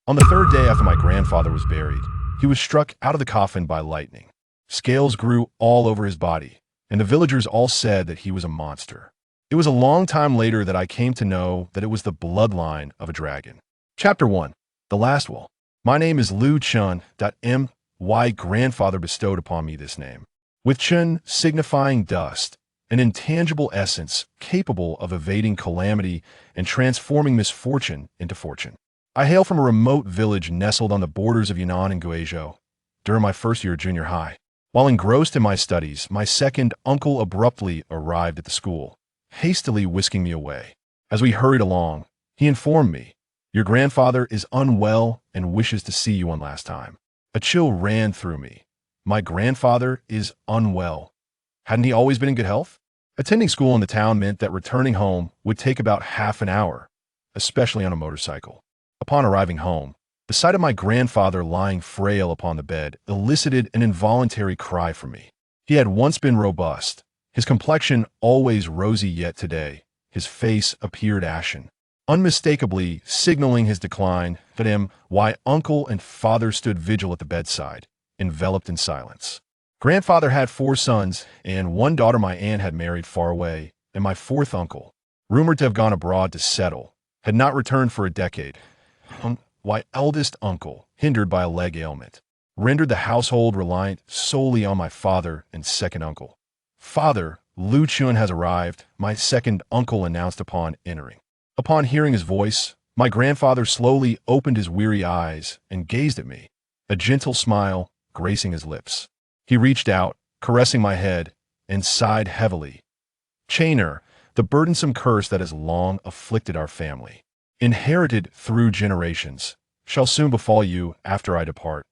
On the third day after my grandfather was buried, he was struck out of the coffin by lightning. Scales grew all over his body, and the villagers all said that he was a monster. It was a long time later that I came to know that it was the bloodline of a dragon. Chapter 1. The Last Will. My name is Lu Chun. My grandfather bestowed upon me this name, with Chun signifying dust, an intangible essence capable of evading calamity and transforming misfortune into fortune. I hail from a remote village nestled on the borders of Yunnan and Guizhou. During my first year of junior high, while engrossed in my studies, my second uncle abruptly arrived at the school, hastily whisking me away. As we hurried along, he informed me, "Your grandfather is unwell and wishes to see you one last time." A chill ran through me. My grandfather is unwell. Hadn't he always been in good health? Attending school in the town meant that returning home would take about half an hour, especially on a motorcycle. Upon arriving home, the sight of my grandfather lying frail upon the bed elicited an involuntary cry from me. He had once been robust, his complexion always rosy, yet today his face appeared ashen, unmistakably signaling his decline. Uncle and father stood vigil at the bedside, enveloped in silence. Grandfather had 4 sons and 1 daughter my aunt had married far away, and my 4th uncle, rumored to have gone abroad to settle, had not returned for a decade. My eldest uncle, hindered by a leg ailment, rendered the household reliant solely on my father and second uncle. "Father, Lu Chun has arrived," my second uncle announced upon entering. Upon hearing his voice, my grandfather slowly opened his weary eyes and gazed at me, a gentle smile gracing his lips. He reached out, caressing my head, and sighed heavily. "Chainer, the burdensome curse that has long afflicted our family, inherited through generations, shall soon befall you after I depart."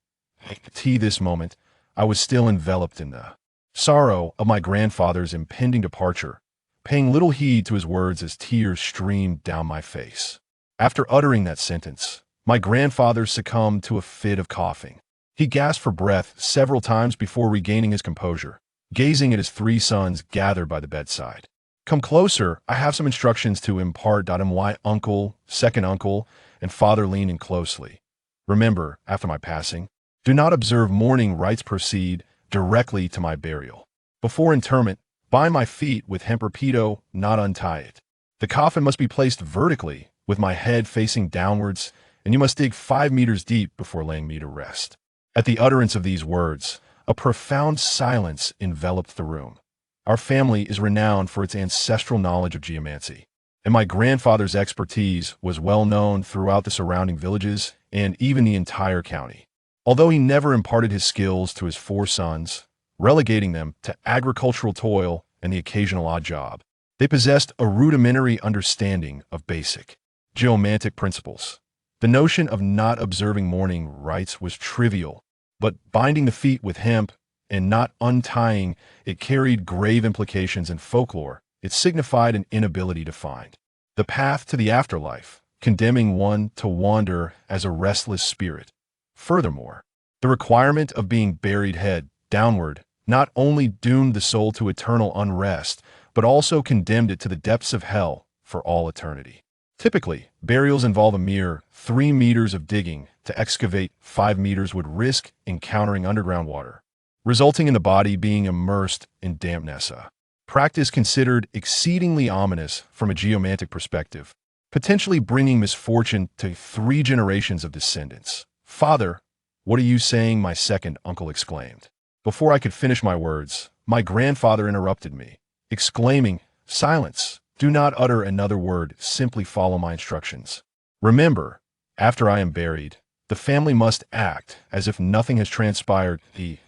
This moment, I was still enveloped in the sorrow of my grandfather's impending departure, paying little heed to his words as tears streamed down my face. After uttering that sentence, my grandfather succumbed to a fit of coughing. He gasped for breath several times before regaining his composure, gazing at his 3 sons gathered by the bedside. "Come closer, I have some instructions to impart." My uncle, second uncle, and father leaned in closely. "Remember, after my passing, do not observe mourning rites. Proceed directly to my burial. Before interment, bind my feet with hemp repedo, not untie it. The coffin must be placed vertically, with my head facing downwards, and you must dig 5 meters deep before laying me to rest." At the utterance of these words, a profound silence enveloped the room. Our family is renowned for its ancestral knowledge of geomancy, and my grandfather's expertise was well known throughout the surrounding villages and even the entire county. Although he never imparted his skills to his 4 sons, relegating them to agricultural toil and the occasional odd job, they possessed a rudimentary understanding of basic geomantic principles. The notion of not observing mourning rites was trivial, but binding the feet with hemp and not untying it carried grave implications in folklore. It signified an inability to find the path to the afterlife, condemning one to wander as a restless spirit. Furthermore, the requirement of being buried head downward not only doomed the soul to eternal unrest, but also condemned it to the depths of hell for all eternity. Typically, burials involve a mere 3 meters of digging. To excavate 5 meters would risk encountering underground water, resulting in the body being immersed in dampness. A practice considered exceedingly ominous from a geomantic perspective, potentially bringing misfortune to 3 generations of descendants. "Father, what are you saying?" my second uncle exclaimed. Before I could finish my words, my grandfather interrupted me, exclaiming, "Silence! Do not utter another word, simply follow my instructions. Remember, after I am buried, the family must act as if nothing has transpired.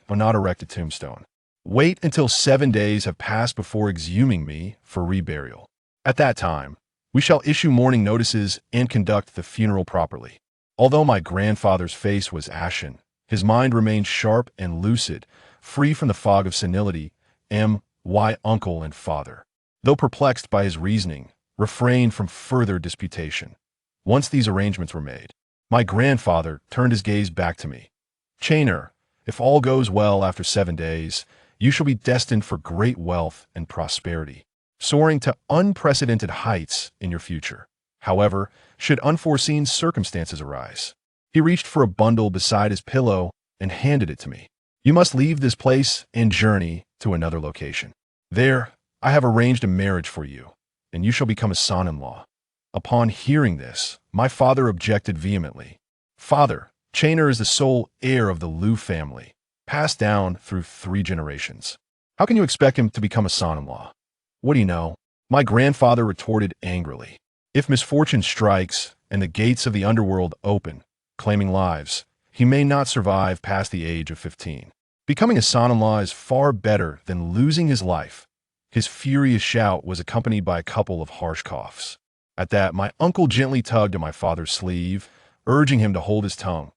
Not erect a tombstone. Wait until 7 days have passed before exhuming me for reburial. At that time, we shall issue mourning notices and conduct the funeral properly." Although my grandfather's face was ashen, his mind remained sharp and lucid, free from the fog of senility. My uncle and father, though perplexed by his reasoning, refrained from further disputation. Once these arrangements were made, my grandfather turned his gaze back to me. "Chainer, if all goes well after 7 days, you shall be destined for great wealth and prosperity, soaring to unprecedented heights in your future. However, should unforeseen circumstances arise, He reached for a bundle beside his pillow and handed it to me. You must leave this place and journey to another location. There, I have arranged a marriage for you, and you shall become a son-in-law. Upon hearing this, my father objected vehemently. Father, Chainer is the sole heir of the Liu family, passed down through 3 generations. How can you expect him to become a son-in-law? What do you know? My grandfather retorted angrily. If misfortune strikes and the gates of the underworld open, claiming lives, he may not survive past the age of 15. Becoming a son-in-law is far better than losing his life. His furious shout was accompanied by a couple of harsh coughs. At that, my uncle gently tugged at my father's sleeve, urging him to hold his tongue.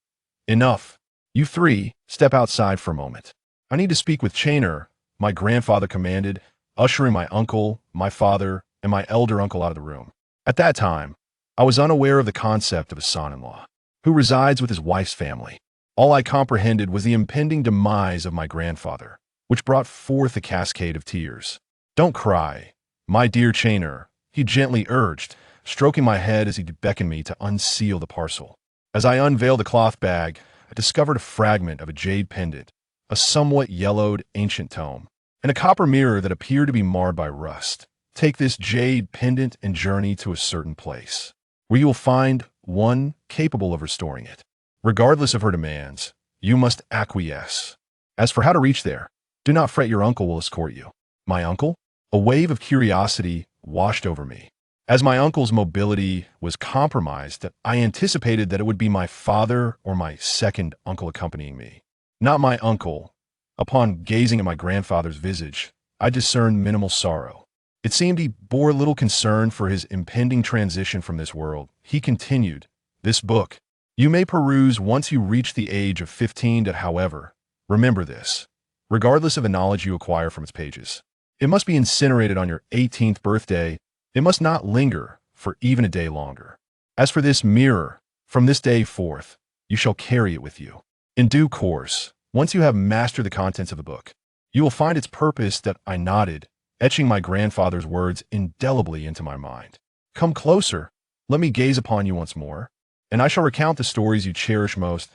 Enough. You 3, step outside for a moment. I need to speak with Chainer, my grandfather commanded, ushering my uncle, my father, and my elder uncle out of the room. At that time, I was unaware of the concept of a son-in-law, who resides with his wife's family. All I comprehended was the impending demise of my grandfather, which brought forth a cascade of tears. Don't cry, my dear Chainer, he gently urged, stroking my head as he beckoned me to unseal the parcel. As I unveiled the cloth bag, I discovered a fragment of a jade pendant, a somewhat yellowed ancient tome, and a copper mirror that appeared to be marred by rust. Take this jade pendant and journey to a certain place, where you will find one capable of restoring it. Regardless of her demands, you must acquiesce. As for how to reach there, do not fret, your uncle will escort you. My uncle? A wave of curiosity washed over me. As my uncle's mobility was compromised, I anticipated that it would be my father or my second uncle accompanying me. Not my uncle. Upon gazing at my grandfather's visage, I discerned minimal sorrow. It seemed he bore little concern for his impending transition from this world. He continued, this book, you may peruse once you reach the age of 15. However, remember this, regardless of the knowledge you acquire from its pages, it must be incinerated on your 18th birthday. It must not linger for even a day longer. As for this mirror, from this day forth, you shall carry it with you. In due course, once you have mastered the contents of the book, you will find its purpose. That I nodded, etching my grandfather's words indelibly into my mind. Come closer, let me gaze upon you once more, and I shall recount the stories you cherish most,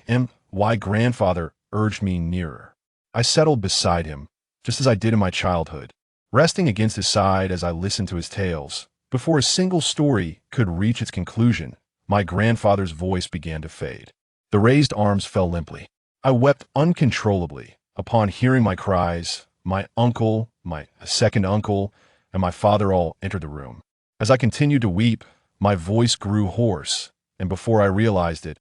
and why grandfather urged me nearer. I settled beside him, just as I did in my childhood, resting against his side as I listened to his tales. Before a single story could reach its conclusion, my grandfather's voice began to fade. The raised arms fell limply. I wept uncontrollably. Upon hearing my cries, my uncle, my second uncle, and my father all entered the room. As I continued to weep, my voice grew hoarse, and before I realized it,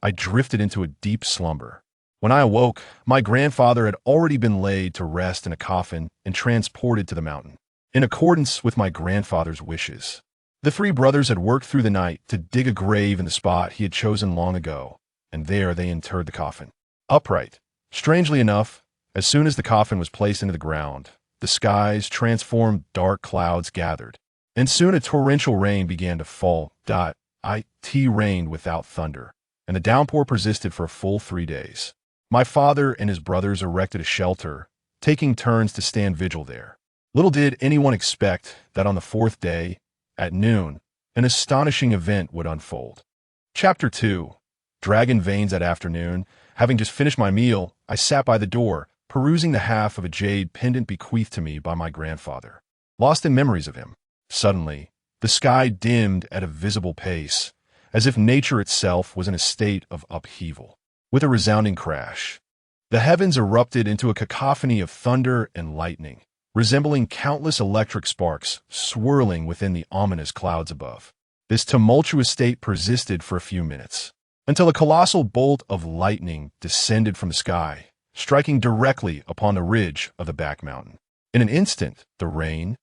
I drifted into a deep slumber. When I awoke, my grandfather had already been laid to rest in a coffin and transported to the mountain, in accordance with my grandfather's wishes. The 3 brothers had worked through the night to dig a grave in the spot he had chosen long ago, and there they interred the coffin, upright. Strangely enough, as soon as the coffin was placed into the ground, the skies transformed, dark clouds gathered, and soon a torrential rain began to fall. It rained without thunder, and the downpour persisted for a full 3 days. My father and his brothers erected a shelter, taking turns to stand vigil there. Little did anyone expect that on the 4th day, at noon, an astonishing event would unfold. Chapter 2. Dragon Veins. That afternoon, having just finished my meal, I sat by the door, perusing the half of a jade pendant bequeathed to me by my grandfather, lost in memories of him. Suddenly, the sky dimmed at a visible pace, as if nature itself was in a state of upheaval. With a resounding crash, the heavens erupted into a cacophony of thunder and lightning, resembling countless electric sparks swirling within the ominous clouds above. This tumultuous state persisted for a few minutes, until a colossal bolt of lightning descended from the sky, striking directly upon the ridge of the back mountain. In an instant, the rain,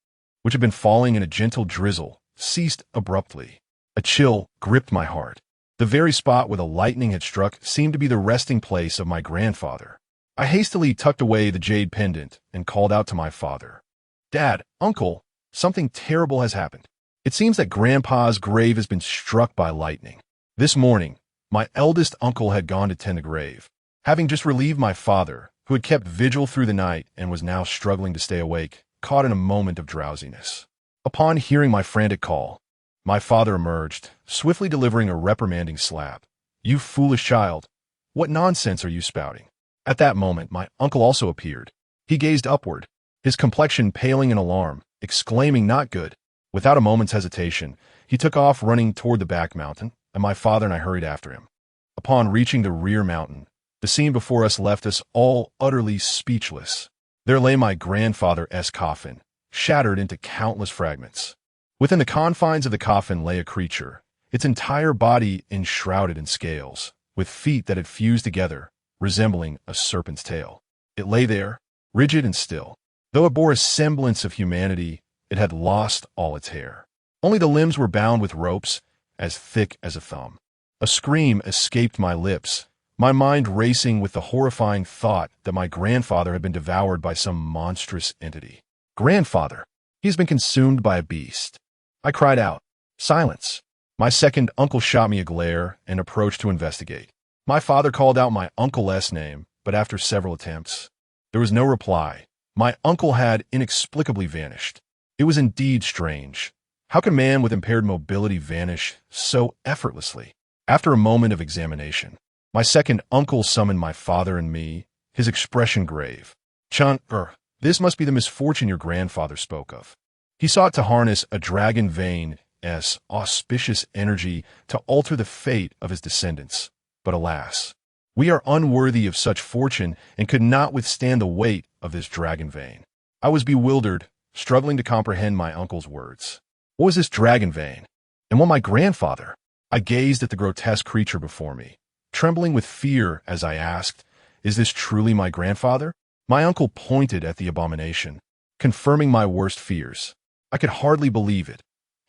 which had been falling in a gentle drizzle, ceased abruptly. A chill gripped my heart. The very spot where the lightning had struck seemed to be the resting place of my grandfather. I hastily tucked away the jade pendant and called out to my father. Dad, Uncle, something terrible has happened. It seems that Grandpa's grave has been struck by lightning. This morning, my eldest uncle had gone to tend the grave, having just relieved my father, who had kept vigil through the night and was now struggling to stay awake, caught in a moment of drowsiness. Upon hearing my frantic call, my father emerged, swiftly delivering a reprimanding slap. "You foolish child! What nonsense are you spouting?" At that moment, my uncle also appeared. He gazed upward, his complexion paling in alarm, exclaiming, "Not good." Without a moment's hesitation, he took off running toward the back mountain, and my father and I hurried after him. Upon reaching the rear mountain, the scene before us left us all utterly speechless. There lay my grandfather's coffin, shattered into countless fragments. Within the confines of the coffin lay a creature, its entire body enshrouded in scales, with feet that had fused together, resembling a serpent's tail. It lay there, rigid and still. Though it bore a semblance of humanity, it had lost all its hair. Only the limbs were bound with ropes, as thick as a thumb. A scream escaped my lips, my mind racing with the horrifying thought that my grandfather had been devoured by some monstrous entity. "Grandfather! He has been consumed by a beast." I cried out. Silence. My second uncle shot me a glare and approached to investigate. My father called out my uncle's name, but after several attempts, there was no reply. My uncle had inexplicably vanished. It was indeed strange. How can a man with impaired mobility vanish so effortlessly? After a moment of examination, my second uncle summoned my father and me, his expression grave. This must be the misfortune your grandfather spoke of. He sought to harness a dragon vein-s auspicious energy to alter the fate of his descendants. But alas, we are unworthy of such fortune and could not withstand the weight of this dragon vein. I was bewildered, struggling to comprehend my uncle's words. What was this dragon vein? And what my grandfather? I gazed at the grotesque creature before me, trembling with fear as I asked, "Is this truly my grandfather?" My uncle pointed at the abomination, confirming my worst fears. I could hardly believe it.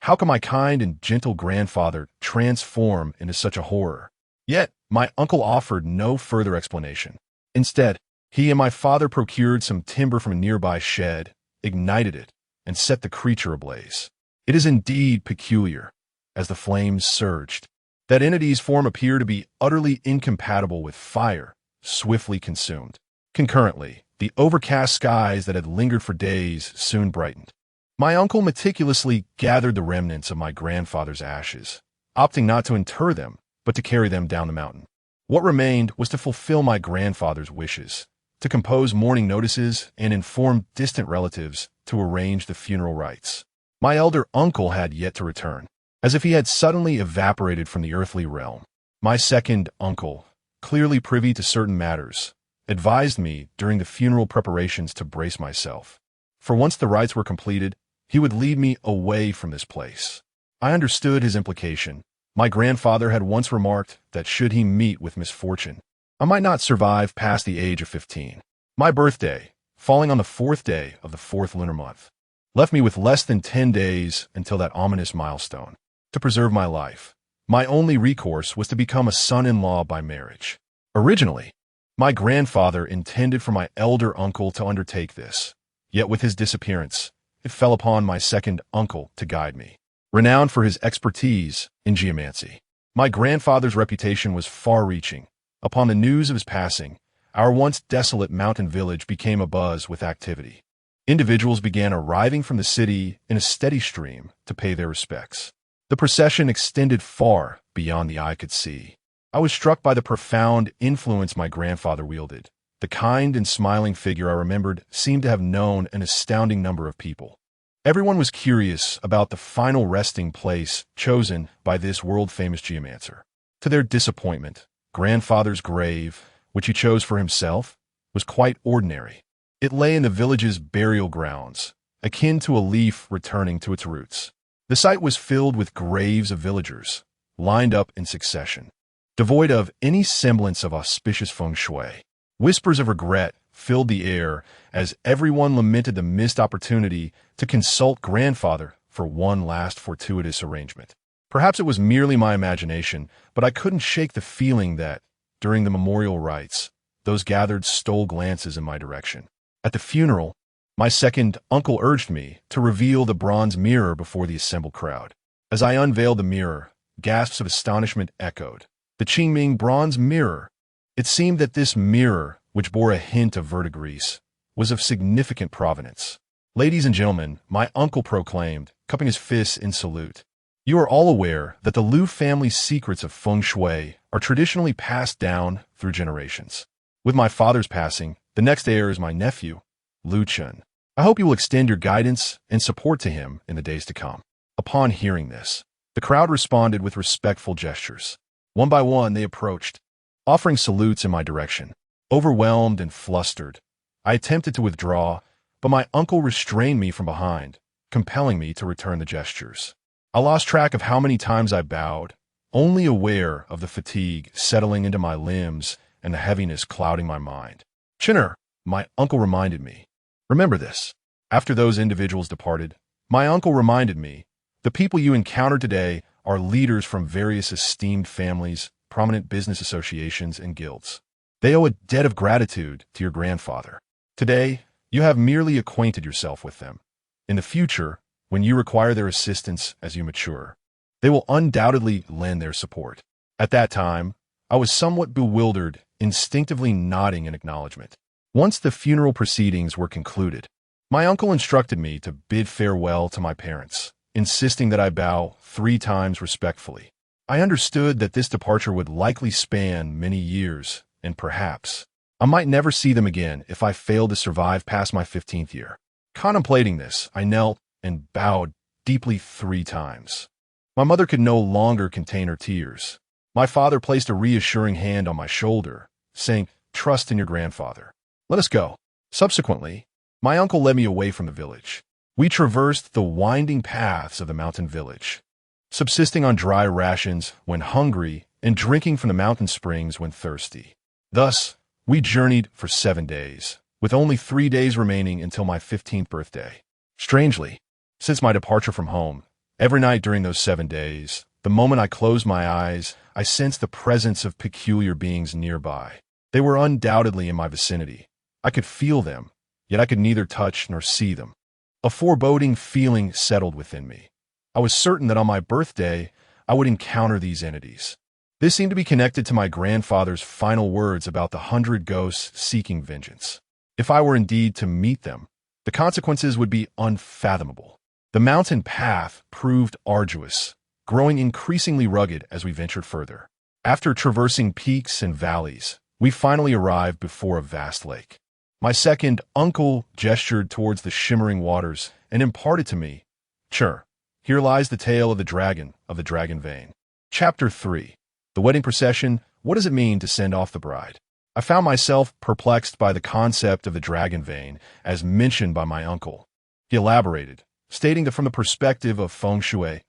How could my kind and gentle grandfather transform into such a horror? Yet, my uncle offered no further explanation. Instead, he and my father procured some timber from a nearby shed, ignited it, and set the creature ablaze. It is indeed peculiar, as the flames surged, that entity's form appeared to be utterly incompatible with fire, swiftly consumed. Concurrently, the overcast skies that had lingered for days soon brightened. My uncle meticulously gathered the remnants of my grandfather's ashes, opting not to inter them, but to carry them down the mountain. What remained was to fulfill my grandfather's wishes, to compose mourning notices and inform distant relatives to arrange the funeral rites. My elder uncle had yet to return, as if he had suddenly evaporated from the earthly realm. My second uncle, clearly privy to certain matters, advised me during the funeral preparations to brace myself. For once the rites were completed, he would lead me away from this place. I understood his implication. My grandfather had once remarked that should he meet with misfortune, I might not survive past the age of 15. My birthday, falling on the 4th day of the 4th lunar month, left me with less than 10 days until that ominous milestone. To preserve my life, my only recourse was to become a son-in-law by marriage. Originally, my grandfather intended for my elder uncle to undertake this, yet with his disappearance, it fell upon my second uncle to guide me. Renowned for his expertise in geomancy, my grandfather's reputation was far-reaching. Upon the news of his passing, our once desolate mountain village became abuzz with activity. Individuals began arriving from the city in a steady stream to pay their respects. The procession extended far beyond the eye could see. I was struck by the profound influence my grandfather wielded. The kind and smiling figure I remembered seemed to have known an astounding number of people. Everyone was curious about the final resting place chosen by this world-famous geomancer. To their disappointment, grandfather's grave, which he chose for himself, was quite ordinary. It lay in the village's burial grounds, akin to a leaf returning to its roots. The site was filled with graves of villagers, lined up in succession, devoid of any semblance of auspicious feng shui. Whispers of regret filled the air as everyone lamented the missed opportunity to consult grandfather for one last fortuitous arrangement. Perhaps it was merely my imagination, but I couldn't shake the feeling that, during the memorial rites, those gathered stole glances in my direction. At the funeral, my second uncle urged me to reveal the bronze mirror before the assembled crowd. As I unveiled the mirror, gasps of astonishment echoed. The Qingming bronze mirror! It seemed that this mirror, which bore a hint of verdigris, was of significant provenance. "Ladies and gentlemen," my uncle proclaimed, cupping his fists in salute, "you are all aware that the Liu family's secrets of feng shui are traditionally passed down through generations. With my father's passing, the next heir is my nephew, Lu Chun. I hope you will extend your guidance and support to him in the days to come. Upon hearing this, the crowd responded with respectful gestures. One by one, they approached, offering salutes in my direction. Overwhelmed and flustered, I attempted to withdraw, but my uncle restrained me from behind, compelling me to return the gestures. I lost track of how many times I bowed, only aware of the fatigue settling into my limbs and the heaviness clouding my mind. Chinner, my uncle reminded me. Remember this. After those individuals departed, my uncle reminded me, the people you encountered today are leaders from various esteemed families, prominent business associations, and guilds. They owe a debt of gratitude to your grandfather. Today, you have merely acquainted yourself with them. In the future, when you require their assistance as you mature, they will undoubtedly lend their support. At that time, I was somewhat bewildered, instinctively nodding in acknowledgement. Once the funeral proceedings were concluded, my uncle instructed me to bid farewell to my parents, insisting that I bow 3 times respectfully. I understood that this departure would likely span many years, and perhaps I might never see them again if I failed to survive past my 15th year. Contemplating this, I knelt and bowed deeply 3 times. My mother could no longer contain her tears. My father placed a reassuring hand on my shoulder, saying, "Trust in your grandfather. Let us go." Subsequently, my uncle led me away from the village. We traversed the winding paths of the mountain village, subsisting on dry rations when hungry and drinking from the mountain springs when thirsty. Thus, we journeyed for 7 days, with only 3 days remaining until my 15th birthday. Strangely, since my departure from home, every night during those 7 days, the moment I closed my eyes, I sensed the presence of peculiar beings nearby. They were undoubtedly in my vicinity. I could feel them, yet I could neither touch nor see them. A foreboding feeling settled within me. I was certain that on my birthday, I would encounter these entities. This seemed to be connected to my grandfather's final words about the 100 ghosts seeking vengeance. If I were indeed to meet them, the consequences would be unfathomable. The mountain path proved arduous, growing increasingly rugged as we ventured further. After traversing peaks and valleys, we finally arrived before a vast lake. My second uncle gestured towards the shimmering waters and imparted to me, "Sure, here lies the tale of the dragon vein." Chapter 3. The wedding procession. What does it mean to send off the bride? I found myself perplexed by the concept of the dragon vein as mentioned by my uncle. He elaborated, stating that from the perspective of feng shui,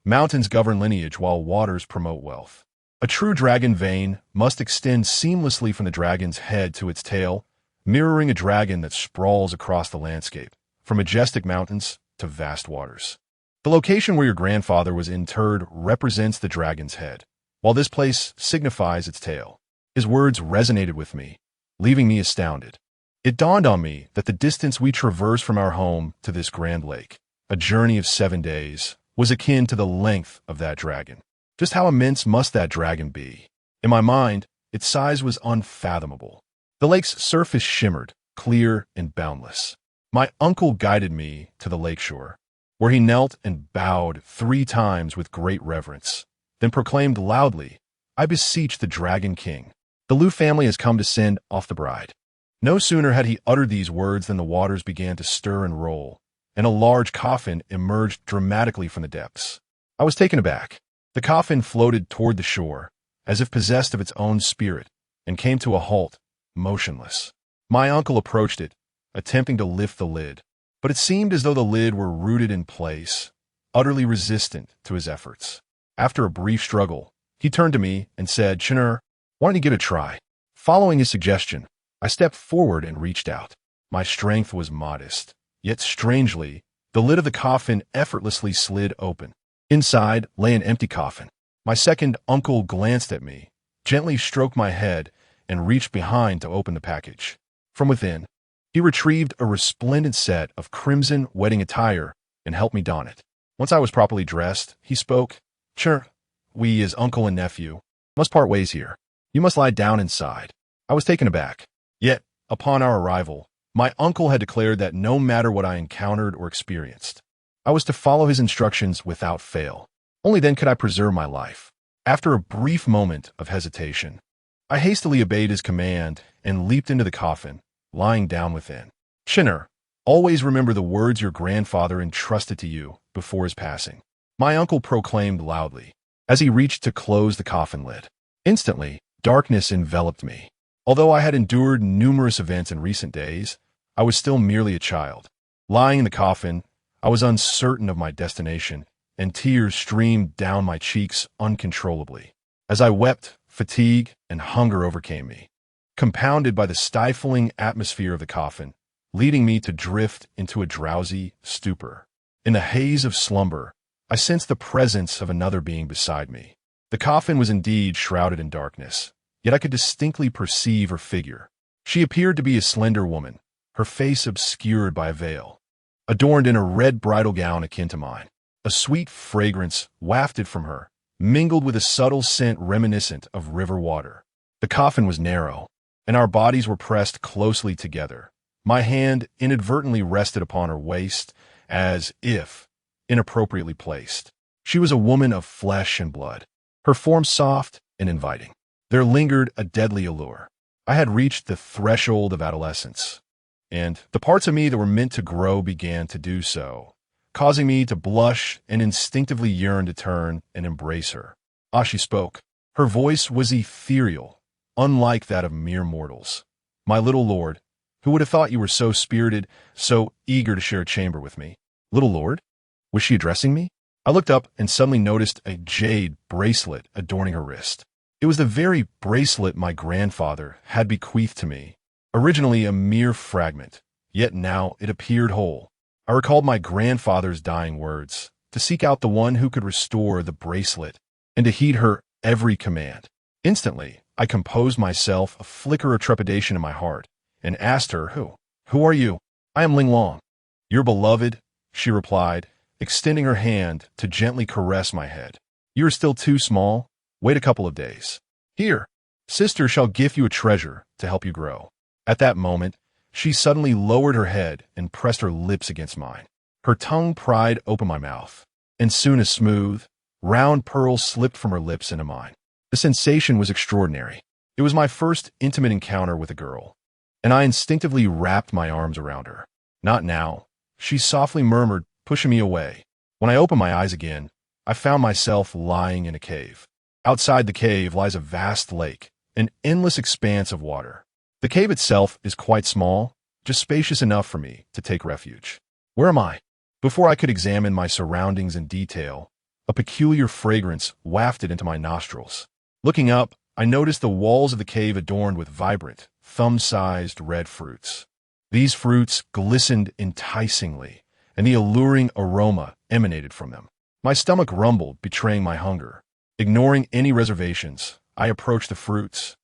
mountains govern lineage while waters promote wealth. A true dragon vein must extend seamlessly from the dragon's head to its tail, mirroring a dragon that sprawls across the landscape, from majestic mountains to vast waters. The location where your grandfather was interred represents the dragon's head, while this place signifies its tail. His words resonated with me, leaving me astounded. It dawned on me that the distance we traversed from our home to this grand lake, a journey of 7 days, was akin to the length of that dragon. Just how immense must that dragon be? In my mind, its size was unfathomable. The lake's surface shimmered, clear and boundless. My uncle guided me to the lakeshore, where he knelt and bowed 3 times with great reverence, then proclaimed loudly, "I beseech the Dragon King. The Liu family has come to send off the bride." No sooner had he uttered these words than the waters began to stir and roll, and a large coffin emerged dramatically from the depths. I was taken aback. The coffin floated toward the shore, as if possessed of its own spirit, and came to a halt, motionless. My uncle approached it, attempting to lift the lid, but it seemed as though the lid were rooted in place, utterly resistant to his efforts. After a brief struggle, he turned to me and said, "Chinner, why don't you give it a try?" Following his suggestion, I stepped forward and reached out. My strength was modest, yet strangely, the lid of the coffin effortlessly slid open. Inside lay an empty coffin. My second uncle glanced at me, gently stroked my head, and reached behind to open the package. From within, he retrieved a resplendent set of crimson wedding attire and helped me don it. Once I was properly dressed, he spoke, "Sure, we as uncle and nephew must part ways here. You must lie down inside." I was taken aback. Yet, upon our arrival, my uncle had declared that no matter what I encountered or experienced, I was to follow his instructions without fail. Only then could I preserve my life. After a brief moment of hesitation, I hastily obeyed his command and leaped into the coffin, lying down within. Chinner, always remember the words your grandfather entrusted to you before his passing, my uncle proclaimed loudly, as he reached to close the coffin lid. Instantly, darkness enveloped me. Although I had endured numerous events in recent days, I was still merely a child. Lying in the coffin, I was uncertain of my destination, and tears streamed down my cheeks uncontrollably. As I wept, fatigue and hunger overcame me, compounded by the stifling atmosphere of the coffin, leading me to drift into a drowsy stupor. In the haze of slumber, I sensed the presence of another being beside me. The coffin was indeed shrouded in darkness, yet I could distinctly perceive her figure. She appeared to be a slender woman, her face obscured by a veil, adorned in a red bridal gown akin to mine. A sweet fragrance wafted from her, mingled with a subtle scent reminiscent of river water. The coffin was narrow, and our bodies were pressed closely together. My hand inadvertently rested upon her waist, as if inappropriately placed. She was a woman of flesh and blood, her form soft and inviting. There lingered a deadly allure. I had reached the threshold of adolescence, and the parts of me that were meant to grow began to do so, causing me to blush and instinctively yearn to turn and embrace her. She spoke. Her voice was ethereal, unlike that of mere mortals. My little lord, who would have thought you were so spirited, so eager to share a chamber with me? Little lord? Was she addressing me? I looked up and suddenly noticed a jade bracelet adorning her wrist. It was the very bracelet my grandfather had bequeathed to me, originally a mere fragment, yet now it appeared whole. I recalled my grandfather's dying words, to seek out the one who could restore the bracelet, and to heed her every command. Instantly, I composed myself, a flicker of trepidation in my heart, and asked her, Who are you? I am Ling Long. Your beloved, she replied, extending her hand to gently caress my head. You are still too small. Wait a couple of days. Here, sister shall give you a treasure to help you grow. At that moment, she suddenly lowered her head and pressed her lips against mine. Her tongue pried open my mouth, and soon a smooth, round pearl slipped from her lips into mine. The sensation was extraordinary. It was my first intimate encounter with a girl, and I instinctively wrapped my arms around her. Not now, she softly murmured, pushing me away. When I opened my eyes again, I found myself lying in a cave. Outside the cave lies a vast lake, an endless expanse of water. The cave itself is quite small, just spacious enough for me to take refuge. Where am I? Before I could examine my surroundings in detail, a peculiar fragrance wafted into my nostrils. Looking up, I noticed the walls of the cave adorned with vibrant, thumb-sized red fruits. These fruits glistened enticingly, and the alluring aroma emanated from them. My stomach rumbled, betraying my hunger. Ignoring any reservations, I approached the fruits,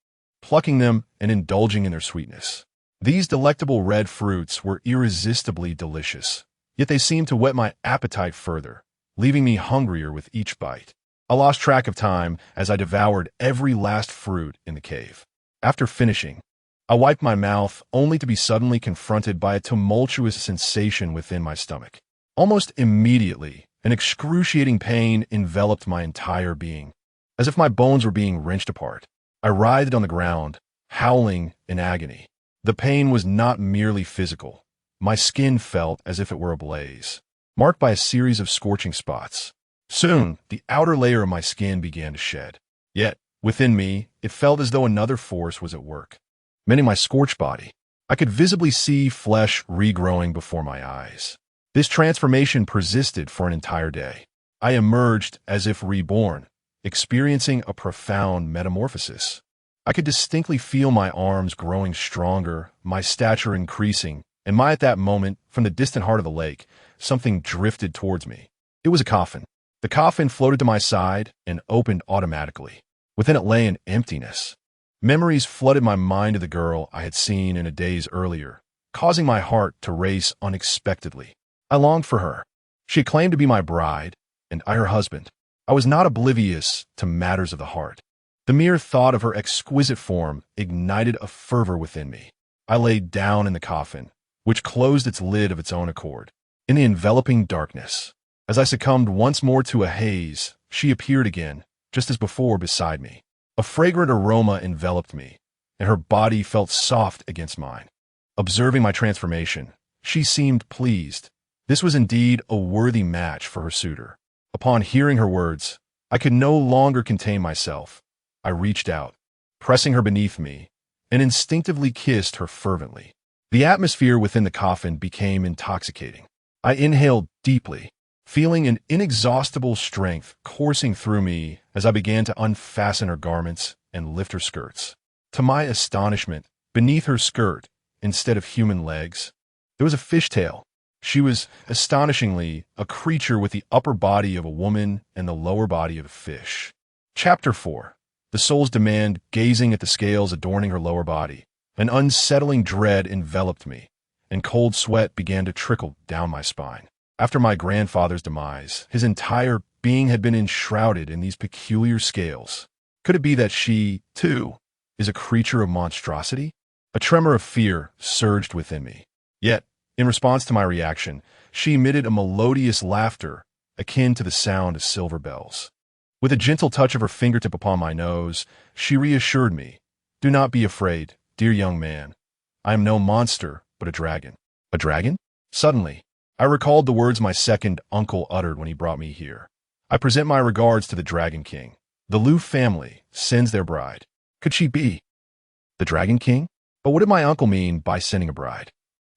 plucking them and indulging in their sweetness. These delectable red fruits were irresistibly delicious, yet they seemed to whet my appetite further, leaving me hungrier with each bite. I lost track of time as I devoured every last fruit in the cave. After finishing, I wiped my mouth only to be suddenly confronted by a tumultuous sensation within my stomach. Almost immediately, an excruciating pain enveloped my entire being, as if my bones were being wrenched apart. I writhed on the ground, howling in agony. The pain was not merely physical. My skin felt as if it were ablaze, marked by a series of scorching spots. Soon, the outer layer of my skin began to shed. Yet, within me, it felt as though another force was at work, mending my scorched body. I could visibly see flesh regrowing before my eyes. This transformation persisted for an entire day. I emerged as if reborn, experiencing a profound metamorphosis. I could distinctly feel my arms growing stronger, my stature increasing, and at that moment, from the distant heart of the lake, something drifted towards me. It was a coffin. The coffin floated to my side and opened automatically. Within it lay an emptiness. Memories flooded my mind of the girl I had seen in a days earlier, causing my heart to race unexpectedly. I longed for her. She claimed to be my bride, and I her husband. I was not oblivious to matters of the heart. The mere thought of her exquisite form ignited a fervor within me. I laid down in the coffin, which closed its lid of its own accord. In the enveloping darkness, as I succumbed once more to a haze, she appeared again, just as before, beside me. A fragrant aroma enveloped me, and her body felt soft against mine. Observing my transformation, she seemed pleased. This was indeed a worthy match for her suitor. Upon hearing her words, I could no longer contain myself. I reached out, pressing her beneath me, and instinctively kissed her fervently. The atmosphere within the coffin became intoxicating. I inhaled deeply, feeling an inexhaustible strength coursing through me as I began to unfasten her garments and lift her skirts. To my astonishment, beneath her skirt, instead of human legs, there was a fishtail. She was, astonishingly, a creature with the upper body of a woman and the lower body of a fish. Chapter 4. The soul's demand, gazing at the scales adorning her lower body. An unsettling dread enveloped me, and cold sweat began to trickle down my spine. After my grandfather's demise, his entire being had been enshrouded in these peculiar scales. Could it be that she, too, is a creature of monstrosity? A tremor of fear surged within me. Yet, in response to my reaction, she emitted a melodious laughter akin to the sound of silver bells. With a gentle touch of her fingertip upon my nose, she reassured me, "Do not be afraid, dear young man. I am no monster, but a dragon." A dragon? Suddenly, I recalled the words my second uncle uttered when he brought me here. "I present my regards to the Dragon King. The Liu family sends their bride." Could she be the Dragon King? But what did my uncle mean by sending a bride?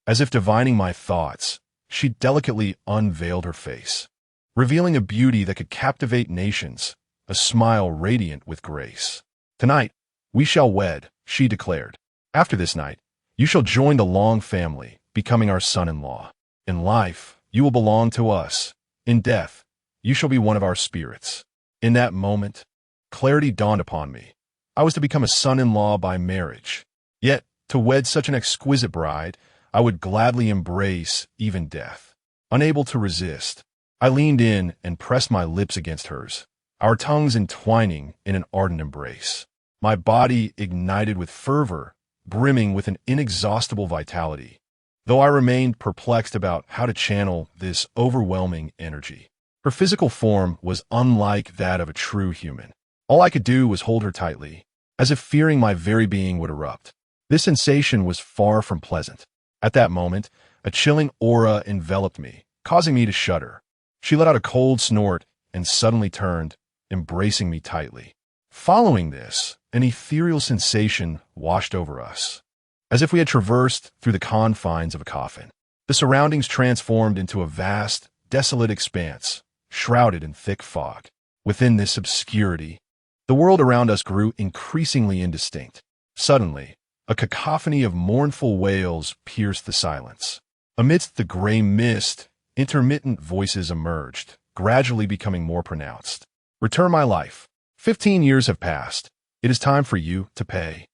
As if divining my thoughts, she delicately unveiled her face, revealing a beauty that could captivate nations, a smile radiant with grace. "Tonight, we shall wed," she declared. "After this night, you shall join the Long family, becoming our son-in-law. In life, you will belong to us. In death, you shall be one of our spirits." In that moment, clarity dawned upon me. I was to become a son-in-law by marriage. Yet, to wed such an exquisite bride, I would gladly embrace even death. Unable to resist, I leaned in and pressed my lips against hers, our tongues entwining in an ardent embrace. My body ignited with fervor, brimming with an inexhaustible vitality, though I remained perplexed about how to channel this overwhelming energy. Her physical form was unlike that of a true human. All I could do was hold her tightly, as if fearing my very being would erupt. This sensation was far from pleasant. At that moment, a chilling aura enveloped me, causing me to shudder. She let out a cold snort and suddenly turned, embracing me tightly. Following this, an ethereal sensation washed over us, as if we had traversed through the confines of a coffin. The surroundings transformed into a vast, desolate expanse, shrouded in thick fog. Within this obscurity, the world around us grew increasingly indistinct. Suddenly, a cacophony of mournful wails pierced the silence. Amidst the gray mist, intermittent voices emerged, gradually becoming more pronounced. "Return my life. 15 years have passed. It is time for you to pay.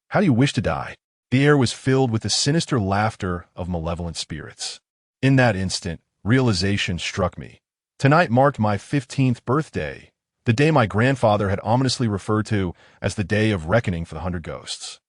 How do you wish to die?" The air was filled with the sinister laughter of malevolent spirits. In that instant, realization struck me. Tonight marked my 15th birthday, the day my grandfather had ominously referred to as the day of reckoning for the 100 ghosts.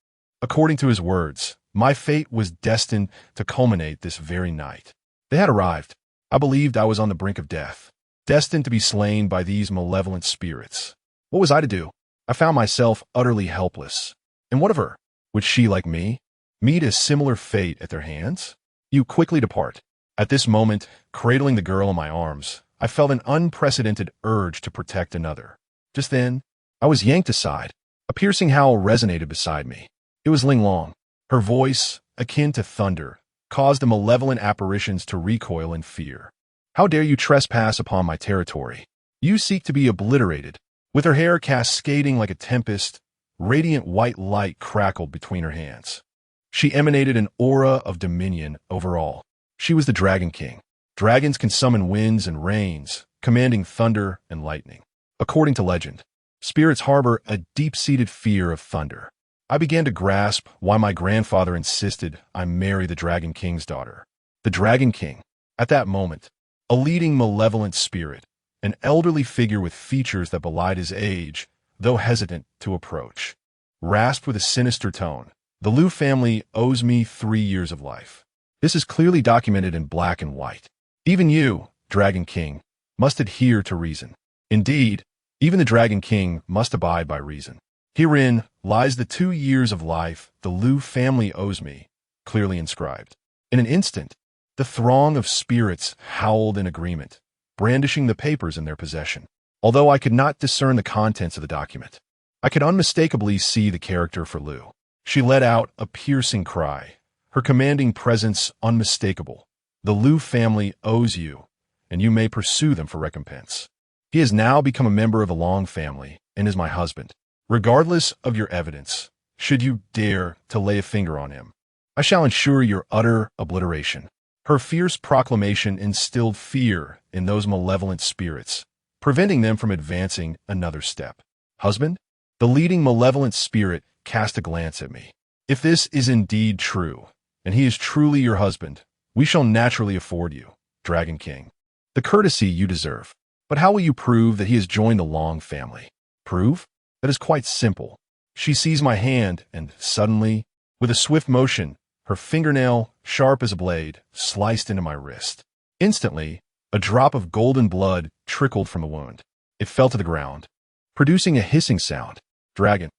According to his words, my fate was destined to culminate this very night. They had arrived. I believed I was on the brink of death, destined to be slain by these malevolent spirits. What was I to do? I found myself utterly helpless. And what of her? Would she, like me, meet a similar fate at their hands? You quickly depart. At this moment, cradling the girl in my arms, I felt an unprecedented urge to protect another. Just then, I was yanked aside. A piercing howl resonated beside me. It was Ling Long. Her voice, akin to thunder, caused the malevolent apparitions to recoil in fear. "How dare you trespass upon my territory? You seek to be obliterated." With her hair cascading like a tempest, radiant white light crackled between her hands. She emanated an aura of dominion over all. She was the Dragon King. Dragons can summon winds and rains, commanding thunder and lightning. According to legend, spirits harbor a deep-seated fear of thunder. I began to grasp why my grandfather insisted I marry the Dragon King's daughter. The Dragon King, at that moment, a leading malevolent spirit, an elderly figure with features that belied his age, though hesitant to approach, rasped with a sinister tone, "The Liu family owes me 3 years of life. This is clearly documented in black and white. Even you, Dragon King, must adhere to reason." Indeed, Even the Dragon King must abide by reason. Herein lies the 2 years of life the Liu family owes me, clearly inscribed. In an instant, the throng of spirits howled in agreement, brandishing the papers in their possession. Although I could not discern the contents of the document, I could unmistakably see the character for Liu. She let out a piercing cry, her commanding presence unmistakable. The Liu family owes you, and you may pursue them for recompense. He has now become a member of the Long family and is my husband. Regardless of your evidence, should you dare to lay a finger on him, I shall ensure your utter obliteration. Her fierce proclamation instilled fear in those malevolent spirits, preventing them from advancing another step. Husband? The leading malevolent spirit cast a glance at me. If this is indeed true, and he is truly your husband, we shall naturally afford you, Dragon King, the courtesy you deserve. But how will you prove that he has joined the Long family? Prove? That is quite simple. She seized my hand and suddenly, with a swift motion, her fingernail, sharp as a blade, sliced into my wrist. Instantly, a drop of golden blood trickled from the wound. It fell to the ground, producing a hissing sound. Dragon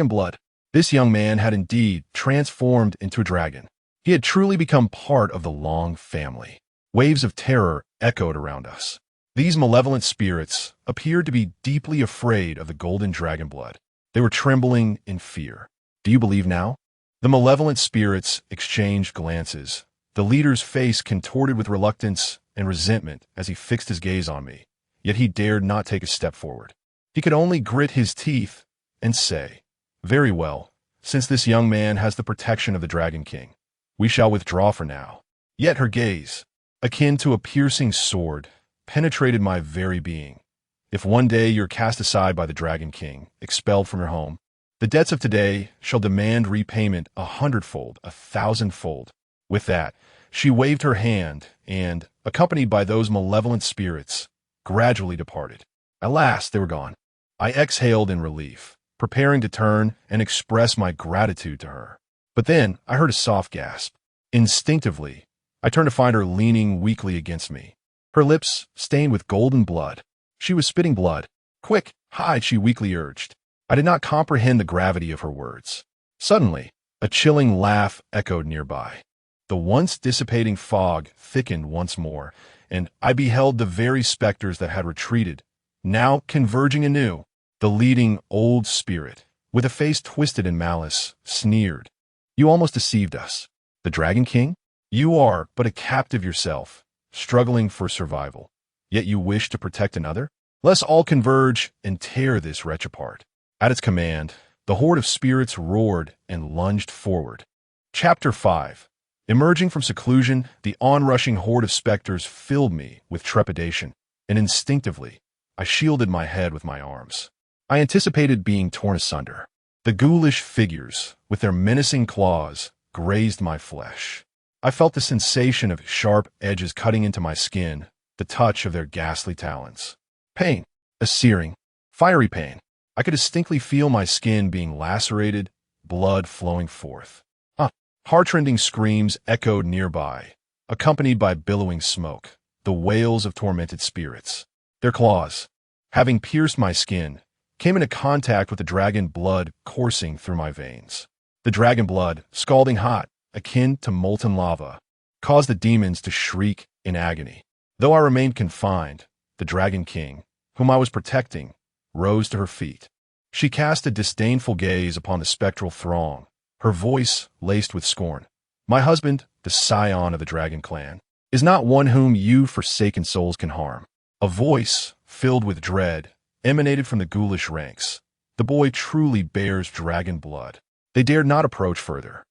blood. This young man had indeed transformed into a dragon. He had truly become part of the Long family. Waves of terror echoed around us. These malevolent spirits appeared to be deeply afraid of the golden dragon blood. They were trembling in fear. Do you believe now? The malevolent spirits exchanged glances, the leader's face contorted with reluctance and resentment as he fixed his gaze on me, yet he dared not take a step forward. He could only grit his teeth and say, "Very well, since this young man has the protection of the Dragon King, we shall withdraw for now." Yet her gaze, akin to a piercing sword, penetrated my very being. If one day you're cast aside by the Dragon King, expelled from your home, the debts of today shall demand repayment 100-fold, 1,000-fold. With that, she waved her hand and, accompanied by those malevolent spirits, gradually departed. At last, they were gone. I exhaled in relief, preparing to turn and express my gratitude to her. But then I heard a soft gasp. Instinctively, I turned to find her leaning weakly against me, her lips stained with golden blood. She was spitting blood. "Quick, hide," she weakly urged. I did not comprehend the gravity of her words. Suddenly, a chilling laugh echoed nearby. The once dissipating fog thickened once more, and I beheld the very specters that had retreated, now converging anew. The leading old spirit, with a face twisted in malice, sneered. "You almost deceived us. The Dragon King? You are but a captive yourself, struggling for survival. Yet you wish to protect another? Let's all converge and tear this wretch apart." At its command, the horde of spirits roared and lunged forward. Chapter 5. Emerging from seclusion, the onrushing horde of specters filled me with trepidation, and instinctively, I shielded my head with my arms. I anticipated being torn asunder. The ghoulish figures, with their menacing claws, grazed my flesh. I felt the sensation of sharp edges cutting into my skin, the touch of their ghastly talons. Pain, a searing, fiery pain. I could distinctly feel my skin being lacerated, blood flowing forth. Heart-rending screams echoed nearby, accompanied by billowing smoke, the wails of tormented spirits. Their claws, having pierced my skin, came into contact with the dragon blood coursing through my veins. The dragon blood, scalding hot, akin to molten lava, caused the demons to shriek in agony. Though I remained confined, the Dragon King, whom I was protecting, rose to her feet. She cast a disdainful gaze upon the spectral throng, her voice laced with scorn. "My husband, the scion of the Dragon Clan, is not one whom you forsaken souls can harm." A voice, filled with dread, emanated from the ghoulish ranks. The boy truly bears dragon blood. They dared not approach further.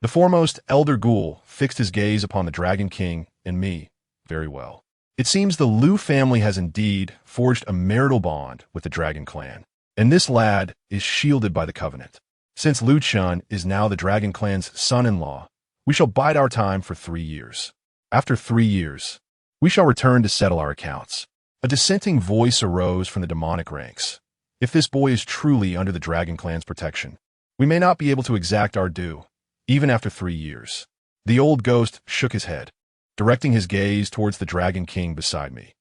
The foremost elder ghoul fixed his gaze upon the Dragon King and me. Very well. It seems the Liu family has indeed forged a marital bond with the Dragon Clan, and this lad is shielded by the covenant. Since Liu Chun is now the Dragon Clan's son-in-law, we shall bide our time for 3 years. After 3 years, we shall return to settle our accounts. A dissenting voice arose from the demonic ranks. If this boy is truly under the Dragon Clan's protection, we may not be able to exact our due, even after 3 years. The old ghost shook his head, directing his gaze towards the Dragon King beside me.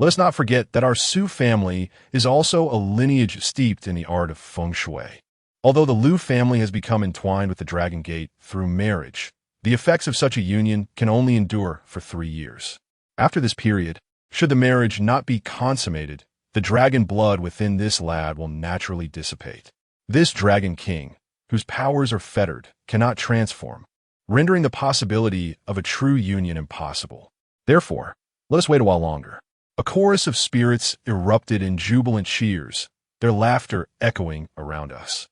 Let us not forget that our Su family is also a lineage steeped in the art of feng shui. Although the Liu family has become entwined with the Dragon Gate through marriage, the effects of such a union can only endure for 3 years. After this period, should the marriage not be consummated, the dragon blood within this lad will naturally dissipate. This Dragon King, whose powers are fettered, cannot transform, rendering the possibility of a true union impossible. Therefore, let us wait a while longer. A chorus of spirits erupted in jubilant cheers, their laughter echoing around us.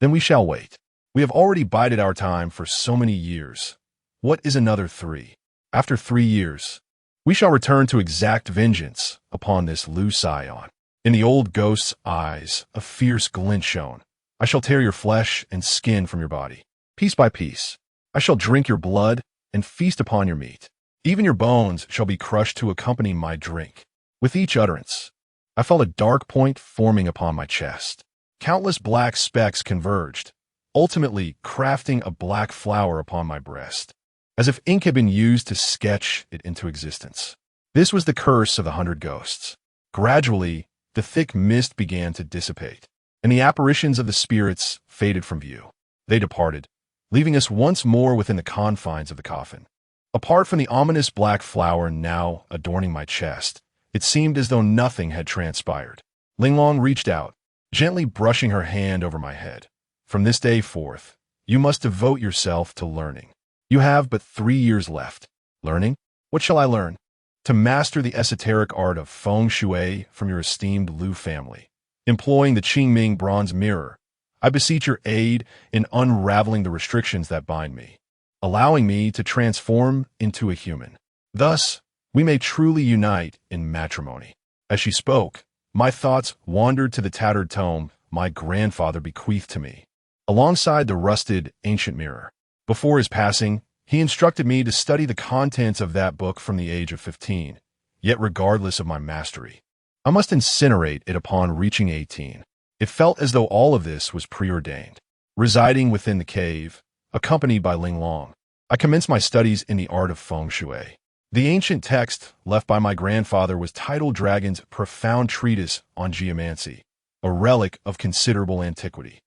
Then we shall wait. We have already bided our time for so many years. What is another 3? After 3 years, we shall return to exact vengeance upon this Liu scion. In the old ghost's eyes, a fierce glint shone. I shall tear your flesh and skin from your body. Piece by piece, I shall drink your blood and feast upon your meat. Even your bones shall be crushed to accompany my drink. With each utterance, I felt a dark point forming upon my chest. Countless black specks converged, ultimately crafting a black flower upon my breast, as if ink had been used to sketch it into existence. This was the curse of the 100 ghosts. Gradually, the thick mist began to dissipate, and the apparitions of the spirits faded from view. They departed, leaving us once more within the confines of the coffin. Apart from the ominous black flower now adorning my chest, it seemed as though nothing had transpired. Linglong reached out, gently brushing her hand over my head. From this day forth, you must devote yourself to learning. You have but 3 years left. Learning? What shall I learn? To master the esoteric art of feng shui from your esteemed Liu family. Employing the Qingming bronze mirror, I beseech your aid in unraveling the restrictions that bind me, allowing me to transform into a human. Thus, we may truly unite in matrimony. As she spoke, my thoughts wandered to the tattered tome my grandfather bequeathed to me, alongside the rusted ancient mirror. Before his passing, he instructed me to study the contents of that book from the age of 15, yet regardless of my mastery, I must incinerate it upon reaching 18. It felt as though all of this was preordained. Residing within the cave, accompanied by Linglong, I commenced my studies in the art of feng shui. The ancient text left by my grandfather was titled Dragon's Profound Treatise on Geomancy, a relic of considerable antiquity.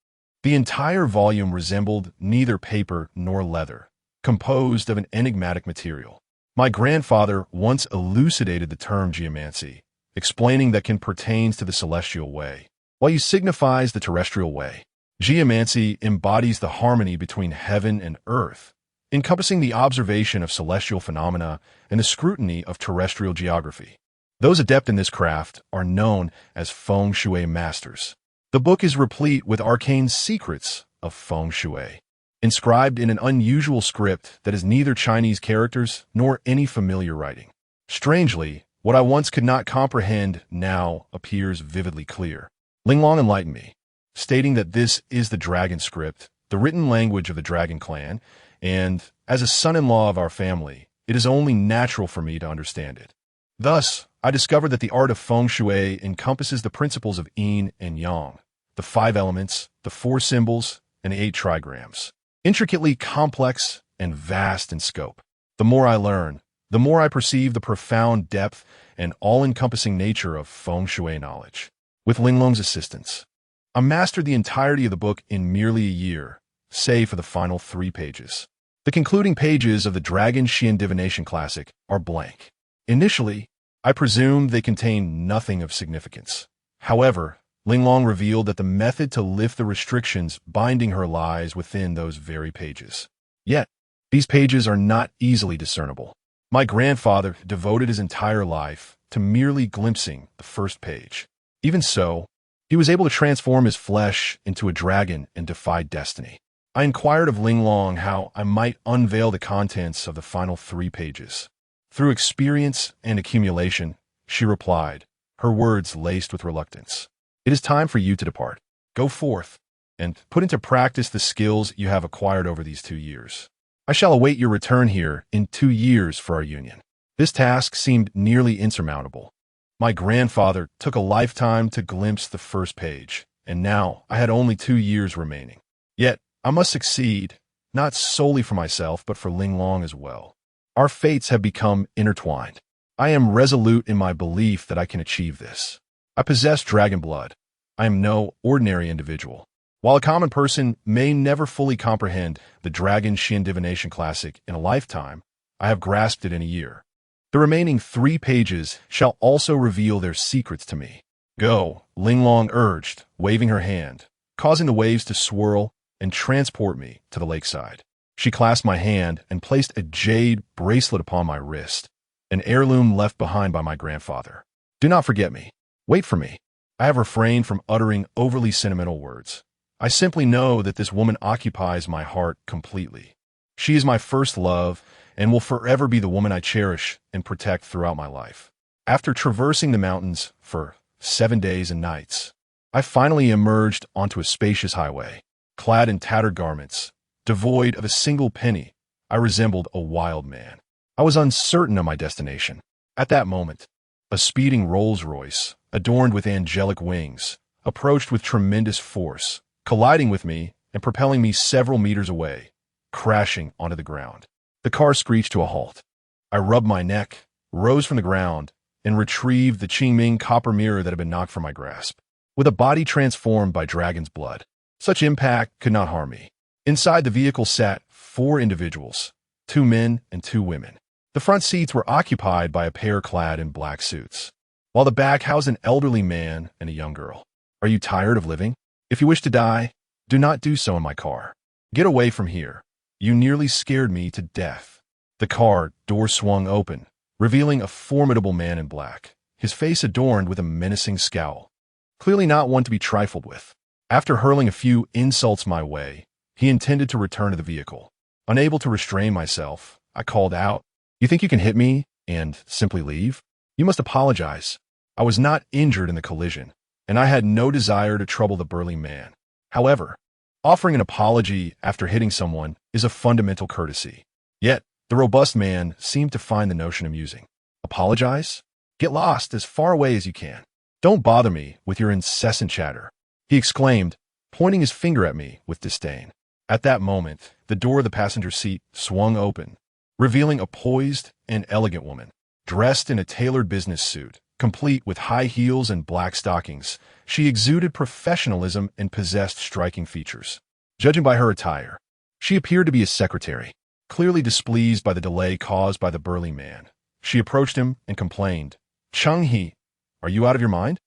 The entire volume resembled neither paper nor leather, composed of an enigmatic material. My grandfather once elucidated the term geomancy, explaining that it pertains to the celestial way, while he signifies the terrestrial way. Geomancy embodies the harmony between heaven and earth, encompassing the observation of celestial phenomena and the scrutiny of terrestrial geography. Those adept in this craft are known as feng shui masters. The book is replete with arcane secrets of feng shui, inscribed in an unusual script that is neither Chinese characters nor any familiar writing. Strangely, what I once could not comprehend now appears vividly clear. Linglong enlightened me, stating that this is the dragon script, the written language of the dragon clan, and, as a son-in-law of our family, it is only natural for me to understand it. Thus, I discovered that the art of feng shui encompasses the principles of yin and yang, the 5 elements, the 4 symbols, and the 8 trigrams, intricately complex and vast in scope. The more I learn, the more I perceive the profound depth and all-encompassing nature of feng shui knowledge. With Linglong's assistance, I mastered the entirety of the book in merely a year, save for the final 3 pages. The concluding pages of the Dragon Xian Divination Classic are blank. Initially, I presumed they contained nothing of significance. However, Linglong revealed that the method to lift the restrictions binding her lies within those very pages. Yet, these pages are not easily discernible. My grandfather devoted his entire life to merely glimpsing the first page. Even so, he was able to transform his flesh into a dragon and defy destiny. I inquired of Linglong how I might unveil the contents of the final 3 pages. Through experience and accumulation, she replied, her words laced with reluctance. It is time for you to depart. Go forth and put into practice the skills you have acquired over these 2 years. I shall await your return here in 2 years for our union. This task seemed nearly insurmountable. My grandfather took a lifetime to glimpse the first page, and now I had only 2 years remaining. Yet, I must succeed, not solely for myself, but for Linglong as well. Our fates have become intertwined. I am resolute in my belief that I can achieve this. I possess dragon blood. I am no ordinary individual. While a common person may never fully comprehend the Dragon Shin Divination Classic in a lifetime, I have grasped it in a year. The remaining 3 pages shall also reveal their secrets to me. Go, Linglong urged, waving her hand, causing the waves to swirl and transport me to the lakeside. She clasped my hand and placed a jade bracelet upon my wrist, an heirloom left behind by my grandfather. Do not forget me. Wait for me. I have refrained from uttering overly sentimental words. I simply know that this woman occupies my heart completely. She is my first love and will forever be the woman I cherish and protect throughout my life. After traversing the mountains for 7 days and nights, I finally emerged onto a spacious highway. Clad in tattered garments, devoid of a single penny, I resembled a wild man. I was uncertain of my destination. At that moment, a speeding Rolls-Royce, adorned with angelic wings, approached with tremendous force, colliding with me and propelling me several meters away, crashing onto the ground. The car screeched to a halt. I rubbed my neck, rose from the ground, and retrieved the Qingming copper mirror that had been knocked from my grasp. With a body transformed by dragon's blood, such impact could not harm me. Inside the vehicle sat 4 individuals, 2 men and 2 women. The front seats were occupied by a pair clad in black suits, while the back housed an elderly man and a young girl. Are you tired of living? If you wish to die, do not do so in my car. Get away from here. You nearly scared me to death. The car door swung open, revealing a formidable man in black, his face adorned with a menacing scowl. Clearly not one to be trifled with. After hurling a few insults my way, he intended to return to the vehicle. Unable to restrain myself, I called out, "You think you can hit me and simply leave? You must apologize. I was not injured in the collision, and I had no desire to trouble the burly man. However, offering an apology after hitting someone is a fundamental courtesy." Yet, the robust man seemed to find the notion amusing. Apologize? Get lost as far away as you can. Don't bother me with your incessant chatter, he exclaimed, pointing his finger at me with disdain. At that moment, the door of the passenger seat swung open, revealing a poised and elegant woman, dressed in a tailored business suit, complete with high heels and black stockings. She exuded professionalism and possessed striking features. Judging by her attire, she appeared to be a secretary. Clearly displeased by the delay caused by the burly man, she approached him and complained, "Chung He, are you out of your mind?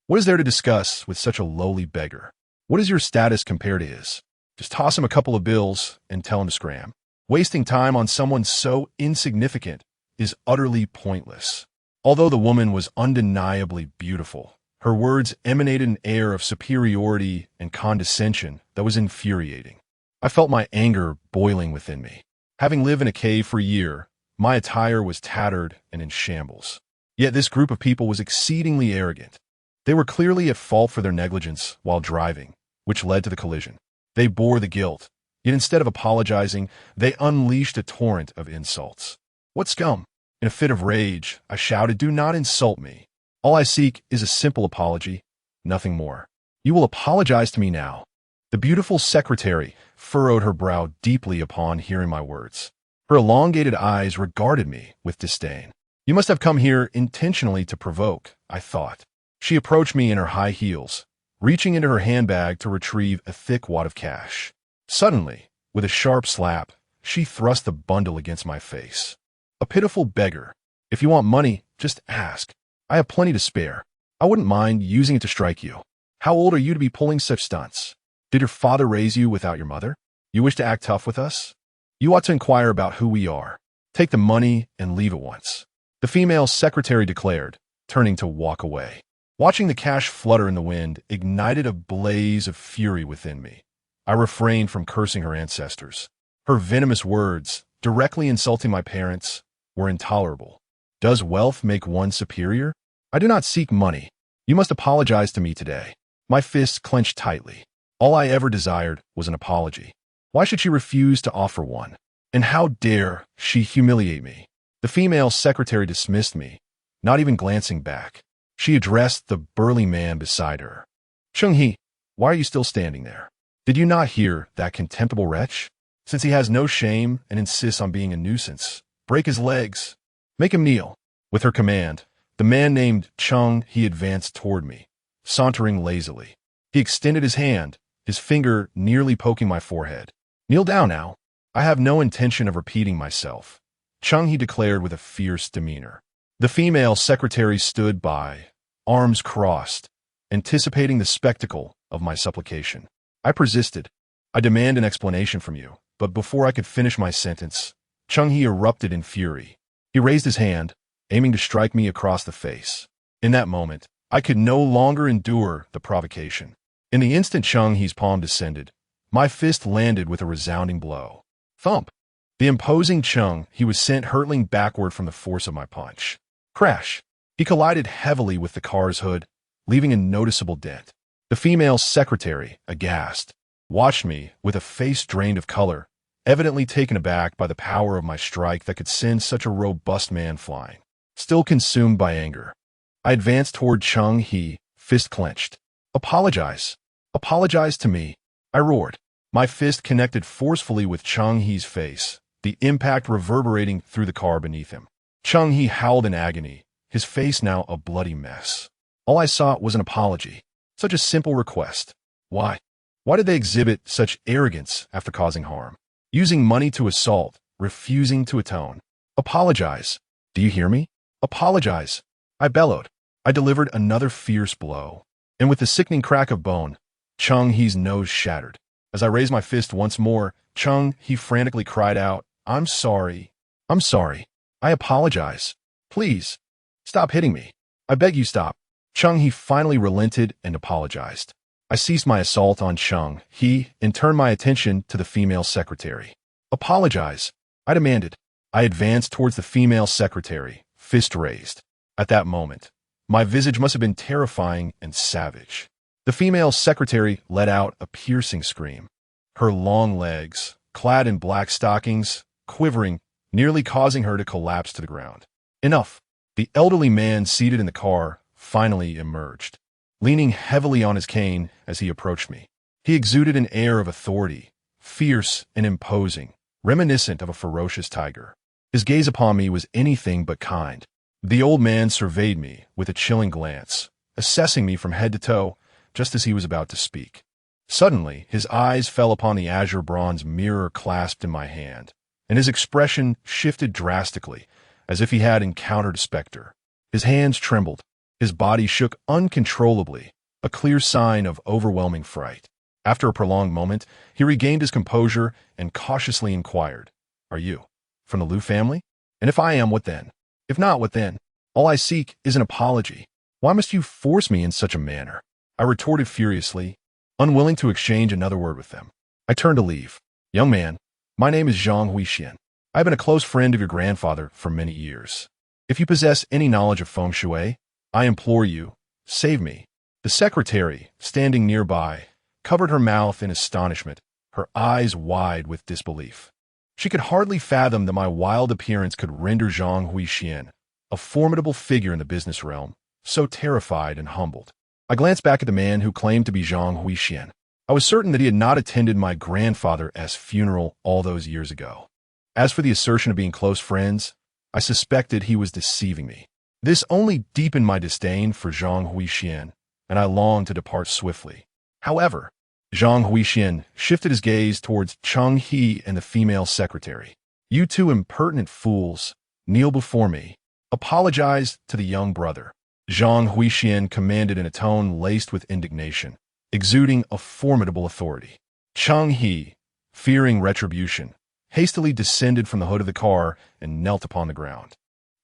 What is there to discuss with such a lowly beggar? What is your status compared to his? Just toss him a couple of bills and tell him to scram. Wasting time on someone so insignificant is utterly pointless." Although the woman was undeniably beautiful, her words emanated an air of superiority and condescension that was infuriating. I felt my anger boiling within me. Having lived in a cave for a year, my attire was tattered and in shambles. Yet this group of people was exceedingly arrogant. They were clearly at fault for their negligence while driving, which led to the collision. They bore the guilt, yet instead of apologizing, they unleashed a torrent of insults. What scum! In a fit of rage, I shouted, "Do not insult me. All I seek is a simple apology, nothing more. You will apologize to me now." The beautiful secretary furrowed her brow deeply upon hearing my words. Her elongated eyes regarded me with disdain. "You must have come here intentionally to provoke," I thought. She approached me in her high heels, reaching into her handbag to retrieve a thick wad of cash. Suddenly, with a sharp slap, she thrust the bundle against my face. "A pitiful beggar. If you want money, just ask. I have plenty to spare. I wouldn't mind using it to strike you. How old are you to be pulling such stunts? Did your father raise you without your mother? You wish to act tough with us? You ought to inquire about who we are. Take the money and leave at once," the female secretary declared, turning to walk away. Watching the cash flutter in the wind ignited a blaze of fury within me. I refrained from cursing her ancestors. Her venomous words, directly insulting my parents, were intolerable. Does wealth make one superior? I do not seek money. You must apologize to me today. My fists clenched tightly. All I ever desired was an apology. Why should she refuse to offer one? And how dare she humiliate me? The female secretary dismissed me, not even glancing back. She addressed the burly man beside her. "Chung He, why are you still standing there? Did you not hear that contemptible wretch? Since he has no shame and insists on being a nuisance, break his legs. Make him kneel." With her command, the man named Chung He advanced toward me, sauntering lazily. He extended his hand, his finger nearly poking my forehead. "Kneel down now. I have no intention of repeating myself," Chung He declared with a fierce demeanor. The female secretary stood by, arms crossed, anticipating the spectacle of my supplication. I persisted. "I demand an explanation from you," but before I could finish my sentence, Chung He erupted in fury. He raised his hand, aiming to strike me across the face. In that moment, I could no longer endure the provocation. In the instant Chung He's palm descended, my fist landed with a resounding blow. Thump! The imposing Chung He was sent hurtling backward from the force of my punch. Crash! He collided heavily with the car's hood, leaving a noticeable dent. The female secretary, aghast, watched me with a face drained of color, evidently taken aback by the power of my strike that could send such a robust man flying. Still consumed by anger, I advanced toward Chung He, fist clenched. "Apologize. Apologize to me," I roared. My fist connected forcefully with Chung He's face, the impact reverberating through the car beneath him. Chung He howled in agony, his face now a bloody mess. All I sought was an apology. Such a simple request. Why? Why did they exhibit such arrogance after causing harm? Using money to assault, refusing to atone. Apologize. Do you hear me? Apologize. I bellowed. I delivered another fierce blow. And with the sickening crack of bone, Chung He's nose shattered. As I raised my fist once more, Chung He frantically cried out, "I'm sorry. I'm sorry. I apologize. Please, stop hitting me. I beg you stop." Chung He finally relented and apologized. I ceased my assault on Chung He and turned my attention to the female secretary. "Apologize," I demanded. I advanced towards the female secretary, fist raised. At that moment, my visage must have been terrifying and savage. The female secretary let out a piercing scream. Her long legs, clad in black stockings, quivering, nearly causing her to collapse to the ground. Enough. The elderly man seated in the car finally emerged, leaning heavily on his cane as he approached me. He exuded an air of authority, fierce and imposing, reminiscent of a ferocious tiger. His gaze upon me was anything but kind. The old man surveyed me with a chilling glance, assessing me from head to toe, just as he was about to speak. Suddenly, his eyes fell upon the azure bronze mirror clasped in my hand, and his expression shifted drastically, as if he had encountered a specter. His hands trembled. His body shook uncontrollably, a clear sign of overwhelming fright. After a prolonged moment, he regained his composure and cautiously inquired, "Are you from the Liu family? And if I am, what then? If not, what then? All I seek is an apology. Why must you force me in such a manner?" I retorted furiously, unwilling to exchange another word with them. I turned to leave. "Young man, my name is Zhang Huixian. I have been a close friend of your grandfather for many years. If you possess any knowledge of feng shui, I implore you, save me." The secretary, standing nearby, covered her mouth in astonishment, her eyes wide with disbelief. She could hardly fathom that my wild appearance could render Zhang Huixian, a formidable figure in the business realm, so terrified and humbled. I glanced back at the man who claimed to be Zhang Huixian. I was certain that he had not attended my grandfather's funeral all those years ago. As for the assertion of being close friends, I suspected he was deceiving me. This only deepened my disdain for Zhang Huixian, and I longed to depart swiftly. However, Zhang Huixian shifted his gaze towards Chung He and the female secretary. "You two impertinent fools, kneel before me. Apologize to the young brother," Zhang Huixian commanded in a tone laced with indignation, exuding a formidable authority. Chung He, fearing retribution, hastily descended from the hood of the car and knelt upon the ground.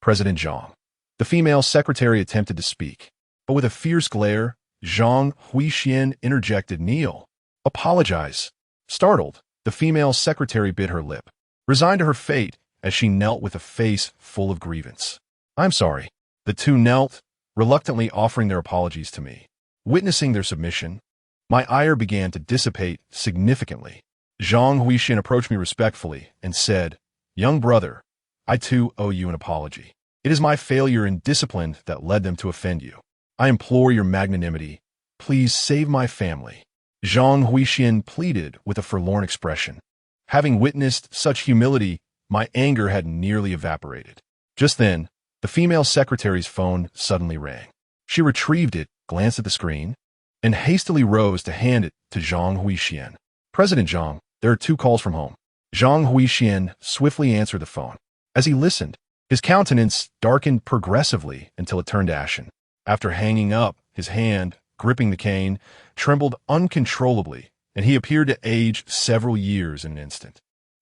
"President Zhang." The female secretary attempted to speak, but with a fierce glare, Zhang Huixian interjected, "Kneel. Apologize." Startled, the female secretary bit her lip, resigned to her fate as she knelt with a face full of grievance. "I'm sorry." The two knelt, reluctantly offering their apologies to me. Witnessing their submission, my ire began to dissipate significantly. Zhang Huixian approached me respectfully and said, "Young brother, I too owe you an apology. It is my failure in discipline that led them to offend you. I implore your magnanimity. Please save my family." Zhang Huixian pleaded with a forlorn expression. Having witnessed such humility, my anger had nearly evaporated. Just then, The female secretary's phone suddenly rang. She retrieved it, glanced at the screen, and hastily rose to hand it to Zhang Huixian. President Zhang, there are 2 calls from home. Zhang Huixian swiftly answered the phone. As he listened, his countenance darkened progressively until it turned ashen. After hanging up, his hand, gripping the cane, trembled uncontrollably, and he appeared to age several years in an instant.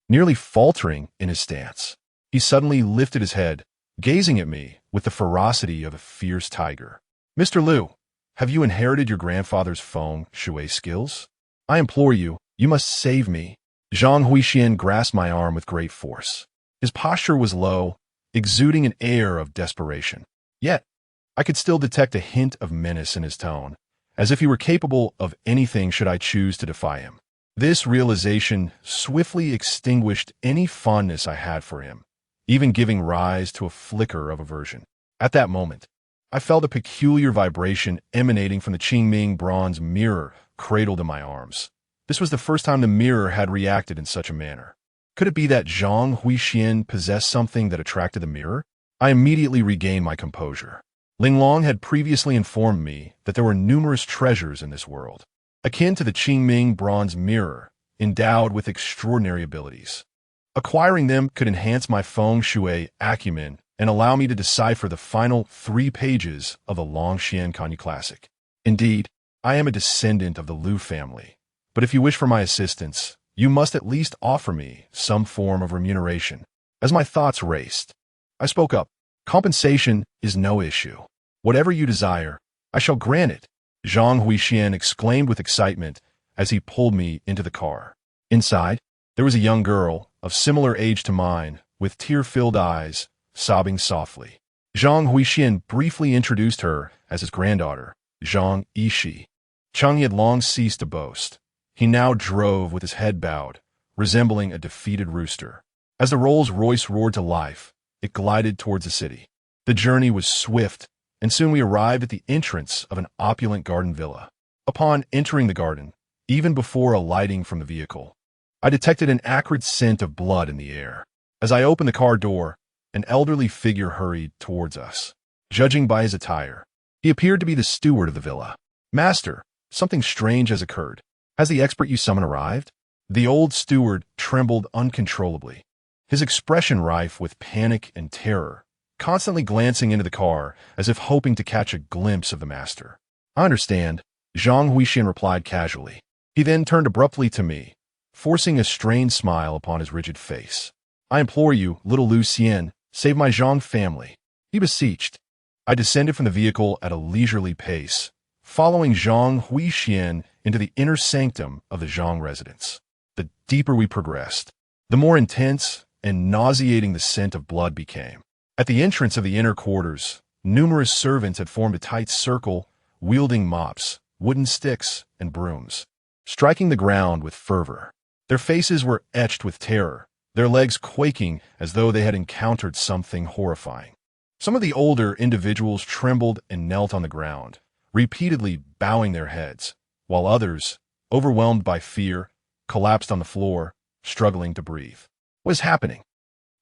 Nearly faltering in his stance, he suddenly lifted his head, gazing at me with the ferocity of a fierce tiger. Mr. Liu, have you inherited your grandfather's feng shui skills? I implore you, you must save me. Zhang Huixian grasped my arm with great force. His posture was low, exuding an air of desperation. Yet, I could still detect a hint of menace in his tone, as if he were capable of anything should I choose to defy him. This realization swiftly extinguished any fondness I had for him, even giving rise to a flicker of aversion. At that moment, I felt a peculiar vibration emanating from the Qingming bronze mirror cradled in my arms. This was the first time the mirror had reacted in such a manner. Could it be that Zhang Huixian possessed something that attracted the mirror? I immediately regained my composure. Linglong had previously informed me that there were numerous treasures in this world, akin to the Qingming bronze mirror, endowed with extraordinary abilities. Acquiring them could enhance my feng shui acumen and allow me to decipher the final 3 pages of the Longxian Kanyu Classic. Indeed, I am a descendant of the Liu family, but if you wish for my assistance, you must at least offer me some form of remuneration. As my thoughts raced, I spoke up. Compensation is no issue. Whatever you desire, I shall grant it. Zhang Huixian exclaimed with excitement as he pulled me into the car. Inside, there was a young girl of similar age to mine, with tear-filled eyes, sobbing softly. Zhang Huixian briefly introduced her as his granddaughter, Zhang Yishi. Cheng had long ceased to boast. He now drove with his head bowed, resembling a defeated rooster. As the Rolls-Royce roared to life, it glided towards the city. The journey was swift, and soon we arrived at the entrance of an opulent garden villa. Upon entering the garden, even before alighting from the vehicle, I detected an acrid scent of blood in the air. As I opened the car door, an elderly figure hurried towards us. Judging by his attire, he appeared to be the steward of the villa. Master, something strange has occurred. Has the expert you summoned arrived? The old steward trembled uncontrollably, his expression rife with panic and terror, constantly glancing into the car as if hoping to catch a glimpse of the master. I understand, Zhang Huixian replied casually. He then turned abruptly to me, forcing a strained smile upon his rigid face. I implore you, little Liu Xian, save my Zhang family. He beseeched. I descended from the vehicle at a leisurely pace, following Zhang Huixian into the inner sanctum of the Zhang residence. The deeper we progressed, the more intense and nauseating the scent of blood became. At the entrance of the inner quarters, numerous servants had formed a tight circle, wielding mops, wooden sticks, and brooms, striking the ground with fervor. Their faces were etched with terror, their legs quaking as though they had encountered something horrifying. Some of the older individuals trembled and knelt on the ground, repeatedly bowing their heads, while others, overwhelmed by fear, collapsed on the floor, struggling to breathe. What is happening?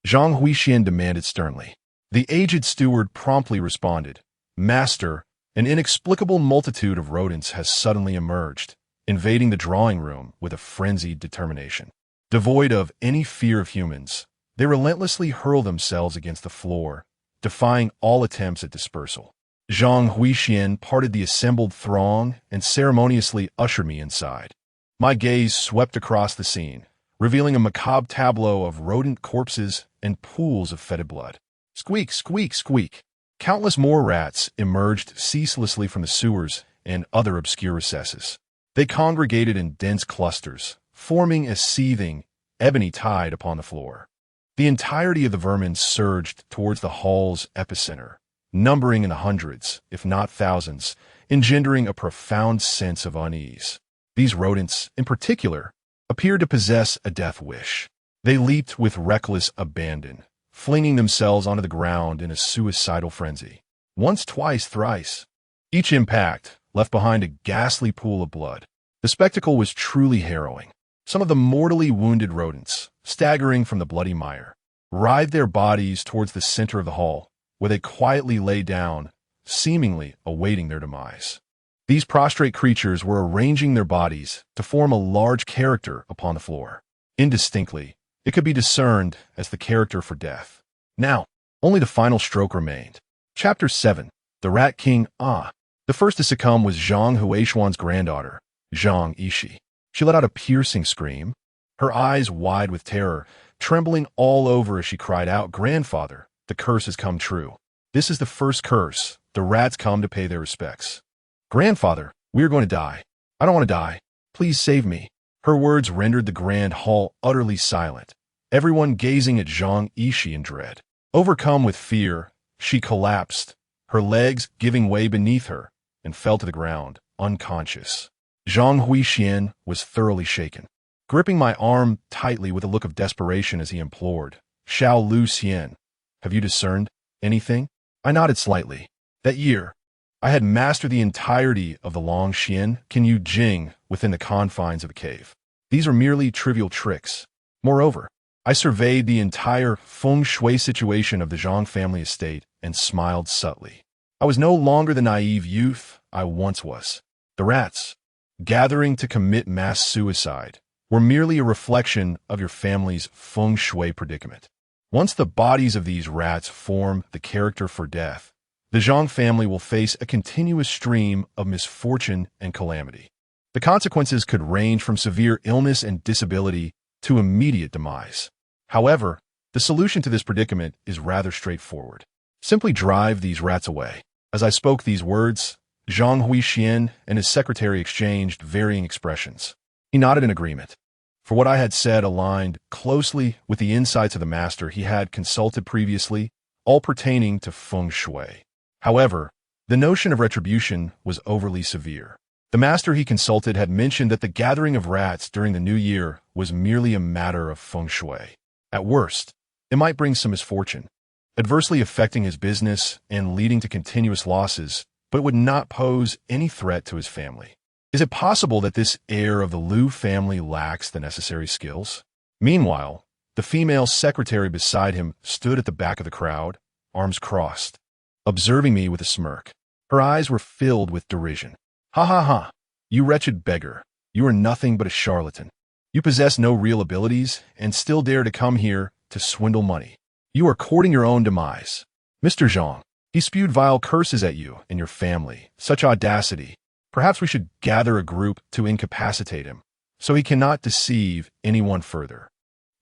Zhang Huixian demanded sternly. The aged steward promptly responded, Master, an inexplicable multitude of rodents has suddenly emerged, invading the drawing room with a frenzied determination. Devoid of any fear of humans, they relentlessly hurl themselves against the floor, defying all attempts at dispersal. Zhang Huixian parted the assembled throng and ceremoniously ushered me inside. My gaze swept across the scene, revealing a macabre tableau of rodent corpses and pools of fetid blood. Squeak, squeak, squeak. Countless more rats emerged ceaselessly from the sewers and other obscure recesses. They congregated in dense clusters, forming a seething, ebony tide upon the floor. The entirety of the vermin surged towards the hall's epicenter, numbering in the hundreds, if not thousands, engendering a profound sense of unease. These rodents, in particular, appeared to possess a death wish. They leaped with reckless abandon, flinging themselves onto the ground in a suicidal frenzy. Once, twice, thrice. Each impact left behind a ghastly pool of blood. The spectacle was truly harrowing. Some of the mortally wounded rodents, staggering from the bloody mire, writhed their bodies towards the center of the hall, where they quietly lay down, seemingly awaiting their demise. These prostrate creatures were arranging their bodies to form a large character upon the floor. Indistinctly, it could be discerned as the character for death. Now, only the final stroke remained. Chapter 7. The Rat King. The first to succumb was Zhang Huishuan's granddaughter, Zhang Yishi. She let out a piercing scream, her eyes wide with terror, trembling all over as she cried out, "Grandfather, the curse has come true. This is the first curse. The rats come to pay their respects. Grandfather, we are going to die. I don't want to die. Please save me." Her words rendered the grand hall utterly silent, everyone gazing at Zhang Yishi in dread. Overcome with fear, she collapsed, her legs giving way beneath her, and fell to the ground, unconscious. Zhang Huixian was thoroughly shaken, gripping my arm tightly with a look of desperation as he implored, "Xiao Lu Xian, have you discerned anything?" I nodded slightly. That year, I had mastered the entirety of the Long Xian Kinyu Jing within the confines of the cave. These are merely trivial tricks. Moreover, I surveyed the entire feng shui situation of the Zhang family estate and smiled subtly. I was no longer the naive youth I once was. The rats, gathering to commit mass suicide, were merely a reflection of your family's feng shui predicament. Once the bodies of these rats form the character for death, the Zhang family will face a continuous stream of misfortune and calamity. The consequences could range from severe illness and disability to immediate demise. However, the solution to this predicament is rather straightforward. Simply drive these rats away. As I spoke these words, Zhang Huixian and his secretary exchanged varying expressions. He nodded in agreement, for what I had said aligned closely with the insights of the master he had consulted previously, all pertaining to feng shui. However, the notion of retribution was overly severe. The master he consulted had mentioned that the gathering of rats during the new year was merely a matter of feng shui. At worst, it might bring some misfortune, adversely affecting his business and leading to continuous losses, but it would not pose any threat to his family. Is it possible that this heir of the Liu family lacks the necessary skills? Meanwhile, the female secretary beside him stood at the back of the crowd, arms crossed, observing me with a smirk. Her eyes were filled with derision. "Ha ha ha! You wretched beggar! You are nothing but a charlatan. You possess no real abilities and still dare to come here to swindle money. You are courting your own demise. Mr. Zhang, he spewed vile curses at you and your family. Such audacity. Perhaps we should gather a group to incapacitate him, so he cannot deceive anyone further."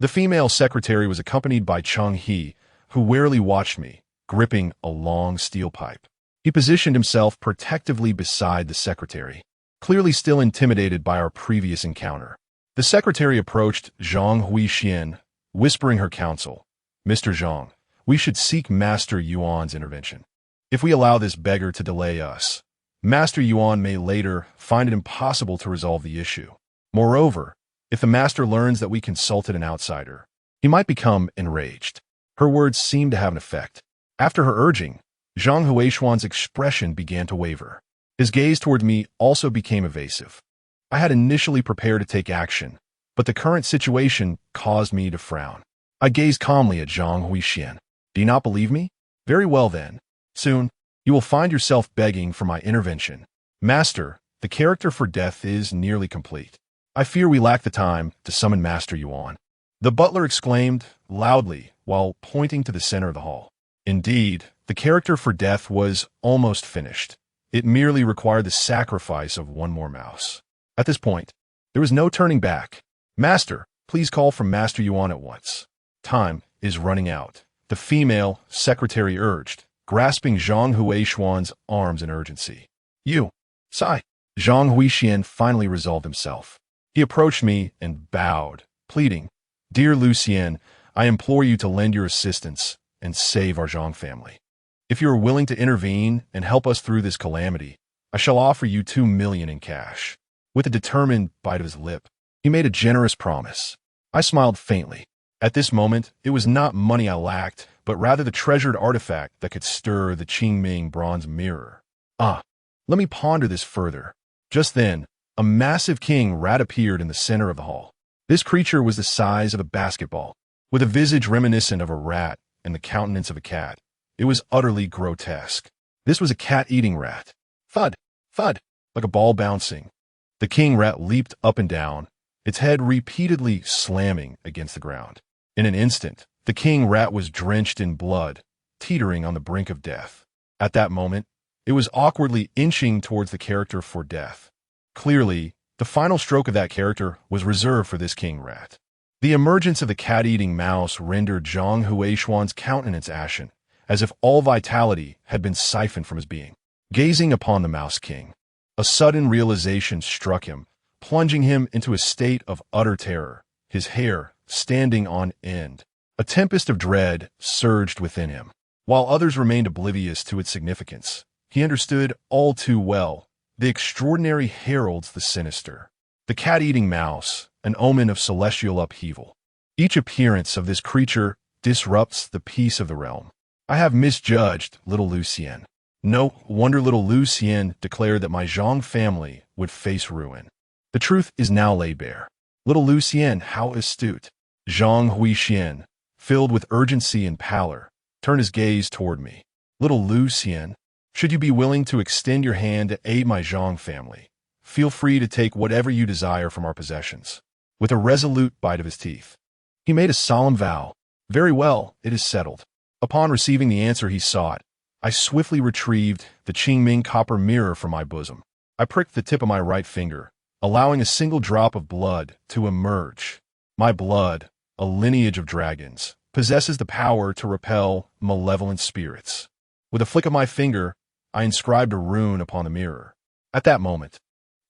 The female secretary was accompanied by Cheng He, who warily watched me, gripping a long steel pipe. He positioned himself protectively beside the secretary, clearly still intimidated by our previous encounter. The secretary approached Zhang Huixian, whispering her counsel, "Mr. Zhang, we should seek Master Yuan's intervention. If we allow this beggar to delay us, Master Yuan may later find it impossible to resolve the issue. Moreover, if the master learns that we consulted an outsider, he might become enraged." Her words seemed to have an effect. After her urging, Zhang Huishuan's expression began to waver. His gaze toward me also became evasive. I had initially prepared to take action, but the current situation caused me to frown. I gazed calmly at Zhang Huixian. "Do you not believe me? Very well then. Soon, you will find yourself begging for my intervention. Master, the character for death is nearly complete. I fear we lack the time to summon Master Yuan." The butler exclaimed loudly while pointing to the center of the hall. Indeed, the character for death was almost finished. It merely required the sacrifice of one more mouse. At this point, there was no turning back. "Master, please call for Master Yuan at once. Time is running out," the female secretary urged, grasping Zhang Huishuan's arms in urgency. "You, sigh." Zhang Huixian finally resolved himself. He approached me and bowed, pleading, "Dear Lucien, I implore you to lend your assistance and save our Zhang family. If you are willing to intervene and help us through this calamity, I shall offer you 2 million in cash." With a determined bite of his lip, he made a generous promise. I smiled faintly. At this moment, it was not money I lacked, but rather the treasured artifact that could stir the Qingming bronze mirror. Let me ponder this further. Just then, a massive king rat appeared in the center of the hall. This creature was the size of a basketball, with a visage reminiscent of a rat and the countenance of a cat. It was utterly grotesque. This was a cat-eating rat. Thud, thud, like a ball bouncing. The king rat leaped up and down, its head repeatedly slamming against the ground. In an instant, the king rat was drenched in blood, teetering on the brink of death. At that moment, it was awkwardly inching towards the character for death. Clearly, the final stroke of that character was reserved for this king rat. The emergence of the cat-eating mouse rendered Zhang Huishuan's countenance ashen, as if all vitality had been siphoned from his being. Gazing upon the Mouse King, a sudden realization struck him, plunging him into a state of utter terror, his hair standing on end. A tempest of dread surged within him. While others remained oblivious to its significance, he understood all too well the extraordinary heralds the sinister. The cat-eating mouse, an omen of celestial upheaval. Each appearance of this creature disrupts the peace of the realm. I have misjudged little Lucien. No wonder little Lucien declared that my Zhang family would face ruin. The truth is now laid bare. Little Lucien, how astute. Zhang Huishuan, filled with urgency and pallor, turned his gaze toward me. Little Lucien, should you be willing to extend your hand to aid my Zhang family, feel free to take whatever you desire from our possessions. With a resolute bite of his teeth, he made a solemn vow. Very well, it is settled. Upon receiving the answer he sought, I swiftly retrieved the Qingming copper mirror from my bosom. I pricked the tip of my right finger, allowing a single drop of blood to emerge. My blood, a lineage of dragons, possesses the power to repel malevolent spirits. With a flick of my finger, I inscribed a rune upon the mirror. At that moment,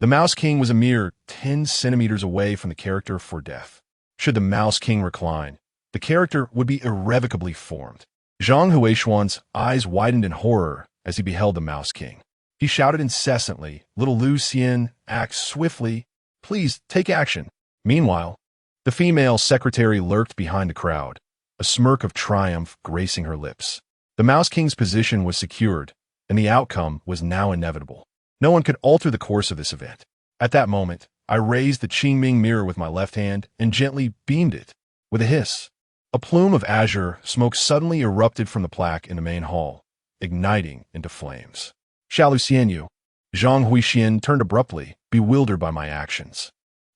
the Mouse King was a mere 10 centimeters away from the character for death. Should the Mouse King recline, the character would be irrevocably formed. Zhang Huishuan's eyes widened in horror as he beheld the Mouse King. He shouted incessantly, "Little Lucien, act swiftly. Please, take action." Meanwhile, the female secretary lurked behind the crowd, a smirk of triumph gracing her lips. The Mouse King's position was secured, and the outcome was now inevitable. No one could alter the course of this event. At that moment, I raised the Qingming mirror with my left hand and gently beamed it. With a hiss, a plume of azure smoke suddenly erupted from the plaque in the main hall, igniting into flames. "Shall Lucien you?" Zhang Huishuan turned abruptly, bewildered by my actions.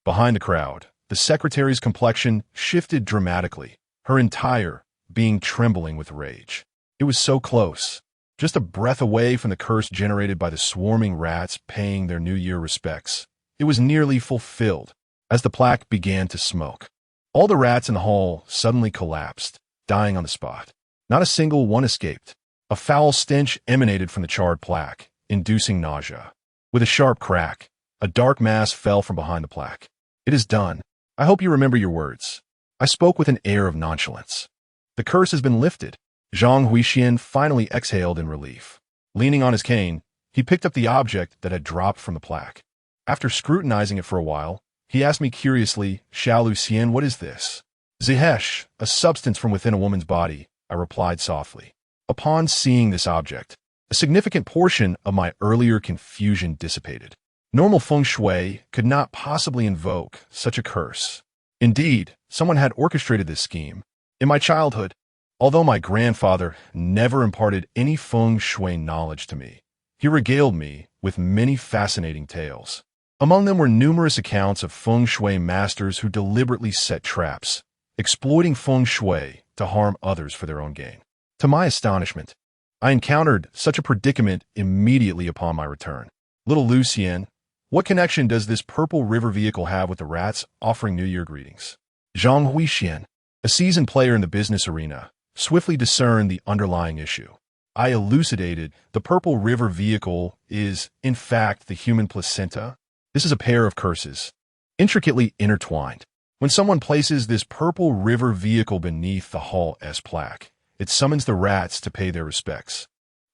Behind the crowd, the secretary's complexion shifted dramatically, her entire being trembling with rage. It was so close, just a breath away from the curse generated by the swarming rats paying their New Year respects. It was nearly fulfilled as the plaque began to smoke. All the rats in the hall suddenly collapsed, dying on the spot. Not a single one escaped. A foul stench emanated from the charred plaque, inducing nausea. With a sharp crack, a dark mass fell from behind the plaque. "It is done. I hope you remember your words." I spoke with an air of nonchalance. "The curse has been lifted." Zhang Huishuan finally exhaled in relief. Leaning on his cane, he picked up the object that had dropped from the plaque. After scrutinizing it for a while, he asked me curiously, "Shao Lucien, what is this?" "Zihesh, a substance from within a woman's body," I replied softly. Upon seeing this object, a significant portion of my earlier confusion dissipated. Normal feng shui could not possibly invoke such a curse. Indeed, someone had orchestrated this scheme. In my childhood, although my grandfather never imparted any feng shui knowledge to me, he regaled me with many fascinating tales. Among them were numerous accounts of feng shui masters who deliberately set traps, exploiting feng shui to harm others for their own gain. To my astonishment, I encountered such a predicament immediately upon my return. "Little Lucien, what connection does this purple river vehicle have with the rats offering New Year greetings?" Zhang Huishuan, a seasoned player in the business arena, swiftly discerned the underlying issue. I elucidated the purple river vehicle is, in fact, the human placenta. This is a pair of curses, intricately intertwined. When someone places this purple river vehicle beneath the Hall S plaque, it summons the rats to pay their respects.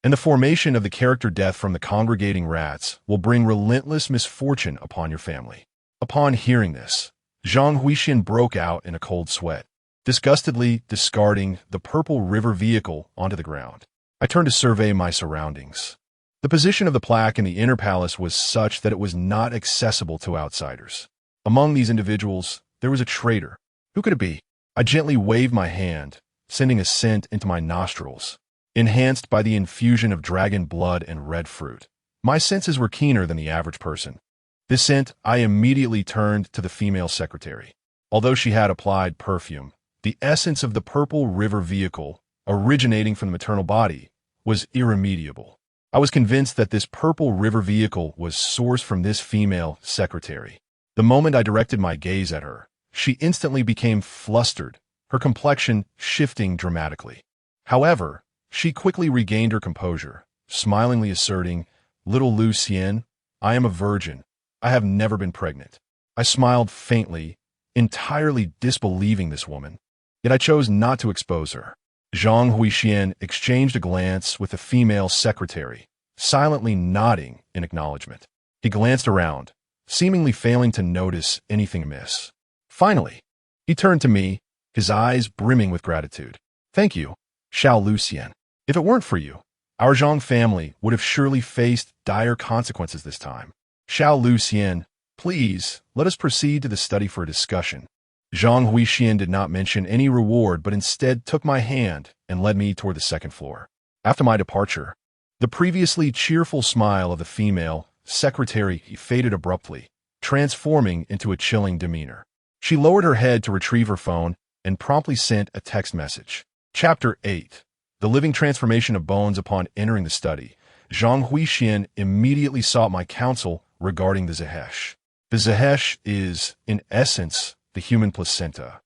And the formation of the character death from the congregating rats will bring relentless misfortune upon your family. Upon hearing this, Zhang Huishuan broke out in a cold sweat, disgustedly discarding the purple river vehicle onto the ground. I turned to survey my surroundings. The position of the plaque in the inner palace was such that it was not accessible to outsiders. Among these individuals, there was a traitor. Who could it be? I gently waved my hand, sending a scent into my nostrils. enhanced by the infusion of dragon blood and red fruit. My senses were keener than the average person. This scent, I immediately turned to the female secretary. Although she had applied perfume, the essence of the purple river vehicle, originating from the maternal body, was irremediable. I was convinced that this purple river vehicle was sourced from this female secretary. The moment I directed my gaze at her, she instantly became flustered, her complexion shifting dramatically. However, she quickly regained her composure, smilingly asserting, "Little Lucien, I am a virgin. I have never been pregnant." I smiled faintly, entirely disbelieving this woman. Yet I chose not to expose her. Zhang Huixian exchanged a glance with the female secretary, silently nodding in acknowledgement. He glanced around, seemingly failing to notice anything amiss. Finally, he turned to me, his eyes brimming with gratitude. "Thank you, Xiao Lucien. If it weren't for you, our Zhang family would have surely faced dire consequences this time. Xiao Lucien, please, let us proceed to the study for a discussion." Zhang Huixian did not mention any reward but instead took my hand and led me toward the second floor. After my departure, the previously cheerful smile of the female secretary faded abruptly, transforming into a chilling demeanor. She lowered her head to retrieve her phone and promptly sent a text message. Chapter 8. The Living Transformation of Bones. Upon entering the study, Zhang Huixian immediately sought my counsel regarding the Zehesh. The Zehesh is, in essence, the human placenta.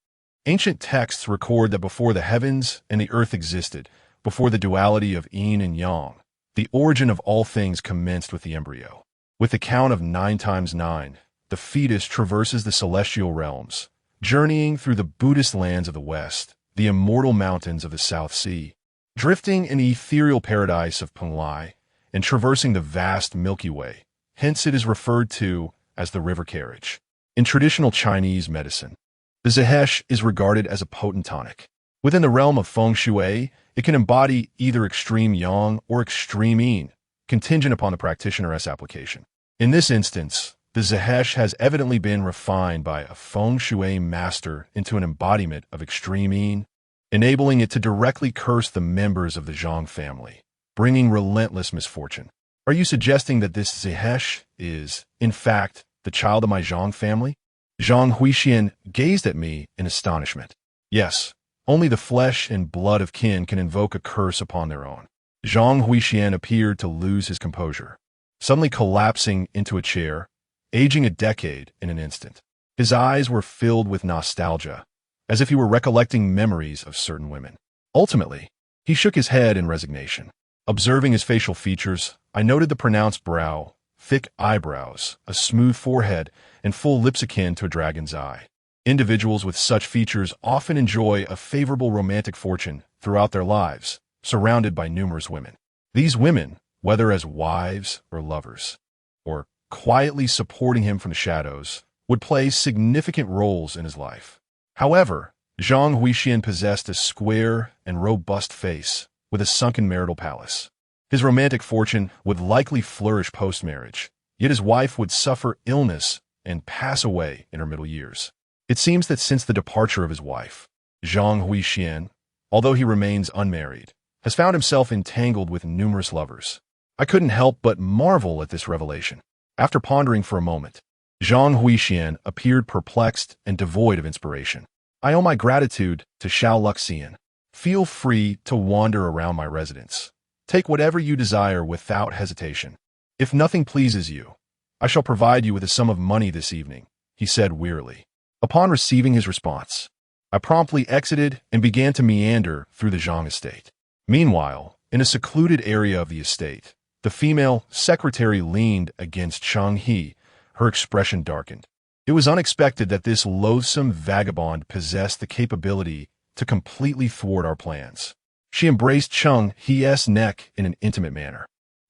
Ancient texts record that before the heavens and the earth existed, before the duality of yin and yang, the origin of all things commenced with the embryo. With the count of 9 times 9, the fetus traverses the celestial realms, journeying through the Buddhist lands of the West, the immortal mountains of the South Sea, drifting in the ethereal paradise of Penglai, and traversing the vast Milky Way. Hence it is referred to as the river carriage. In traditional Chinese medicine, the Zehesh is regarded as a potent tonic. Within the realm of feng shui, it can embody either extreme yang or extreme yin, contingent upon the practitioner's application. In this instance, the Zehesh has evidently been refined by a feng shui master into an embodiment of extreme yin, enabling it to directly curse the members of the Zhang family, bringing relentless misfortune. Are you suggesting that this Zehesh is, in fact, the child of my Zhang family? Zhang Huixian gazed at me in astonishment. Yes, only the flesh and blood of kin can invoke a curse upon their own. Zhang Huixian appeared to lose his composure, suddenly collapsing into a chair, aging a decade in an instant. His eyes were filled with nostalgia, as if he were recollecting memories of certain women. Ultimately, he shook his head in resignation. Observing his facial features, I noted the pronounced brow, thick eyebrows, a smooth forehead, and full lips akin to a dragon's eye. Individuals with such features often enjoy a favorable romantic fortune throughout their lives, surrounded by numerous women. These women, whether as wives or lovers, or quietly supporting him from the shadows, would play significant roles in his life. However, Zhang Huixian possessed a square and robust face with a sunken marital palace. His romantic fortune would likely flourish post-marriage, yet his wife would suffer illness and pass away in her middle years. It seems that since the departure of his wife, Zhang Huixian, although he remains unmarried, has found himself entangled with numerous lovers. I couldn't help but marvel at this revelation. After pondering for a moment, Zhang Huixian appeared perplexed and devoid of inspiration. "I owe my gratitude to Xiao Luxian. Feel free to wander around my residence. Take whatever you desire without hesitation. If nothing pleases you, I shall provide you with a sum of money this evening," he said wearily. Upon receiving his response, I promptly exited and began to meander through the Zhang estate. Meanwhile, in a secluded area of the estate, the female secretary leaned against Chang He, her expression darkened. It was unexpected that this loathsome vagabond possessed the capability to completely thwart our plans. She embraced Chang He's neck in an intimate manner.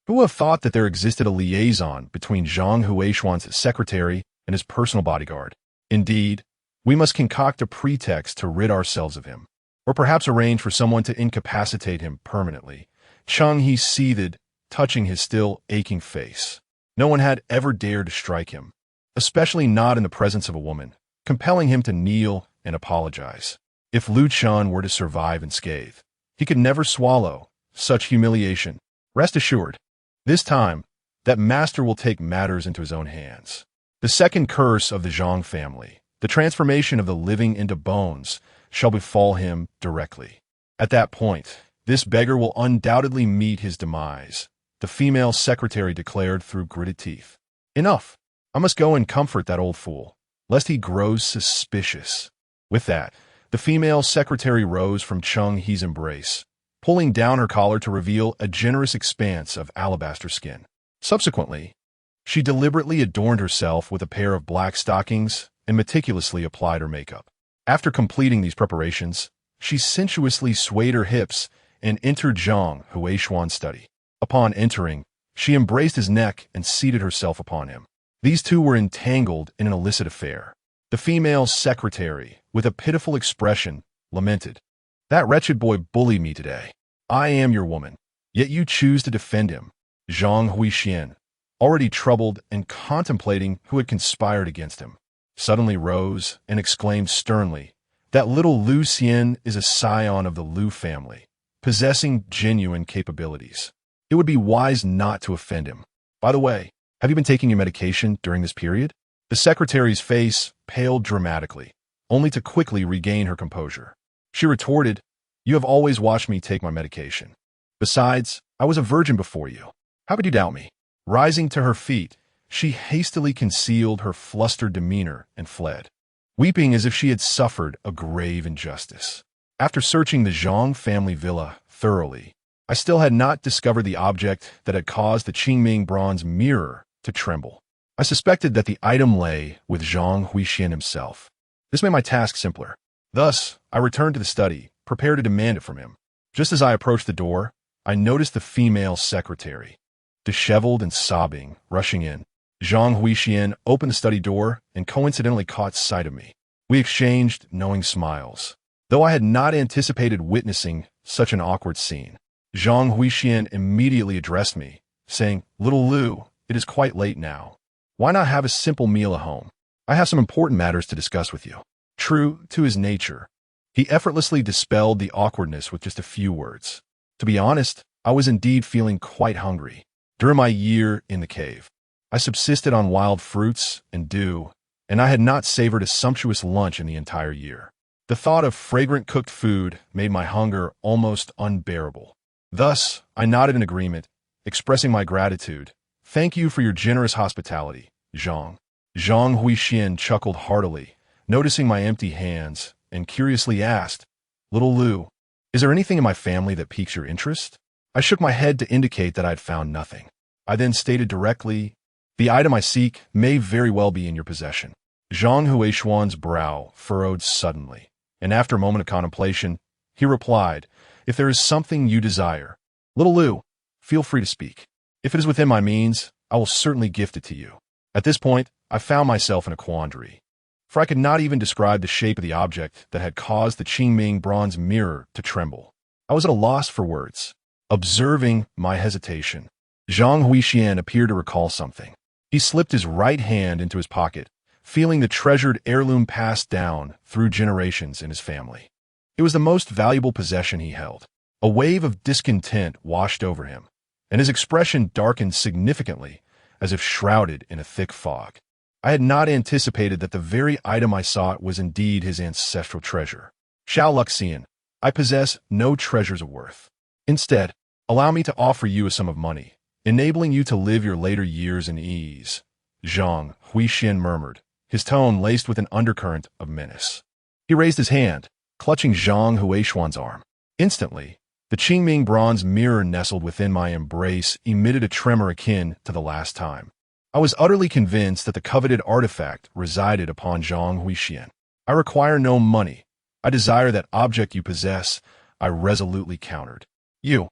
Who would have thought that there existed a liaison between Zhang Huishuan's secretary and his personal bodyguard? Indeed, we must concoct a pretext to rid ourselves of him, or perhaps arrange for someone to incapacitate him permanently. Chang He seethed, touching his still aching face. No one had ever dared to strike him, especially not in the presence of a woman, compelling him to kneel and apologize. If Lu Chan were to survive unscathed, he could never swallow such humiliation. Rest assured, this time, that master will take matters into his own hands. The second curse of the Zhang family, the transformation of the living into bones, shall befall him directly. At that point, this beggar will undoubtedly meet his demise, the female secretary declared through gritted teeth. Enough! I must go and comfort that old fool, lest he grows suspicious. With that, the female secretary rose from Chung He's embrace, pulling down her collar to reveal a generous expanse of alabaster skin. Subsequently, she deliberately adorned herself with a pair of black stockings and meticulously applied her makeup. After completing these preparations, she sensuously swayed her hips and entered Zhang Huishuan's study. Upon entering, she embraced his neck and seated herself upon him. These two were entangled in an illicit affair. The female secretary, with a pitiful expression, lamented, "That wretched boy bullied me today. I am your woman, yet you choose to defend him." Zhang Huixian, already troubled and contemplating who had conspired against him, suddenly rose and exclaimed sternly, "That little Lu Xian is a scion of the Lu family, possessing genuine capabilities. It would be wise not to offend him. By the way, have you been taking your medication during this period?" The secretary's face paled dramatically, only to quickly regain her composure. She retorted, "You have always watched me take my medication. Besides, I was a virgin before you. How could you doubt me?" Rising to her feet, she hastily concealed her flustered demeanor and fled, weeping as if she had suffered a grave injustice. After searching the Zhang family villa thoroughly, I still had not discovered the object that had caused the Qingming bronze mirror to tremble. I suspected that the item lay with Zhang Huixian himself. This made my task simpler. Thus, I returned to the study, prepared to demand it from him. Just as I approached the door, I noticed the female secretary, disheveled and sobbing, rushing in. Zhang Huixian opened the study door and coincidentally caught sight of me. We exchanged knowing smiles, though I had not anticipated witnessing such an awkward scene. Zhang Huixian immediately addressed me, saying, "Little Lu, it is quite late now. Why not have a simple meal at home? I have some important matters to discuss with you." True to his nature, he effortlessly dispelled the awkwardness with just a few words. To be honest, I was indeed feeling quite hungry. During my year in the cave, I subsisted on wild fruits and dew, and I had not savored a sumptuous lunch in the entire year. The thought of fragrant cooked food made my hunger almost unbearable. Thus, I nodded in agreement, expressing my gratitude. "Thank you for your generous hospitality, Zhang." Zhang Huixian chuckled heartily, noticing my empty hands, and curiously asked, "Little Lu, is there anything in my family that piques your interest?" I shook my head to indicate that I had found nothing. I then stated directly, "The item I seek may very well be in your possession." Zhang Huishuan's brow furrowed suddenly, and after a moment of contemplation, he replied, "If there is something you desire, Little Lu, feel free to speak. If it is within my means, I will certainly gift it to you." At this point, I found myself in a quandary, for I could not even describe the shape of the object that had caused the Qingming bronze mirror to tremble. I was at a loss for words. Observing my hesitation, Zhang Huixian appeared to recall something. He slipped his right hand into his pocket, feeling the treasured heirloom passed down through generations in his family. It was the most valuable possession he held. A wave of discontent washed over him, and his expression darkened significantly, as if shrouded in a thick fog. I had not anticipated that the very item I sought was indeed his ancestral treasure. Xiao Luxian, I possess no treasures of worth. Instead, allow me to offer you a sum of money, enabling you to live your later years in ease." Zhang Huixian murmured, his tone laced with an undercurrent of menace. He raised his hand, clutching Zhang Huishuan's arm. Instantly, the Qingming bronze mirror nestled within my embrace emitted a tremor akin to the last time. I was utterly convinced that the coveted artifact resided upon Zhang Huixian. "I require no money. I desire that object you possess," I resolutely countered. "You."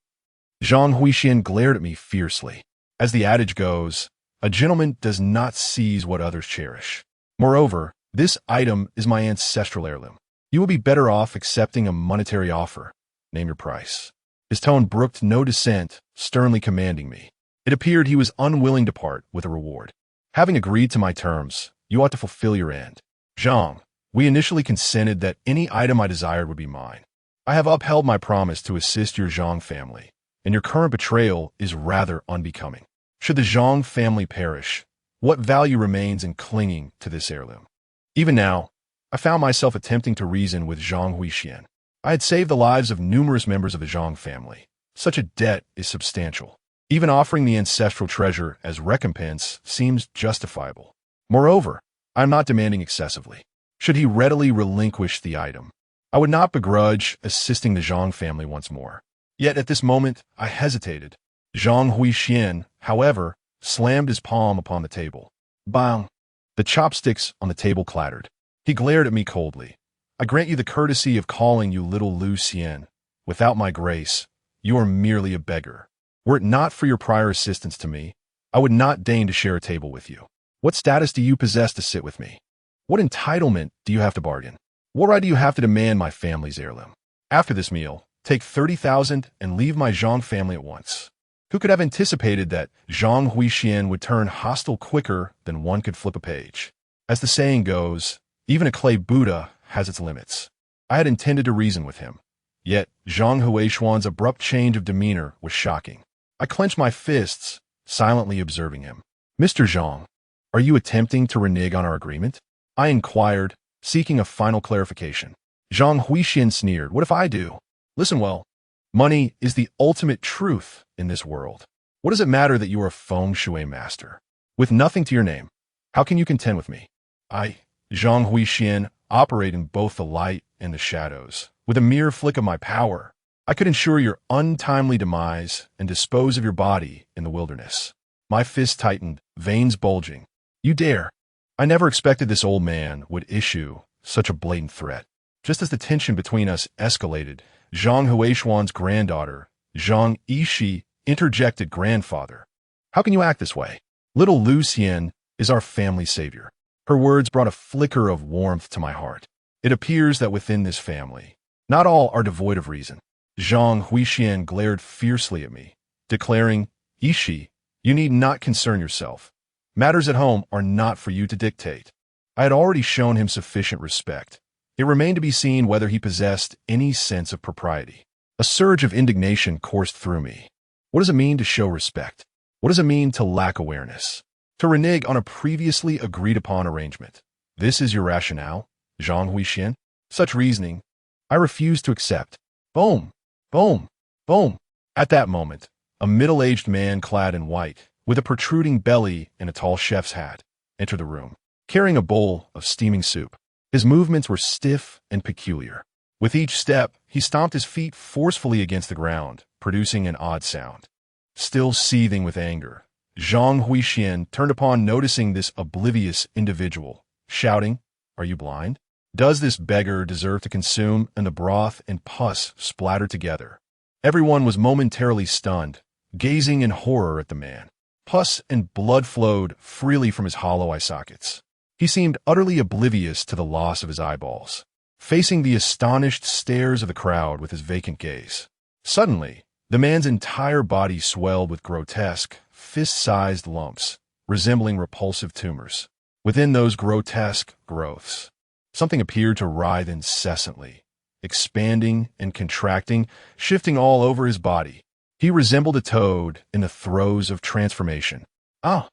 Zhang Huixian glared at me fiercely. As the adage goes, a gentleman does not seize what others cherish. Moreover, this item is my ancestral heirloom. You will be better off accepting a monetary offer. Name your price." His tone brooked no dissent, sternly commanding me. It appeared he was unwilling to part with a reward. "Having agreed to my terms, you ought to fulfill your end. Zhang, we initially consented that any item I desired would be mine. I have upheld my promise to assist your Zhang family, and your current betrayal is rather unbecoming. Should the Zhang family perish, what value remains in clinging to this heirloom? Even now, I found myself attempting to reason with Zhang Huixian. I had saved the lives of numerous members of the Zhang family. Such a debt is substantial. Even offering the ancestral treasure as recompense seems justifiable. Moreover, I am not demanding excessively. Should he readily relinquish the item, I would not begrudge assisting the Zhang family once more. Yet at this moment, I hesitated. Zhang Huixian, however, slammed his palm upon the table. Bang! The chopsticks on the table clattered. He glared at me coldly. I grant you the courtesy of calling you little Lu Xian. Without my grace, you are merely a beggar. Were it not for your prior assistance to me, I would not deign to share a table with you. What status do you possess to sit with me? What entitlement do you have to bargain? What right do you have to demand my family's heirloom? After this meal, take 30,000 and leave my Zhang family at once. Who could have anticipated that Zhang Huixian would turn hostile quicker than one could flip a page? As the saying goes, even a clay Buddha has its limits. I had intended to reason with him. Yet, Zhang Huishuan's abrupt change of demeanor was shocking. I clenched my fists, silently observing him. Mr. Zhang, are you attempting to renege on our agreement? I inquired, seeking a final clarification. Zhang Huixian sneered. What if I do? Listen well. Money is the ultimate truth in this world. What does it matter that you are a feng shui master? With nothing to your name, how can you contend with me? I, Zhang Huixian, operate in both the light and the shadows. With a mere flick of my power, I could ensure your untimely demise and dispose of your body in the wilderness. My fist tightened, veins bulging. You dare? I never expected this old man would issue such a blatant threat. Just as the tension between us escalated, Zhang Huishuan's granddaughter, Zhang Yishi, interjected. Grandfather, how can you act this way? Little Lu Xian is our family savior. Her words brought a flicker of warmth to my heart. It appears that within this family, not all are devoid of reason. Zhang Huixian glared fiercely at me, declaring, Yishi, you need not concern yourself. Matters at home are not for you to dictate. I had already shown him sufficient respect. It remained to be seen whether he possessed any sense of propriety. A surge of indignation coursed through me. What does it mean to show respect? What does it mean to lack awareness? To renege on a previously agreed-upon arrangement? This is your rationale, Zhang Huixian? Such reasoning, I refuse to accept. Boom! Boom! Boom! At that moment, a middle-aged man clad in white, with a protruding belly and a tall chef's hat, entered the room, carrying a bowl of steaming soup. His movements were stiff and peculiar. With each step, he stomped his feet forcefully against the ground, producing an odd sound. Still seething with anger, Zhang Huixian turned upon noticing this oblivious individual, shouting, Are you blind? Does this beggar deserve to consume? And the broth and pus splattered together. Everyone was momentarily stunned, gazing in horror at the man. Pus and blood flowed freely from his hollow eye sockets. He seemed utterly oblivious to the loss of his eyeballs, facing the astonished stares of the crowd with his vacant gaze. Suddenly, the man's entire body swelled with grotesque, fist-sized lumps, resembling repulsive tumors. Within those grotesque growths, something appeared to writhe incessantly, expanding and contracting, shifting all over his body. He resembled a toad in the throes of transformation. Ah!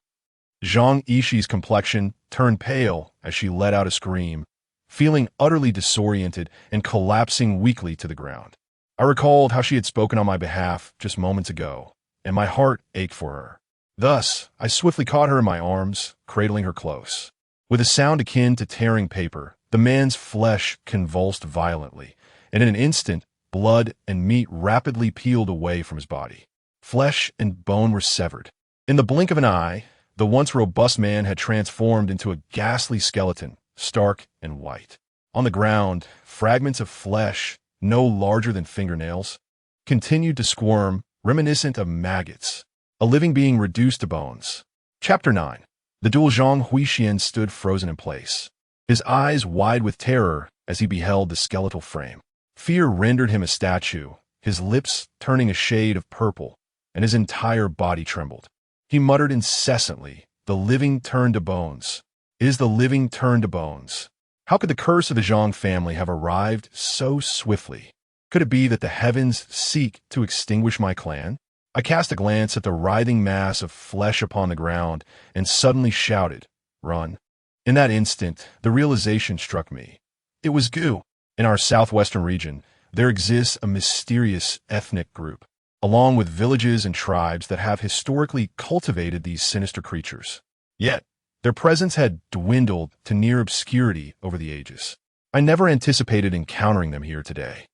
Zhang Yishi's complexion turned pale as she let out a scream, feeling utterly disoriented and collapsing weakly to the ground. I recalled how she had spoken on my behalf just moments ago, and my heart ached for her. Thus, I swiftly caught her in my arms, cradling her close. With a sound akin to tearing paper, the man's flesh convulsed violently, and in an instant, blood and meat rapidly peeled away from his body. Flesh and bone were severed. In the blink of an eye, the once robust man had transformed into a ghastly skeleton, stark and white. On the ground, fragments of flesh, no larger than fingernails, continued to squirm, reminiscent of maggots, a living being reduced to bones. Chapter 9. The dual Zhang Huixian stood frozen in place, his eyes wide with terror as he beheld the skeletal frame. Fear rendered him a statue, his lips turning a shade of purple, and his entire body trembled. He muttered incessantly, The living turned to bones. Is the living turned to bones? How could the curse of the Zhang family have arrived so swiftly? Could it be that the heavens seek to extinguish my clan? I cast a glance at the writhing mass of flesh upon the ground and suddenly shouted, "Run!" In that instant, the realization struck me. It was goo. In our southwestern region, there exists a mysterious ethnic group, along with villages and tribes that have historically cultivated these sinister creatures. Yet, their presence had dwindled to near obscurity over the ages. I never anticipated encountering them here today.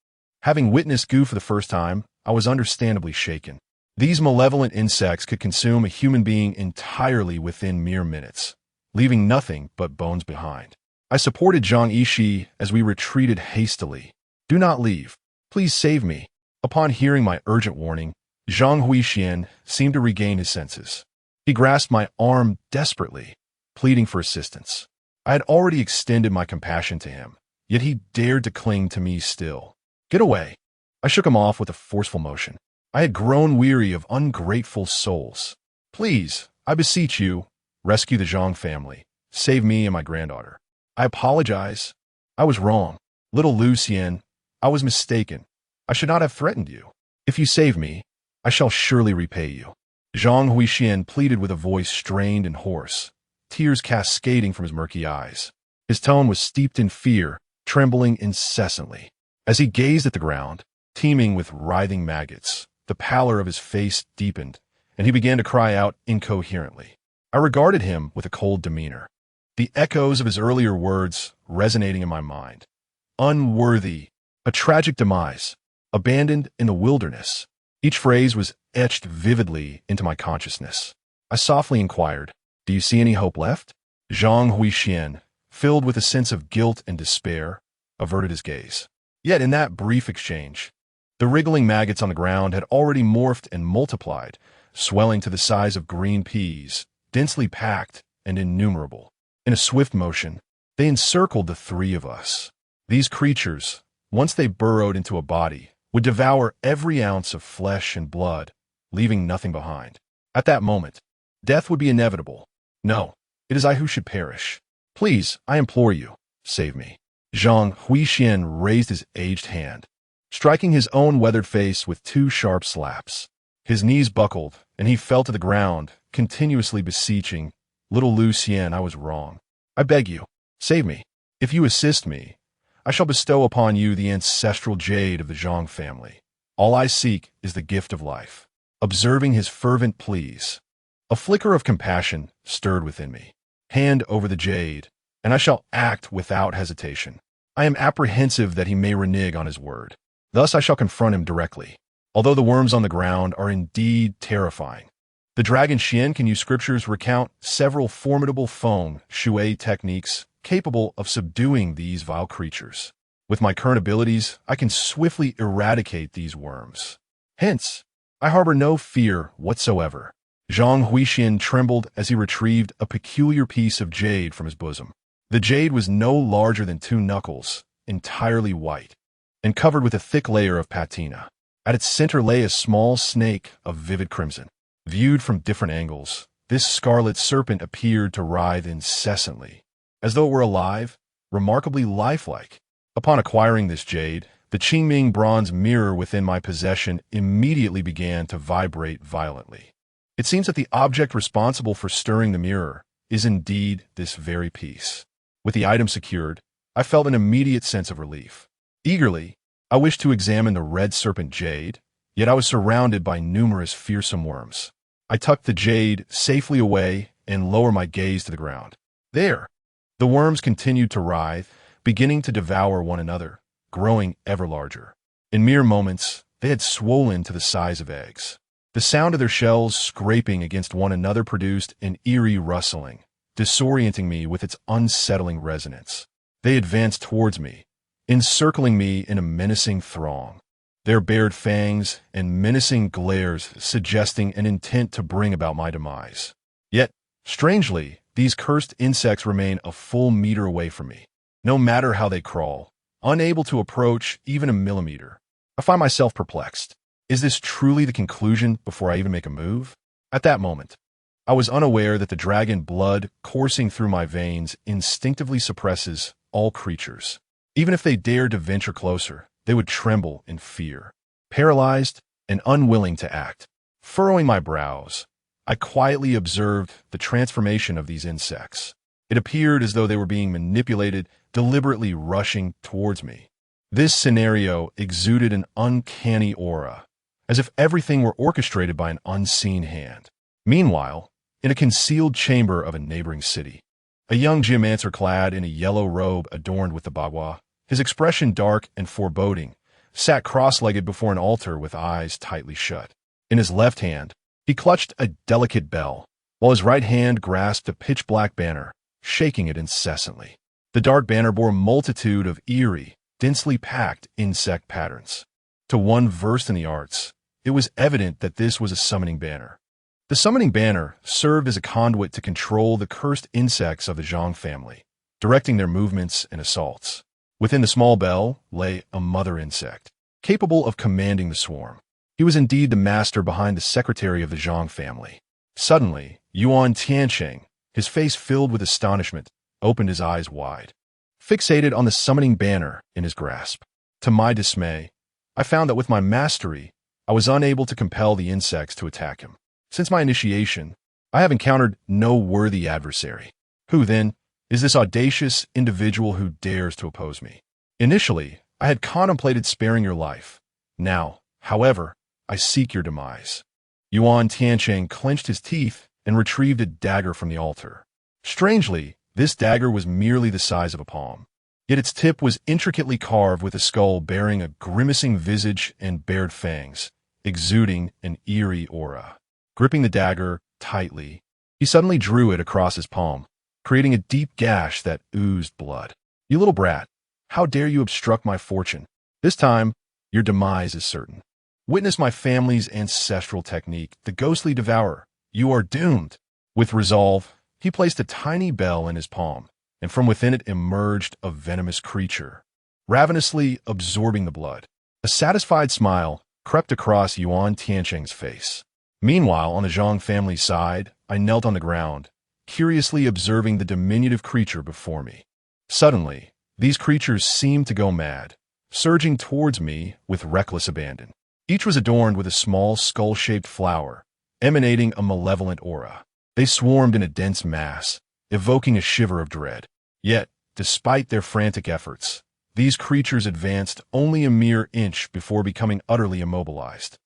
Having witnessed goo for the first time, I was understandably shaken. These malevolent insects could consume a human being entirely within mere minutes, leaving nothing but bones behind. I supported Zhang Yishi as we retreated hastily. "Do not leave. Please save me." Upon hearing my urgent warning, Zhang Huixian seemed to regain his senses. He grasped my arm desperately, pleading for assistance. I had already extended my compassion to him, yet he dared to cling to me still. "Get away." I shook him off with a forceful motion. I had grown weary of ungrateful souls. "Please, I beseech you, rescue the Zhang family. Save me and my granddaughter." "I apologize. I was wrong. Little Lucien, I was mistaken. I should not have threatened you. If you save me, I shall surely repay you." Zhang Huixian pleaded with a voice strained and hoarse, tears cascading from his murky eyes. His tone was steeped in fear, trembling incessantly. As he gazed at the ground, teeming with writhing maggots, the pallor of his face deepened, and he began to cry out incoherently. I regarded him with a cold demeanor, the echoes of his earlier words resonating in my mind. Unworthy, a tragic demise, abandoned in the wilderness. Each phrase was etched vividly into my consciousness. I softly inquired, "Do you see any hope left?" Zhang Huixian, filled with a sense of guilt and despair, averted his gaze. Yet in that brief exchange, the wriggling maggots on the ground had already morphed and multiplied, swelling to the size of green peas, densely packed and innumerable. In a swift motion, they encircled the three of us. These creatures, once they burrowed into a body, would devour every ounce of flesh and blood, leaving nothing behind. At that moment, death would be inevitable. No, it is I who should perish. Please, I implore you, save me. Zhang Huixian raised his aged hand, striking his own weathered face with two sharp slaps. His knees buckled, and he fell to the ground, continuously beseeching, "Little Lucien, I was wrong. I beg you, save me. If you assist me, I shall bestow upon you the ancestral jade of the Zhang family. All I seek is the gift of life." Observing his fervent pleas, a flicker of compassion stirred within me. Hand over the jade, and I shall act without hesitation. I am apprehensive that he may renege on his word. Thus I shall confront him directly. Although the worms on the ground are indeed terrifying, the dragon Xian can use scriptures recount several formidable feng shui techniques capable of subduing these vile creatures. With my current abilities, I can swiftly eradicate these worms. Hence, I harbor no fear whatsoever. Zhang Huixian trembled as he retrieved a peculiar piece of jade from his bosom. The jade was no larger than 2 knuckles, entirely white, and covered with a thick layer of patina. At its center lay a small snake of vivid crimson. Viewed from different angles, this scarlet serpent appeared to writhe incessantly, as though it were alive, remarkably lifelike. Upon acquiring this jade, the Qingming bronze mirror within my possession immediately began to vibrate violently. It seems that the object responsible for stirring the mirror is indeed this very piece. With the item secured, I felt an immediate sense of relief. Eagerly, I wished to examine the red serpent jade, yet I was surrounded by numerous fearsome worms. I tucked the jade safely away and lowered my gaze to the ground. There, the worms continued to writhe, beginning to devour one another, growing ever larger. In mere moments, they had swollen to the size of eggs. The sound of their shells scraping against one another produced an eerie rustling, disorienting me with its unsettling resonance. They advanced towards me, encircling me in a menacing throng, their bared fangs and menacing glares suggesting an intent to bring about my demise. Yet, strangely, these cursed insects remain a full meter away from me, no matter how they crawl, unable to approach even a millimeter. I find myself perplexed. Is this truly the conclusion before I even make a move? At that moment, I was unaware that the dragon blood coursing through my veins instinctively suppresses all creatures. Even if they dared to venture closer, they would tremble in fear, paralyzed and unwilling to act. Furrowing my brows, I quietly observed the transformation of these insects. It appeared as though they were being manipulated, deliberately rushing towards me. This scenario exuded an uncanny aura, as if everything were orchestrated by an unseen hand. Meanwhile, in a concealed chamber of a neighboring city, a young geomancer clad in a yellow robe adorned with the bagua, his expression dark and foreboding, sat cross-legged before an altar with eyes tightly shut. In his left hand, he clutched a delicate bell, while his right hand grasped a pitch-black banner, shaking it incessantly. The dark banner bore a multitude of eerie, densely packed insect patterns. To one versed in the arts, it was evident that this was a summoning banner. The summoning banner served as a conduit to control the cursed insects of the Zhang family, directing their movements and assaults. Within the small bell lay a mother insect, capable of commanding the swarm. He was indeed the master behind the secretary of the Zhang family. Suddenly, Yuan Tiancheng, his face filled with astonishment, opened his eyes wide, fixated on the summoning banner in his grasp. To my dismay, I found that with my mastery, I was unable to compel the insects to attack him. Since my initiation, I have encountered no worthy adversary. Who, then, is this audacious individual who dares to oppose me? Initially, I had contemplated sparing your life. Now, however, I seek your demise. Yuan Tiancheng clenched his teeth and retrieved a dagger from the altar. Strangely, this dagger was merely the size of a palm. Yet its tip was intricately carved with a skull bearing a grimacing visage and bared fangs, exuding an eerie aura. Gripping the dagger tightly, he suddenly drew it across his palm, creating a deep gash that oozed blood. You little brat, how dare you obstruct my fortune? This time, your demise is certain. Witness my family's ancestral technique, the ghostly devourer. You are doomed. With resolve, he placed a tiny bell in his palm, and from within it emerged a venomous creature, ravenously absorbing the blood. A satisfied smile crept across Yuan Tiancheng's face. Meanwhile, on the Zhang family's side, I knelt on the ground, curiously observing the diminutive creature before me. Suddenly, these creatures seemed to go mad, surging towards me with reckless abandon. Each was adorned with a small skull-shaped flower, emanating a malevolent aura. They swarmed in a dense mass, evoking a shiver of dread. Yet, despite their frantic efforts, these creatures advanced only a mere inch before becoming utterly immobilized.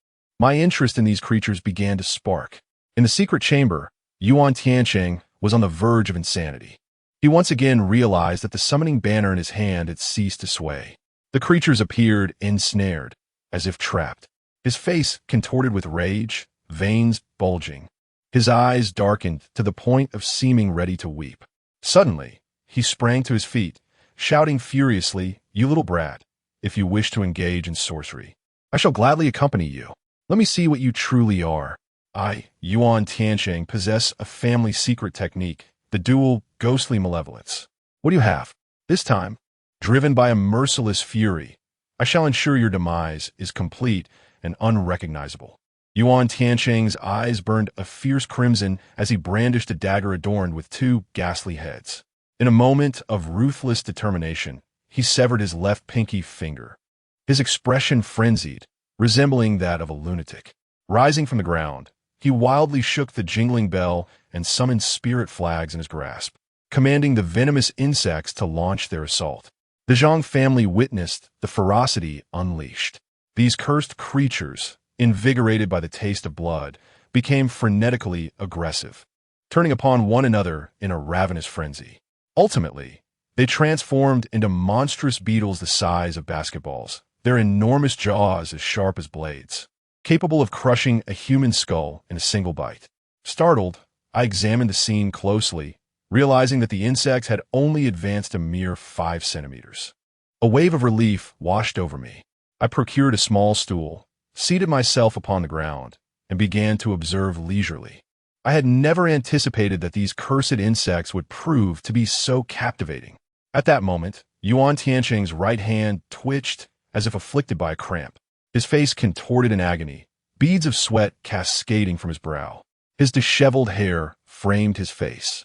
My interest in these creatures began to spark. In the secret chamber, Yuan Tiancheng was on the verge of insanity. He once again realized that the summoning banner in his hand had ceased to sway. The creatures appeared ensnared, as if trapped. His face contorted with rage, veins bulging. His eyes darkened to the point of seeming ready to weep. Suddenly, he sprang to his feet, shouting furiously, "You little brat, if you wish to engage in sorcery, I shall gladly accompany you. Let me see what you truly are." I, Yuan Tiancheng, possess a family secret technique, the dual ghostly malevolence. What do you have? This time, driven by a merciless fury, I shall ensure your demise is complete and unrecognizable. Yuan Tiancheng's eyes burned a fierce crimson as he brandished a dagger adorned with two ghastly heads. In a moment of ruthless determination, he severed his left pinky finger. His expression frenzied, resembling that of a lunatic. Rising from the ground, he wildly shook the jingling bell and summoned spirit flags in his grasp, commanding the venomous insects to launch their assault. The Zhang family witnessed the ferocity unleashed. These cursed creatures, invigorated by the taste of blood, became frenetically aggressive, turning upon one another in a ravenous frenzy. Ultimately, they transformed into monstrous beetles the size of basketballs, their enormous jaws as sharp as blades, capable of crushing a human skull in a single bite. Startled, I examined the scene closely, realizing that the insects had only advanced a mere 5 centimeters. A wave of relief washed over me. I procured a small stool, seated myself upon the ground, and began to observe leisurely. I had never anticipated that these cursed insects would prove to be so captivating. At that moment, Yuan Tiancheng's right hand twitched as if afflicted by a cramp. His face contorted in agony, beads of sweat cascading from his brow. His disheveled hair framed his face,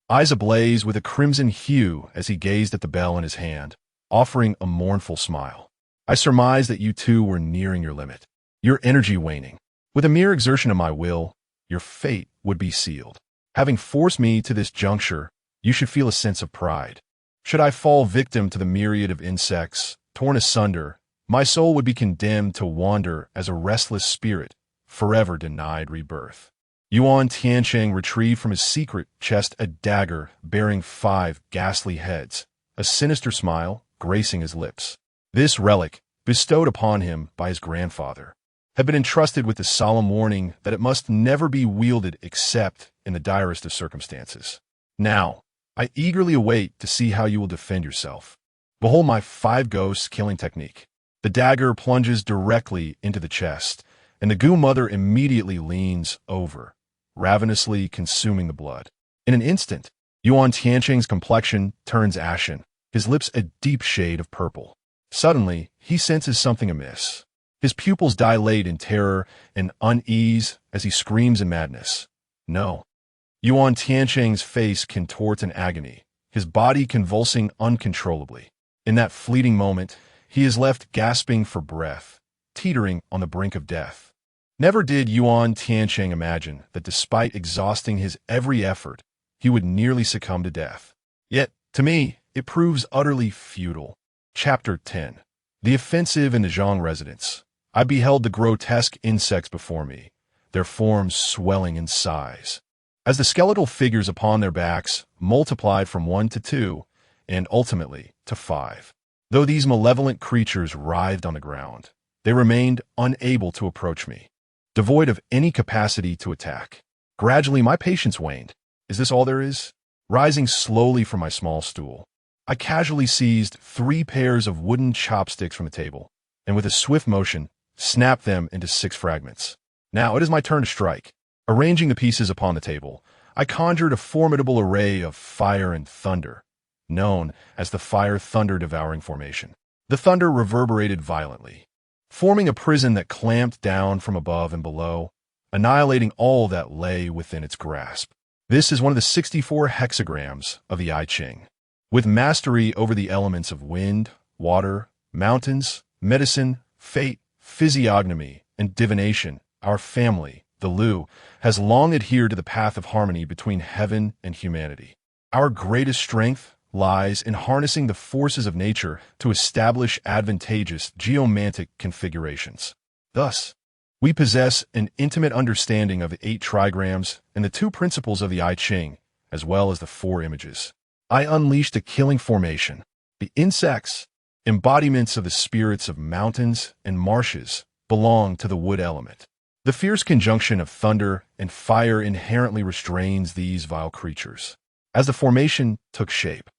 eyes ablaze with a crimson hue as he gazed at the bell in his hand, offering a mournful smile. I surmised that you too were nearing your limit, your energy waning. With a mere exertion of my will, your fate would be sealed. Having forced me to this juncture, you should feel a sense of pride. Should I fall victim to the myriad of insects, torn asunder, my soul would be condemned to wander as a restless spirit, forever denied rebirth. Yuan Tiancheng retrieved from his secret chest a dagger bearing 5 ghastly heads, a sinister smile gracing his lips. This relic, bestowed upon him by his grandfather, had been entrusted with the solemn warning that it must never be wielded except in the direst of circumstances. Now, I eagerly await to see how you will defend yourself. Behold my 5 ghosts killing technique. The dagger plunges directly into the chest, and the goo mother immediately leans over, ravenously consuming the blood. In an instant, Yuan Tiancheng's complexion turns ashen, his lips a deep shade of purple. Suddenly, he senses something amiss. His pupils dilate in terror and unease as he screams in madness. No. Yuan Tiancheng's face contorts in agony, his body convulsing uncontrollably. In that fleeting moment, he is left gasping for breath, teetering on the brink of death. Never did Yuan Tiancheng imagine that despite exhausting his every effort, he would nearly succumb to death. Yet, to me, it proves utterly futile. Chapter 10. The offensive in the Zhang residence. I beheld the grotesque insects before me, their forms swelling in size. As the skeletal figures upon their backs multiplied from 1 to 2, and ultimately to 5. Though these malevolent creatures writhed on the ground, they remained unable to approach me, devoid of any capacity to attack. Gradually, my patience waned. Is this all there is? Rising slowly from my small stool, I casually seized 3 pairs of wooden chopsticks from the table, and with a swift motion, snapped them into 6 fragments. Now it is my turn to strike. Arranging the pieces upon the table, I conjured a formidable array of fire and thunder, known as the fire-thunder devouring formation. The thunder reverberated violently, forming a prison that clamped down from above and below, annihilating all that lay within its grasp. This is one of the 64 hexagrams of the I Ching. With mastery over the elements of wind, water, mountains, medicine, fate, physiognomy, and divination, our family, the Lu, has long adhered to the path of harmony between heaven and humanity. Our greatest strength lies in harnessing the forces of nature to establish advantageous geomantic configurations. Thus, we possess an intimate understanding of the 8 trigrams and the 2 principles of the I Ching, as well as the 4 images. I unleashed a killing formation. The insects, embodiments of the spirits of mountains and marshes, belong to the wood element. The fierce conjunction of thunder and fire inherently restrains these vile creatures. As the formation took shape,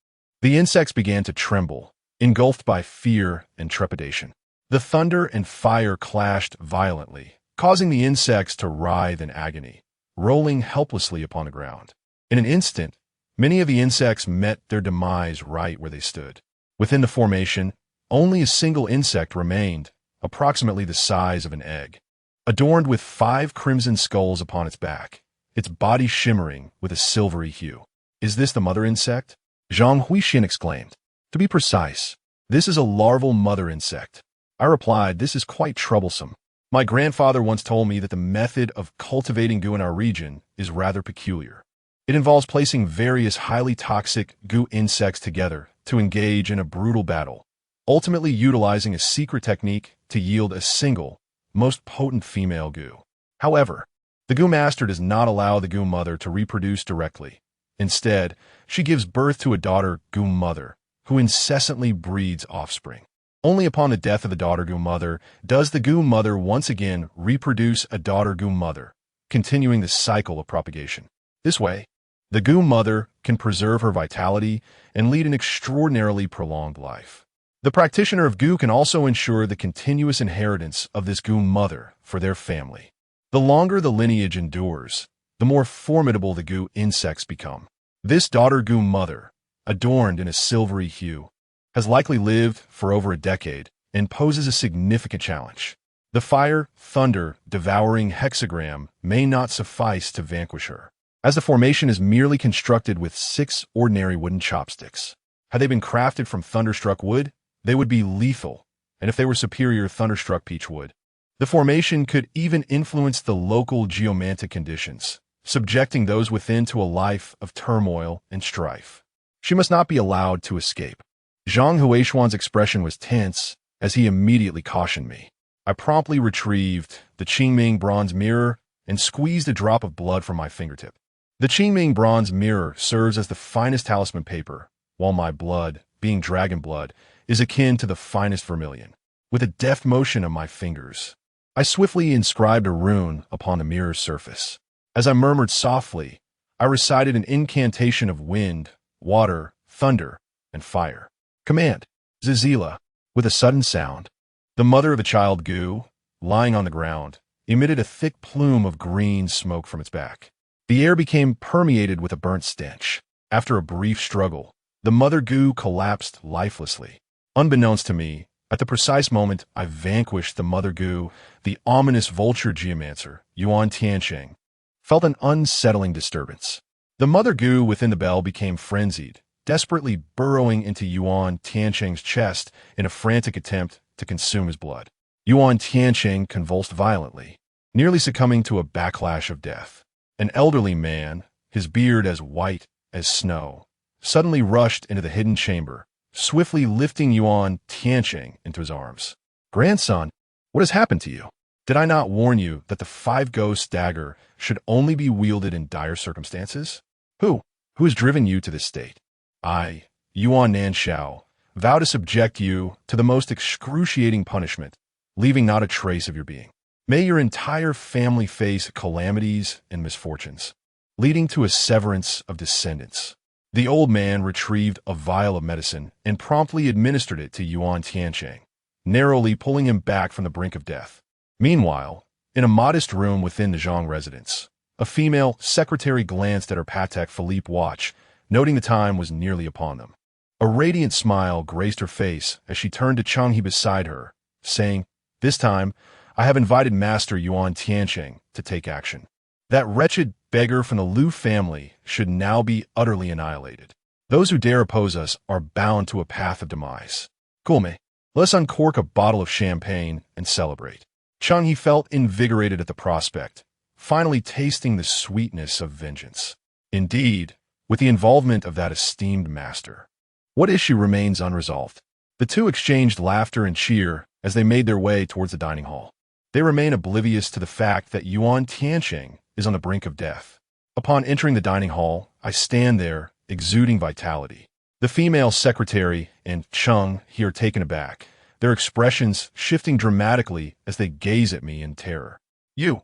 the insects began to tremble, engulfed by fear and trepidation. The thunder and fire clashed violently, causing the insects to writhe in agony, rolling helplessly upon the ground. In an instant, many of the insects met their demise right where they stood. Within the formation, only a single insect remained, approximately the size of an egg, adorned with 5 crimson skulls upon its back, its body shimmering with a silvery hue. Is this the mother insect? Zhang Huixin exclaimed. To be precise, this is a larval mother insect. I replied, this is quite troublesome. My grandfather once told me that the method of cultivating goo in our region is rather peculiar. It involves placing various highly toxic goo insects together to engage in a brutal battle, ultimately utilizing a secret technique to yield a single, most potent female goo. However, the goo master does not allow the goo mother to reproduce directly. Instead, she gives birth to a daughter goo mother, who incessantly breeds offspring. Only upon the death of the daughter goo mother does the goo mother once again reproduce a daughter goo mother, continuing the cycle of propagation. This way, the goo mother can preserve her vitality and lead an extraordinarily prolonged life. The practitioner of goo can also ensure the continuous inheritance of this goo mother for their family. The longer the lineage endures, the more formidable the goo insects become. This daughter goo mother, adorned in a silvery hue, has likely lived for over a decade and poses a significant challenge. The fire-thunder devouring hexagram may not suffice to vanquish her, as the formation is merely constructed with 6 ordinary wooden chopsticks. Had they been crafted from thunderstruck wood, they would be lethal, and if they were superior, thunderstruck peach wood. The formation could even influence the local geomantic conditions, subjecting those within to a life of turmoil and strife. She must not be allowed to escape. Zhang Huishuan's expression was tense as he immediately cautioned me. I promptly retrieved the Qingming bronze mirror and squeezed a drop of blood from my fingertip. The Qingming bronze mirror serves as the finest talisman paper, while my blood, being dragon blood, is akin to the finest vermilion. With a deft motion of my fingers, I swiftly inscribed a rune upon the mirror's surface. As I murmured softly, I recited an incantation of wind, water, thunder, and fire. Command, Zizila. With a sudden sound, the mother of the child Gu, lying on the ground, emitted a thick plume of green smoke from its back. The air became permeated with a burnt stench. After a brief struggle, the mother Gu collapsed lifelessly. Unbeknownst to me, at the precise moment I vanquished the mother Gu, the ominous vulture geomancer, Yuan Tiancheng, felt an unsettling disturbance. The mother Gu within the bell became frenzied, desperately burrowing into Yuan Tiancheng's chest in a frantic attempt to consume his blood. Yuan Tiancheng convulsed violently, nearly succumbing to a backlash of death. An elderly man, his beard as white as snow, suddenly rushed into the hidden chamber, swiftly lifting Yuan Tiancheng into his arms. "Grandson, what has happened to you? Did I not warn you that the five-ghost dagger should only be wielded in dire circumstances? Who has driven you to this state? I, Yuan Nanshao, vow to subject you to the most excruciating punishment, leaving not a trace of your being. May your entire family face calamities and misfortunes, leading to a severance of descendants." The old man retrieved a vial of medicine and promptly administered it to Yuan Tiancheng, narrowly pulling him back from the brink of death. Meanwhile, in a modest room within the Zhang residence, a female secretary glanced at her Patek Philippe watch, noting the time was nearly upon them. A radiant smile graced her face as she turned to Changhe beside her, saying, "This time, I have invited Master Yuan Tiancheng to take action. That wretched beggar from the Liu family should now be utterly annihilated. Those who dare oppose us are bound to a path of demise. Gulme, let's uncork a bottle of champagne and celebrate." Changhe felt invigorated at the prospect, finally tasting the sweetness of vengeance. Indeed, with the involvement of that esteemed master, what issue remains unresolved? The two exchanged laughter and cheer as they made their way towards the dining hall. They remain oblivious to the fact that Yuan Tiancheng is on the brink of death. Upon entering the dining hall, I stand there, exuding vitality. The female secretary and Cheng here taken aback, their expressions shifting dramatically as they gaze at me in terror. You.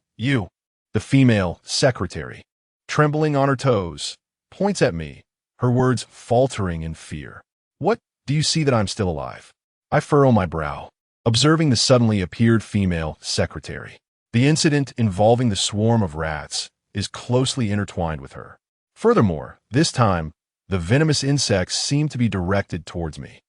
The female secretary, trembling on her toes, points at me, her words faltering in fear. "What, do you see that I'm still alive?" I furrow my brow, observing the suddenly appeared female secretary. The incident involving the swarm of rats is closely intertwined with her. Furthermore, this time, the venomous insects seem to be directed towards me.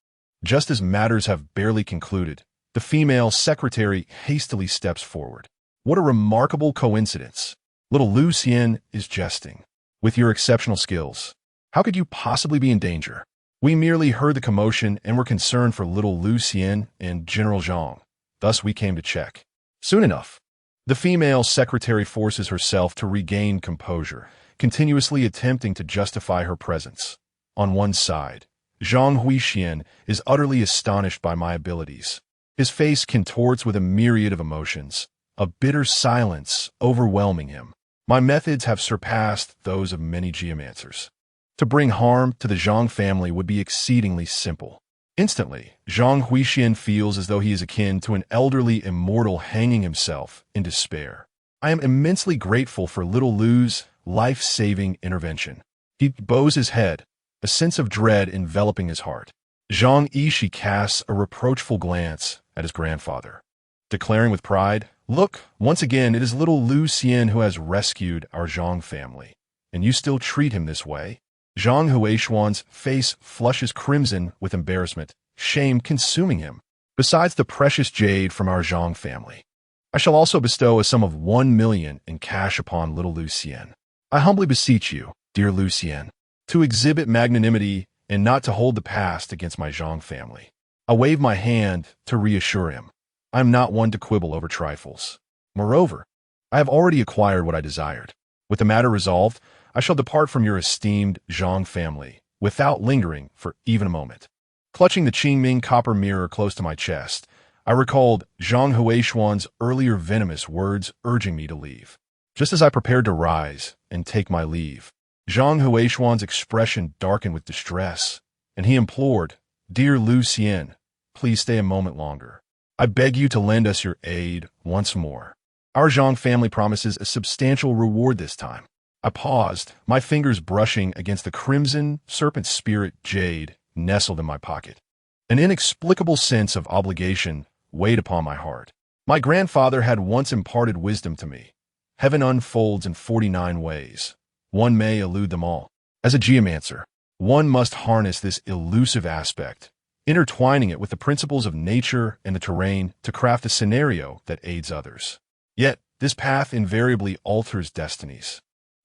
Just as matters have barely concluded, the female secretary hastily steps forward. What a remarkable coincidence. Little Lu Xian is jesting. With your exceptional skills, how could you possibly be in danger? We merely heard the commotion and were concerned for little Lu Xian and General Zhang. Thus we came to check. Soon enough, the female secretary forces herself to regain composure, continuously attempting to justify her presence. On one side, Zhang Huixian is utterly astonished by my abilities. His face contorts with a myriad of emotions, a bitter silence overwhelming him. My methods have surpassed those of many geomancers. To bring harm to the Zhang family would be exceedingly simple. Instantly, Zhang Huixian feels as though he is akin to an elderly immortal hanging himself in despair. I am immensely grateful for little Lu's life-saving intervention. He bows his head, a sense of dread enveloping his heart. Zhang Yishi casts a reproachful glance at his grandfather, declaring with pride, "Look, once again it is little Lu Xian who has rescued our Zhang family, and you still treat him this way?" Zhang Huishuan's face flushes crimson with embarrassment, shame consuming him. Besides the precious jade from our Zhang family, I shall also bestow a sum of 1 million in cash upon little Lu Xian. I humbly beseech you, dear Lu Xian, to exhibit magnanimity and not to hold the past against my Zhang family. I waved my hand to reassure him. I am not one to quibble over trifles. Moreover, I have already acquired what I desired. With the matter resolved, I shall depart from your esteemed Zhang family, without lingering for even a moment. Clutching the Qingming copper mirror close to my chest, I recalled Zhang Huishuan's earlier venomous words urging me to leave. Just as I prepared to rise and take my leave, Zhang Huishuan's expression darkened with distress, and he implored, "Dear Lu Xian, please stay a moment longer. I beg you to lend us your aid once more. Our Zhang family promises a substantial reward this time." I paused, my fingers brushing against the crimson serpent spirit jade nestled in my pocket. An inexplicable sense of obligation weighed upon my heart. My grandfather had once imparted wisdom to me. Heaven unfolds in 49 ways. One may elude them all. As a geomancer, one must harness this elusive aspect, intertwining it with the principles of nature and the terrain to craft a scenario that aids others. Yet, this path invariably alters destinies,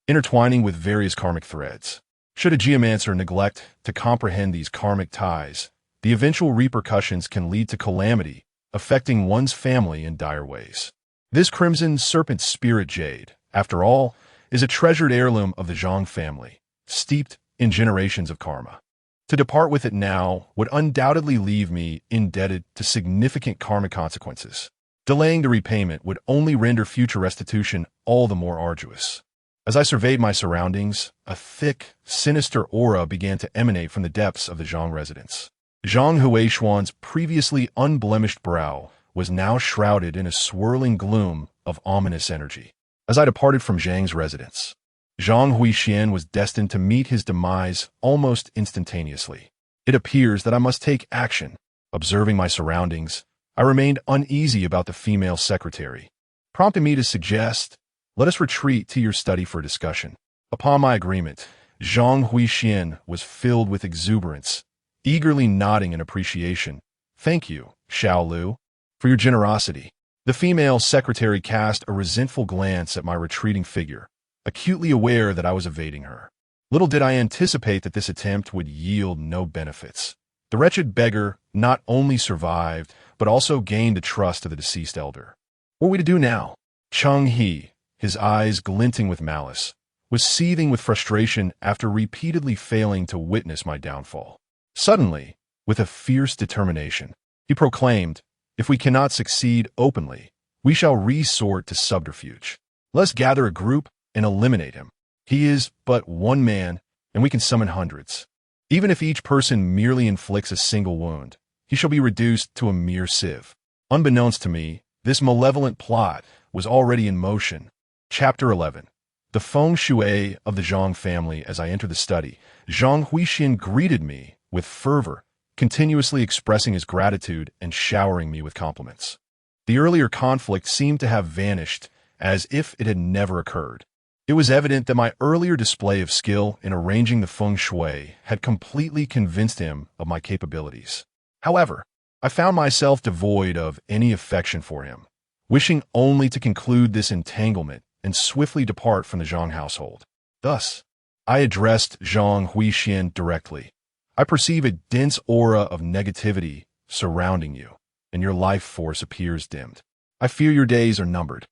intertwining with various karmic threads. Should a geomancer neglect to comprehend these karmic ties, the eventual repercussions can lead to calamity, affecting one's family in dire ways. This crimson serpent spirit jade, after all, is a treasured heirloom of the Zhang family, steeped in generations of karma. To depart with it now would undoubtedly leave me indebted to significant karmic consequences. Delaying the repayment would only render future restitution all the more arduous. As I surveyed my surroundings, a thick, sinister aura began to emanate from the depths of the Zhang residence. Zhang Huishuan's previously unblemished brow was now shrouded in a swirling gloom of ominous energy. As I departed from Zhang's residence, Zhang Huixian was destined to meet his demise almost instantaneously. It appears that I must take action. Observing my surroundings, I remained uneasy about the female secretary, prompting me to suggest, "Let us retreat to your study for discussion." Upon my agreement, Zhang Huixian was filled with exuberance, eagerly nodding in appreciation. "Thank you, Xiao Lu, for your generosity." The female secretary cast a resentful glance at my retreating figure, acutely aware that I was evading her. Little did I anticipate that this attempt would yield no benefits. The wretched beggar not only survived, but also gained the trust of the deceased elder. What were we to do now? Cheng He, his eyes glinting with malice, was seething with frustration after repeatedly failing to witness my downfall. Suddenly, with a fierce determination, he proclaimed, "If we cannot succeed openly, we shall resort to subterfuge. Let's gather a group and eliminate him. He is but one man, and we can summon hundreds. Even if each person merely inflicts a single wound, he shall be reduced to a mere sieve." Unbeknownst to me, this malevolent plot was already in motion. Chapter 11. The feng shui of the Zhang family. As I entered the study, Zhang Huixian greeted me with fervor, continuously expressing his gratitude and showering me with compliments. The earlier conflict seemed to have vanished, as if it had never occurred. It was evident that my earlier display of skill in arranging the feng shui had completely convinced him of my capabilities. However, I found myself devoid of any affection for him, wishing only to conclude this entanglement and swiftly depart from the Zhang household. Thus, I addressed Zhang Huixian directly. "I perceive a dense aura of negativity surrounding you, and your life force appears dimmed. I fear your days are numbered,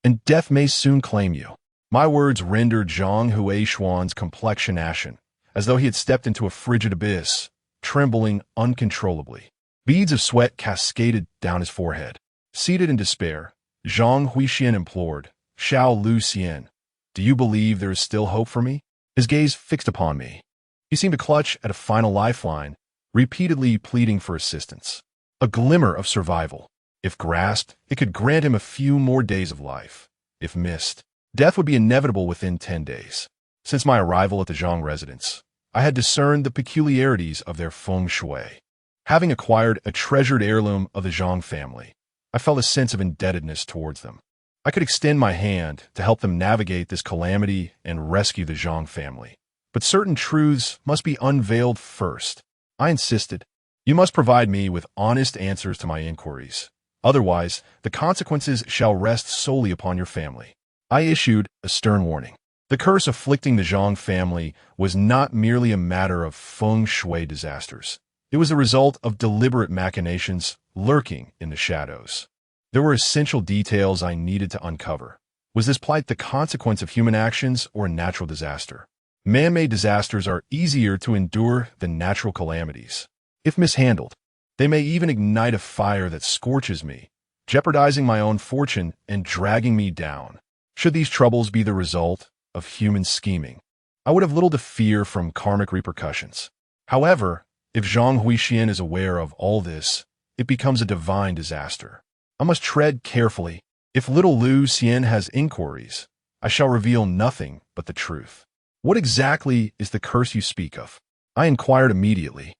and death may soon claim you." My words rendered Zhang Huishuan's complexion ashen, as though he had stepped into a frigid abyss, trembling uncontrollably. Beads of sweat cascaded down his forehead. Seated in despair, Zhang Huixian implored, "Xiao Lu Xian, do you believe there is still hope for me?" His gaze fixed upon me. He seemed to clutch at a final lifeline, repeatedly pleading for assistance. A glimmer of survival. If grasped, it could grant him a few more days of life. If missed, death would be inevitable within 10 days. Since my arrival at the Zhang residence, I had discerned the peculiarities of their feng shui. Having acquired a treasured heirloom of the Zhang family, I felt a sense of indebtedness towards them. I could extend my hand to help them navigate this calamity and rescue the Zhang family. But certain truths must be unveiled first. I insisted, "You must provide me with honest answers to my inquiries. Otherwise, the consequences shall rest solely upon your family." I issued a stern warning. The curse afflicting the Zhang family was not merely a matter of feng shui disasters. It was the result of deliberate machinations lurking in the shadows. There were essential details I needed to uncover. Was this plight the consequence of human actions or a natural disaster? Man-made disasters are easier to endure than natural calamities. If mishandled, they may even ignite a fire that scorches me, jeopardizing my own fortune and dragging me down. Should these troubles be the result of human scheming, I would have little to fear from karmic repercussions. However, if Zhang Huixian is aware of all this, it becomes a divine disaster. I must tread carefully. If little Lu Xian has inquiries, I shall reveal nothing but the truth. What exactly is the curse you speak of? I inquired immediately.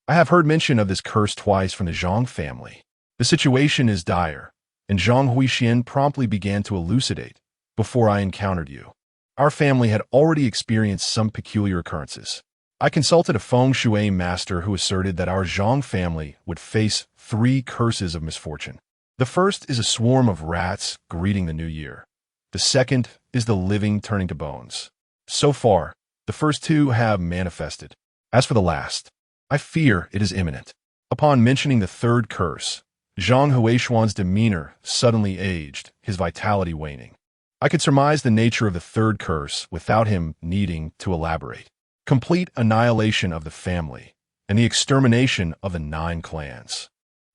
I have heard mention of this curse twice from the Zhang family. The situation is dire, and Zhang Huixian promptly began to elucidate before I encountered you. Our family had already experienced some peculiar occurrences. I consulted a feng shui master who asserted that our Zhang family would face 3 curses of misfortune. The first is a swarm of rats greeting the new year. The second is the living turning to bones. So far, the first 2 have manifested. As for the last, I fear it is imminent. Upon mentioning the third curse, Zhang Huishuan's demeanor suddenly aged, his vitality waning. I could surmise the nature of the third curse without him needing to elaborate. Complete annihilation of the family and the extermination of the 9 clans.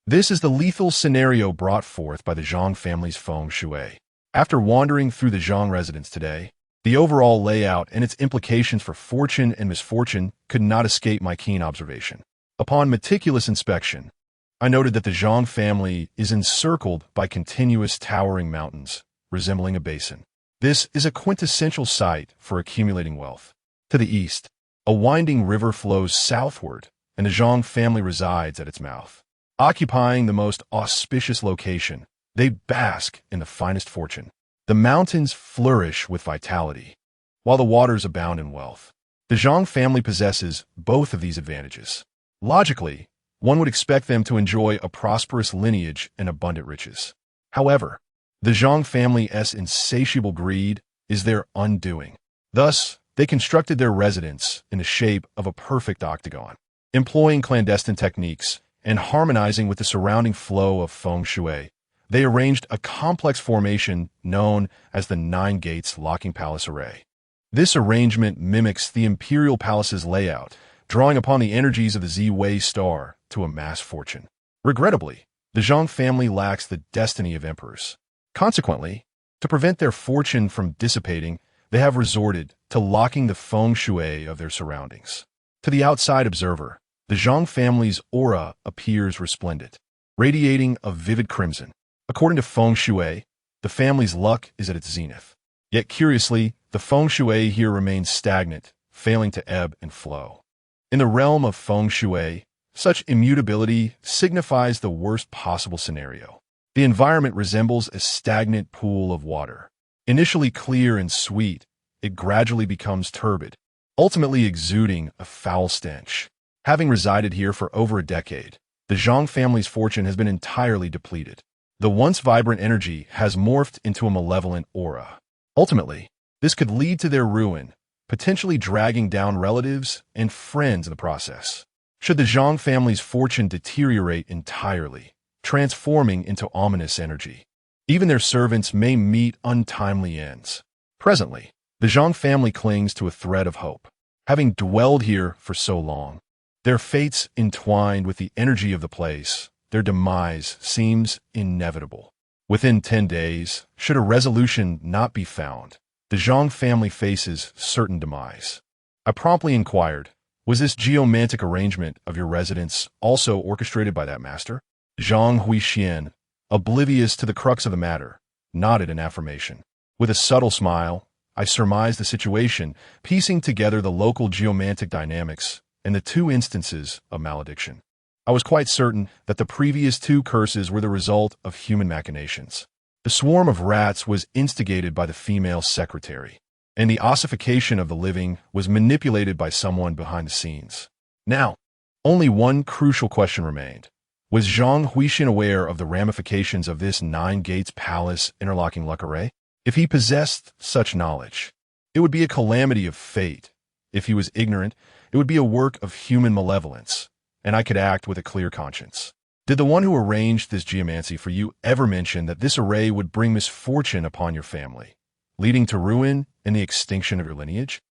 This is the lethal scenario brought forth by the Zhang family's feng shui. After wandering through the Zhang residence today, the overall layout and its implications for fortune and misfortune could not escape my keen observation. Upon meticulous inspection, I noted that the Zhang family is encircled by continuous towering mountains, resembling a basin. This is a quintessential site for accumulating wealth. To the east, a winding river flows southward, and the Zhang family resides at its mouth. Occupying the most auspicious location, they bask in the finest fortune. The mountains flourish with vitality, while the waters abound in wealth. The Zhang family possesses both of these advantages. Logically, one would expect them to enjoy a prosperous lineage and abundant riches. However, the Zhang family's insatiable greed is their undoing. Thus, they constructed their residence in the shape of a perfect octagon. Employing clandestine techniques and harmonizing with the surrounding flow of feng shui, they arranged a complex formation known as the 9 Gates Locking Palace Array. This arrangement mimics the imperial palace's layout, drawing upon the energies of the Z-Wei star to amass fortune. Regrettably, the Zhang family lacks the destiny of emperors. Consequently, to prevent their fortune from dissipating, they have resorted to locking the feng shui of their surroundings. To the outside observer, the Zhang family's aura appears resplendent, radiating a vivid crimson. According to feng shui, the family's luck is at its zenith. Yet curiously, the feng shui here remains stagnant, failing to ebb and flow. In the realm of feng shui, such immutability signifies the worst possible scenario. The environment resembles a stagnant pool of water. Initially clear and sweet, it gradually becomes turbid, ultimately exuding a foul stench. Having resided here for over a decade, the Zhang family's fortune has been entirely depleted. The once vibrant energy has morphed into a malevolent aura. Ultimately, this could lead to their ruin, potentially dragging down relatives and friends in the process. Should the Zhang family's fortune deteriorate entirely, transforming into ominous energy, even their servants may meet untimely ends. Presently, the Zhang family clings to a thread of hope. Having dwelled here for so long, their fates entwined with the energy of the place, their demise seems inevitable. Within 10 days, should a resolution not be found, the Zhang family faces certain demise. I promptly inquired, was this geomantic arrangement of your residence also orchestrated by that master? Zhang Huixian, oblivious to the crux of the matter, nodded in affirmation. With a subtle smile, I surmised the situation, piecing together the local geomantic dynamics and the 2 instances of malediction. I was quite certain that the previous 2 curses were the result of human machinations. The swarm of rats was instigated by the female secretary, and the ossification of the living was manipulated by someone behind the scenes. Now, only one crucial question remained. Was Zhang Huixian aware of the ramifications of this 9 Gates Palace interlocking luck array? If he possessed such knowledge, it would be a calamity of fate. If he was ignorant, it would be a work of human malevolence. and I could act with a clear conscience. Did the one who arranged this geomancy for you ever mention that this array would bring misfortune upon your family, leading to ruin and the extinction of your lineage?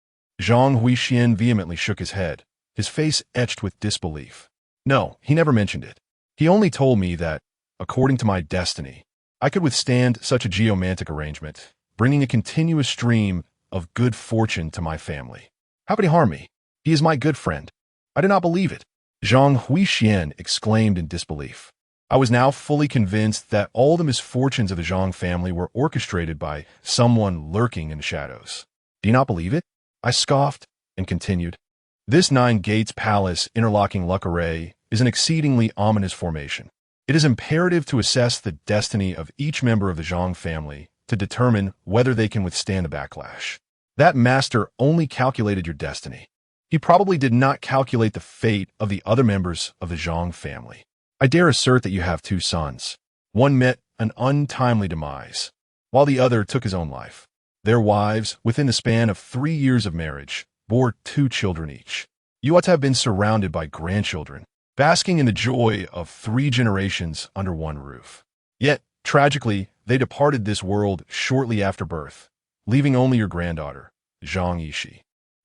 Zhang Huixian vehemently shook his head, his face etched with disbelief. No, he never mentioned it. He only told me that, according to my destiny, I could withstand such a geomantic arrangement, bringing a continuous stream of good fortune to my family. How could he harm me? He is my good friend. I did not believe it. Zhang Huixian exclaimed in disbelief. I was now fully convinced that all the misfortunes of the Zhang family were orchestrated by someone lurking in the shadows. Do you not believe it? I scoffed and continued. This Nine Gates Palace interlocking luck array is an exceedingly ominous formation. It is imperative to assess the destiny of each member of the Zhang family to determine whether they can withstand the backlash. That master only calculated your destiny. He probably did not calculate the fate of the other members of the Zhang family. I dare assert that you have two sons. One met an untimely demise, while the other took his own life. Their wives, within the span of 3 years of marriage, bore 2 children each. You ought to have been surrounded by grandchildren, basking in the joy of 3 generations under one roof. Yet, tragically, they departed this world shortly after birth, leaving only your granddaughter, Zhang Yishi.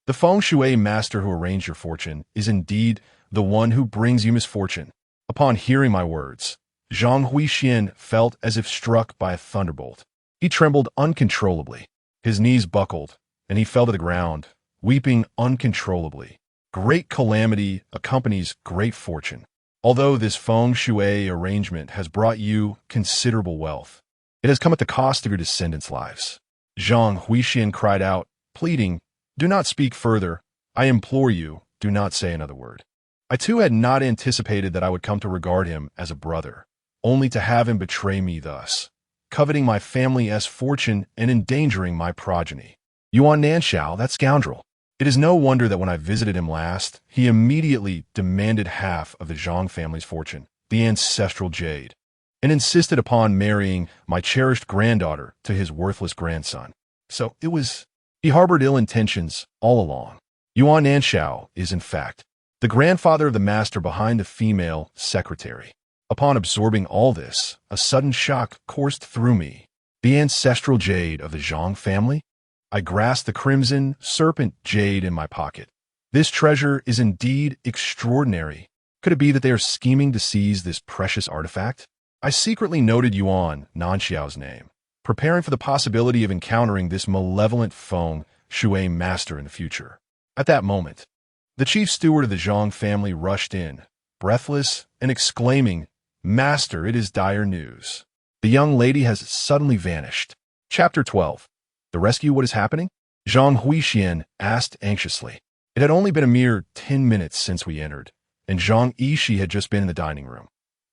The feng shui master who arranged your fortune is indeed the one who brings you misfortune. Upon hearing my words, Zhang Huixian felt as if struck by a thunderbolt. He trembled uncontrollably. His knees buckled, and he fell to the ground, weeping uncontrollably. Great calamity accompanies great fortune. Although this feng shui arrangement has brought you considerable wealth, it has come at the cost of your descendants' lives. Zhang Huixian cried out, pleading, do not speak further. I implore you, do not say another word. I too had not anticipated that I would come to regard him as a brother, only to have him betray me thus, coveting my family's fortune and endangering my progeny. Yuan Nanshao, that scoundrel. It is no wonder that when I visited him last, he immediately demanded half of the Zhang family's fortune, the ancestral jade, and insisted upon marrying my cherished granddaughter to his worthless grandson. So he harbored ill intentions all along. Yuan Nanshao is, in fact, the grandfather of the master behind the female secretary. Upon absorbing all this, a sudden shock coursed through me. The ancestral jade of the Zhang family? I grasped the crimson serpent jade in my pocket. This treasure is indeed extraordinary. Could it be that they are scheming to seize this precious artifact? I secretly noted Yuan Nanxiao's name, preparing for the possibility of encountering this malevolent feng shui master in the future. At that moment, the chief steward of the Zhang family rushed in, breathless and exclaiming, Master, it is dire news. The young lady has suddenly vanished. Chapter 12. The rescue, what is happening? Zhang Huixian asked anxiously. It had only been a mere 10 minutes since we entered, and Zhang Yishi had just been in the dining room.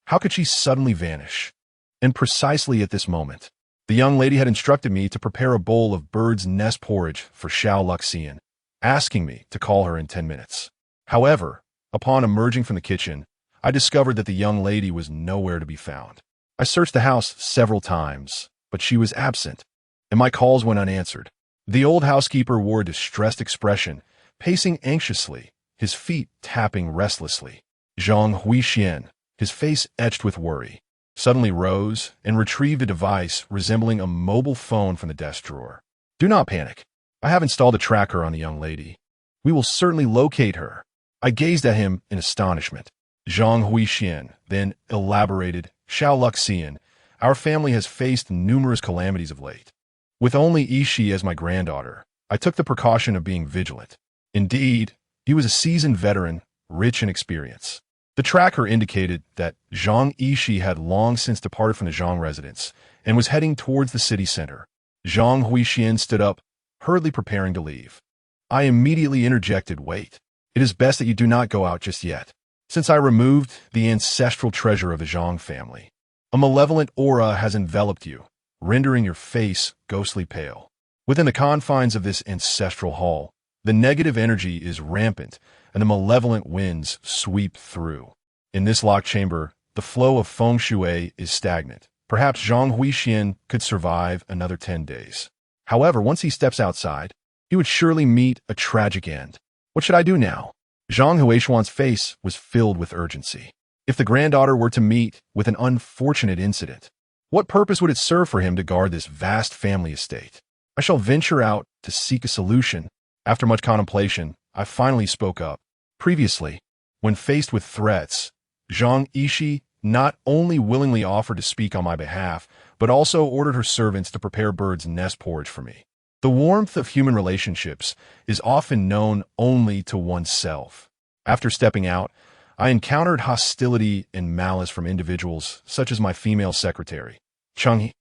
How could she suddenly vanish? And precisely at this moment, the young lady had instructed me to prepare a bowl of bird's nest porridge for Xiao Luxian, asking me to call her in 10 minutes. However, upon emerging from the kitchen, I discovered that the young lady was nowhere to be found. I searched the house several times, but she was absent, and my calls went unanswered. The old housekeeper wore a distressed expression, pacing anxiously, his feet tapping restlessly. Zhang Huixian, his face etched with worry, suddenly rose and retrieved a device resembling a mobile phone from the desk drawer. Do not panic. I have installed a tracker on the young lady. We will certainly locate her. I gazed at him in astonishment. Zhang Huixian then elaborated, Xiao Luxian, our family has faced numerous calamities of late. With only Yishi as my granddaughter, I took the precaution of being vigilant. Indeed, he was a seasoned veteran, rich in experience. The tracker indicated that Zhang Yishi had long since departed from the Zhang residence and was heading towards the city center. Zhang Huixian stood up, hurriedly preparing to leave. I immediately interjected, wait. It is best that you do not go out just yet, since I removed the ancestral treasure of the Zhang family. A malevolent aura has enveloped you, rendering your face ghostly pale. Within the confines of this ancestral hall, the negative energy is rampant, and the malevolent winds sweep through. In this locked chamber, the flow of feng shui is stagnant. Perhaps Zhang Huixian could survive another 10 days. However, once he steps outside, he would surely meet a tragic end. What should I do now? Zhang Huishuan's face was filled with urgency. If the granddaughter were to meet with an unfortunate incident, what purpose would it serve for him to guard this vast family estate? I shall venture out to seek a solution. After much contemplation, I finally spoke up. Previously, when faced with threats, Zhang Yishi not only willingly offered to speak on my behalf, but also ordered her servants to prepare birds' nest porridge for me. The warmth of human relationships is often known only to oneself. After stepping out, I encountered hostility and malice from individuals such as my female secretary, Cheng He,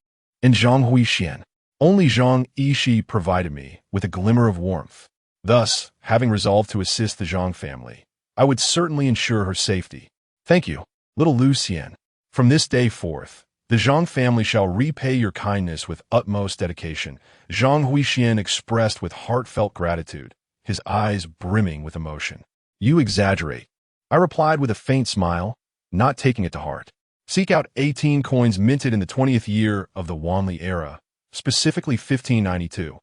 and Zhang Huixian. Only Zhang Yishi provided me with a glimmer of warmth. Thus, having resolved to assist the Zhang family, I would certainly ensure her safety. Thank you, little Lu Xian. From this day forth, the Zhang family shall repay your kindness with utmost dedication. Zhang Huixian expressed with heartfelt gratitude, his eyes brimming with emotion. You exaggerate, I replied with a faint smile, not taking it to heart. Seek out 18 coins minted in the 20th year of the Wanli era, specifically 1592.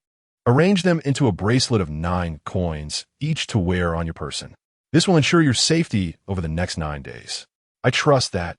Arrange them into a bracelet of 9 coins, each to wear on your person. This will ensure your safety over the next 9 days. I trust that,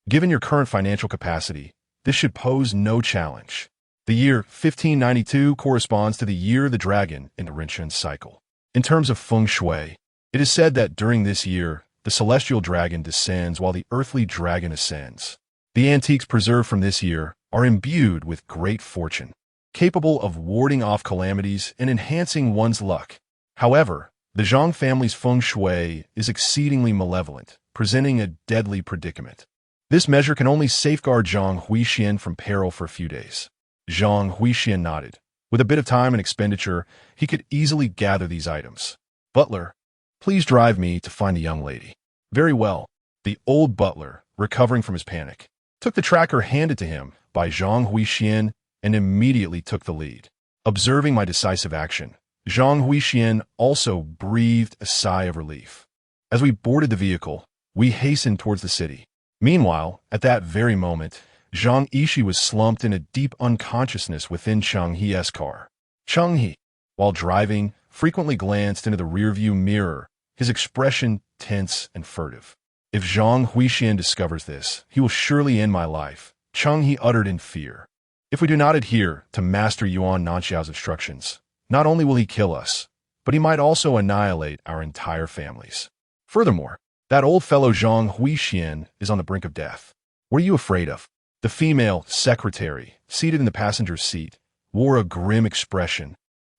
given your current financial capacity, this should pose no challenge. The year 1592 corresponds to the year of the dragon in the Rinchen cycle. In terms of feng shui, it is said that during this year, the celestial dragon descends while the earthly dragon ascends. The antiques preserved from this year are imbued with great fortune, capable of warding off calamities and enhancing one's luck. However, the Zhang family's feng shui is exceedingly malevolent, presenting a deadly predicament. This measure can only safeguard Zhang Huixian from peril for a few days. Zhang Huixian nodded. With a bit of time and expenditure, he could easily gather these items. Butler, please drive me to find the young lady. Very well. The old butler, recovering from his panic, took the tracker handed to him by Zhang Huixian and immediately took the lead. Observing my decisive action, Zhang Huixian also breathed a sigh of relief. As we boarded the vehicle, we hastened towards the city. Meanwhile, at that very moment, Zhang Yishi was slumped in a deep unconsciousness within Cheng He's car. Cheng He, while driving, frequently glanced into the rearview mirror, his expression tense and furtive. If Zhang Huixian discovers this, he will surely end my life, Cheng He uttered in fear. If we do not adhere to Master Yuan Nanxiao's instructions, not only will he kill us, but he might also annihilate our entire families. Furthermore, that old fellow Zhang Huixian is on the brink of death. What are you afraid of? The female secretary, seated in the passenger seat, wore a grim expression,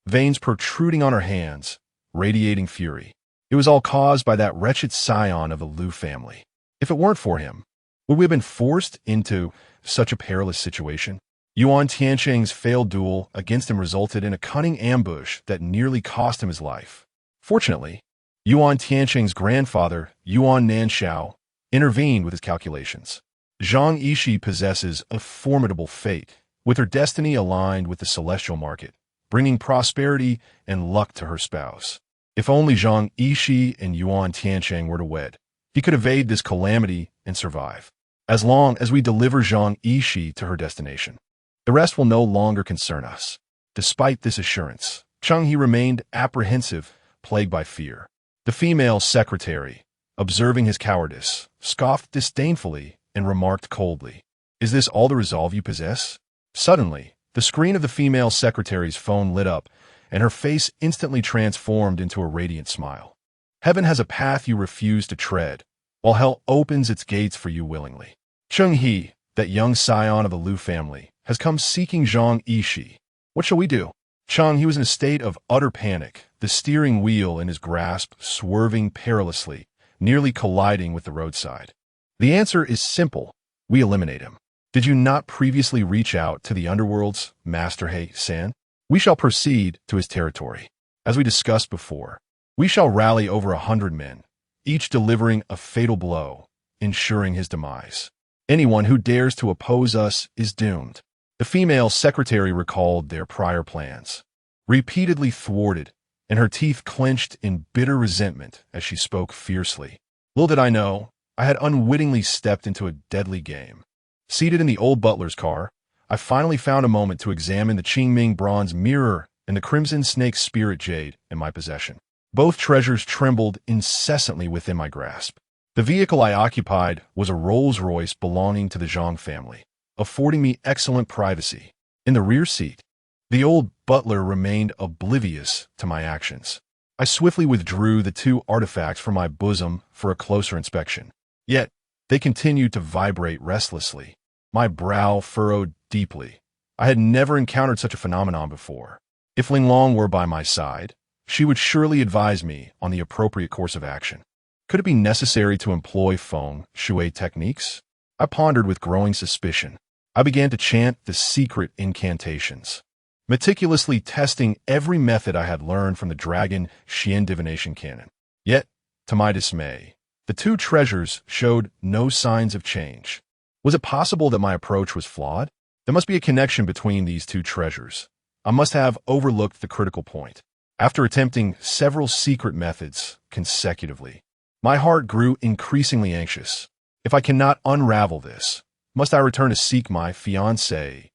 veins protruding on her hands, radiating fury. It was all caused by that wretched scion of the Liu family. If it weren't for him, would we have been forced into such a perilous situation? Yuan Tiancheng's failed duel against him resulted in a cunning ambush that nearly cost him his life. Fortunately, Yuan Tiancheng's grandfather, Yuan Nanxiao, intervened with his calculations. Zhang Yishi possesses a formidable fate, with her destiny aligned with the celestial market, bringing prosperity and luck to her spouse. If only Zhang Yishi and Yuan Tiancheng were to wed, he could evade this calamity and survive. As long as we deliver Zhang Yishi to her destination, the rest will no longer concern us. Despite this assurance, Cheng He remained apprehensive, plagued by fear. The female secretary, observing his cowardice, scoffed disdainfully and remarked coldly, "Is this all the resolve you possess?" Suddenly, the screen of the female secretary's phone lit up, and her face instantly transformed into a radiant smile. Heaven has a path you refuse to tread, while hell opens its gates for you willingly. Cheng He, that young scion of the Liu family, has come seeking Zhang Yishi. What shall we do? Cheng He was in a state of utter panic, the steering wheel in his grasp swerving perilously, nearly colliding with the roadside. The answer is simple. We eliminate him. Did you not previously reach out to the underworld's Master He San? We shall proceed to his territory. As we discussed before, we shall rally over 100 men, each delivering a fatal blow, ensuring his demise. Anyone who dares to oppose us is doomed. The female secretary recalled their prior plans, repeatedly thwarted, and her teeth clenched in bitter resentment as she spoke fiercely. Little did I know, I had unwittingly stepped into a deadly game. Seated in the old butler's car, I finally found a moment to examine the Qingming bronze mirror and the crimson snake spirit jade in my possession. Both treasures trembled incessantly within my grasp. The vehicle I occupied was a Rolls-Royce belonging to the Zhang family, affording me excellent privacy. In the rear seat, the old butler remained oblivious to my actions. I swiftly withdrew the two artifacts from my bosom for a closer inspection. Yet, they continued to vibrate restlessly. My brow furrowed deeply. I had never encountered such a phenomenon before. If Linglong were by my side, she would surely advise me on the appropriate course of action. Could it be necessary to employ feng shui techniques? I pondered with growing suspicion. I began to chant the secret incantations, meticulously testing every method I had learned from the Dragon Xian divination canon. Yet, to my dismay, the two treasures showed no signs of change. Was it possible that my approach was flawed? There must be a connection between these two treasures. I must have overlooked the critical point. After attempting several secret methods consecutively, my heart grew increasingly anxious. If I cannot unravel this, must I return to seek my fiancée,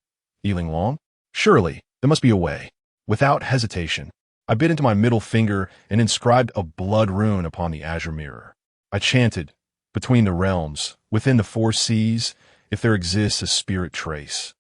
Linglong? Surely, there must be a way. Without hesitation, I bit into my middle finger and inscribed a blood rune upon the azure mirror. I chanted, between the realms, within the four seas, if there exists a spirit trace,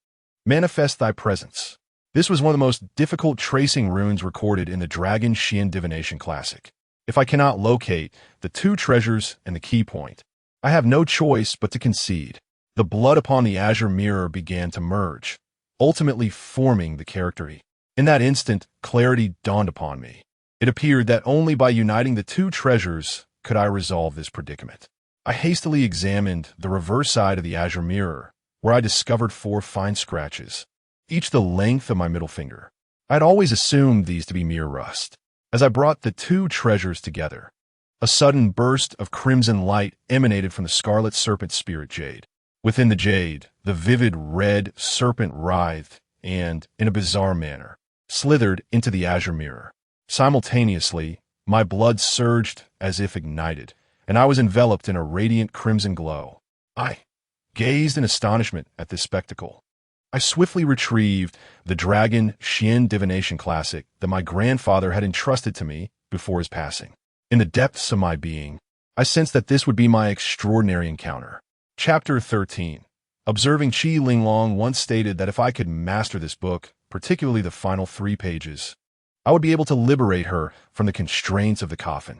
manifest thy presence. This was one of the most difficult tracing runes recorded in the Dragon Xian divination classic. If I cannot locate the two treasures and the key point, I have no choice but to concede. The blood upon the azure mirror began to merge, ultimately forming the character E. In that instant, clarity dawned upon me. It appeared that only by uniting the two treasures could I resolve this predicament. I hastily examined the reverse side of the azure mirror, where I discovered 4 fine scratches, each the length of my middle finger. I had always assumed these to be mere rust. As I brought the two treasures together, a sudden burst of crimson light emanated from the scarlet serpent spirit jade. Within the jade, the vivid red serpent writhed and, in a bizarre manner, slithered into the azure mirror. Simultaneously, my blood surged as if ignited, and I was enveloped in a radiant crimson glow. I gazed in astonishment at this spectacle. I swiftly retrieved the Dragon Xian divination classic that my grandfather had entrusted to me before his passing. In the depths of my being, I sensed that this would be my extraordinary encounter. Chapter 13. Observing Qi Linglong once stated that if I could master this book, particularly the final 3 pages, I would be able to liberate her from the constraints of the coffin.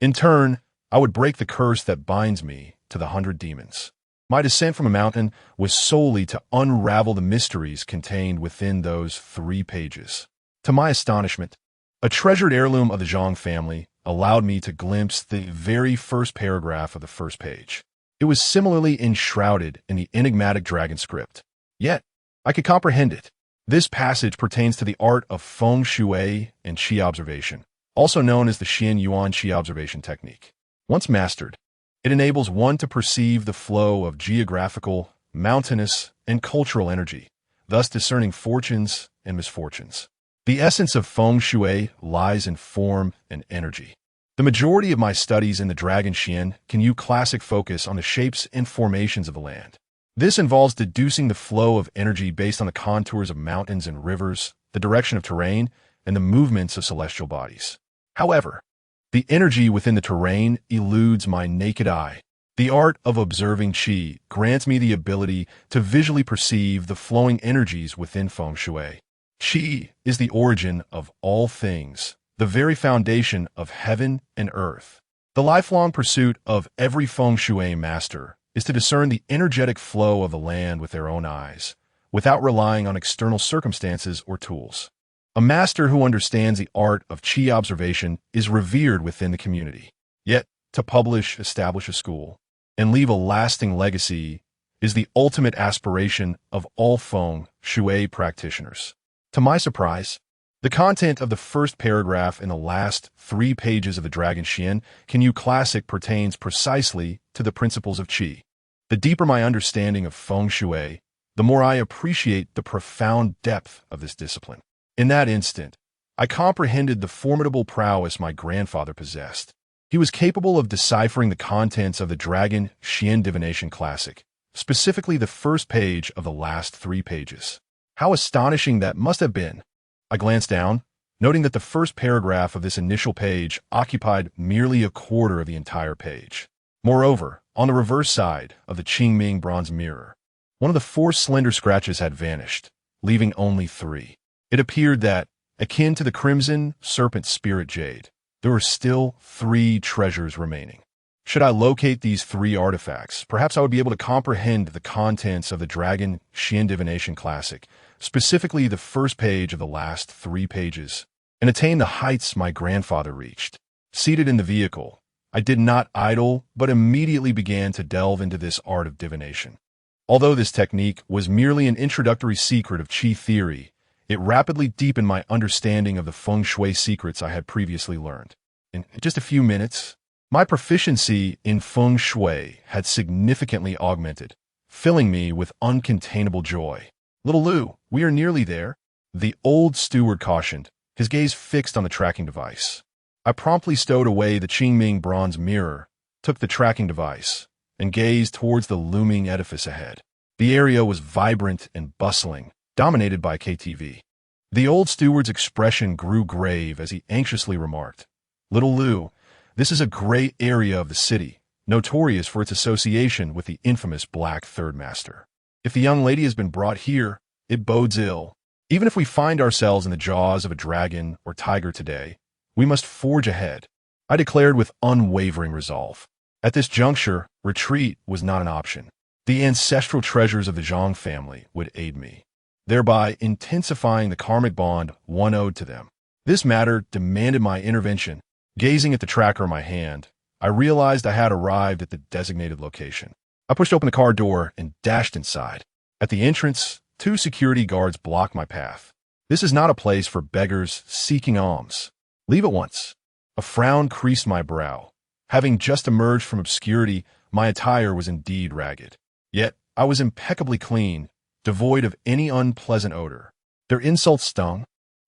In turn, I would break the curse that binds me to the 100 demons. My descent from a mountain was solely to unravel the mysteries contained within those 3 pages. To my astonishment, a treasured heirloom of the Zhang family allowed me to glimpse the very first paragraph of the first page. It was similarly enshrouded in the enigmatic dragon script. Yet, I could comprehend it. This passage pertains to the art of feng shui and qi observation, also known as the Xian Yuan qi observation technique. Once mastered, it enables one to perceive the flow of geographical, mountainous, and cultural energy, thus discerning fortunes and misfortunes. The essence of feng shui lies in form and energy. The majority of my studies in the Dragon Xian can use classic focus on the shapes and formations of the land. This involves deducing the flow of energy based on the contours of mountains and rivers, the direction of terrain, and the movements of celestial bodies. However, the energy within the terrain eludes my naked eye. The art of observing qi grants me the ability to visually perceive the flowing energies within feng shui. Qi is the origin of all things, the very foundation of heaven and earth. The lifelong pursuit of every feng shui master is to discern the energetic flow of the land with their own eyes, without relying on external circumstances or tools. A master who understands the art of qi observation is revered within the community. Yet, to publish, establish a school, and leave a lasting legacy is the ultimate aspiration of all feng shui practitioners. To my surprise, the content of the first paragraph in the last 3 pages of the Dragon Xian Kinyu Classic pertains precisely to the principles of qi. The deeper my understanding of feng shui, the more I appreciate the profound depth of this discipline. In that instant, I comprehended the formidable prowess my grandfather possessed. He was capable of deciphering the contents of the Dragon Xian divination classic, specifically the first page of the last 3 pages. How astonishing that must have been! I glanced down, noting that the first paragraph of this initial page occupied merely a quarter of the entire page. Moreover, on the reverse side of the Qingming bronze mirror, one of the 4 slender scratches had vanished, leaving only 3. It appeared that, akin to the crimson serpent spirit jade, there were still 3 treasures remaining. Should I locate these 3 artifacts, perhaps I would be able to comprehend the contents of the Dragon Xian Divination Classic, specifically the first page of the last 3 pages, and attain the heights my grandfather reached. Seated in the vehicle, I did not idle, but immediately began to delve into this art of divination. Although this technique was merely an introductory secret of Qi theory, it rapidly deepened my understanding of the feng shui secrets I had previously learned. In just a few minutes, my proficiency in feng shui had significantly augmented, filling me with uncontainable joy. "Little Lu, we are nearly there," the old steward cautioned, his gaze fixed on the tracking device. I promptly stowed away the Qingming bronze mirror, took the tracking device, and gazed towards the looming edifice ahead. The area was vibrant and bustling, dominated by KTV. The old steward's expression grew grave as he anxiously remarked, "Little Lu, this is a great area of the city, notorious for its association with the infamous Black Third Master. If the young lady has been brought here, it bodes ill. Even if we find ourselves in the jaws of a dragon or tiger today, we must forge ahead," I declared with unwavering resolve. At this juncture, retreat was not an option. The ancestral treasures of the Zhang family would aid me, thereby intensifying the karmic bond one owed to them. This matter demanded my intervention. Gazing at the tracker in my hand, I realized I had arrived at the designated location. I pushed open the car door and dashed inside. At the entrance, 2 security guards blocked my path. "This is not a place for beggars seeking alms. Leave at once." A frown creased my brow. Having just emerged from obscurity, my attire was indeed ragged. Yet I was impeccably clean, devoid of any unpleasant odor. Their insults stung,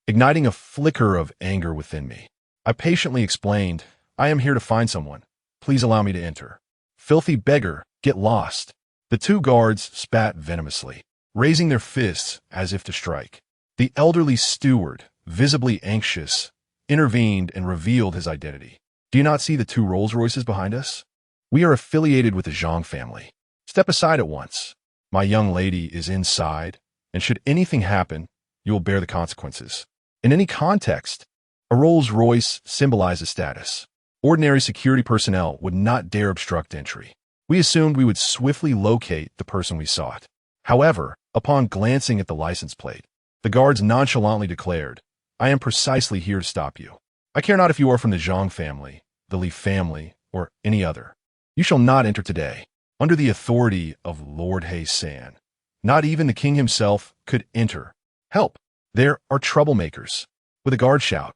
igniting a flicker of anger within me. I patiently explained, "I am here to find someone. Please allow me to enter." "Filthy beggar, get lost." The 2 guards spat venomously, raising their fists as if to strike. The elderly steward, visibly anxious, intervened and revealed his identity. "Do you not see the 2 Rolls-Royces behind us? We are affiliated with the Zhang family. Step aside at once. My young lady is inside, and should anything happen, you will bear the consequences." In any context, a Rolls-Royce symbolizes status. Ordinary security personnel would not dare obstruct entry. We assumed we would swiftly locate the person we sought. However, upon glancing at the license plate, the guards nonchalantly declared, "I am precisely here to stop you. I care not if you are from the Zhang family, the Li family, or any other. You shall not enter today. Under the authority of Lord He San, not even the king himself could enter. Help! There are troublemakers." With a guard shout,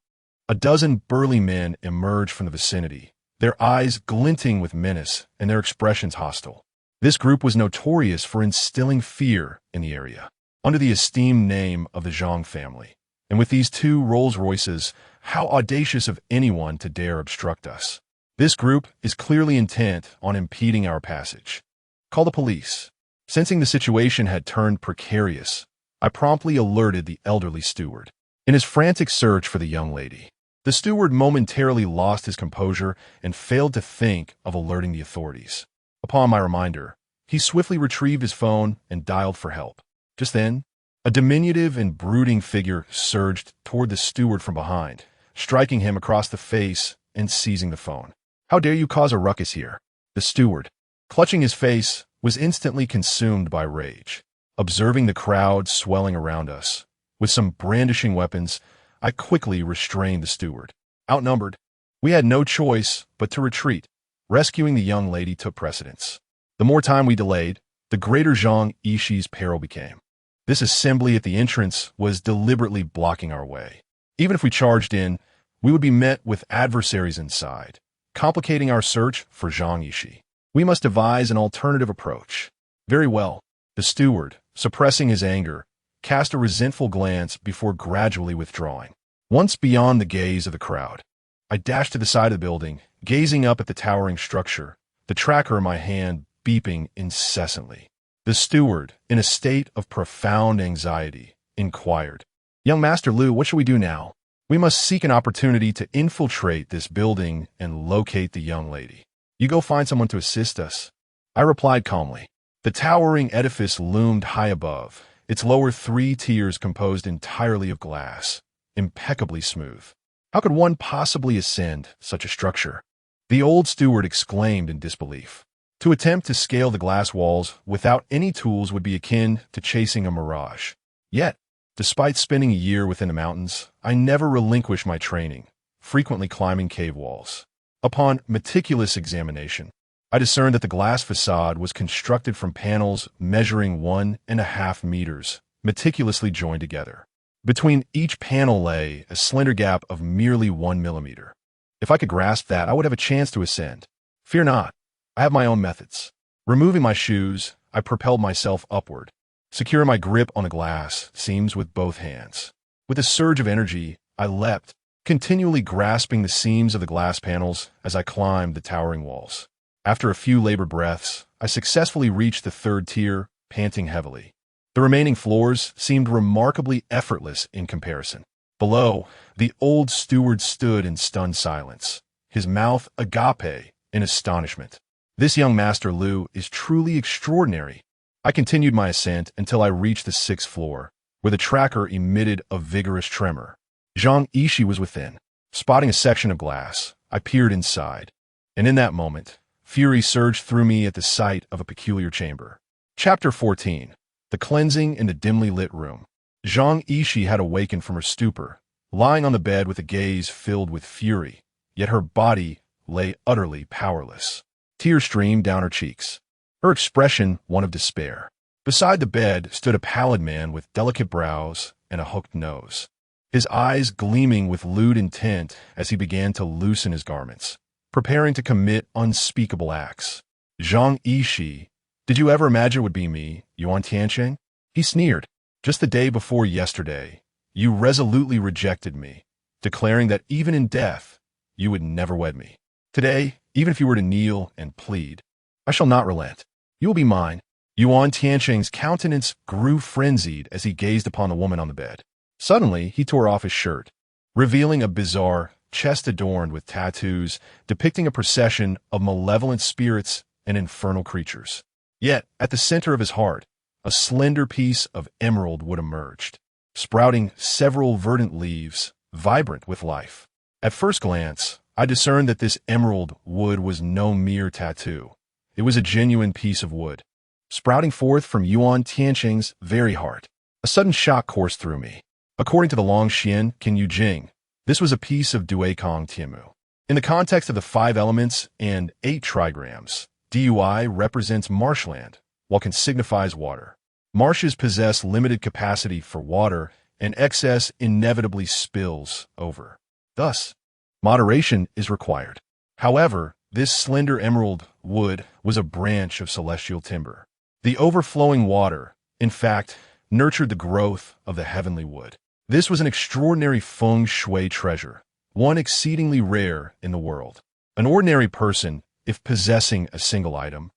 a dozen burly men emerged from the vicinity, their eyes glinting with menace and their expressions hostile. This group was notorious for instilling fear in the area, under the esteemed name of the Zhang family. And with these 2 Rolls-Royces, how audacious of anyone to dare obstruct us. This group is clearly intent on impeding our passage. Call the police. Sensing the situation had turned precarious, I promptly alerted the elderly steward. In his frantic search for the young lady, the steward momentarily lost his composure and failed to think of alerting the authorities. Upon my reminder, he swiftly retrieved his phone and dialed for help. Just then, a diminutive and brooding figure surged toward the steward from behind, striking him across the face and seizing the phone. "How dare you cause a ruckus here?" The steward, clutching his face, was instantly consumed by rage. Observing the crowd swelling around us, with some brandishing weapons, I quickly restrained the steward. Outnumbered, we had no choice but to retreat. Rescuing the young lady took precedence. The more time we delayed, the greater Zhang Yishi's peril became. This assembly at the entrance was deliberately blocking our way. Even if we charged in, we would be met with adversaries inside, complicating our search for Zhang Yishi. We must devise an alternative approach. Very well. The steward, suppressing his anger, cast a resentful glance before gradually withdrawing. Once beyond the gaze of the crowd, I dashed to the side of the building, gazing up at the towering structure, the tracker in my hand beeping incessantly. The steward, in a state of profound anxiety, inquired, "Young Master Lu, what shall we do now?" We must seek an opportunity to infiltrate this building and locate the young lady. You go find someone to assist us. I replied calmly. The towering edifice loomed high above, its lower 3 tiers composed entirely of glass, impeccably smooth. How could one possibly ascend such a structure? The old steward exclaimed in disbelief. To attempt to scale the glass walls without any tools would be akin to chasing a mirage. Yet, despite spending a year within the mountains, I never relinquished my training, frequently climbing cave walls. Upon meticulous examination, I discerned that the glass facade was constructed from panels measuring 1.5 meters, meticulously joined together. Between each panel lay a slender gap of merely 1 millimeter. If I could grasp that, I would have a chance to ascend. Fear not, I have my own methods. Removing my shoes, I propelled myself upward, securing my grip on the glass seams with both hands. With a surge of energy, I leapt, continually grasping the seams of the glass panels as I climbed the towering walls. After a few labored breaths, I successfully reached the 3rd tier, panting heavily. The remaining floors seemed remarkably effortless in comparison. Below, the old steward stood in stunned silence, his mouth agape in astonishment. This young Master Liu is truly extraordinary. I continued my ascent until I reached the 6th floor, where the tracker emitted a vigorous tremor. Zhang Yishi was within. Spotting a section of glass, I peered inside, and in that moment, fury surged through me at the sight of a peculiar chamber. Chapter 14. The Cleansing in the Dimly Lit Room. Zhang Yishi had awakened from her stupor, lying on the bed with a gaze filled with fury, yet her body lay utterly powerless. Tears streamed down her cheeks, her expression one of despair. Beside the bed stood a pallid man with delicate brows and a hooked nose, his eyes gleaming with lewd intent as he began to loosen his garments, preparing to commit unspeakable acts. Zhang Yishi, did you ever imagine it would be me, Yuan Tiancheng? He sneered. Just the day before yesterday, you resolutely rejected me, declaring that even in death, you would never wed me. Today, even if you were to kneel and plead, I shall not relent. You will be mine. Yuan Tiancheng's countenance grew frenzied as he gazed upon the woman on the bed. Suddenly, he tore off his shirt, revealing a bizarre chest adorned with tattoos depicting a procession of malevolent spirits and infernal creatures. Yet, at the center of his heart, a slender piece of emerald wood emerged, sprouting several verdant leaves, vibrant with life. At first glance, I discerned that this emerald wood was no mere tattoo. It was a genuine piece of wood, sprouting forth from Yuan Tiancheng's very heart. A sudden shock coursed through me. According to the Longxian Qinyu Jing, this was a piece of Duikong Tianmu. In the context of the 5 elements and 8 trigrams, Dui represents marshland, while Qin signifies water. Marshes possess limited capacity for water, and excess inevitably spills over. Thus, moderation is required. However, this slender emerald wood was a branch of celestial timber. The overflowing water, in fact, nurtured the growth of the heavenly wood. This was an extraordinary feng shui treasure, one exceedingly rare in the world. An ordinary person, if possessing a single item,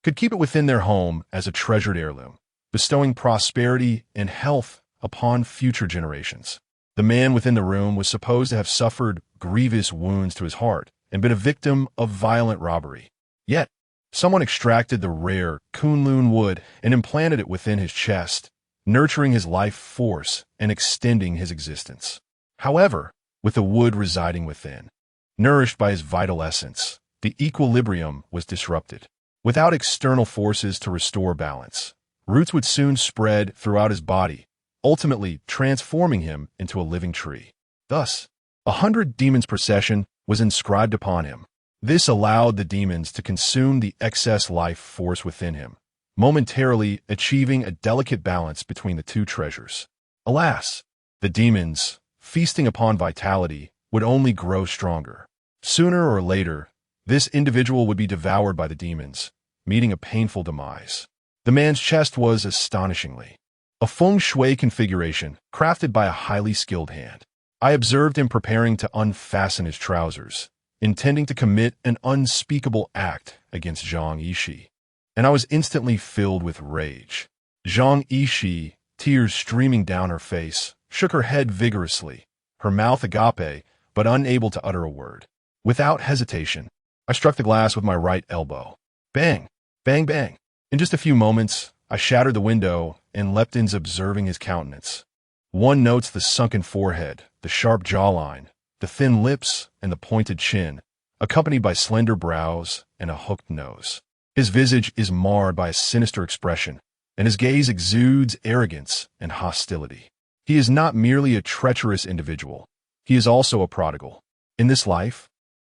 could keep it within their home as a treasured heirloom, bestowing prosperity and health upon future generations. The man within the room was supposed to have suffered grievous wounds to his heart and been a victim of violent robbery. Yet, someone extracted the rare Kunlun wood and implanted it within his chest, nurturing his life force and extending his existence. However, with the wood residing within, nourished by his vital essence, the equilibrium was disrupted. Without external forces to restore balance, roots would soon spread throughout his body, ultimately transforming him into a living tree. Thus, 100 demons' procession was inscribed upon him. This allowed the demons to consume the excess life force within him, momentarily achieving a delicate balance between the 2 treasures. Alas, the demons, feasting upon vitality, would only grow stronger. Sooner or later, this individual would be devoured by the demons, meeting a painful demise. The man's chest was astonishingly a feng shui configuration crafted by a highly skilled hand. I observed him preparing to unfasten his trousers, intending to commit an unspeakable act against Zhang Yishi, and I was instantly filled with rage. Zhang Yishi, tears streaming down her face, shook her head vigorously, her mouth agape, but unable to utter a word. Without hesitation, I struck the glass with my right elbow. Bang! Bang, bang! In just a few moments, I shattered the window and leapt in, observing his countenance. One notes the sunken forehead, the sharp jawline, the thin lips, and the pointed chin, accompanied by slender brows and a hooked nose. His visage is marred by a sinister expression, and his gaze exudes arrogance and hostility. He is not merely a treacherous individual. He is also a prodigal. In this life,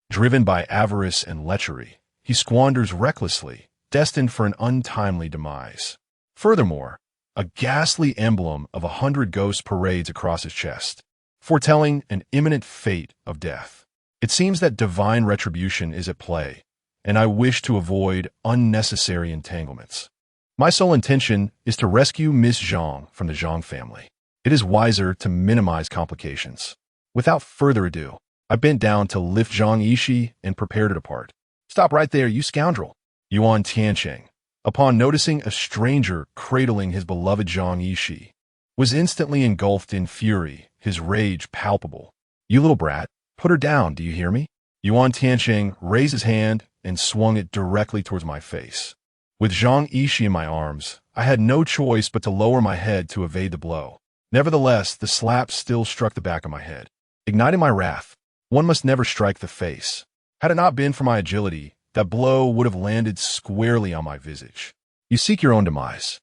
driven by avarice and lechery, he squanders recklessly, destined for an untimely demise. Furthermore, a ghastly emblem of 100 ghosts parades across his chest, foretelling an imminent fate of death. It seems that divine retribution is at play, and I wish to avoid unnecessary entanglements. My sole intention is to rescue Miss Zhang from the Zhang family. It is wiser to minimize complications. Without further ado, I bent down to lift Zhang Yishi and prepare to depart. "Stop right there, you scoundrel!" Yuan Tiancheng, upon noticing a stranger cradling his beloved Zhang Yishi, was instantly engulfed in fury, his rage palpable. "You little brat, put her down, do you hear me?" Yuan Tiancheng raised his hand and swung it directly towards my face. With Zhang Yishi in my arms, I had no choice but to lower my head to evade the blow. Nevertheless, the slap still struck the back of my head. Igniting my wrath, one must never strike the face. Had it not been for my agility, that blow would have landed squarely on my visage. "You seek your own demise."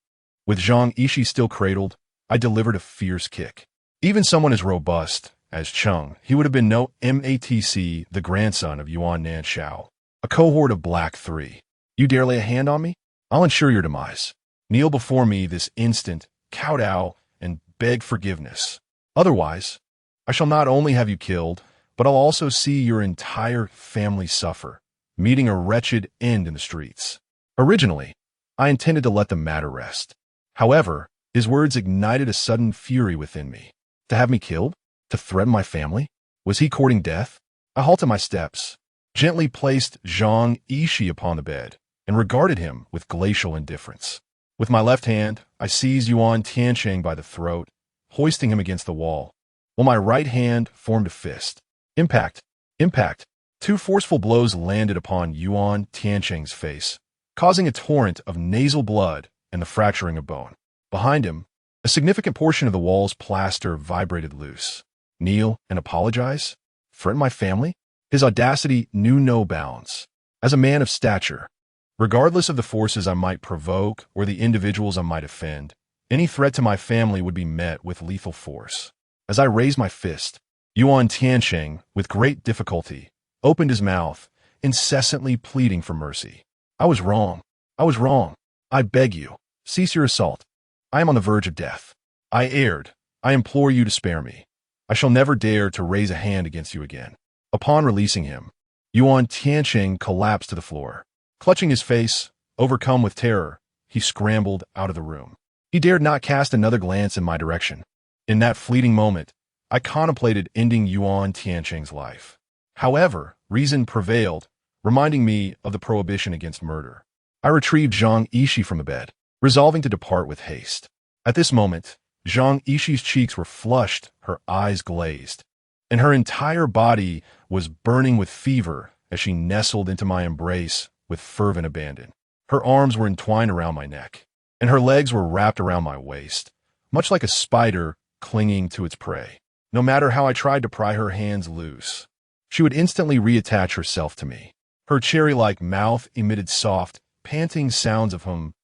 With Zhang Yishi still cradled, I delivered a fierce kick. Even someone as robust as Cheng, he would have been no Matc, the grandson of Yuan Nanshao, a cohort of Black 3. "You dare lay a hand on me? I'll ensure your demise. Kneel before me this instant, kowtow, and beg forgiveness. Otherwise, I shall not only have you killed, but I'll also see your entire family suffer, meeting a wretched end in the streets." Originally, I intended to let the matter rest. However, his words ignited a sudden fury within me. To have me killed? To threaten my family? Was he courting death? I halted my steps, gently placed Zhang Yishi upon the bed, and regarded him with glacial indifference. With my left hand, I seized Yuan Tiancheng by the throat, hoisting him against the wall, while my right hand formed a fist. Impact! Impact! 2 forceful blows landed upon Yuan Tiancheng's face, causing a torrent of nasal blood and the fracturing of bone. Behind him, a significant portion of the wall's plaster vibrated loose. Kneel and apologize? Threaten my family? His audacity knew no bounds. As a man of stature, regardless of the forces I might provoke or the individuals I might offend, any threat to my family would be met with lethal force. As I raised my fist, Yuan Tiancheng, with great difficulty, opened his mouth, incessantly pleading for mercy. "I was wrong. I was wrong. I beg you, cease your assault. I am on the verge of death. I erred. I implore you to spare me. I shall never dare to raise a hand against you again." Upon releasing him, Yuan Tiancheng collapsed to the floor. Clutching his face, overcome with terror, he scrambled out of the room. He dared not cast another glance in my direction. In that fleeting moment, I contemplated ending Yuan Tiancheng's life. However, reason prevailed, reminding me of the prohibition against murder. I retrieved Zhang Yishi from the bed, resolving to depart with haste. At this moment, Zhang Yishi's cheeks were flushed, her eyes glazed, and her entire body was burning with fever as she nestled into my embrace with fervent abandon. Her arms were entwined around my neck, and her legs were wrapped around my waist, much like a spider clinging to its prey. No matter how I tried to pry her hands loose, she would instantly reattach herself to me. Her cherry-like mouth emitted soft, panting sounds of hum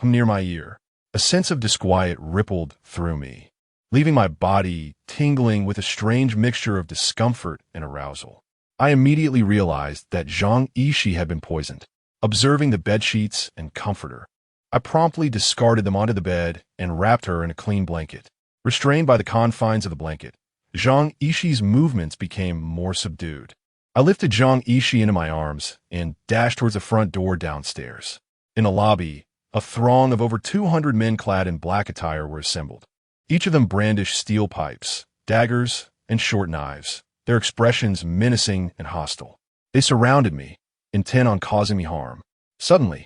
near my ear. A sense of disquiet rippled through me, leaving my body tingling with a strange mixture of discomfort and arousal. I immediately realized that Zhang Yishi had been poisoned. Observing the bedsheets and comforter, I promptly discarded them onto the bed and wrapped her in a clean blanket. Restrained by the confines of the blanket, Zhang Yishi's movements became more subdued. I lifted Zhang Yishi into my arms and dashed towards the front door downstairs. In the lobby, a throng of over 200 men clad in black attire were assembled. Each of them brandished steel pipes, daggers, and short knives, their expressions menacing and hostile. They surrounded me, intent on causing me harm. Suddenly,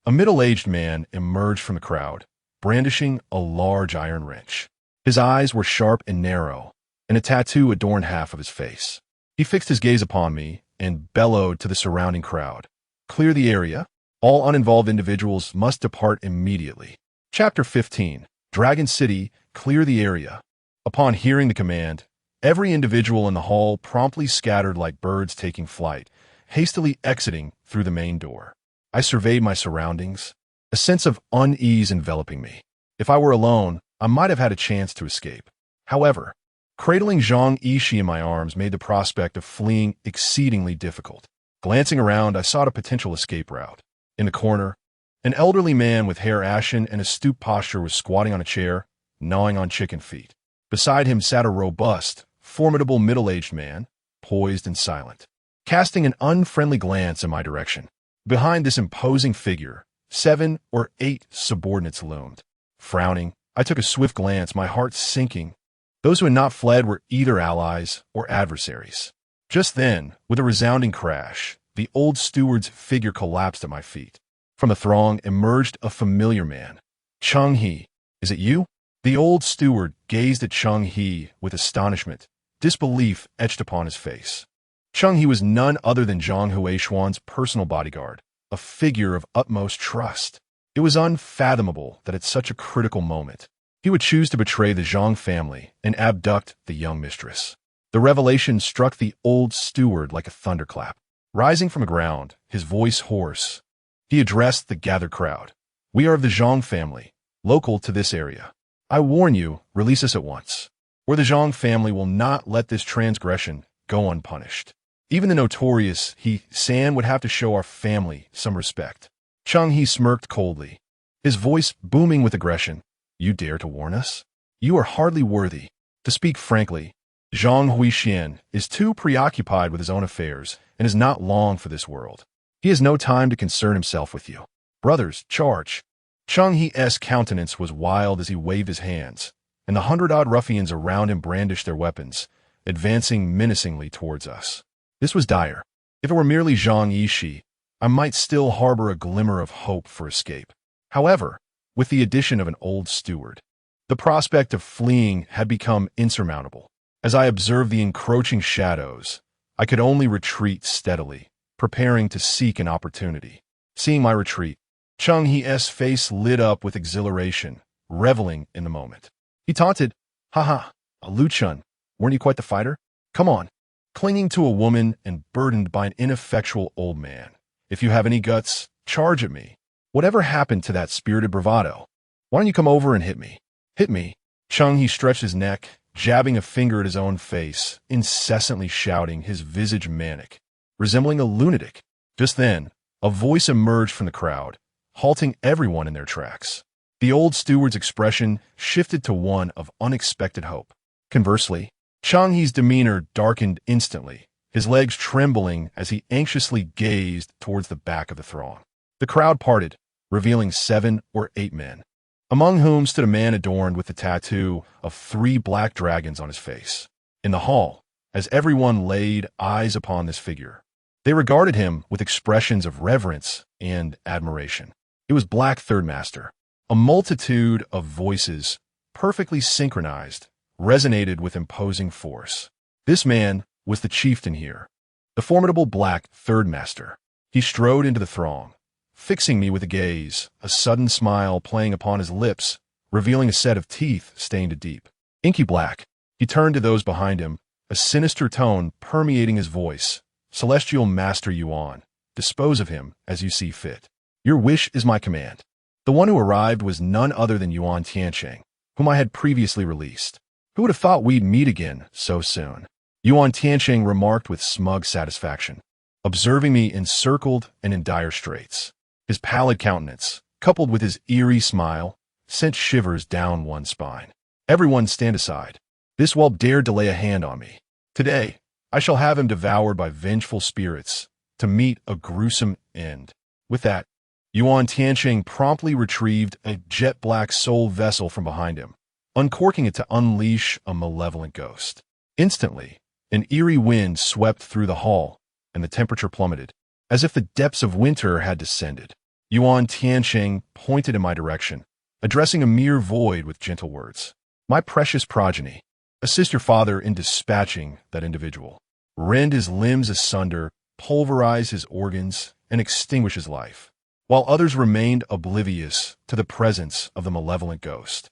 a middle-aged man emerged from the crowd, brandishing a large iron wrench. His eyes were sharp and narrow, and a tattoo adorned half of his face. He fixed his gaze upon me and bellowed to the surrounding crowd. "Clear the area. All uninvolved individuals must depart immediately." Chapter 15. Dragon City, clear the area. Upon hearing the command, every individual in the hall promptly scattered like birds taking flight, hastily exiting through the main door. I surveyed my surroundings, a sense of unease enveloping me. If I were alone, I might have had a chance to escape. However, cradling Zhang Yishi in my arms made the prospect of fleeing exceedingly difficult. Glancing around, I sought a potential escape route. In the corner, an elderly man with hair ashen and a stooped posture was squatting on a chair, gnawing on chicken feet. Beside him sat a robust, formidable middle-aged man, poised and silent, casting an unfriendly glance in my direction. Behind this imposing figure, 7 or 8 subordinates loomed. Frowning, I took a swift glance, my heart sinking. Those who had not fled were either allies or adversaries. Just then, with a resounding crash, the old steward's figure collapsed at my feet. From the throng emerged a familiar man. "Chung He, is it you?" The old steward gazed at Chung He with astonishment, disbelief etched upon his face. Chung He was none other than Zhang Huishuan's personal bodyguard, a figure of utmost trust. It was unfathomable that at such a critical moment, he would choose to betray the Zhang family and abduct the young mistress. The revelation struck the old steward like a thunderclap. Rising from the ground, his voice hoarse, he addressed the gathered crowd. "We are of the Zhang family, local to this area. I warn you, release us at once, or the Zhang family will not let this transgression go unpunished. Even the notorious He San would have to show our family some respect." Chung He smirked coldly, his voice booming with aggression. "You dare to warn us? You are hardly worthy. To speak frankly, Zhang Huixian is too preoccupied with his own affairs and is not long for this world. He has no time to concern himself with you. Brothers, charge." Chung He's countenance was wild as he waved his hands, and the 100-odd ruffians around him brandished their weapons, advancing menacingly towards us. This was dire. If it were merely Zhang Yishi, I might still harbor a glimmer of hope for escape. However, with the addition of an old steward, the prospect of fleeing had become insurmountable. As I observed the encroaching shadows, I could only retreat steadily, preparing to seek an opportunity. Seeing my retreat, Chung He's face lit up with exhilaration, reveling in the moment. He taunted, "Haha, Lu Chun, weren't you quite the fighter? Come on." Clinging to a woman and burdened by an ineffectual old man. "If you have any guts, charge at me. Whatever happened to that spirited bravado? Why don't you come over and hit me? Hit me." Chung He stretched his neck, jabbing a finger at his own face, incessantly shouting, his visage manic, resembling a lunatic. Just then, a voice emerged from the crowd, halting everyone in their tracks. The old steward's expression shifted to one of unexpected hope. Conversely, Chung He's demeanor darkened instantly, his legs trembling as he anxiously gazed towards the back of the throng. The crowd parted, revealing 7 or 8 men, among whom stood a man adorned with the tattoo of 3 black dragons on his face. In the hall, as everyone laid eyes upon this figure, they regarded him with expressions of reverence and admiration. It was Black Third Master. A multitude of voices, perfectly synchronized, resonated with imposing force. This man was the chieftain here, the formidable Black Third Master. He strode into the throng, fixing me with a gaze, a sudden smile playing upon his lips, revealing a set of teeth stained to deep, inky black. He turned to those behind him, a sinister tone permeating his voice. "Celestial Master Yuan, dispose of him as you see fit. Your wish is my command." The one who arrived was none other than Yuan Tiancheng, whom I had previously released. Who would have thought we'd meet again so soon? Yuan Tiancheng remarked with smug satisfaction, observing me encircled and in dire straits. His pallid countenance, coupled with his eerie smile, sent shivers down one's spine. "Everyone stand aside. This whelp dared to lay a hand on me. Today, I shall have him devoured by vengeful spirits to meet a gruesome end." With that, Yuan Tiancheng promptly retrieved a jet-black soul vessel from behind him, uncorking it to unleash a malevolent ghost. Instantly, an eerie wind swept through the hall, and the temperature plummeted, as if the depths of winter had descended. Yuan Tiancheng pointed in my direction, addressing a mere void with gentle words. "My precious progeny, Assist your father in dispatching that individual. Rend his limbs asunder, pulverize his organs, and extinguish his life, while others remained oblivious to the presence of the malevolent ghost.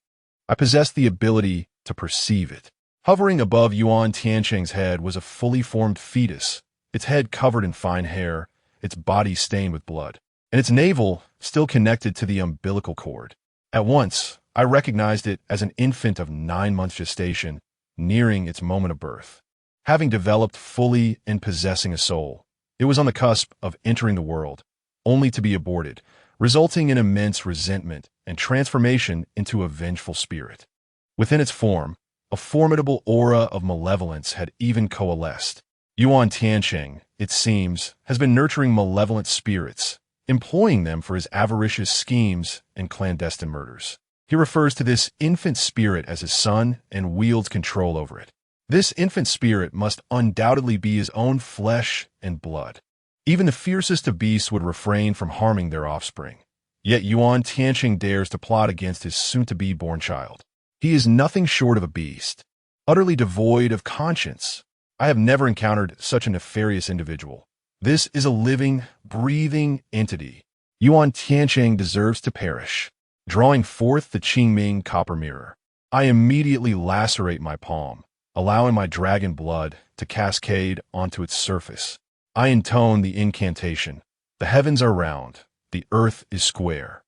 I possessed the ability to perceive it. Hovering above Yuan Tiancheng's head was a fully formed fetus, its head covered in fine hair, its body stained with blood, and its navel still connected to the umbilical cord. At once, I recognized it as an infant of 9 months gestation, nearing its moment of birth. Having developed fully and possessing a soul, it was on the cusp of entering the world, only to be aborted, resulting in immense resentment and transformation into a vengeful spirit. Within its form, a formidable aura of malevolence had even coalesced. Yuan Tiancheng, it seems, has been nurturing malevolent spirits, employing them for his avaricious schemes and clandestine murders. He refers to this infant spirit as his son and wields control over it. This infant spirit must undoubtedly be his own flesh and blood. Even the fiercest of beasts would refrain from harming their offspring. Yet Yuan Tiancheng dares to plot against his soon-to-be born child. He is nothing short of a beast, utterly devoid of conscience. I have never encountered such a nefarious individual. This is a living, breathing entity. Yuan Tiancheng deserves to perish. Drawing forth the Qingming copper mirror, I immediately lacerate my palm, allowing my dragon blood to cascade onto its surface. I intone the incantation. The heavens are round, the earth is square.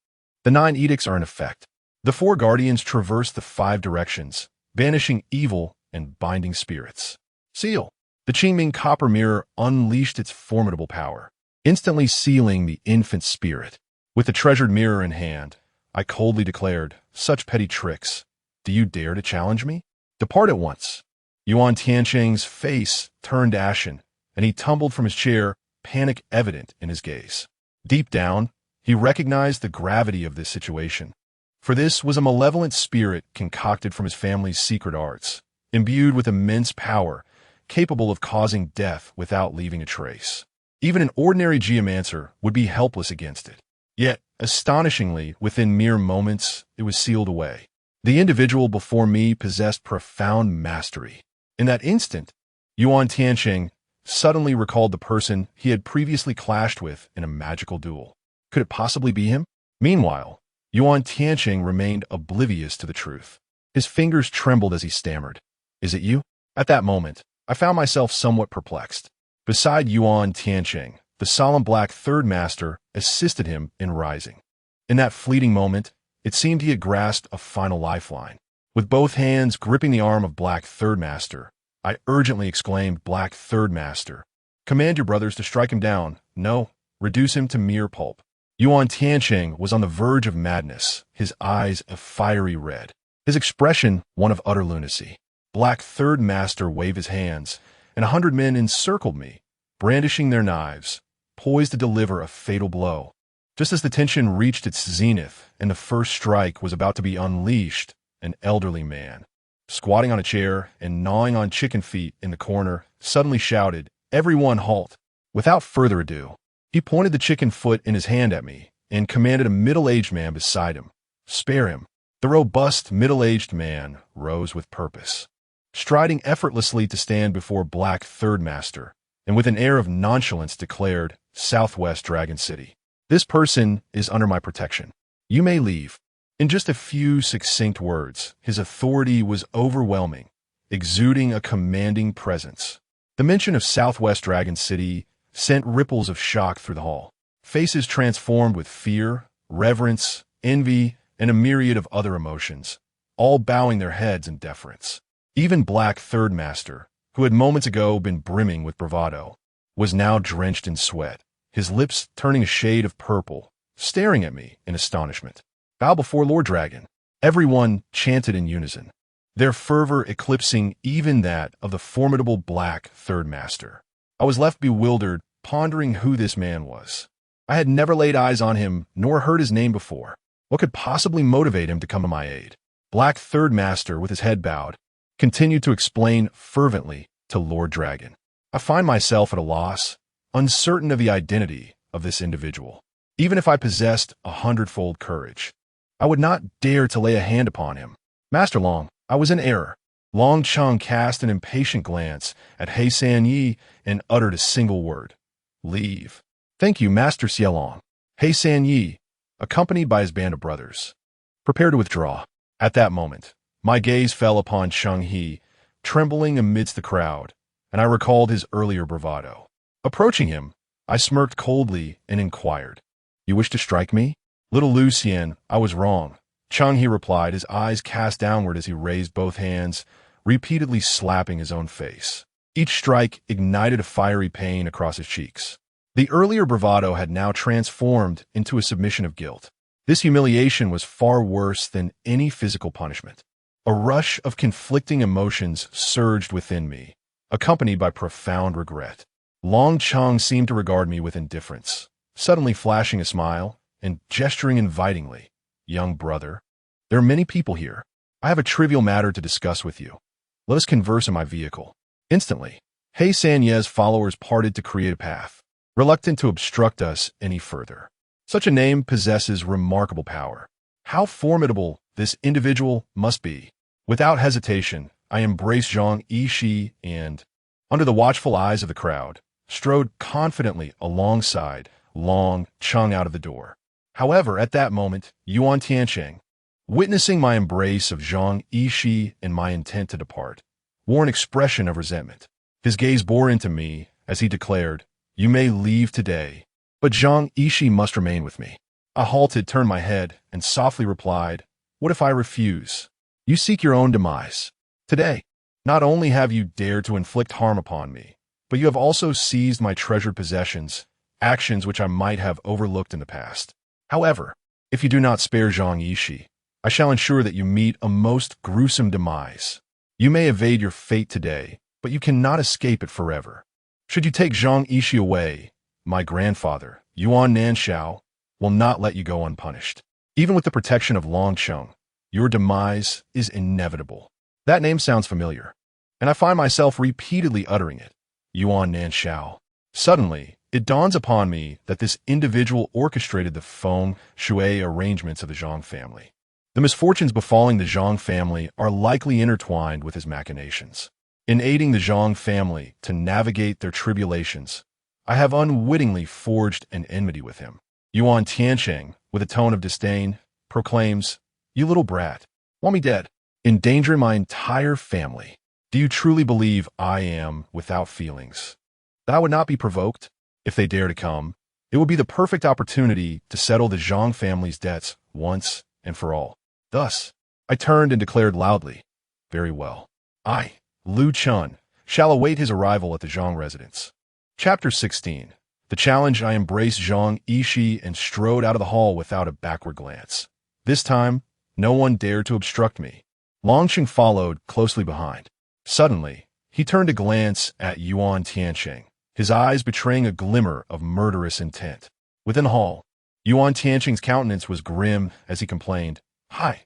The 9 edicts are in effect. The 4 guardians traverse the 5 directions, banishing evil and binding spirits. Seal. The Qingming copper mirror unleashed its formidable power, instantly sealing the infant spirit. With the treasured mirror in hand, I coldly declared, "Such petty tricks. Do you dare to challenge me? Depart at once." Yuan Tiancheng's face turned ashen, and he tumbled from his chair, panic evident in his gaze. Deep down, he recognized the gravity of this situation. For this was a malevolent spirit concocted from his family's secret arts, imbued with immense power, capable of causing death without leaving a trace. Even an ordinary geomancer would be helpless against it. Yet, astonishingly, within mere moments, it was sealed away. The individual before me possessed profound mastery. In that instant, Yuan Tiancheng suddenly recalled the person he had previously clashed with in a magical duel. Could it possibly be him? Meanwhile, Yuan Tiancheng remained oblivious to the truth. His fingers trembled as he stammered. "Is it you?" At that moment, I found myself somewhat perplexed. Beside Yuan Tiancheng, the solemn black third master assisted him in rising. In that fleeting moment, it seemed he had grasped a final lifeline. With both hands gripping the arm of Black Third Master, I urgently exclaimed, "Black Third Master, command your brothers to strike him down. No, reduce him to mere pulp." Yuan Tiancheng was on the verge of madness, his eyes a fiery red, his expression one of utter lunacy. Black Third Master waved his hands, and 100 men encircled me, brandishing their knives, poised to deliver a fatal blow. Just as the tension reached its zenith and the first strike was about to be unleashed, an elderly man, squatting on a chair and gnawing on chicken feet in the corner, suddenly shouted, "Everyone halt!" Without further ado, he pointed the chicken foot in his hand at me and commanded a middle-aged man beside him, "Spare him." The robust, middle-aged man rose with purpose, striding effortlessly to stand before Black Third Master, and with an air of nonchalance declared, "Southwest Dragon City. This person is under my protection. You may leave." In just a few succinct words, his authority was overwhelming, exuding a commanding presence. The mention of Southwest Dragon City sent ripples of shock through the hall. Faces transformed with fear, reverence, envy, and a myriad of other emotions, all bowing their heads in deference. Even Black Third Master, who had moments ago been brimming with bravado, was now drenched in sweat, his lips turning a shade of purple, staring at me in astonishment. "Bow before Lord Dragon," everyone chanted in unison, their fervor eclipsing even that of the formidable Black Third Master. I was left bewildered, pondering who this man was. I had never laid eyes on him nor heard his name before. What could possibly motivate him to come to my aid? Black Third Master, with his head bowed, continued to explain fervently to Lord Dragon. I find myself at a loss, uncertain of the identity of this individual. Even if I possessed 100-fold courage, I would not dare to lay a hand upon him. Master Long, I was in error. Long Cheng cast an impatient glance at He San Yi and uttered a single word. Leave. Thank you, Master Xiaolong. He San Yi, accompanied by his band of brothers, prepare to withdraw. At that moment, my gaze fell upon Cheng He, trembling amidst the crowd, and I recalled his earlier bravado. Approaching him, I smirked coldly and inquired, "You wish to strike me?" "Little Lucien, I was wrong," Cheng He replied, his eyes cast downward as he raised both hands, repeatedly slapping his own face. Each strike ignited a fiery pain across his cheeks. The earlier bravado had now transformed into a submission of guilt. This humiliation was far worse than any physical punishment. A rush of conflicting emotions surged within me, accompanied by profound regret. Long Cheng seemed to regard me with indifference, suddenly flashing a smile and gesturing invitingly. "Young brother, there are many people here. I have a trivial matter to discuss with you. Let us converse in my vehicle." Instantly, He San Ye's followers parted to create a path, reluctant to obstruct us any further. Such a name possesses remarkable power. How formidable this individual must be. Without hesitation, I embraced Zhang Yishi and, under the watchful eyes of the crowd, strode confidently alongside Long Cheng out of the door. However, at that moment, Yuan Tiancheng, witnessing my embrace of Zhang Yishi and my intent to depart, wore an expression of resentment. His gaze bore into me as he declared, "You may leave today, but Zhang Yishi must remain with me." I halted, turned my head, and softly replied, "What if I refuse? You seek your own demise. Today, not only have you dared to inflict harm upon me, but you have also seized my treasured possessions, actions which I might have overlooked in the past. However, if you do not spare Zhang Yishi, I shall ensure that you meet a most gruesome demise. You may evade your fate today, but you cannot escape it forever. Should you take Zhang Yishi away, my grandfather, Yuan Nanshao, will not let you go unpunished. Even with the protection of Long Cheng, your demise is inevitable." That name sounds familiar, and I find myself repeatedly uttering it. Yuan Nanshao. Suddenly, it dawns upon me that this individual orchestrated the feng shui arrangements of the Zhang family. The misfortunes befalling the Zhang family are likely intertwined with his machinations. In aiding the Zhang family to navigate their tribulations, I have unwittingly forged an enmity with him. Yuan Tiancheng, with a tone of disdain, proclaims, "You little brat, want me dead, endangering my entire family. Do you truly believe I am without feelings? That I would not be provoked? If they dare to come, it will be the perfect opportunity to settle the Zhang family's debts once and for all." Thus, I turned and declared loudly, "Very well. I, Lu Chun, shall await his arrival at the Zhang residence." Chapter 16. The challenge. I embraced Zhang Yishi and strode out of the hall without a backward glance. This time, no one dared to obstruct me. Longqing followed closely behind. Suddenly, he turned to glance at Yuan Tiancheng, his eyes betraying a glimmer of murderous intent. Within the hall, Yuan Tiancheng's countenance was grim as he complained, "Hi,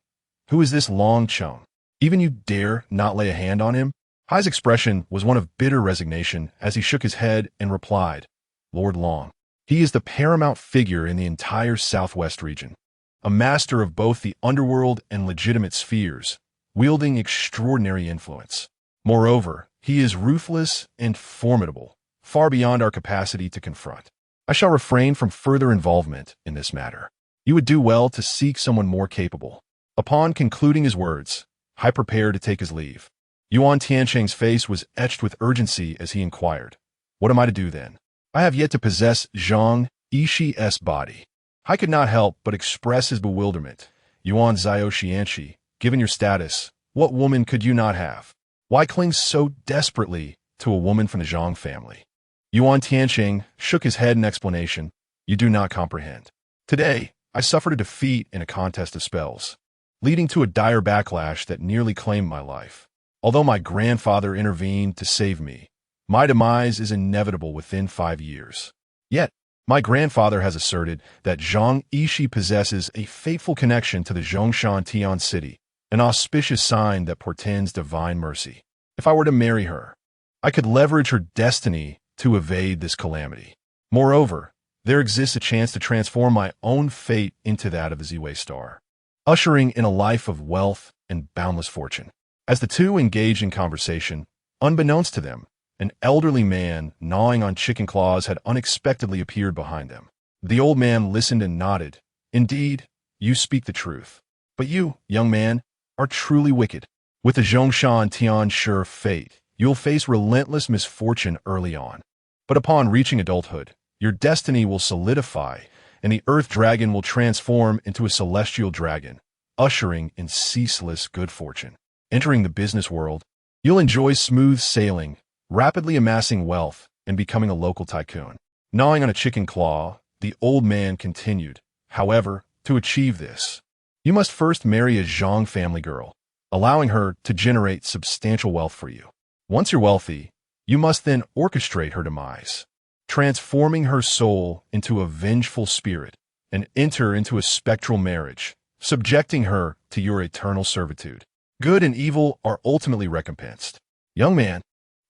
who is this Long Cheng? Even you dare not lay a hand on him?" Hai's expression was one of bitter resignation as he shook his head and replied, "Lord Long, he is the paramount figure in the entire southwest region, a master of both the underworld and legitimate spheres, wielding extraordinary influence. Moreover, he is ruthless and formidable, far beyond our capacity to confront. I shall refrain from further involvement in this matter. You would do well to seek someone more capable." Upon concluding his words, Hai prepared to take his leave. Yuan Tiancheng's face was etched with urgency as he inquired, "What am I to do then? I have yet to possess Zhang Yishi's body." Hai could not help but express his bewilderment. "Yuan Xiaoxianshi, given your status, what woman could you not have? Why cling so desperately to a woman from the Zhang family?" Yuan Tiancheng shook his head in explanation. "You do not comprehend. Today, I suffered a defeat in a contest of spells, leading to a dire backlash that nearly claimed my life. Although my grandfather intervened to save me, my demise is inevitable within 5 years. Yet, my grandfather has asserted that Zhang Yishi possesses a fateful connection to the Zhongshan Tian city, an auspicious sign that portends divine mercy. If I were to marry her, I could leverage her destiny to evade this calamity. Moreover, there exists a chance to transform my own fate into that of the Ziwei star, ushering in a life of wealth and boundless fortune." As the two engaged in conversation, unbeknownst to them, an elderly man gnawing on chicken claws had unexpectedly appeared behind them. The old man listened and nodded. Indeed, you speak the truth. But you, young man, are truly wicked. With the Zhongshan Tian sure fate, you'll face relentless misfortune early on. But upon reaching adulthood, your destiny will solidify, and the earth dragon will transform into a celestial dragon, ushering in ceaseless good fortune. Entering the business world, you'll enjoy smooth sailing, rapidly amassing wealth, and becoming a local tycoon. Gnawing on a chicken claw, the old man continued. However, to achieve this, you must first marry a Zhang family girl, allowing her to generate substantial wealth for you. Once you're wealthy, you must then orchestrate her demise, transforming her soul into a vengeful spirit, and enter into a spectral marriage, subjecting her to your eternal servitude. Good and evil are ultimately recompensed. Young man,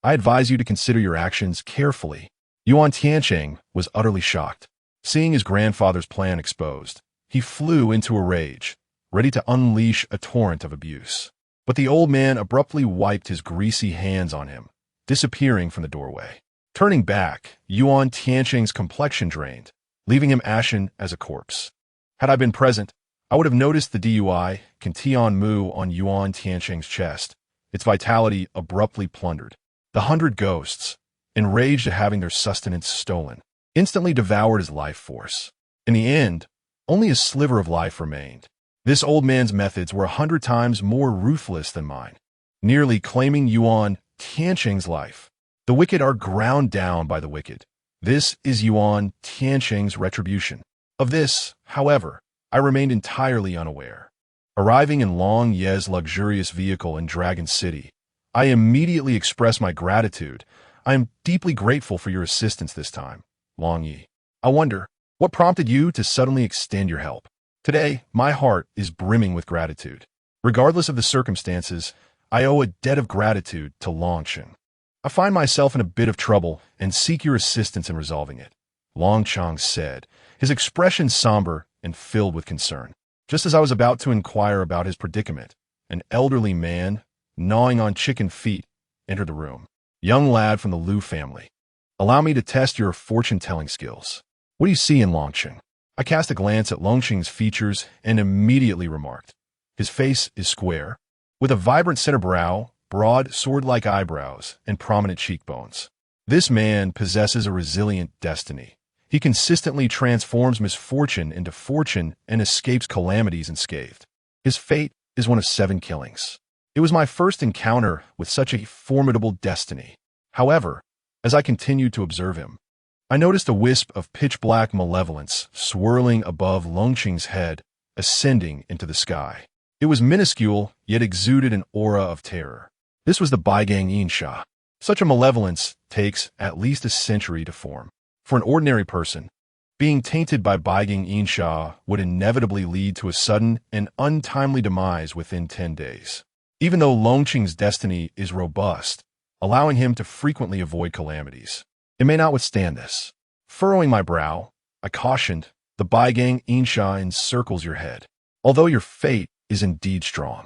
I advise you to consider your actions carefully. Yuan Tiancheng was utterly shocked. Seeing his grandfather's plan exposed, he flew into a rage, ready to unleash a torrent of abuse. But the old man abruptly wiped his greasy hands on him, disappearing from the doorway. Turning back, Yuan Tiancheng's complexion drained, leaving him ashen as a corpse. Had I been present, I would have noticed the DUI Tian Mu on Yuan Tiancheng's chest, its vitality abruptly plundered. The 100 ghosts, enraged at having their sustenance stolen, instantly devoured his life force. In the end, only a sliver of life remained. This old man's methods were 100 times more ruthless than mine, nearly claiming Yuan Tiancheng's life. The wicked are ground down by the wicked. This is Yuan Tiancheng's retribution. Of this, however, I remained entirely unaware. Arriving in Long Ye's luxurious vehicle in Dragon City, I immediately expressed my gratitude. I am deeply grateful for your assistance this time, Long Yi. I wonder, what prompted you to suddenly extend your help? Today, my heart is brimming with gratitude. Regardless of the circumstances, I owe a debt of gratitude to Longcheng. I find myself in a bit of trouble and seek your assistance in resolving it, Longcheng said, his expression somber and filled with concern. Just as I was about to inquire about his predicament, an elderly man, gnawing on chicken feet, entered the room. Young lad from the Liu family, allow me to test your fortune-telling skills. What do you see in Longcheng? I cast a glance at Longcheng's features and immediately remarked. His face is square, with a vibrant center brow, broad sword-like eyebrows, and prominent cheekbones. This man possesses a resilient destiny. He consistently transforms misfortune into fortune and escapes calamities unscathed. His fate is one of 7 killings. It was my first encounter with such a formidable destiny. However, as I continued to observe him, I noticed a wisp of pitch-black malevolence swirling above Longcheng's head, ascending into the sky. It was minuscule, yet exuded an aura of terror. This was the Baigang Yinsha. Such a malevolence takes at least a century to form. For an ordinary person, being tainted by Baigang Yinsha would inevitably lead to a sudden and untimely demise within 10 days. Even though Longcheng's destiny is robust, allowing him to frequently avoid calamities, it may not withstand this. Furrowing my brow, I cautioned, the Baigang Yinsha encircles your head. Although your fate is indeed strong,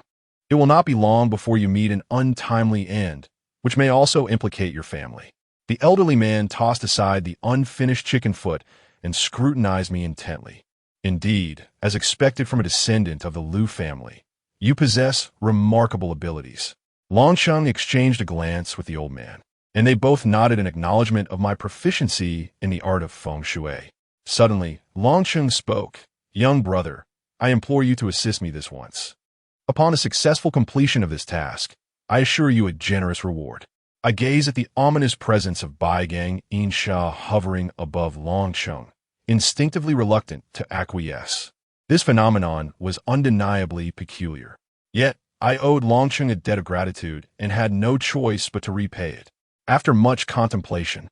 it will not be long before you meet an untimely end, which may also implicate your family. The elderly man tossed aside the unfinished chicken foot and scrutinized me intently. Indeed, as expected from a descendant of the Liu family, you possess remarkable abilities. Longcheng exchanged a glance with the old man, and they both nodded in acknowledgement of my proficiency in the art of feng shui. Suddenly, Longcheng spoke. Young brother, I implore you to assist me this once. Upon a successful completion of this task, I assure you a generous reward. I gaze at the ominous presence of Baigang Yinsha hovering above Longcheng, instinctively reluctant to acquiesce. This phenomenon was undeniably peculiar. Yet, I owed Longcheng a debt of gratitude and had no choice but to repay it. After much contemplation,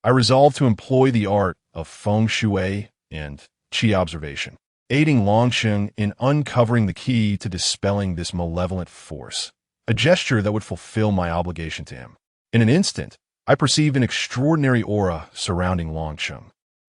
I resolved to employ the art of feng shui and qi observation, aiding Longcheng in uncovering the key to dispelling this malevolent force, a gesture that would fulfill my obligation to him. In an instant, I perceived an extraordinary aura surrounding Longcheng.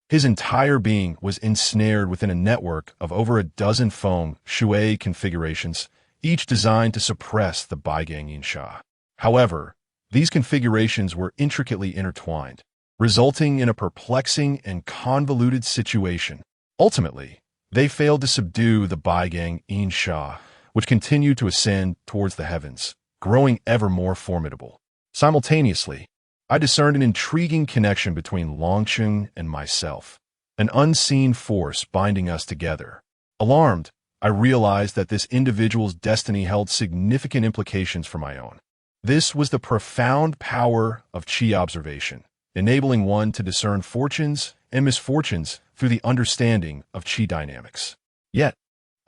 His entire being was ensnared within a network of over a dozen feng shui configurations, each designed to suppress the Baigang Yinsha. However, these configurations were intricately intertwined, resulting in a perplexing and convoluted situation. Ultimately, they failed to subdue the Baigang Yinsha, which continued to ascend towards the heavens, growing ever more formidable. Simultaneously, I discerned an intriguing connection between Longcheng and myself, an unseen force binding us together. Alarmed, I realized that this individual's destiny held significant implications for my own. This was the profound power of Qi observation, enabling one to discern fortunes and misfortunes through the understanding of Qi dynamics. Yet,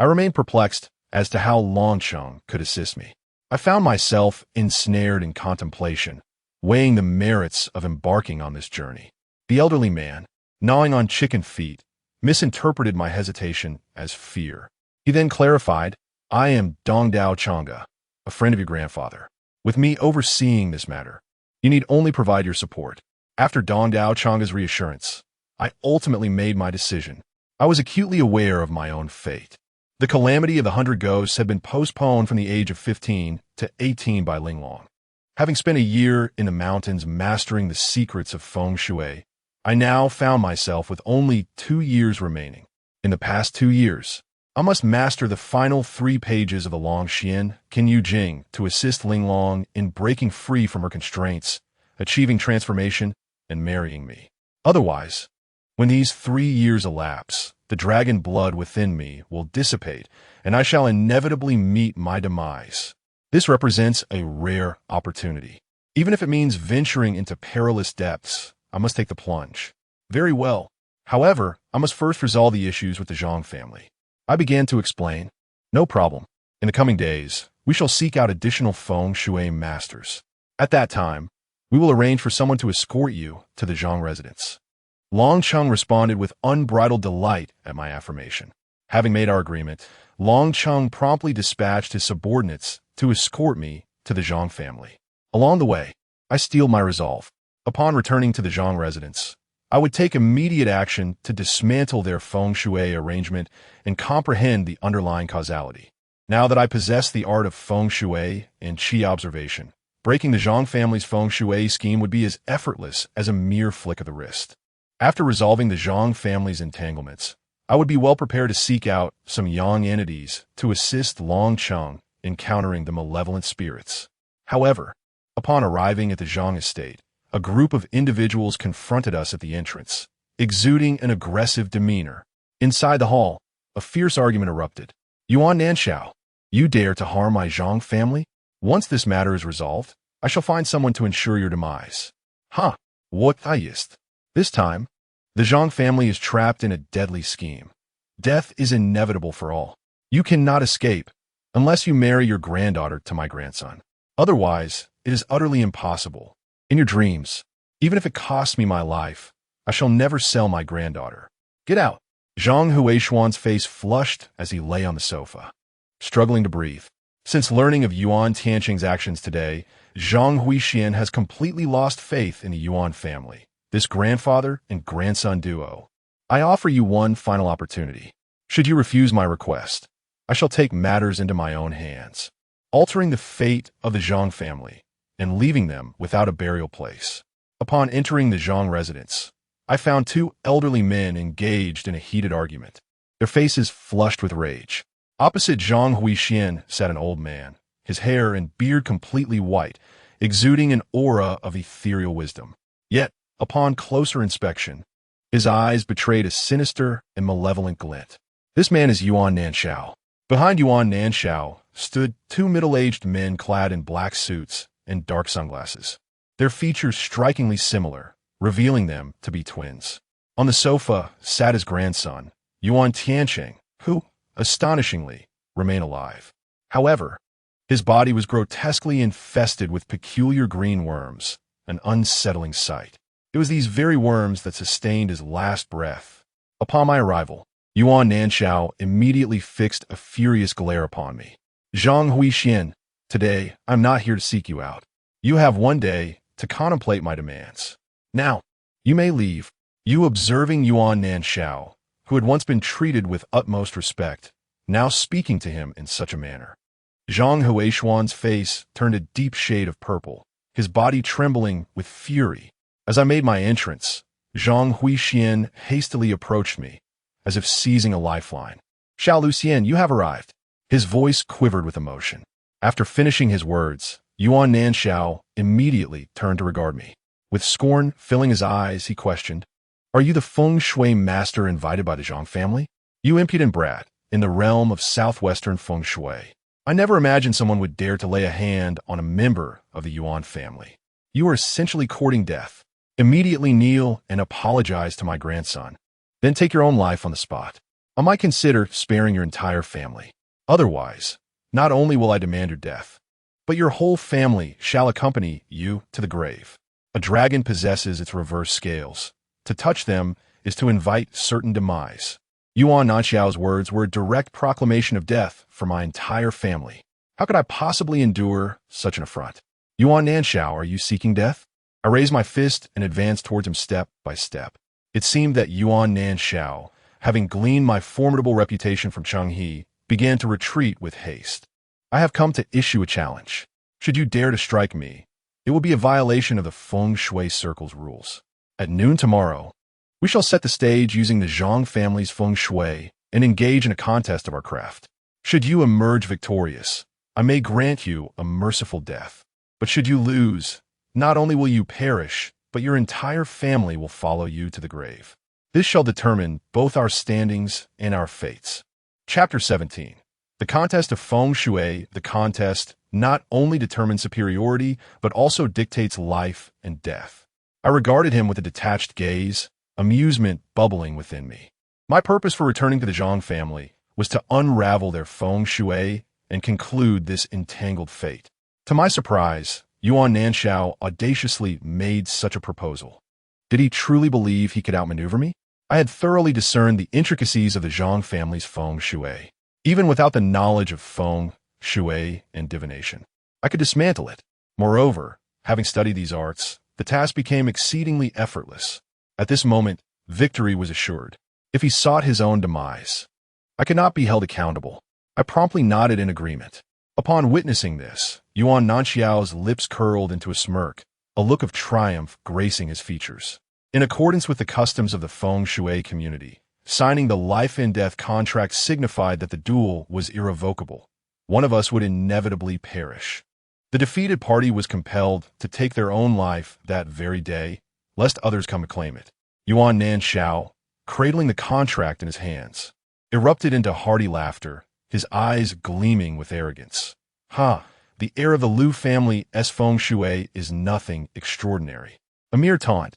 I remained perplexed as to how Longcheng could assist me. I found myself ensnared in contemplation, weighing the merits of embarking on this journey. The elderly man, gnawing on chicken feet, misinterpreted my hesitation as fear. He then clarified, "I am Dongdao Chang'e, a friend of your grandfather. With me overseeing this matter, you need only provide your support." After Dongdao Chang'e's reassurance, I ultimately made my decision. I was acutely aware of my own fate. The calamity of the 100 ghosts had been postponed from the age of 15 to 18 by Linglong. Having spent a year in the mountains mastering the secrets of feng shui, I now found myself with only 2 years remaining. In the past 2 years, I must master the final 3 pages of the Longxian Qinyu Jing to assist Linglong in breaking free from her constraints, achieving transformation, and marrying me. Otherwise, when these 3 years elapse, the dragon blood within me will dissipate, and I shall inevitably meet my demise. This represents a rare opportunity. Even if it means venturing into perilous depths, I must take the plunge. Very well. However, I must first resolve the issues with the Zhang family. I began to explain. No problem. In the coming days, we shall seek out additional feng shui masters. At that time, we will arrange for someone to escort you to the Zhang residence. Longcheng responded with unbridled delight at my affirmation. Having made our agreement, Longcheng promptly dispatched his subordinates to escort me to the Zhang family. Along the way, I steeled my resolve. Upon returning to the Zhang residence, I would take immediate action to dismantle their feng shui arrangement and comprehend the underlying causality. Now that I possess the art of feng shui and qi observation, breaking the Zhang family's feng shui scheme would be as effortless as a mere flick of the wrist. After resolving the Zhang family's entanglements, I would be well prepared to seek out some yang entities to assist Longcheng in countering the malevolent spirits. However, upon arriving at the Zhang estate, a group of individuals confronted us at the entrance, exuding an aggressive demeanor. Inside the hall, a fierce argument erupted. "Yuan Nanshao, you dare to harm my Zhang family? Once this matter is resolved, I shall find someone to ensure your demise." "Huh, what ist?" This time, the Zhang family is trapped in a deadly scheme. Death is inevitable for all. You cannot escape unless you marry your granddaughter to my grandson. Otherwise, it is utterly impossible. In your dreams, even if it costs me my life, I shall never sell my granddaughter. Get out." Zhang Huishuan's face flushed as he lay on the sofa, struggling to breathe. Since learning of Yuan Tianqing's actions today, Zhang Huixian has completely lost faith in the Yuan family, this grandfather and grandson duo. "I offer you one final opportunity. Should you refuse my request, I shall take matters into my own hands, altering the fate of the Zhang family and leaving them without a burial place." Upon entering the Zhang residence, I found 2 elderly men engaged in a heated argument, their faces flushed with rage. Opposite Zhang Huixian sat an old man, his hair and beard completely white, exuding an aura of ethereal wisdom. Yet, upon closer inspection, his eyes betrayed a sinister and malevolent glint. This man is Yuan Nanshao. Behind Yuan Nanshao stood 2 middle-aged men clad in black suits and dark sunglasses, their features strikingly similar, revealing them to be twins. On the sofa sat his grandson, Yuan Tianqing, who, astonishingly, remained alive. However, his body was grotesquely infested with peculiar green worms, an unsettling sight. It was these very worms that sustained his last breath. Upon my arrival, Yuan Nanshao immediately fixed a furious glare upon me. "Zhang Huixian, today I'm not here to seek you out. You have 1 day to contemplate my demands. Now, you may leave." You observing Yuan Nanshao, who had once been treated with utmost respect, now speaking to him in such a manner. Zhang Huishuan's face turned a deep shade of purple, his body trembling with fury. As I made my entrance, Zhang Huixian hastily approached me, as if seizing a lifeline. "Xiao Lucian, you have arrived." His voice quivered with emotion. After finishing his words, Yuan Nanxiao immediately turned to regard me. With scorn filling his eyes, he questioned, "Are you the feng shui master invited by the Zhang family? You impudent brat, in the realm of southwestern feng shui. I never imagined someone would dare to lay a hand on a member of the Yuan family. You are essentially courting death. Immediately kneel and apologize to my grandson. Then take your own life on the spot. I might consider sparing your entire family. Otherwise, not only will I demand your death, but your whole family shall accompany you to the grave." A dragon possesses its reverse scales. To touch them is to invite certain demise. Yuan Nanxiao's words were a direct proclamation of death for my entire family. How could I possibly endure such an affront? "Yuan Nanxiao, are you seeking death?" I raised my fist and advanced towards him step by step. It seemed that Yuan Nanxiao, having gleaned my formidable reputation from Chenghe, began to retreat with haste. "I have come to issue a challenge. Should you dare to strike me, it will be a violation of the Feng Shui Circle's rules. At noon tomorrow, we shall set the stage using the Zhang family's Feng Shui and engage in a contest of our craft. Should you emerge victorious, I may grant you a merciful death. But should you lose, not only will you perish, but your entire family will follow you to the grave. This shall determine both our standings and our fates." Chapter 17. The contest of Feng Shui. The contest not only determines superiority, but also dictates life and death. I regarded him with a detached gaze, amusement bubbling within me. My purpose for returning to the Zhang family was to unravel their Feng Shui and conclude this entangled fate. To my surprise, Yuan Nanxiao audaciously made such a proposal. Did he truly believe he could outmaneuver me? I had thoroughly discerned the intricacies of the Zhang family's Feng Shui. Even without the knowledge of Feng Shui and divination, I could dismantle it. Moreover, having studied these arts, the task became exceedingly effortless. At this moment, victory was assured. If he sought his own demise, I could not be held accountable. I promptly nodded in agreement. Upon witnessing this, Yuan Nanxiao's lips curled into a smirk, a look of triumph gracing his features. In accordance with the customs of the Feng Shui community, signing the life and death contract signified that the duel was irrevocable. One of us would inevitably perish. The defeated party was compelled to take their own life that very day, lest others come to claim it. Yuan Nanxiao, cradling the contract in his hands, erupted into hearty laughter, his eyes gleaming with arrogance. "Ha! The heir of the Liu family's Feng Shui is nothing extraordinary. A mere taunt,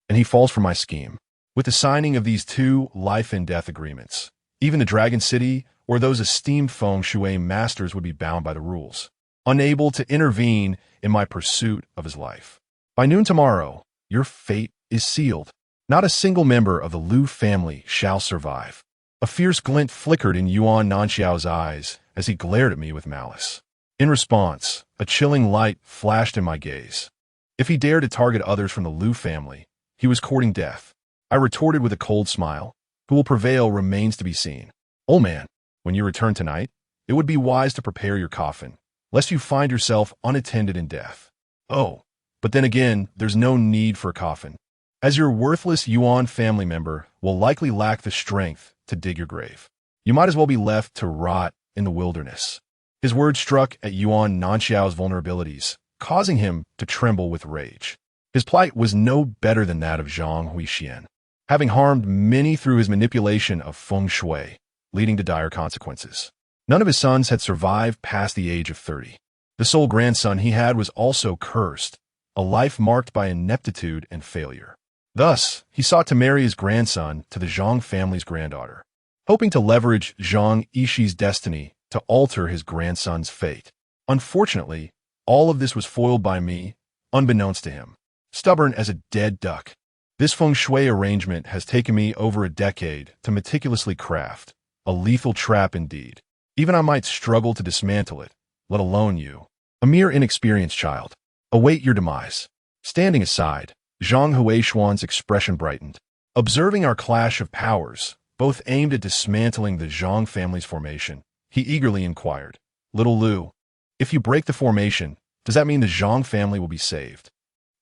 and he falls for my scheme." With the signing of these two life and death agreements, even the Dragon City or those esteemed Feng Shui masters would be bound by the rules, unable to intervene in my pursuit of his life. By noon tomorrow, your fate is sealed. Not a single member of the Liu family shall survive. A fierce glint flickered in Yuan Nanxiao's eyes as he glared at me with malice. In response, a chilling light flashed in my gaze. If he dared to target others from the Liu family, he was courting death. I retorted with a cold smile. Who will prevail remains to be seen. Old man, when you return tonight, it would be wise to prepare your coffin, lest you find yourself unattended in death. Oh, but then again, there's no need for a coffin, as your worthless Yuan family member will likely lack the strength to dig your grave. You might as well be left to rot in the wilderness. His words struck at Yuan Nanxiao's vulnerabilities, causing him to tremble with rage. His plight was no better than that of Zhang Huixian, having harmed many through his manipulation of Feng Shui, leading to dire consequences. None of his sons had survived past the age of 30. The sole grandson he had was also cursed, a life marked by ineptitude and failure. Thus, he sought to marry his grandson to the Zhang family's granddaughter, hoping to leverage Zhang Ishi's destiny to alter his grandson's fate. Unfortunately, all of this was foiled by me, unbeknownst to him. Stubborn as a dead duck, this Feng Shui arrangement has taken me over a decade to meticulously craft, a lethal trap indeed. Even I might struggle to dismantle it, let alone you, a mere inexperienced child. Await your demise. Standing aside, Zhang Huishuan's expression brightened. Observing our clash of powers, both aimed at dismantling the Zhang family's formation, he eagerly inquired, "Little Liu, If you break the formation, does that mean the Zhang family will be saved?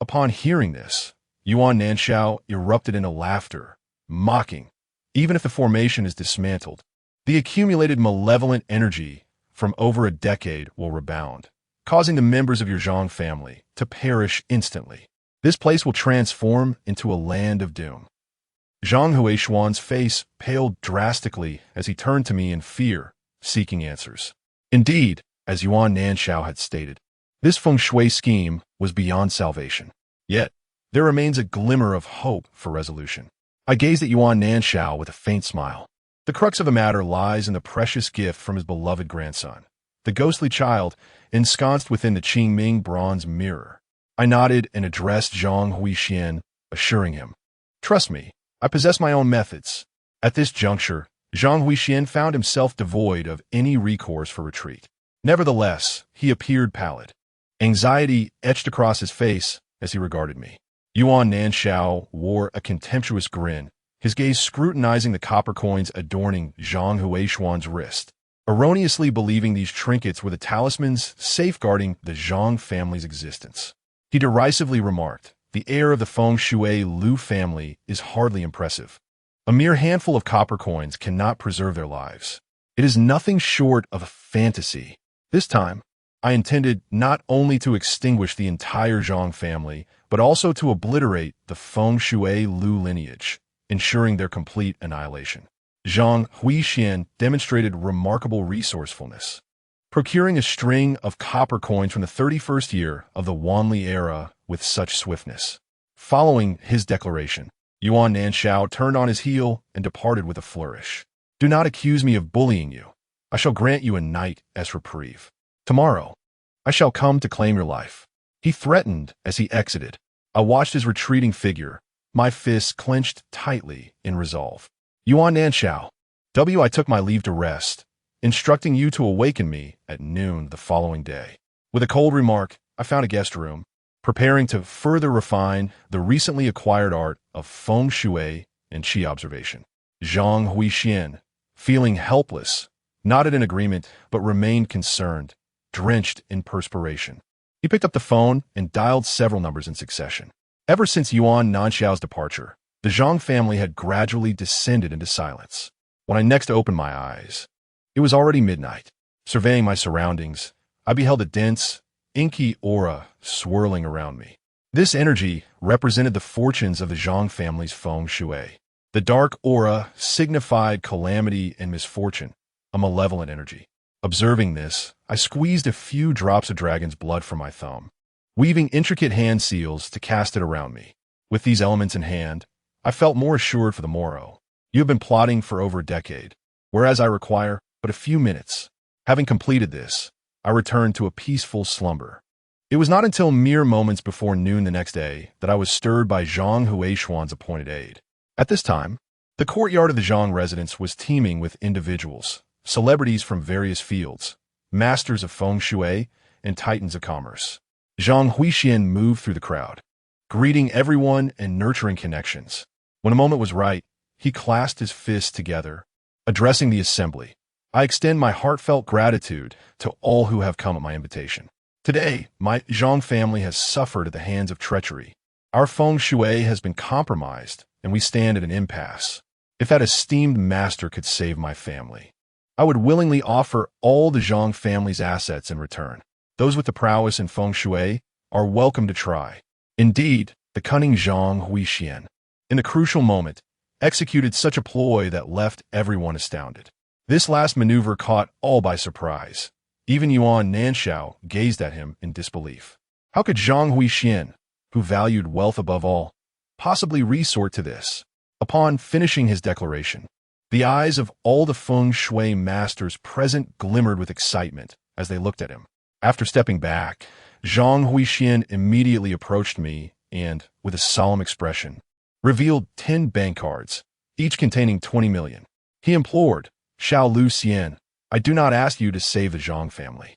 Upon hearing this, Yuan Nanxiao erupted into laughter, mocking. Even if the formation is dismantled, the accumulated malevolent energy from over a decade will rebound, causing the members of your Zhang family to perish instantly. This place will transform into a land of doom. Zhang Huishuan's face paled drastically as he turned to me in fear, seeking answers. Indeed, as Yuan Nanxiao had stated, this feng shui scheme was beyond salvation. Yet, there remains a glimmer of hope for resolution. I gazed at Yuan Nanxiao with a faint smile. The crux of the matter lies in the precious gift from his beloved grandson, the ghostly child ensconced within the Qingming bronze mirror. I nodded and addressed Zhang Huixian, assuring him, "Trust me, I possess my own methods." At this juncture, Zhang Huixian found himself devoid of any recourse for retreat. Nevertheless, he appeared pallid. Anxiety etched across his face as he regarded me. Yuan Nanxiao wore a contemptuous grin, his gaze scrutinizing the copper coins adorning Zhang Huishuan's wrist, erroneously believing these trinkets were the talismans safeguarding the Zhang family's existence. He derisively remarked, "The heir of the Feng Shui Lu family is hardly impressive. A mere handful of copper coins cannot preserve their lives. It is nothing short of a fantasy." This time, I intended not only to extinguish the entire Zhang family, but also to obliterate the Feng Shui Lu lineage, ensuring their complete annihilation. Zhang Huixian demonstrated remarkable resourcefulness, procuring a string of copper coins from the 31st year of the Wanli era with such swiftness. Following his declaration, Yuan Nanxiao turned on his heel and departed with a flourish. "Do not accuse me of bullying you. I shall grant you a night's reprieve. Tomorrow, I shall come to claim your life," he threatened as he exited. I watched his retreating figure, my fists clenched tightly in resolve. "Yuan Nanxiao, I took my leave to rest, instructing you to awaken me at noon the following day." With a cold remark, I found a guest room, preparing to further refine the recently acquired art of Feng Shui and Qi observation. Zhang Huixian, feeling helpless, nodded in agreement but remained concerned, drenched in perspiration. He picked up the phone and dialed several numbers in succession. Ever since Yuan Nanxiao's departure, the Zhang family had gradually descended into silence. When I next opened my eyes, it was already midnight. Surveying my surroundings, I beheld a dense, inky aura swirling around me. This energy represented the fortunes of the Zhang family's Feng Shui. The dark aura signified calamity and misfortune, a malevolent energy. Observing this, I squeezed a few drops of dragon's blood from my thumb, weaving intricate hand seals to cast it around me. With these elements in hand, I felt more assured for the morrow. "You have been plotting for over a decade, whereas I require but a few minutes." Having completed this, I returned to a peaceful slumber. It was not until mere moments before noon the next day that I was stirred by Zhang Huishuan's appointed aide. At this time, the courtyard of the Zhang residence was teeming with individuals, celebrities from various fields, masters of Feng Shui, and titans of commerce. Zhang Huixian moved through the crowd, greeting everyone and nurturing connections. When a moment was right, he clasped his fists together, addressing the assembly. "I extend my heartfelt gratitude to all who have come at my invitation. Today, my Zhang family has suffered at the hands of treachery. Our Feng Shui has been compromised, and we stand at an impasse. If that esteemed master could save my family, I would willingly offer all the Zhang family's assets in return. Those with the prowess in Feng Shui are welcome to try." Indeed, the cunning Zhang Huixian, in the crucial moment, executed such a ploy that left everyone astounded. This last maneuver caught all by surprise. Even Yuan Nanxiao gazed at him in disbelief. How could Zhang Huixian, who valued wealth above all, possibly resort to this? Upon finishing his declaration, the eyes of all the Feng Shui masters present glimmered with excitement as they looked at him. After stepping back, Zhang Huixian immediately approached me and, with a solemn expression, revealed 10 bank cards, each containing 20 million. He implored, "Xiao Lu Xian, I do not ask you to save the Zhang family.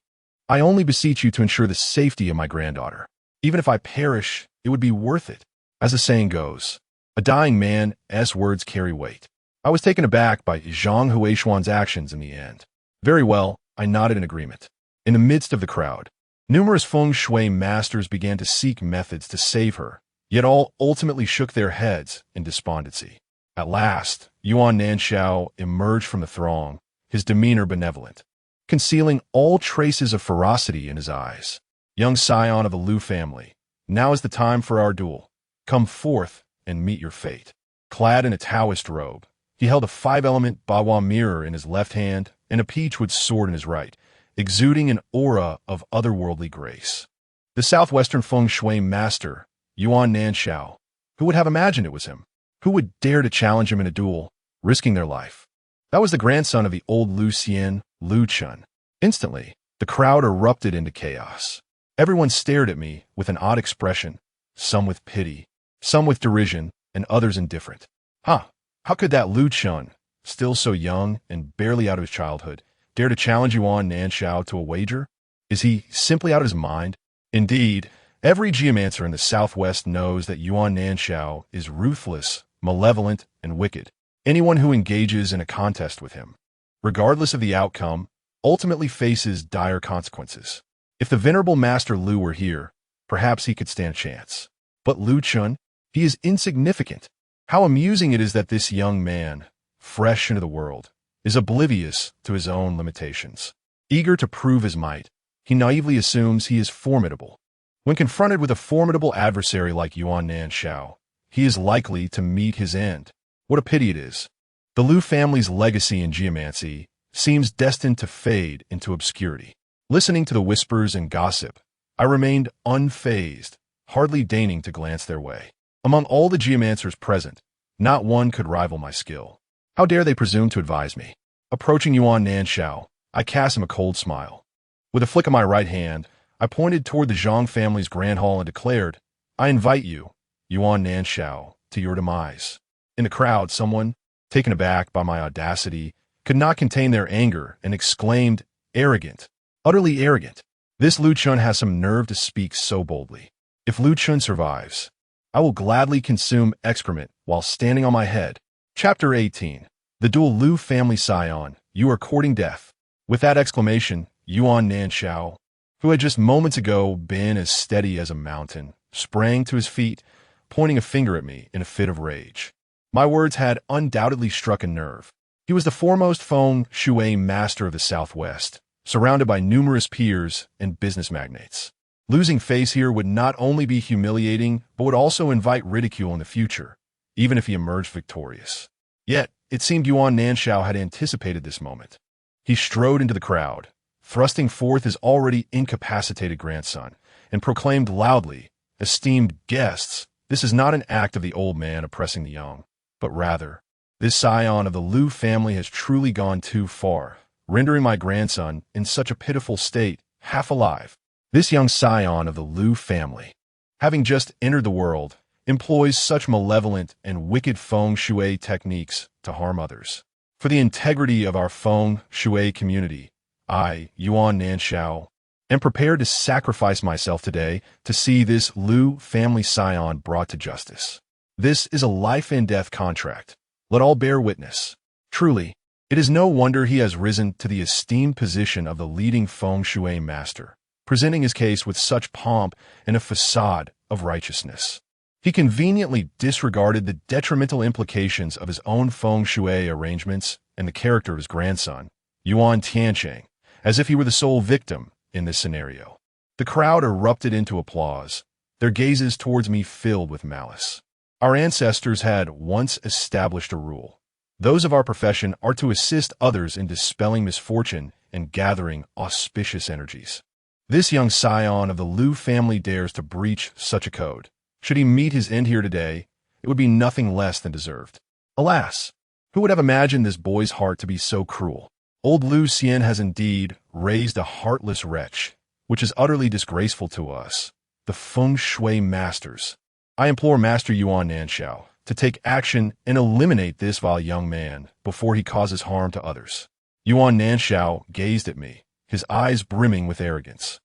I only beseech you to ensure the safety of my granddaughter. Even if I perish, it would be worth it." As the saying goes, a dying man's words carry weight. I was taken aback by Zhang Huishuan's actions in the end. "Very well," I nodded in agreement. In the midst of the crowd, numerous feng shui masters began to seek methods to save her, yet all ultimately shook their heads in despondency. At last, Yuan Nanshao emerged from the throng, his demeanor benevolent, concealing all traces of ferocity in his eyes. Young scion of the Liu family, now is the time for our duel. Come forth and meet your fate. Clad in a Taoist robe, he held a five-element Bawa mirror in his left hand and a peachwood sword in his right, exuding an aura of otherworldly grace. The southwestern feng shui master, Yuan Nanshao, who would have imagined it was him? Who would dare to challenge him in a duel, risking their life? That was the grandson of the old Liu Xian, Liu Chun. Instantly, the crowd erupted into chaos. Everyone stared at me with an odd expression, some with pity, some with derision, and others indifferent. How could that Liu Chun, still so young and barely out of his childhood, dare to challenge Yuan Nanshao to a wager? Is he simply out of his mind? Indeed, every geomancer in the Southwest knows that Yuan Nanshao is ruthless, malevolent, and wicked. Anyone who engages in a contest with him, regardless of the outcome, ultimately faces dire consequences. If the venerable Master Liu were here, perhaps he could stand a chance. But Liu Chun, he is insignificant. How amusing it is that this young man, fresh into the world, is oblivious to his own limitations. Eager to prove his might, he naively assumes he is formidable. When confronted with a formidable adversary like Yuan Nanshao, he is likely to meet his end. What a pity it is. The Liu family's legacy in geomancy seems destined to fade into obscurity. Listening to the whispers and gossip, I remained unfazed, hardly deigning to glance their way. Among all the geomancers present, not one could rival my skill. How dare they presume to advise me? Approaching Yuan Nanshao, I cast him a cold smile. With a flick of my right hand, I pointed toward the Zhang family's grand hall and declared, I invite you, Yuan Nanshao, to your demise. In the crowd, someone, taken aback by my audacity, could not contain their anger and exclaimed, arrogant, utterly arrogant. This Liu Chun has some nerve to speak so boldly. If Liu Chun survives, I will gladly consume excrement while standing on my head. Chapter 18. The dual Liu family scion, you are courting death. With that exclamation, Yuan Nanshao, who had just moments ago been as steady as a mountain, sprang to his feet, pointing a finger at me in a fit of rage. My words had undoubtedly struck a nerve. He was the foremost feng shui master of the Southwest, surrounded by numerous peers and business magnates. Losing face here would not only be humiliating, but would also invite ridicule in the future, even if he emerged victorious. Yet, it seemed Yuan Nanshao had anticipated this moment. He strode into the crowd, thrusting forth his already incapacitated grandson, and proclaimed loudly, esteemed guests, this is not an act of the old man oppressing the young, but rather, this scion of the Liu family has truly gone too far, rendering my grandson in such a pitiful state, half alive. This young scion of the Liu family, having just entered the world, employs such malevolent and wicked feng shui techniques to harm others. For the integrity of our feng shui community, I, Yuan Nanshao, am prepared to sacrifice myself today to see this Liu family scion brought to justice. This is a life-and-death contract. Let all bear witness. Truly, it is no wonder he has risen to the esteemed position of the leading feng shui master, presenting his case with such pomp and a facade of righteousness. He conveniently disregarded the detrimental implications of his own feng shui arrangements and the character of his grandson, Yuan Tiancheng, as if he were the sole victim in this scenario. The crowd erupted into applause, their gazes towards me filled with malice. Our ancestors had once established a rule. Those of our profession are to assist others in dispelling misfortune and gathering auspicious energies. This young scion of the Liu family dares to breach such a code. Should he meet his end here today, it would be nothing less than deserved. Alas, who would have imagined this boy's heart to be so cruel? Old Liu Xian has indeed raised a heartless wretch, which is utterly disgraceful to us, the feng shui masters. I implore Master Yuan Nanshao to take action and eliminate this vile young man before he causes harm to others. Yuan Nanshao gazed at me, his eyes brimming with arrogance.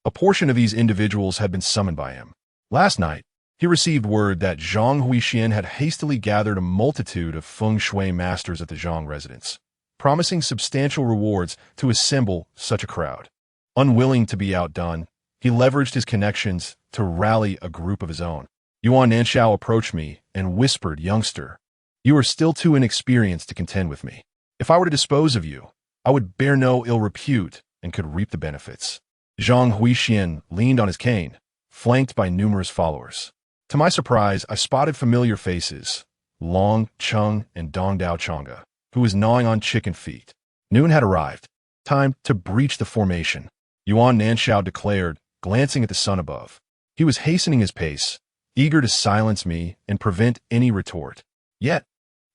A portion of these individuals had been summoned by him. Last night, he received word that Zhang Huixian had hastily gathered a multitude of feng shui masters at the Zhang residence, promising substantial rewards to assemble such a crowd. Unwilling to be outdone, he leveraged his connections to rally a group of his own. Yuan Nanshao approached me and whispered, "Youngster, you are still too inexperienced to contend with me. If I were to dispose of you, I would bear no ill repute and could reap the benefits." Zhang Huixian leaned on his cane, flanked by numerous followers. To my surprise, I spotted familiar faces, Long, Chung, and Dong Dao Chonga, who was gnawing on chicken feet. Noon had arrived. Time to breach the formation, Yuan Nanshao declared, glancing at the sun above. He was hastening his pace, eager to silence me and prevent any retort. Yet,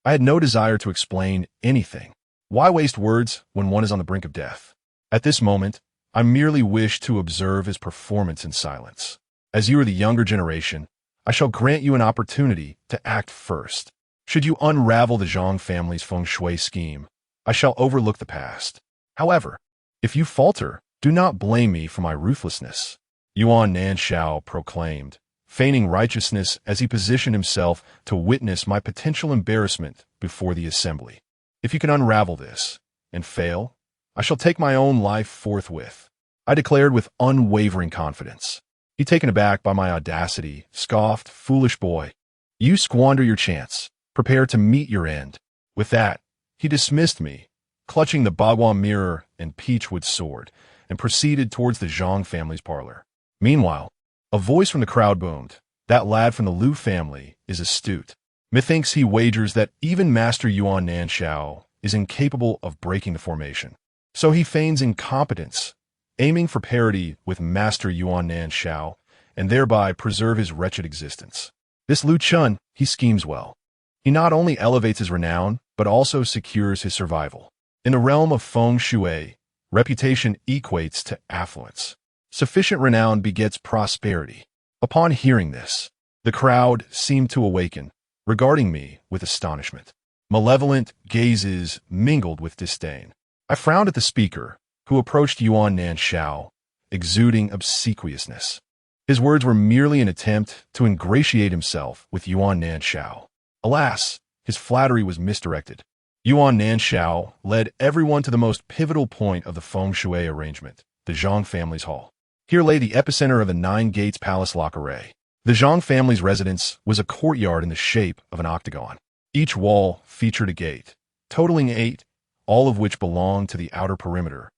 I had no desire to explain anything. Why waste words when one is on the brink of death? At this moment, I merely wished to observe his performance in silence. As you are the younger generation, I shall grant you an opportunity to act first. Should you unravel the Zhang family's feng shui scheme, I shall overlook the past. However, if you falter, do not blame me for my ruthlessness, Yuan Nanshao proclaimed, feigning righteousness as he positioned himself to witness my potential embarrassment before the assembly. If you can unravel this and fail, I shall take my own life forthwith, I declared with unwavering confidence. He, taken aback by my audacity, scoffed, "Foolish boy. You squander your chance. Prepare to meet your end." With that, he dismissed me, clutching the Bagua mirror and peachwood sword, and proceeded towards the Zhang family's parlor. Meanwhile, a voice from the crowd boomed, "That lad from the Liu family is astute. Methinks he wagers that even Master Yuan Nanshao is incapable of breaking the formation. So he feigns incompetence, aiming for parity with Master Yuan Nanshao, and thereby preserve his wretched existence. This Liu Chun, he schemes well. He not only elevates his renown, but also secures his survival. In the realm of feng shui, reputation equates to affluence. Sufficient renown begets prosperity." Upon hearing this, the crowd seemed to awaken, regarding me with astonishment. Malevolent gazes mingled with disdain. I frowned at the speaker, who approached Yuan Nanshao, exuding obsequiousness. His words were merely an attempt to ingratiate himself with Yuan Nanshao. Alas, his flattery was misdirected. Yuan Nanshao led everyone to the most pivotal point of the feng shui arrangement, the Zhang family's hall. Here lay the epicenter of the Nine Gates Palace lock array. The Zhang family's residence was a courtyard in the shape of an octagon. Each wall featured a gate, totaling 8, all of which belonged to the outer perimeter,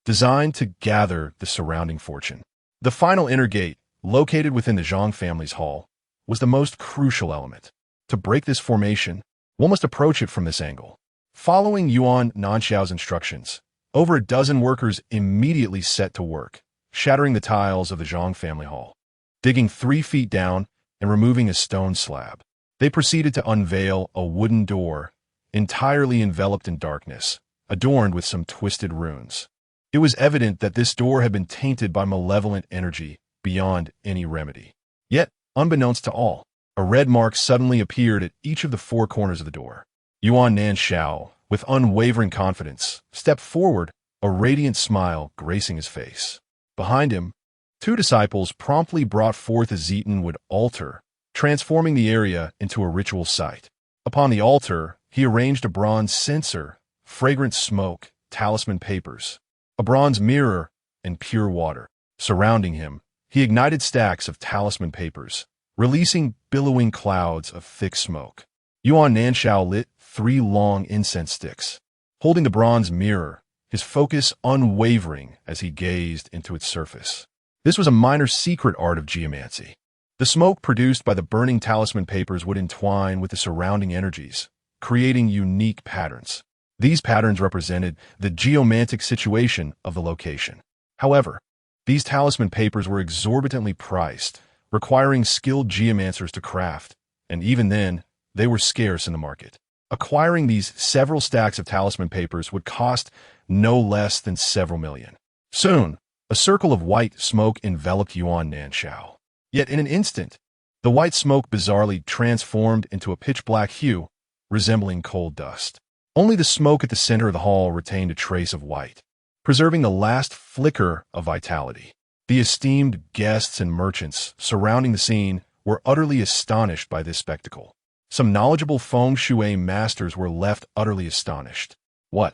designed to gather the surrounding fortune. The final inner gate, located within the Zhang family's hall, was the most crucial element. To break this formation, one must approach it from this angle. Following Yuan Nanshao's instructions, over a dozen workers immediately set to work, shattering the tiles of the Zhang family hall. Digging 3 feet down and removing a stone slab, they proceeded to unveil a wooden door, entirely enveloped in darkness, adorned with some twisted runes. It was evident that this door had been tainted by malevolent energy beyond any remedy. Yet, unbeknownst to all, a red mark suddenly appeared at each of the 4 corners of the door. Yuan Nanshao, with unwavering confidence, stepped forward, a radiant smile gracing his face. Behind him, 2 disciples promptly brought forth a Zetanwood altar, transforming the area into a ritual site. Upon the altar, he arranged a bronze censer, fragrant smoke, talisman papers, a bronze mirror, and pure water. Surrounding him, he ignited stacks of talisman papers, releasing billowing clouds of thick smoke. Yuan Nanshao lit 3 long incense sticks, holding the bronze mirror, his focus unwavering as he gazed into its surface. This was a minor secret art of geomancy. The smoke produced by the burning talisman papers would entwine with the surrounding energies, creating unique patterns. These patterns represented the geomantic situation of the location. However, these talisman papers were exorbitantly priced, requiring skilled geomancers to craft, and even then, they were scarce in the market. Acquiring these several stacks of talisman papers would cost no less than several million. Soon, a circle of white smoke enveloped Yuan Nanshao. Yet in an instant, the white smoke bizarrely transformed into a pitch-black hue, resembling coal dust. Only the smoke at the center of the hall retained a trace of white, preserving the last flicker of vitality. The esteemed guests and merchants surrounding the scene were utterly astonished by this spectacle. Some knowledgeable feng shui masters were left utterly astonished. "What?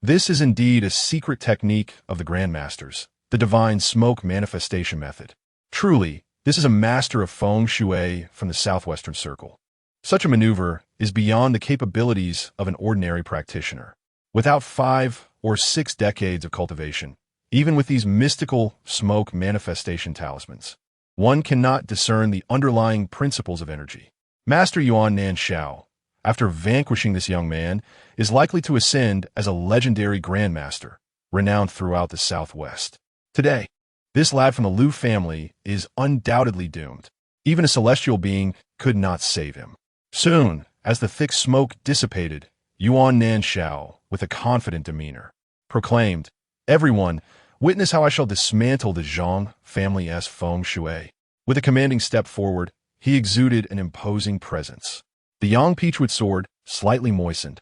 This is indeed a secret technique of the grandmasters," the divine smoke manifestation method. Truly, this is a master of feng shui from the southwestern circle. Such a maneuver is beyond the capabilities of an ordinary practitioner. Without 5 or 6 decades of cultivation, even with these mystical smoke manifestation talismans, one cannot discern the underlying principles of energy. Master Yuan Nanshao, after vanquishing this young man, is likely to ascend as a legendary grandmaster, renowned throughout the Southwest. Today, this lad from the Liu family is undoubtedly doomed. Even a celestial being could not save him. Soon, as the thick smoke dissipated, Yuan Nanshao, with a confident demeanor, proclaimed, "Everyone, witness how I shall dismantle the Zhang family's feng shui." With a commanding step forward, he exuded an imposing presence. The young peachwood sword, slightly moistened,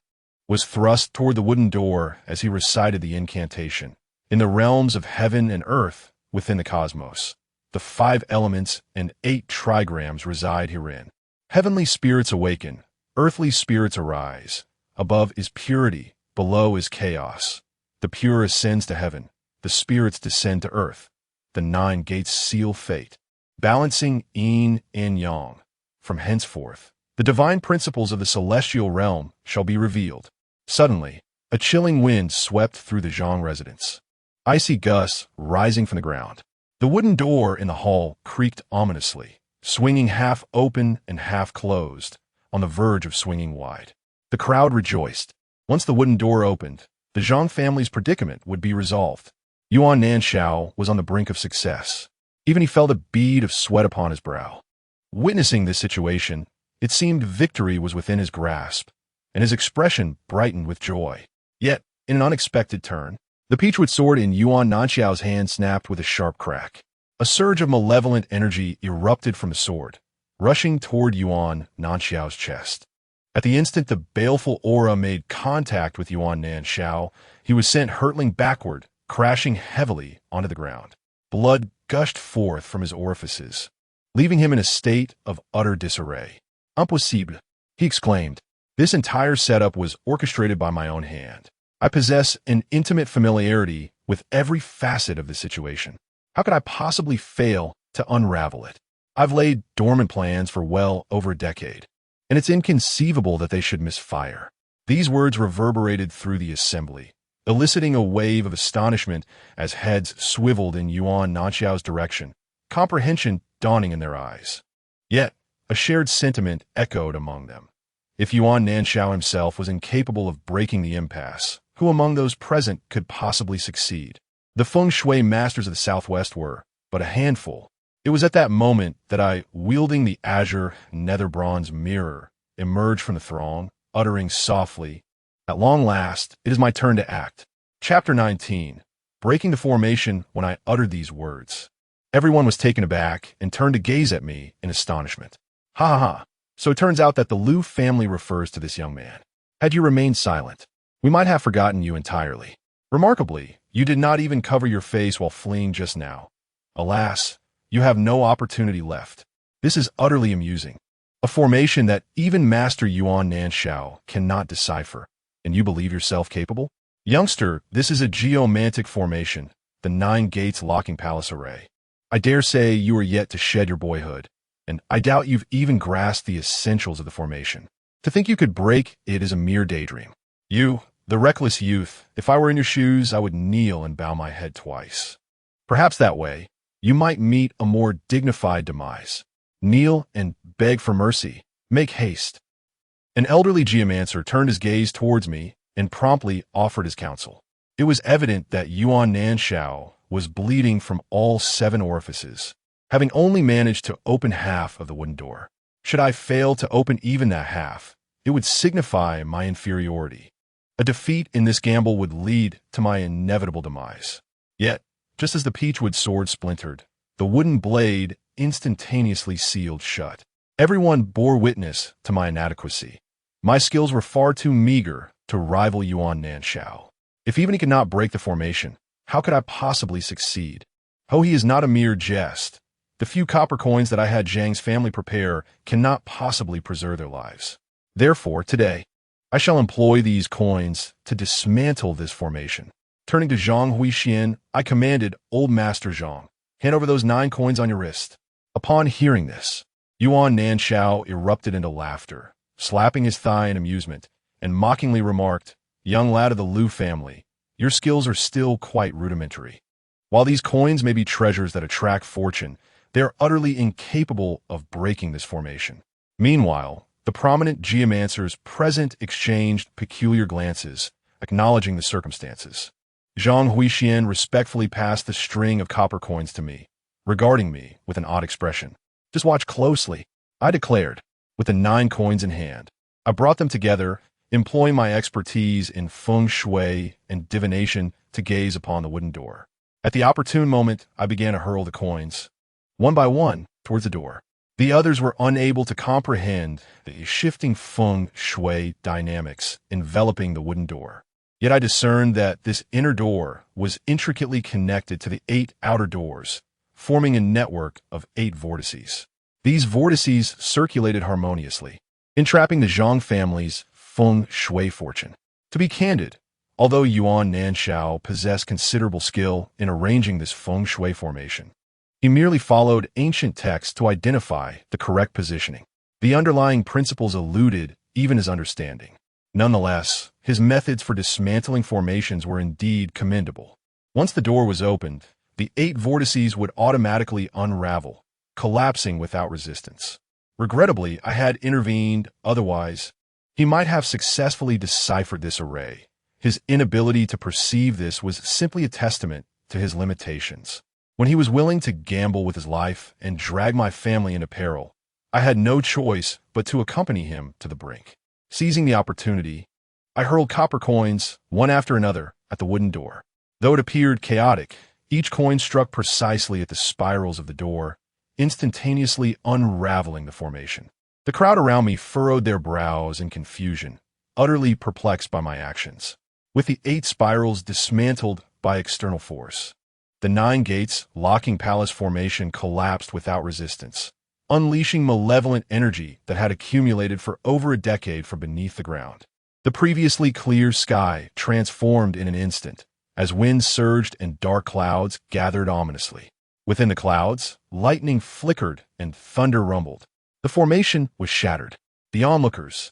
was thrust toward the wooden door as he recited the incantation. In the realms of heaven and earth, within the cosmos, the 5 elements and 8 trigrams reside herein. Heavenly spirits awaken, earthly spirits arise. Above is purity, below is chaos. The pure ascends to heaven, the spirits descend to earth. The 9 gates seal fate, balancing yin and yang. From henceforth, the divine principles of the celestial realm shall be revealed. Suddenly, a chilling wind swept through the Zhang residence. Icy gusts rising from the ground. The wooden door in the hall creaked ominously, swinging half open and half closed, on the verge of swinging wide. The crowd rejoiced. Once the wooden door opened, the Zhang family's predicament would be resolved. Yuan Nanshao was on the brink of success. Even he felt a bead of sweat upon his brow. Witnessing this situation, it seemed victory was within his grasp, and his expression brightened with joy. Yet, in an unexpected turn, the peachwood sword in Yuan Nanshao's hand snapped with a sharp crack. A surge of malevolent energy erupted from the sword, rushing toward Yuan Nanshao's chest. At the instant the baleful aura made contact with Yuan Nanshao, he was sent hurtling backward, crashing heavily onto the ground. Blood gushed forth from his orifices, leaving him in a state of utter disarray. "Impossible," he exclaimed. "This entire setup was orchestrated by my own hand. I possess an intimate familiarity with every facet of the situation. How could I possibly fail to unravel it? I've laid dormant plans for well over a decade, and it's inconceivable that they should misfire." These words reverberated through the assembly, eliciting a wave of astonishment as heads swiveled in Yuan Nanshao's direction, comprehension dawning in their eyes. Yet, a shared sentiment echoed among them. If Yuan Nanshao himself was incapable of breaking the impasse, who among those present could possibly succeed? The feng shui masters of the Southwest were but a handful. It was at that moment that I, wielding the azure nether bronze mirror, emerged from the throng, uttering softly, "At long last, it is my turn to act." Chapter 19. Breaking the formation when I uttered these words. Everyone was taken aback and turned to gaze at me in astonishment. "Ha ha ha. So it turns out that the Liu family refers to this young man. Had you remained silent, we might have forgotten you entirely. Remarkably, you did not even cover your face while fleeing just now. Alas, you have no opportunity left. This is utterly amusing. A formation that even Master Yuan Nanshao cannot decipher, and you believe yourself capable? Youngster, this is a geomantic formation, the 9 gates locking palace array. I dare say you are yet to shed your boyhood, and I doubt you've even grasped the essentials of the formation. To think you could break it is a mere daydream. You, the reckless youth, if I were in your shoes, I would kneel and bow my head twice. Perhaps that way, you might meet a more dignified demise. Kneel and beg for mercy. Make haste." An elderly geomancer turned his gaze towards me and promptly offered his counsel. It was evident that Yuan Nanshao was bleeding from all 7 orifices, having only managed to open half of the wooden door. Should I fail to open even that half, it would signify my inferiority. A defeat in this gamble would lead to my inevitable demise. Yet, just as the peachwood sword splintered, the wooden blade instantaneously sealed shut. Everyone bore witness to my inadequacy. My skills were far too meager to rival Yuan Nanshao. If even he could not break the formation, how could I possibly succeed? Oh, he is not a mere jest. The few copper coins that I had Zhang's family prepare cannot possibly preserve their lives. Therefore, today, I shall employ these coins to dismantle this formation. Turning to Zhang Huixian, I commanded, "Old Master Zhang, hand over those 9 coins on your wrist." Upon hearing this, Yuan Nanshao erupted into laughter, slapping his thigh in amusement, and mockingly remarked, "Young lad of the Liu family, your skills are still quite rudimentary. While these coins may be treasures that attract fortune, they are utterly incapable of breaking this formation." Meanwhile, the prominent geomancers present exchanged peculiar glances, acknowledging the circumstances. Zhang Huixian respectfully passed the string of copper coins to me, regarding me with an odd expression. "Just watch closely," I declared, with the 9 coins in hand. I brought them together, employing my expertise in feng shui and divination to gaze upon the wooden door. At the opportune moment, I began to hurl the coins, one by one, towards the door. The others were unable to comprehend the shifting feng shui dynamics enveloping the wooden door. Yet I discerned that this inner door was intricately connected to the 8 outer doors, forming a network of 8 vortices. These vortices circulated harmoniously, entrapping the Zhang family's feng shui fortune. To be candid, although Yuan Nanshao possessed considerable skill in arranging this feng shui formation, he merely followed ancient texts to identify the correct positioning. The underlying principles eluded even his understanding. Nonetheless, his methods for dismantling formations were indeed commendable. Once the door was opened, the 8 vortices would automatically unravel, collapsing without resistance. Regrettably, I had intervened, otherwise, he might have successfully deciphered this array. His inability to perceive this was simply a testament to his limitations. When he was willing to gamble with his life and drag my family into peril, I had no choice but to accompany him to the brink. Seizing the opportunity, I hurled copper coins, one after another, at the wooden door. Though it appeared chaotic, each coin struck precisely at the spirals of the door, instantaneously unraveling the formation. The crowd around me furrowed their brows in confusion, utterly perplexed by my actions. With the 8 spirals dismantled by external force, the 9 gates locking palace formation collapsed without resistance, unleashing malevolent energy that had accumulated for over a decade from beneath the ground. The previously clear sky transformed in an instant, as wind surged and dark clouds gathered ominously. Within the clouds, lightning flickered and thunder rumbled. The formation was shattered. The onlookers,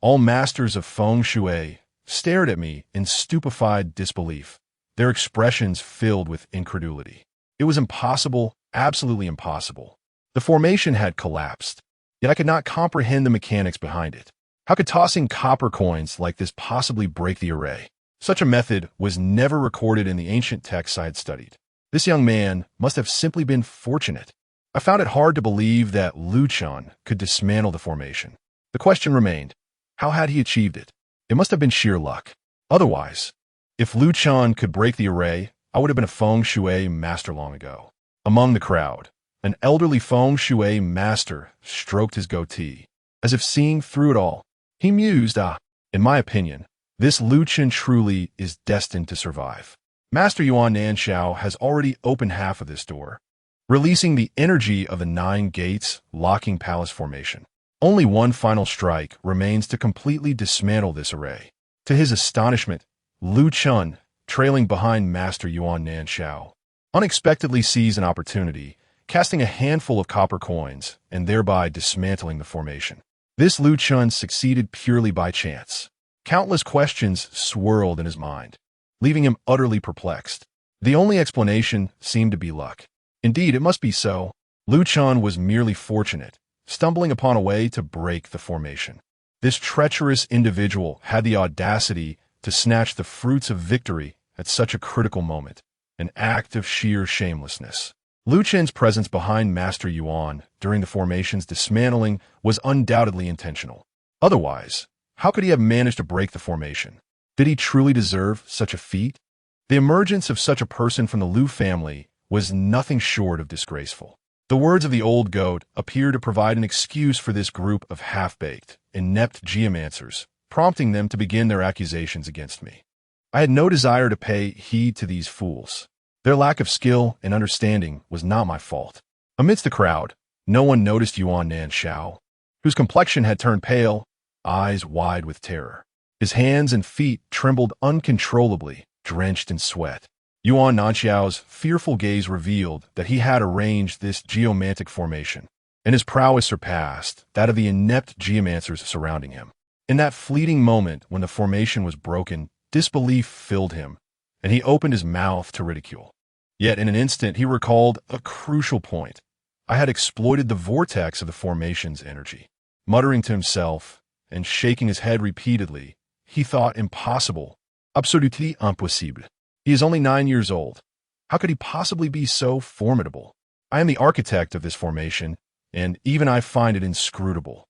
all masters of feng shui, stared at me in stupefied disbelief, their expressions filled with incredulity. It was impossible, absolutely impossible. The formation had collapsed, yet I could not comprehend the mechanics behind it. How could tossing copper coins like this possibly break the array? Such a method was never recorded in the ancient texts I had studied. This young man must have simply been fortunate. I found it hard to believe that Lu Chan could dismantle the formation. The question remained, how had he achieved it? It must have been sheer luck. Otherwise, if Lu Chan could break the array, I would have been a feng shui master long ago. Among the crowd, an elderly feng shui master stroked his goatee, as if seeing through it all. He mused, in my opinion, this Lu Chan truly is destined to survive. Master Yuan Nanshao has already opened half of this door, releasing the energy of the 9 gates locking palace formation. Only one final strike remains to completely dismantle this array. To his astonishment, Lu Chan, trailing behind Master Yuan Nanshao, unexpectedly seized an opportunity, casting a handful of copper coins and thereby dismantling the formation. This Lu Chan succeeded purely by chance. Countless questions swirled in his mind, leaving him utterly perplexed. The only explanation seemed to be luck. Indeed, it must be so. Lu Chan was merely fortunate, stumbling upon a way to break the formation. This treacherous individual had the audacity to snatch the fruits of victory at such a critical moment, an act of sheer shamelessness. Lu Chen's presence behind Master Yuan during the formation's dismantling was undoubtedly intentional. Otherwise, how could he have managed to break the formation? Did he truly deserve such a feat? The emergence of such a person from the Liu family was nothing short of disgraceful. The words of the old goat appear to provide an excuse for this group of half-baked, inept geomancers, prompting them to begin their accusations against me. I had no desire to pay heed to these fools. Their lack of skill and understanding was not my fault. Amidst the crowd, no one noticed Yuan Nanshao, whose complexion had turned pale, eyes wide with terror. His hands and feet trembled uncontrollably drenched in sweat. Yuan Nanxiao's fearful gaze revealed that he had arranged this geomantic formation, and his prowess surpassed that of the inept geomancers surrounding him. In that fleeting moment when the formation was broken, disbelief filled him, and he opened his mouth to ridicule. Yet in an instant he recalled a crucial point. I had exploited the vortex of the formation's energy. Muttering to himself and shaking his head repeatedly, he thought impossible. Absolument impossible. He is only 9 years old. How could he possibly be so formidable? I am the architect of this formation, and even I find it inscrutable.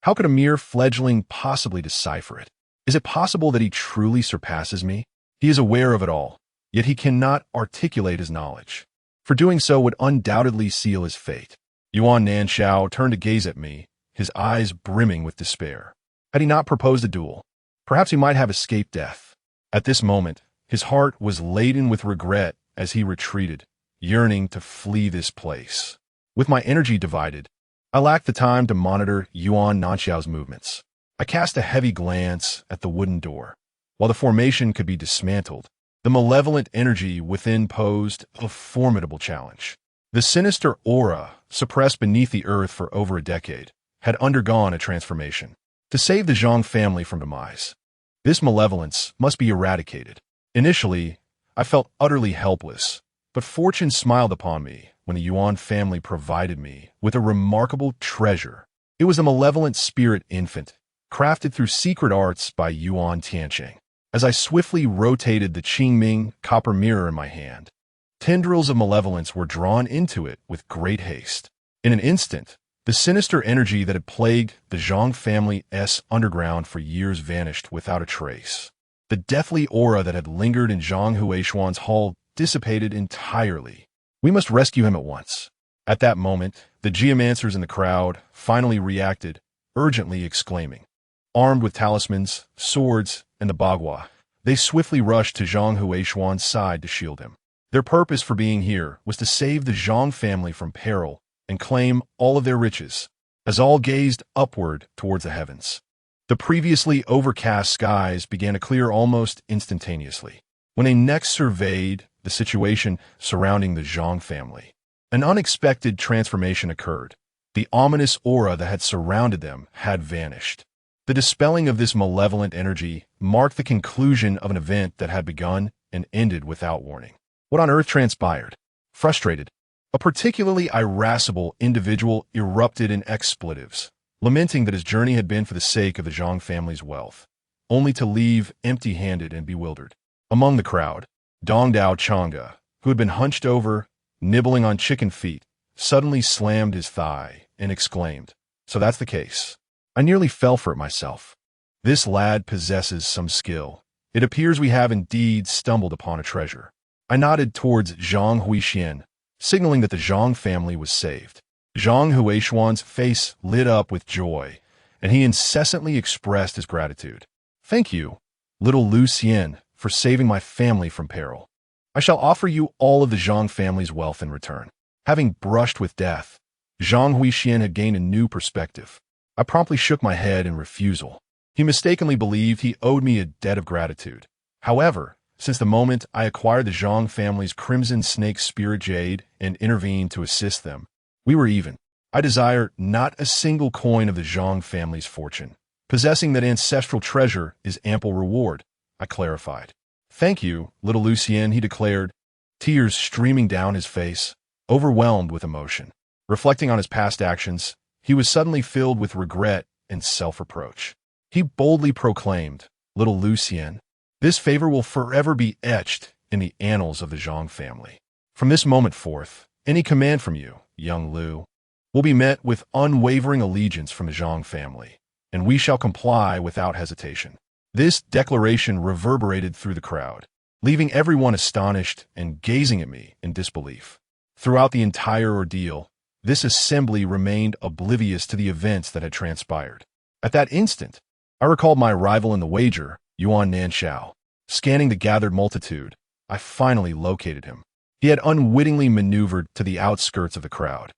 How could a mere fledgling possibly decipher it? Is it possible that he truly surpasses me? He is aware of it all, yet he cannot articulate his knowledge. For doing so would undoubtedly seal his fate. Yuan Nanxiao turned to gaze at me, his eyes brimming with despair. Had he not proposed a duel, perhaps he might have escaped death. At this moment, his heart was laden with regret as he retreated, yearning to flee this place. With my energy divided, I lacked the time to monitor Yuan Nanxiao's movements. I cast a heavy glance at the wooden door. While the formation could be dismantled, the malevolent energy within posed a formidable challenge. The sinister aura, suppressed beneath the earth for over a decade, had undergone a transformation. To save the Zhang family from demise, this malevolence must be eradicated. Initially, I felt utterly helpless, but fortune smiled upon me when the Yuan family provided me with a remarkable treasure. It was a malevolent spirit infant, crafted through secret arts by Yuan Tiancheng. As I swiftly rotated the Qingming copper mirror in my hand, tendrils of malevolence were drawn into it with great haste. In an instant, the sinister energy that had plagued the Zhang family's underground for years vanished without a trace. The deathly aura that had lingered in Zhang Huishuan's hall dissipated entirely. We must rescue him at once. At that moment, the geomancers in the crowd finally reacted, urgently exclaiming. Armed with talismans, swords, and the bagua, they swiftly rushed to Zhang Huishuan's side to shield him. Their purpose for being here was to save the Zhang family from peril and claim all of their riches, as all gazed upward towards the heavens. The previously overcast skies began to clear almost instantaneously. When they next surveyed the situation surrounding the Zhang family, an unexpected transformation occurred. The ominous aura that had surrounded them had vanished. The dispelling of this malevolent energy marked the conclusion of an event that had begun and ended without warning. What on earth transpired? Frustrated, a particularly irascible individual erupted in expletives, lamenting that his journey had been for the sake of the Zhang family's wealth, only to leave empty-handed and bewildered. Among the crowd, Dong Dao Chang'e, who had been hunched over, nibbling on chicken feet, suddenly slammed his thigh and exclaimed, "So that's the case. I nearly fell for it myself. This lad possesses some skill. It appears we have indeed stumbled upon a treasure." I nodded towards Zhang Huixian, signaling that the Zhang family was saved. Zhang Huishuan's face lit up with joy, and he incessantly expressed his gratitude. "Thank you, little Lu Xian, for saving my family from peril. I shall offer you all of the Zhang family's wealth in return." Having brushed with death, Zhang Huixian had gained a new perspective. I promptly shook my head in refusal. He mistakenly believed he owed me a debt of gratitude. However, since the moment I acquired the Zhang family's Crimson Snake Spirit Jade and intervened to assist them, we were even. I desire not a single coin of the Zhang family's fortune. Possessing that ancestral treasure is ample reward, I clarified. "Thank you, little Lucien," he declared, tears streaming down his face, overwhelmed with emotion. Reflecting on his past actions, he was suddenly filled with regret and self-reproach. He boldly proclaimed, "Little Lucien, this favor will forever be etched in the annals of the Zhang family. From this moment forth, any command from you, young Lu, will be met with unwavering allegiance from the Zhang family, and we shall comply without hesitation." This declaration reverberated through the crowd, leaving everyone astonished and gazing at me in disbelief. Throughout the entire ordeal, this assembly remained oblivious to the events that had transpired. At that instant, I recalled my rival in the wager, Yuan Nanxiao. Scanning the gathered multitude, I finally located him. He had unwittingly maneuvered to the outskirts of the crowd,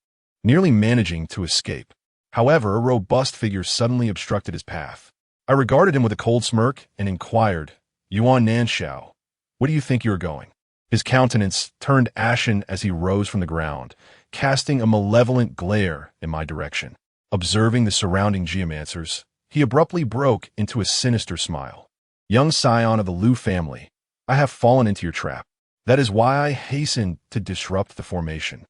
nearly managing to escape. However, a robust figure suddenly obstructed his path. I regarded him with a cold smirk and inquired, "Yuan Nanxiao, Where do you think you are going? His countenance turned ashen as he rose from the ground, casting a malevolent glare in my direction. Observing the surrounding geomancers, he abruptly broke into a sinister smile. Young scion of the Liu family, I have fallen into your trap. That is why I hastened to disrupt the formation,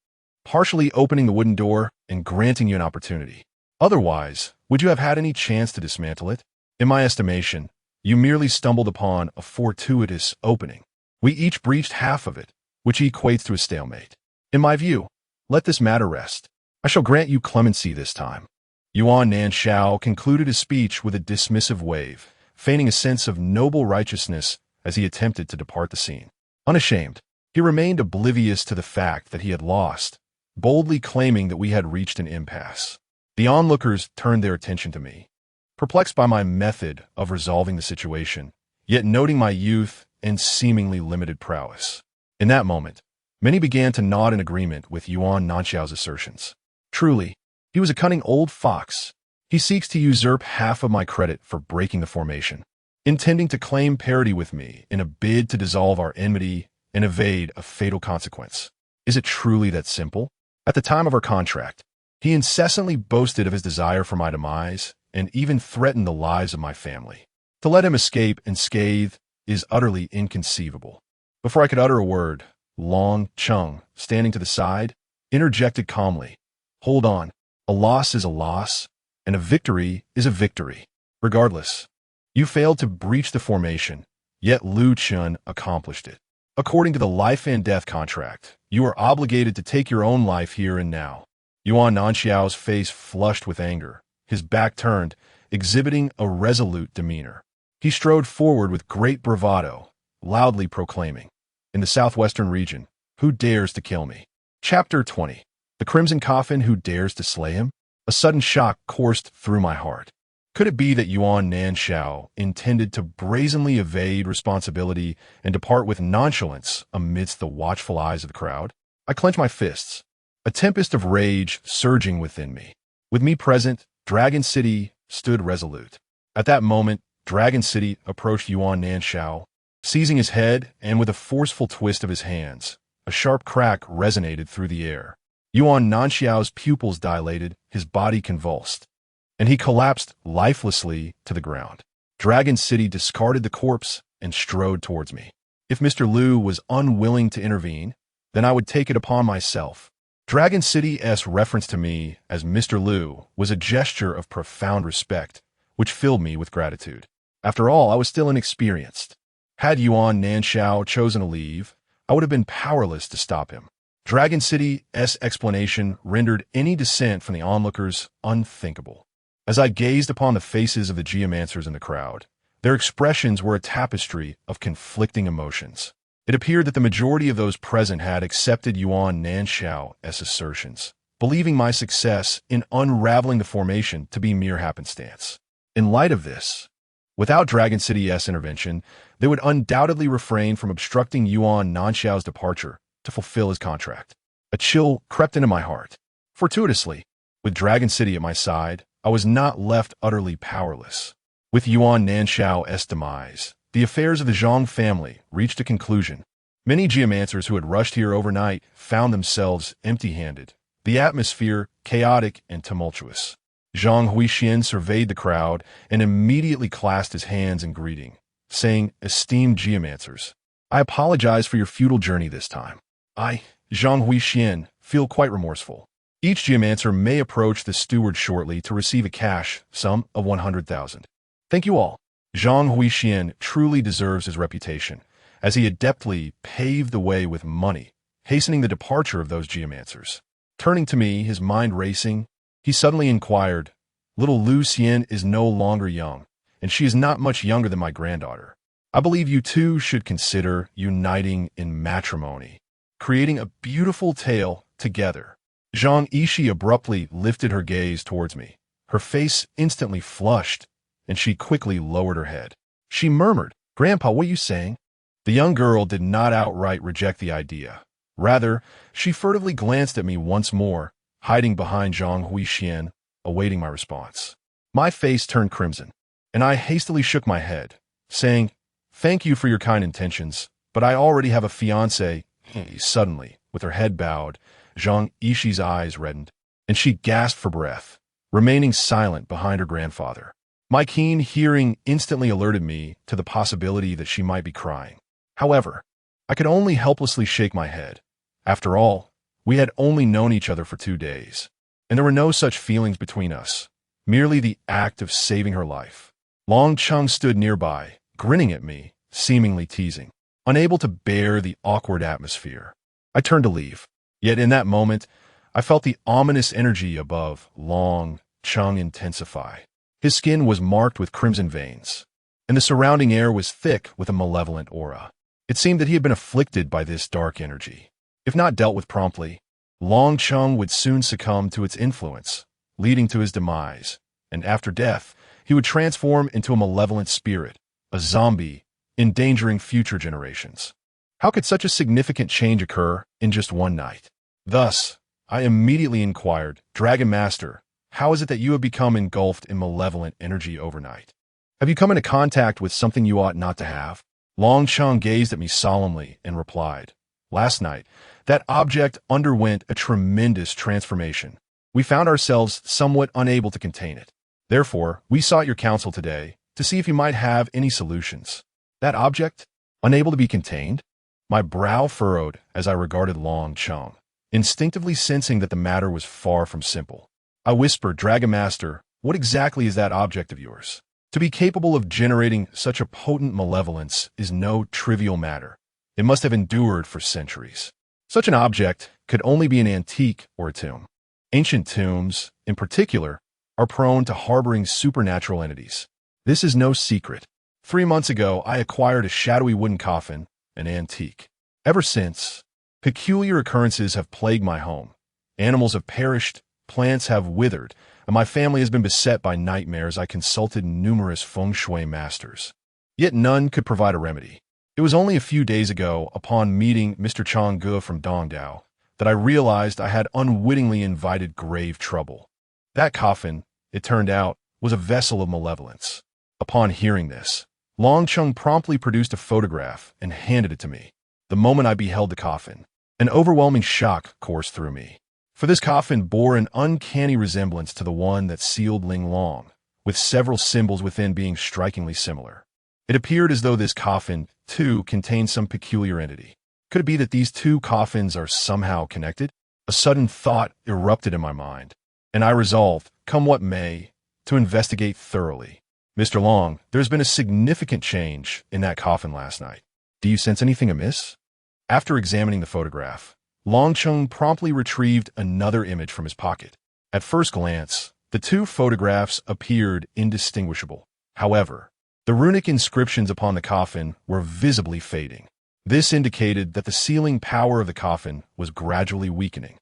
partially opening the wooden door and granting you an opportunity. Otherwise, would you have had any chance to dismantle it? In my estimation, you merely stumbled upon a fortuitous opening. We each breached half of it, which equates to a stalemate. In my view, let this matter rest. I shall grant you clemency this time. Yuan Nanshao concluded his speech with a dismissive wave, feigning a sense of noble righteousness as he attempted to depart the scene. Unashamed, he remained oblivious to the fact that he had lost, boldly claiming that we had reached an impasse. The onlookers turned their attention to me, perplexed by my method of resolving the situation, yet noting my youth and seemingly limited prowess. In that moment, many began to nod in agreement with Yuan Nanshao's assertions. Truly, he was a cunning old fox. He seeks to usurp half of my credit for breaking the formation, intending to claim parity with me in a bid to dissolve our enmity and evade a fatal consequence. Is it truly that simple? At the time of our contract, he incessantly boasted of his desire for my demise and even threatened the lives of my family. To let him escape unscathed is utterly inconceivable. Before I could utter a word, Long Chung, standing to the side, interjected calmly, "Hold on. A loss is a loss, and a victory is a victory. Regardless, you failed to breach the formation, yet Lu Chun accomplished it. According to the life and death contract, you are obligated to take your own life here and now." Yuan Nanxiao's face flushed with anger, his back turned, exhibiting a resolute demeanor. He strode forward with great bravado, loudly proclaiming, "In the southwestern region, who dares to kill me?" Chapter 20. The Crimson Coffin, who dares to slay him? A sudden shock coursed through my heart. Could it be that Yuan Nanshao intended to brazenly evade responsibility and depart with nonchalance amidst the watchful eyes of the crowd? I clenched my fists, a tempest of rage surging within me. With me present, Dragon City stood resolute. At that moment, Dragon City approached Yuan Nanshao, seizing his head, and with a forceful twist of his hands, a sharp crack resonated through the air. Yuan Nanxiao's pupils dilated, his body convulsed, and he collapsed lifelessly to the ground. Dragon City discarded the corpse and strode towards me. If Mr. Liu was unwilling to intervene, then I would take it upon myself. Dragon City's reference to me as Mr. Liu was a gesture of profound respect, which filled me with gratitude. After all, I was still inexperienced. Had Yuan Nanshao chosen to leave, I would have been powerless to stop him. Dragon City's explanation rendered any dissent from the onlookers unthinkable. As I gazed upon the faces of the geomancers in the crowd, their expressions were a tapestry of conflicting emotions. It appeared that the majority of those present had accepted Yuan Nanshao's assertions, believing my success in unraveling the formation to be mere happenstance. In light of this, without Dragon City's intervention, they would undoubtedly refrain from obstructing Yuan Nanshao's departure to fulfill his contract. A chill crept into my heart. Fortuitously, with Dragon City at my side, I was not left utterly powerless. With Yuan Nanshao's demise, the affairs of the Zhang family reached a conclusion. Many geomancers who had rushed here overnight found themselves empty-handed, the atmosphere chaotic and tumultuous. Zhang Huixian surveyed the crowd and immediately clasped his hands in greeting, saying, "Esteemed geomancers, I apologize for your futile journey this time. I, Zhang Huixian, feel quite remorseful. Each geomancer may approach the steward shortly to receive a cash sum of 100,000. Thank you all. Zhang Huixian truly deserves his reputation, as he adeptly paved the way with money, hastening the departure of those geomancers." Turning to me, his mind racing, he suddenly inquired, "Little Lu Xian is no longer young, and she is not much younger than my granddaughter. I believe you two should consider uniting in matrimony, creating a beautiful tale together." Zhang Ishi abruptly lifted her gaze towards me. Her face instantly flushed, and she quickly lowered her head. She murmured, "Grandpa, what are you saying?" The young girl did not outright reject the idea. Rather, she furtively glanced at me once more, hiding behind Zhang Huixian, awaiting my response. My face turned crimson, and I hastily shook my head, saying, "Thank you for your kind intentions, But I already have a fiancé. Suddenly, with her head bowed, Zhang Yishi's eyes reddened, and she gasped for breath, remaining silent behind her grandfather. My keen hearing instantly alerted me to the possibility that she might be crying. However, I could only helplessly shake my head. After all, we had only known each other for 2 days, and there were no such feelings between us, merely the act of saving her life. Long Chung stood nearby, grinning at me, seemingly teasing, unable to bear the awkward atmosphere. I turned to leave, yet in that moment, I felt the ominous energy above Long Chung intensify. His skin was marked with crimson veins, and the surrounding air was thick with a malevolent aura. It seemed that he had been afflicted by this dark energy. If not dealt with promptly, Long Chung would soon succumb to its influence, leading to his demise, and after death, he would transform into a malevolent spirit, a zombie, endangering future generations. How could such a significant change occur in just one night? Thus, I immediately inquired, Dragon Master, how is it that you have become engulfed in malevolent energy overnight? Have you come into contact with something you ought not to have? Long Chung gazed at me solemnly and replied, Last night, that object underwent a tremendous transformation. We found ourselves somewhat unable to contain it. Therefore, we sought your counsel today to see if you might have any solutions. That object? Unable to be contained? My brow furrowed as I regarded Long Chung, instinctively sensing that the matter was far from simple. I whispered, Dragon Master, what exactly is that object of yours? To be capable of generating such a potent malevolence is no trivial matter. It must have endured for centuries. Such an object could only be an antique or a tomb. Ancient tombs, in particular, are prone to harboring supernatural entities. This is no secret. 3 months ago, I acquired a shadowy wooden coffin, an antique. Ever since, peculiar occurrences have plagued my home. Animals have perished, plants have withered, and my family has been beset by nightmares. I consulted numerous feng shui masters. Yet none could provide a remedy. It was only a few days ago, upon meeting Mr. Changge from Dongdao, that I realized I had unwittingly invited grave trouble. That coffin, it turned out, was a vessel of malevolence. Upon hearing this, Long Chung promptly produced a photograph and handed it to me. The moment I beheld the coffin, an overwhelming shock coursed through me. For this coffin bore an uncanny resemblance to the one that sealed Ling Long, with several symbols within being strikingly similar. It appeared as though this coffin, too, contained some peculiar entity. Could it be that these two coffins are somehow connected? A sudden thought erupted in my mind, and I resolved, come what may, to investigate thoroughly. Mr. Long, there's been a significant change in that coffin last night. Do you sense anything amiss? After examining the photograph, Long Chung promptly retrieved another image from his pocket. At first glance, the two photographs appeared indistinguishable. However, the runic inscriptions upon the coffin were visibly fading. This indicated that the sealing power of the coffin was gradually weakening.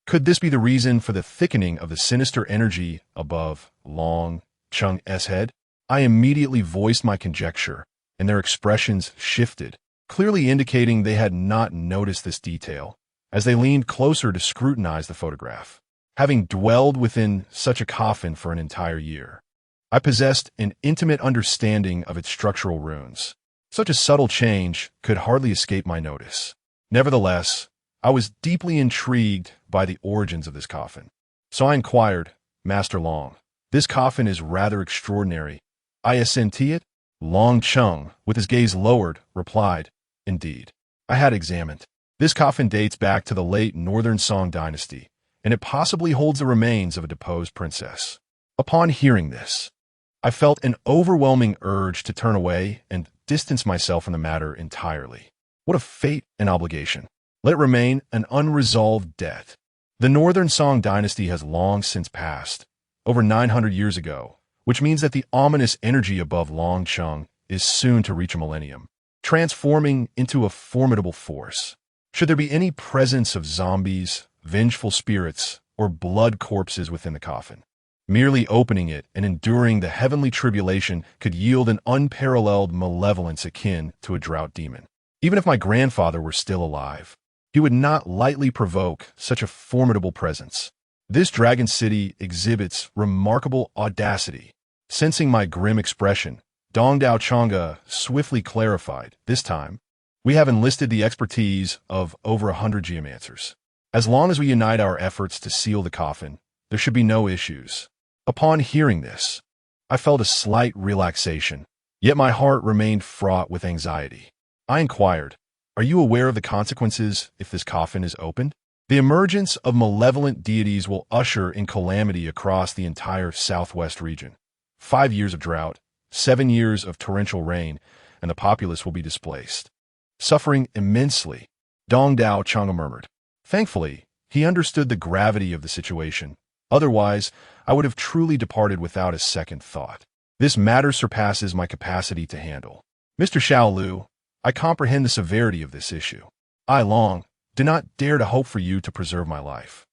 Could this be the reason for the thickening of the sinister energy above Long Chung's head? I immediately voiced my conjecture, and their expressions shifted, clearly indicating they had not noticed this detail, as they leaned closer to scrutinize the photograph. Having dwelled within such a coffin for an entire year, I possessed an intimate understanding of its structural runes. Such a subtle change could hardly escape my notice. Nevertheless, I was deeply intrigued by the origins of this coffin. So I inquired, Master Long, this coffin is rather extraordinary. I assenti it? Long Chung, with his gaze lowered, replied, Indeed. I had examined. This coffin dates back to the late Northern Song dynasty, and it possibly holds the remains of a deposed princess. Upon hearing this, I felt an overwhelming urge to turn away and distance myself from the matter entirely. What a fate and obligation. Let it remain an unresolved debt. The Northern Song dynasty has long since passed, over 900 years ago, which means that the ominous energy above Long Chung is soon to reach a millennium, transforming into a formidable force. Should there be any presence of zombies, vengeful spirits, or blood corpses within the coffin, merely opening it and enduring the heavenly tribulation could yield an unparalleled malevolence akin to a drought demon. Even if my grandfather were still alive, he would not lightly provoke such a formidable presence. This dragon city exhibits remarkable audacity. Sensing my grim expression, Dongdao Changge swiftly clarified, this time, We have enlisted the expertise of over 100 geomancers. As long as we unite our efforts to seal the coffin, there should be no issues. Upon hearing this, I felt a slight relaxation, yet my heart remained fraught with anxiety. I inquired, "Are you aware of the consequences if this coffin is opened? The emergence of malevolent deities will usher in calamity across the entire southwest region. 5 years of drought, 7 years of torrential rain, and the populace will be displaced, suffering immensely," Dong Dao Changa murmured. Thankfully, he understood the gravity of the situation. Otherwise, I would have truly departed without a second thought. This matter surpasses my capacity to handle. Mr. Xiao Lu, I comprehend the severity of this issue. I do not dare to hope for you to preserve my life.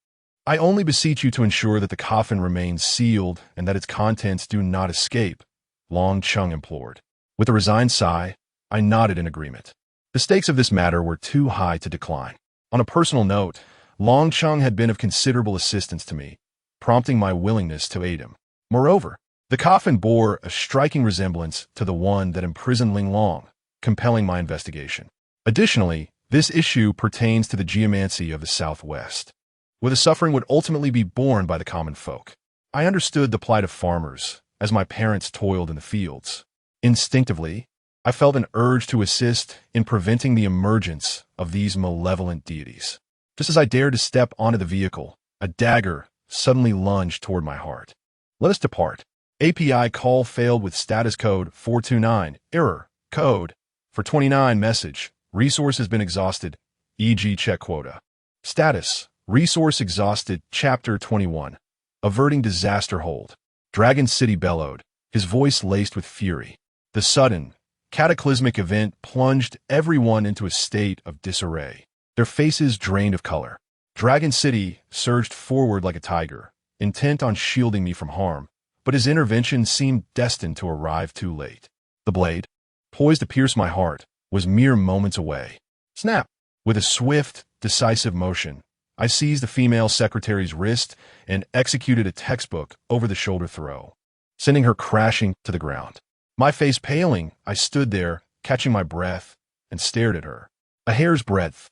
I only beseech you to ensure that the coffin remains sealed and that its contents do not escape, Long Chung implored. With a resigned sigh, I nodded in agreement. The stakes of this matter were too high to decline. On a personal note, Long Chung had been of considerable assistance to me, prompting my willingness to aid him. Moreover, the coffin bore a striking resemblance to the one that imprisoned Ling Long, compelling my investigation. Additionally, this issue pertains to the geomancy of the Southwest, where the suffering would ultimately be borne by the common folk. I understood the plight of farmers, as my parents toiled in the fields. Instinctively, I felt an urge to assist in preventing the emergence of these malevolent deities. Just as I dared to step onto the vehicle, a dagger suddenly lunged toward my heart. "Let us depart. API call failed with status code 429, error, code, for 29 message, resource has been exhausted, e.g. check quota. Status, resource exhausted, chapter 21, averting disaster hold." Dragon City bellowed, his voice laced with fury. The sudden, cataclysmic event plunged everyone into a state of disarray, their faces drained of color. Dragon City surged forward like a tiger, intent on shielding me from harm, but his intervention seemed destined to arrive too late. The blade, poised to pierce my heart, was mere moments away. Snap! With a swift, decisive motion, I seized the female secretary's wrist and executed a textbook over-the-shoulder throw, sending her crashing to the ground. My face paling, I stood there, catching my breath, and stared at her. A hair's breadth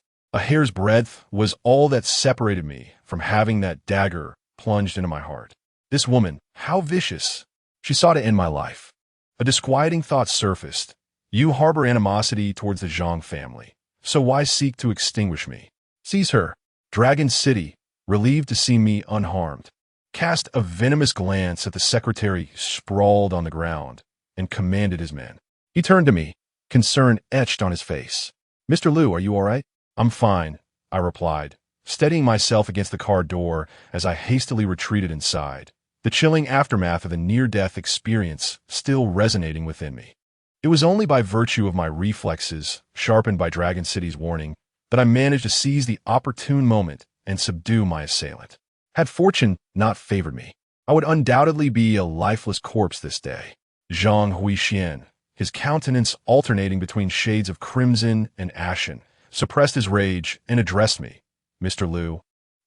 was all that separated me from having that dagger plunged into my heart. This woman, how vicious! She sought to end my life. A disquieting thought surfaced. You harbor animosity towards the Zhang family, so why seek to extinguish me? Seize her. Dragon City, relieved to see me unharmed, cast a venomous glance at the secretary sprawled on the ground and commanded his men. He turned to me, concern etched on his face. "Mr. Liu, are you all right?" "I'm fine," I replied, steadying myself against the car door as I hastily retreated inside, the chilling aftermath of the near-death experience still resonating within me. It was only by virtue of my reflexes, sharpened by Dragon City's warning, that I managed to seize the opportune moment and subdue my assailant. Had fortune not favored me, I would undoubtedly be a lifeless corpse this day. Zhang Huixian, his countenance alternating between shades of crimson and ashen, suppressed his rage and addressed me. "Mr. Liu,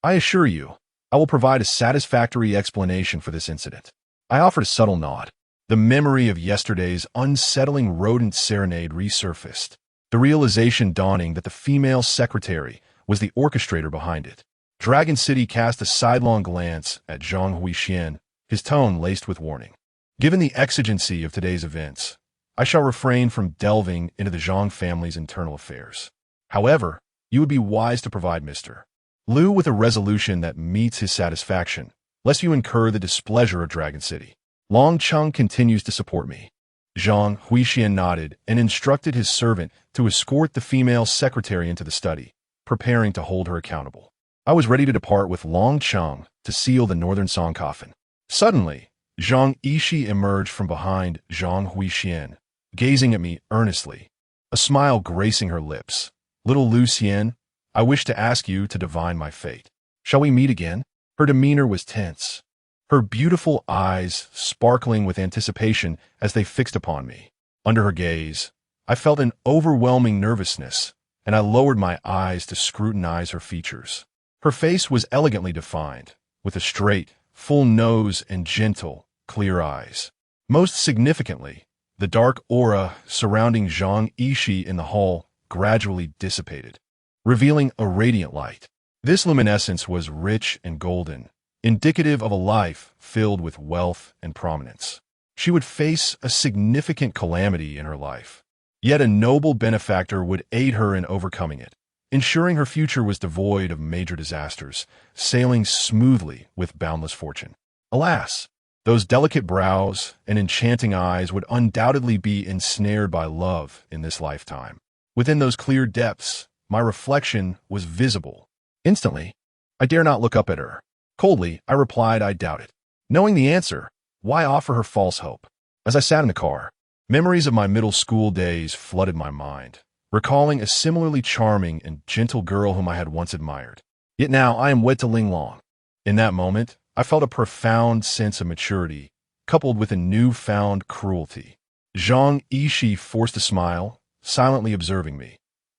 I assure you, I will provide a satisfactory explanation for this incident." I offered a subtle nod. The memory of yesterday's unsettling rodent serenade resurfaced, the realization dawning that the female secretary was the orchestrator behind it. Dragon City cast a sidelong glance at Zhang Huixian, his tone laced with warning. "Given the exigency of today's events, I shall refrain from delving into the Zhang family's internal affairs. However, you would be wise to provide Mr. Liu with a resolution that meets his satisfaction, lest you incur the displeasure of Dragon City. Long Chung continues to support me." Zhang Huixian nodded and instructed his servant to escort the female secretary into the study, preparing to hold her accountable. I was ready to depart with Long Chung to seal the Northern Song coffin. Suddenly, Zhang Yishi emerged from behind Zhang Huixian, gazing at me earnestly, a smile gracing her lips. "Little Lu Xian, I wish to ask you to divine my fate. Shall we meet again?" Her demeanor was tense, her beautiful eyes sparkling with anticipation as they fixed upon me. Under her gaze, I felt an overwhelming nervousness, and I lowered my eyes to scrutinize her features. Her face was elegantly defined, with a straight, full nose and gentle, clear eyes. Most significantly, the dark aura surrounding Zhang Yishi in the hall gradually dissipated, revealing a radiant light. This luminescence was rich and golden, indicative of a life filled with wealth and prominence. She would face a significant calamity in her life, yet a noble benefactor would aid her in overcoming it, ensuring her future was devoid of major disasters, sailing smoothly with boundless fortune. Alas, those delicate brows and enchanting eyes would undoubtedly be ensnared by love in this lifetime. Within those clear depths, my reflection was visible. Instantly, I dare not look up at her. Coldly, I replied I doubt it. Knowing the answer, why offer her false hope? As I sat in the car, memories of my middle school days flooded my mind, recalling a similarly charming and gentle girl whom I had once admired. Yet now I am wed to Ling Long. In that moment, I felt a profound sense of maturity, coupled with a newfound cruelty. Zhang Yishi forced a smile, silently observing me.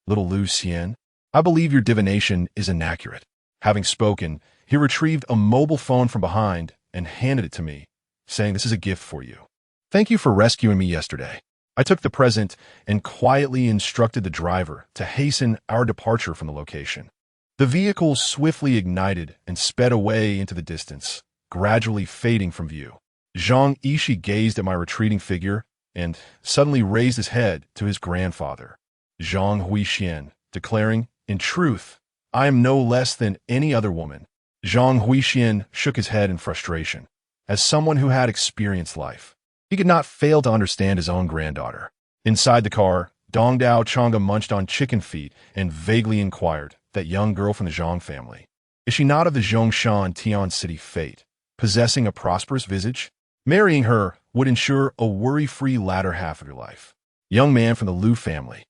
Little Lu Xian, I believe your divination is inaccurate. Having spoken, he retrieved a mobile phone from behind and handed it to me, saying, "This is a gift for you. Thank you for rescuing me yesterday." I took the present and quietly instructed the driver to hasten our departure from the location. The vehicle swiftly ignited and sped away into the distance, gradually fading from view. Zhang Yishi gazed at my retreating figure and suddenly raised his head to his grandfather, Zhang Huixian, declaring, "In truth, I am no less than any other woman." Zhang Huixian shook his head in frustration. As someone who had experienced life, he could not fail to understand his own granddaughter. Inside the car, Dong Dao Chang'e munched on chicken feet and vaguely inquired, "That young girl from the Zhang family, is she not of the Zhongshan Tian City fate, possessing a prosperous visage? Marrying her would ensure a worry-free latter half of your life. Young man from the Liu family,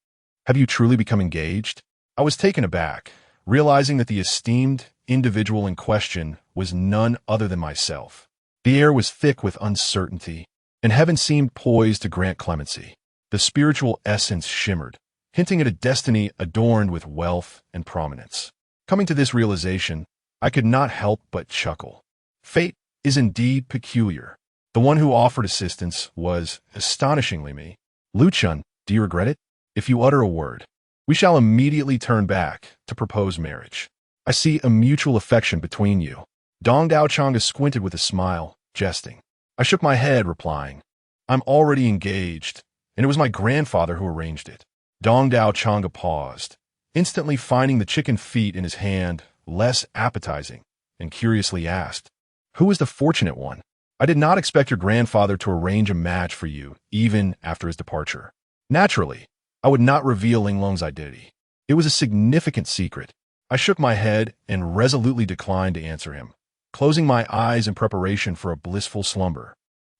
have you truly become engaged?" I was taken aback, realizing that the esteemed individual in question was none other than myself. The air was thick with uncertainty, and heaven seemed poised to grant clemency. The spiritual essence shimmered, hinting at a destiny adorned with wealth and prominence. Coming to this realization, I could not help but chuckle. Fate is indeed peculiar. The one who offered assistance was, astonishingly, me. "Lu Chun, do you regret it? If you utter a word, we shall immediately turn back to propose marriage. I see a mutual affection between you." Dong Dao Chang'e squinted with a smile, jesting. I shook my head, replying, "I'm already engaged, and it was my grandfather who arranged it." Dong Dao Chang'e paused, instantly finding the chicken feet in his hand less appetizing, and curiously asked, "Who is the fortunate one?" "I did not expect your grandfather to arrange a match for you, even after his departure. Naturally, I would not reveal Ling Long's identity. It was a significant secret." I shook my head and resolutely declined to answer him, closing my eyes in preparation for a blissful slumber.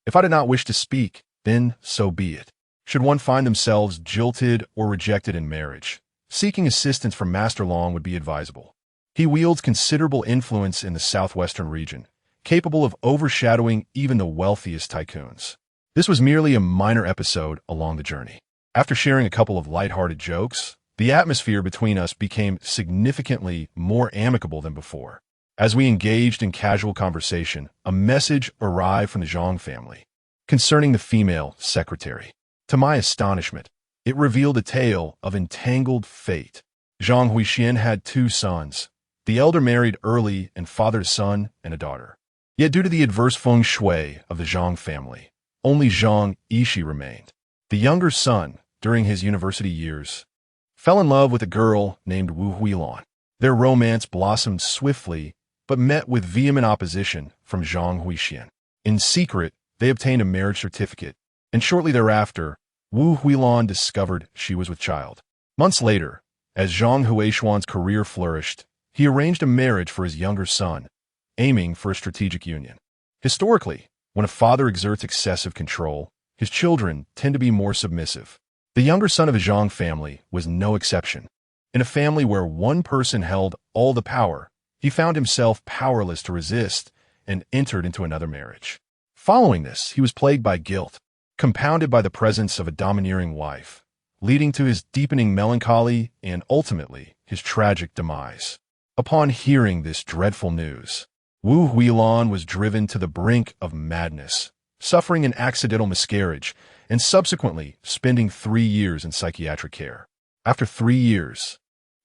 If I did not wish to speak, then so be it. Should one find themselves jilted or rejected in marriage, seeking assistance from Master Long would be advisable. He wields considerable influence in the southwestern region, capable of overshadowing even the wealthiest tycoons. This was merely a minor episode along the journey. After sharing a couple of lighthearted jokes, the atmosphere between us became significantly more amicable than before. As we engaged in casual conversation, a message arrived from the Zhang family concerning the female secretary. To my astonishment, it revealed a tale of entangled fate. Zhang Huixian had 2 sons. The elder married early and fathered a son and a daughter. Yet due to the adverse feng shui of the Zhang family, only Zhang Yishi remained. The younger son, during his university years, fell in love with a girl named Wu Huilan. Their romance blossomed swiftly, but met with vehement opposition from Zhang Huixian. In secret, they obtained a marriage certificate, and shortly thereafter, Wu Huilan discovered she was with child. Months later, as Zhang Huishuan's career flourished, he arranged a marriage for his younger son, aiming for a strategic union. Historically, when a father exerts excessive control, his children tend to be more submissive. The younger son of a Zhang family was no exception. In a family where one person held all the power, he found himself powerless to resist and entered into another marriage. Following this, he was plagued by guilt, compounded by the presence of a domineering wife, leading to his deepening melancholy and ultimately his tragic demise. Upon hearing this dreadful news, Wu Huilan was driven to the brink of madness, suffering an accidental miscarriage and subsequently spending 3 years in psychiatric care. After 3 years,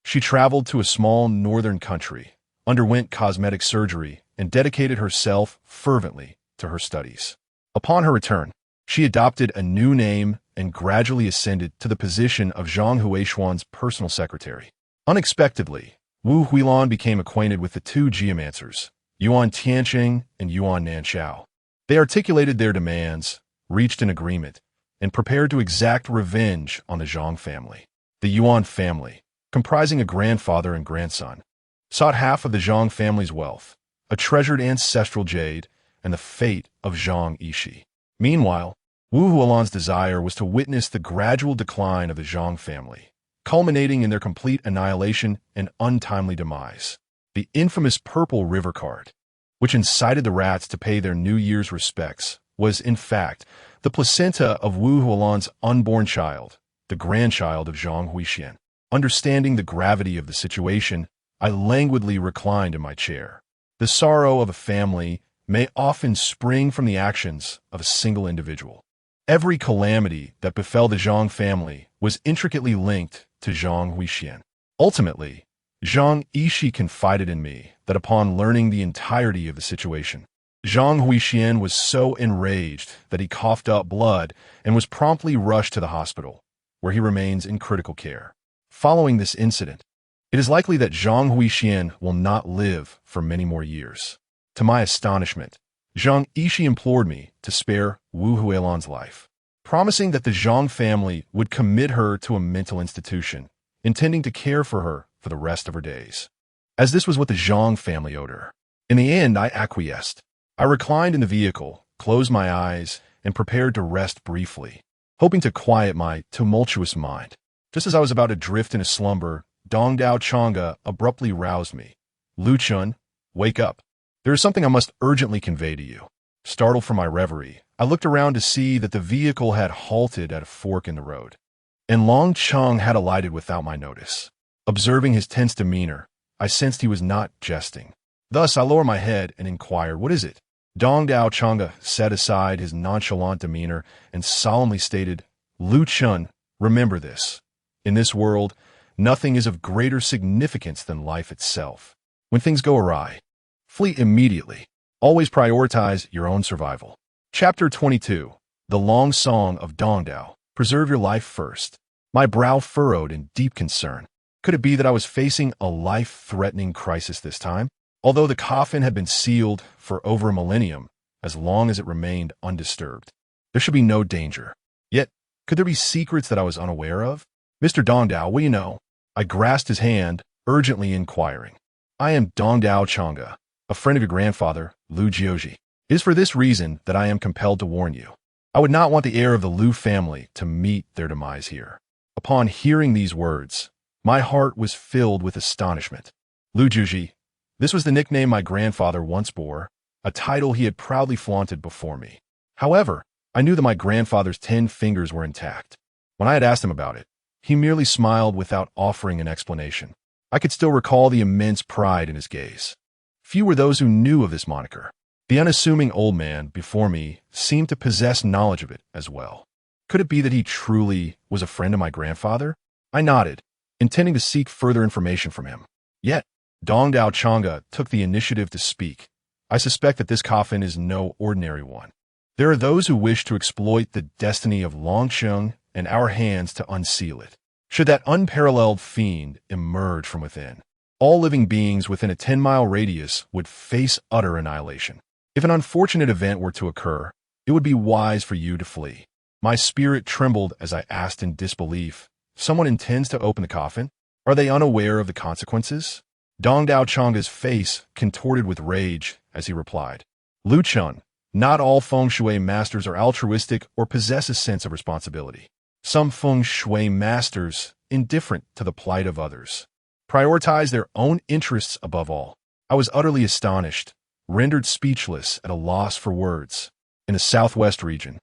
she traveled to a small northern country, underwent cosmetic surgery, and dedicated herself fervently to her studies. Upon her return, she adopted a new name and gradually ascended to the position of Zhang Huishuan's personal secretary. Unexpectedly, Wu Huilan became acquainted with the two geomancers, Yuan Tianqing and Yuan Nanshao. They articulated their demands, reached an agreement, and prepared to exact revenge on the Zhang family. The Yuan family, comprising a grandfather and grandson, sought half of the Zhang family's wealth, a treasured ancestral jade, and the fate of Zhang Yishi. Meanwhile, Wu Huilan's desire was to witness the gradual decline of the Zhang family, culminating in their complete annihilation and untimely demise. The infamous Purple River card, which incited the rats to pay their New Year's respects, was, in fact, the placenta of Wu Huilan's unborn child, the grandchild of Zhang Huixian. Understanding the gravity of the situation, I languidly reclined in my chair. The sorrow of a family may often spring from the actions of a single individual. Every calamity that befell the Zhang family was intricately linked to Zhang Huixian. Ultimately, Zhang Yishi confided in me that upon learning the entirety of the situation, Zhang Huixian was so enraged that he coughed up blood and was promptly rushed to the hospital, where he remains in critical care. Following this incident, it is likely that Zhang Huixian will not live for many more years. To my astonishment, Zhang Yishi implored me to spare Wu Huilan's life, promising that the Zhang family would commit her to a mental institution, intending to care for her for the rest of her days, as this was what the Zhang family owed her. In the end, I acquiesced. I reclined in the vehicle, closed my eyes, and prepared to rest briefly, hoping to quiet my tumultuous mind. Just as I was about to drift into slumber, Dongdao Chang'e abruptly roused me. "Lu Chun, wake up. There is something I must urgently convey to you." Startled from my reverie, I looked around to see that the vehicle had halted at a fork in the road, and Long Cheng had alighted without my notice. Observing his tense demeanor, I sensed he was not jesting. Thus, I lowered my head and inquired, "What is it?" Dongdao Chang'e set aside his nonchalant demeanor and solemnly stated, "Lu Chun, remember this. In this world, nothing is of greater significance than life itself. When things go awry, flee immediately. Always prioritize your own survival." Chapter 22. The Long Song of Dongdao. Preserve your life first. My brow furrowed in deep concern. Could it be that I was facing a life-threatening crisis this time? Although the coffin had been sealed for over a millennium, as long as it remained undisturbed, there should be no danger. Yet, could there be secrets that I was unaware of? "Mr. Dongdao, what do you know?" I grasped his hand, urgently inquiring. "I am Dongdao Chang'e, a friend of your grandfather, Lu Jiuji. It is for this reason that I am compelled to warn you. I would not want the heir of the Lu family to meet their demise here." Upon hearing these words, my heart was filled with astonishment. Lu Jiuji, this was the nickname my grandfather once bore, a title he had proudly flaunted before me. However, I knew that my grandfather's 10 fingers were intact. When I had asked him about it, he merely smiled without offering an explanation. I could still recall the immense pride in his gaze. Few were those who knew of this moniker. The unassuming old man before me seemed to possess knowledge of it as well. Could it be that he truly was a friend of my grandfather? I nodded, intending to seek further information from him. Yet, Dongdao Chang'e took the initiative to speak. "I suspect that this coffin is no ordinary one. There are those who wish to exploit the destiny of Longsheng and our hands to unseal it. Should that unparalleled fiend emerge from within, all living beings within a 10-mile radius would face utter annihilation. If an unfortunate event were to occur, it would be wise for you to flee." My spirit trembled as I asked in disbelief, "Someone intends to open the coffin? Are they unaware of the consequences?" Dongdao Chang'e's face contorted with rage as he replied, "Lu Chun, not all feng shui masters are altruistic or possess a sense of responsibility. Some feng shui masters, indifferent to the plight of others, prioritize their own interests above all." I was utterly astonished, rendered speechless at a loss for words. In the southwest region,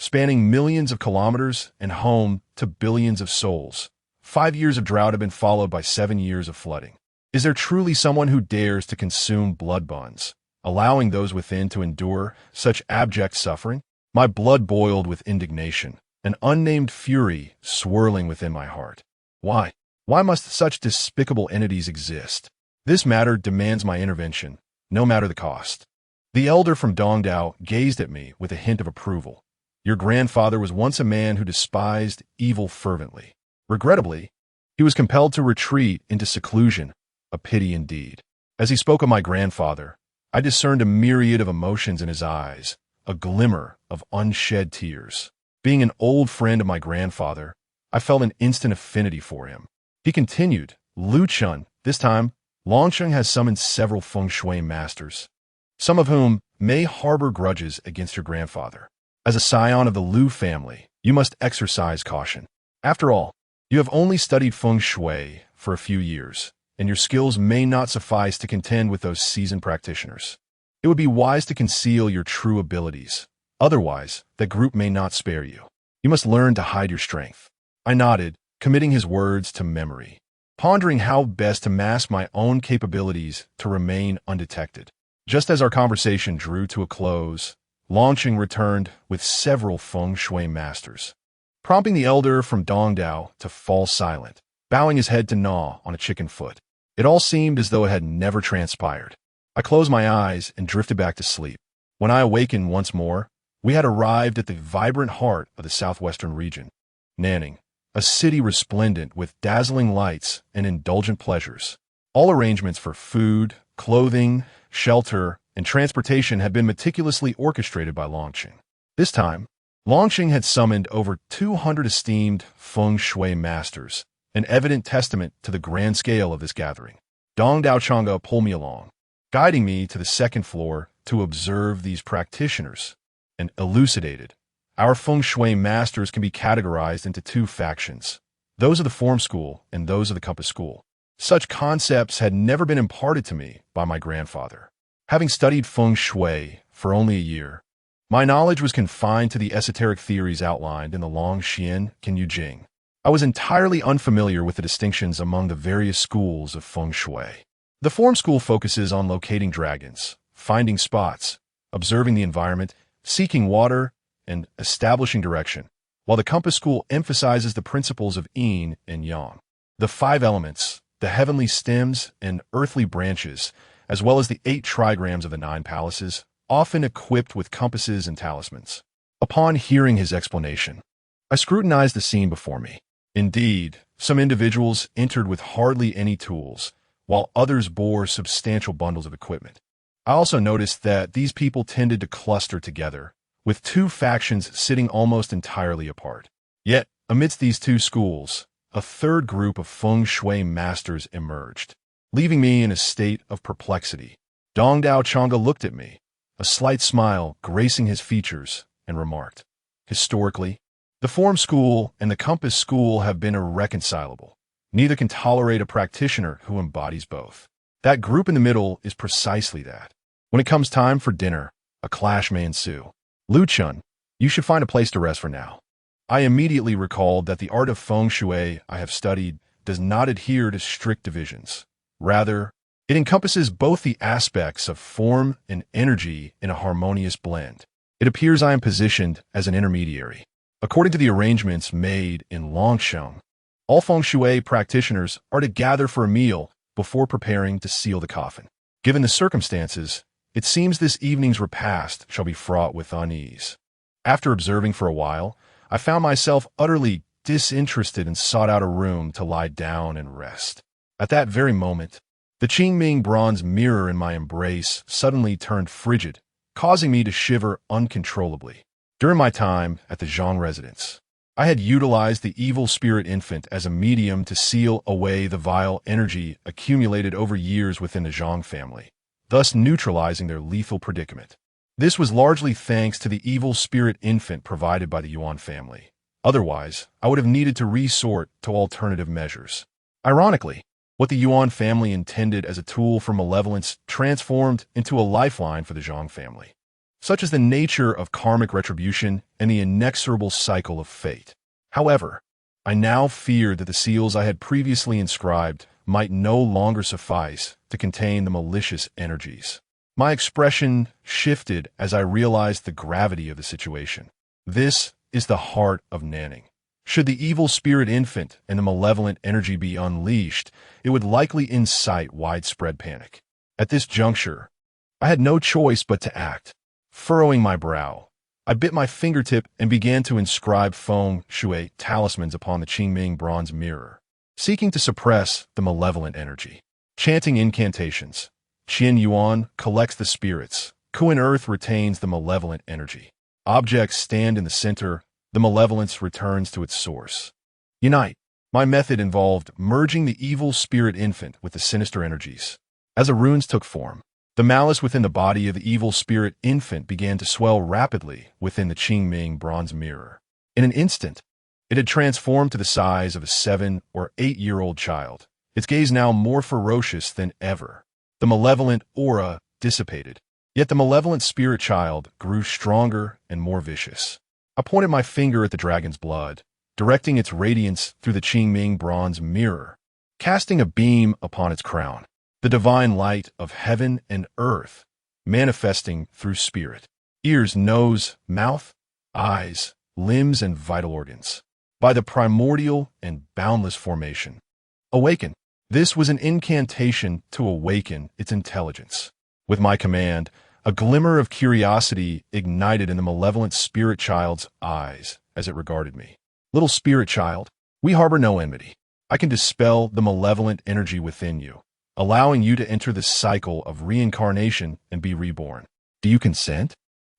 spanning millions of kilometers and home to billions of souls, 5 years of drought have been followed by 7 years of flooding. Is there truly someone who dares to consume blood buns, allowing those within to endure such abject suffering? My blood boiled with indignation, an unnamed fury swirling within my heart. Why? Why must such despicable entities exist? This matter demands my intervention, no matter the cost. The elder from Dongdao gazed at me with a hint of approval. Your grandfather was once a man who despised evil fervently. Regrettably, he was compelled to retreat into seclusion, a pity indeed. As he spoke of my grandfather, I discerned a myriad of emotions in his eyes, a glimmer of unshed tears. Being an old friend of my grandfather, I felt an instant affinity for him. He continued, Lu Chun, this time, Longsheng has summoned several feng shui masters, some of whom may harbor grudges against your grandfather. As a scion of the Lu family, you must exercise caution. After all, you have only studied feng shui for a few years, and your skills may not suffice to contend with those seasoned practitioners. It would be wise to conceal your true abilities. Otherwise, that group may not spare you. You must learn to hide your strength. I nodded, committing his words to memory, pondering how best to mask my own capabilities to remain undetected. Just as our conversation drew to a close, Longsheng returned with several feng shui masters, prompting the elder from Dongdao to fall silent, bowing his head to gnaw on a chicken foot. It all seemed as though it had never transpired. I closed my eyes and drifted back to sleep. When I awakened once more, we had arrived at the vibrant heart of the southwestern region, Nanning, a city resplendent with dazzling lights and indulgent pleasures. All arrangements for food, clothing, shelter, and transportation had been meticulously orchestrated by Longsheng. This time, Longsheng had summoned over 200 esteemed feng shui masters, an evident testament to the grand scale of this gathering. Dongdao Chang'e pulled me along, guiding me to the second floor to observe these practitioners, and elucidated. Our feng shui masters can be categorized into two factions, those of the form school and those of the compass school. Such concepts had never been imparted to me by my grandfather. Having studied feng shui for only a year, my knowledge was confined to the esoteric theories outlined in the Long Xian Yu Jing. I was entirely unfamiliar with the distinctions among the various schools of feng shui. The form school focuses on locating dragons, finding spots, observing the environment, seeking water, and establishing direction, while the compass school emphasizes the principles of yin and yang, the five elements, the heavenly stems and earthly branches, as well as the 8 trigrams of the 9 palaces, often equipped with compasses and talismans. Upon hearing his explanation, I scrutinized the scene before me. Indeed, some individuals entered with hardly any tools, while others bore substantial bundles of equipment. I also noticed that these people tended to cluster together, with 2 factions sitting almost entirely apart. Yet, amidst these 2 schools, a third group of feng shui masters emerged, leaving me in a state of perplexity. Dongdao Chang'e looked at me, a slight smile gracing his features, and remarked, Historically, the form school and the compass school have been irreconcilable. Neither can tolerate a practitioner who embodies both. That group in the middle is precisely that. When it comes time for dinner, a clash may ensue. Lu Chun, you should find a place to rest for now. I immediately recalled that the art of feng shui I have studied does not adhere to strict divisions. Rather, it encompasses both the aspects of form and energy in a harmonious blend. It appears I am positioned as an intermediary. According to the arrangements made in Longsheng, all feng shui practitioners are to gather for a meal before preparing to seal the coffin. Given the circumstances, it seems this evening's repast shall be fraught with unease. After observing for a while, I found myself utterly disinterested and sought out a room to lie down and rest. At that very moment, the Qingming bronze mirror in my embrace suddenly turned frigid, causing me to shiver uncontrollably. During my time at the Zhang residence, I had utilized the evil spirit infant as a medium to seal away the vile energy accumulated over years within the Zhang family, thus neutralizing their lethal predicament. This was largely thanks to the evil spirit infant provided by the Yuan family. Otherwise, I would have needed to resort to alternative measures. Ironically, what the Yuan family intended as a tool for malevolence transformed into a lifeline for the Zhang family. Such is the nature of karmic retribution and the inexorable cycle of fate. However, I now feared that the seals I had previously inscribed might no longer suffice to contain the malicious energies. My expression shifted as I realized the gravity of the situation. This is the heart of Nanning. Should the evil spirit infant and the malevolent energy be unleashed, it would likely incite widespread panic. At this juncture, I had no choice but to act. Furrowing my brow, I bit my fingertip and began to inscribe feng shui talismans upon the Qingming bronze mirror, seeking to suppress the malevolent energy. Chanting incantations, Qian Yuan collects the spirits, Kuan Earth retains the malevolent energy. Objects stand in the center, the malevolence returns to its source. Unite. My method involved merging the evil spirit infant with the sinister energies. As the runes took form, the malice within the body of the evil spirit infant began to swell rapidly within the Qingming bronze mirror. In an instant, it had transformed to the size of a 7- or 8-year-old child, its gaze now more ferocious than ever. The malevolent aura dissipated, yet the malevolent spirit child grew stronger and more vicious. I pointed my finger at the dragon's blood, directing its radiance through the Qingming bronze mirror, casting a beam upon its crown. The divine light of heaven and earth, manifesting through spirit, ears, nose, mouth, eyes, limbs, and vital organs, by the primordial and boundless formation. Awaken. This was an incantation to awaken its intelligence. With my command, a glimmer of curiosity ignited in the malevolent spirit child's eyes as it regarded me. Little spirit child, we harbor no enmity. I can dispel the malevolent energy within you, allowing you to enter the cycle of reincarnation and be reborn. Do you consent?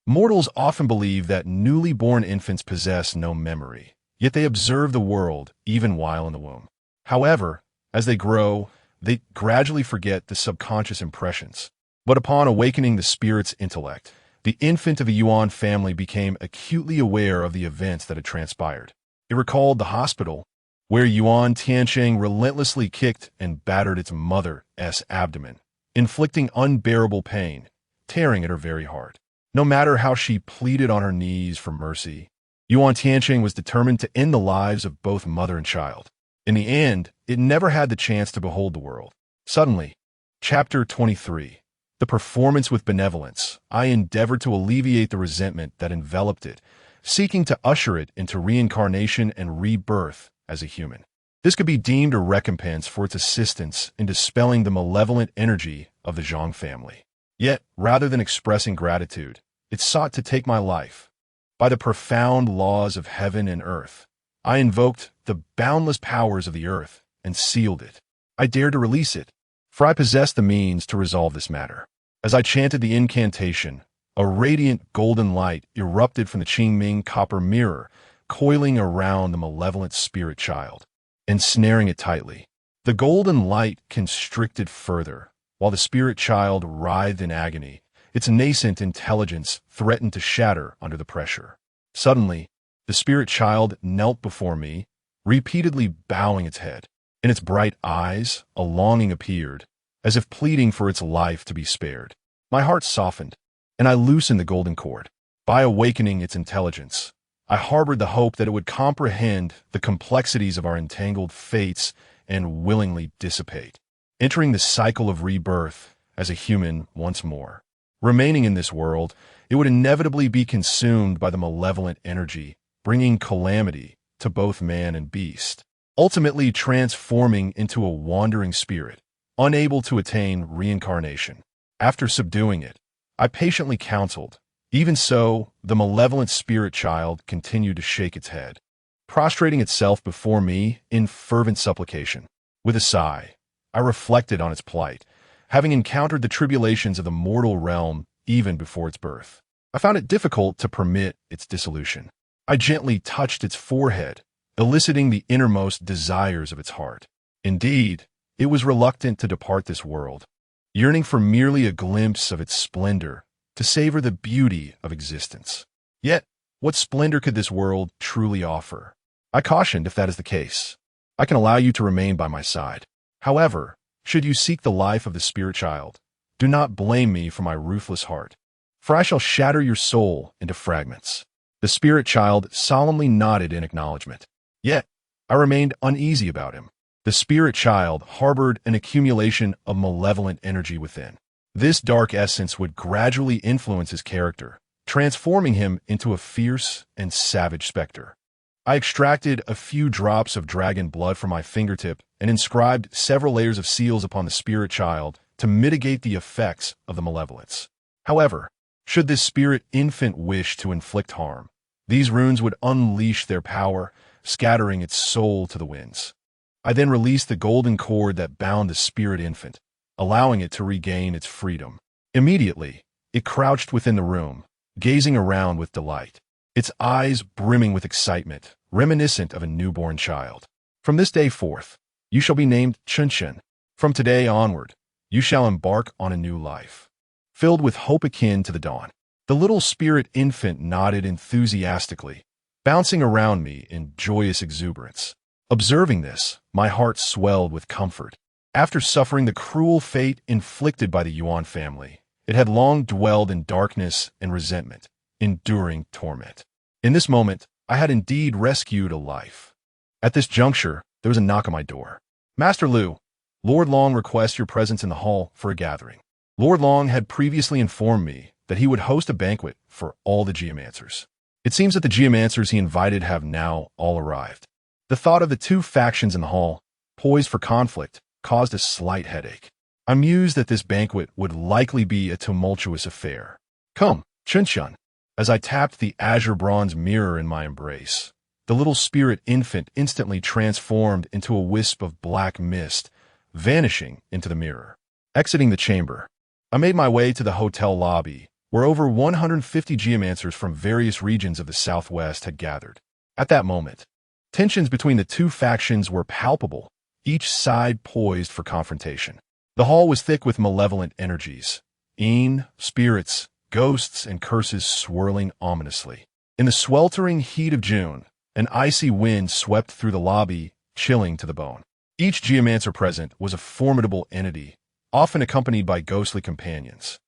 Mortals often believe that newly born infants possess no memory, yet they observe the world even while in the womb. However, as they grow, they gradually forget the subconscious impressions. But upon awakening the spirit's intellect, the infant of the Yuan family became acutely aware of the events that had transpired. It recalled the hospital, where Yuan Tiansheng relentlessly kicked and battered its mother's abdomen, inflicting unbearable pain, tearing at her very heart. No matter how she pleaded on her knees for mercy, Yuan Tiansheng was determined to end the lives of both mother and child. In the end, it never had the chance to behold the world. Suddenly, Chapter 23. The performance with benevolence, I endeavored to alleviate the resentment that enveloped it, seeking to usher it into reincarnation and rebirth as a human. This could be deemed a recompense for its assistance in dispelling the malevolent energy of the Zhang family. Yet, rather than expressing gratitude, it sought to take my life. By the profound laws of heaven and earth, I invoked the boundless powers of the earth and sealed it. I dared to release it, for I possessed the means to resolve this matter. As I chanted the incantation, a radiant golden light erupted from the Qingming copper mirror, coiling around the malevolent spirit child, ensnaring it tightly. The golden light constricted further, while the spirit child writhed in agony. Its nascent intelligence threatened to shatter under the pressure. Suddenly, the spirit child knelt before me, repeatedly bowing its head. In its bright eyes, a longing appeared, as if pleading for its life to be spared. My heart softened, and I loosened the golden cord. By awakening its intelligence, I harbored the hope that it would comprehend the complexities of our entangled fates and willingly dissipate, entering the cycle of rebirth as a human once more. Remaining in this world, it would inevitably be consumed by the malevolent energy, bringing calamity to both man and beast, ultimately transforming into a wandering spirit, unable to attain reincarnation. After subduing it, I patiently counseled. Even so, the malevolent spirit child continued to shake its head, prostrating itself before me in fervent supplication. With a sigh, I reflected on its plight, having encountered the tribulations of the mortal realm even before its birth. I found it difficult to permit its dissolution. I gently touched its forehead, eliciting the innermost desires of its heart. Indeed, it was reluctant to depart this world, yearning for merely a glimpse of its splendor, to savor the beauty of existence. Yet, what splendor could this world truly offer? I cautioned, if that is the case, I can allow you to remain by my side. However, should you seek the life of the spirit child, do not blame me for my ruthless heart, for I shall shatter your soul into fragments. The spirit child solemnly nodded in acknowledgement. Yet, I remained uneasy about him. The spirit child harbored an accumulation of malevolent energy within. This dark essence would gradually influence his character, transforming him into a fierce and savage specter. I extracted a few drops of dragon blood from my fingertip and inscribed several layers of seals upon the spirit child to mitigate the effects of the malevolence. However, should this spirit infant wish to inflict harm, these runes would unleash their power, scattering its soul to the winds. I then released the golden cord that bound the spirit infant, allowing it to regain its freedom. Immediately, it crouched within the room, gazing around with delight, its eyes brimming with excitement, reminiscent of a newborn child. From this day forth, you shall be named Chunchen. From today onward, you shall embark on a new life, filled with hope akin to the dawn. The little spirit infant nodded enthusiastically, bouncing around me in joyous exuberance. Observing this, my heart swelled with comfort. After suffering the cruel fate inflicted by the Yuan family, it had long dwelled in darkness and resentment, enduring torment. In this moment, I had indeed rescued a life. At this juncture, there was a knock on my door. Master Lu, Lord Long requests your presence in the hall for a gathering. Lord Long had previously informed me that he would host a banquet for all the geomancers. It seems that the geomancers he invited have now all arrived. The thought of the two factions in the hall, poised for conflict, caused a slight headache. I mused that this banquet would likely be a tumultuous affair. Come, Chunchun. As I tapped the azure bronze mirror in my embrace, the little spirit infant instantly transformed into a wisp of black mist, vanishing into the mirror. Exiting the chamber, I made my way to the hotel lobby, where over 150 geomancers from various regions of the Southwest had gathered. At that moment, tensions between the two factions were palpable, each side poised for confrontation. The hall was thick with malevolent energies, spirits, ghosts, and curses swirling ominously. In the sweltering heat of June, an icy wind swept through the lobby, chilling to the bone. Each geomancer present was a formidable entity, often accompanied by ghostly companions,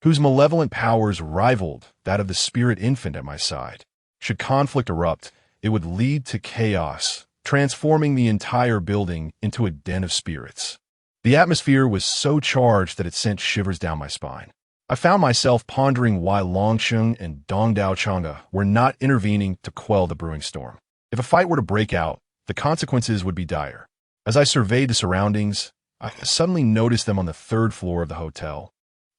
whose malevolent powers rivaled that of the spirit infant at my side. Should conflict erupt, it would lead to chaos, transforming the entire building into a den of spirits. The atmosphere was so charged that it sent shivers down my spine. I found myself pondering why Longsheng and Dongdao Chang'e were not intervening to quell the brewing storm. If a fight were to break out, the consequences would be dire. As I surveyed the surroundings, I suddenly noticed them on the third floor of the hotel,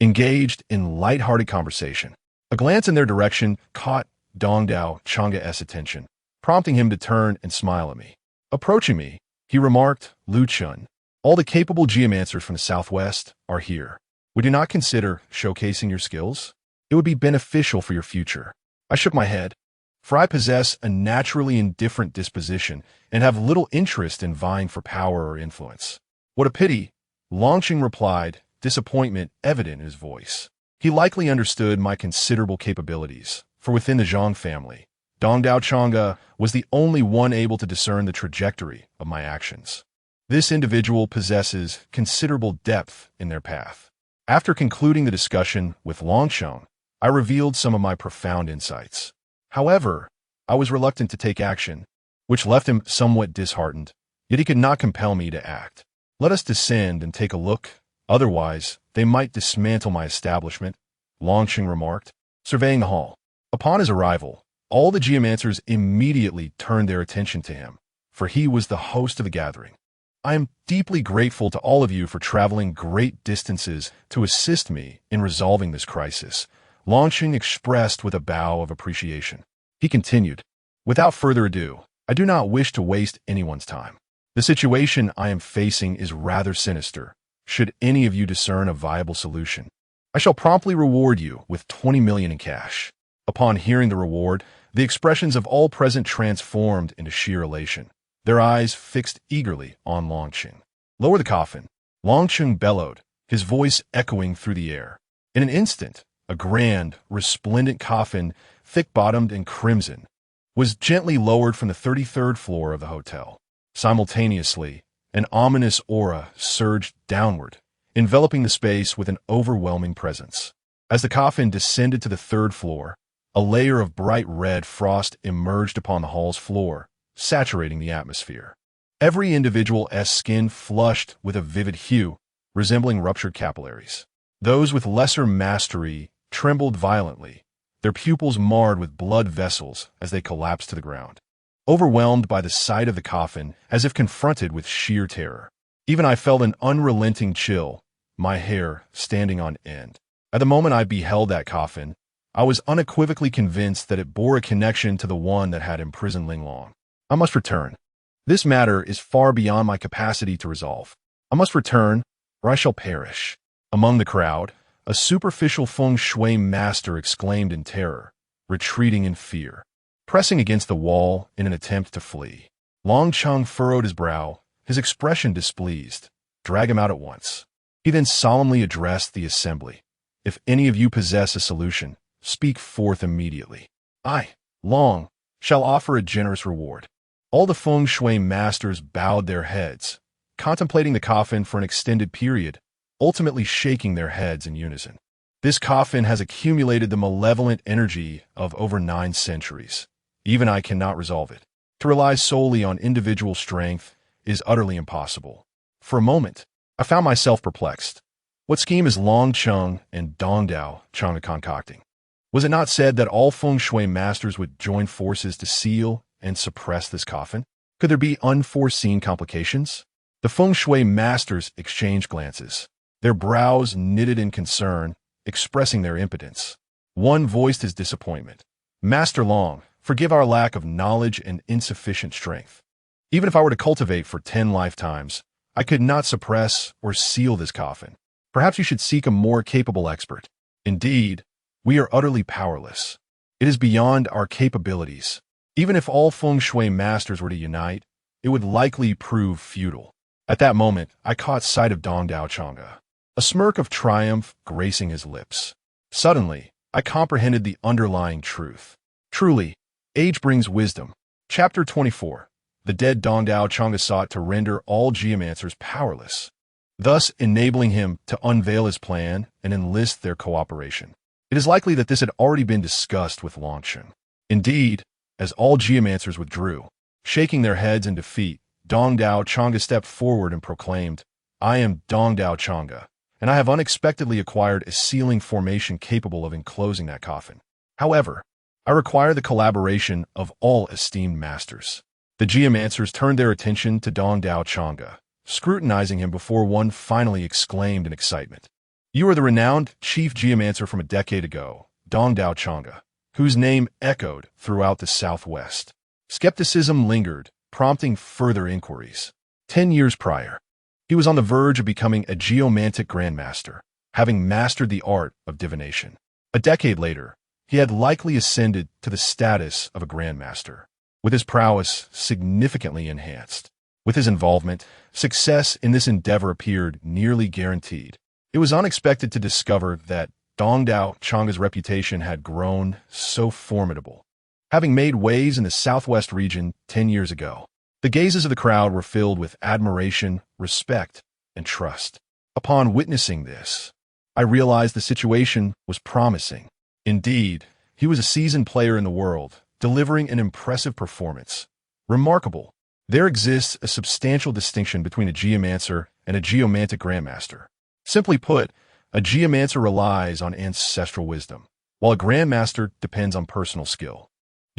engaged in light-hearted conversation. A glance in their direction caught Dongdao Chang'e's attention, prompting him to turn and smile at me. Approaching me, he remarked, Lu Chun, all the capable geomancers from the Southwest are here. Would you not consider showcasing your skills? It would be beneficial for your future. I shook my head, for I possess a naturally indifferent disposition and have little interest in vying for power or influence. What a pity, Longqing replied, disappointment evident in his voice. He likely understood my considerable capabilities, for within the Zhang family, Dongdao Chang'e was the only one able to discern the trajectory of my actions. This individual possesses considerable depth in their path. After concluding the discussion with Longsheng, I revealed some of my profound insights. However, I was reluctant to take action, which left him somewhat disheartened, yet he could not compel me to act. Let us descend and take a look, otherwise they might dismantle my establishment, Longsheng remarked, surveying the hall. Upon his arrival, all the geomancers immediately turned their attention to him, for he was the host of the gathering. I am deeply grateful to all of you for traveling great distances to assist me in resolving this crisis, Longqing expressed with a bow of appreciation. He continued, without further ado, I do not wish to waste anyone's time. The situation I am facing is rather sinister. Should any of you discern a viable solution, I shall promptly reward you with 20 million in cash. Upon hearing the reward, the expressions of all present transformed into sheer elation, their eyes fixed eagerly on Longqing. Lower the coffin, Longqing bellowed, his voice echoing through the air. In an instant, a grand, resplendent coffin, thick-bottomed and crimson, was gently lowered from the 33rd floor of the hotel. Simultaneously, an ominous aura surged downward, enveloping the space with an overwhelming presence. As the coffin descended to the 3rd floor, a layer of bright red frost emerged upon the hall's floor, saturating the atmosphere. Every individual's skin flushed with a vivid hue, resembling ruptured capillaries. Those with lesser mastery trembled violently, their pupils marred with blood vessels as they collapsed to the ground. overwhelmed by the sight of the coffin, as if confronted with sheer terror. Even I felt an unrelenting chill, my hair standing on end. At the moment I beheld that coffin, I was unequivocally convinced that it bore a connection to the one that had imprisoned Ling Long. I must return. This matter is far beyond my capacity to resolve. I must return, or I shall perish. Among the crowd, a superficial feng shui master exclaimed in terror, retreating in fear, pressing against the wall in an attempt to flee. Long Cheng furrowed his brow, his expression displeased. Drag him out at once. He then solemnly addressed the assembly. If any of you possess a solution, speak forth immediately. I, Long, shall offer a generous reward. All the feng shui masters bowed their heads, contemplating the coffin for an extended period, ultimately shaking their heads in unison. This coffin has accumulated the malevolent energy of over 9 centuries. Even I cannot resolve it. To rely solely on individual strength is utterly impossible. For a moment, I found myself perplexed. What scheme is Long Cheng and Dong Dao Chang concocting? Was it not said that all feng shui masters would join forces to seal and suppress this coffin? Could there be unforeseen complications? The feng shui masters exchanged glances, their brows knitted in concern, expressing their impotence. One voiced his disappointment. Master Long, forgive our lack of knowledge and insufficient strength. Even if I were to cultivate for 10 lifetimes, I could not suppress or seal this coffin. Perhaps you should seek a more capable expert. Indeed, we are utterly powerless. It is beyond our capabilities. Even if all feng shui masters were to unite, it would likely prove futile. At that moment, I caught sight of Dong Dao Chang'e, a smirk of triumph gracing his lips. Suddenly, I comprehended the underlying truth. Truly, age brings wisdom. Chapter 24. The dead Dong Dao Chang'e sought to render all geomancers powerless, thus enabling him to unveil his plan and enlist their cooperation. It is likely that this had already been discussed with Longchen. Indeed, as all geomancers withdrew, shaking their heads in defeat, Dong Dao Chang'e stepped forward and proclaimed, I am Dong Dao Chang'e, and I have unexpectedly acquired a sealing formation capable of enclosing that coffin. However, I require the collaboration of all esteemed masters. The geomancers turned their attention to Dong Dao Chang'e, scrutinizing him before one finally exclaimed in excitement. You are the renowned chief geomancer from a decade ago, Dong Dao Chang'e, whose name echoed throughout the Southwest. Skepticism lingered, prompting further inquiries. 10 years prior, he was on the verge of becoming a geomantic grandmaster, having mastered the art of divination. A decade later, he had likely ascended to the status of a grandmaster, with his prowess significantly enhanced. With his involvement, success in this endeavor appeared nearly guaranteed. It was unexpected to discover that Dong Dao Chang'e's reputation had grown so formidable. Having made waves in the Southwest region 10 years ago, the gazes of the crowd were filled with admiration, respect, and trust. Upon witnessing this, I realized the situation was promising. Indeed, he was a seasoned player in the world, delivering an impressive performance. Remarkable. There exists a substantial distinction between a geomancer and a geomantic grandmaster. Simply put, a geomancer relies on ancestral wisdom, while a grandmaster depends on personal skill.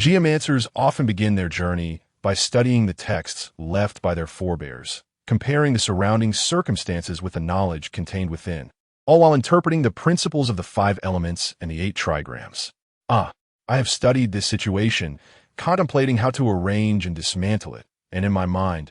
Geomancers often begin their journey by studying the texts left by their forebears, comparing the surrounding circumstances with the knowledge contained within, all while interpreting the principles of the 5 elements and the 8 trigrams. I have studied this situation, contemplating how to arrange and dismantle it, and in my mind,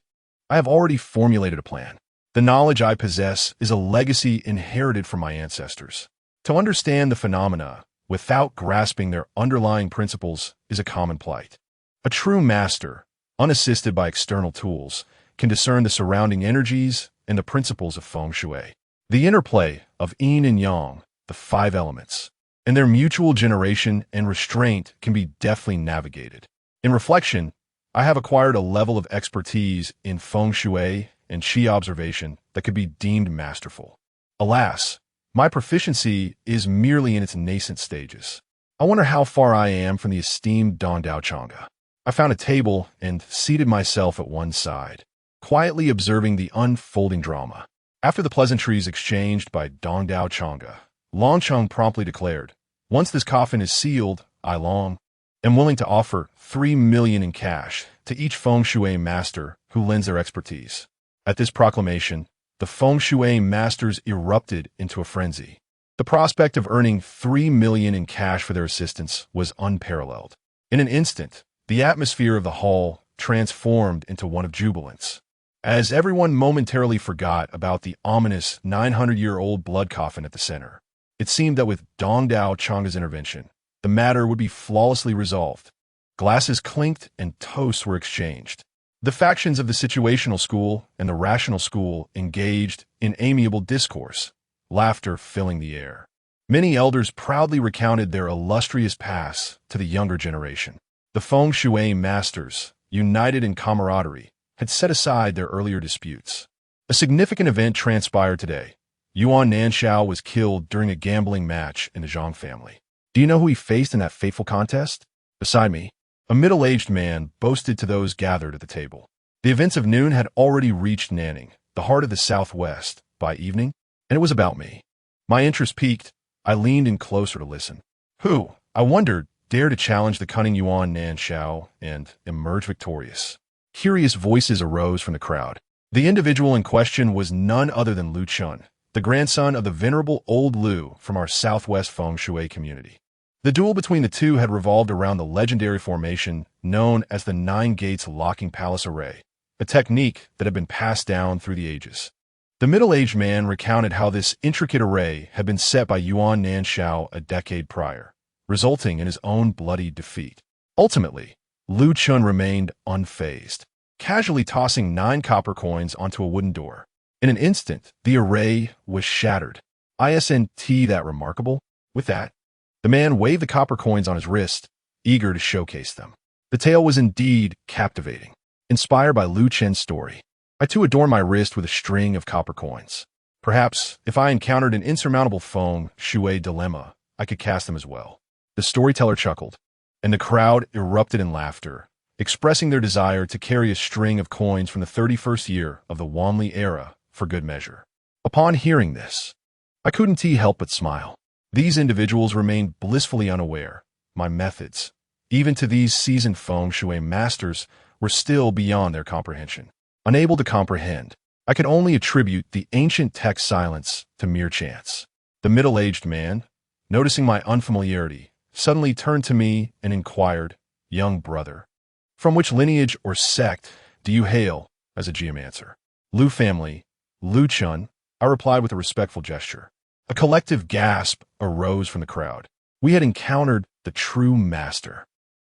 I have already formulated a plan. The knowledge I possess is a legacy inherited from my ancestors. To understand the phenomena without grasping their underlying principles is a common plight. A true master, unassisted by external tools, can discern the surrounding energies and the principles of feng shui. The interplay of yin and yang, the 5 elements, and their mutual generation and restraint can be deftly navigated. In reflection, I have acquired a level of expertise in feng shui and qi observation that could be deemed masterful. Alas, my proficiency is merely in its nascent stages. I wonder how far I am from the esteemed Dong Dao Chang'e. I found a table and seated myself at one side, quietly observing the unfolding drama. After the pleasantries exchanged by Dong Dao Chang'e, Longcheng promptly declared, once this coffin is sealed, I, Long, am willing to offer 3 million in cash to each feng shui master who lends their expertise. At this proclamation, the feng shui masters erupted into a frenzy. The prospect of earning $3 million in cash for their assistance was unparalleled. In an instant, the atmosphere of the hall transformed into one of jubilance. As everyone momentarily forgot about the ominous 900-year-old blood coffin at the center, it seemed that with Dong Dao Changa's intervention, the matter would be flawlessly resolved. Glasses clinked and toasts were exchanged. The factions of the situational school and the rational school engaged in amiable discourse, laughter filling the air. Many elders proudly recounted their illustrious past to the younger generation. The feng shui masters, united in camaraderie, had set aside their earlier disputes. A significant event transpired today. Yuan Nanshao was killed during a gambling match in the Zhang family. Do you know who he faced in that fateful contest? Beside me, a middle-aged man boasted to those gathered at the table. The events of noon had already reached Nanning, the heart of the Southwest, by evening, and it was about me. My interest piqued. I leaned in closer to listen. Who, I wondered, dared to challenge the cunning Yuan Nanshao and emerge victorious? Curious voices arose from the crowd. The individual in question was none other than Lu Chun, the grandson of the venerable old Lu from our Southwest feng shui community. The duel between the two had revolved around the legendary formation known as the Nine Gates Locking Palace Array, a technique that had been passed down through the ages. The middle-aged man recounted how this intricate array had been set by Yuan Nanshao a decade prior, resulting in his own bloody defeat. Ultimately, Lu Chun remained unfazed, casually tossing 9 copper coins onto a wooden door. In an instant, the array was shattered. Isn't that remarkable? With that, the man waved the copper coins on his wrist, eager to showcase them. The tale was indeed captivating. Inspired by Lu Chen's story, I too adorned my wrist with a string of copper coins. Perhaps, if I encountered an insurmountable feng shui dilemma, I could cast them as well. The storyteller chuckled, and the crowd erupted in laughter, expressing their desire to carry a string of coins from the 31st year of the Wanli era for good measure. Upon hearing this, I couldn't help but smile. These individuals remained blissfully unaware. My methods, even to these seasoned feng shui masters, were still beyond their comprehension. Unable to comprehend, I could only attribute the ancient text silence to mere chance. The middle-aged man, noticing my unfamiliarity, suddenly turned to me and inquired, "Young brother, from which lineage or sect do you hail as a geomancer?" "Lu family, Lu Chun," I replied with a respectful gesture. A collective gasp arose from the crowd. We had encountered the true master.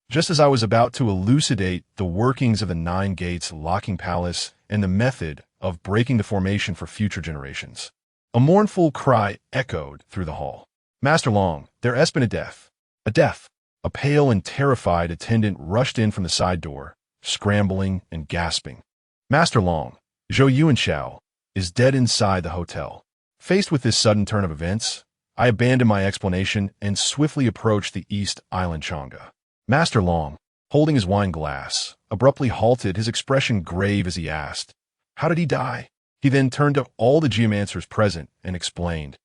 Just as I was about to elucidate the workings of the Nine Gates Locking Palace and the method of breaking the formation for future generations, a mournful cry echoed through the hall. "Master Long, there has been a death. A death!" A pale and terrified attendant rushed in from the side door, scrambling and gasping. "Master Long, Zhou Yuanshao, is dead inside the hotel." Faced with this sudden turn of events, I abandoned my explanation and swiftly approached the East Island Chang'e. Master Long, holding his wine glass, abruptly halted, his expression grave as he asked, "How did he die?" He then turned to all the geomancers present and explained,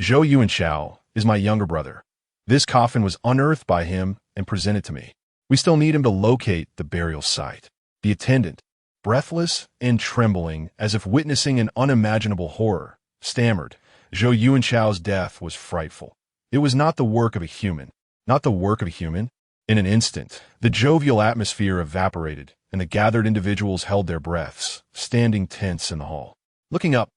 "Zhou Yuanshao is my younger brother. This coffin was unearthed by him and presented to me. We still need him to locate the burial site." The attendant, breathless and trembling as if witnessing an unimaginable horror, stammered, "Zhou Yuanshao's death was frightful. It was not the work of a human. Not the work of a human." In an instant, the jovial atmosphere evaporated, and the gathered individuals held their breaths, standing tense in the hall. Looking up,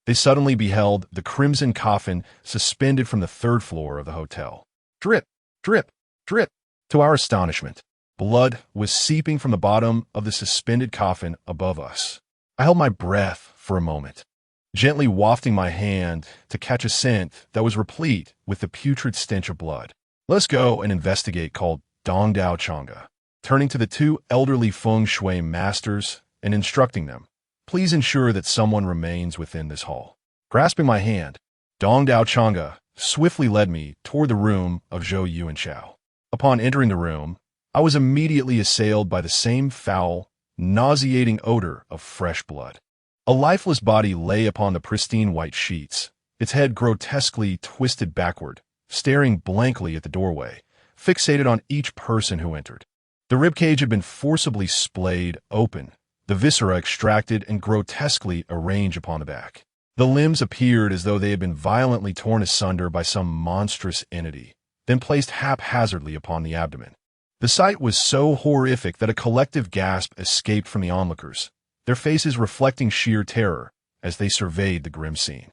they suddenly beheld the crimson coffin suspended from the 3rd floor of the hotel. Drip, drip, drip. To our astonishment, blood was seeping from the bottom of the suspended coffin above us. I held my breath for a moment, gently wafting my hand to catch a scent that was replete with the putrid stench of blood. "Let's go and investigate," called Dong Dao Chang'e, turning to the 2 elderly feng shui masters and instructing them, "Please ensure that someone remains within this hall." Grasping my hand, Dong Dao Chang'e swiftly led me toward the room of Zhou Yuanshao. Upon entering the room, I was immediately assailed by the same foul, nauseating odor of fresh blood. A lifeless body lay upon the pristine white sheets, its head grotesquely twisted backward, staring blankly at the doorway, fixated on each person who entered. The ribcage had been forcibly splayed open, the viscera extracted and grotesquely arranged upon the back. The limbs appeared as though they had been violently torn asunder by some monstrous entity, then placed haphazardly upon the abdomen. The sight was so horrific that a collective gasp escaped from the onlookers, their faces reflecting sheer terror as they surveyed the grim scene.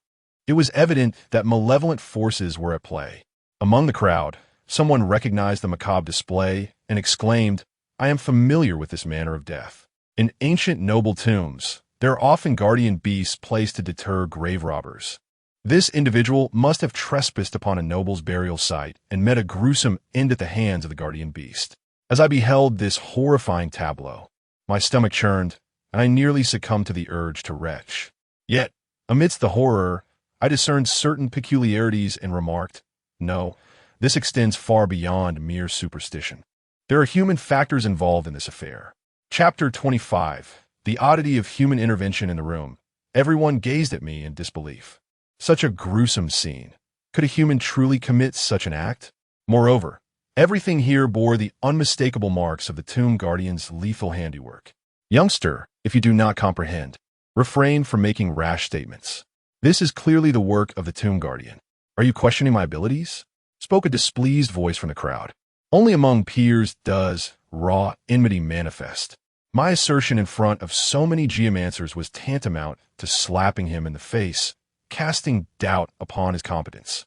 It was evident that malevolent forces were at play. Among the crowd, someone recognized the macabre display and exclaimed, "I am familiar with this manner of death. In ancient noble tombs, there are often guardian beasts placed to deter grave robbers. This individual must have trespassed upon a noble's burial site and met a gruesome end at the hands of the guardian beast." As I beheld this horrifying tableau, my stomach churned, and I nearly succumbed to the urge to retch. Yet, amidst the horror, I discerned certain peculiarities and remarked, "No, this extends far beyond mere superstition. There are human factors involved in this affair." Chapter 25. The oddity of human intervention in the room. Everyone gazed at me in disbelief. Such a gruesome scene. Could a human truly commit such an act? Moreover, everything here bore the unmistakable marks of the tomb guardian's lethal handiwork. Youngster, if you do not comprehend, refrain from making rash statements. This is clearly the work of the tomb guardian. Are you questioning my abilities? Spoke a displeased voice from the crowd. Only among peers does raw enmity manifest. My assertion in front of so many geomancers was tantamount to slapping him in the face, casting doubt upon his competence.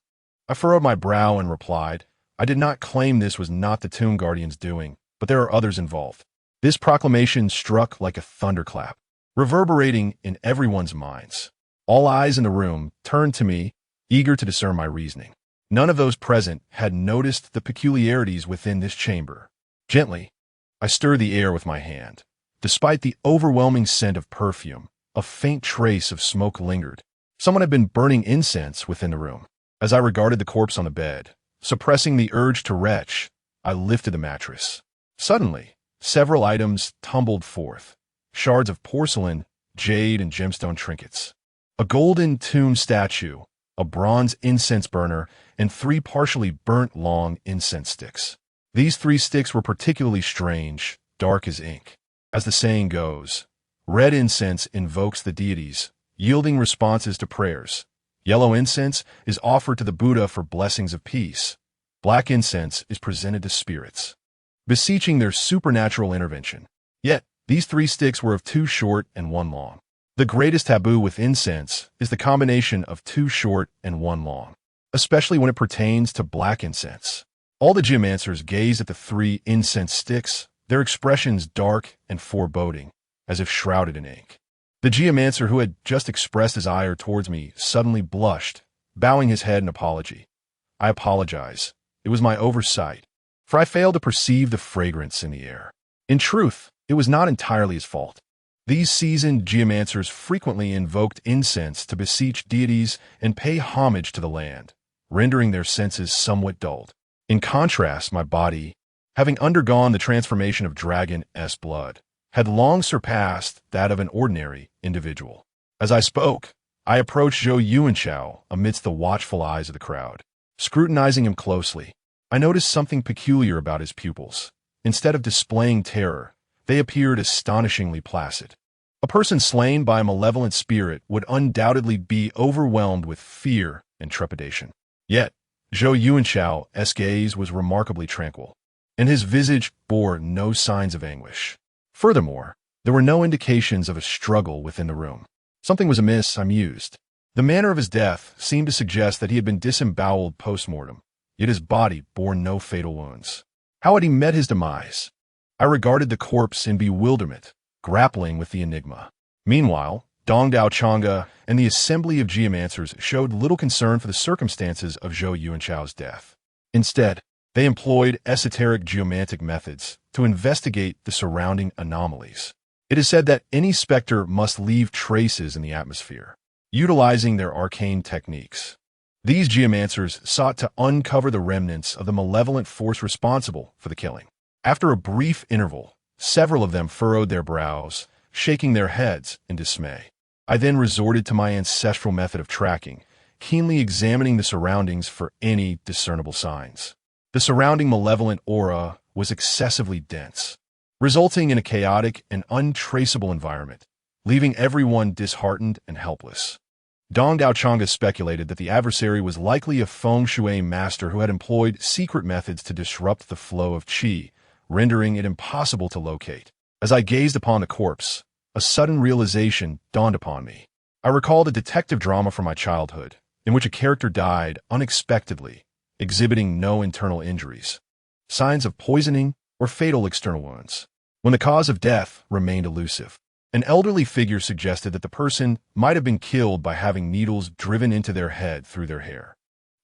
I furrowed my brow and replied, "I did not claim this was not the tomb guardian's doing, but there are others involved." This proclamation struck like a thunderclap, reverberating in everyone's minds. All eyes in the room turned to me, eager to discern my reasoning. None of those present had noticed the peculiarities within this chamber. Gently, I stirred the air with my hand. Despite the overwhelming scent of perfume, a faint trace of smoke lingered. Someone had been burning incense within the room. As I regarded the corpse on the bed, suppressing the urge to retch, I lifted the mattress. Suddenly, several items tumbled forth. Shards of porcelain, jade, and gemstone trinkets. A golden tomb statue, a bronze incense burner, and 3 partially burnt long incense sticks. These 3 sticks were particularly strange, dark as ink. As the saying goes, red incense invokes the deities, yielding responses to prayers. Yellow incense is offered to the Buddha for blessings of peace. Black incense is presented to spirits, beseeching their supernatural intervention. Yet, these 3 sticks were of 2 short and 1 long. The greatest taboo with incense is the combination of 2 short and 1 long, especially when it pertains to black incense. All the geomancers gazed at the 3 incense sticks, their expressions dark and foreboding, as if shrouded in ink. The geomancer who had just expressed his ire towards me suddenly blushed, bowing his head in apology. "I apologize. It was my oversight, for I failed to perceive the fragrance in the air." In truth, it was not entirely his fault. These seasoned geomancers frequently invoked incense to beseech deities and pay homage to the land, rendering their senses somewhat dulled. In contrast, my body, having undergone the transformation of dragon-s blood, had long surpassed that of an ordinary individual. As I spoke, I approached Zhou Yuanchao amidst the watchful eyes of the crowd. Scrutinizing him closely, I noticed something peculiar about his pupils. Instead of displaying terror, they appeared astonishingly placid. A person slain by a malevolent spirit would undoubtedly be overwhelmed with fear and trepidation. Yet, Zhou Yuanchao's gaze was remarkably tranquil, and his visage bore no signs of anguish. Furthermore, there were no indications of a struggle within the room. Something was amiss, I mused. The manner of his death seemed to suggest that he had been disemboweled post-mortem, yet his body bore no fatal wounds. How had he met his demise? I regarded the corpse in bewilderment, grappling with the enigma. Meanwhile, Dong Dao Chang'e and the assembly of geomancers showed little concern for the circumstances of Zhou Yuanchao's death. Instead, they employed esoteric geomantic methods to investigate the surrounding anomalies. It is said that any specter must leave traces in the atmosphere, utilizing their arcane techniques. These geomancers sought to uncover the remnants of the malevolent force responsible for the killing. After a brief interval, several of them furrowed their brows, shaking their heads in dismay. I then resorted to my ancestral method of tracking, keenly examining the surroundings for any discernible signs. The surrounding malevolent aura was excessively dense, resulting in a chaotic and untraceable environment, leaving everyone disheartened and helpless. Dong Daochanga speculated that the adversary was likely a feng shui master who had employed secret methods to disrupt the flow of qi, rendering it impossible to locate. As I gazed upon the corpse, a sudden realization dawned upon me. I recalled a detective drama from my childhood, in which a character died unexpectedly, exhibiting no internal injuries, signs of poisoning, or fatal external wounds, when the cause of death remained elusive. An elderly figure suggested that the person might have been killed by having needles driven into their head through their hair.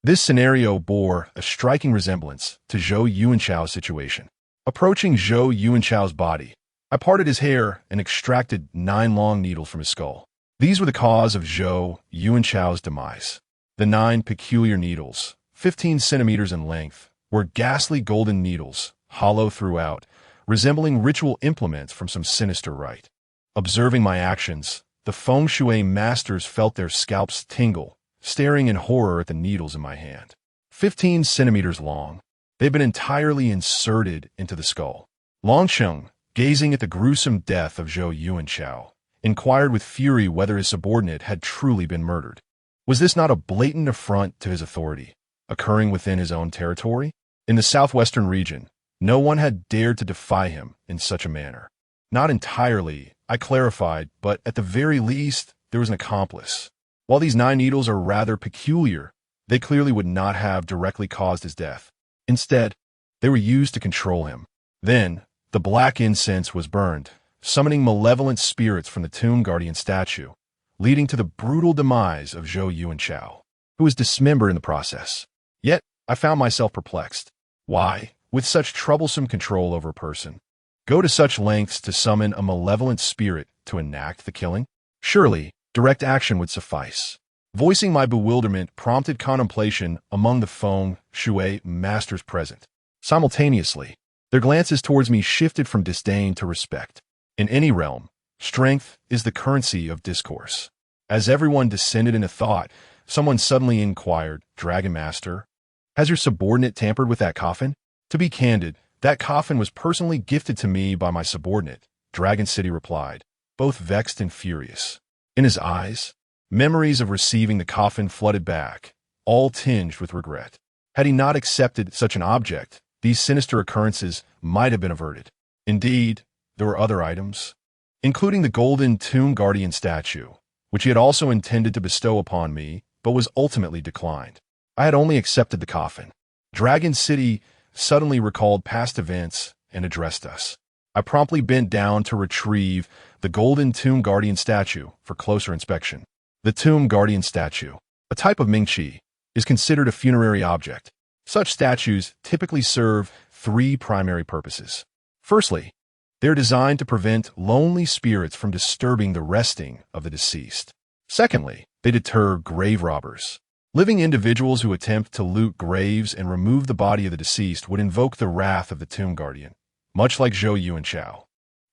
This scenario bore a striking resemblance to Zhou Yuanchao's situation. Approaching Zhou Yuanchao's body, I parted his hair and extracted 9 long needles from his skull. These were the cause of Zhou Yuanchao's demise. The 9 peculiar needles, 15 centimeters in length, were ghastly golden needles, hollow throughout, resembling ritual implements from some sinister rite. Observing my actions, the feng shui masters felt their scalps tingle, staring in horror at the needles in my hand. 15 centimeters long, they'd been entirely inserted into the skull. Longsheng, gazing at the gruesome death of Zhou Yuanchao, inquired with fury whether his subordinate had truly been murdered. Was this not a blatant affront to his authority, occurring within his own territory? In the southwestern region, no one had dared to defy him in such a manner. Not entirely, I clarified, but at the very least, there was an accomplice. While these 9 needles are rather peculiar, they clearly would not have directly caused his death. Instead, they were used to control him. Then, the black incense was burned, summoning malevolent spirits from the tomb guardian statue, leading to the brutal demise of Zhou Yuanchao, who was dismembered in the process. Yet, I found myself perplexed. Why, with such troublesome control over a person, go to such lengths to summon a malevolent spirit to enact the killing? Surely, direct action would suffice. Voicing my bewilderment prompted contemplation among the feng shui masters present. Simultaneously, their glances towards me shifted from disdain to respect. In any realm, strength is the currency of discourse. As everyone descended into thought, someone suddenly inquired, "Dragon Master, has your subordinate tampered with that coffin?" To be candid, that coffin was personally gifted to me by my subordinate, Dragon City replied, both vexed and furious. In his eyes, memories of receiving the coffin flooded back, all tinged with regret. Had he not accepted such an object, these sinister occurrences might have been averted. Indeed, there were other items, including the golden tomb guardian statue, which he had also intended to bestow upon me, but was ultimately declined. I had only accepted the coffin. Dragon City suddenly recalled past events and addressed us. I promptly bent down to retrieve the golden tomb guardian statue for closer inspection. The tomb guardian statue, a type of Mingqi, is considered a funerary object. Such statues typically serve 3 primary purposes. Firstly, they're designed to prevent lonely spirits from disturbing the resting of the deceased. Secondly, they deter grave robbers. Living individuals who attempt to loot graves and remove the body of the deceased would invoke the wrath of the tomb guardian, much like Zhou Yuanchao,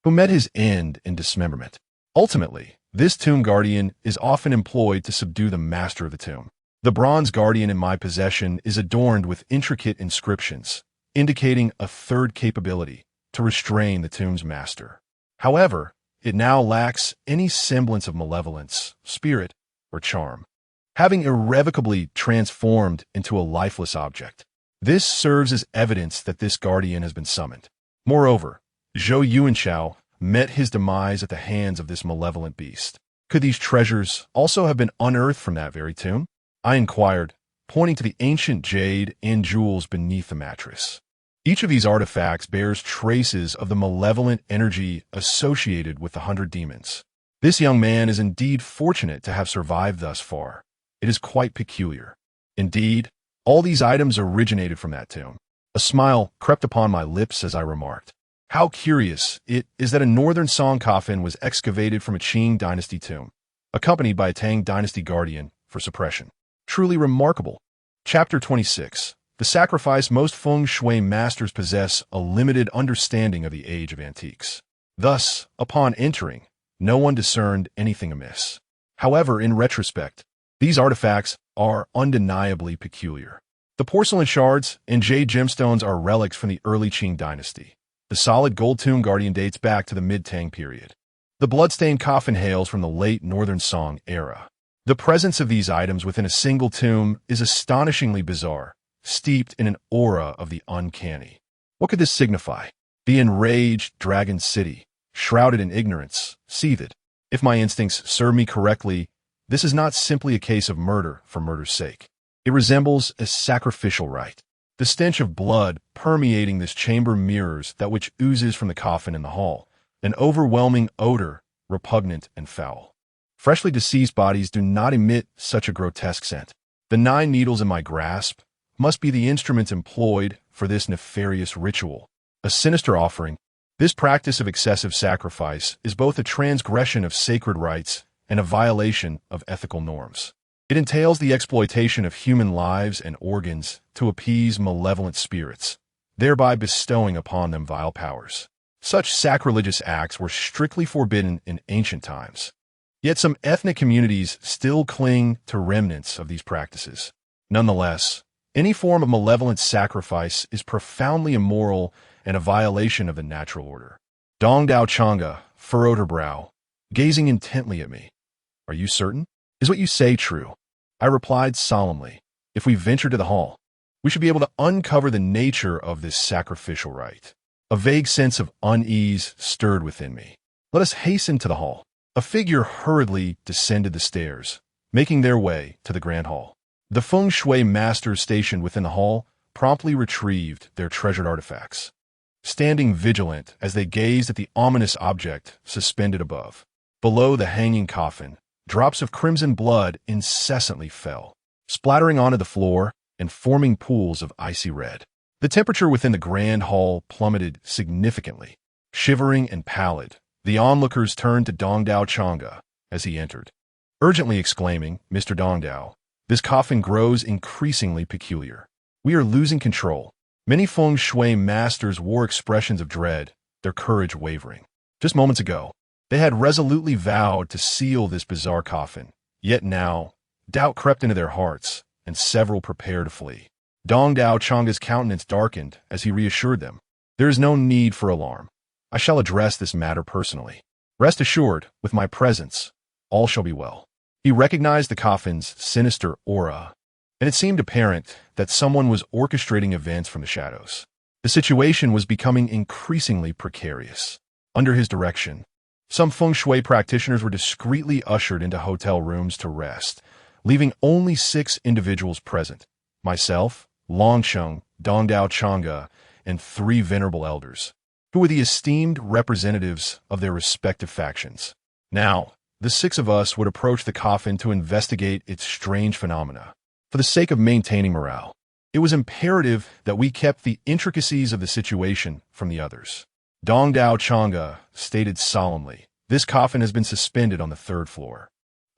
who met his end in dismemberment. Ultimately, this tomb guardian is often employed to subdue the master of the tomb. The bronze guardian in my possession is adorned with intricate inscriptions, indicating a third capability to restrain the tomb's master. However, it now lacks any semblance of malevolence, spirit, or charm, having irrevocably transformed into a lifeless object. This serves as evidence that this guardian has been summoned. Moreover, Zhou Yuanchao met his demise at the hands of this malevolent beast. Could these treasures also have been unearthed from that very tomb? I inquired, pointing to the ancient jade and jewels beneath the mattress. Each of these artifacts bears traces of the malevolent energy associated with the 100 demons. This young man is indeed fortunate to have survived thus far. It is quite peculiar. Indeed, all these items originated from that tomb. A smile crept upon my lips as I remarked, "How curious it is that a northern Song coffin was excavated from a Qing dynasty tomb, accompanied by a Tang dynasty guardian for suppression. Truly remarkable." Chapter 26. The sacrifice. Most feng shui masters possess a limited understanding of the age of antiques. Thus, upon entering, no one discerned anything amiss. However, in retrospect, these artifacts are undeniably peculiar. The porcelain shards and jade gemstones are relics from the early Qing dynasty, The solid gold tomb guardian dates back to the mid-Tang period. The bloodstained coffin hails from the late Northern Song era. The presence of these items within a single tomb is astonishingly bizarre, steeped in an aura of the uncanny. What could this signify? The enraged dragon city, shrouded in ignorance, seethed. If my instincts serve me correctly, this is not simply a case of murder for murder's sake. It resembles a sacrificial rite. The stench of blood permeating this chamber mirrors that which oozes from the coffin in the hall, an overwhelming odor, repugnant and foul. Freshly deceased bodies do not emit such a grotesque scent. The 9 needles in my grasp must be the instruments employed for this nefarious ritual, a sinister offering. This practice of excessive sacrifice is both a transgression of sacred rites and a violation of ethical norms. It entails the exploitation of human lives and organs to appease malevolent spirits, thereby bestowing upon them vile powers. Such sacrilegious acts were strictly forbidden in ancient times. Yet some ethnic communities still cling to remnants of these practices. Nonetheless, any form of malevolent sacrifice is profoundly immoral and a violation of the natural order. Dong Dao Changa furrowed her brow, gazing intently at me. Are you certain? Is what you say true? I replied solemnly. If we venture to the hall, we should be able to uncover the nature of this sacrificial rite. A vague sense of unease stirred within me. Let us hasten to the hall. A figure hurriedly descended the stairs, making their way to the grand hall. The feng shui masters stationed within the hall promptly retrieved their treasured artifacts, standing vigilant as they gazed at the ominous object suspended above. Below the hanging coffin, drops of crimson blood incessantly fell, splattering onto the floor and forming pools of icy red. The temperature within the grand hall plummeted significantly. Shivering and pallid, the onlookers turned to Dong Dao Changa as he entered, urgently exclaiming, "Mr. Dong Dao, this coffin grows increasingly peculiar. We are losing control." Many feng shui masters wore expressions of dread, their courage wavering. Just moments ago, they had resolutely vowed to seal this bizarre coffin, yet now, doubt crept into their hearts, and several prepared to flee. Dong Dao Changa's countenance darkened as he reassured them. "There is no need for alarm. I shall address this matter personally. Rest assured, with my presence, all shall be well." He recognized the coffin's sinister aura, and it seemed apparent that someone was orchestrating events from the shadows. The situation was becoming increasingly precarious. Under his direction, some feng shui practitioners were discreetly ushered into hotel rooms to rest, leaving only 6 individuals present: myself, Longsheng, Dong Dao Changa, and 3 venerable elders, who were the esteemed representatives of their respective factions. Now, the 6 of us would approach the coffin to investigate its strange phenomena. For the sake of maintaining morale, it was imperative that we kept the intricacies of the situation from the others. Dong Dao Changa stated solemnly, "This coffin has been suspended on the 3rd floor.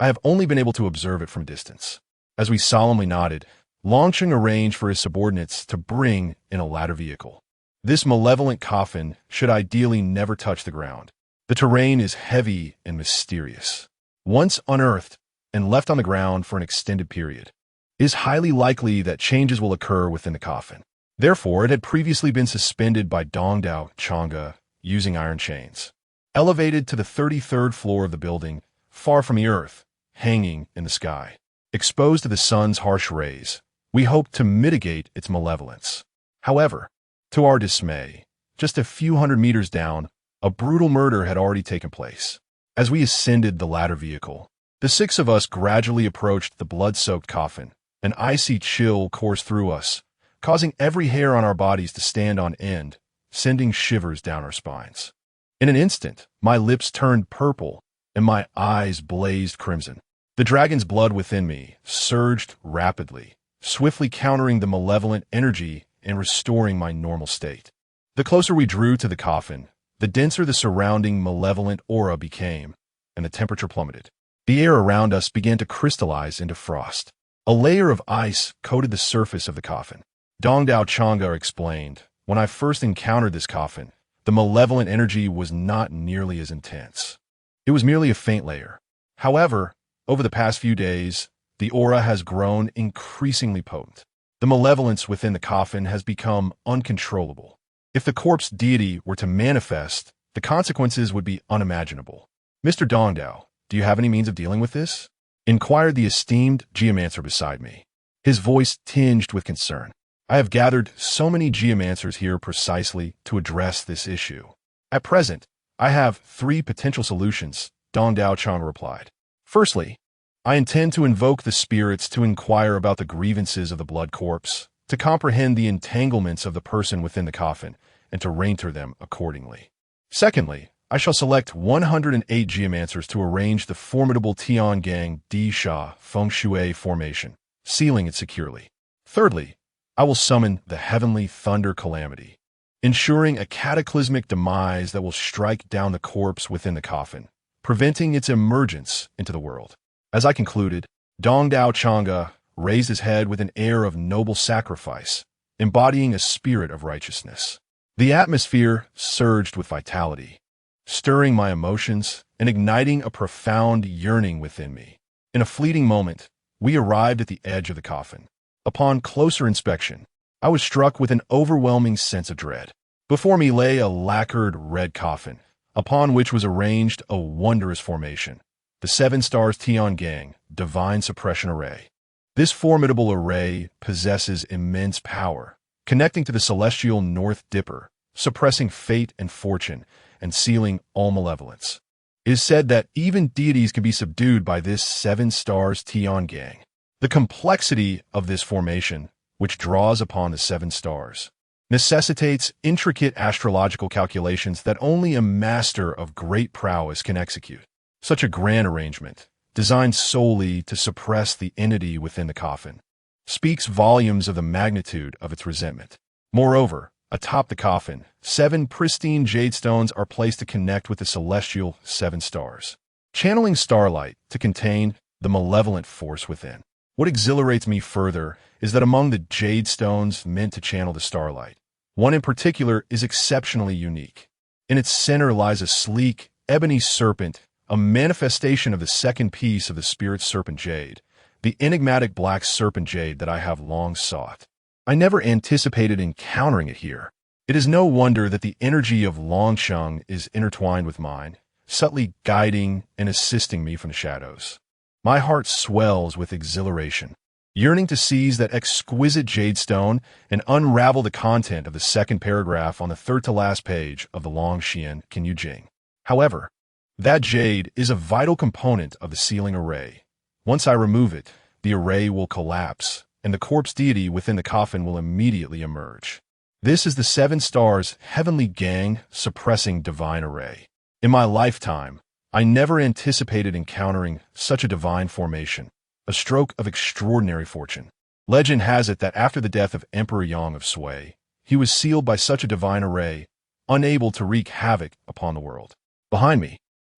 I have only been able to observe it from a distance." As we solemnly nodded, Longsheng arranged for his subordinates to bring in a ladder vehicle. This malevolent coffin should ideally never touch the ground. The terrain is heavy and mysterious. Once unearthed and left on the ground for an extended period, it is highly likely that changes will occur within the coffin. Therefore, it had previously been suspended by Dong Dao Changa using iron chains, elevated to the 33rd floor of the building, far from the earth, hanging in the sky. Exposed to the sun's harsh rays, we hoped to mitigate its malevolence. However, to our dismay, just a few hundred meters down, a brutal murder had already taken place. As we ascended the ladder vehicle, the 6 of us gradually approached the blood-soaked coffin. An icy chill coursed through us, causing every hair on our bodies to stand on end, sending shivers down our spines. In an instant, my lips turned purple and my eyes blazed crimson. The dragon's blood within me surged rapidly, swiftly countering the malevolent energy and restoring my normal state. The closer we drew to the coffin, the denser the surrounding malevolent aura became, and the temperature plummeted. The air around us began to crystallize into frost. A layer of ice coated the surface of the coffin. Dong Dao Changa explained, "When I first encountered this coffin, the malevolent energy was not nearly as intense. It was merely a faint layer. However, over the past few days, the aura has grown increasingly potent. The malevolence within the coffin has become uncontrollable. If the corpse deity were to manifest, the consequences would be unimaginable. Mr. Dongdao, do you have any means of dealing with this? Inquired the esteemed geomancer beside me, his voice tinged with concern. I have gathered so many geomancers here precisely to address this issue. At present, I have 3 potential solutions, Dongdao Chang replied. Firstly, I intend to invoke the spirits to inquire about the grievances of the blood corpse, to comprehend the entanglements of the person within the coffin, and to reinter them accordingly. Secondly, I shall select 108 geomancers to arrange the formidable Tiangang Di Sha Feng Shui formation, sealing it securely. Thirdly, I will summon the heavenly thunder calamity, ensuring a cataclysmic demise that will strike down the corpse within the coffin, preventing its emergence into the world. As I concluded, Dongdao Chang'e raised his head with an air of noble sacrifice, embodying a spirit of righteousness. The atmosphere surged with vitality, stirring my emotions and igniting a profound yearning within me. In a fleeting moment, we arrived at the edge of the coffin. Upon closer inspection, I was struck with an overwhelming sense of dread. Before me lay a lacquered red coffin, upon which was arranged a wondrous formation, the 7 Stars Tiangang Divine Suppression Array. This formidable array possesses immense power, connecting to the celestial North Dipper, suppressing fate and fortune, and sealing all malevolence. It is said that even deities can be subdued by this 7 Stars Tiangang. The complexity of this formation, which draws upon the 7 stars, necessitates intricate astrological calculations that only a master of great prowess can execute. Such a grand arrangement, designed solely to suppress the entity within the coffin, speaks volumes of the magnitude of its resentment. Moreover, atop the coffin, 7 pristine jade stones are placed to connect with the celestial 7 stars, channeling starlight to contain the malevolent force within. What exhilarates me further is that among the jade stones meant to channel the starlight, one in particular is exceptionally unique. In its center lies a sleek, ebony serpent, a manifestation of the second piece of the spirit serpent jade, the enigmatic black serpent jade that I have long sought. I never anticipated encountering it here. It is no wonder that the energy of Longsheng is intertwined with mine, subtly guiding and assisting me from the shadows. My heart swells with exhilaration, yearning to seize that exquisite jade stone and unravel the content of the second paragraph on the third-to-last page of the Longxian Kinyu Jing. However, that jade is a vital component of the sealing array. Once I remove it, the array will collapse, and the corpse deity within the coffin will immediately emerge. This is the 7 stars heavenly gang suppressing divine array. In my lifetime, I never anticipated encountering such a divine formation, a stroke of extraordinary fortune. Legend has it that after the death of Emperor Yang of Sui, he was sealed by such a divine array, unable to wreak havoc upon the world. Behind me,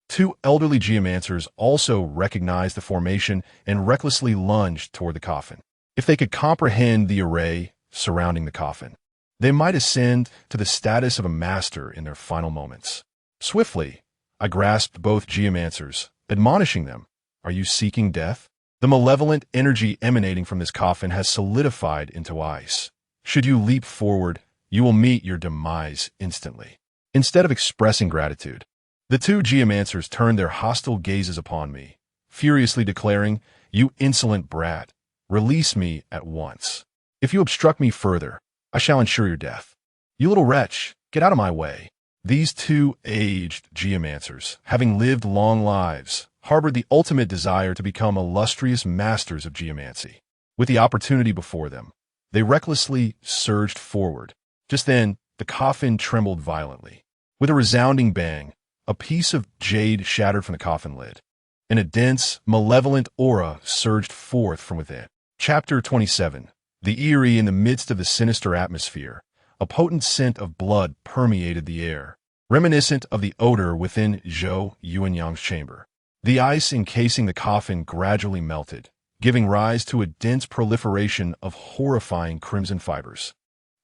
2 elderly geomancers also recognized the formation and recklessly lunged toward the coffin. If they could comprehend the array surrounding the coffin, they might ascend to the status of a master in their final moments. Swiftly, I grasped both geomancers, admonishing them, "Are you seeking death?" The malevolent energy emanating from this coffin has solidified into ice. Should you leap forward, you will meet your demise instantly. Instead of expressing gratitude, the 2 geomancers turned their hostile gazes upon me, furiously declaring, "You insolent brat, release me at once. If you obstruct me further, I shall ensure your death. You little wretch, get out of my way." These 2 aged geomancers, having lived long lives, harbored the ultimate desire to become illustrious masters of geomancy. With the opportunity before them, they recklessly surged forward. Just then, the coffin trembled violently. With a resounding bang, a piece of jade shattered from the coffin lid, and a dense, malevolent aura surged forth from within. Chapter 27. The eerie in the midst of the sinister atmosphere, a potent scent of blood permeated the air, reminiscent of the odor within Zhou Yuanyang's chamber. The ice encasing the coffin gradually melted, giving rise to a dense proliferation of horrifying crimson fibers,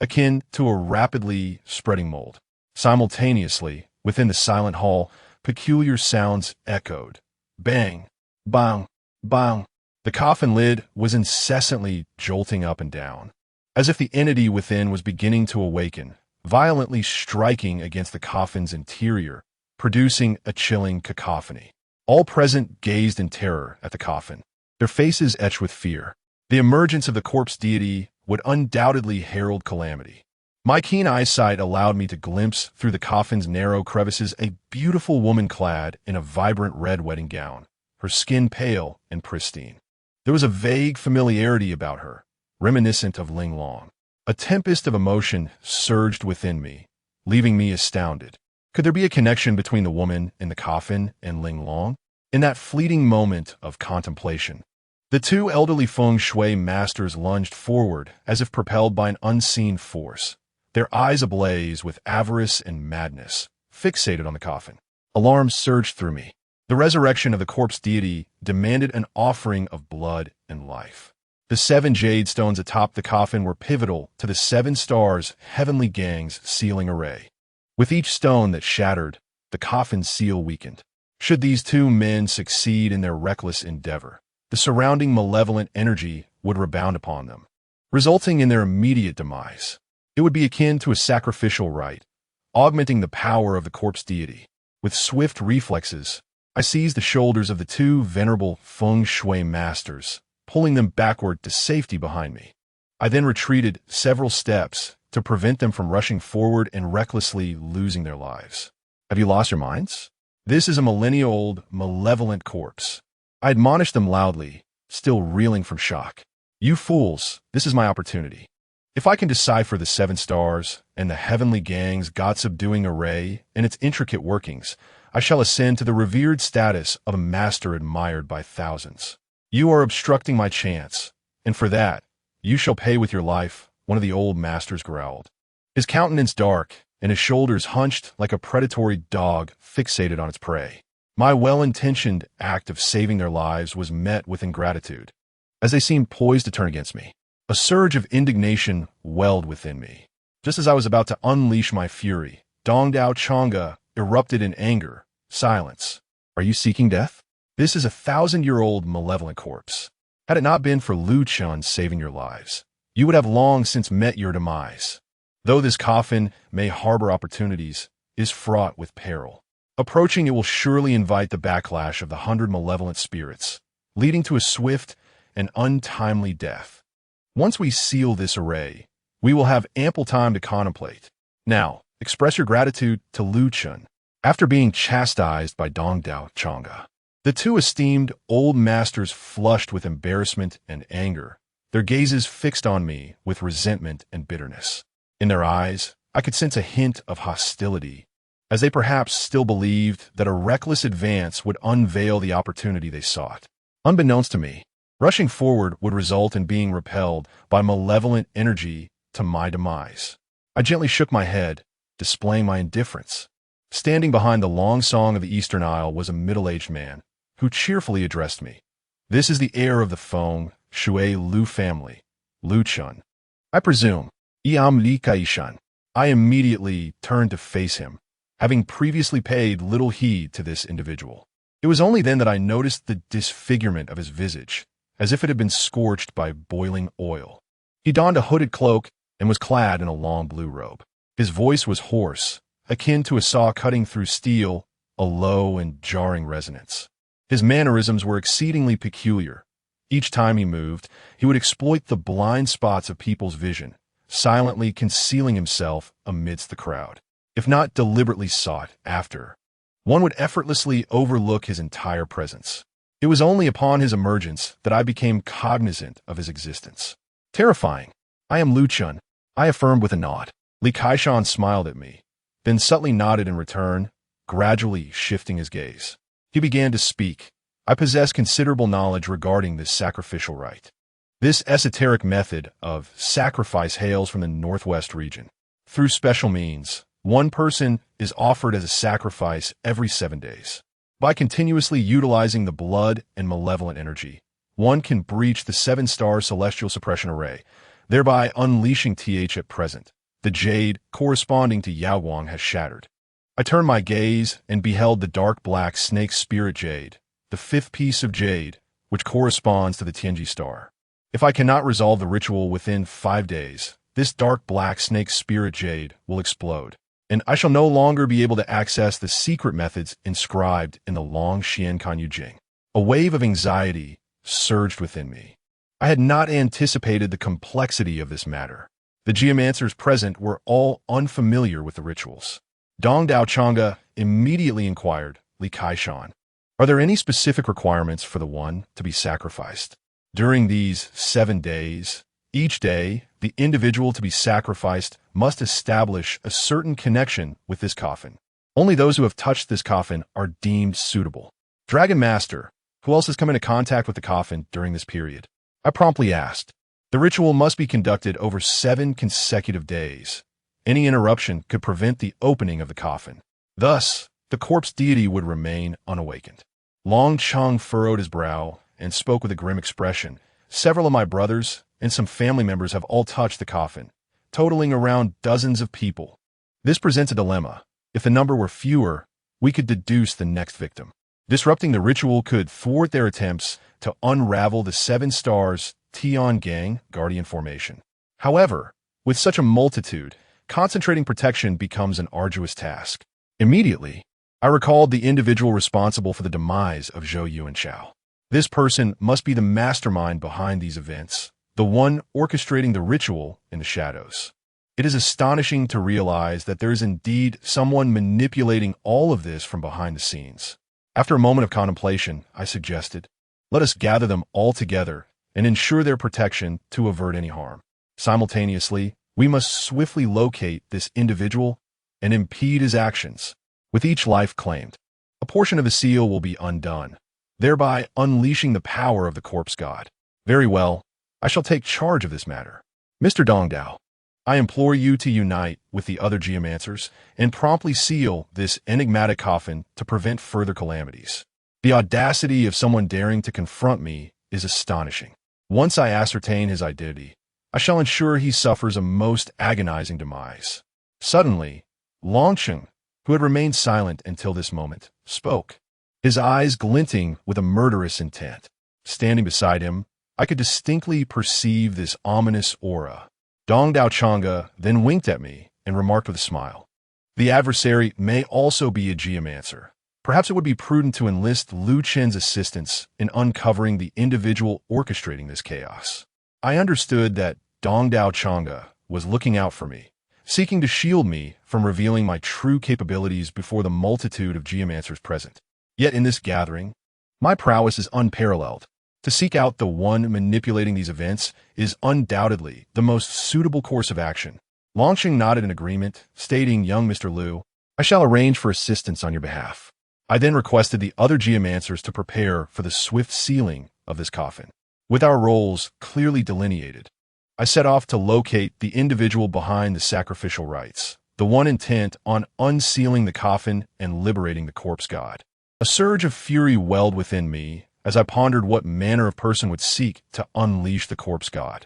akin to a rapidly spreading mold. Simultaneously, within the silent hall, peculiar sounds echoed. Bang, bang, bang. The coffin lid was incessantly jolting up and down, as if the entity within was beginning to awaken, violently striking against the coffin's interior, producing a chilling cacophony. All present gazed in terror at the coffin, their faces etched with fear. The emergence of the corpse deity would undoubtedly herald calamity. My keen eyesight allowed me to glimpse through the coffin's narrow crevices a beautiful woman clad in a vibrant red wedding gown, her skin pale and pristine. There was a vague familiarity about her, reminiscent of Ling Long. A tempest of emotion surged within me, leaving me astounded. Could there be a connection between the woman in the coffin and Ling Long? In that fleeting moment of contemplation, the two elderly feng shui masters lunged forward as if propelled by an unseen force, their eyes ablaze with avarice and madness, fixated on the coffin. Alarm surged through me. The resurrection of the corpse deity demanded an offering of blood and life. The 7 jade stones atop the coffin were pivotal to the 7 stars' heavenly gang's sealing array. With each stone that shattered, the coffin's seal weakened. Should these 2 men succeed in their reckless endeavor, the surrounding malevolent energy would rebound upon them, resulting in their immediate demise. It would be akin to a sacrificial rite, augmenting the power of the corpse deity. With swift reflexes, I seized the shoulders of the 2 venerable feng shui masters, pulling them backward to safety behind me. I then retreated several steps to prevent them from rushing forward and recklessly losing their lives. Have you lost your minds? This is a millennia-old, malevolent corpse. I admonished them loudly, still reeling from shock. You fools, this is my opportunity. If I can decipher the 7 stars and the heavenly gang's God-subduing array and its intricate workings, I shall ascend to the revered status of a master admired by thousands. You are obstructing my chance, and for that, you shall pay with your life, one of the old masters growled. His countenance dark, and his shoulders hunched like a predatory dog fixated on its prey. My well-intentioned act of saving their lives was met with ingratitude. As they seemed poised to turn against me, a surge of indignation welled within me. Just as I was about to unleash my fury, Dong Dao Chang'e erupted in anger. Silence. Are you seeking death? This is a 1,000-year-old malevolent corpse. Had it not been for Lu Chun saving your lives, you would have long since met your demise. Though this coffin may harbor opportunities, it is fraught with peril. Approaching it will surely invite the backlash of the 100 malevolent spirits, leading to a swift and untimely death. Once we seal this array, we will have ample time to contemplate. Now, express your gratitude to Lu Chun. After being chastised by Dong Dao Chang'e, the 2 esteemed old masters flushed with embarrassment and anger, their gazes fixed on me with resentment and bitterness. In their eyes, I could sense a hint of hostility, as they perhaps still believed that a reckless advance would unveil the opportunity they sought. Unbeknownst to me, rushing forward would result in being repelled by malevolent energy to my demise. I gently shook my head, displaying my indifference. Standing behind the long song of the Eastern Isle was a middle-aged man, who cheerfully addressed me. This is the heir of the Feng Shui Lu family, Lu Chun. I presume. Iam Li Kaishan. I immediately turned to face him, having previously paid little heed to this individual. It was only then that I noticed the disfigurement of his visage, as if it had been scorched by boiling oil. He donned a hooded cloak and was clad in a long blue robe. His voice was hoarse, akin to a saw cutting through steel, a low and jarring resonance. His mannerisms were exceedingly peculiar. Each time he moved, he would exploit the blind spots of people's vision, silently concealing himself amidst the crowd. If not deliberately sought after, one would effortlessly overlook his entire presence. It was only upon his emergence that I became cognizant of his existence. Terrifying. I am Lu Chun, I affirmed with a nod. Li Kaishan smiled at me, then subtly nodded in return, gradually shifting his gaze. He began to speak. I possess considerable knowledge regarding this sacrificial rite. This esoteric method of sacrifice hails from the Northwest region. Through special means, one person is offered as a sacrifice every 7 days. By continuously utilizing the blood and malevolent energy, one can breach the 7-star celestial suppression array, thereby unleashing TH at present. The jade corresponding to Yaoguang has shattered. I turned my gaze and beheld the dark black snake spirit jade, the 5th piece of jade, which corresponds to the Tianji star. If I cannot resolve the ritual within 5 days, this dark black snake spirit jade will explode, and I shall no longer be able to access the secret methods inscribed in the Long Xian Kanyu Jing. A wave of anxiety surged within me. I had not anticipated the complexity of this matter. The geomancers present were all unfamiliar with the rituals. Dong Dao Chang'e immediately inquired, Li Kaishan, are there any specific requirements for the one to be sacrificed? During these 7 days, each day, the individual to be sacrificed must establish a certain connection with this coffin. Only those who have touched this coffin are deemed suitable. Dragon Master, who else has come into contact with the coffin during this period? I promptly asked. The ritual must be conducted over 7 consecutive days. Any interruption could prevent the opening of the coffin. Thus, the corpse deity would remain unawakened. Long Cheng furrowed his brow and spoke with a grim expression. Several of my brothers and some family members have all touched the coffin, totaling around dozens of people. This presents a dilemma. If the number were fewer, we could deduce the next victim. Disrupting the ritual could thwart their attempts to unravel the 7 stars Tian Gang Guardian formation. However, with such a multitude, concentrating protection becomes an arduous task. Immediately, I recalled the individual responsible for the demise of Zhou Yuanchao. This person must be the mastermind behind these events, the one orchestrating the ritual in the shadows. It is astonishing to realize that there is indeed someone manipulating all of this from behind the scenes. After a moment of contemplation, I suggested, let us gather them all together and ensure their protection to avert any harm. Simultaneously, we must swiftly locate this individual and impede his actions. With each life claimed, a portion of the seal will be undone, thereby unleashing the power of the corpse god. Very well, I shall take charge of this matter. Mr. Dongdao, I implore you to unite with the other geomancers and promptly seal this enigmatic coffin to prevent further calamities. The audacity of someone daring to confront me is astonishing. Once I ascertain his identity, I shall ensure he suffers a most agonizing demise. Suddenly, Longcheng, who had remained silent until this moment, spoke, his eyes glinting with a murderous intent. Standing beside him, I could distinctly perceive this ominous aura. Dong Dao Chang'e then winked at me and remarked with a smile, the adversary may also be a geomancer. Perhaps it would be prudent to enlist Lu Chen's assistance in uncovering the individual orchestrating this chaos. I understood that Dong Dao Chang'e was looking out for me, seeking to shield me from revealing my true capabilities before the multitude of geomancers present. Yet in this gathering, my prowess is unparalleled. To seek out the one manipulating these events is undoubtedly the most suitable course of action. Longcheng nodded in agreement, stating, young Mr. Liu, I shall arrange for assistance on your behalf. I then requested the other geomancers to prepare for the swift sealing of this coffin. With our roles clearly delineated, I set off to locate the individual behind the sacrificial rites, the one intent on unsealing the coffin and liberating the corpse god. A surge of fury welled within me as I pondered what manner of person would seek to unleash the corpse god,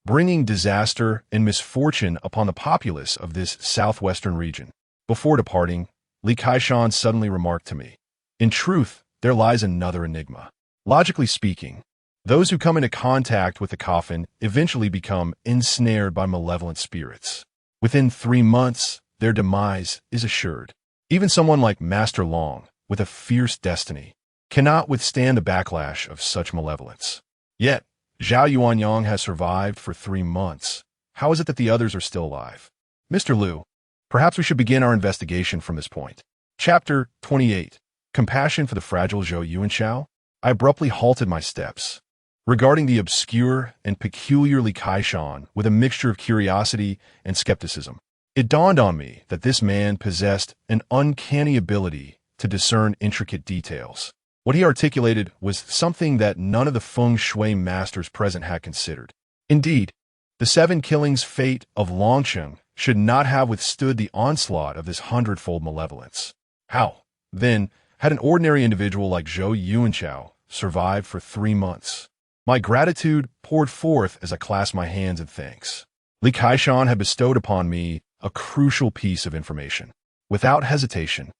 bringing disaster and misfortune upon the populace of this southwestern region. Before departing, Li Kaishan suddenly remarked to me, in truth, there lies another enigma. Logically speaking, those who come into contact with the coffin eventually become ensnared by malevolent spirits. Within 3 months, their demise is assured. Even someone like Master Long, with a fierce destiny, cannot withstand the backlash of such malevolence. Yet, Zhao Yuanyang has survived for 3 months. How is it that the others are still alive? Mr. Liu, perhaps we should begin our investigation from this point. Chapter 28. Compassion for the fragile Zhou Yuanchao. I abruptly halted my steps, regarding the obscure and peculiarly Kaishan with a mixture of curiosity and skepticism. It dawned on me that this man possessed an uncanny ability to discern intricate details. What he articulated was something that none of the feng shui masters present had considered. Indeed, the 7 killings fate of Longcheng should not have withstood the onslaught of this 100-fold malevolence. How, then, had an ordinary individual like Zhou Yuanchao survived for 3 months? My gratitude poured forth as I clasped my hands in thanks. Li Kaishan had bestowed upon me a crucial piece of information. Without hesitation,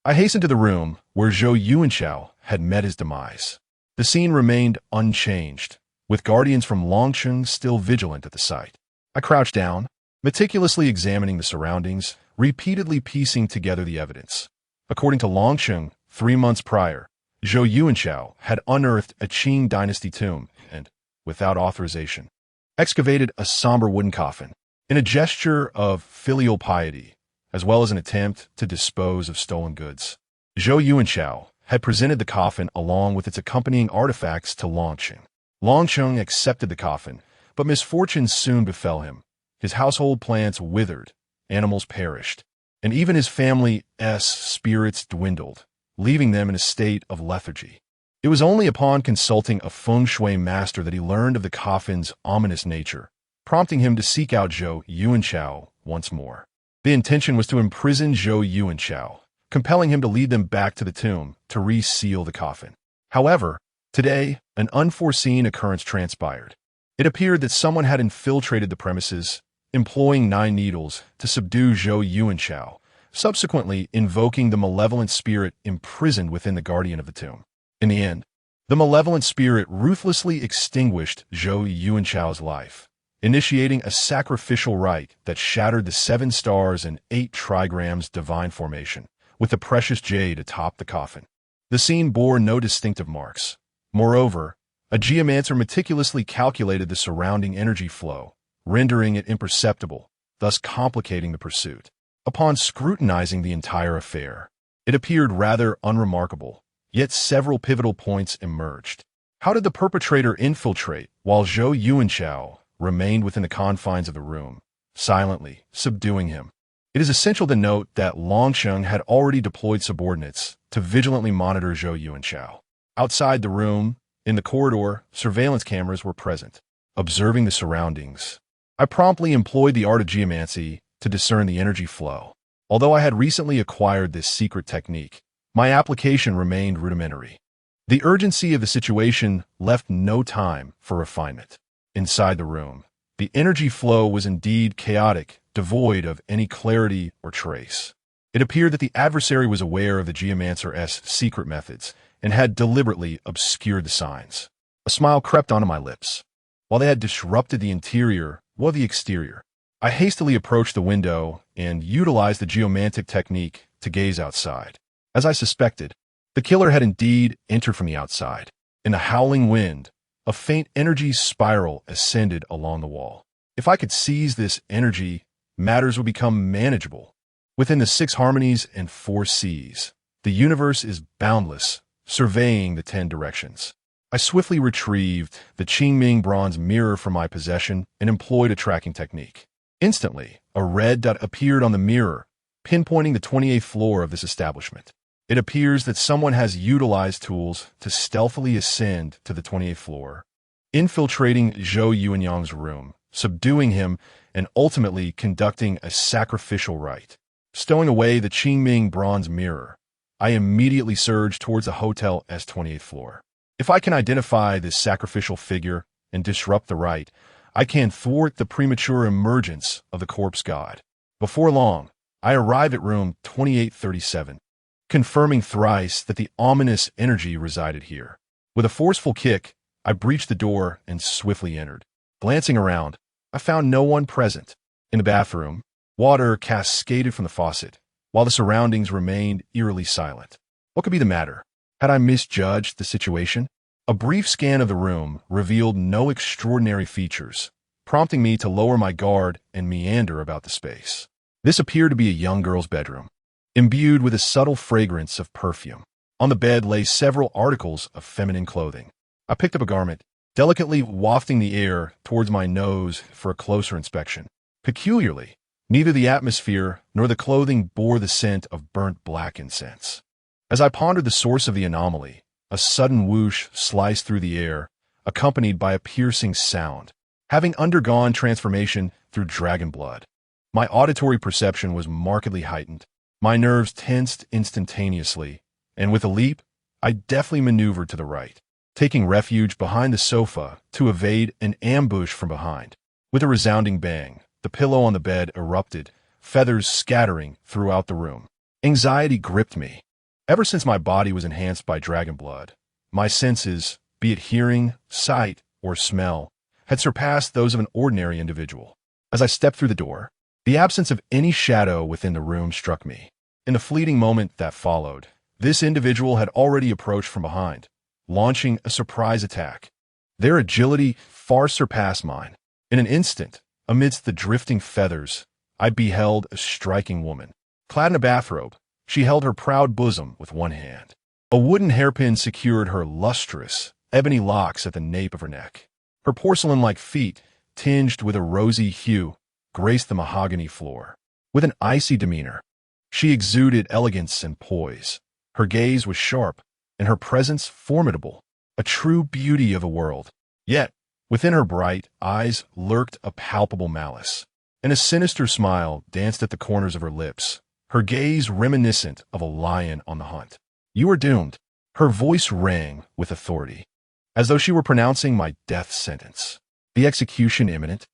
I hastened to the room where Zhou Yuanchao had met his demise. The scene remained unchanged, with guardians from Longcheng still vigilant at the site. I crouched down, meticulously examining the surroundings, repeatedly piecing together the evidence. According to Longcheng, 3 months prior, Zhou Yuanchao had unearthed a Qing dynasty tomb and, without authorization, excavated a somber wooden coffin. In a gesture of filial piety, as well as an attempt to dispose of stolen goods, Zhou Yuanchao had presented the coffin along with its accompanying artifacts to Longcheng. Longcheng accepted the coffin, but misfortunes soon befell him. His household plants withered, animals perished, and even his family's spirits dwindled, leaving them in a state of lethargy. It was only upon consulting a feng shui master that he learned of the coffin's ominous nature, prompting him to seek out Zhou Yuanchao once more. The intention was to imprison Zhou Yuanchao, compelling him to lead them back to the tomb to reseal the coffin. However, today, an unforeseen occurrence transpired. It appeared that someone had infiltrated the premises, employing 9 needles to subdue Zhou Yuanchao, subsequently invoking the malevolent spirit imprisoned within the guardian of the tomb. In the end, the malevolent spirit ruthlessly extinguished Zhou Yuanchao's life, initiating a sacrificial rite that shattered the 7 stars and 8 trigrams divine formation, with the precious jade atop the coffin. The scene bore no distinctive marks. Moreover, a geomancer meticulously calculated the surrounding energy flow, rendering it imperceptible, thus complicating the pursuit. Upon scrutinizing the entire affair, it appeared rather unremarkable, yet several pivotal points emerged. How did the perpetrator infiltrate while Zhou Yuanchao remained within the confines of the room, silently subduing him? It is essential to note that Longcheng had already deployed subordinates to vigilantly monitor Zhou Yuanchao. Outside the room, in the corridor, surveillance cameras were present, observing the surroundings. I promptly employed the art of geomancy to discern the energy flow. Although I had recently acquired this secret technique, my application remained rudimentary. The urgency of the situation left no time for refinement. Inside the room, the energy flow was indeed chaotic, devoid of any clarity or trace. It appeared that the adversary was aware of the geomancer's secret methods and had deliberately obscured the signs. A smile crept onto my lips. While they had disrupted the interior or the exterior, I hastily approached the window and utilized the geomantic technique to gaze outside. As I suspected, the killer had indeed entered from the outside. In a howling wind, a faint energy spiral ascended along the wall. If I could seize this energy, matters would become manageable. Within the 6 harmonies and 4 seas, the universe is boundless, surveying the 10 directions. I swiftly retrieved the Qingming bronze mirror from my possession and employed a tracking technique. Instantly, a red dot appeared on the mirror, pinpointing the 28th floor of this establishment. It appears that someone has utilized tools to stealthily ascend to the 28th floor, infiltrating Zhou Yuanyang's room, subduing him, and ultimately conducting a sacrificial rite. Stowing away the Qingming bronze mirror, I immediately surged towards the hotel's 28th floor. If I can identify this sacrificial figure and disrupt the rite, I can thwart the premature emergence of the corpse god. Before long, I arrived at room 2837, confirming thrice that the ominous energy resided here. With a forceful kick, I breached the door and swiftly entered. Glancing around, I found no one present. In the bathroom, water cascaded from the faucet, while the surroundings remained eerily silent. What could be the matter? Had I misjudged the situation? A brief scan of the room revealed no extraordinary features, prompting me to lower my guard and meander about the space. This appeared to be a young girl's bedroom, imbued with a subtle fragrance of perfume. On the bed lay several articles of feminine clothing. I picked up a garment, delicately wafting the air towards my nose for a closer inspection. Peculiarly, neither the atmosphere nor the clothing bore the scent of burnt black incense. As I pondered the source of the anomaly, a sudden whoosh sliced through the air, accompanied by a piercing sound. Having undergone transformation through dragon blood, my auditory perception was markedly heightened. My nerves tensed instantaneously, and with a leap, I deftly maneuvered to the right, taking refuge behind the sofa to evade an ambush from behind. With a resounding bang, the pillow on the bed erupted, feathers scattering throughout the room. Anxiety gripped me. Ever since my body was enhanced by dragon blood, my senses, be it hearing, sight, or smell, had surpassed those of an ordinary individual. As I stepped through the door, the absence of any shadow within the room struck me. In the fleeting moment that followed, this individual had already approached from behind, launching a surprise attack. Their agility far surpassed mine. In an instant, amidst the drifting feathers, I beheld a striking woman. Clad in a bathrobe, she held her proud bosom with one hand. A wooden hairpin secured her lustrous, ebony locks at the nape of her neck. Her porcelain-like feet, tinged with a rosy hue, graced the mahogany floor. With an icy demeanor, she exuded elegance and poise. Her gaze was sharp, and her presence formidable, a true beauty of a world. Yet, within her bright eyes lurked a palpable malice, and a sinister smile danced at the corners of her lips, her gaze reminiscent of a lion on the hunt. "You are doomed." Her voice rang with authority, as though she were pronouncing my death sentence. The execution imminent.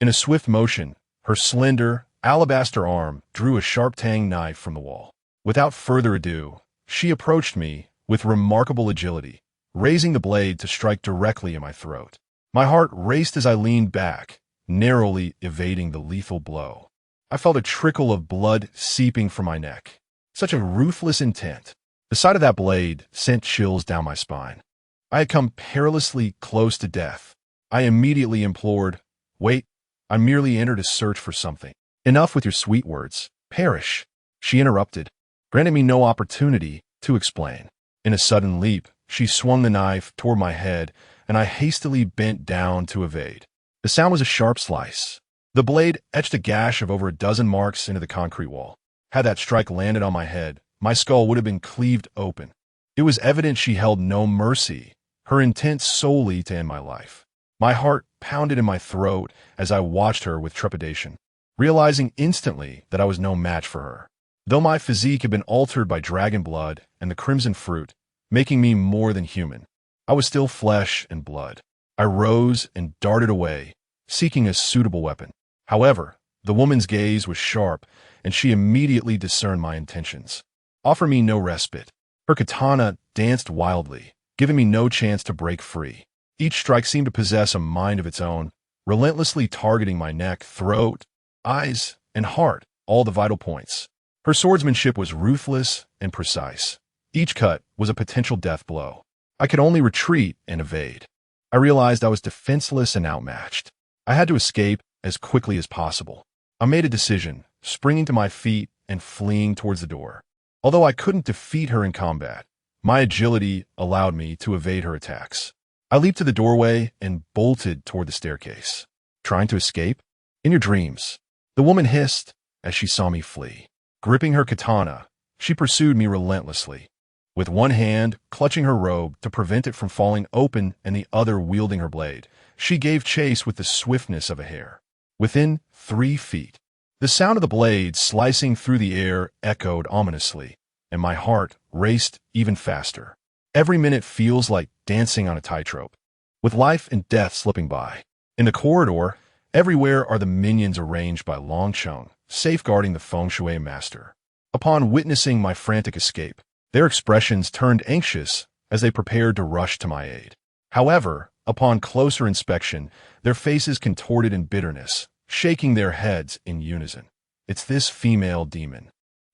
In a swift motion, her slender, alabaster arm drew a sharp tang knife from the wall. Without further ado, she approached me with remarkable agility, raising the blade to strike directly in my throat. My heart raced as I leaned back, narrowly evading the lethal blow. I felt a trickle of blood seeping from my neck. Such a ruthless intent. The sight of that blade sent chills down my spine. I had come perilously close to death. I immediately implored, "Wait, I merely entered a search for something." "Enough with your sweet words. Perish," she interrupted, granting me no opportunity to explain. In a sudden leap, she swung the knife toward my head, and I hastily bent down to evade. The sound was a sharp slice. The blade etched a gash of over a dozen marks into the concrete wall. Had that strike landed on my head, my skull would have been cleaved open. It was evident she held no mercy, her intent solely to end my life. My heart pounded in my throat as I watched her with trepidation, realizing instantly that I was no match for her. Though my physique had been altered by dragon blood and the crimson fruit, making me more than human, I was still flesh and blood. I rose and darted away, seeking a suitable weapon. However, the woman's gaze was sharp, and she immediately discerned my intentions. Offer me no respite. Her katana danced wildly, giving me no chance to break free. Each strike seemed to possess a mind of its own, relentlessly targeting my neck, throat, eyes, and heart, all the vital points. Her swordsmanship was ruthless and precise. Each cut was a potential death blow. I could only retreat and evade. I realized I was defenseless and outmatched. I had to escape as quickly as possible. I made a decision, springing to my feet and fleeing towards the door. Although I couldn't defeat her in combat, my agility allowed me to evade her attacks. I leaped to the doorway and bolted toward the staircase. "Trying to escape? In your dreams," the woman hissed as she saw me flee. Gripping her katana, she pursued me relentlessly, with one hand clutching her robe to prevent it from falling open and the other wielding her blade. She gave chase with the swiftness of a hare. Within 3 feet, the sound of the blade slicing through the air echoed ominously, and my heart raced even faster. Every minute feels like dancing on a tightrope, with life and death slipping by. In the corridor, everywhere are the minions arranged by Long Chung, safeguarding the feng shui master. Upon witnessing my frantic escape, their expressions turned anxious as they prepared to rush to my aid. However, upon closer inspection, their faces contorted in bitterness, shaking their heads in unison. "It's this female demon."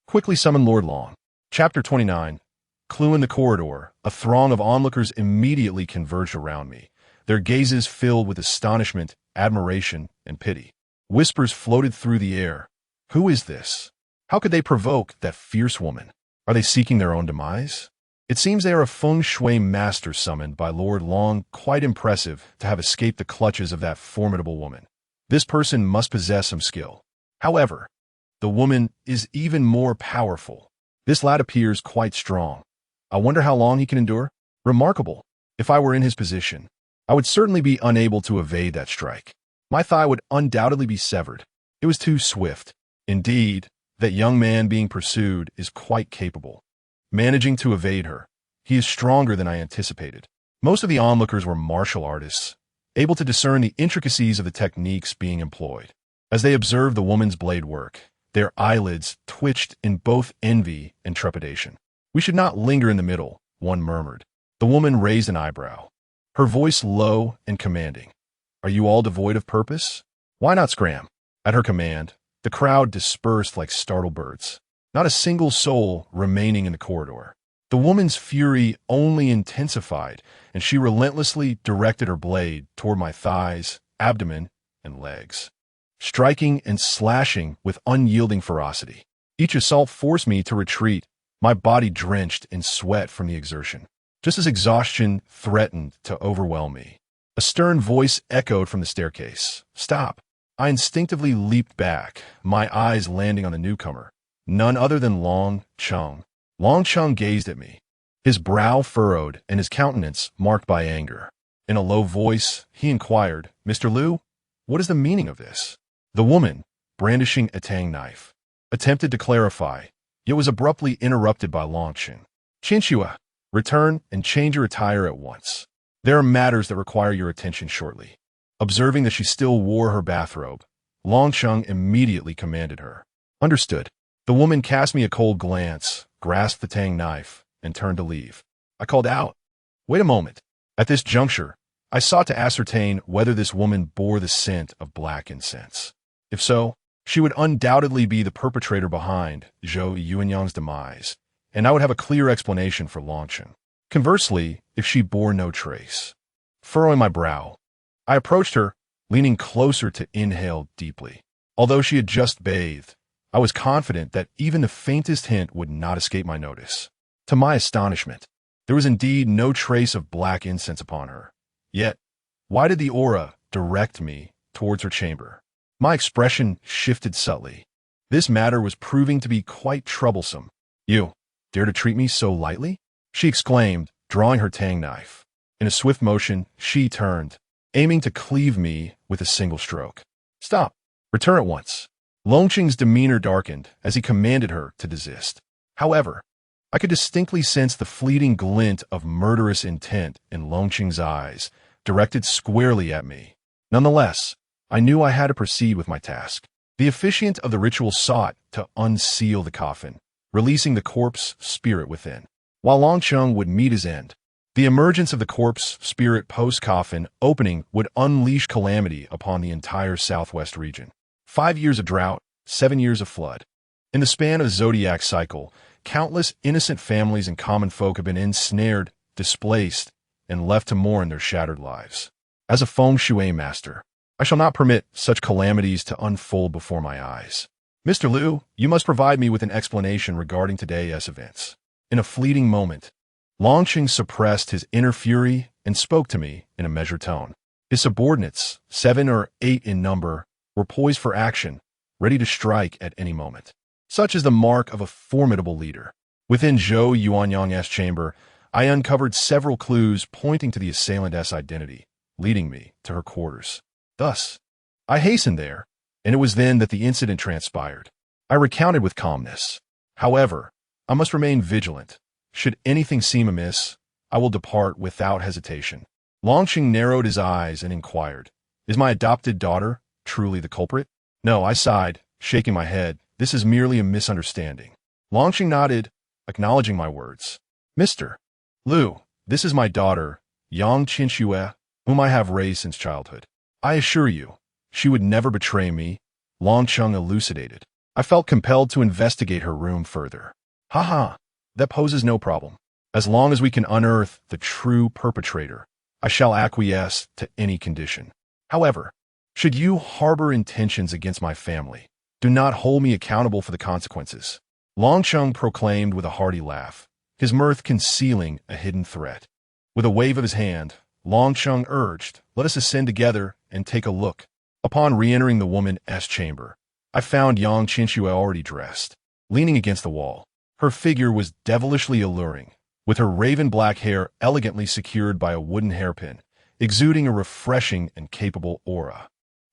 Quickly summon Lord Long. Chapter 29. Clue in the corridor. A throng of onlookers immediately converged around me, their gazes filled with astonishment, admiration, and pity. Whispers floated through the air. "Who is this? How could they provoke that fierce woman? Are they seeking their own demise?" It seems they are a feng shui master summoned by Lord Long, quite impressive to have escaped the clutches of that formidable woman. This person must possess some skill. However, the woman is even more powerful. This lad appears quite strong. I wonder how long he can endure? Remarkable. If I were in his position, I would certainly be unable to evade that strike. My thigh would undoubtedly be severed. It was too swift. Indeed, that young man being pursued is quite capable. Managing to evade her, he is stronger than I anticipated. Most of the onlookers were martial artists, able to discern the intricacies of the techniques being employed. As they observed the woman's blade work, their eyelids twitched in both envy and trepidation. "We should not linger in the middle," one murmured. The woman raised an eyebrow, her voice low and commanding. "Are you all devoid of purpose? Why not scram? At her command, the crowd dispersed like startled birds, not a single soul remaining in the corridor. The woman's fury only intensified, and she relentlessly directed her blade toward my thighs, abdomen, and legs, striking and slashing with unyielding ferocity. Each assault forced me to retreat, my body drenched in sweat from the exertion, just as exhaustion threatened to overwhelm me. A stern voice echoed from the staircase. "Stop." I instinctively leaped back, my eyes landing on the newcomer, none other than Long Chung. Long Chung gazed at me, his brow furrowed and his countenance marked by anger. In a low voice, he inquired, "Mr. Liu, what is the meaning of this?" The woman, brandishing a tang knife, attempted to clarify, yet was abruptly interrupted by Long Chung. "Chinchua, return and change your attire at once. There are matters that require your attention shortly." Observing that she still wore her bathrobe, Long Chung immediately commanded her. "Understood." The woman cast me a cold glance, grasped the tang knife, and turned to leave. I called out, "Wait a moment." At this juncture, I sought to ascertain whether this woman bore the scent of black incense. If so, she would undoubtedly be the perpetrator behind Zhou Yuanyang's demise, and I would have a clear explanation for Long Chung. Conversely, if she bore no trace. Furrowing my brow, I approached her, leaning closer to inhale deeply. Although she had just bathed, I was confident that even the faintest hint would not escape my notice. To my astonishment, there was indeed no trace of black incense upon her. Yet, why did the aura direct me towards her chamber? My expression shifted subtly. This matter was proving to be quite troublesome. "You dare to treat me so lightly?" she exclaimed, drawing her tang knife. In a swift motion, she turned, aiming to cleave me with a single stroke. "Stop. Return at once." Longqing's demeanor darkened as he commanded her to desist. However, I could distinctly sense the fleeting glint of murderous intent in Longqing's eyes, directed squarely at me. Nonetheless, I knew I had to proceed with my task. The officiant of the ritual sought to unseal the coffin, releasing the corpse spirit within. While Long Chung would meet his end, the emergence of the corpse spirit post-coffin opening would unleash calamity upon the entire southwest region. 5 years of drought, 7 years of flood. In the span of the zodiac cycle, countless innocent families and common folk have been ensnared, displaced, and left to mourn their shattered lives. As a feng shui master, I shall not permit such calamities to unfold before my eyes. "Mr. Liu, you must provide me with an explanation regarding today's events." In a fleeting moment, Longqing suppressed his inner fury and spoke to me in a measured tone. His subordinates, 7 or 8 in number, were poised for action, ready to strike at any moment. Such is the mark of a formidable leader. Within Zhou Yuanyang's chamber, I uncovered several clues pointing to the assailant's identity, leading me to her quarters. Thus, I hastened there, and it was then that the incident transpired. I recounted with calmness. However, I must remain vigilant. Should anything seem amiss, I will depart without hesitation. Longqing narrowed his eyes and inquired, "Is my adopted daughter truly the culprit?" "No," I sighed, shaking my head. "This is merely a misunderstanding." Longqing nodded, acknowledging my words. "Mr. Liu, this is my daughter, Yang Qinxue, whom I have raised since childhood. I assure you, she would never betray me," Longqing elucidated. I felt compelled to investigate her room further. "Haha, that poses no problem. As long as we can unearth the true perpetrator, I shall acquiesce to any condition. However, should you harbor intentions against my family, do not hold me accountable for the consequences," Longqing proclaimed with a hearty laugh, his mirth concealing a hidden threat. With a wave of his hand, Longqing urged, "Let us ascend together and take a look." Upon re-entering the woman's chamber, I found Yang Qinxue already dressed, leaning against the wall. Her figure was devilishly alluring, with her raven-black hair elegantly secured by a wooden hairpin, exuding a refreshing and capable aura.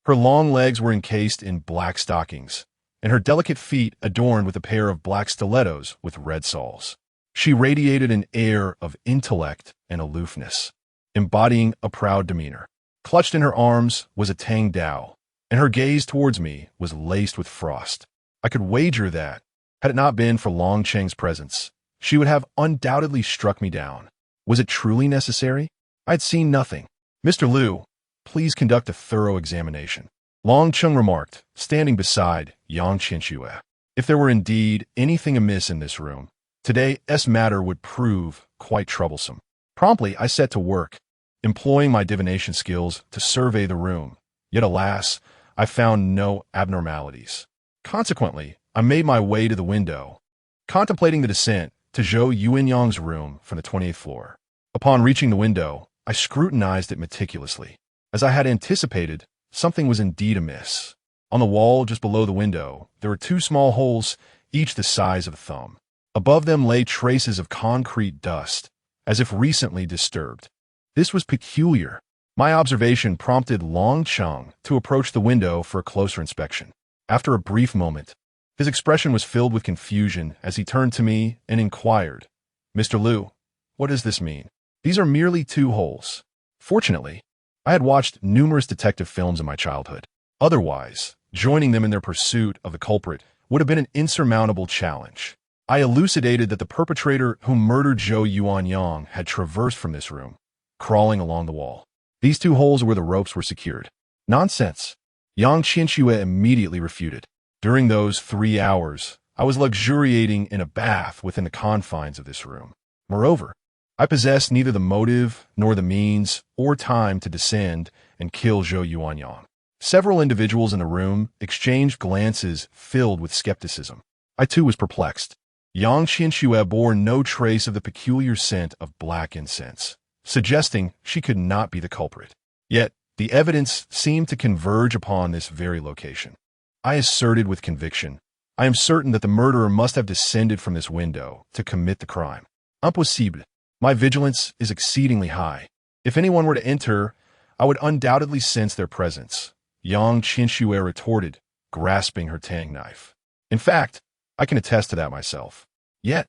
Her long legs were encased in black stockings, and her delicate feet adorned with a pair of black stilettos with red soles. She radiated an air of intellect and aloofness, embodying a proud demeanor. Clutched in her arms was a tang dao, and her gaze towards me was laced with frost. I could wager that, had it not been for Longqing's presence, she would have undoubtedly struck me down. Was it truly necessary? I had seen nothing. "Mr. Liu, please conduct a thorough examination." Long Chung remarked, standing beside Yang Qianxue. If there were indeed anything amiss in this room, today's matter would prove quite troublesome. Promptly, I set to work, employing my divination skills to survey the room. Yet alas, I found no abnormalities. Consequently, I made my way to the window, contemplating the descent to Zhou Yuanyang's room from the 28th floor. Upon reaching the window, I scrutinized it meticulously. As I had anticipated, something was indeed amiss. On the wall just below the window, there were two small holes, each the size of a thumb. Above them lay traces of concrete dust, as if recently disturbed. This was peculiar. My observation prompted Long Chung to approach the window for a closer inspection. After a brief moment, his expression was filled with confusion as he turned to me and inquired, "Mr. Liu, what does this mean?" "These are merely two holes." Fortunately, I had watched numerous detective films in my childhood. Otherwise, joining them in their pursuit of the culprit would have been an insurmountable challenge. I elucidated that the perpetrator who murdered Zhou Yuanyang had traversed from this room, crawling along the wall. These two holes were where the ropes were secured. Nonsense. Yang Qianxue immediately refuted. During those 3 hours, I was luxuriating in a bath within the confines of this room. Moreover, I possessed neither the motive nor the means or time to descend and kill Zhou Yuanyang. Several individuals in the room exchanged glances filled with skepticism. I too was perplexed. Yang Qianxue bore no trace of the peculiar scent of black incense, suggesting she could not be the culprit. Yet, the evidence seemed to converge upon this very location. I asserted with conviction, I am certain that the murderer must have descended from this window to commit the crime. Impossible. My vigilance is exceedingly high. If anyone were to enter, I would undoubtedly sense their presence, Yang Qianxue retorted, grasping her tang knife. In fact, I can attest to that myself. Yet,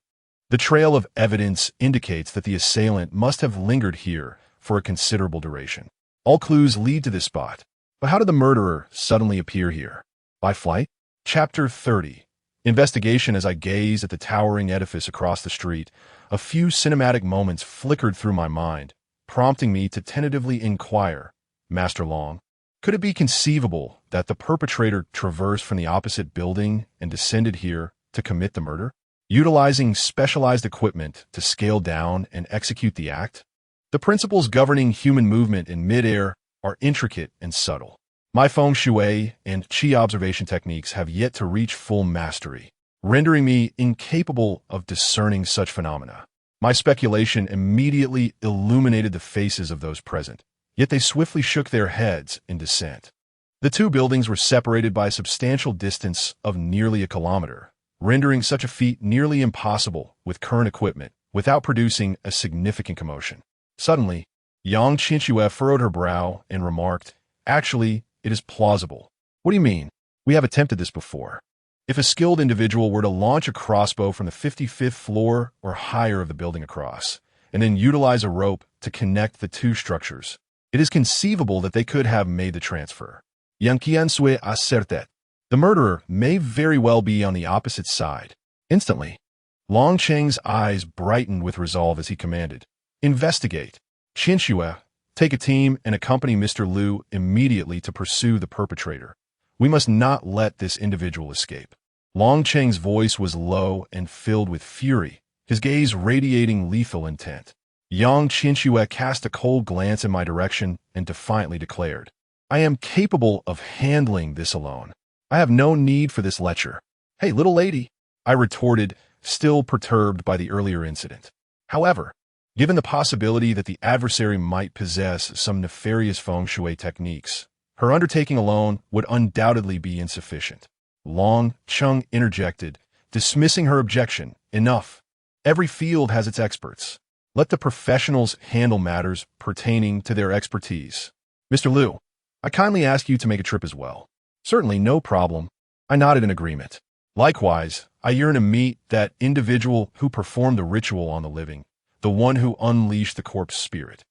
the trail of evidence indicates that the assailant must have lingered here for a considerable duration. All clues lead to this spot. But how did the murderer suddenly appear here? By flight? Chapter 30. Investigation. As I gazed at the towering edifice across the street, a few cinematic moments flickered through my mind, prompting me to tentatively inquire, Master Long, could it be conceivable that the perpetrator traversed from the opposite building and descended here to commit the murder, utilizing specialized equipment to scale down and execute the act? The principles governing human movement in midair are intricate and subtle. My feng shui and qi observation techniques have yet to reach full mastery, rendering me incapable of discerning such phenomena. My speculation immediately illuminated the faces of those present, yet they swiftly shook their heads in dissent. The two buildings were separated by a substantial distance of nearly a kilometer, rendering such a feat nearly impossible with current equipment without producing a significant commotion. Suddenly, Yang Qianxue furrowed her brow and remarked, "Actually, it is plausible." "What do you mean?" "We have attempted this before. If a skilled individual were to launch a crossbow from the 55th floor or higher of the building across, and then utilize a rope to connect the two structures, it is conceivable that they could have made the transfer." Yang Qianxue asserted. "The murderer may very well be on the opposite side." Instantly, Long Cheng's eyes brightened with resolve as he commanded, "Investigate. Qianxue, take a team and accompany Mr. Liu immediately to pursue the perpetrator. We must not let this individual escape." Long Cheng's voice was low and filled with fury, his gaze radiating lethal intent. Yang Qianxue cast a cold glance in my direction and defiantly declared, "I am capable of handling this alone. I have no need for this lecture." "Hey, little lady," I retorted, still perturbed by the earlier incident. However, given the possibility that the adversary might possess some nefarious feng shui techniques, her undertaking alone would undoubtedly be insufficient. Long Chung interjected, dismissing her objection. "Enough. Every field has its experts. Let the professionals handle matters pertaining to their expertise. Mr. Liu, I kindly ask you to make a trip as well." "Certainly, no problem." I nodded in agreement. Likewise, I yearn to meet that individual who performed the ritual on the living, the one who unleashed the corpse spirit.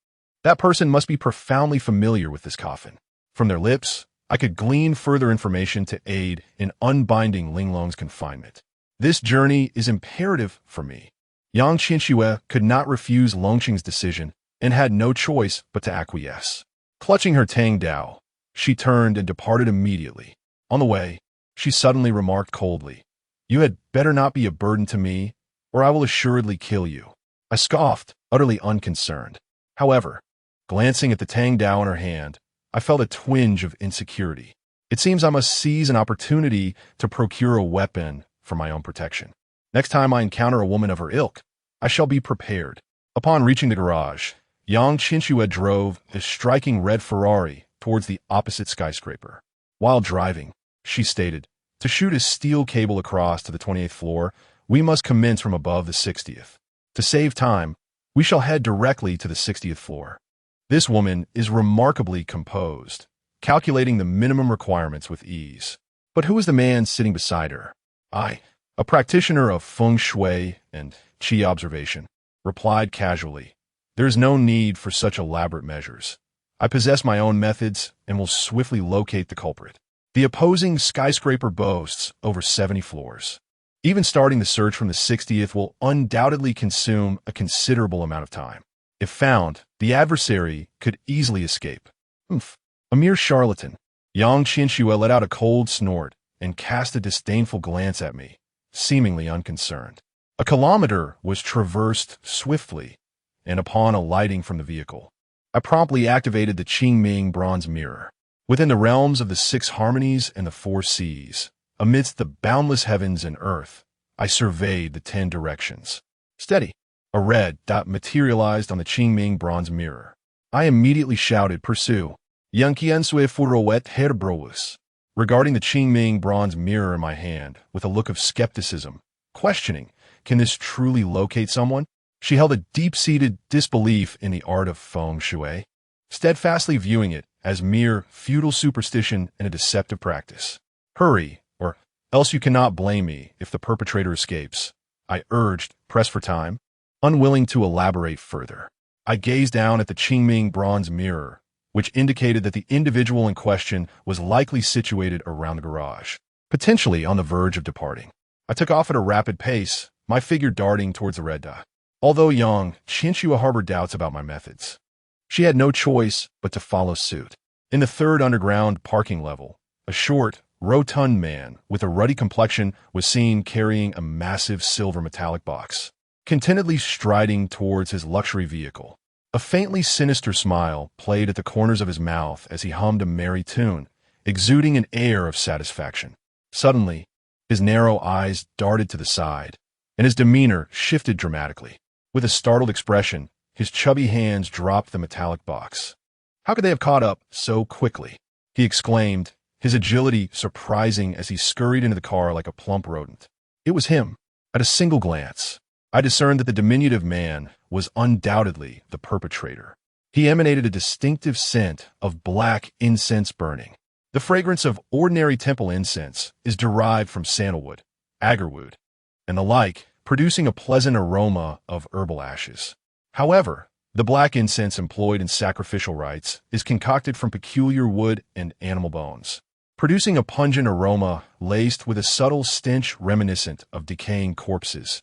That person must be profoundly familiar with this coffin. From their lips, I could glean further information to aid in unbinding Linglong's confinement. This journey is imperative for me. Yang Qianxue could not refuse Longqing's decision and had no choice but to acquiesce. Clutching her Tang Dao, She turned and departed immediately. On the way, she suddenly remarked coldly, "You had better not be a burden to me, or I will assuredly kill you." I scoffed, utterly unconcerned. However, glancing at the Tang Dao in her hand, I felt a twinge of insecurity. It seems I must seize an opportunity to procure a weapon for my own protection. Next time I encounter a woman of her ilk, I shall be prepared. Upon reaching the garage, Yang Qinxue drove a striking red Ferrari towards the opposite skyscraper. While driving, she stated, "To shoot a steel cable across to the 28th floor, we must commence from above the 60th. To save time, we shall head directly to the 60th floor." This woman is remarkably composed, calculating the minimum requirements with ease. But who is the man sitting beside her? I, a practitioner of feng shui and qi observation, replied casually, "There is no need for such elaborate measures. I possess my own methods and will swiftly locate the culprit." The opposing skyscraper boasts over 70 floors. Even starting the search from the 60th will undoubtedly consume a considerable amount of time. If found, the adversary could easily escape. A mere charlatan. Yang Qinxue let out a cold snort and cast a disdainful glance at me, seemingly unconcerned. A kilometer was traversed swiftly, and upon alighting from the vehicle, I promptly activated the Qingming bronze mirror. Within the realms of the 6 harmonies and the 4 seas, amidst the boundless heavens and earth, I surveyed the 10 directions. Steady. A red dot materialized on the Qingming bronze mirror. I immediately shouted, "Pursue." Yanqiansui furuet herbrous. Regarding the Qingming bronze mirror in my hand with a look of skepticism, questioning, can this truly locate someone? She held a deep-seated disbelief in the art of feng shui, steadfastly viewing it as mere feudal superstition and a deceptive practice. "Hurry, or else you cannot blame me if the perpetrator escapes," I urged, pressed for time. Unwilling to elaborate further, I gazed down at the Qingming bronze mirror, which indicated that the individual in question was likely situated around the garage, potentially on the verge of departing. I took off at a rapid pace, my figure darting towards the red dot. Although Yang Qinxue harbored doubts about my methods, she had no choice but to follow suit. In the 3rd underground parking level, a short, rotund man with a ruddy complexion was seen carrying a massive silver metallic box, contentedly striding towards his luxury vehicle. A faintly sinister smile played at the corners of his mouth as he hummed a merry tune, exuding an air of satisfaction. Suddenly, his narrow eyes darted to the side, and his demeanor shifted dramatically. With a startled expression, his chubby hands dropped the metallic box. "How could they have caught up so quickly?" he exclaimed, his agility surprising as he scurried into the car like a plump rodent. It was him. At a single glance, I discerned that the diminutive man was undoubtedly the perpetrator. He emanated a distinctive scent of black incense burning. The fragrance of ordinary temple incense is derived from sandalwood, agarwood, and the like, producing a pleasant aroma of herbal ashes. However, the black incense employed in sacrificial rites is concocted from peculiar wood and animal bones, producing a pungent aroma laced with a subtle stench reminiscent of decaying corpses,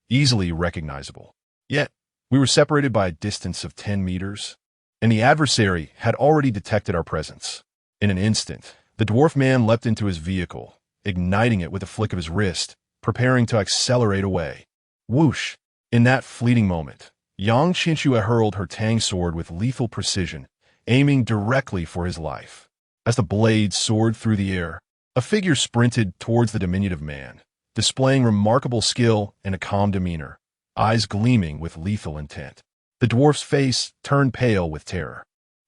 easily recognizable. Yet, we were separated by a distance of 10 meters, and the adversary had already detected our presence. In an instant, the dwarf man leapt into his vehicle, igniting it with a flick of his wrist, preparing to accelerate away. Whoosh! In that fleeting moment, Yang Qinxue hurled her tang sword with lethal precision, aiming directly for his life. As the blade soared through the air, a figure sprinted towards the diminutive man, displaying remarkable skill and a calm demeanor, eyes gleaming with lethal intent. The dwarf's face turned pale with terror,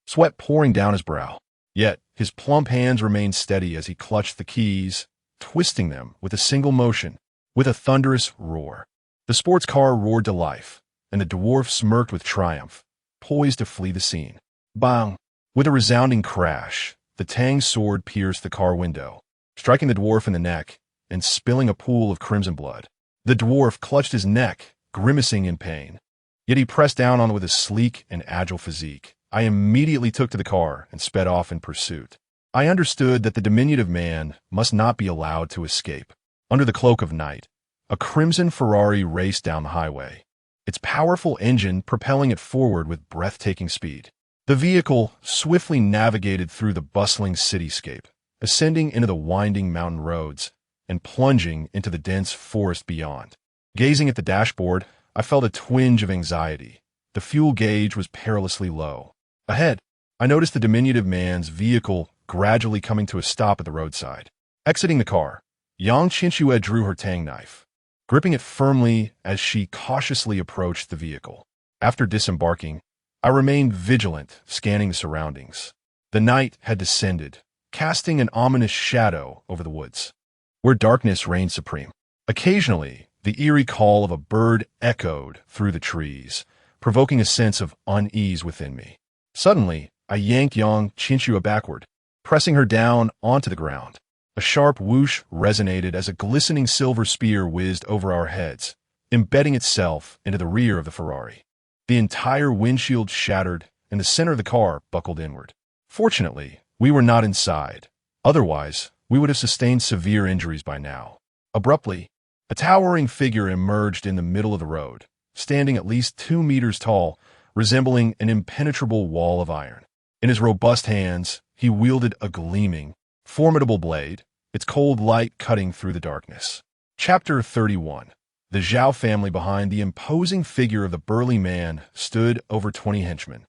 sweat pouring down his brow. Yet his plump hands remained steady as he clutched the keys, twisting them with a single motion. With a thunderous roar, the sports car roared to life, and the dwarf smirked with triumph, poised to flee the scene. Bang! With a resounding crash, the tang sword pierced the car window, striking the dwarf in the neck and spilling a pool of crimson blood. The dwarf clutched his neck, grimacing in pain. Yet he pressed down on it with a sleek and agile physique. I immediately took to the car and sped off in pursuit. I understood that the diminutive man must not be allowed to escape. Under the cloak of night, a crimson Ferrari raced down the highway, its powerful engine propelling it forward with breathtaking speed. The vehicle swiftly navigated through the bustling cityscape, ascending into the winding mountain roads and plunging into the dense forest beyond. Gazing at the dashboard, I felt a twinge of anxiety. The fuel gauge was perilously low. Ahead, I noticed the diminutive man's vehicle gradually coming to a stop at the roadside. Exiting the car, Yang Qinxue drew her tang knife, gripping it firmly as she cautiously approached the vehicle. After disembarking, I remained vigilant, scanning the surroundings. The night had descended, casting an ominous shadow over the woods, where darkness reigned supreme. Occasionally, the eerie call of a bird echoed through the trees, provoking a sense of unease within me. Suddenly, I yanked Yang Qinxue backward, pressing her down onto the ground. A sharp whoosh resonated as a glistening silver spear whizzed over our heads, embedding itself into the rear of the Ferrari. The entire windshield shattered, and the center of the car buckled inward. Fortunately, we were not inside. Otherwise, we would have sustained severe injuries by now. Abruptly, a towering figure emerged in the middle of the road, standing at least 2 meters tall, resembling an impenetrable wall of iron. In his robust hands, he wielded a gleaming, formidable blade, its cold light cutting through the darkness. Chapter 31. The Zhao family behind the imposing figure of the burly man stood over 20 henchmen,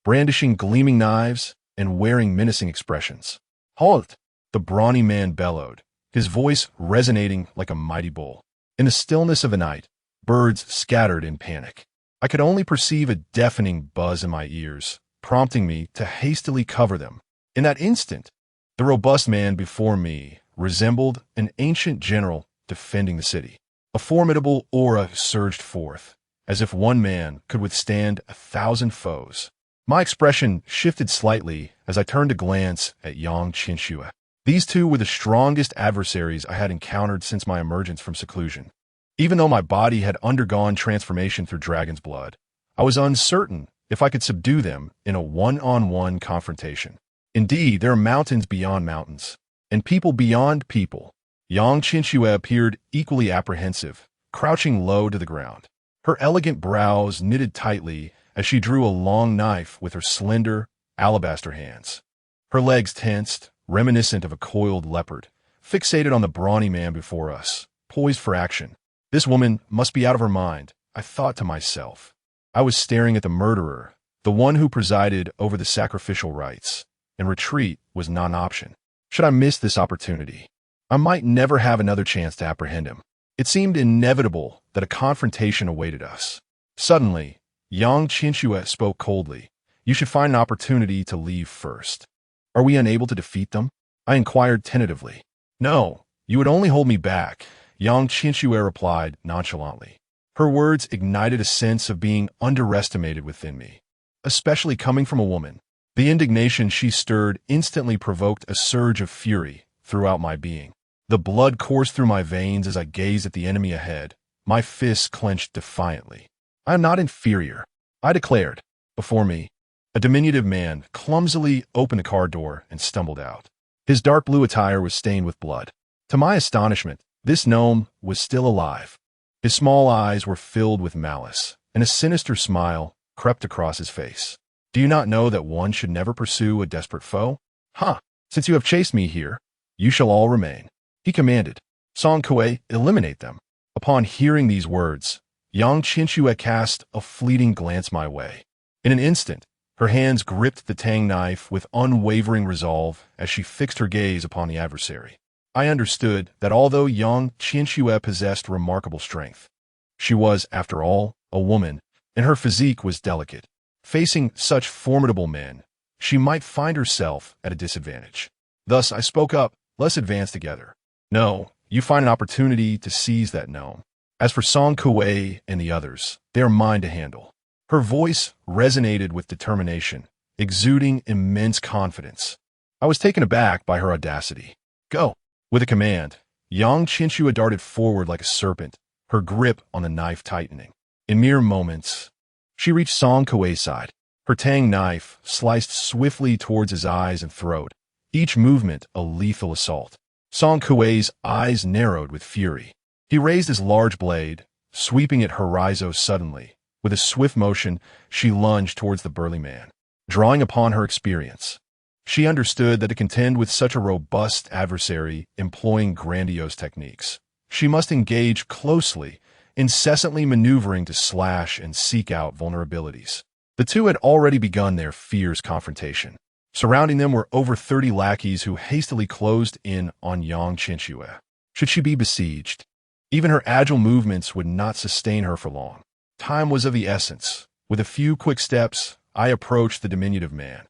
brandishing gleaming knives and wearing menacing expressions. "Halt!" the brawny man bellowed, his voice resonating like a mighty bull. In the stillness of the night, birds scattered in panic. I could only perceive a deafening buzz in my ears, prompting me to hastily cover them. In that instant, the robust man before me resembled an ancient general defending the city. A formidable aura surged forth, as if one man could withstand 1,000 foes. My expression shifted slightly as I turned to glance at Yang Qinxue. These two were the strongest adversaries I had encountered since my emergence from seclusion. Even though my body had undergone transformation through dragon's blood, I was uncertain if I could subdue them in a one-on-one confrontation. Indeed, there are mountains beyond mountains, and people beyond people. Yang Qinxue appeared equally apprehensive, crouching low to the ground. Her elegant brows knitted tightly as she drew a long knife with her slender, alabaster hands. Her legs tensed, reminiscent of a coiled leopard, fixated on the brawny man before us, poised for action. This woman must be out of her mind, I thought to myself. I was staring at the murderer, the one who presided over the sacrificial rites, and retreat was not an option. Should I miss this opportunity, I might never have another chance to apprehend him. It seemed inevitable that a confrontation awaited us. Suddenly, Yang Qinxue spoke coldly. "You should find an opportunity to leave first." "Are we unable to defeat them?" I inquired tentatively. "No, you would only hold me back," Yang Qinxue replied nonchalantly. Her words ignited a sense of being underestimated within me, especially coming from a woman. The indignation she stirred instantly provoked a surge of fury throughout my being. The blood coursed through my veins as I gazed at the enemy ahead, my fists clenched defiantly. "I am not inferior," I declared. Before me, a diminutive man clumsily opened the car door and stumbled out. His dark blue attire was stained with blood. To my astonishment, this gnome was still alive. His small eyes were filled with malice, and a sinister smile crept across his face. "Do you not know that one should never pursue a desperate foe? Ha! Since you have chased me here, you shall all remain," he commanded. "Song Kuei, eliminate them." Upon hearing these words, Yang Qinxue cast a fleeting glance my way. In an instant, her hands gripped the tang knife with unwavering resolve as she fixed her gaze upon the adversary. I understood that although Yang Qinxue possessed remarkable strength, she was, after all, a woman, and her physique was delicate. Facing such formidable men, she might find herself at a disadvantage. Thus, I spoke up, "Let's advance together." "No, you find an opportunity to seize that gnome. As for Song Kuei and the others, they are mine to handle." Her voice resonated with determination, exuding immense confidence. I was taken aback by her audacity. "Go." With a command, Yang Qinxue darted forward like a serpent, her grip on the knife tightening. In mere moments, she reached Song Kuei's side. Her tang knife sliced swiftly towards his eyes and throat, each movement a lethal assault. Song Kuei's eyes narrowed with fury. He raised his large blade, sweeping it horizo suddenly. With a swift motion, she lunged towards the burly man. drawing upon her experience. She understood that to contend with such a robust adversary employing grandiose techniques, she must engage closely, incessantly maneuvering to slash and seek out vulnerabilities. The two had already begun their fierce confrontation. Surrounding them were over 30 lackeys who hastily closed in on Yang Qinxue. Should she be besieged, even her agile movements would not sustain her for long. Time was of the essence. With a few quick steps, I approached the diminutive man.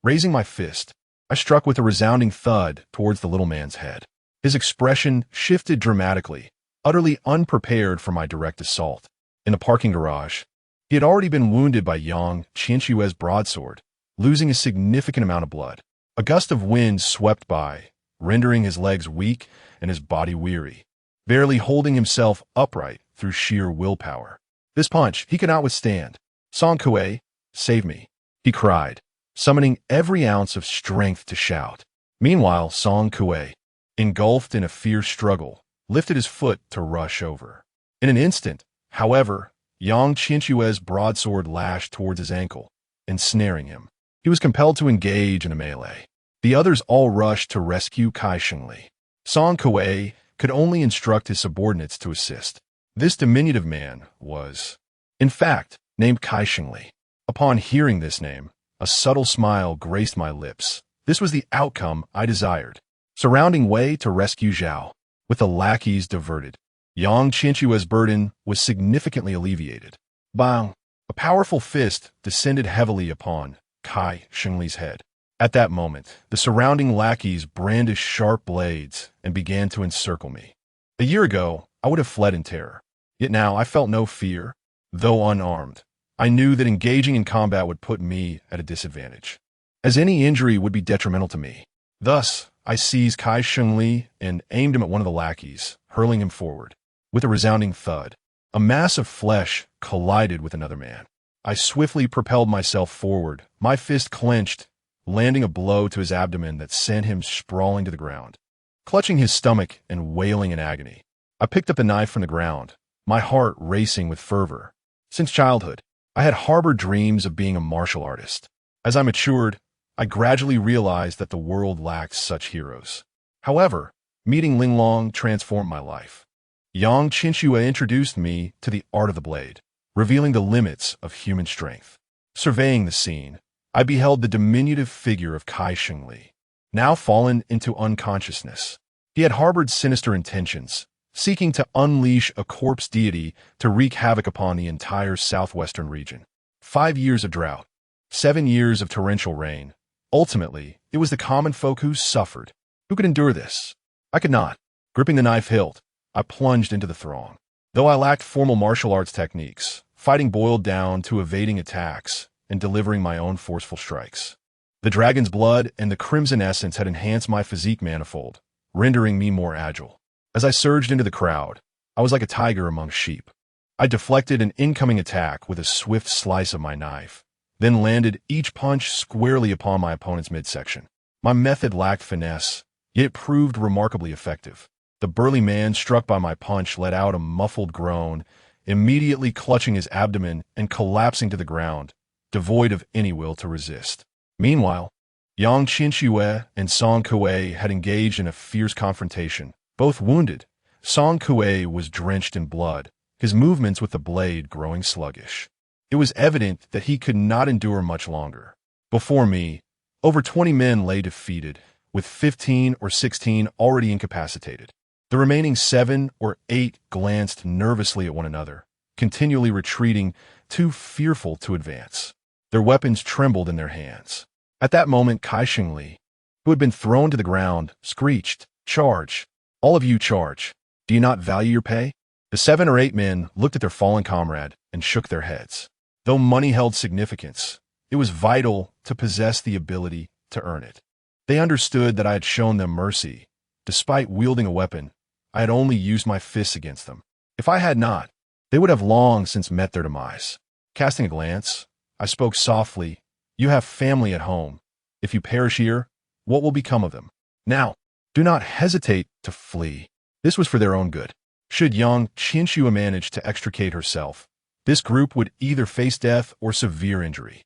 Raising my fist, I struck with a resounding thud towards the little man's head. His expression shifted dramatically, utterly unprepared for my direct assault. In the parking garage, he had already been wounded by Yang Qinshue's broadsword, losing a significant amount of blood. A gust of wind swept by, rendering his legs weak and his body weary, barely holding himself upright through sheer willpower. This punch he could not withstand. "Song Kuei, save me," he cried, summoning every ounce of strength to shout. Meanwhile, Song Kuei, engulfed in a fierce struggle, lifted his foot to rush over. In an instant, however, Yang Qinshue's broadsword lashed towards his ankle, ensnaring him. He was compelled to engage in a melee. The others all rushed to rescue Kai Shengli. Song Kuei could only instruct his subordinates to assist. This diminutive man was, in fact, named Kai Shengli. Upon hearing this name, a subtle smile graced my lips. This was the outcome I desired. Surrounding Wei to rescue Zhao. With the lackeys diverted, Yang Qinshue's burden was significantly alleviated. Bang! A powerful fist descended heavily upon Kai Shengli's head. At that moment, the surrounding lackeys brandished sharp blades and began to encircle me. A year ago, I would have fled in terror. Yet now I felt no fear. Though unarmed, I knew that engaging in combat would put me at a disadvantage, as any injury would be detrimental to me. Thus, I seized Kai Shengli and aimed him at one of the lackeys, hurling him forward. With a resounding thud, a mass of flesh collided with another man. I swiftly propelled myself forward, my fist clenched, landing a blow to his abdomen that sent him sprawling to the ground. Clutching his stomach and wailing in agony, I picked up the knife from the ground, my heart racing with fervor. Since childhood, I had harbored dreams of being a martial artist. As I matured, I gradually realized that the world lacked such heroes. However, meeting Linglong transformed my life. Yang Qinshuo introduced me to the art of the blade, revealing the limits of human strength. Surveying the scene, I beheld the diminutive figure of Kai Shengli, now fallen into unconsciousness. He had harbored sinister intentions, seeking to unleash a corpse deity to wreak havoc upon the entire southwestern region. 5 years of drought, 7 years of torrential rain. Ultimately, it was the common folk who suffered. Who could endure this? I could not. Gripping the knife hilt, I plunged into the throng. Though I lacked formal martial arts techniques, fighting boiled down to evading attacks and delivering my own forceful strikes. The dragon's blood and the crimson essence had enhanced my physique manifold, rendering me more agile. As I surged into the crowd, I was like a tiger among sheep. I deflected an incoming attack with a swift slice of my knife, then landed each punch squarely upon my opponent's midsection. My method lacked finesse, yet it proved remarkably effective. The burly man struck by my punch let out a muffled groan, immediately clutching his abdomen and collapsing to the ground, devoid of any will to resist. Meanwhile, Yang Qinshuo and Song Kuei had engaged in a fierce confrontation. Both wounded, Song Kuei was drenched in blood, his movements with the blade growing sluggish. It was evident that he could not endure much longer. Before me, over 20 men lay defeated, with 15 or 16 already incapacitated. The remaining 7 or 8 glanced nervously at one another, continually retreating, too fearful to advance. Their weapons trembled in their hands. At that moment, Kai Shengli, who had been thrown to the ground, screeched, "Charge! All of you charge! Do you not value your pay?" The 7 or 8 men looked at their fallen comrade and shook their heads. Though money held significance, it was vital to possess the ability to earn it. They understood that I had shown them mercy. Despite wielding a weapon, I had only used my fists against them. If I had not, they would have long since met their demise. Casting a glance, I spoke softly, "You have family at home. If you perish here, what will become of them? Now, do not hesitate to flee." This was for their own good. Should Yang Qinshuo manage to extricate herself, this group would either face death or severe injury.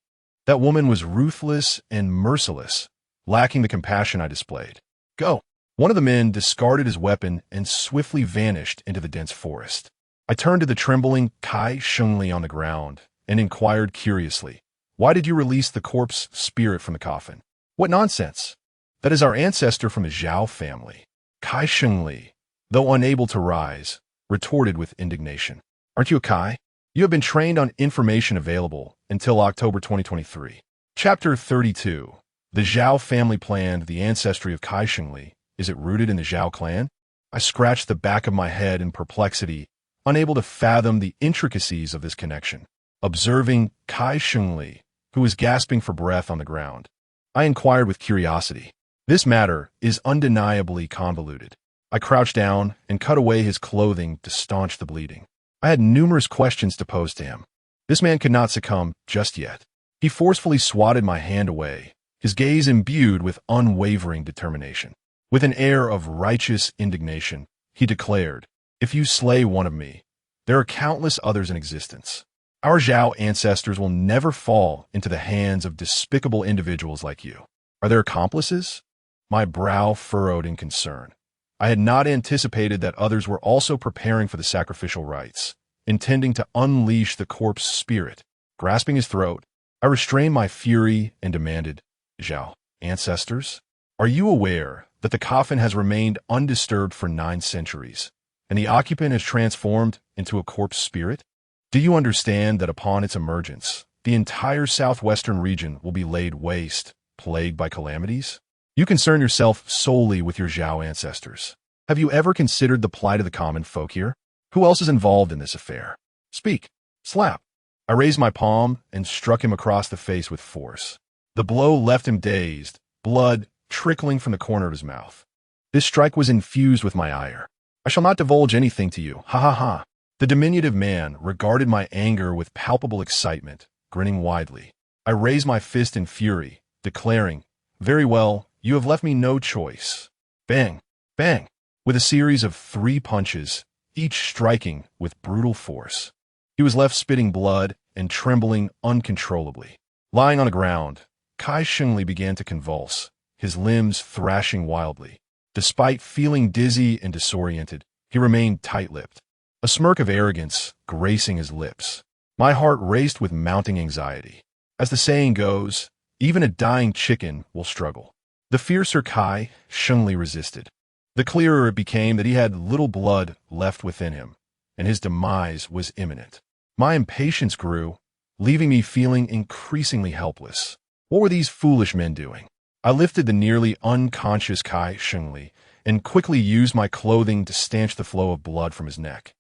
That woman was ruthless and merciless, lacking the compassion I displayed. Go! One of the men discarded his weapon and swiftly vanished into the dense forest. I turned to the trembling Kai Shengli on the ground and inquired curiously, "Why did you release the corpse spirit from the coffin?" "What nonsense! That is our ancestor from the Zhao family." Kai Shengli, though unable to rise, retorted with indignation. "Aren't you a Kai? You have been trained on information available until October 2023. Chapter 32. The Zhao family planned the ancestry of Kai Shengli. Is it rooted in the Zhao clan? I scratched the back of my head in perplexity, unable to fathom the intricacies of this connection. Observing Kai Shengli, who was gasping for breath on the ground, I inquired with curiosity. This matter is undeniably convoluted. I crouched down and cut away his clothing to staunch the bleeding. I had numerous questions to pose to him. This man could not succumb just yet. He forcefully swatted my hand away, his gaze imbued with unwavering determination. With an air of righteous indignation, he declared, "If you slay one of me, there are countless others in existence. Our Zhao ancestors will never fall into the hands of despicable individuals like you. Are there accomplices?" My brow furrowed in concern. I had not anticipated that others were also preparing for the sacrificial rites, intending to unleash the corpse spirit. Grasping his throat, I restrained my fury and demanded, "Zhao, ancestors, are you aware that the coffin has remained undisturbed for 9 centuries, and the occupant has transformed into a corpse spirit? Do you understand that upon its emergence, the entire southwestern region will be laid waste, plagued by calamities? You concern yourself solely with your Zhao ancestors. Have you ever considered the plight of the common folk here? Who else is involved in this affair? Speak." Slap. I raised my palm and struck him across the face with force. The blow left him dazed, blood trickling from the corner of his mouth. This strike was infused with my ire. "I shall not divulge anything to you, ha ha ha." The diminutive man regarded my anger with palpable excitement, grinning widely. I raised my fist in fury, declaring, "Very well, you have left me no choice." Bang! Bang! With a series of 3 punches, each striking with brutal force. He was left spitting blood and trembling uncontrollably. Lying on the ground, Kai Shengli began to convulse, his limbs thrashing wildly. Despite feeling dizzy and disoriented, he remained tight-lipped, a smirk of arrogance gracing his lips. My heart raced with mounting anxiety. As the saying goes, even a dying chicken will struggle. The fiercer Kai Shengli resisted. The clearer it became that he had little blood left within him, and his demise was imminent. My impatience grew, leaving me feeling increasingly helpless. What were these foolish men doing? I lifted the nearly unconscious Kai Shengli and quickly used my clothing to stanch the flow of blood from his neck.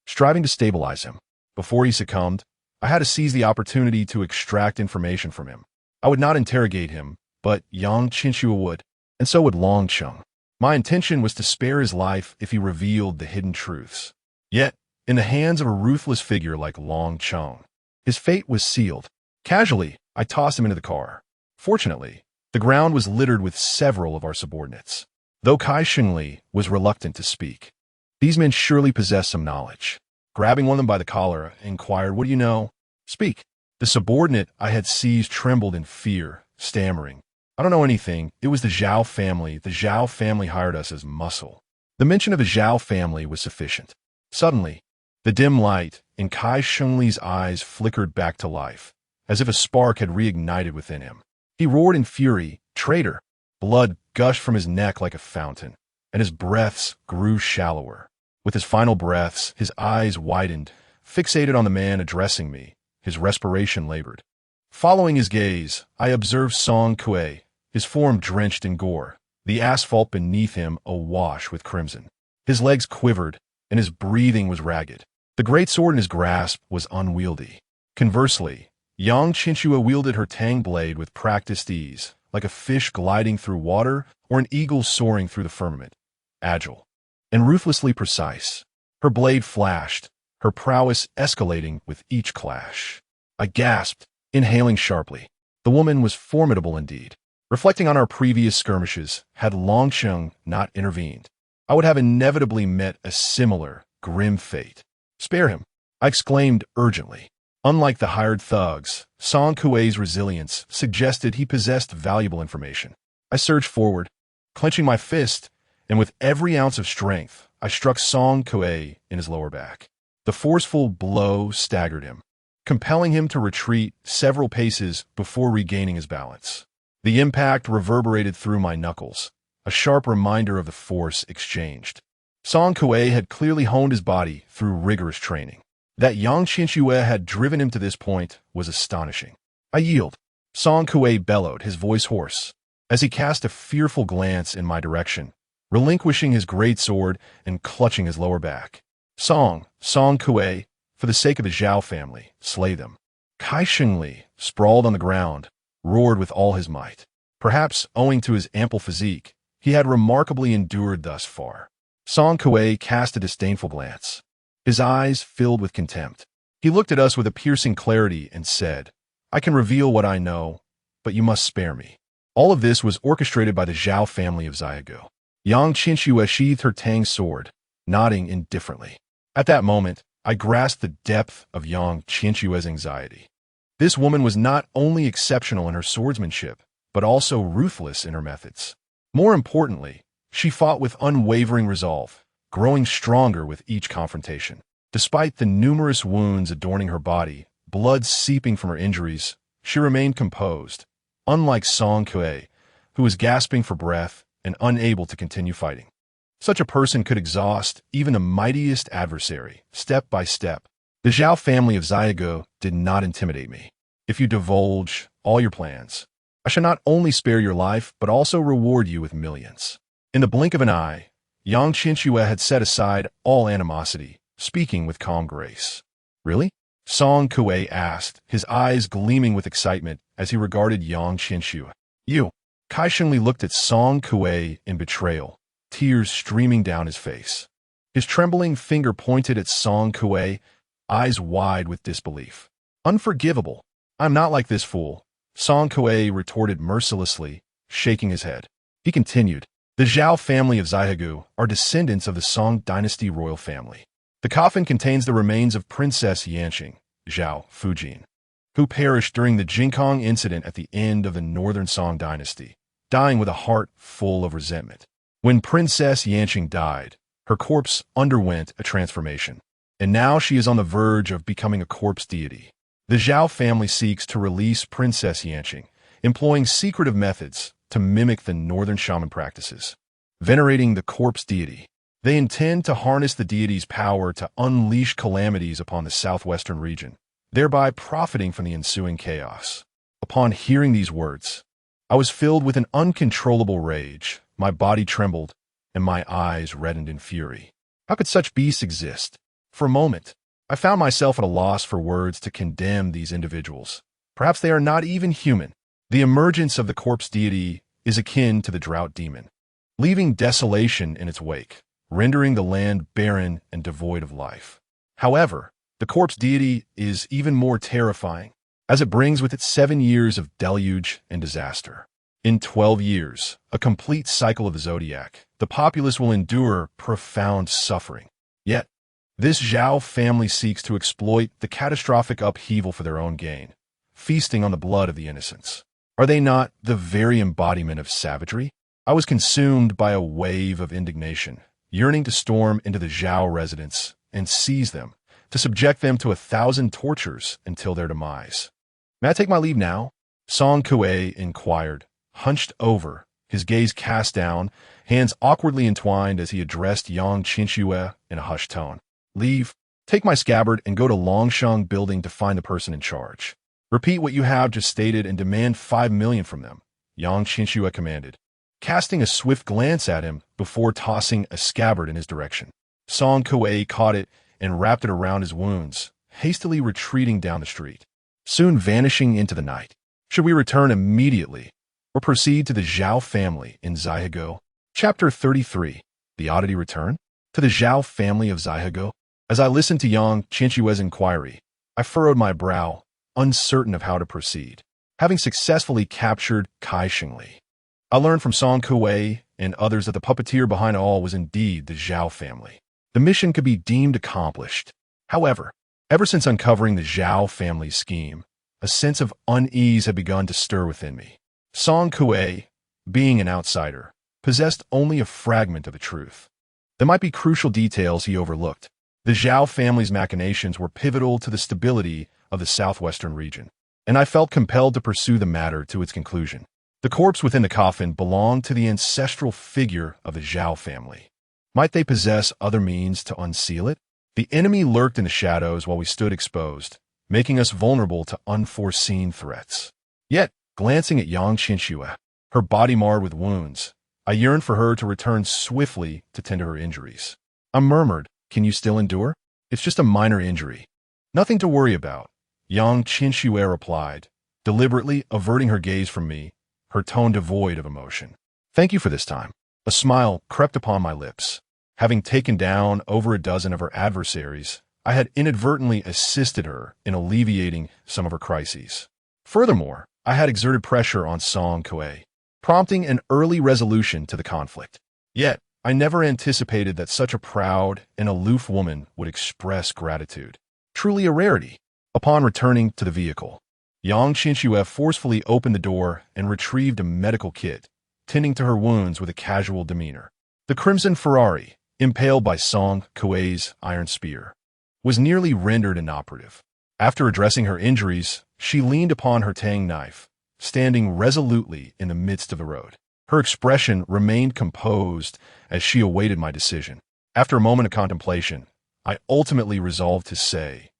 Striving to stabilize him, before he succumbed, I had to seize the opportunity to extract information from him. I would not interrogate him, but Yang Qinshua would, and so would Long Cheng. My intention was to spare his life if he revealed the hidden truths. Yet, in the hands of a ruthless figure like Long Cheng, his fate was sealed. Casually, I tossed him into the car. Fortunately, the ground was littered with several of our subordinates. Though Kai Shengli was reluctant to speak, these men surely possessed some knowledge. Grabbing one of them by the collar, I inquired, "What do you know? Speak." The subordinate I had seized trembled in fear, stammering, "I don't know anything. It was the Zhao family. The Zhao family hired us as muscle." The mention of the Zhao family was sufficient. Suddenly, the dim light in Kai Shengli's eyes flickered back to life, as if a spark had reignited within him. He roared in fury, "Traitor!" Blood gushed from his neck like a fountain, and his breaths grew shallower. With his final breaths, his eyes widened, fixated on the man addressing me. His respiration labored. Following his gaze, I observed Song Kuei, his form drenched in gore, the asphalt beneath him awash with crimson. His legs quivered, and his breathing was ragged. The great sword in his grasp was unwieldy. Conversely, Yang Qinshua wielded her tang blade with practiced ease, like a fish gliding through water or an eagle soaring through the firmament, agile and ruthlessly precise. Her blade flashed, her prowess escalating with each clash. I gasped, inhaling sharply. The woman was formidable indeed. Reflecting on our previous skirmishes, had Long Cheng not intervened, I would have inevitably met a similar, grim fate. "Spare him," I exclaimed urgently. Unlike the hired thugs, Song Kuei's resilience suggested he possessed valuable information. I surged forward, clenching my fist, and with every ounce of strength, I struck Song Kuei in his lower back. The forceful blow staggered him, compelling him to retreat several paces before regaining his balance. The impact reverberated through my knuckles, a sharp reminder of the force exchanged. Song Kuei had clearly honed his body through rigorous training. That Yang Qinxue had driven him to this point was astonishing. I yield. Song Kuei bellowed, his voice hoarse, as he cast a fearful glance in my direction, relinquishing his great sword and clutching his lower back. Song Kuei, for the sake of the Zhao family, slay them. Kai Shengli, sprawled on the ground, roared with all his might. Perhaps owing to his ample physique, he had remarkably endured thus far. Song Kuei cast a disdainful glance. His eyes filled with contempt. He looked at us with a piercing clarity and said, "I can reveal what I know, but you must spare me." All of this was orchestrated by the Zhao family of Xiaogu. Yang Qinxue sheathed her Tang sword, nodding indifferently. At that moment, I grasped the depth of Yang Qinxue's anxiety. This woman was not only exceptional in her swordsmanship, but also ruthless in her methods. More importantly, she fought with unwavering resolve, growing stronger with each confrontation. Despite the numerous wounds adorning her body, blood seeping from her injuries, she remained composed, unlike Song Kuei, who was gasping for breath and unable to continue fighting. Such a person could exhaust even the mightiest adversary, step by step. The Zhao family of Xiaogu did not intimidate me. If you divulge all your plans, I shall not only spare your life, but also reward you with millions. In the blink of an eye, Yang Qinxue had set aside all animosity, speaking with calm grace. "Really?" Song Kuei asked, his eyes gleaming with excitement as he regarded Yang Qinxue. "You." Kai Shengli looked at Song Kuei in betrayal, tears streaming down his face. His trembling finger pointed at Song Kuei, eyes wide with disbelief. "Unforgivable. I'm not like this fool," Song Kuei retorted mercilessly, shaking his head. He continued, "The Zhao family of Xiaogu are descendants of the Song dynasty royal family. The coffin contains the remains of Princess Yanqing, Zhao Fujin, who perished during the Jinkong incident at the end of the northern Song dynasty, dying with a heart full of resentment. When Princess Yanqing died, her corpse underwent a transformation, and now she is on the verge of becoming a corpse deity. The Zhao family seeks to release Princess Yanqing, employing secretive methods to mimic the northern shaman practices. Venerating the corpse deity, they intend to harness the deity's power to unleash calamities upon the southwestern region, thereby profiting from the ensuing chaos." Upon hearing these words, I was filled with an uncontrollable rage. My body trembled, and my eyes reddened in fury. How could such beasts exist? For a moment, I found myself at a loss for words to condemn these individuals. Perhaps they are not even human. The emergence of the corpse deity is akin to the drought demon, leaving desolation in its wake, rendering the land barren and devoid of life. However, the corpse deity is even more terrifying, as it brings with it 7 years of deluge and disaster. In 12 years, a complete cycle of the zodiac, the populace will endure profound suffering. Yet, this Zhao family seeks to exploit the catastrophic upheaval for their own gain, feasting on the blood of the innocents. Are they not the very embodiment of savagery? I was consumed by a wave of indignation, yearning to storm into the Zhao residence and seize them, to subject them to 1,000 tortures until their demise. "May I take my leave now?" Song Kuei inquired, hunched over, his gaze cast down, hands awkwardly entwined as he addressed Yang Qinxue in a hushed tone. "Leave. Take my scabbard and go to Longsheng building to find the person in charge. Repeat what you have just stated and demand 5 million from them," Yang Qinxue commanded, casting a swift glance at him before tossing a scabbard in his direction. Song Kuei caught it and wrapped it around his wounds, hastily retreating down the street, soon vanishing into the night. Should we return immediately or proceed to the Zhao family in Xiaogu? Chapter 33. The Oddity Return? To the Zhao family of Xiaogu? As I listened to Yang Qinxue's inquiry, I furrowed my brow, uncertain of how to proceed. Having successfully captured Kai Shengli, I learned from Song Kuei and others that the puppeteer behind it all was indeed the Zhao family. The mission could be deemed accomplished. However, Ever since uncovering the Zhao family scheme, a sense of unease had begun to stir within me. Song Kuei, being an outsider, possessed only a fragment of the truth. There might be crucial details he overlooked. The Zhao family's machinations were pivotal to the stability of the southwestern region, and I felt compelled to pursue the matter to its conclusion. The corpse within the coffin belonged to the ancestral figure of the Zhao family. Might they possess other means to unseal it? The enemy lurked in the shadows while we stood exposed, making us vulnerable to unforeseen threats. Yet, glancing at Yang Qinxue, her body marred with wounds, I yearned for her to return swiftly to tend to her injuries. I murmured, "Can you still endure? It's just a minor injury. Nothing to worry about," Yang Qinxue replied, deliberately averting her gaze from me, her tone devoid of emotion. "Thank you for this time." A smile crept upon my lips. Having taken down over a dozen of her adversaries, I had inadvertently assisted her in alleviating some of her crises. Furthermore, I had exerted pressure on Song Kuei, prompting an early resolution to the conflict. Yet, I never anticipated that such a proud and aloof woman would express gratitude. Truly a rarity. Upon returning to the vehicle, Yang Qinxue forcefully opened the door and retrieved a medical kit, tending to her wounds with a casual demeanor. The crimson Ferrari, impaled by Song Kuei's iron spear, was nearly rendered inoperative. After addressing her injuries, she leaned upon her tang knife, standing resolutely in the midst of the road. Her expression remained composed as she awaited my decision. After a moment of contemplation, I ultimately resolved to say,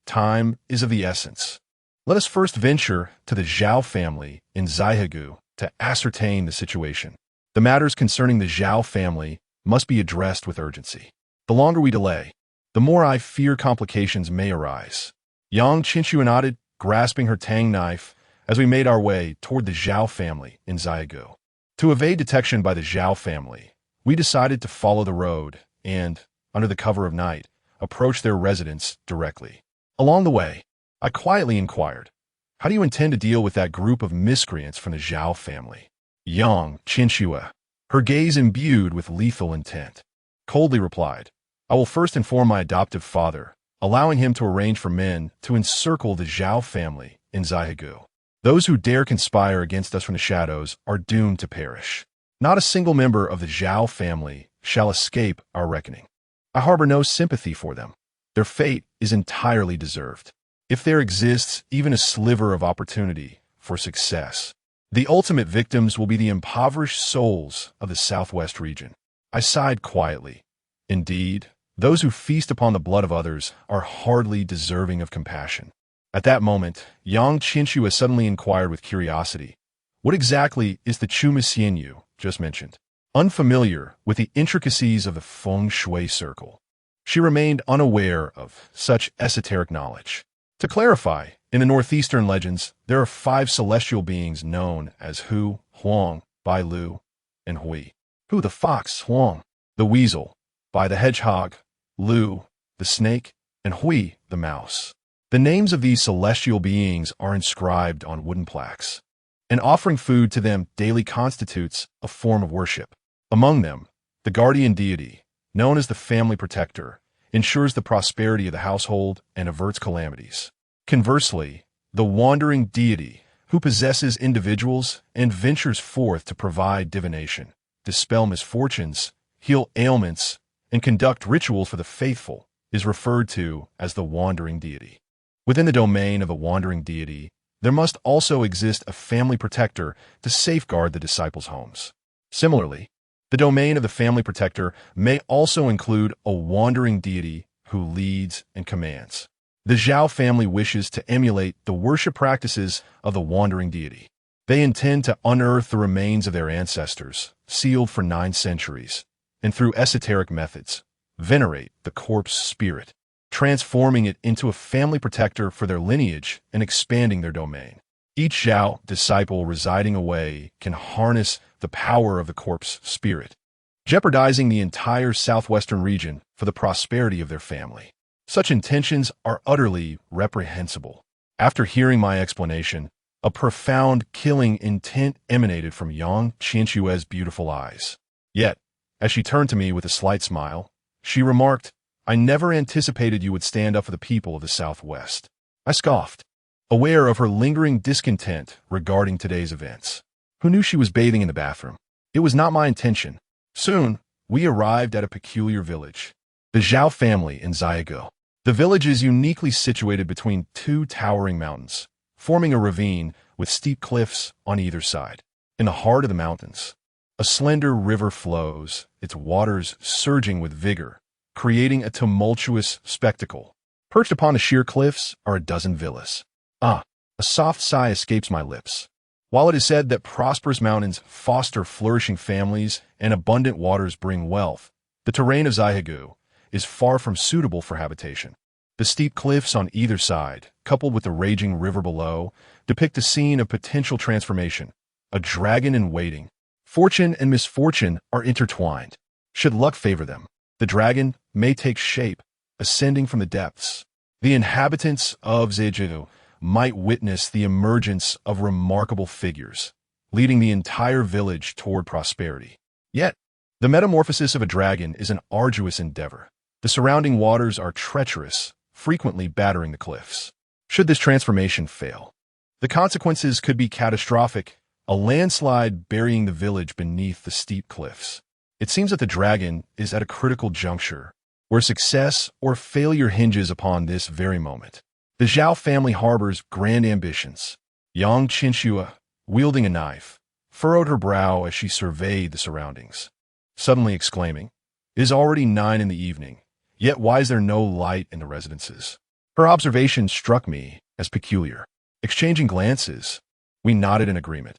"Time is of the essence. Let us first venture to the Zhao family in Zaihagu to ascertain the situation. The matters concerning the Zhao family must be addressed with urgency. The longer we delay, the more I fear complications may arise." Yang Qinxue nodded, grasping her tang knife, as we made our way toward the Zhao family in Zaihagu. To evade detection by the Zhao family, we decided to follow the road and, under the cover of night, approach their residence directly. Along the way, I quietly inquired, "How do you intend to deal with that group of miscreants from the Zhao family?" Yang Qinxue, her gaze imbued with lethal intent, coldly replied, "I will first inform my adoptive father, allowing him to arrange for men to encircle the Zhao family in Zaihagu. Those who dare conspire against us from the shadows are doomed to perish. Not a single member of the Zhao family shall escape our reckoning. I harbor no sympathy for them. Their fate is entirely deserved. If there exists even a sliver of opportunity for success, the ultimate victims will be the impoverished souls of the southwest region." I sighed quietly. Indeed, those who feast upon the blood of others are hardly deserving of compassion. At that moment, Yang Qinxue suddenly inquired with curiosity, "What exactly is the Chu Misian you just mentioned?" Unfamiliar with the intricacies of the feng shui circle, she remained unaware of such esoteric knowledge. To clarify, in the northeastern legends, there are 5 celestial beings known as Hu, Huang, Bai Lu, and Hui. Hu the fox, Huang, the weasel, Bai the hedgehog, Lu, the snake, and Hui the mouse. The names of these celestial beings are inscribed on wooden plaques, and offering food to them daily constitutes a form of worship. Among them, the guardian deity, known as the family protector, ensures the prosperity of the household and averts calamities. Conversely, the wandering deity, who possesses individuals and ventures forth to provide divination, dispel misfortunes, heal ailments, and conduct rituals for the faithful, is referred to as the wandering deity. Within the domain of the wandering deity, there must also exist a family protector to safeguard the disciples' homes. Similarly, the domain of the family protector may also include a wandering deity who leads and commands. The Zhao family wishes to emulate the worship practices of the wandering deity. They intend to unearth the remains of their ancestors, sealed for 9 centuries, and through esoteric methods, venerate the corpse spirit, transforming it into a family protector for their lineage and expanding their domain. Each Zhao disciple residing away can harness the power of the corpse spirit, jeopardizing the entire southwestern region for the prosperity of their family. Such intentions are utterly reprehensible. After hearing my explanation, a profound killing intent emanated from Yang Qinshue's beautiful eyes. Yet, as she turned to me with a slight smile, she remarked, I never anticipated you would stand up for the people of the Southwest. I scoffed, aware of her lingering discontent regarding today's events. Who knew she was bathing in the bathroom? It was not my intention. Soon, we arrived at a peculiar village, the Zhao family in Xiago. The village is uniquely situated between two towering mountains, forming a ravine with steep cliffs on either side. In the heart of the mountains, a slender river flows, its waters surging with vigor, creating a tumultuous spectacle. Perched upon the sheer cliffs are a dozen villas. A soft sigh escapes my lips. While it is said that prosperous mountains foster flourishing families and abundant waters bring wealth, the terrain of Xiagu is far from suitable for habitation. The steep cliffs on either side, coupled with the raging river below, depict a scene of potential transformation, a dragon in waiting. Fortune and misfortune are intertwined. Should luck favor them, the dragon may take shape, ascending from the depths. The inhabitants of Xiagu might witness the emergence of remarkable figures, leading the entire village toward prosperity. Yet, the metamorphosis of a dragon is an arduous endeavor. The surrounding waters are treacherous, frequently battering the cliffs. Should this transformation fail, the consequences could be catastrophic, a landslide burying the village beneath the steep cliffs. It seems that the dragon is at a critical juncture, where success or failure hinges upon this very moment. The Zhao family harbors grand ambitions. Yang Qinxue, wielding a knife, furrowed her brow as she surveyed the surroundings, suddenly exclaiming, "It is already 9 in the evening, yet why is there no light in the residences?" Her observation struck me as peculiar. Exchanging glances, we nodded in agreement.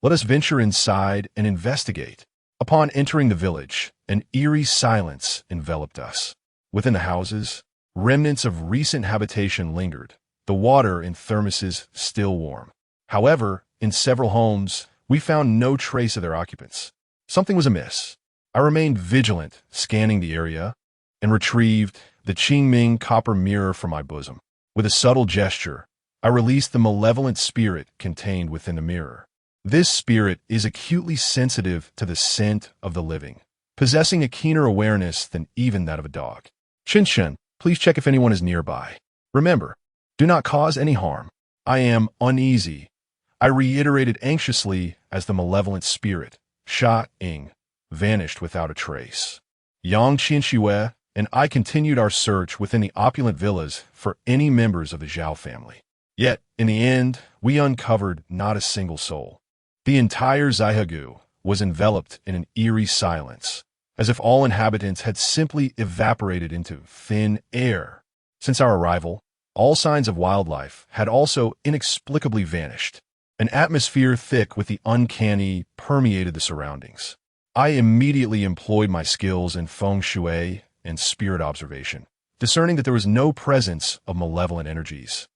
Let us venture inside and investigate. Upon entering the village, an eerie silence enveloped us. Within the houses, remnants of recent habitation lingered, the water in thermoses still warm. However, in several homes, we found no trace of their occupants. Something was amiss. I remained vigilant, scanning the area, and retrieved the Qingming copper mirror from my bosom. With a subtle gesture, I released the malevolent spirit contained within the mirror. This spirit is acutely sensitive to the scent of the living, possessing a keener awareness than even that of a dog. Qinshen, please check if anyone is nearby. Remember, do not cause any harm. I am uneasy, I reiterated anxiously as the malevolent spirit, Sha Ying, vanished without a trace. Yang Qinxue and I continued our search within the opulent villas for any members of the Zhao family. Yet, in the end, we uncovered not a single soul. The entire Xiagu was enveloped in an eerie silence, as if all inhabitants had simply evaporated into thin air. Since our arrival, all signs of wildlife had also inexplicably vanished. An atmosphere thick with the uncanny permeated the surroundings. I immediately employed my skills in feng shui and spirit observation, discerning that there was no presence of malevolent energies,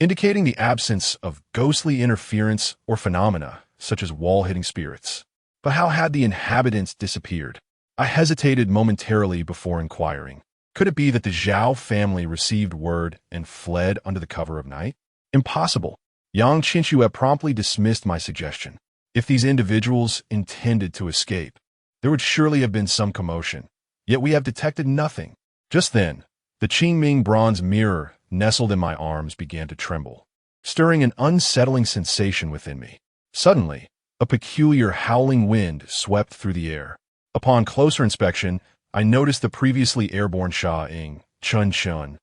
indicating the absence of ghostly interference or phenomena such as wall-hitting spirits. But how had the inhabitants disappeared? I hesitated momentarily before inquiring. Could it be that the Zhao family received word and fled under the cover of night? Impossible. Yang Qinxue promptly dismissed my suggestion. If these individuals intended to escape, there would surely have been some commotion. Yet we have detected nothing. Just then, the Qingming bronze mirror nestled in my arms began to tremble, stirring an unsettling sensation within me. Suddenly, a peculiar howling wind swept through the air. Upon closer inspection, I noticed the previously airborne Sha Ying, Chun,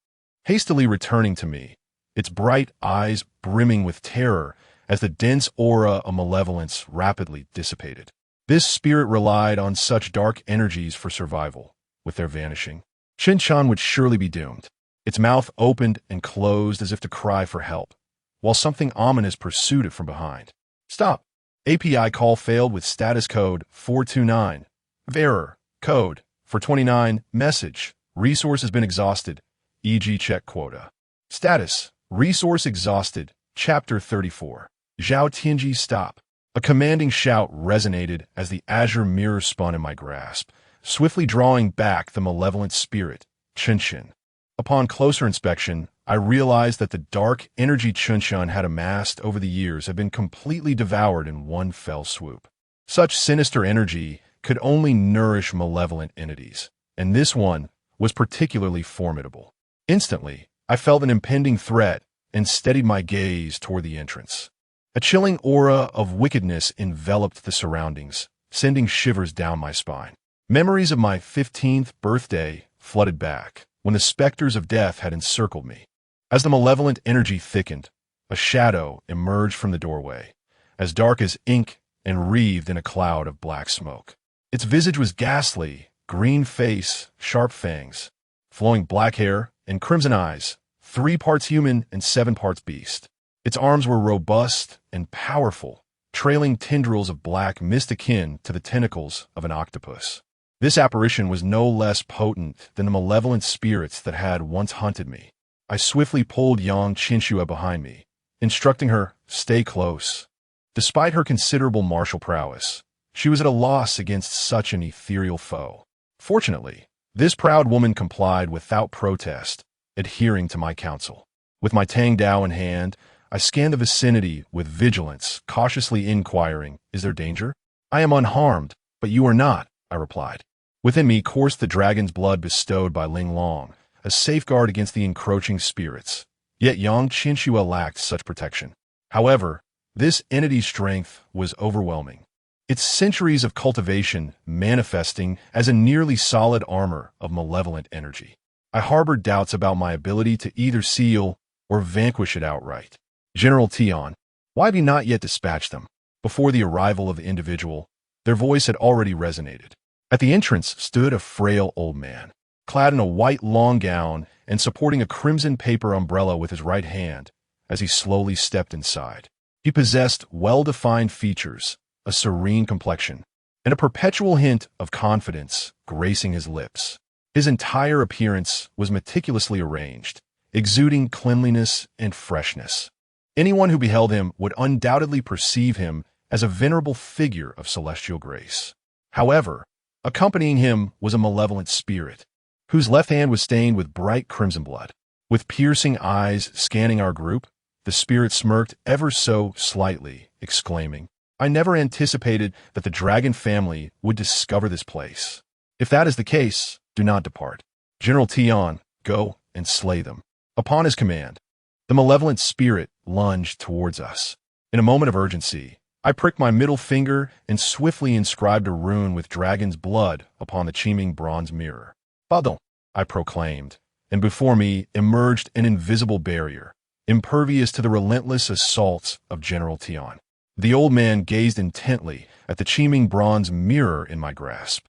hastily returning to me, its bright eyes brimming with terror as the dense aura of malevolence rapidly dissipated. This spirit relied on such dark energies for survival. With their vanishing, Qinshan would surely be doomed. Its mouth opened and closed as if to cry for help, while something ominous pursued it from behind. Stop. API call failed with status code 429. Error. Code 429. Message. Resource has been exhausted. E.g. check quota. Status. Resource exhausted. Chapter 34. Zhao Tianji stop. A commanding shout resonated as the azure mirror spun in my grasp, swiftly drawing back the malevolent spirit, Qinshan. Upon closer inspection, I realized that the dark energy Qinshan had amassed over the years had been completely devoured in one fell swoop. Such sinister energy could only nourish malevolent entities, and this one was particularly formidable. Instantly, I felt an impending threat and steadied my gaze toward the entrance. A chilling aura of wickedness enveloped the surroundings, sending shivers down my spine. Memories of my 15th birthday flooded back, when the specters of death had encircled me. As the malevolent energy thickened, a shadow emerged from the doorway, as dark as ink and wreathed in a cloud of black smoke. Its visage was ghastly, green face, sharp fangs, flowing black hair, and crimson eyes, 3 parts human and 7 parts beast. Its arms were robust and powerful, trailing tendrils of black mist akin to the tentacles of an octopus. This apparition was no less potent than the malevolent spirits that had once hunted me. I swiftly pulled Yang Chinshua behind me, instructing her, "Stay close." Despite her considerable martial prowess, she was at a loss against such an ethereal foe. Fortunately, this proud woman complied without protest, adhering to my counsel. With my Tang Dao in hand, I scanned the vicinity with vigilance, cautiously inquiring, "Is there danger?" "I am unharmed, but you are not," I replied. Within me coursed the dragon's blood bestowed by Ling Long, a safeguard against the encroaching spirits. Yet Yang Chinshua lacked such protection. However, this entity's strength was overwhelming, its centuries of cultivation manifesting as a nearly solid armor of malevolent energy. I harbored doubts about my ability to either seal or vanquish it outright. "General Tian, why have you not yet dispatched them?" Before the arrival of the individual, their voice had already resonated. At the entrance stood a frail old man, clad in a white long gown and supporting a crimson paper umbrella with his right hand as he slowly stepped inside. He possessed well-defined features, a serene complexion, and a perpetual hint of confidence gracing his lips. His entire appearance was meticulously arranged, exuding cleanliness and freshness. Anyone who beheld him would undoubtedly perceive him as a venerable figure of celestial grace. However, accompanying him was a malevolent spirit, whose left hand was stained with bright crimson blood. With piercing eyes scanning our group, the spirit smirked ever so slightly, exclaiming, "I never anticipated that the dragon family would discover this place. If that is the case, do not depart. General Tian, go and slay them." Upon his command, the malevolent spirit lunged towards us. In a moment of urgency, I pricked my middle finger and swiftly inscribed a rune with dragon's blood upon the Qiming bronze mirror. "Pardon," I proclaimed, and before me emerged an invisible barrier, impervious to the relentless assaults of General Tian. The old man gazed intently at the Qiming bronze mirror in my grasp,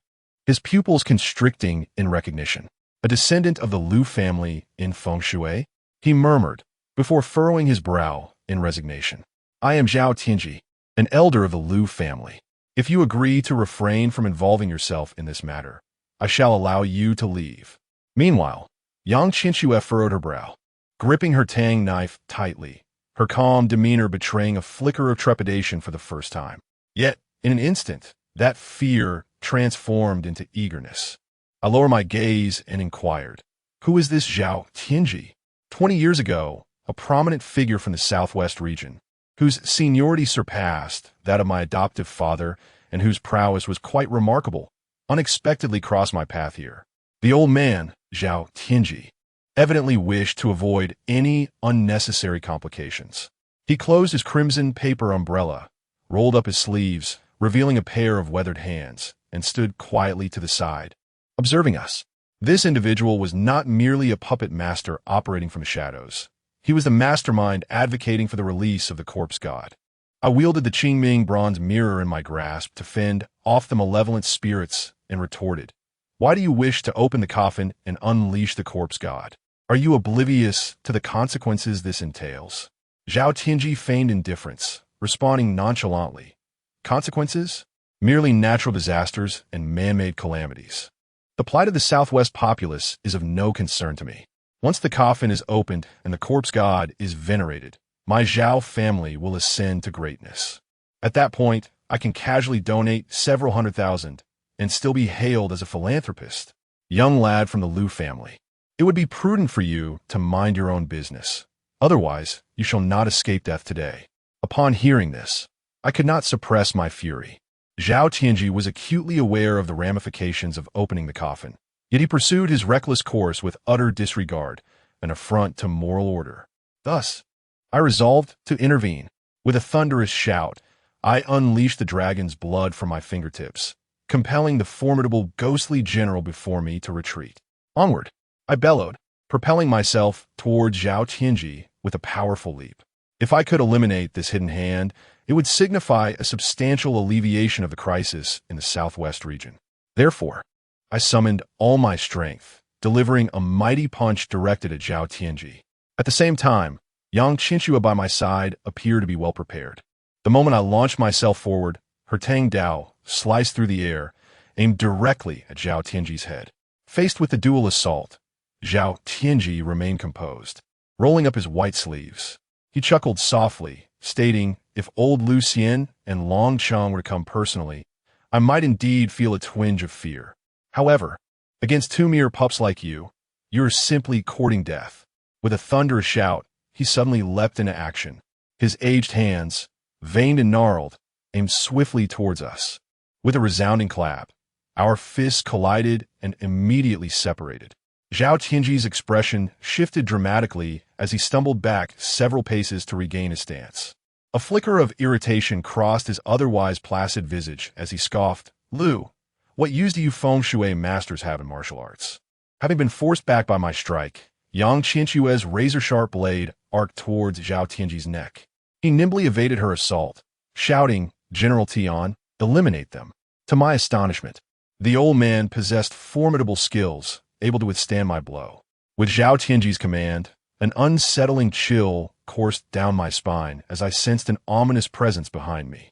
his pupils constricting in recognition. "A descendant of the Liu family in feng shui?" he murmured, before furrowing his brow in resignation. "I am Zhao Tianji, an elder of the Liu family. If you agree to refrain from involving yourself in this matter, I shall allow you to leave." Meanwhile, Yang Chinshua furrowed her brow, gripping her tang knife tightly, her calm demeanor betraying a flicker of trepidation for the first time. Yet, in an instant, that fear transformed into eagerness. I lowered my gaze and inquired, "Who is this Zhao Tianji?" 20 years ago, a prominent figure from the southwest region, whose seniority surpassed that of my adoptive father and whose prowess was quite remarkable, unexpectedly crossed my path here. The old man, Zhao Tianji, evidently wished to avoid any unnecessary complications. He closed his crimson paper umbrella, rolled up his sleeves, revealing a pair of weathered hands, and stood quietly to the side, observing us. This individual was not merely a puppet master operating from the shadows. He was the mastermind advocating for the release of the corpse god. I wielded the Qingming bronze mirror in my grasp to fend off the malevolent spirits and retorted, "Why do you wish to open the coffin and unleash the corpse god? Are you oblivious to the consequences this entails?" Zhao Tianji feigned indifference, responding nonchalantly, "Consequences? Merely natural disasters and man-made calamities. The plight of the southwest populace is of no concern to me. Once the coffin is opened and the corpse god is venerated, my Zhao family will ascend to greatness. At that point, I can casually donate several 100,000 and still be hailed as a philanthropist. Young lad from the Liu family, it would be prudent for you to mind your own business. Otherwise, you shall not escape death today." Upon hearing this, I could not suppress my fury. Zhao Tianji was acutely aware of the ramifications of opening the coffin, Yet he pursued his reckless course with utter disregard, an affront to moral order. Thus, I resolved to intervene. With a thunderous shout, I unleashed the dragon's blood from my fingertips, compelling the formidable ghostly general before me to retreat. Onward, I bellowed, propelling myself toward Zhao Tianji with a powerful leap. If I could eliminate this hidden hand, it would signify a substantial alleviation of the crisis in the southwest region. Therefore, I summoned all my strength, delivering a mighty punch directed at Zhao Tianji. At the same time, Yang Qinshua by my side appeared to be well prepared. The moment I launched myself forward, her Tang Dao sliced through the air, aimed directly at Zhao Tianji's head. Faced with the dual assault, Zhao Tianji remained composed, rolling up his white sleeves. He chuckled softly, stating, if old Lu Xian and Long Cheng were to come personally, I might indeed feel a twinge of fear. However, against two mere pups like you, you're simply courting death. With a thunderous shout, he suddenly leapt into action. His aged hands, veined and gnarled, aimed swiftly towards us. With a resounding clap, our fists collided and immediately separated. Zhao Tianji's expression shifted dramatically as he stumbled back several paces to regain his stance. A flicker of irritation crossed his otherwise placid visage as he scoffed, Lu, what use do you feng shui masters have in martial arts? Having been forced back by my strike, Yang Qinshua's razor-sharp blade arced towards Zhao Tianji's neck. He nimbly evaded her assault, shouting, General Tian, eliminate them. To my astonishment, the old man possessed formidable skills, able to withstand my blow. With Zhao Tianji's command, an unsettling chill coursed down my spine as I sensed an ominous presence behind me.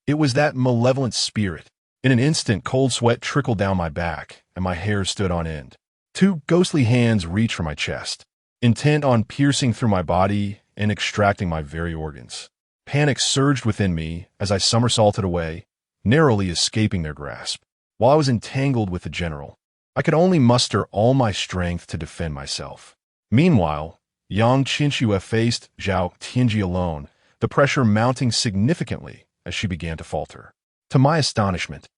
It was that malevolent spirit. In an instant, cold sweat trickled down my back, and my hair stood on end. Two ghostly hands reached for my chest, intent on piercing through my body and extracting my very organs. Panic surged within me as I somersaulted away, narrowly escaping their grasp. While I was entangled with the general, I could only muster all my strength to defend myself. Meanwhile, Yang Qinshua faced Zhao Tianji alone, the pressure mounting significantly as she began to falter. To my astonishment,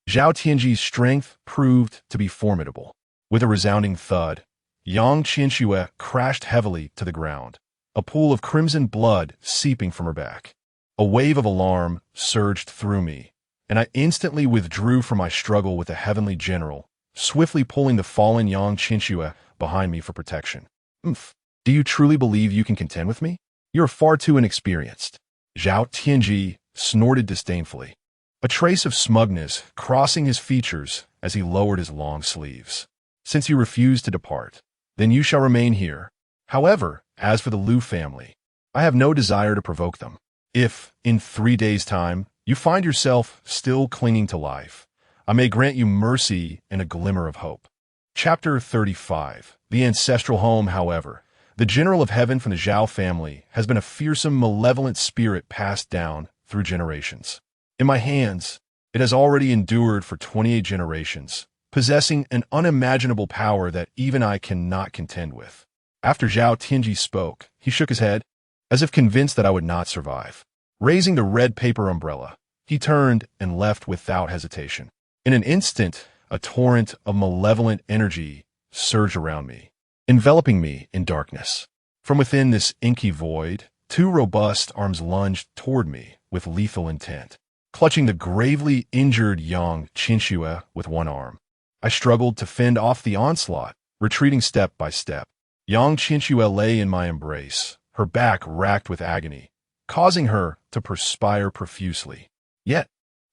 Zhao Tianji's strength proved to be formidable. With a resounding thud, Yang Qinshua crashed heavily to the ground, a pool of crimson blood seeping from her back. A wave of alarm surged through me, and I instantly withdrew from my struggle with the heavenly general, swiftly pulling the fallen Yang Qinshua behind me for protection. Do you truly believe you can contend with me? You're far too inexperienced. Zhao Tianji snorted disdainfully, a trace of smugness crossing his features as he lowered his long sleeves. Since you refuse to depart, then you shall remain here. However, as for the Lu family, I have no desire to provoke them. If, in 3 days' time, you find yourself still clinging to life, I may grant you mercy and a glimmer of hope. Chapter 35. The ancestral home, however. The general of heaven from the Zhao family has been a fearsome, malevolent spirit passed down through generations. In my hands, it has already endured for 28 generations, possessing an unimaginable power that even I cannot contend with. After Zhao Tianji spoke, he shook his head, as if convinced that I would not survive. Raising the red paper umbrella, he turned and left without hesitation. In an instant, a torrent of malevolent energy surged around me, enveloping me in darkness. From within this inky void, 2 robust arms lunged toward me with lethal intent. Clutching the gravely injured Yang Qinshua with one arm, I struggled to fend off the onslaught, retreating step by step. Yang Qinshua lay in my embrace, her back racked with agony, causing her to perspire profusely. Yet,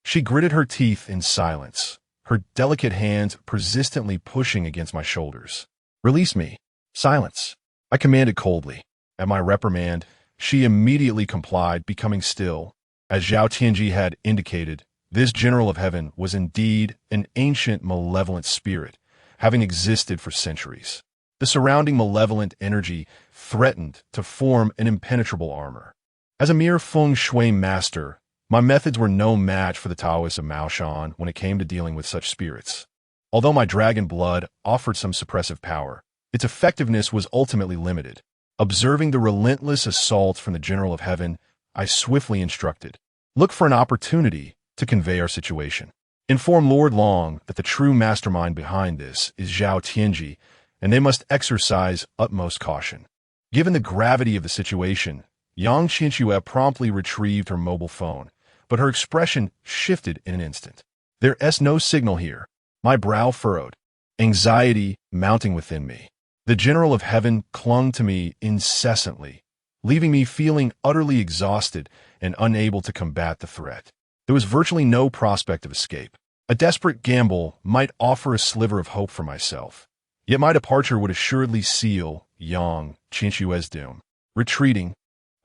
she gritted her teeth in silence, her delicate hands persistently pushing against my shoulders. Release me. Silence, I commanded coldly. At my reprimand, she immediately complied, becoming still. As Zhao Tianji had indicated, this general of heaven was indeed an ancient malevolent spirit, having existed for centuries. The surrounding malevolent energy threatened to form an impenetrable armor. As a mere feng shui master, my methods were no match for the Taoists of Maoshan when it came to dealing with such spirits. Although my dragon blood offered some suppressive power, its effectiveness was ultimately limited. Observing the relentless assaults from the general of heaven, I swiftly instructed, look for an opportunity to convey our situation. Inform Lord Long that the true mastermind behind this is Zhao Tianji, and they must exercise utmost caution. Given the gravity of the situation, Yang Qinxue promptly retrieved her mobile phone, but her expression shifted in an instant. There's no signal here. My brow furrowed, anxiety mounting within me. The General of Heaven clung to me incessantly, leaving me feeling utterly exhausted and unable to combat the threat. There was virtually no prospect of escape. A desperate gamble might offer a sliver of hope for myself, yet my departure would assuredly seal Yang Qinxue's doom. Retreating,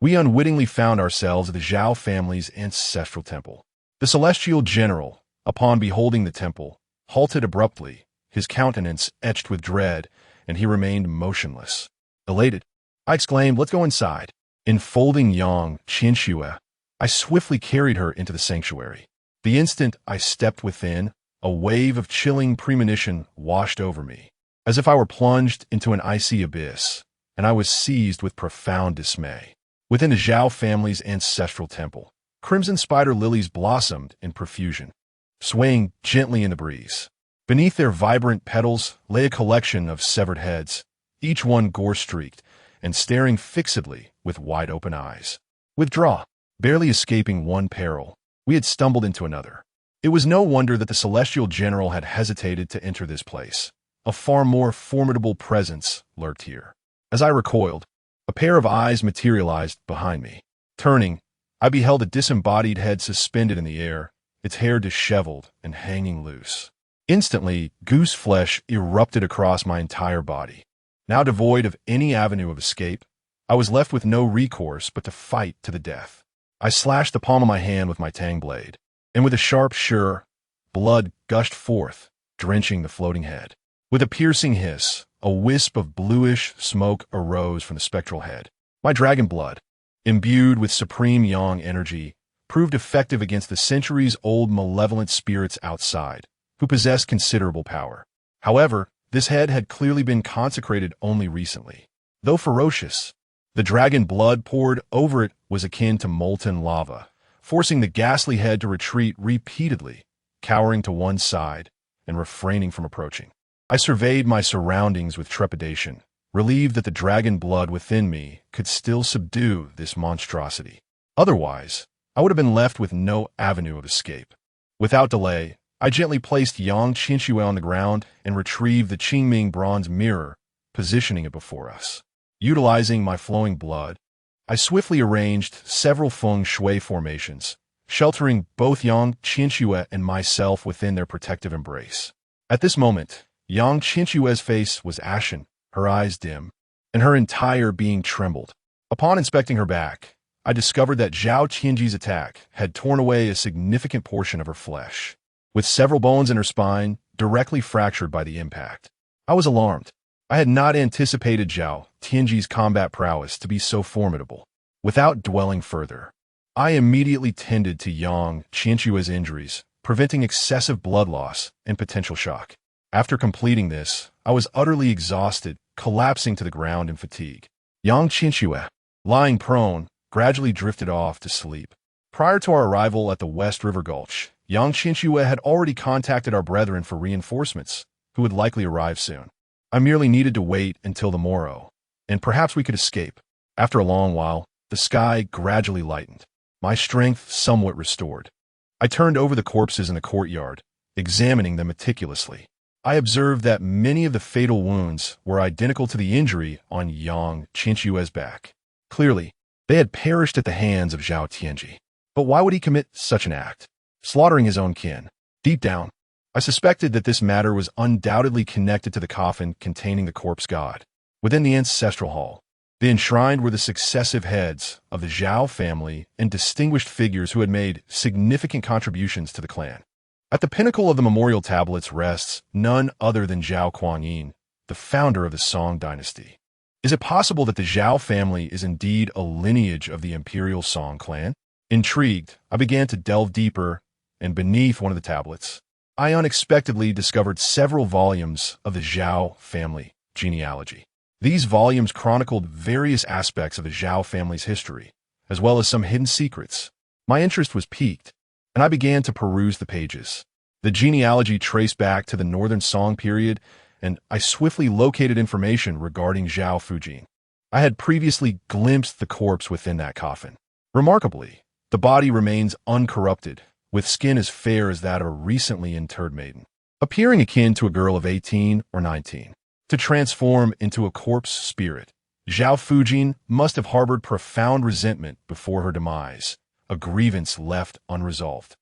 we unwittingly found ourselves at the Zhao family's ancestral temple. The celestial general, upon beholding the temple, halted abruptly, his countenance etched with dread, and he remained motionless. Elated, I exclaimed, "Let's go inside." Enfolding Yang Qinxue, I swiftly carried her into the sanctuary. The instant I stepped within, a wave of chilling premonition washed over me, as if I were plunged into an icy abyss, and I was seized with profound dismay. Within the Zhao family's ancestral temple, crimson spider lilies blossomed in profusion, swaying gently in the breeze. Beneath their vibrant petals lay a collection of severed heads, each one gore-streaked, and staring fixedly with wide-open eyes. Withdraw. Barely escaping one peril, we had stumbled into another. It was no wonder that the celestial general had hesitated to enter this place. A far more formidable presence lurked here. As I recoiled, a pair of eyes materialized behind me. Turning, I beheld a disembodied head suspended in the air, its hair disheveled and hanging loose. Instantly, goose flesh erupted across my entire body. Now devoid of any avenue of escape, I was left with no recourse but to fight to the death. I slashed the palm of my hand with my tang blade, and with a sharp shur, blood gushed forth, drenching the floating head. With a piercing hiss, a wisp of bluish smoke arose from the spectral head. My dragon blood, imbued with supreme yang energy, proved effective against the centuries-old malevolent spirits outside, who possessed considerable power. However, this head had clearly been consecrated only recently. Though ferocious, the dragon blood poured over it was akin to molten lava, forcing the ghastly head to retreat repeatedly, cowering to one side and refraining from approaching. I surveyed my surroundings with trepidation, relieved that the dragon blood within me could still subdue this monstrosity. Otherwise, I would have been left with no avenue of escape. Without delay, I gently placed Yang Qinxue on the ground and retrieved the Qingming bronze mirror, positioning it before us. Utilizing my flowing blood, I swiftly arranged several feng shui formations, sheltering both Yang Qinxue and myself within their protective embrace. At this moment, Yang Qinxue's face was ashen, her eyes dim, and her entire being trembled. Upon inspecting her back, I discovered that Zhao Tianji's attack had torn away a significant portion of her flesh, with several bones in her spine directly fractured by the impact. I was alarmed. I had not anticipated Zhao Tianji's combat prowess to be so formidable. Without dwelling further, I immediately tended to Yang Qinxue's injuries, preventing excessive blood loss and potential shock. After completing this, I was utterly exhausted, collapsing to the ground in fatigue. Yang Qinxue, lying prone, gradually drifted off to sleep. Prior to our arrival at the West River Gulch, Yang Qinxue had already contacted our brethren for reinforcements, who would likely arrive soon. I merely needed to wait until the morrow, and perhaps we could escape. After a long while, the sky gradually lightened, my strength somewhat restored. I turned over the corpses in the courtyard, examining them meticulously. I observed that many of the fatal wounds were identical to the injury on Yang Qinxue's back. Clearly, they had perished at the hands of Zhao Tianji. But why would he commit such an act? Slaughtering his own kin. Deep down, I suspected that this matter was undoubtedly connected to the coffin containing the corpse god. Within the ancestral hall, the enshrined were the successive heads of the Zhao family and distinguished figures who had made significant contributions to the clan. At the pinnacle of the memorial tablets rests none other than Zhao Kuangyin, the founder of the Song dynasty. Is it possible that the Zhao family is indeed a lineage of the imperial Song clan? Intrigued, I began to delve deeper, and beneath one of the tablets, I unexpectedly discovered several volumes of the Zhao family genealogy. These volumes chronicled various aspects of the Zhao family's history, as well as some hidden secrets. My interest was piqued, and I began to peruse the pages. The genealogy traced back to the Northern Song period, and I swiftly located information regarding Zhao Fujin. I had previously glimpsed the corpse within that coffin. Remarkably, the body remains uncorrupted, with skin as fair as that of a recently interred maiden, appearing akin to a girl of 18 or 19. To transform into a corpse spirit, Zhao Fujin must have harbored profound resentment before her demise, a grievance left unresolved.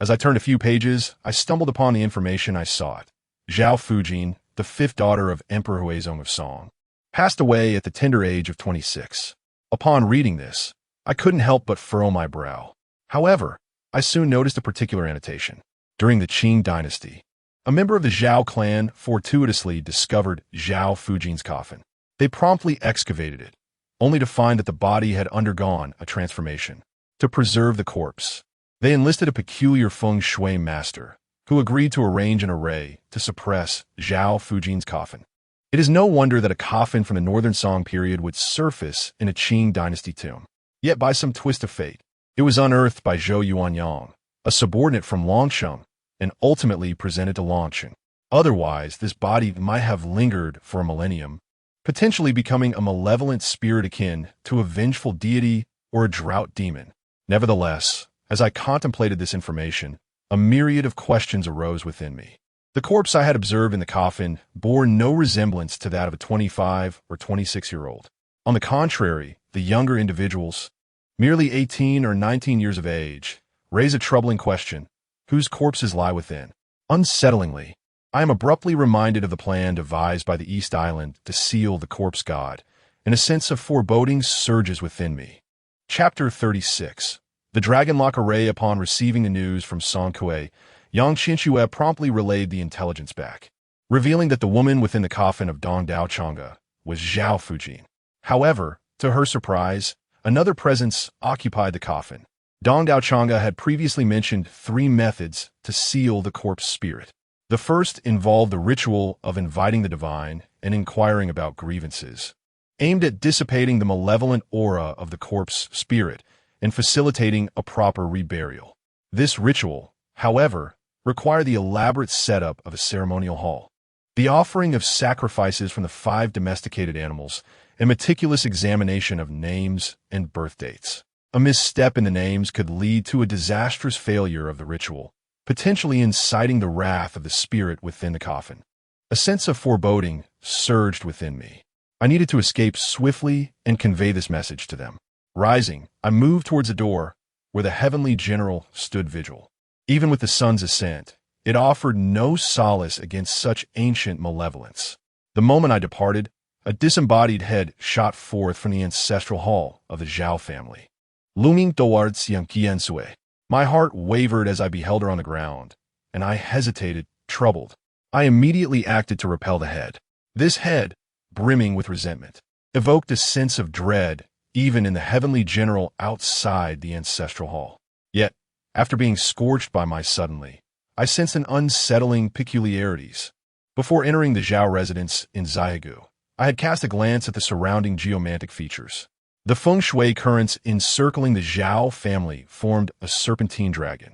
As I turned a few pages, I stumbled upon the information I sought. Zhao Fujin, the fifth daughter of Emperor Huizong of Song, passed away at the tender age of 26. Upon reading this, I couldn't help but furrow my brow. However, I soon noticed a particular annotation. During the Qing dynasty, a member of the Zhao clan fortuitously discovered Zhao Fujin's coffin. They promptly excavated it, only to find that the body had undergone a transformation. To preserve the corpse, they enlisted a peculiar feng shui master, who agreed to arrange an array to suppress Zhao Fujin's coffin. It is no wonder that a coffin from the Northern Song period would surface in a Qing dynasty tomb. Yet by some twist of fate, it was unearthed by Zhou Yuanyang, a subordinate from Longsheng, and ultimately presented to Longqing. Otherwise, this body might have lingered for a millennium, potentially becoming a malevolent spirit akin to a vengeful deity or a drought demon. Nevertheless, as I contemplated this information, a myriad of questions arose within me. The corpse I had observed in the coffin bore no resemblance to that of a 25 or 26-year-old. On the contrary, the younger individuals, merely 18 or 19 years of age, raise a troubling question: whose corpses lie within? Unsettlingly, I am abruptly reminded of the plan devised by the East Island to seal the corpse god, and a sense of foreboding surges within me. Chapter 36. The Dragonlock Array. Upon receiving the news from Song Kuei, Yang Qinxue promptly relayed the intelligence back, revealing that the woman within the coffin of Dong Dao Chang'e was Zhao Fujin. However, to her surprise, another presence occupied the coffin. Dong Dao Chang'e had previously mentioned 3 methods to seal the corpse spirit. The first involved the ritual of inviting the divine and inquiring about grievances, aimed at dissipating the malevolent aura of the corpse spirit and facilitating a proper reburial. This ritual, however, required the elaborate setup of a ceremonial hall, the offering of sacrifices from the 5 domesticated animals, and meticulous examination of names and birth dates. A misstep in the names could lead to a disastrous failure of the ritual, potentially inciting the wrath of the spirit within the coffin. A sense of foreboding surged within me. I needed to escape swiftly and convey this message to them. Rising, I moved towards a door where the heavenly general stood vigil. Even with the sun's ascent, it offered no solace against such ancient malevolence. The moment I departed, a disembodied head shot forth from the ancestral hall of the Zhao family, looming towards Yang Qiansui. My heart wavered as I beheld her on the ground, and I hesitated, troubled. I immediately acted to repel the head. This head, brimming with resentment, evoked a sense of dread even in the heavenly general outside the ancestral hall. Yet, after being scorched by my suddenly, I sensed an unsettling peculiarities. Before entering the Zhao residence in Xiagu, I had cast a glance at the surrounding geomantic features. The feng shui currents encircling the Zhao family formed a serpentine dragon,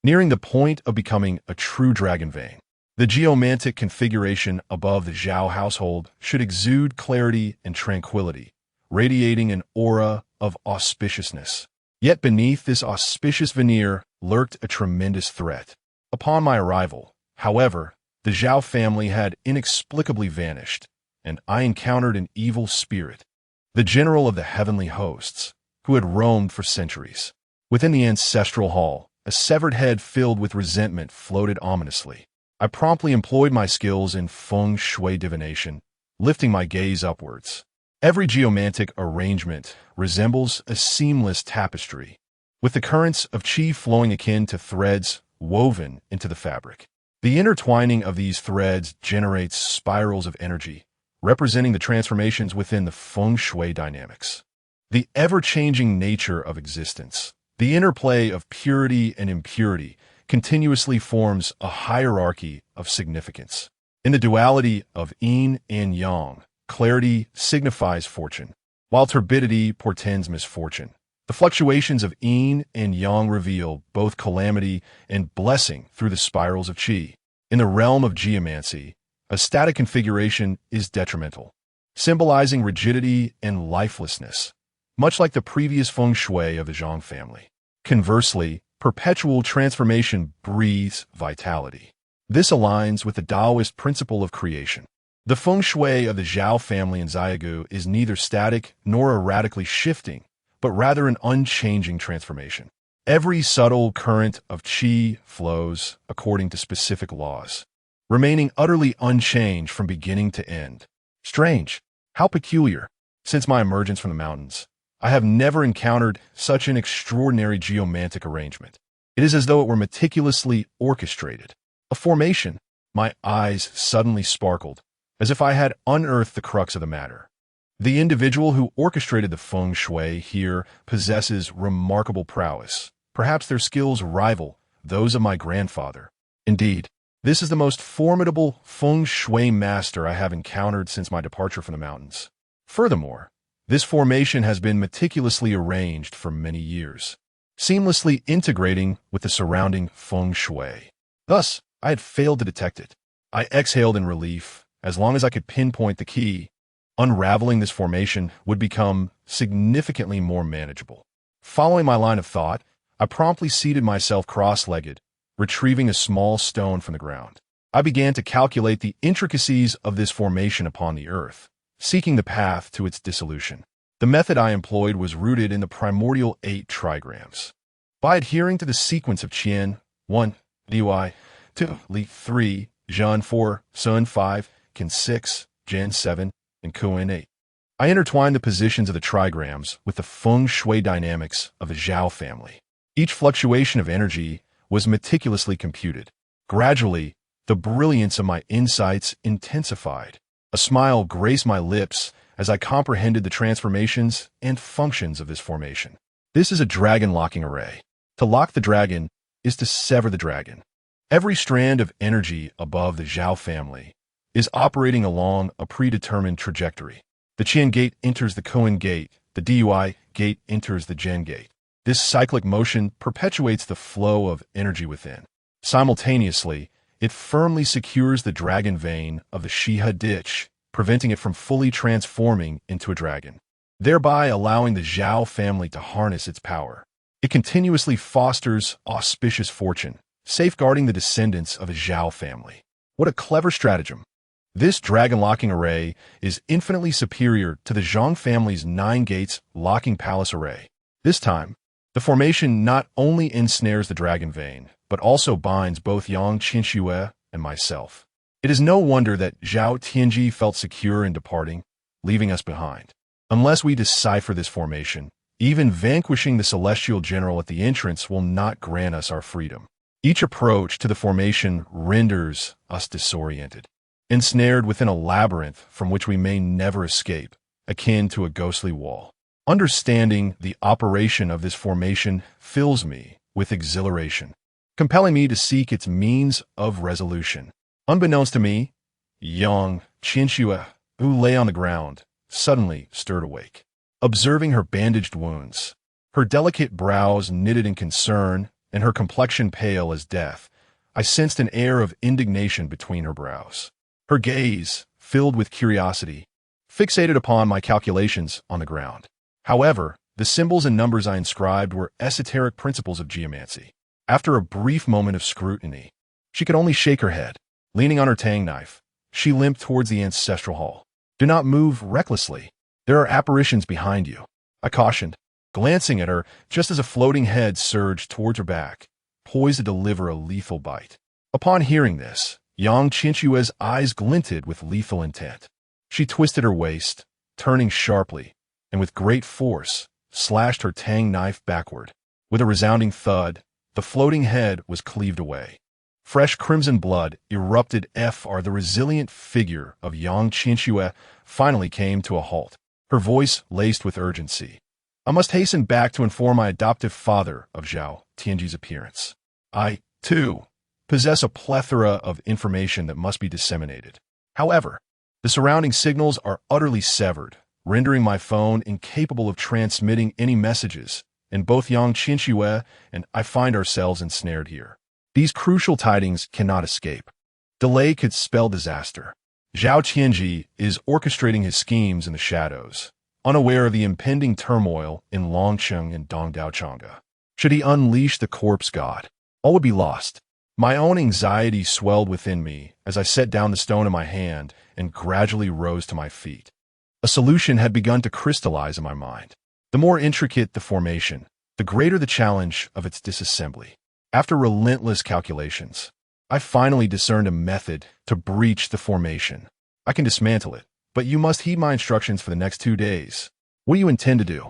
nearing the point of becoming a true dragon vein. The geomantic configuration above the Zhao household should exude clarity and tranquility, radiating an aura of auspiciousness. Yet beneath this auspicious veneer lurked a tremendous threat. Upon my arrival, however, the Zhao family had inexplicably vanished, and I encountered an evil spirit, the general of the heavenly hosts, who had roamed for centuries. Within the ancestral hall, a severed head filled with resentment floated ominously. I promptly employed my skills in feng shui divination, lifting my gaze upwards. Every geomantic arrangement resembles a seamless tapestry, with the currents of qi flowing akin to threads woven into the fabric. The intertwining of these threads generates spirals of energy, representing the transformations within the feng shui dynamics. The ever-changing nature of existence, the interplay of purity and impurity, continuously forms a hierarchy of significance. In the duality of yin and yang, clarity signifies fortune, while turbidity portends misfortune. The The fluctuations of yin and yang reveal both calamity and blessing through the spirals of qi. In the realm of geomancy, a static configuration is detrimental, symbolizing rigidity and lifelessness, much like the previous feng shui of the Zhang family. Conversely, perpetual transformation breathes vitality. This aligns with the Taoist principle of creation. The feng shui of the Zhao family in Xiaogu is neither static nor erratically shifting, but rather an unchanging transformation. Every subtle current of qi flows according to specific laws, remaining utterly unchanged from beginning to end. Strange. How peculiar. Since my emergence from the mountains, I have never encountered such an extraordinary geomantic arrangement. It is as though it were meticulously orchestrated. A formation. My eyes suddenly sparkled, as if I had unearthed the crux of the matter. The individual who orchestrated the feng shui here possesses remarkable prowess. Perhaps their skills rival those of my grandfather. Indeed, this is the most formidable feng shui master I have encountered since my departure from the mountains. Furthermore, this formation has been meticulously arranged for many years, seamlessly integrating with the surrounding feng shui. Thus, I had failed to detect it. I exhaled in relief. As long as I could pinpoint the key, unraveling this formation would become significantly more manageable. Following my line of thought, I promptly seated myself cross-legged, retrieving a small stone from the ground. I began to calculate the intricacies of this formation upon the earth, seeking the path to its dissolution. The method I employed was rooted in the primordial 8 trigrams. By adhering to the sequence of Qian 1, Li 2, Li 3, Zhan 4, Sun 5, Qin 6, Jan 7, and Kuan 8, I intertwined the positions of the trigrams with the feng shui dynamics of the Zhao family. Each fluctuation of energy was meticulously computed. Gradually, the brilliance of my insights intensified. A smile graced my lips as I comprehended the transformations and functions of this formation. This is a dragon locking array. To lock the dragon is to sever the dragon. Every strand of energy above the Zhao family is operating along a predetermined trajectory. The Qian gate enters the Kuan gate, the Dui gate enters the Zhen gate. This cyclic motion perpetuates the flow of energy within. Simultaneously, it firmly secures the dragon vein of the Shiha ditch, preventing it from fully transforming into a dragon, thereby allowing the Zhao family to harness its power. It continuously fosters auspicious fortune, safeguarding the descendants of a Zhao family. What a clever stratagem! This dragon locking array is infinitely superior to the Zhang family's 9 gates locking palace array. This time, the formation not only ensnares the dragon vein, but also binds both Yang Qinxue and myself. It is no wonder that Zhao Tianji felt secure in departing, leaving us behind. Unless we decipher this formation, even vanquishing the celestial general at the entrance will not grant us our freedom. Each approach to the formation renders us disoriented, ensnared within a labyrinth from which we may never escape, akin to a ghostly wall. Understanding the operation of this formation fills me with exhilaration, compelling me to seek its means of resolution. Unbeknownst to me, Yang Qinxue, who lay on the ground, suddenly stirred awake. Observing her bandaged wounds, her delicate brows knitted in concern, and her complexion pale as death, I sensed an air of indignation between her brows. Her gaze, filled with curiosity, fixated upon my calculations on the ground. However, the symbols and numbers I inscribed were esoteric principles of geomancy. After a brief moment of scrutiny, she could only shake her head. Leaning on her tang knife, she limped towards the ancestral hall. Do not move recklessly. There are apparitions behind you, I cautioned, glancing at her just as a floating head surged towards her back, poised to deliver a lethal bite. Upon hearing this, Yang Qinxue's eyes glinted with lethal intent. She twisted her waist, turning sharply, and with great force, slashed her tang knife backward. With a resounding thud, the floating head was cleaved away. Fresh crimson blood erupted. The resilient figure of Yang Qinxue finally came to a halt, her voice laced with urgency. I must hasten back to inform my adoptive father of Zhao Tianji's appearance. I, too, possess a plethora of information that must be disseminated. However, the surrounding signals are utterly severed, rendering my phone incapable of transmitting any messages and both Yang Qinxue and I find ourselves ensnared here. These crucial tidings cannot escape. Delay could spell disaster. Zhao Qianji is orchestrating his schemes in the shadows, unaware of the impending turmoil in Longcheng and Dongdaochanga. Should he unleash the corpse god, all would be lost. My own anxiety swelled within me as I set down the stone in my hand and gradually rose to my feet. A solution had begun to crystallize in my mind. The more intricate the formation, the greater the challenge of its disassembly. After relentless calculations, I finally discerned a method to breach the formation. I can dismantle it, but you must heed my instructions for the next 2 days. What do you intend to do?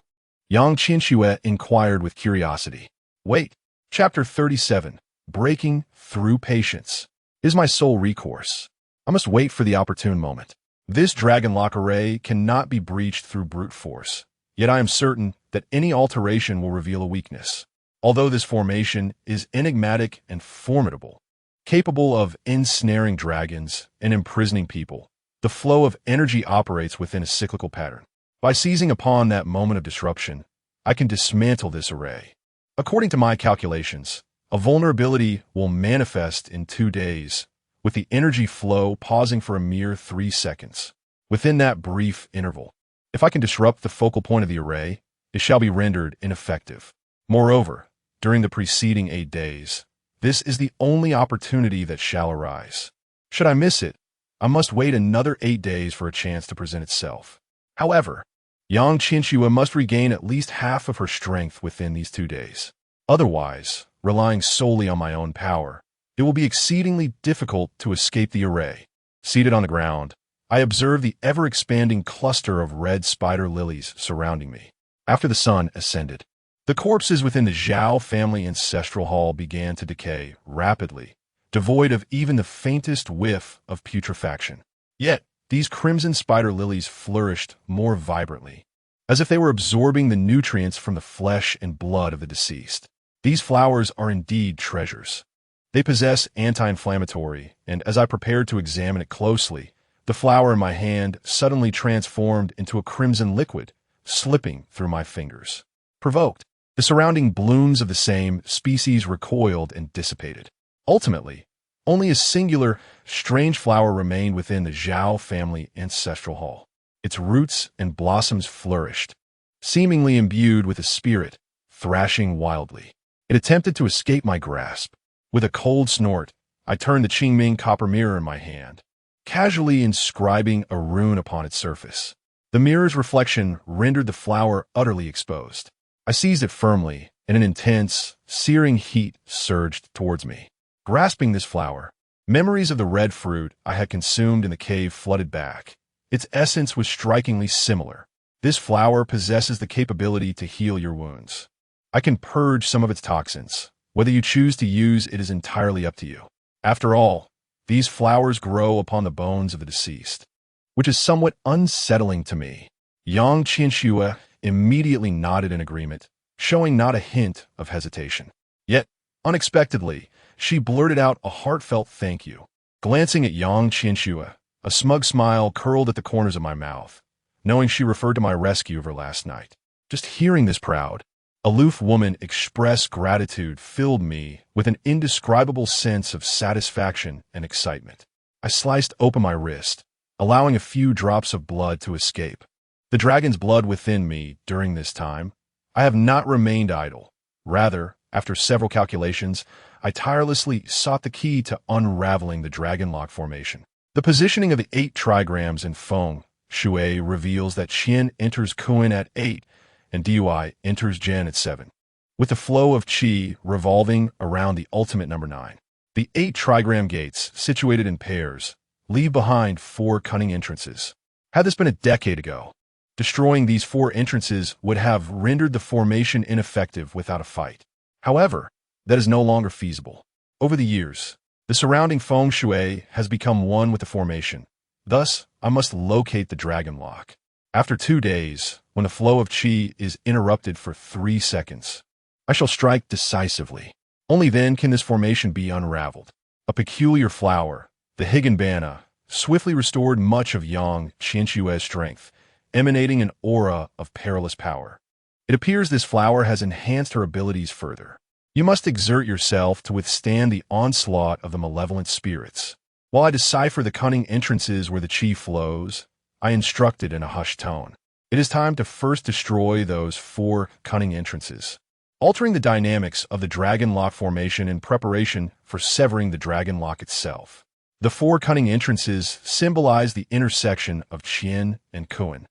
Yang Qinxue inquired with curiosity. Wait. Chapter 37. Breaking through patience is my sole recourse. I must wait for the opportune moment. This dragon lock array cannot be breached through brute force, yet I am certain that any alteration will reveal a weakness. Although this formation is enigmatic and formidable, capable of ensnaring dragons and imprisoning people, the flow of energy operates within a cyclical pattern. By seizing upon that moment of disruption, I can dismantle this array. According to my calculations, a vulnerability will manifest in 2 days, with the energy flow pausing for a mere 3 seconds. Within that brief interval, if I can disrupt the focal point of the array, it shall be rendered ineffective. Moreover, during the preceding 8 days, this is the only opportunity that shall arise. Should I miss it, I must wait another 8 days for a chance to present itself. However, Yang Qinxue must regain at least half of her strength within these 2 days. Otherwise, relying solely on my own power, it will be exceedingly difficult to escape the array. Seated on the ground, I observe the ever-expanding cluster of red spider lilies surrounding me. After the sun ascended, the corpses within the Zhao family ancestral hall began to decay rapidly, devoid of even the faintest whiff of putrefaction. Yet, these crimson spider lilies flourished more vibrantly, as if they were absorbing the nutrients from the flesh and blood of the deceased. These flowers are indeed treasures. They possess anti-inflammatory, and as I prepared to examine it closely, the flower in my hand suddenly transformed into a crimson liquid, slipping through my fingers. Provoked, the surrounding blooms of the same species recoiled and dissipated. Ultimately, only a singular, strange flower remained within the Zhao family ancestral hall. Its roots and blossoms flourished, seemingly imbued with a spirit, thrashing wildly. It attempted to escape my grasp. With a cold snort, I turned the Qingming copper mirror in my hand, casually inscribing a rune upon its surface. The mirror's reflection rendered the flower utterly exposed. I seized it firmly, and an intense, searing heat surged towards me. Grasping this flower, memories of the red fruit I had consumed in the cave flooded back. Its essence was strikingly similar. This flower possesses the capability to heal your wounds. I can purge some of its toxins. Whether you choose to use it is entirely up to you. After all, these flowers grow upon the bones of the deceased, which is somewhat unsettling to me. Yang Qinxue immediately nodded in agreement, showing not a hint of hesitation. Yet, unexpectedly, she blurted out a heartfelt thank you. Glancing at Yang Qinxue, a smug smile curled at the corners of my mouth, knowing she referred to my rescue of her last night. Just hearing this proud, aloof woman express gratitude filled me with an indescribable sense of satisfaction and excitement. I sliced open my wrist, allowing a few drops of blood to escape. The dragon's blood within me during this time. I have not remained idle. Rather, after several calculations, I tirelessly sought the key to unraveling the dragon lock formation. The positioning of the 8 trigrams in Feng Shui reveals that Qian enters Kun at 8 and Dui enters Zhen at 7, with the flow of Qi revolving around the ultimate number 9. The 8 trigram gates, situated in pairs, leave behind 4 cunning entrances. Had this been a decade ago, destroying these 4 entrances would have rendered the formation ineffective without a fight. However, that is no longer feasible. Over the years, the surrounding Feng Shui has become one with the formation. Thus, I must locate the dragon lock. After 2 days, when the flow of Qi is interrupted for 3 seconds, I shall strike decisively. Only then can this formation be unraveled. A peculiar flower, the Higanbana, swiftly restored much of Yang Qinshue's strength, emanating an aura of perilous power. It appears this flower has enhanced her abilities further. You must exert yourself to withstand the onslaught of the malevolent spirits. While I decipher the cunning entrances where the chi flows, I instructed in a hushed tone. It is time to first destroy those 4 cunning entrances, altering the dynamics of the dragon lock formation in preparation for severing the dragon lock itself. The 4 cunning entrances symbolize the intersection of Qian and Kuan,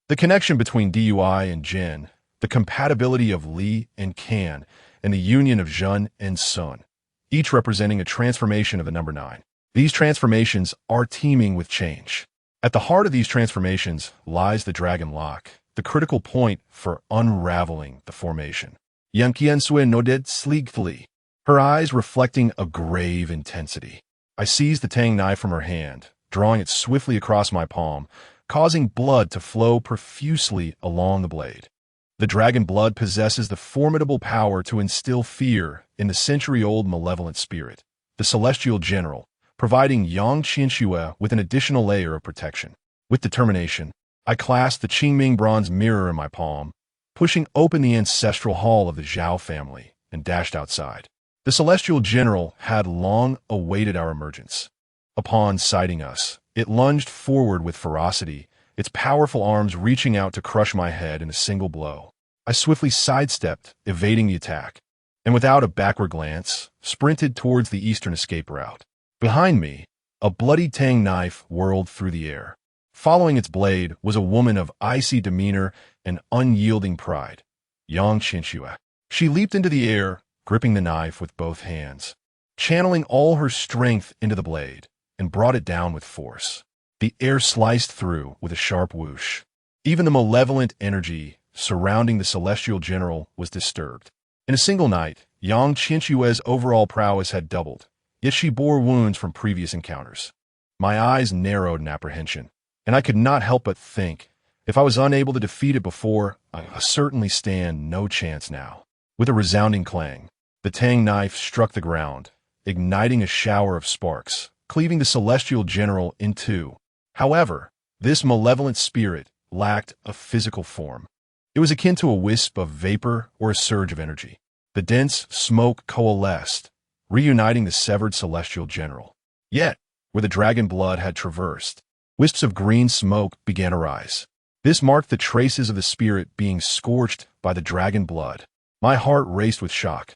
the connection between Dui and Jin, the compatibility of Li and Can, and the union of Zhen and Sun, each representing a transformation of the number 9. These transformations are teeming with change. At the heart of these transformations lies the dragon lock, the critical point for unraveling the formation. Yang Qiansui nodded sleekly, her eyes reflecting a grave intensity. I seized the tang knife from her hand, drawing it swiftly across my palm, causing blood to flow profusely along the blade. The dragon blood possesses the formidable power to instill fear in the century-old malevolent spirit, the celestial general, providing Yang Qianxue with an additional layer of protection. With determination, I clasped the Qingming bronze mirror in my palm, pushing open the ancestral hall of the Zhao family, and dashed outside. The celestial general had long awaited our emergence. Upon sighting us, it lunged forward with ferocity, its powerful arms reaching out to crush my head in a single blow. I swiftly sidestepped, evading the attack, and without a backward glance, sprinted towards the eastern escape route. Behind me, a bloody tang knife whirled through the air. Following its blade was a woman of icy demeanor and unyielding pride, Yang Qianxue. She leaped into the air, gripping the knife with both hands, channeling all her strength into the blade, and brought it down with force. The air sliced through with a sharp whoosh. Even the malevolent energy surrounding the celestial general was disturbed. In a single night, Yang Qianxue's overall prowess had doubled, yet she bore wounds from previous encounters. My eyes narrowed in apprehension, and I could not help but think, if I was unable to defeat it before, I certainly stand no chance now. With a resounding clang, the tang knife struck the ground, igniting a shower of sparks, cleaving the celestial general in two. However, this malevolent spirit lacked a physical form. It was akin to a wisp of vapor or a surge of energy. The dense smoke coalesced, reuniting the severed celestial general. Yet, where the dragon blood had traversed, wisps of green smoke began to rise. This marked the traces of the spirit being scorched by the dragon blood. My heart raced with shock,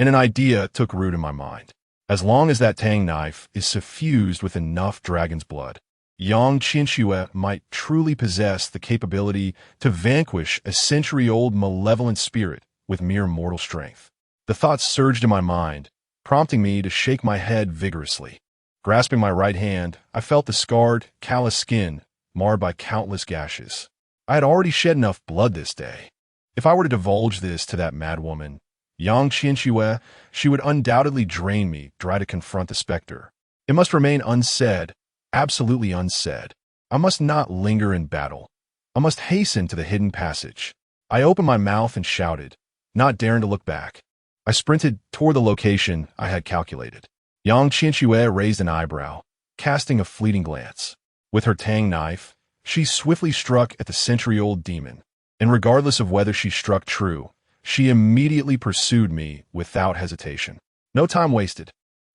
and an idea took root in my mind. As long as that tang knife is suffused with enough dragon's blood, Yang Qianxue might truly possess the capability to vanquish a century-old malevolent spirit with mere mortal strength. The thoughts surged in my mind, prompting me to shake my head vigorously. Grasping my right hand, I felt the scarred, callous skin marred by countless gashes. I had already shed enough blood this day. If I were to divulge this to that madwoman, Yang Qianxue, she would undoubtedly drain me dry to confront the specter. It must remain unsaid, absolutely unsaid. I must not linger in battle. I must hasten to the hidden passage. I opened my mouth and shouted, not daring to look back. I sprinted toward the location I had calculated. Yang Qianxue raised an eyebrow, casting a fleeting glance. With her tang knife, she swiftly struck at the century-old demon, and regardless of whether she struck true, she immediately pursued me without hesitation. No time wasted.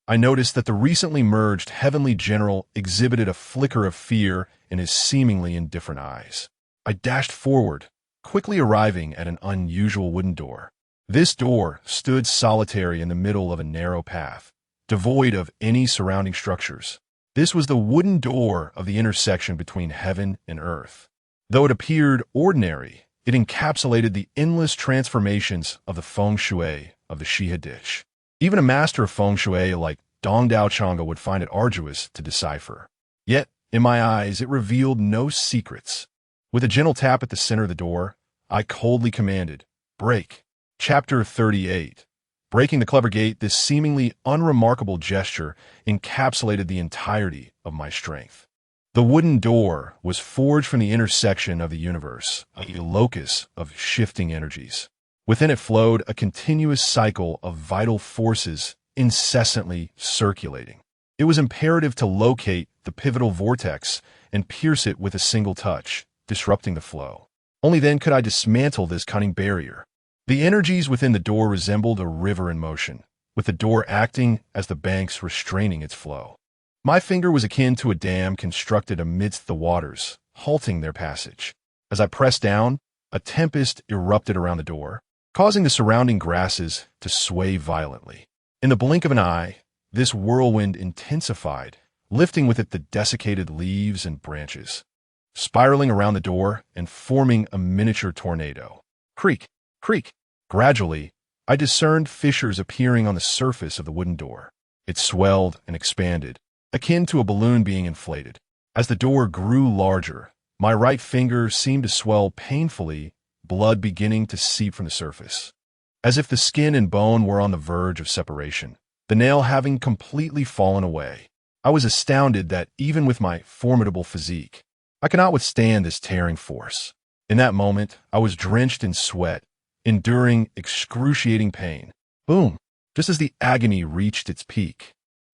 I noticed that the recently merged Heavenly General exhibited a flicker of fear in his seemingly indifferent eyes. I dashed forward, quickly arriving at an unusual wooden door. This door stood solitary in the middle of a narrow path, devoid of any surrounding structures. This was the wooden door of the intersection between heaven and earth. Though it appeared ordinary, it encapsulated the endless transformations of the feng shui of the Shihe dish. Even a master of feng shui like Dong Dao Chang'e would find it arduous to decipher. Yet, in my eyes, it revealed no secrets. With a gentle tap at the center of the door, I coldly commanded, "Break." Chapter 38. Breaking the clever gate, this seemingly unremarkable gesture encapsulated the entirety of my strength. The wooden door was forged from the intersection of the universe, a locus of shifting energies. Within it flowed a continuous cycle of vital forces incessantly circulating. It was imperative to locate the pivotal vortex and pierce it with a single touch, disrupting the flow. Only then could I dismantle this cunning barrier. The energies within the door resembled a river in motion, with the door acting as the banks restraining its flow. My finger was akin to a dam constructed amidst the waters, halting their passage. As I pressed down, a tempest erupted around the door, causing the surrounding grasses to sway violently. In the blink of an eye, this whirlwind intensified, lifting with it the desiccated leaves and branches, spiraling around the door and forming a miniature tornado. Creak, creak. Gradually, I discerned fissures appearing on the surface of the wooden door. It swelled and expanded, akin to a balloon being inflated. As the door grew larger, my right finger seemed to swell painfully, blood beginning to seep from the surface. As if the skin and bone were on the verge of separation, the nail having completely fallen away. I was astounded that even with my formidable physique, I could not withstand this tearing force. In that moment, I was drenched in sweat, enduring excruciating pain. Boom! Just as the agony reached its peak,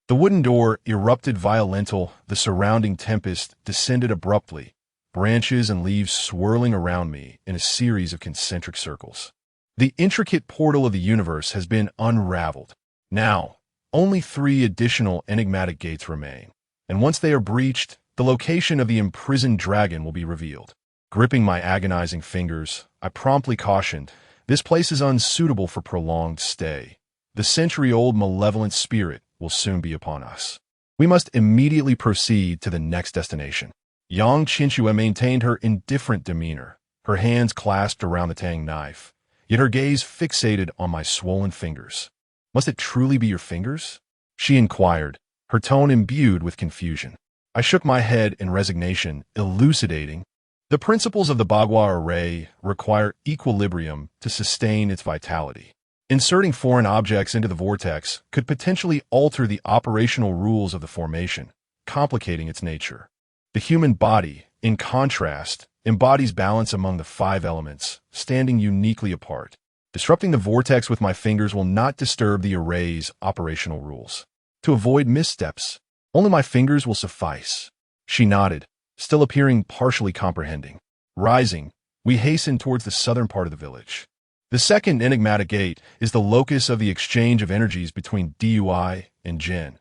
the wooden door erupted violently, the surrounding tempest descended abruptly, branches and leaves swirling around me in a series of concentric circles. The intricate portal of the universe has been unraveled. Now, only 3 additional enigmatic gates remain, and once they are breached, the location of the imprisoned dragon will be revealed. Gripping my agonizing fingers, I promptly cautioned, "This place is unsuitable for prolonged stay. The century-old malevolent spirit will soon be upon us. We must immediately proceed to the next destination." Yang Qinshue maintained her indifferent demeanor, her hands clasped around the tang knife, yet her gaze fixated on my swollen fingers. "Must it truly be your fingers?" she inquired, her tone imbued with confusion. I shook my head in resignation, elucidating, "The principles of the Bagua array require equilibrium to sustain its vitality. Inserting foreign objects into the vortex could potentially alter the operational rules of the formation, complicating its nature. The human body, in contrast, embodies balance among the 5 elements, standing uniquely apart. Disrupting the vortex with my fingers will not disturb the array's operational rules. To avoid missteps, only my fingers will suffice." She nodded, still appearing partially comprehending. Rising, we hastened towards the southern part of the village. The second enigmatic gate is the locus of the exchange of energies between Dui and Jin.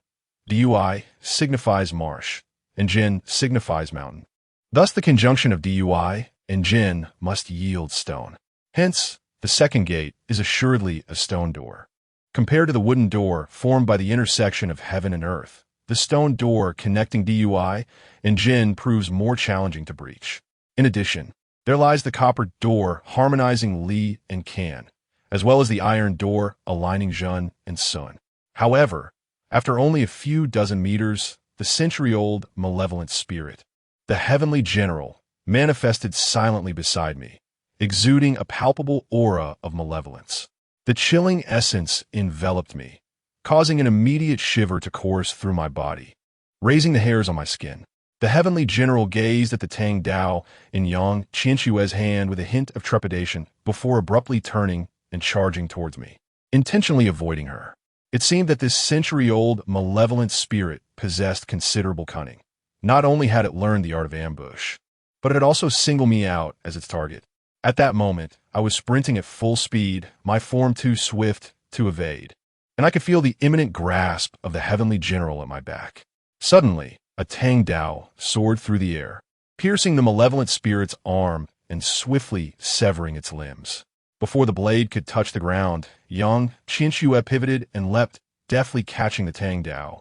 Dui signifies marsh, and Jin signifies mountain. Thus the conjunction of Dui and Jin must yield stone. Hence, the second gate is assuredly a stone door. Compared to the wooden door formed by the intersection of heaven and earth, the stone door connecting Dui and Jin proves more challenging to breach. In addition, there lies the copper door harmonizing Li and Kan, as well as the iron door aligning Zhun and Sun. However, after only a few dozen meters, the century-old malevolent spirit, the heavenly general, manifested silently beside me, exuding a palpable aura of malevolence. The chilling essence enveloped me, causing an immediate shiver to course through my body, raising the hairs on my skin. The heavenly general gazed at the Tang Dao in Yang Qinshue's hand with a hint of trepidation before abruptly turning and charging towards me, intentionally avoiding her. It seemed that this century-old malevolent spirit possessed considerable cunning. Not only had it learned the art of ambush, but it had also singled me out as its target. At that moment, I was sprinting at full speed, my form too swift to evade, and I could feel the imminent grasp of the heavenly general at my back. Suddenly, a Tang Dao soared through the air, piercing the malevolent spirit's arm and swiftly severing its limbs. Before the blade could touch the ground, Yang Qinshuo pivoted and leapt, deftly catching the Tang Dao,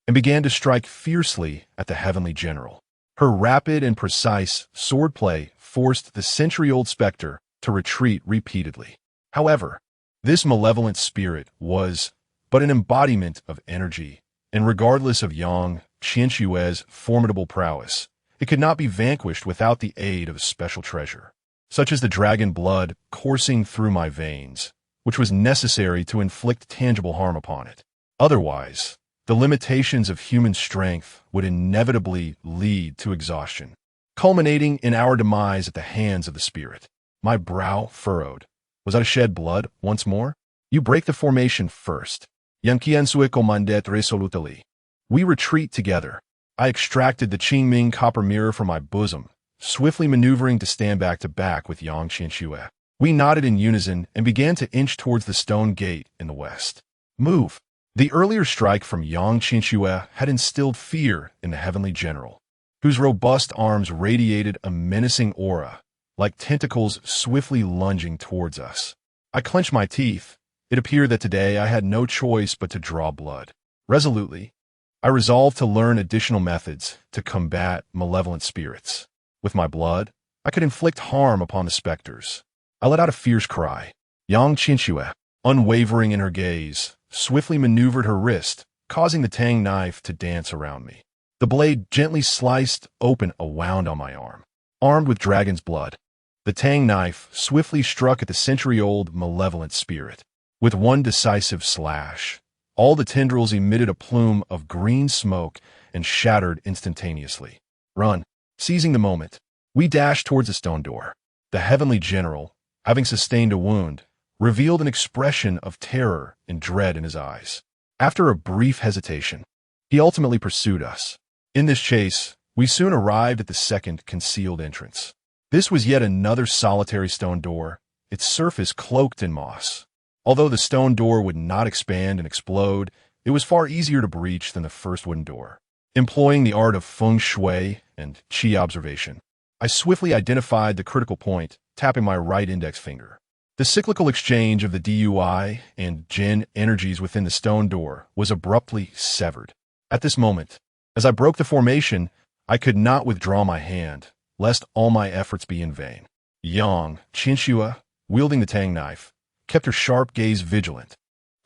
and began to strike fiercely at the heavenly general. Her rapid and precise swordplay forced the century-old specter to retreat repeatedly. However, this malevolent spirit was but an embodiment of energy, and regardless of Yang Qinshue's formidable prowess, it could not be vanquished without the aid of a special treasure, such as the dragon blood coursing through my veins, which was necessary to inflict tangible harm upon it. Otherwise, the limitations of human strength would inevitably lead to exhaustion, culminating in our demise at the hands of the spirit. My brow furrowed. Was I to shed blood once more? "You break the formation first." Yang Qinsue commanded resolutely. We retreat together. I extracted the Qingming copper mirror from my bosom swiftly maneuvering to stand back to back with Yang Qianxue. We nodded in unison and began to inch towards the stone gate in the west. Move! The earlier strike from Yang Qianxue had instilled fear in the heavenly general, whose robust arms radiated a menacing aura, like tentacles swiftly lunging towards us. I clenched my teeth. It appeared that today I had no choice but to draw blood. Resolutely, I resolved to learn additional methods to combat malevolent spirits. With my blood, I could inflict harm upon the specters. I let out a fierce cry. Yang Qianxue, unwavering in her gaze, swiftly maneuvered her wrist, causing the tang knife to dance around me. The blade gently sliced open a wound on my arm. Armed with dragon's blood, the tang knife swiftly struck at the century-old malevolent spirit. With one decisive slash, all the tendrils emitted a plume of green smoke and shattered instantaneously. Run! Seizing the moment, we dashed towards the stone door. The heavenly general, having sustained a wound, revealed an expression of terror and dread in his eyes. After a brief hesitation, he ultimately pursued us. In this chase, we soon arrived at the second concealed entrance. This was yet another solitary stone door, its surface cloaked in moss. Although the stone door would not expand and explode, it was far easier to breach than the first wooden door. Employing the art of feng shui and qi observation, I swiftly identified the critical point, tapping my right index finger. The cyclical exchange of the DUI and Jin energies within the stone door was abruptly severed. At this moment, as I broke the formation, I could not withdraw my hand, lest all my efforts be in vain. Yang Qianxue, wielding the tang knife, kept her sharp gaze vigilant,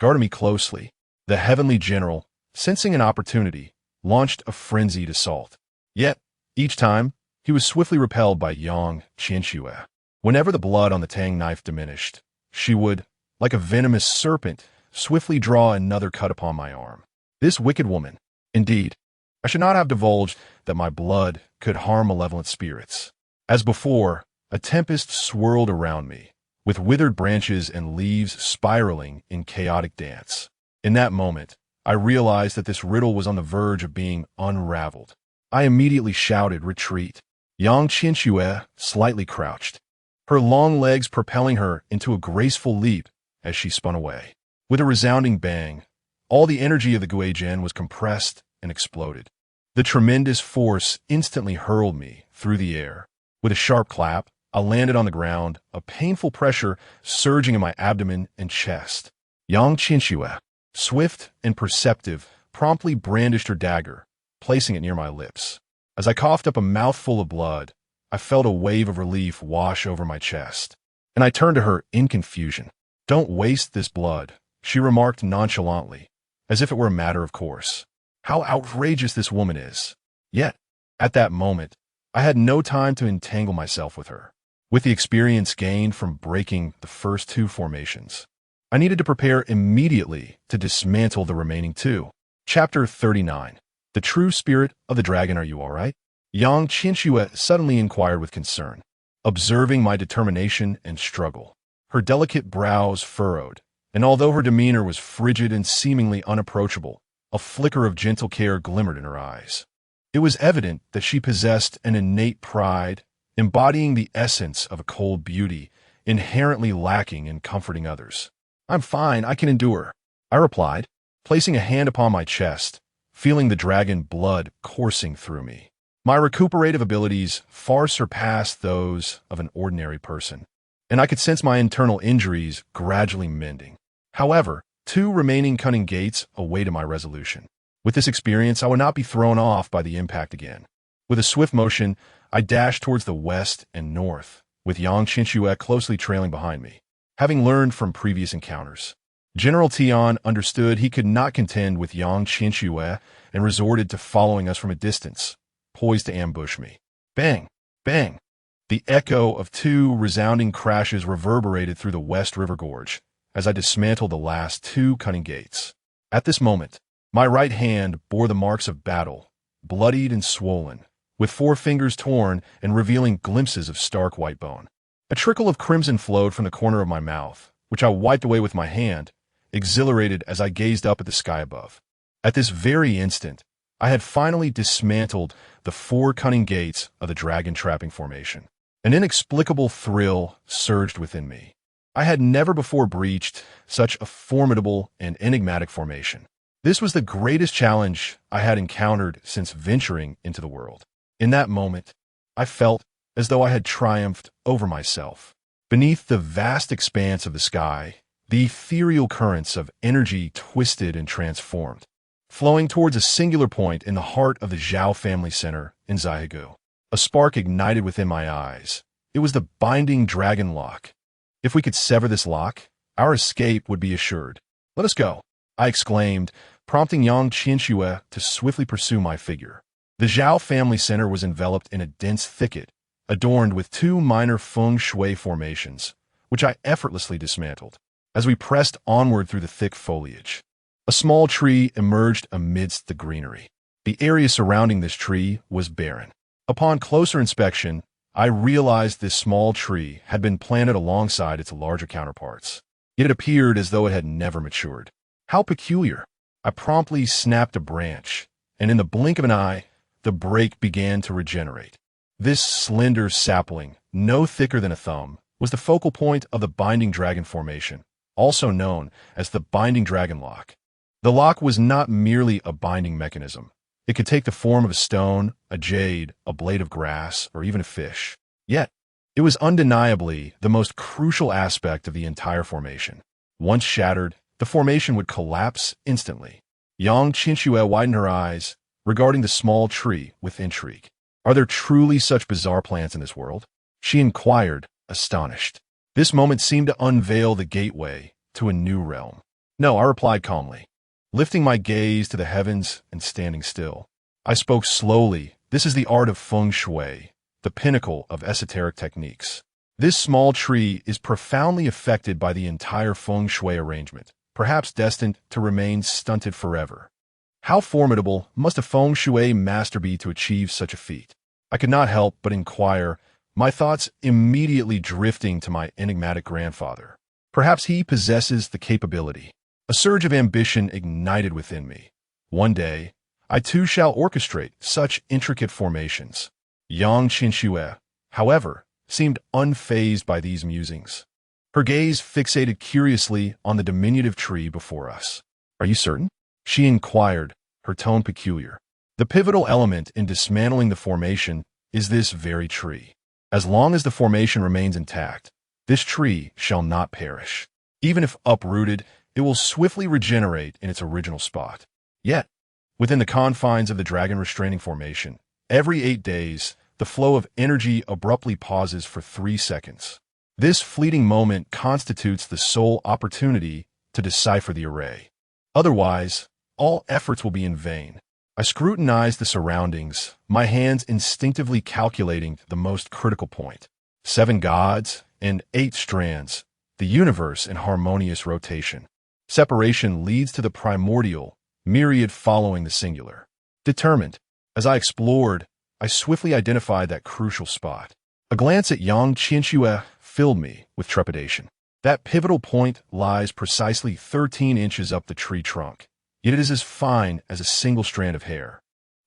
guarding me closely. The heavenly general, sensing an opportunity, launched a frenzied assault. Yet, each time, he was swiftly repelled by Yang Qianxue. Whenever the blood on the tang knife diminished, she would, like a venomous serpent, swiftly draw another cut upon my arm. This wicked woman, indeed, I should not have divulged that my blood could harm malevolent spirits. As before, a tempest swirled around me, with withered branches and leaves spiraling in chaotic dance. In that moment, I realized that this riddle was on the verge of being unraveled. I immediately shouted, "Retreat!" Yang Qianxue slightly crouched, her long legs propelling her into a graceful leap as she spun away. With a resounding bang, all the energy of the Guizhen was compressed and exploded. The tremendous force instantly hurled me through the air. With a sharp clap, I landed on the ground, a painful pressure surging in my abdomen and chest. Yang Qianxue, swift and perceptive, promptly brandished her dagger, placing it near my lips. As I coughed up a mouthful of blood, I felt a wave of relief wash over my chest, and I turned to her in confusion. "Don't waste this blood," she remarked nonchalantly, as if it were a matter of course. How outrageous this woman is. Yet, at that moment, I had no time to entangle myself with her. With the experience gained from breaking the first two formations, I needed to prepare immediately to dismantle the remaining two. Chapter 39. The True Spirit of the Dragon. Are you all right? Yang Qianxue suddenly inquired with concern, observing my determination and struggle. Her delicate brows furrowed, and although her demeanor was frigid and seemingly unapproachable, a flicker of gentle care glimmered in her eyes. It was evident that she possessed an innate pride, embodying the essence of a cold beauty, inherently lacking in comforting others. "I'm fine, I can endure," I replied, placing a hand upon my chest, feeling the dragon blood coursing through me. My recuperative abilities far surpassed those of an ordinary person, and I could sense my internal injuries gradually mending. However, two remaining cunning gates awaited my resolution. With this experience, I would not be thrown off by the impact again. With a swift motion, I dashed towards the west and north, with Yang Qianxue closely trailing behind me. Having learned from previous encounters, General Tian understood he could not contend with Yang Qianxue and resorted to following us from a distance, poised to ambush me. Bang! Bang! The echo of two resounding crashes reverberated through the West River Gorge as I dismantled the last two cunning gates. At this moment, my right hand bore the marks of battle, bloodied and swollen, with 4 fingers torn and revealing glimpses of stark white bone. A trickle of crimson flowed from the corner of my mouth, which I wiped away with my hand, exhilarated as I gazed up at the sky above. At this very instant, I had finally dismantled the four cunning gates of the dragon trapping formation. An inexplicable thrill surged within me. I had never before breached such a formidable and enigmatic formation. This was the greatest challenge I had encountered since venturing into the world. In that moment, I felt as though I had triumphed over myself. Beneath the vast expanse of the sky, the ethereal currents of energy twisted and transformed, flowing towards a singular point in the heart of the Zhao family center in Xiaogu. A spark ignited within my eyes. It was the binding dragon lock. If we could sever this lock, our escape would be assured. "Let us go," I exclaimed, prompting Yang Qianxue to swiftly pursue my figure. The Zhao family center was enveloped in a dense thicket, adorned with two minor feng shui formations, which I effortlessly dismantled. As we pressed onward through the thick foliage, a small tree emerged amidst the greenery. The area surrounding this tree was barren. Upon closer inspection, I realized this small tree had been planted alongside its larger counterparts. Yet it appeared as though it had never matured. How peculiar! I promptly snapped a branch, and in the blink of an eye, the break began to regenerate. This slender sapling, no thicker than a thumb, was the focal point of the binding dragon formation, also known as the binding dragon lock. The lock was not merely a binding mechanism. It could take the form of a stone, a jade, a blade of grass, or even a fish. Yet, it was undeniably the most crucial aspect of the entire formation. Once shattered, the formation would collapse instantly. Yang Qianxue widened her eyes, regarding the small tree with intrigue. "Are there truly such bizarre plants in this world?" she inquired, astonished. This moment seemed to unveil the gateway to a new realm. "No," I replied calmly, lifting my gaze to the heavens and standing still. I spoke slowly. "This is the art of feng shui, the pinnacle of esoteric techniques. This small tree is profoundly affected by the entire feng shui arrangement, perhaps destined to remain stunted forever. How formidable must a feng shui master be to achieve such a feat?" I could not help but inquire, my thoughts immediately drifting to my enigmatic grandfather. Perhaps he possesses the capability. A surge of ambition ignited within me. One day, I too shall orchestrate such intricate formations. Yang Qianxue, however, seemed unfazed by these musings. Her gaze fixated curiously on the diminutive tree before us. "Are you certain?" she inquired, her tone peculiar. "The pivotal element in dismantling the formation is this very tree. As long as the formation remains intact, this tree shall not perish. Even if uprooted, it will swiftly regenerate in its original spot. Yet, within the confines of the dragon restraining formation, every 8 days, the flow of energy abruptly pauses for 3 seconds. This fleeting moment constitutes the sole opportunity to decipher the array. Otherwise, all efforts will be in vain." I scrutinized the surroundings, my hands instinctively calculating the most critical point. 7 gods and 8 strands, the universe in harmonious rotation. Separation leads to the primordial, myriad following the singular. Determined, as I explored, I swiftly identified that crucial spot. A glance at Yang Qianxue filled me with trepidation. That pivotal point lies precisely 13 inches up the tree trunk, yet it is as fine as a single strand of hair.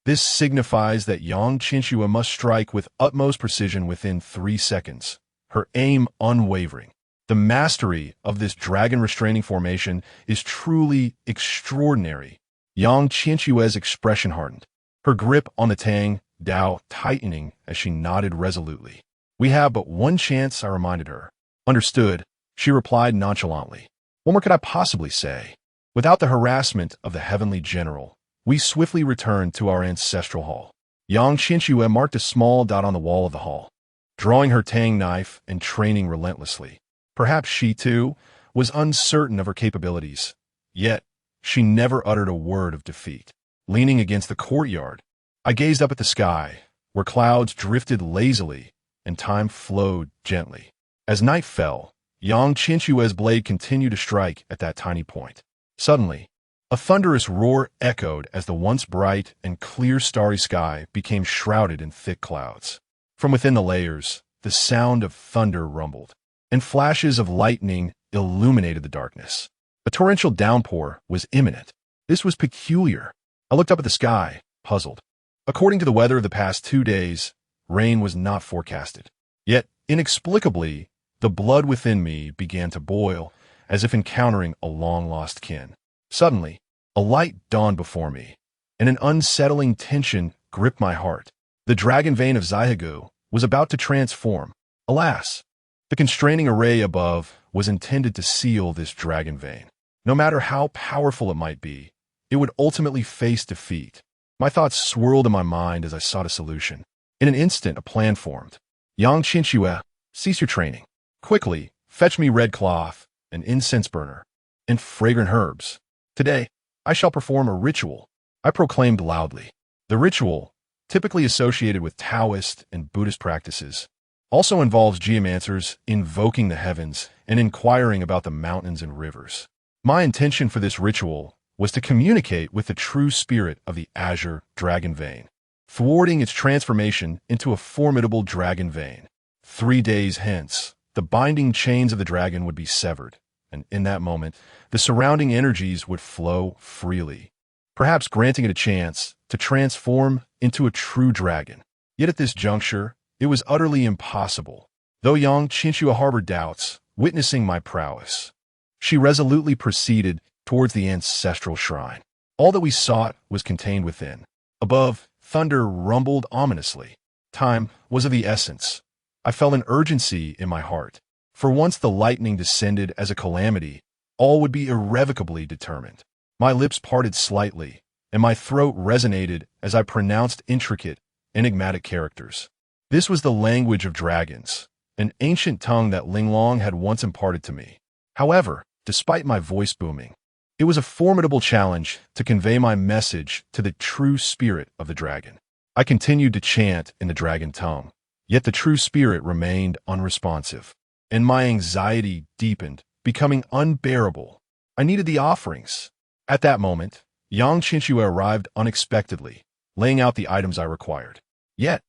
This signifies that Yang Qianxue must strike with utmost precision within 3 seconds, her aim unwavering. The mastery of this dragon restraining formation is truly extraordinary. Yang Qianxue's expression hardened, her grip on the Tang Dao tightening as she nodded resolutely. "We have but one chance," I reminded her. "Understood," she replied nonchalantly. What more could I possibly say? Without the harassment of the heavenly general, we swiftly returned to our ancestral hall. Yang Qianxue marked a small dot on the wall of the hall, drawing her Tang knife and training relentlessly. Perhaps she, too, was uncertain of her capabilities, yet she never uttered a word of defeat. Leaning against the courtyard, I gazed up at the sky, where clouds drifted lazily and time flowed gently. As night fell, Yang Qianxue's blade continued to strike at that tiny point. Suddenly, a thunderous roar echoed as the once bright and clear starry sky became shrouded in thick clouds. From within the layers, the sound of thunder rumbled, and flashes of lightning illuminated the darkness. A torrential downpour was imminent. This was peculiar. I looked up at the sky, puzzled. According to the weather of the past 2 days, rain was not forecasted. Yet, inexplicably, the blood within me began to boil, as if encountering a long-lost kin. Suddenly, a light dawned before me, and an unsettling tension gripped my heart. The dragon vein of Xiaogu was about to transform. Alas, the constraining array above was intended to seal this dragon vein. No matter how powerful it might be, it would ultimately face defeat. My thoughts swirled in my mind as I sought a solution. In an instant, a plan formed. Yang Qinxue, cease your training. Quickly, fetch me red cloth, an incense burner, and fragrant herbs. Today, I shall perform a ritual, I proclaimed loudly. The ritual, typically associated with Taoist and Buddhist practices, also involves geomancers invoking the heavens and inquiring about the mountains and rivers. My intention for this ritual was to communicate with the true spirit of the azure dragon vein, thwarting its transformation into a formidable dragon vein. 3 days hence, the binding chains of the dragon would be severed, and in that moment, the surrounding energies would flow freely, perhaps granting it a chance to transform into a true dragon. Yet at this juncture, it was utterly impossible. Though Yang Qinxue harbored doubts, witnessing my prowess, she resolutely proceeded towards the ancestral shrine. All that we sought was contained within. Above, thunder rumbled ominously. Time was of the essence. I felt an urgency in my heart. For once the lightning descended as a calamity, all would be irrevocably determined. My lips parted slightly, and my throat resonated as I pronounced intricate, enigmatic characters. This was the language of dragons, an ancient tongue that Linglong had once imparted to me. However, despite my voice booming, it was a formidable challenge to convey my message to the true spirit of the dragon. I continued to chant in the dragon tongue, yet the true spirit remained unresponsive, and my anxiety deepened, becoming unbearable. I needed the offerings. At that moment, Yang Qinxue arrived unexpectedly, laying out the items I required. Yet,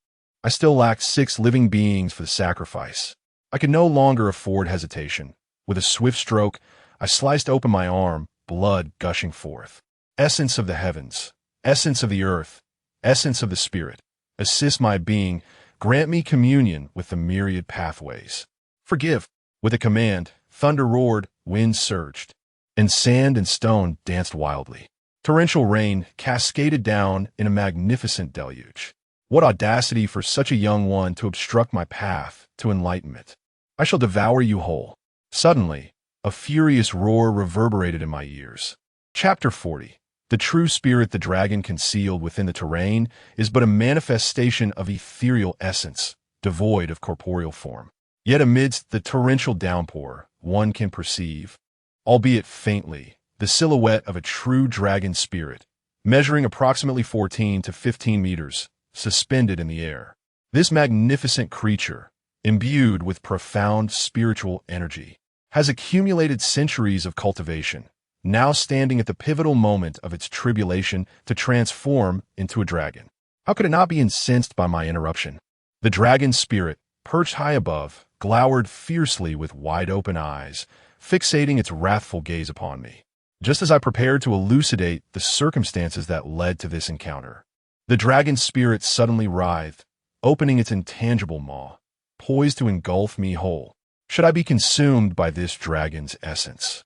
I still lacked 6 living beings for the sacrifice. I could no longer afford hesitation. With a swift stroke, I sliced open my arm, blood gushing forth. Essence of the heavens, essence of the earth, essence of the spirit, assist my being, grant me communion with the myriad pathways. Forgive. With a command, thunder roared, wind surged, and sand and stone danced wildly. Torrential rain cascaded down in a magnificent deluge. What audacity for such a young one to obstruct my path to enlightenment. I shall devour you whole. Suddenly, a furious roar reverberated in my ears. Chapter 40. The true spirit the dragon concealed within the terrain is but a manifestation of ethereal essence, devoid of corporeal form. Yet amidst the torrential downpour, one can perceive, albeit faintly, the silhouette of a true dragon spirit, measuring approximately 14 to 15 meters, suspended in the air. This magnificent creature, imbued with profound spiritual energy, has accumulated centuries of cultivation, now standing at the pivotal moment of its tribulation to transform into a dragon. How could it not be incensed by my interruption? The dragon spirit, perched high above, glowered fiercely with wide-open eyes, fixating its wrathful gaze upon me. Just as I prepared to elucidate the circumstances that led to this encounter, the dragon spirit suddenly writhed, opening its intangible maw, poised to engulf me whole. Should I be consumed by this dragon's essence,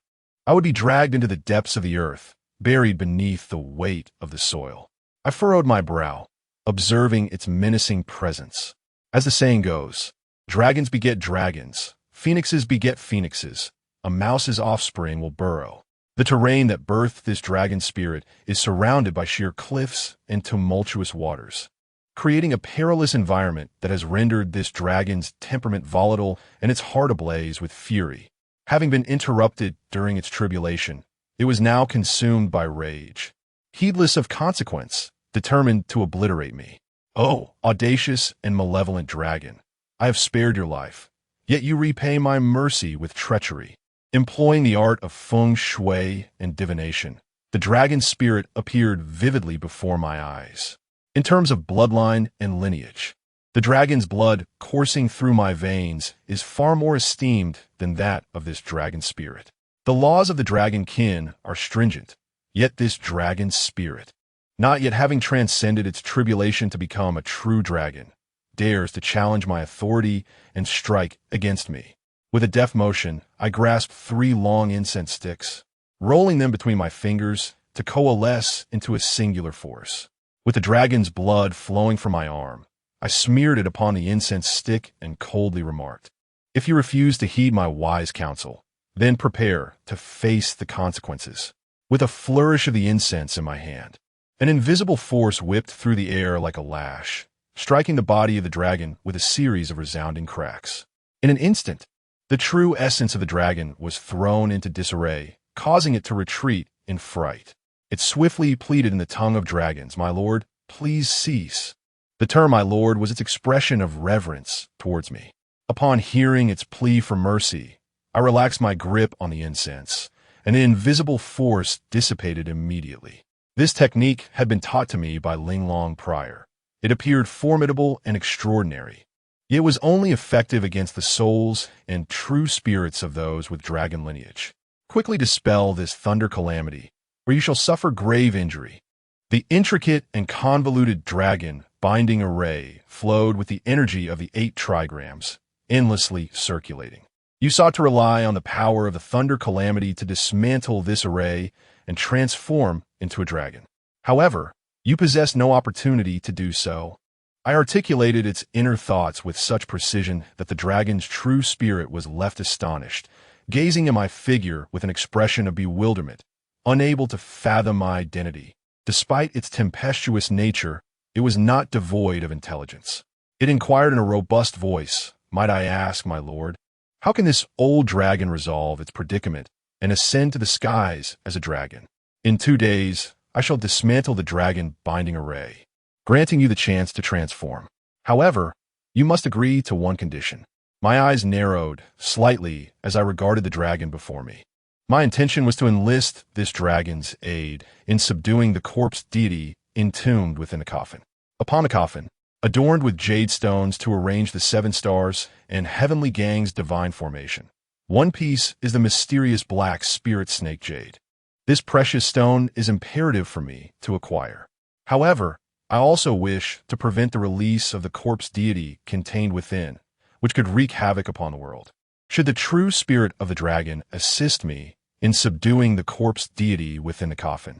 I would be dragged into the depths of the earth, buried beneath the weight of the soil. I furrowed my brow, observing its menacing presence. As the saying goes, dragons beget dragons, phoenixes beget phoenixes, a mouse's offspring will burrow. The terrain that birthed this dragon spirit is surrounded by sheer cliffs and tumultuous waters, creating a perilous environment that has rendered this dragon's temperament volatile and its heart ablaze with fury. Having been interrupted during its tribulation, it was now consumed by rage, heedless of consequence, determined to obliterate me. Oh, audacious and malevolent dragon, I have spared your life, yet you repay my mercy with treachery. Employing the art of feng shui and divination, the dragon spirit appeared vividly before my eyes. In terms of bloodline and lineage, the dragon's blood coursing through my veins is far more esteemed than that of this dragon spirit. The laws of the dragon kin are stringent, yet this dragon spirit, not yet having transcended its tribulation to become a true dragon, dares to challenge my authority and strike against me. With a deft motion, I grasped 3 long incense sticks, rolling them between my fingers to coalesce into a singular force. With the dragon's blood flowing from my arm, I smeared it upon the incense stick and coldly remarked, "If you refuse to heed my wise counsel, then prepare to face the consequences." With a flourish of the incense in my hand, an invisible force whipped through the air like a lash, striking the body of the dragon with a series of resounding cracks. In an instant, the true essence of the dragon was thrown into disarray, causing it to retreat in fright. It swiftly pleaded in the tongue of dragons, "My lord, please cease." The term "my lord" was its expression of reverence towards me. Upon hearing its plea for mercy, I relaxed my grip on the incense, and the invisible force dissipated immediately. This technique had been taught to me by Linglong prior. It appeared formidable and extraordinary. Yet was only effective against the souls and true spirits of those with dragon lineage. Quickly dispel this thunder calamity, or you shall suffer grave injury. The intricate and convoluted dragon binding array flowed with the energy of the 8 trigrams, endlessly circulating. You sought to rely on the power of the thunder calamity to dismantle this array and transform into a dragon. However, you possessed no opportunity to do so. I articulated its inner thoughts with such precision that the dragon's true spirit was left astonished, gazing at my figure with an expression of bewilderment, unable to fathom my identity. Despite its tempestuous nature, it was not devoid of intelligence. It inquired in a robust voice, "Might I ask, my lord, how can this old dragon resolve its predicament and ascend to the skies as a dragon? In 2 days, I shall dismantle the dragon binding array, granting you the chance to transform. However, you must agree to one condition." My eyes narrowed slightly as I regarded the dragon before me. My intention was to enlist this dragon's aid in subduing the corpse deity entombed within the coffin. Upon the coffin, adorned with jade stones to arrange the 7 stars and heavenly gang's divine formation, one piece is the mysterious black spirit snake jade. This precious stone is imperative for me to acquire. However, I also wish to prevent the release of the corpse deity contained within, which could wreak havoc upon the world. Should the true spirit of the dragon assist me in subduing the corpse deity within the coffin,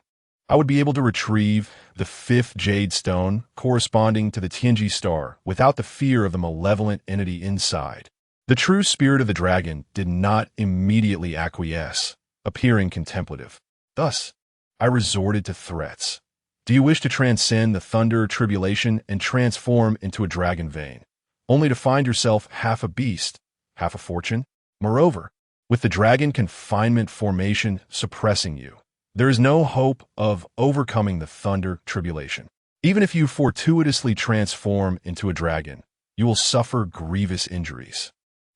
I would be able to retrieve the 5th jade stone corresponding to the Tianji star without the fear of the malevolent entity inside. The true spirit of the dragon did not immediately acquiesce, appearing contemplative. Thus, I resorted to threats. "Do you wish to transcend the thunder tribulation and transform into a dragon vein, only to find yourself half a beast, half a fortune? Moreover, with the dragon confinement formation suppressing you, there is no hope of overcoming the thunder tribulation. Even if you fortuitously transform into a dragon, you will suffer grievous injuries,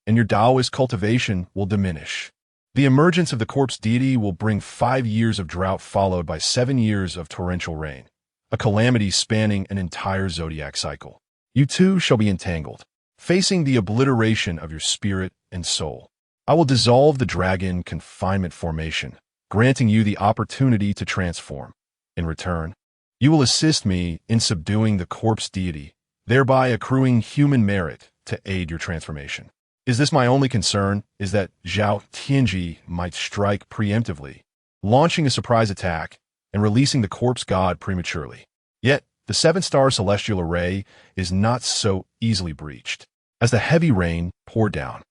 and your Taoist cultivation will diminish. The emergence of the corpse deity will bring 5 years of drought followed by 7 years of torrential rain, a calamity spanning an entire zodiac cycle. You too shall be entangled, facing the obliteration of your spirit and soul. I will dissolve the dragon confinement formation, granting you the opportunity to transform. In return, you will assist me in subduing the corpse deity, thereby accruing human merit to aid your transformation. Is this my only concern, is that Zhao Tianji might strike preemptively, launching a surprise attack and releasing the corpse god prematurely. Yet, the 7-star celestial array is not so easily breached. As the heavy rain poured down,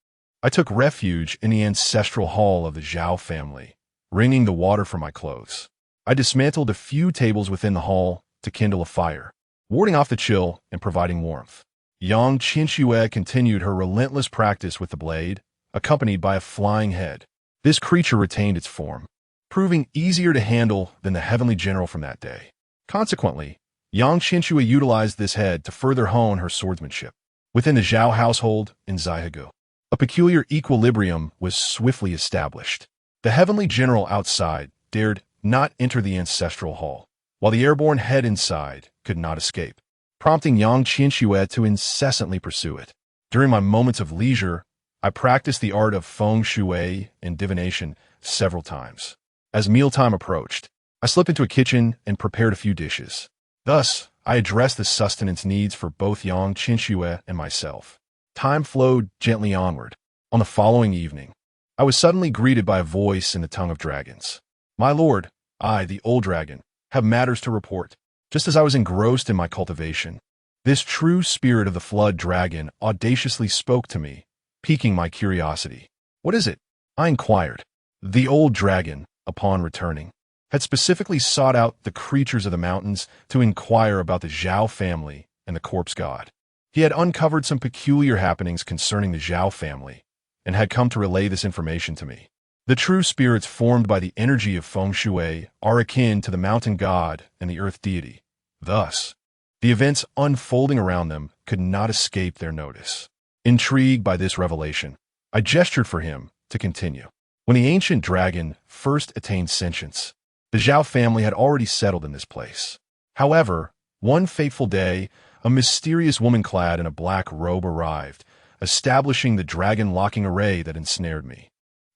I took refuge in the ancestral hall of the Zhao family, wringing the water from my clothes. I dismantled a few tables within the hall to kindle a fire, warding off the chill and providing warmth. Yang Qinxue continued her relentless practice with the blade, accompanied by a flying head. This creature retained its form, proving easier to handle than the heavenly general from that day. Consequently, Yang Qinxue utilized this head to further hone her swordsmanship. Within the Zhao household in Zaihagu, a peculiar equilibrium was swiftly established. The heavenly general outside dared not enter the ancestral hall, while the airborne head inside could not escape, prompting Yang Qinxue to incessantly pursue it. During my moments of leisure, I practiced the art of feng shui and divination several times. As mealtime approached, I slipped into a kitchen and prepared a few dishes. Thus, I addressed the sustenance needs for both Yang Qinxue and myself. Time flowed gently onward. On the following evening, I was suddenly greeted by a voice in the tongue of dragons. My lord, I, the old dragon, have matters to report. Just as I was engrossed in my cultivation, this true spirit of the flood dragon audaciously spoke to me, piquing my curiosity. What is it? I inquired. The old dragon, upon returning, had specifically sought out the creatures of the mountains to inquire about the Zhao family and the corpse god. He had uncovered some peculiar happenings concerning the Zhao family and had come to relay this information to me. The true spirits formed by the energy of feng shui are akin to the mountain god and the earth deity. Thus, the events unfolding around them could not escape their notice. Intrigued by this revelation, I gestured for him to continue. When the ancient dragon first attained sentience, the Zhao family had already settled in this place. However, one fateful day, a mysterious woman clad in a black robe arrived, establishing the dragon-locking array that ensnared me.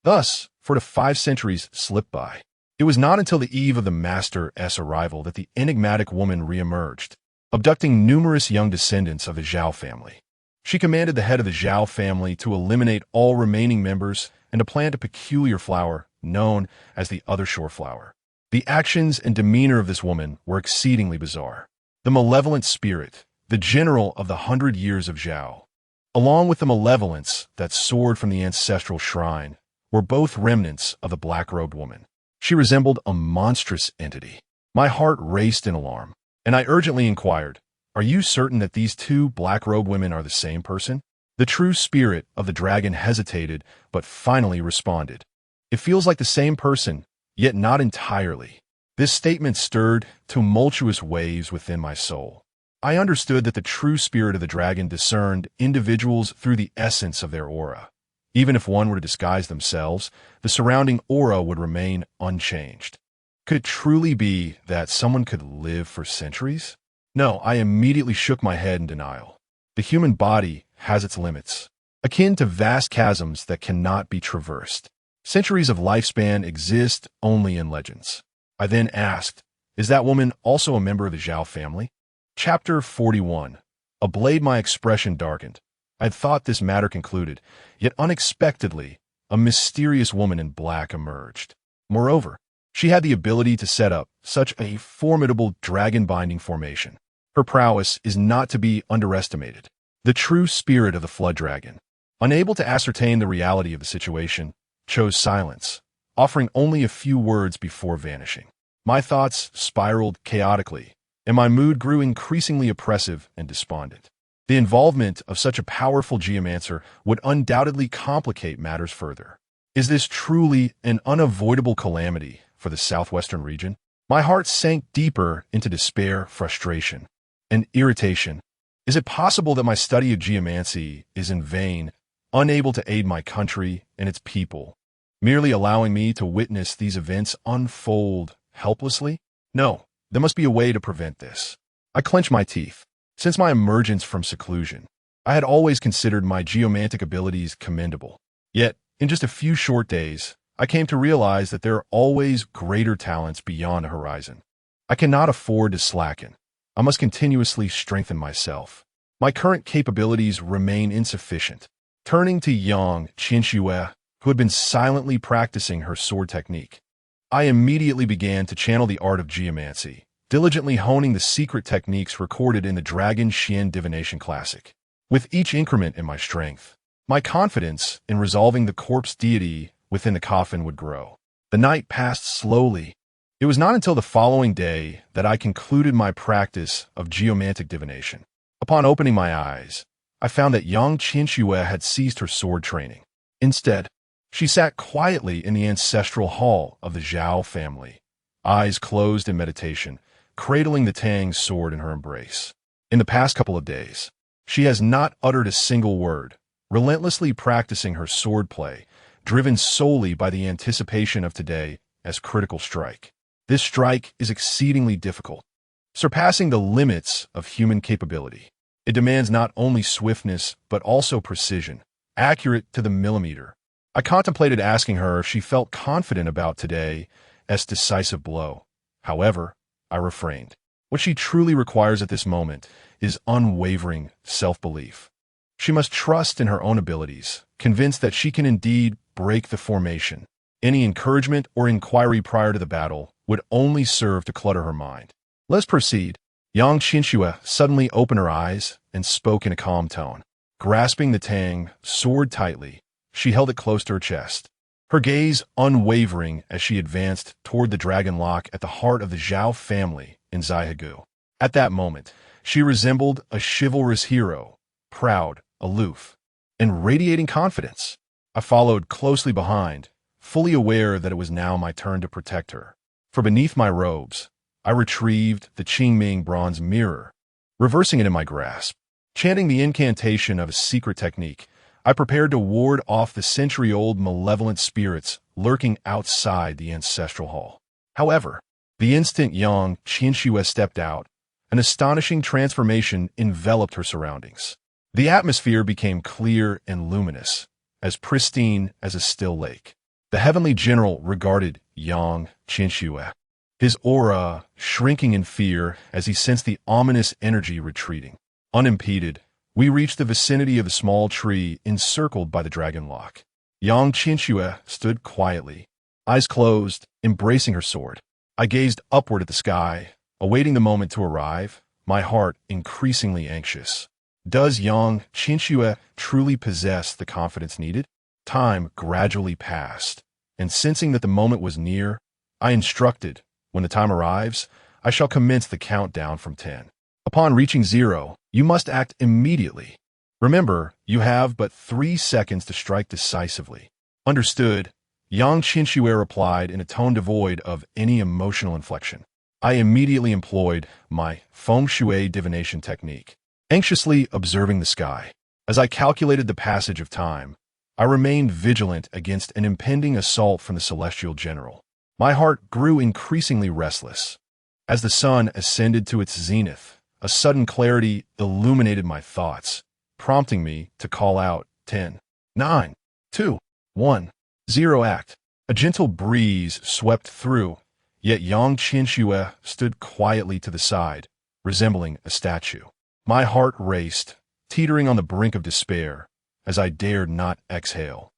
Thus, 4 to 5 centuries slipped by. It was not until the eve of the Master's arrival that the enigmatic woman re-emerged, abducting numerous young descendants of the Zhao family. She commanded the head of the Zhao family to eliminate all remaining members and to plant a peculiar flower known as the Other Shore flower. The actions and demeanor of this woman were exceedingly bizarre. The malevolent spirit, the general of the 100 years of Zhao, along with the malevolence that soared from the ancestral shrine, were both remnants of the black-robed woman. She resembled a monstrous entity. My heart raced in alarm, and I urgently inquired, "Are you certain that these 2 black-robed women are the same person?" The true spirit of the dragon hesitated, but finally responded. "It feels like the same person, yet not entirely." This statement stirred tumultuous waves within my soul. I understood that the true spirit of the dragon discerned individuals through the essence of their aura. Even if one were to disguise themselves, the surrounding aura would remain unchanged. Could it truly be that someone could live for centuries? No, I immediately shook my head in denial. The human body has its limits, akin to vast chasms that cannot be traversed. Centuries of lifespan exist only in legends. I then asked, "Is that woman also a member of the Zhao family?" Chapter 41. A blade my expression darkened. I had thought this matter concluded, yet unexpectedly, a mysterious woman in black emerged. Moreover, she had the ability to set up such a formidable dragon-binding formation. Her prowess is not to be underestimated. The true spirit of the flood dragon, unable to ascertain the reality of the situation, chose silence, offering only a few words before vanishing. My thoughts spiraled chaotically, and my mood grew increasingly oppressive and despondent. The involvement of such a powerful geomancer would undoubtedly complicate matters further. Is this truly an unavoidable calamity for the southwestern region? My heart sank deeper into despair, frustration, and irritation. Is it possible that my study of geomancy is in vain, unable to aid my country and its people, merely allowing me to witness these events unfold helplessly? No, there must be a way to prevent this. I clenched my teeth. Since my emergence from seclusion, I had always considered my geomantic abilities commendable. Yet, in just a few short days, I came to realize that there are always greater talents beyond the horizon. I cannot afford to slacken. I must continuously strengthen myself. My current capabilities remain insufficient. Turning to Yang Qinxue, who had been silently practicing her sword technique, I immediately began to channel the art of geomancy, diligently honing the secret techniques recorded in the Dragon Xian Divination Classic. With each increment in my strength, my confidence in resolving the corpse deity within the coffin would grow. The night passed slowly. It was not until the following day that I concluded my practice of geomantic divination. Upon opening my eyes, I found that Yang Qinxue had ceased her sword training. Instead, she sat quietly in the ancestral hall of the Zhao family, eyes closed in meditation, cradling the Tang sword in her embrace. In the past couple of days, she has not uttered a single word, relentlessly practicing her sword play, driven solely by the anticipation of today as critical strike. This strike is exceedingly difficult, surpassing the limits of human capability. It demands not only swiftness, but also precision, accurate to the millimeter. I contemplated asking her if she felt confident about today's decisive blow. However, I refrained. What she truly requires at this moment is unwavering self-belief. She must trust in her own abilities, convinced that she can indeed break the formation. Any encouragement or inquiry prior to the battle would only serve to clutter her mind. Let's proceed. Yang Qinxue suddenly opened her eyes and spoke in a calm tone. Grasping the tang sword tightly, she held it close to her chest, her gaze unwavering as she advanced toward the dragon lock at the heart of the Zhao family in Zaihagu. At that moment, she resembled a chivalrous hero, proud, aloof, and radiating confidence. I followed closely behind, fully aware that it was now my turn to protect her. For beneath my robes, I retrieved the Qingming bronze mirror, reversing it in my grasp. Chanting the incantation of a secret technique, I prepared to ward off the century-old malevolent spirits lurking outside the ancestral hall. However, the instant Yang Qinxue stepped out, an astonishing transformation enveloped her surroundings. The atmosphere became clear and luminous, as pristine as a still lake. The heavenly general regarded Yang Qinxue, his aura shrinking in fear as he sensed the ominous energy retreating. Unimpeded, we reached the vicinity of the small tree encircled by the dragon lock. Yang Qinxue stood quietly, eyes closed, embracing her sword. I gazed upward at the sky, awaiting the moment to arrive, my heart increasingly anxious. Does Yang Qinxue truly possess the confidence needed? Time gradually passed, and sensing that the moment was near, I instructed, when the time arrives, I shall commence the countdown from 10. Upon reaching 0, you must act immediately. Remember, you have but 3 seconds to strike decisively. Understood, Yang Qinxue replied in a tone devoid of any emotional inflection. I immediately employed my feng shui divination technique, anxiously observing the sky. As I calculated the passage of time, I remained vigilant against an impending assault from the celestial general. My heart grew increasingly restless. As the sun ascended to its zenith, a sudden clarity illuminated my thoughts, prompting me to call out 10, 9, 2, 1, 0 act. A gentle breeze swept through, yet Yang Qinxue stood quietly to the side, resembling a statue. My heart raced, teetering on the brink of despair, as I dared not exhale.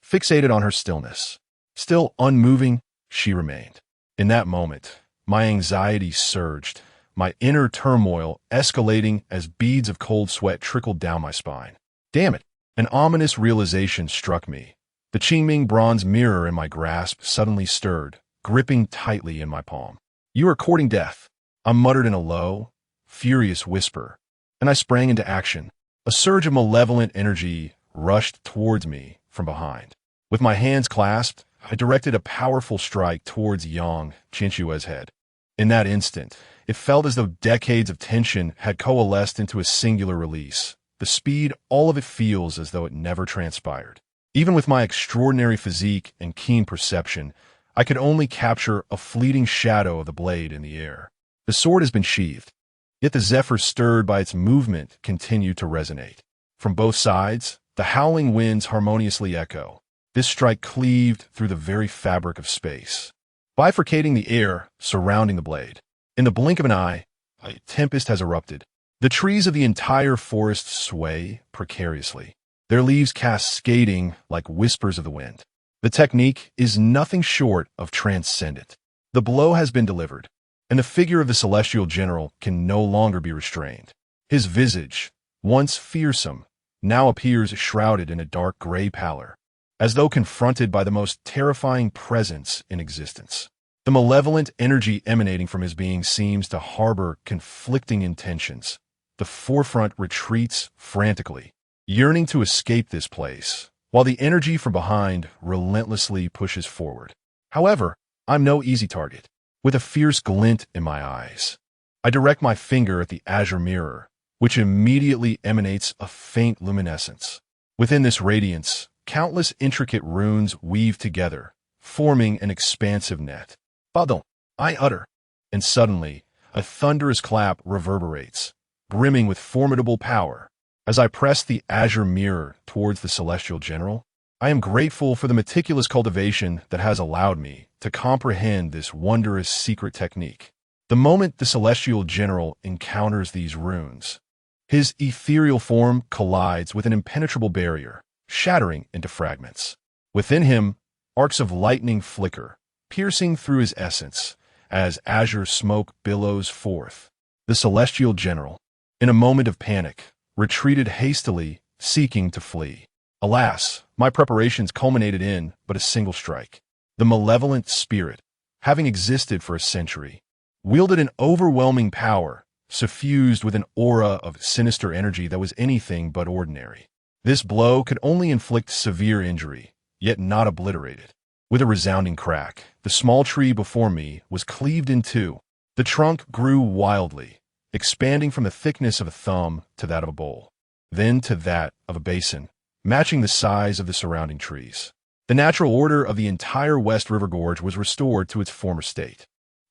Fixated on her stillness, still unmoving, she remained. In that moment, my anxiety surged, my inner turmoil escalating as beads of cold sweat trickled down my spine. Damn it! An ominous realization struck me. The Qingming bronze mirror in my grasp suddenly stirred, gripping tightly in my palm. You are courting death, I muttered in a low, furious whisper, and I sprang into action. A surge of malevolent energy rushed towards me from behind. With my hands clasped, I directed a powerful strike towards Yang Qinxue's head. In that instant, it felt as though decades of tension had coalesced into a singular release. The speed, all of it feels as though it never transpired. Even with my extraordinary physique and keen perception, I could only capture a fleeting shadow of the blade in the air. The sword has been sheathed, yet the zephyrs stirred by its movement continue to resonate. From both sides, the howling winds harmoniously echo. This strike cleaved through the very fabric of space, bifurcating the air surrounding the blade. In the blink of an eye, a tempest has erupted. The trees of the entire forest sway precariously, their leaves cascading like whispers of the wind. The technique is nothing short of transcendent. The blow has been delivered, and the figure of the celestial general can no longer be restrained. His visage, once fearsome, now appears shrouded in a dark gray pallor, as though confronted by the most terrifying presence in existence. The malevolent energy emanating from his being seems to harbor conflicting intentions. The forefront retreats frantically, yearning to escape this place, while the energy from behind relentlessly pushes forward. However, I'm no easy target. With a fierce glint in my eyes, I direct my finger at the azure mirror, which immediately emanates a faint luminescence. Within this radiance, countless intricate runes weave together, forming an expansive net. Pardon, I utter, and suddenly, a thunderous clap reverberates, brimming with formidable power. As I press the azure mirror towards the celestial general, I am grateful for the meticulous cultivation that has allowed me to comprehend this wondrous secret technique. The moment the celestial general encounters these runes, his ethereal form collides with an impenetrable barrier, shattering into fragments. Within him, arcs of lightning flicker, piercing through his essence, as azure smoke billows forth. The celestial general, in a moment of panic, retreated hastily, seeking to flee. Alas, my preparations culminated in but a single strike. The malevolent spirit, having existed for a century, wielded an overwhelming power, suffused with an aura of sinister energy that was anything but ordinary. This blow could only inflict severe injury, yet not obliterate it. With a resounding crack, the small tree before me was cleaved in two. The trunk grew wildly, expanding from the thickness of a thumb to that of a bowl, then to that of a basin, matching the size of the surrounding trees. The natural order of the entire West River Gorge was restored to its former state.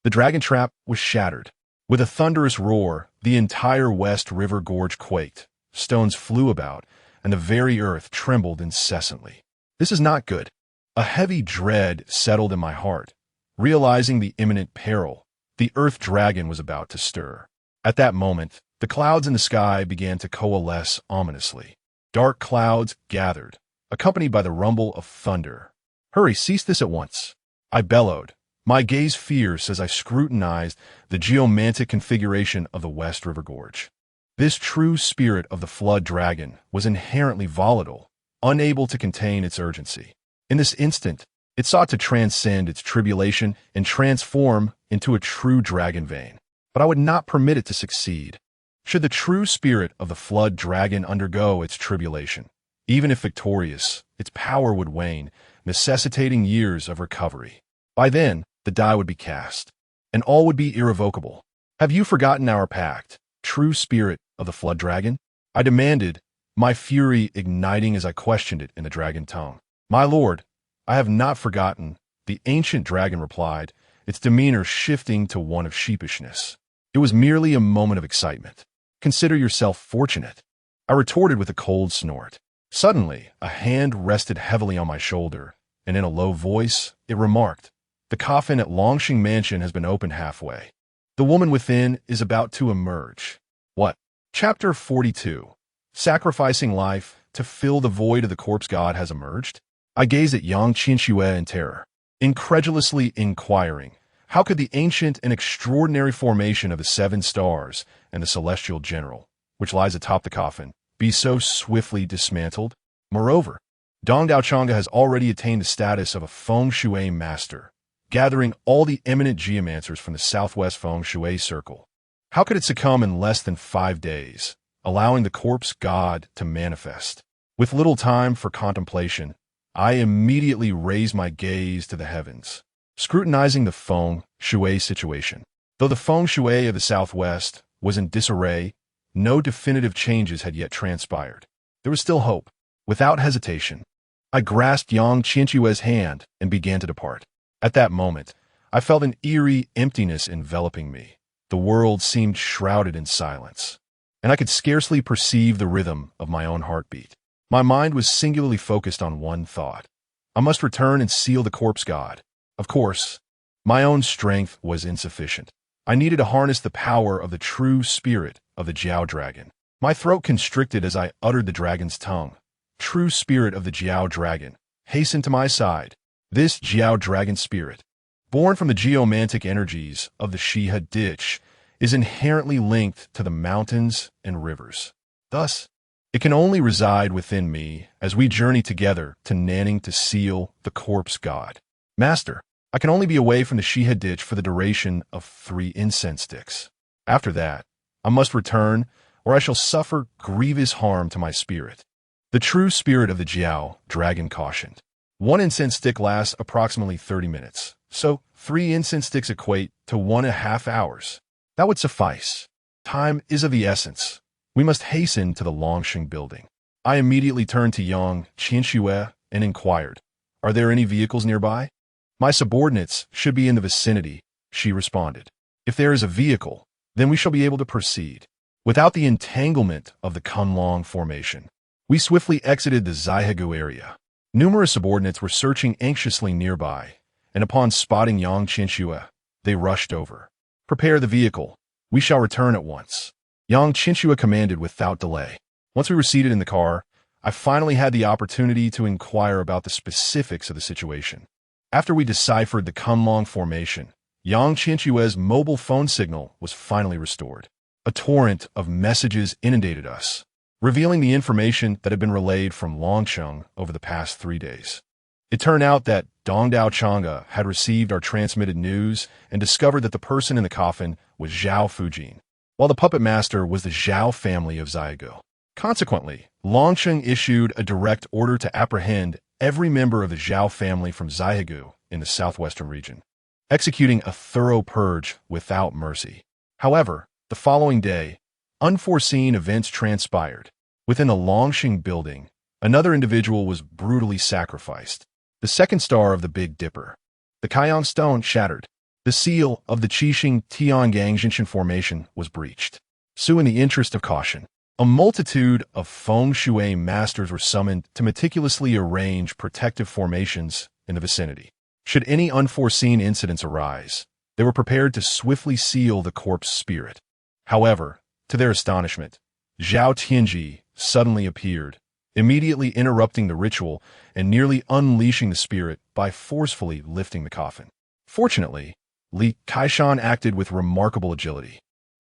The dragon trap was shattered. With a thunderous roar, the entire West River Gorge quaked. Stones flew about, and the very earth trembled incessantly. This is not good. A heavy dread settled in my heart, realizing the imminent peril. The earth dragon was about to stir. At that moment, the clouds in the sky began to coalesce ominously. Dark clouds gathered, accompanied by the rumble of thunder. "Hurry, cease this at once!" I bellowed, my gaze fierce as I scrutinized the geomantic configuration of the West River Gorge. This true spirit of the flood dragon was inherently volatile, unable to contain its urgency. In this instant, it sought to transcend its tribulation and transform into a true dragon vein. But I would not permit it to succeed. Should the true spirit of the flood dragon undergo its tribulation, even if victorious, its power would wane, necessitating years of recovery. By then, the die would be cast, and all would be irrevocable. "Have you forgotten our pact, true spirit of the flood dragon?" I demanded, my fury igniting as I questioned it in the dragon tongue. "My lord, I have not forgotten," the ancient dragon replied, its demeanor shifting to one of sheepishness. "It was merely a moment of excitement. Consider yourself fortunate," I retorted with a cold snort. Suddenly, a hand rested heavily on my shoulder, and in a low voice, it remarked, "The coffin at Longsheng Mansion has been opened halfway. The woman within is about to emerge." What? Chapter 42. Sacrificing life to fill the void of the corpse god has emerged? I gazed at Yang Qianxue in terror, incredulously inquiring, how could the ancient and extraordinary formation of the seven stars and the celestial general, which lies atop the coffin, be so swiftly dismantled? Moreover, Dong Daochanga has already attained the status of a feng shui master, gathering all the eminent geomancers from the southwest feng shui circle. How could it succumb in less than 5 days, allowing the corpse god to manifest? With little time for contemplation, I immediately raised my gaze to the heavens, scrutinizing the feng shui situation. Though the feng shui of the southwest was in disarray, no definitive changes had yet transpired. There was still hope. Without hesitation, I grasped Yang Qianxue's hand and began to depart. At that moment, I felt an eerie emptiness enveloping me. The world seemed shrouded in silence, and I could scarcely perceive the rhythm of my own heartbeat. My mind was singularly focused on one thought. I must return and seal the corpse god. Of course, my own strength was insufficient. I needed to harness the power of the true spirit of the Jiao dragon. My throat constricted as I uttered the dragon's tongue. True spirit of the Jiao dragon, hasten to my side. This Jiao dragon spirit, born from the geomantic energies of the Shiha ditch, is inherently linked to the mountains and rivers. Thus, it can only reside within me as we journey together to Nanning to seal the corpse god. Master, I can only be away from the Shiha ditch for the duration of 3 incense sticks. After that, I must return, or I shall suffer grievous harm to my spirit. The true spirit of the Jiao dragon cautioned. 1 incense stick lasts approximately 30 minutes, so 3 incense sticks equate to 1.5 hours. That would suffice. Time is of the essence. We must hasten to the Longsheng building. I immediately turned to Yang Qianxue and inquired, "Are there any vehicles nearby?" "My subordinates should be in the vicinity," she responded. "If there is a vehicle, then we shall be able to proceed." Without the entanglement of the Kunlong formation, we swiftly exited the Zaihagu area. Numerous subordinates were searching anxiously nearby, and upon spotting Yang Qinxue, they rushed over. "Prepare the vehicle. We shall return at once," Yang Qinxue commanded without delay. Once we were seated in the car, I finally had the opportunity to inquire about the specifics of the situation. After we deciphered the Kunlong formation, Yang Qinxue's mobile phone signal was finally restored. A torrent of messages inundated us, revealing the information that had been relayed from Longcheng over the past 3 days. It turned out that Dongdao Chang'e had received our transmitted news and discovered that the person in the coffin was Zhao Fujin, while the puppet master was the Zhao family of Xiaogu. Consequently, Longcheng issued a direct order to apprehend every member of the Zhao family from Xiaogu in the southwestern region, executing a thorough purge without mercy. However, the following day, unforeseen events transpired. Within the Longxing building, another individual was brutally sacrificed. The second star of the Big Dipper. The Kaiyang stone shattered. The seal of the Qixing Tiangang Jinshin formation was breached. So in the interest of caution, a multitude of feng shui masters were summoned to meticulously arrange protective formations in the vicinity. Should any unforeseen incidents arise, they were prepared to swiftly seal the corpse spirit. However, to their astonishment, Zhao Tianji suddenly appeared, immediately interrupting the ritual and nearly unleashing the spirit by forcefully lifting the coffin. Fortunately, Li Kaishan acted with remarkable agility,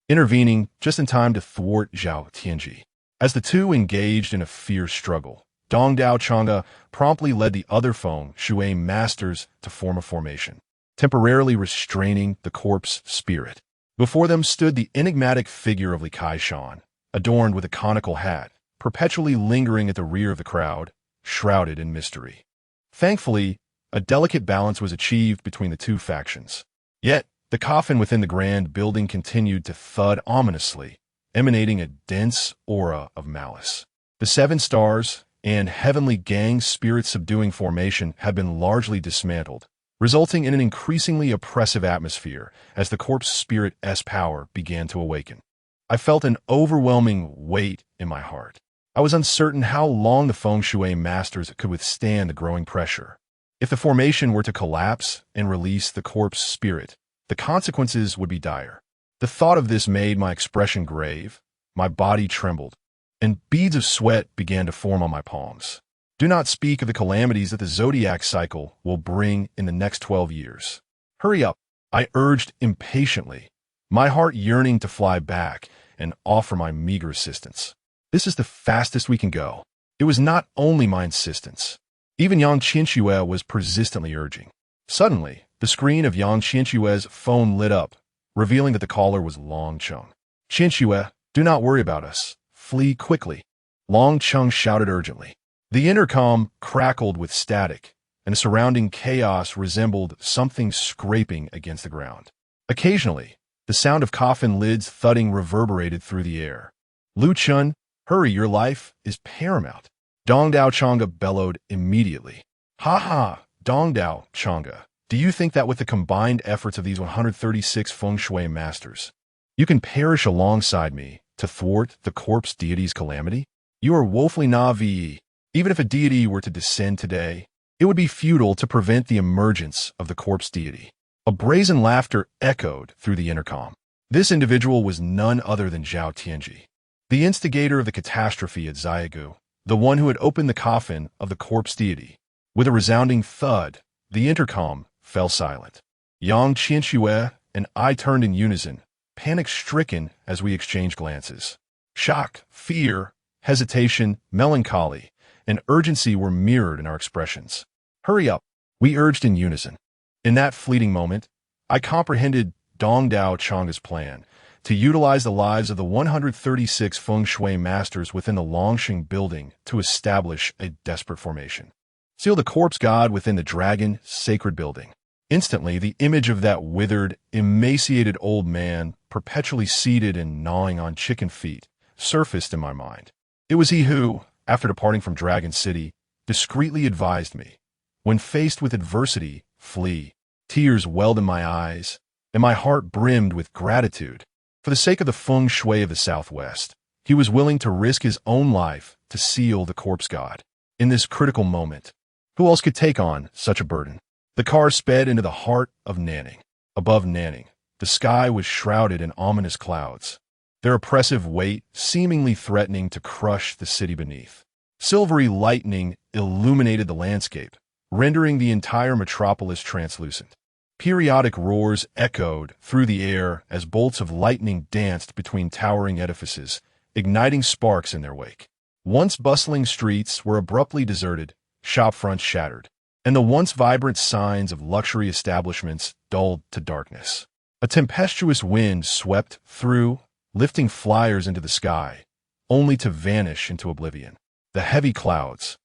intervening just in time to thwart Zhao Tianji. As the two engaged in a fierce struggle, Dongdao Chang'e promptly led the other feng shui masters to form a formation, temporarily restraining the corpse spirit. Before them stood the enigmatic figure of Li Kaishan, adorned with a conical hat, perpetually lingering at the rear of the crowd, shrouded in mystery. Thankfully, a delicate balance was achieved between the two factions. Yet, the coffin within the grand building continued to thud ominously, emanating a dense aura of malice. The 7 stars and heavenly gang spirit-subduing formation had been largely dismantled, resulting in an increasingly oppressive atmosphere as the corpse spirit's power began to awaken. I felt an overwhelming weight in my heart. I was uncertain how long the feng shui masters could withstand the growing pressure. If the formation were to collapse and release the corpse spirit, the consequences would be dire. The thought of this made my expression grave, my body trembled, and beads of sweat began to form on my palms. Do not speak of the calamities that the zodiac cycle will bring in the next 12 years. Hurry up, I urged impatiently, my heart yearning to fly back and offer my meager assistance. This is the fastest we can go. It was not only my insistence. Even Yang Qinxue was persistently urging. Suddenly, the screen of Yang Qinxue's phone lit up, revealing that the caller was Longcheng. "Qinxue, do not worry about us. Flee quickly," Longcheng shouted urgently. The intercom crackled with static, and the surrounding chaos resembled something scraping against the ground. Occasionally, the sound of coffin lids thudding reverberated through the air. "Lu Chun, hurry, your life is paramount," Dongdao Chang'e bellowed immediately. "Ha ha, Dongdao Chang'e, do you think that with the combined efforts of these 136 feng shui masters, you can perish alongside me to thwart the corpse deity's calamity? You are woefully naive. Even if a deity were to descend today, it would be futile to prevent the emergence of the corpse deity." A brazen laughter echoed through the intercom. This individual was none other than Zhao Tianji, the instigator of the catastrophe at Xiaogu, the one who had opened the coffin of the corpse deity. With a resounding thud, the intercom fell silent. Yang Qinxue and I turned in unison, panic-stricken as we exchanged glances. Shock, fear, hesitation, melancholy, and urgency were mirrored in our expressions. "Hurry up," we urged in unison. In that fleeting moment, I comprehended Dongdao Chang'e's plan to utilize the lives of the 136 feng shui masters within the Longxing building to establish a desperate formation. Seal the corpse god within the dragon sacred building. Instantly, the image of that withered, emaciated old man, perpetually seated and gnawing on chicken feet, surfaced in my mind. It was he who, after departing from Dragon City, discreetly advised me, when faced with adversity, flee. Tears welled in my eyes, and my heart brimmed with gratitude. For the sake of the feng shui of the Southwest, he was willing to risk his own life to seal the corpse god. In this critical moment, who else could take on such a burden? The car sped into the heart of Nanning. Above Nanning, the sky was shrouded in ominous clouds, their oppressive weight seemingly threatening to crush the city beneath. Silvery lightning illuminated the landscape, rendering the entire metropolis translucent. Periodic roars echoed through the air as bolts of lightning danced between towering edifices, igniting sparks in their wake. Once bustling streets were abruptly deserted, shopfronts shattered, and the once vibrant signs of luxury establishments dulled to darkness. A tempestuous wind swept through, lifting flyers into the sky, only to vanish into oblivion. The heavy clouds,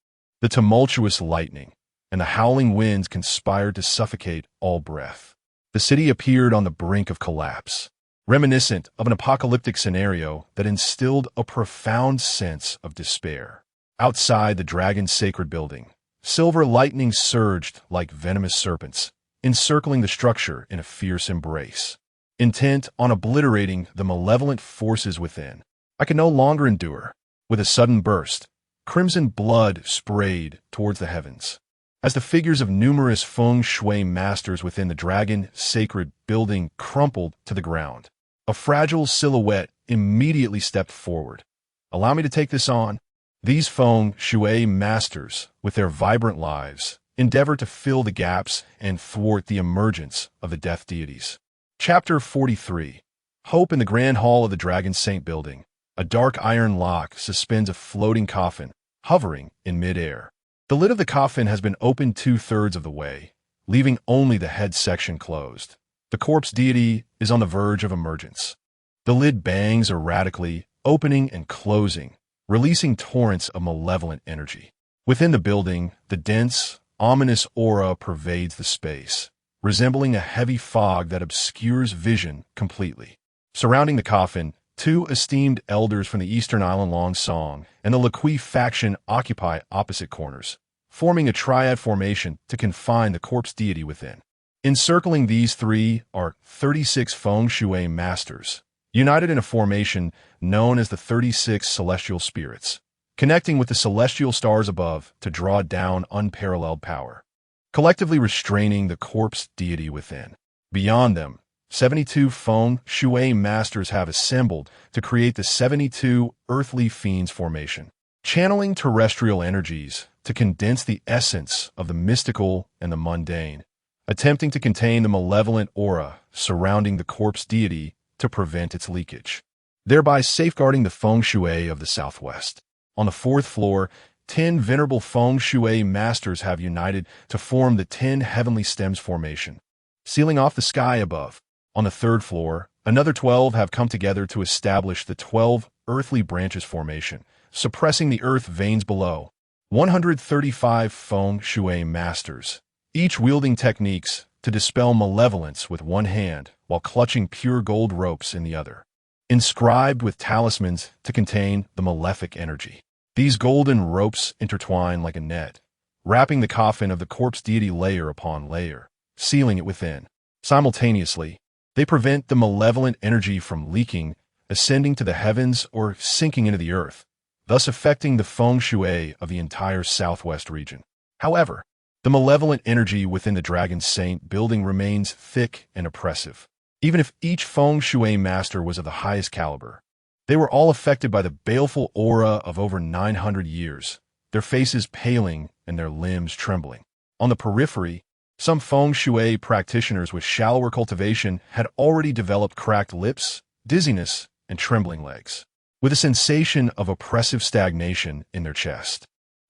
the tumultuous lightning, and the howling winds conspired to suffocate all breath. The city appeared on the brink of collapse, reminiscent of an apocalyptic scenario that instilled a profound sense of despair. Outside the dragon's sacred building, silver lightning surged like venomous serpents, encircling the structure in a fierce embrace. Intent on obliterating the malevolent forces within, I could no longer endure. With a sudden burst, crimson blood sprayed towards the heavens. As the figures of numerous feng shui masters within the dragon sacred building crumpled to the ground, a fragile silhouette immediately stepped forward. "Allow me to take this on." These feng shui masters, with their vibrant lives, endeavor to fill the gaps and thwart the emergence of the death deities. Chapter 43. Hope in the Grand Hall of the Dragon Saint Building. A dark iron lock suspends a floating coffin, hovering in mid-air. The lid of the coffin has been opened 2/3 of the way, leaving only the head section closed. The corpse deity is on the verge of emergence. The lid bangs erratically, opening and closing, releasing torrents of malevolent energy. Within the building, the dense, ominous aura pervades the space, resembling a heavy fog that obscures vision completely. Surrounding the coffin, two esteemed elders from the Eastern Island Long Song and the Laqui faction occupy opposite corners, forming a triad formation to confine the corpse deity within. Encircling these three are 36 feng shui masters, united in a formation known as the 36 celestial spirits, connecting with the celestial stars above to draw down unparalleled power, collectively restraining the corpse deity within. Beyond them, 72 feng shui masters have assembled to create the 72 earthly fiends formation, channeling terrestrial energies to condense the essence of the mystical and the mundane, attempting to contain the malevolent aura surrounding the corpse deity to prevent its leakage, thereby safeguarding the feng shui of the Southwest. On the 4th floor, 10 venerable feng shui masters have united to form the 10 heavenly stems formation, sealing off the sky above. On the 3rd floor, another 12 have come together to establish the 12 earthly branches formation, suppressing the earth veins below. 135 feng shui masters, each wielding techniques to dispel malevolence with one hand while clutching pure gold ropes in the other, inscribed with talismans to contain the malefic energy. These golden ropes intertwine like a net, wrapping the coffin of the corpse deity layer upon layer, sealing it within. Simultaneously, they prevent the malevolent energy from leaking, ascending to the heavens, or sinking into the earth, thus affecting the feng shui of the entire Southwest region. However, the malevolent energy within the Dragon Saint building remains thick and oppressive. Even if each feng shui master was of the highest caliber, they were all affected by the baleful aura of over 900 years, their faces paling and their limbs trembling. On the periphery, some feng shui practitioners with shallower cultivation had already developed cracked lips, dizziness, and trembling legs. With a sensation of oppressive stagnation in their chest,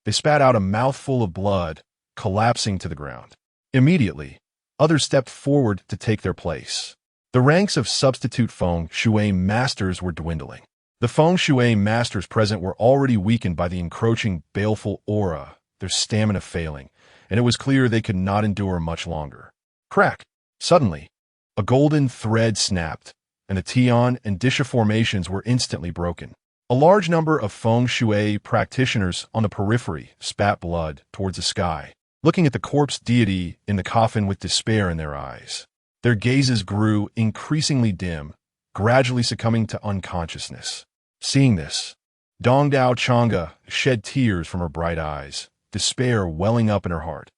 they spat out a mouthful of blood, collapsing to the ground. Immediately, others stepped forward to take their place. The ranks of substitute feng shui masters were dwindling. The feng shui masters present were already weakened by the encroaching baleful aura, their stamina failing, and it was clear they could not endure much longer. Crack! Suddenly, a golden thread snapped, and the Tian and Disha formations were instantly broken. A large number of feng shui practitioners on the periphery spat blood towards the sky, looking at the corpse deity in the coffin with despair in their eyes. Their gazes grew increasingly dim, gradually succumbing to unconsciousness. Seeing this, Dongdao Chang'e shed tears from her bright eyes, despair welling up in her heart.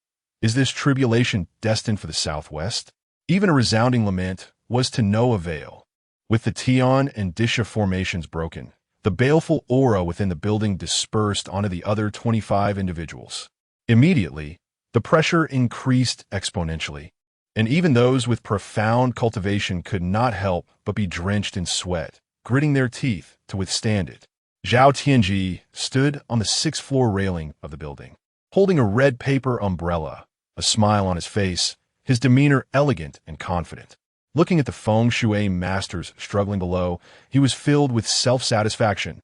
Is this tribulation destined for the Southwest? Even a resounding lament was to no avail. With the Tian and Disha formations broken, the baleful aura within the building dispersed onto the other 25 individuals. Immediately, the pressure increased exponentially, and even those with profound cultivation could not help but be drenched in sweat, gritting their teeth to withstand it. Zhao Tianji stood on the sixth-floor railing of the building, holding a red paper umbrella, a smile on his face, his demeanor elegant and confident. Looking at the feng shui masters struggling below, he was filled with self-satisfaction.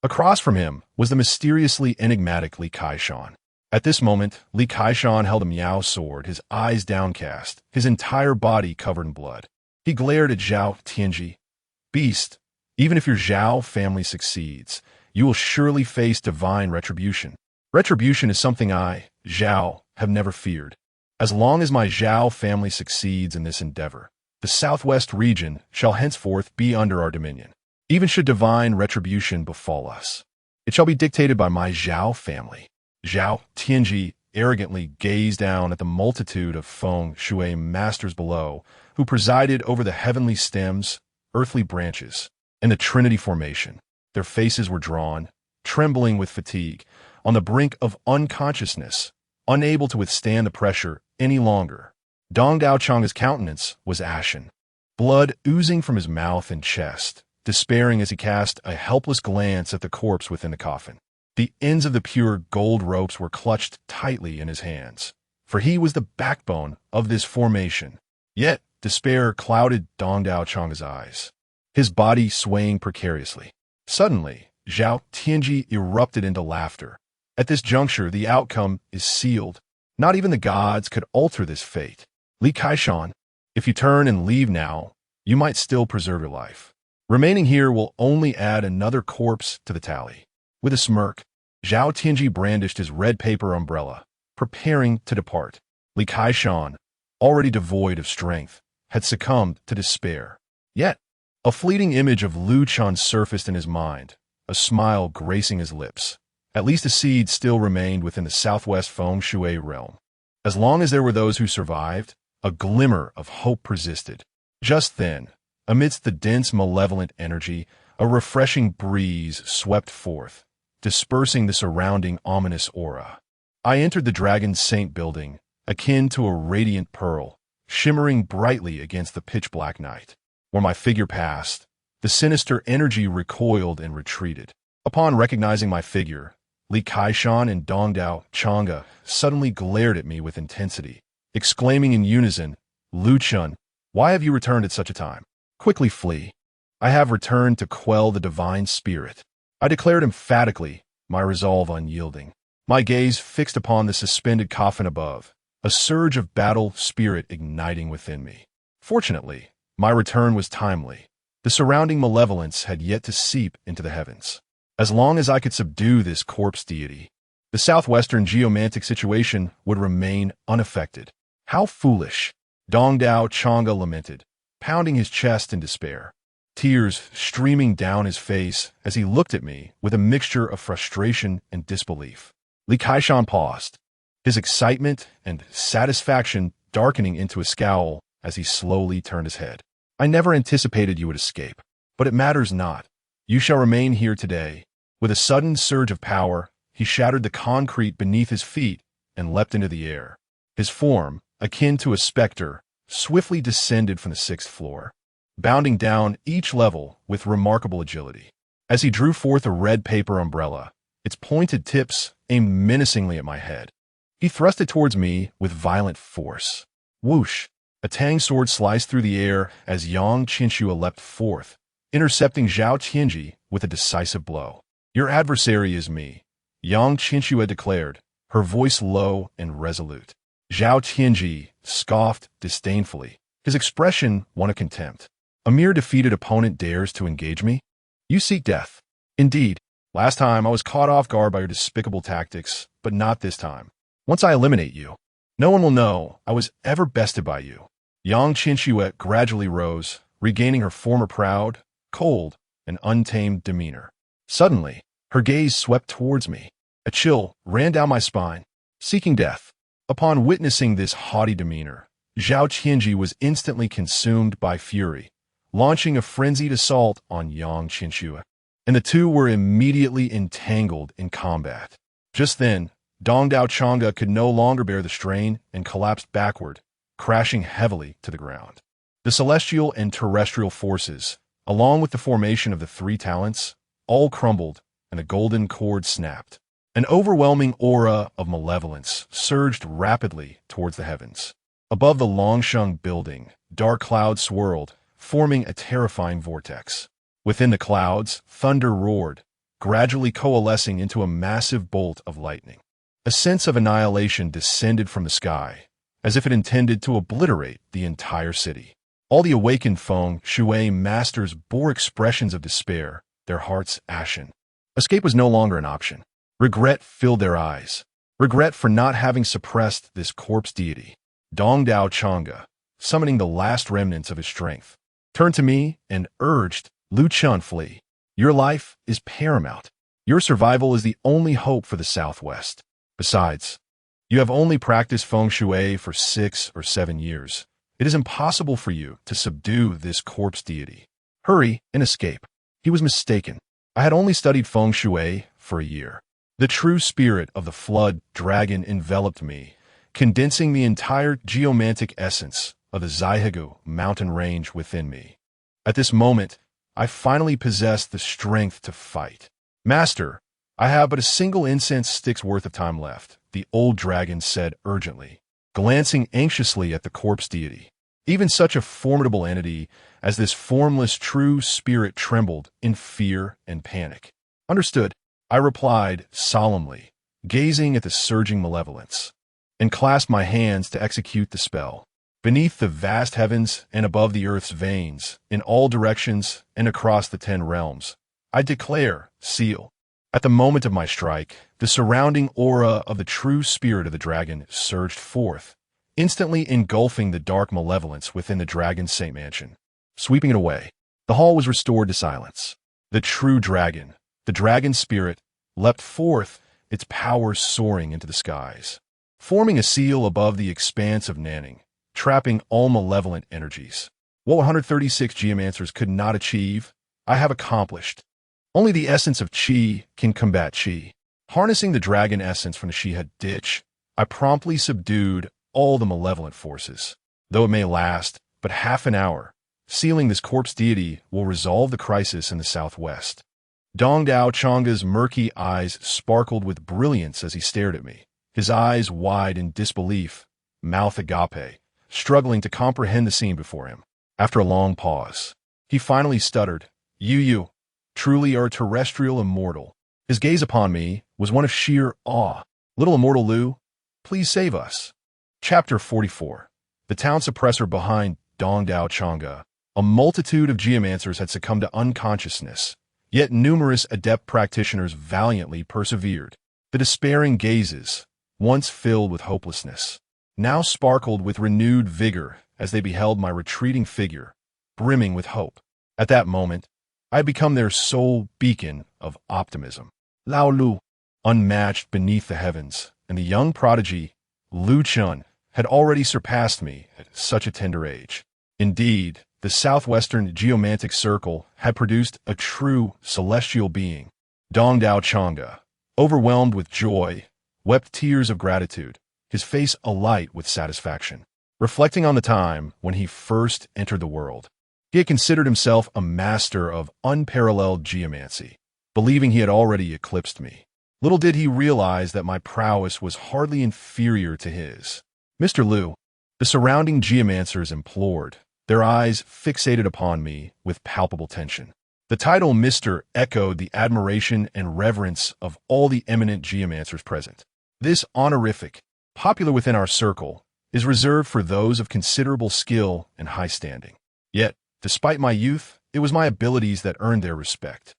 Across from him was the mysteriously enigmatic Li Kaishan. At this moment, Li Kaishan held a Miao sword, his eyes downcast, his entire body covered in blood. He glared at Zhao Tianji. "Beast, even if your Zhao family succeeds, you will surely face divine retribution. Retribution is something I, Zhao, have never feared. As long as my Zhao family succeeds in this endeavor, the Southwest region shall henceforth be under our dominion. Even should divine retribution befall us, it shall be dictated by my Zhao family." Zhao Tianji arrogantly gazed down at the multitude of feng shui masters below, who presided over the heavenly stems, earthly branches, and the Trinity formation. Their faces were drawn, trembling with fatigue, on the brink of unconsciousness, unable to withstand the pressure any longer. Dong Dao Chang's countenance was ashen, blood oozing from his mouth and chest, despairing as he cast a helpless glance at the corpse within the coffin. The ends of the pure gold ropes were clutched tightly in his hands, for he was the backbone of this formation. Yet despair clouded Dong Dao Chang's eyes, his body swaying precariously. Suddenly, Zhao Tianji erupted into laughter. At this juncture, the outcome is sealed. Not even the gods could alter this fate. Li Kaishan, if you turn and leave now, you might still preserve your life. Remaining here will only add another corpse to the tally. With a smirk, Zhao Tianji brandished his red paper umbrella, preparing to depart. Li Kaishan, already devoid of strength, had succumbed to despair. Yet, a fleeting image of Lu Chan surfaced in his mind, a smile gracing his lips. At least a seed still remained within the Southwest feng shui realm. As long as there were those who survived, a glimmer of hope persisted. Just then, amidst the dense malevolent energy, a refreshing breeze swept forth, dispersing the surrounding ominous aura. I entered the Dragon Saint building, akin to a radiant pearl, shimmering brightly against the pitch-black night. Where my figure passed, the sinister energy recoiled and retreated. Upon recognizing my figure, Li Kaishan and Dong Dao Changa suddenly glared at me with intensity, exclaiming in unison, "Lu Chun, why have you returned at such a time? Quickly flee." "I have returned to quell the divine spirit," I declared emphatically, my resolve unyielding. My gaze fixed upon the suspended coffin above, a surge of battle spirit igniting within me. Fortunately, my return was timely. The surrounding malevolence had yet to seep into the heavens. As long as I could subdue this corpse deity, the southwestern geomantic situation would remain unaffected. How foolish, Dong Dao Changa lamented, pounding his chest in despair, tears streaming down his face as he looked at me with a mixture of frustration and disbelief. Li Kaishan paused, his excitement and satisfaction darkening into a scowl as he slowly turned his head. "I never anticipated you would escape, but it matters not. You shall remain here today." With a sudden surge of power, he shattered the concrete beneath his feet and leapt into the air. His form, akin to a specter, swiftly descended from the sixth floor, bounding down each level with remarkable agility. As he drew forth a red paper umbrella, its pointed tips aimed menacingly at my head, he thrust it towards me with violent force. Whoosh! A tang sword sliced through the air as Yang Qinshua leapt forth, intercepting Zhao Tianji with a decisive blow. "Your adversary is me," Yang Qinshua declared, her voice low and resolute. Zhao Tianji scoffed disdainfully, his expression one of contempt. "A mere defeated opponent dares to engage me? You seek death. Indeed, last time I was caught off guard by your despicable tactics, but not this time. Once I eliminate you, no one will know I was ever bested by you." Yang Qinshua gradually rose, regaining her former proud, cold, and untamed demeanor. Suddenly, her gaze swept towards me. A chill ran down my spine. "Seeking death. Upon witnessing this haughty demeanor, Zhao Qianji was instantly consumed by fury, launching a frenzied assault on Yang Qinshu, and the two were immediately entangled in combat. Just then, Dong Dao Chang'e could no longer bear the strain and collapsed backward, crashing heavily to the ground. The celestial and terrestrial forces, along with the formation of the three talents, all crumbled, and the golden cord snapped. An overwhelming aura of malevolence surged rapidly towards the heavens. Above the Longsheng building, dark clouds swirled, forming a terrifying vortex. Within the clouds, thunder roared, gradually coalescing into a massive bolt of lightning. A sense of annihilation descended from the sky, as if it intended to obliterate the entire city. All the awakened Feng Shui masters bore expressions of despair, their hearts ashen. Escape was no longer an option. Regret filled their eyes. Regret for not having suppressed this corpse deity. Dong Dao Chang'e, summoning the last remnants of his strength, turned to me and urged, "Lu Chun, flee. Your life is paramount. Your survival is the only hope for the Southwest. Besides, you have only practiced Feng Shui for 6 or 7 years. It is impossible for you to subdue this corpse deity. Hurry and escape." He was mistaken. I had only studied Feng Shui for a year. The true spirit of the flood dragon enveloped me, condensing the entire geomantic essence of the Zaihagu mountain range within me. At this moment, I finally possessed the strength to fight. "Master, I have but a single incense stick's worth of time left," the old dragon said urgently, glancing anxiously at the corpse deity. Even such a formidable entity as this formless true spirit trembled in fear and panic. "Understood," I replied solemnly, gazing at the surging malevolence, and clasped my hands to execute the spell. Beneath the vast heavens and above the earth's veins, in all directions and across the 10 realms, I declare, seal. At the moment of my strike, the surrounding aura of the true spirit of the dragon surged forth, instantly engulfing the dark malevolence within the dragon's Saint Mansion, sweeping it away. The hall was restored to silence. The true dragon, the dragon spirit, leapt forth, its powers soaring into the skies, forming a seal above the expanse of Nanning, trapping all malevolent energies. What 136 geomancers could not achieve, I have accomplished. Only the essence of Qi can combat Qi. Harnessing the dragon essence from the Shihe ditch, I promptly subdued all the malevolent forces. Though it may last but half an hour, sealing this corpse deity will resolve the crisis in the southwest. Dong Dao Chang'e's murky eyes sparkled with brilliance as he stared at me, his eyes wide in disbelief, mouth agape, struggling to comprehend the scene before him. After a long pause, he finally stuttered, You truly are a terrestrial immortal." His gaze upon me was one of sheer awe. "Little immortal Lu, please save us." Chapter 44. The town suppressor behind Dong Dao Chang'e. A multitude of geomancers had succumbed to unconsciousness, yet numerous adept practitioners valiantly persevered. The despairing gazes, once filled with hopelessness, now sparkled with renewed vigor as they beheld my retreating figure, brimming with hope. At that moment, I had become their sole beacon of optimism. Lao Lu, unmatched beneath the heavens, and the young prodigy, Lu Chun, had already surpassed me at such a tender age. Indeed, the southwestern geomantic circle had produced a true celestial being. Dong Dao Chang'e, overwhelmed with joy, wept tears of gratitude, his face alight with satisfaction, reflecting on the time when he first entered the world. He had considered himself a master of unparalleled geomancy, believing he had already eclipsed me. Little did he realize that my prowess was hardly inferior to his. "Mr. Lu," the surrounding geomancers implored, their eyes fixated upon me with palpable tension. The title Mr. echoed the admiration and reverence of all the eminent geomancers present. This honorific, popular within our circle, is reserved for those of considerable skill and high standing. Yet, despite my youth, it was my abilities that earned their respect.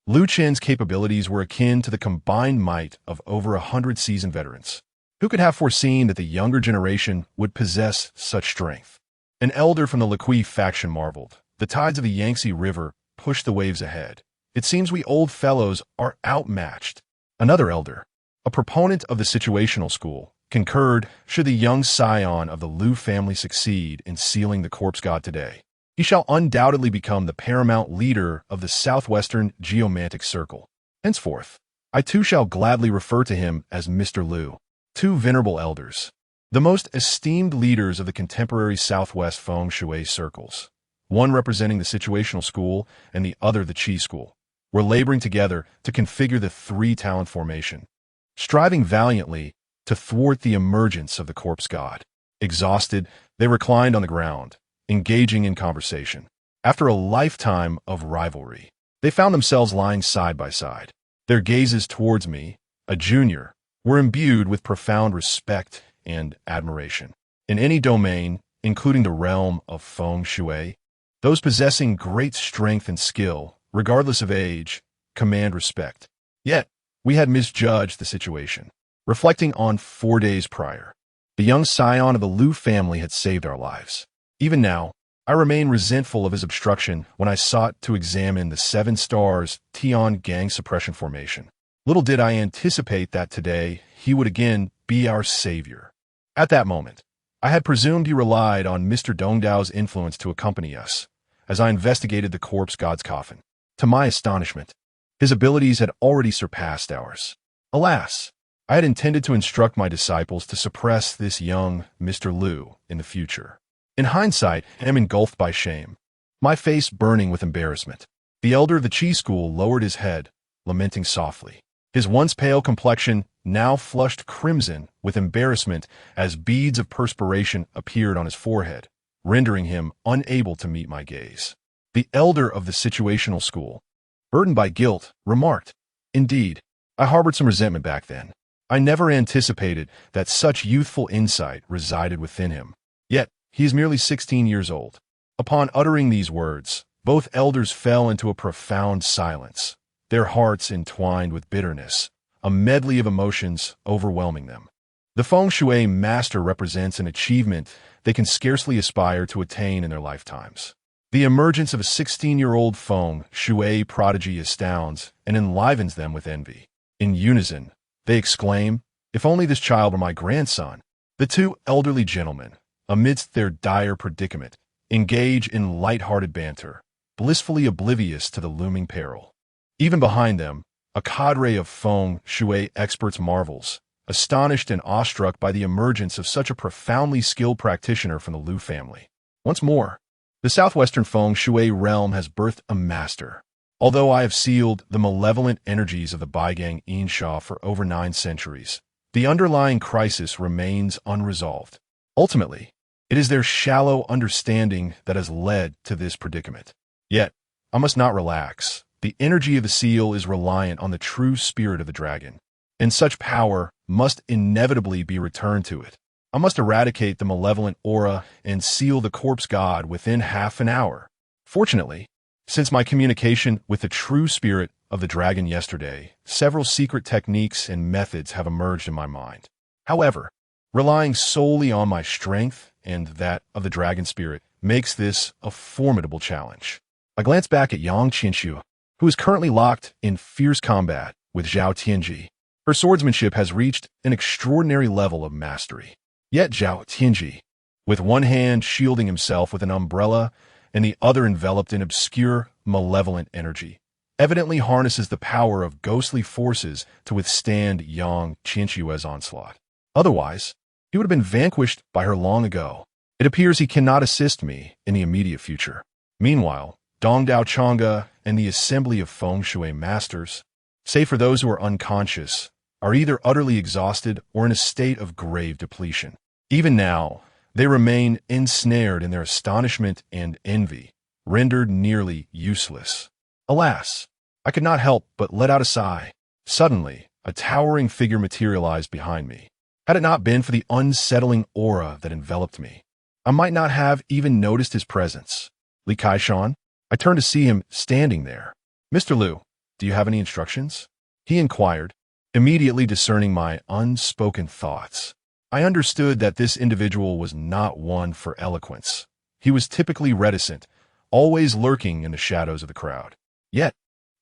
Lu Chen's capabilities were akin to the combined might of over 100 seasoned veterans. Who could have foreseen that the younger generation would possess such strength? An elder from the Liqui faction marveled. The tides of the Yangtze River pushed the waves ahead. It seems we old fellows are outmatched. Another elder, a proponent of the situational school, concurred, should the young scion of the Liu family succeed in sealing the corpse god today, he shall undoubtedly become the paramount leader of the southwestern geomantic circle. Henceforth, I too shall gladly refer to him as Mr. Liu. Two venerable elders, the most esteemed leaders of the contemporary Southwest feng shui circles, one representing the situational school and the other the qi school, were laboring together to configure the three-talent formation, striving valiantly to thwart the emergence of the corpse god. Exhausted, they reclined on the ground, engaging in conversation. After a lifetime of rivalry, they found themselves lying side by side. Their gazes towards me, a junior, were imbued with profound respect and admiration. In any domain, including the realm of feng shui, those possessing great strength and skill, regardless of age, command respect. Yet, we had misjudged the situation. Reflecting on 4 days prior, the young scion of the Liu family had saved our lives. Even now, I remain resentful of his obstruction when I sought to examine the 7 stars Tian gang suppression formation. Little did I anticipate that today he would again be our savior. At that moment, I had presumed he relied on Mr. Dongdao's influence to accompany us, as I investigated the corpse god's coffin. To my astonishment, his abilities had already surpassed ours. Alas, I had intended to instruct my disciples to suppress this young Mr. Liu in the future. In hindsight, I am engulfed by shame, my face burning with embarrassment. The elder of the Qi school lowered his head, lamenting softly. His once pale complexion now flushed crimson with embarrassment as beads of perspiration appeared on his forehead, rendering him unable to meet my gaze. The elder of the situational school, burdened by guilt, remarked, "Indeed, I harbored some resentment back then. I never anticipated that such youthful insight resided within him. Yet, he is merely 16 years old." Upon uttering these words, both elders fell into a profound silence, their hearts entwined with bitterness, a medley of emotions overwhelming them. The feng shui master represents an achievement they can scarcely aspire to attain in their lifetimes. The emergence of a 16-year-old feng shui prodigy astounds and enlivens them with envy. In unison, they exclaim, "If only this child were my grandson." The two elderly gentlemen, amidst their dire predicament, engage in light-hearted banter, blissfully oblivious to the looming peril. Even behind them, a cadre of feng shui experts marvels, astonished and awestruck by the emergence of such a profoundly skilled practitioner from the Liu family. Once more, the southwestern feng shui realm has birthed a master. Although I have sealed the malevolent energies of the Baigang Yinsha for over 9 centuries, the underlying crisis remains unresolved. Ultimately, it is their shallow understanding that has led to this predicament. Yet, I must not relax. The energy of the seal is reliant on the true spirit of the dragon, and such power must inevitably be returned to it. I must eradicate the malevolent aura and seal the corpse god within half an hour. Fortunately, since my communication with the true spirit of the dragon yesterday, several secret techniques and methods have emerged in my mind. However, relying solely on my strength and that of the dragon spirit makes this a formidable challenge. I glance back at Yang Qianxiu, who is currently locked in fierce combat with Zhao Tianji. Her swordsmanship has reached an extraordinary level of mastery. Yet Zhao Tianji, with one hand shielding himself with an umbrella and the other enveloped in obscure, malevolent energy, evidently harnesses the power of ghostly forces to withstand Yang Qianxiu's onslaught. Otherwise, he would have been vanquished by her long ago. It appears he cannot assist me in the immediate future. Meanwhile, Dongdao Chang'e and the assembly of feng shui masters, save for those who are unconscious, are either utterly exhausted or in a state of grave depletion. Even now, they remain ensnared in their astonishment and envy, rendered nearly useless. Alas, I could not help but let out a sigh. Suddenly, a towering figure materialized behind me. Had it not been for the unsettling aura that enveloped me, I might not have even noticed his presence. Li Kaishan? I turned to see him standing there. "Mr. Liu, do you have any instructions?" he inquired, immediately discerning my unspoken thoughts. I understood that this individual was not one for eloquence. He was typically reticent, always lurking in the shadows of the crowd. Yet,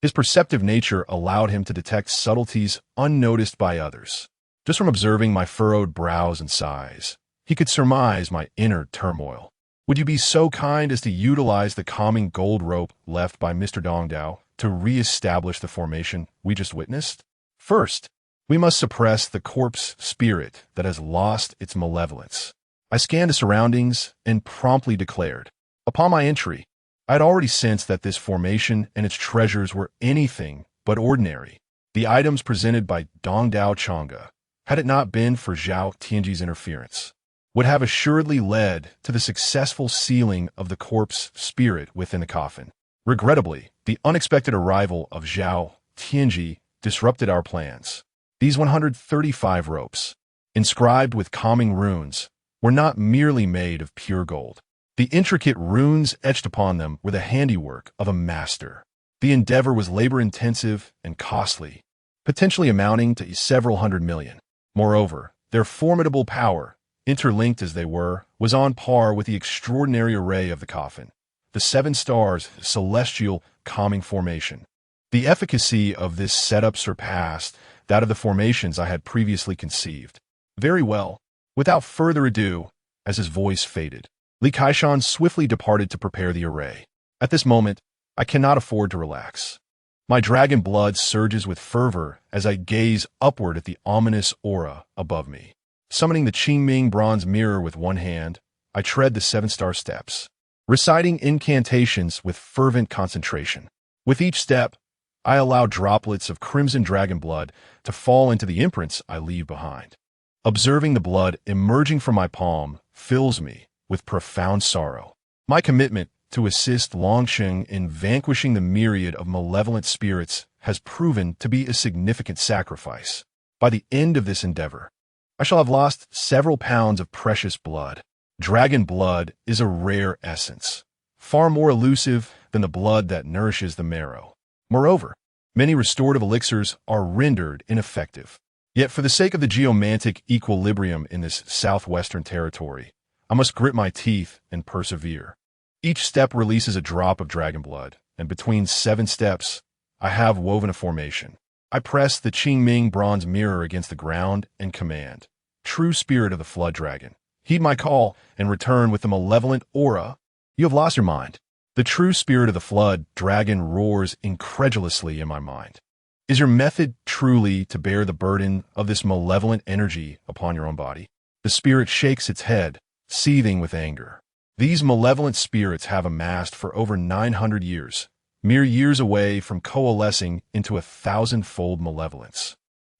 his perceptive nature allowed him to detect subtleties unnoticed by others. Just from observing my furrowed brows and sighs, he could surmise my inner turmoil. Would you be so kind as to utilize the calming gold rope left by Mr. Dongdao to re-establish the formation we just witnessed? First, we must suppress the corpse spirit that has lost its malevolence. I scanned the surroundings and promptly declared, upon my entry, I had already sensed that this formation and its treasures were anything but ordinary. The items presented by Dongdao Chang'e, had it not been for Zhao Tianji's interference, would have assuredly led to the successful sealing of the corpse spirit within the coffin. Regrettably, the unexpected arrival of Zhao Tianji disrupted our plans. These 135 ropes, inscribed with calming runes, were not merely made of pure gold. The intricate runes etched upon them were the handiwork of a master. The endeavor was labor-intensive and costly, potentially amounting to several hundred million. Moreover, their formidable power, interlinked as they were, was on par with the extraordinary array of the coffin, the 7 stars celestial calming formation. The efficacy of this setup surpassed that of the formations I had previously conceived. Very well. Without further ado, as his voice faded, Li Kaishan swiftly departed to prepare the array. At this moment, I cannot afford to relax. My dragon blood surges with fervor as I gaze upward at the ominous aura above me. Summoning the Qingming bronze mirror with one hand, I tread the 7-star steps, reciting incantations with fervent concentration. With each step, I allow droplets of crimson dragon blood to fall into the imprints I leave behind. Observing the blood emerging from my palm fills me with profound sorrow. My commitment to assist Longsheng in vanquishing the myriad of malevolent spirits has proven to be a significant sacrifice. By the end of this endeavor, I shall have lost several pounds of precious blood. Dragon blood is a rare essence, far more elusive than the blood that nourishes the marrow. Moreover, many restorative elixirs are rendered ineffective. Yet for the sake of the geomantic equilibrium in this southwestern territory, I must grit my teeth and persevere. Each step releases a drop of dragon blood, and between 7 steps, I have woven a formation. I press the Qingming bronze mirror against the ground and command, true spirit of the flood dragon, heed my call and return with the malevolent aura. You have lost your mind. The true spirit of the flood dragon roars incredulously in my mind. Is your method truly to bear the burden of this malevolent energy upon your own body? The spirit shakes its head, seething with anger. These malevolent spirits have amassed for over 900 years, mere years away from coalescing into 1,000-fold malevolence.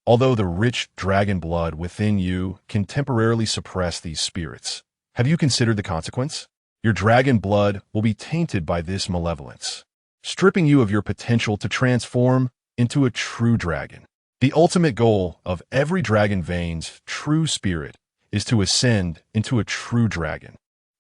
Although the rich dragon blood within you can temporarily suppress these spirits, have you considered the consequence? Your dragon blood will be tainted by this malevolence, stripping you of your potential to transform into a true dragon. The ultimate goal of every dragon vein's true spirit is to ascend into a true dragon.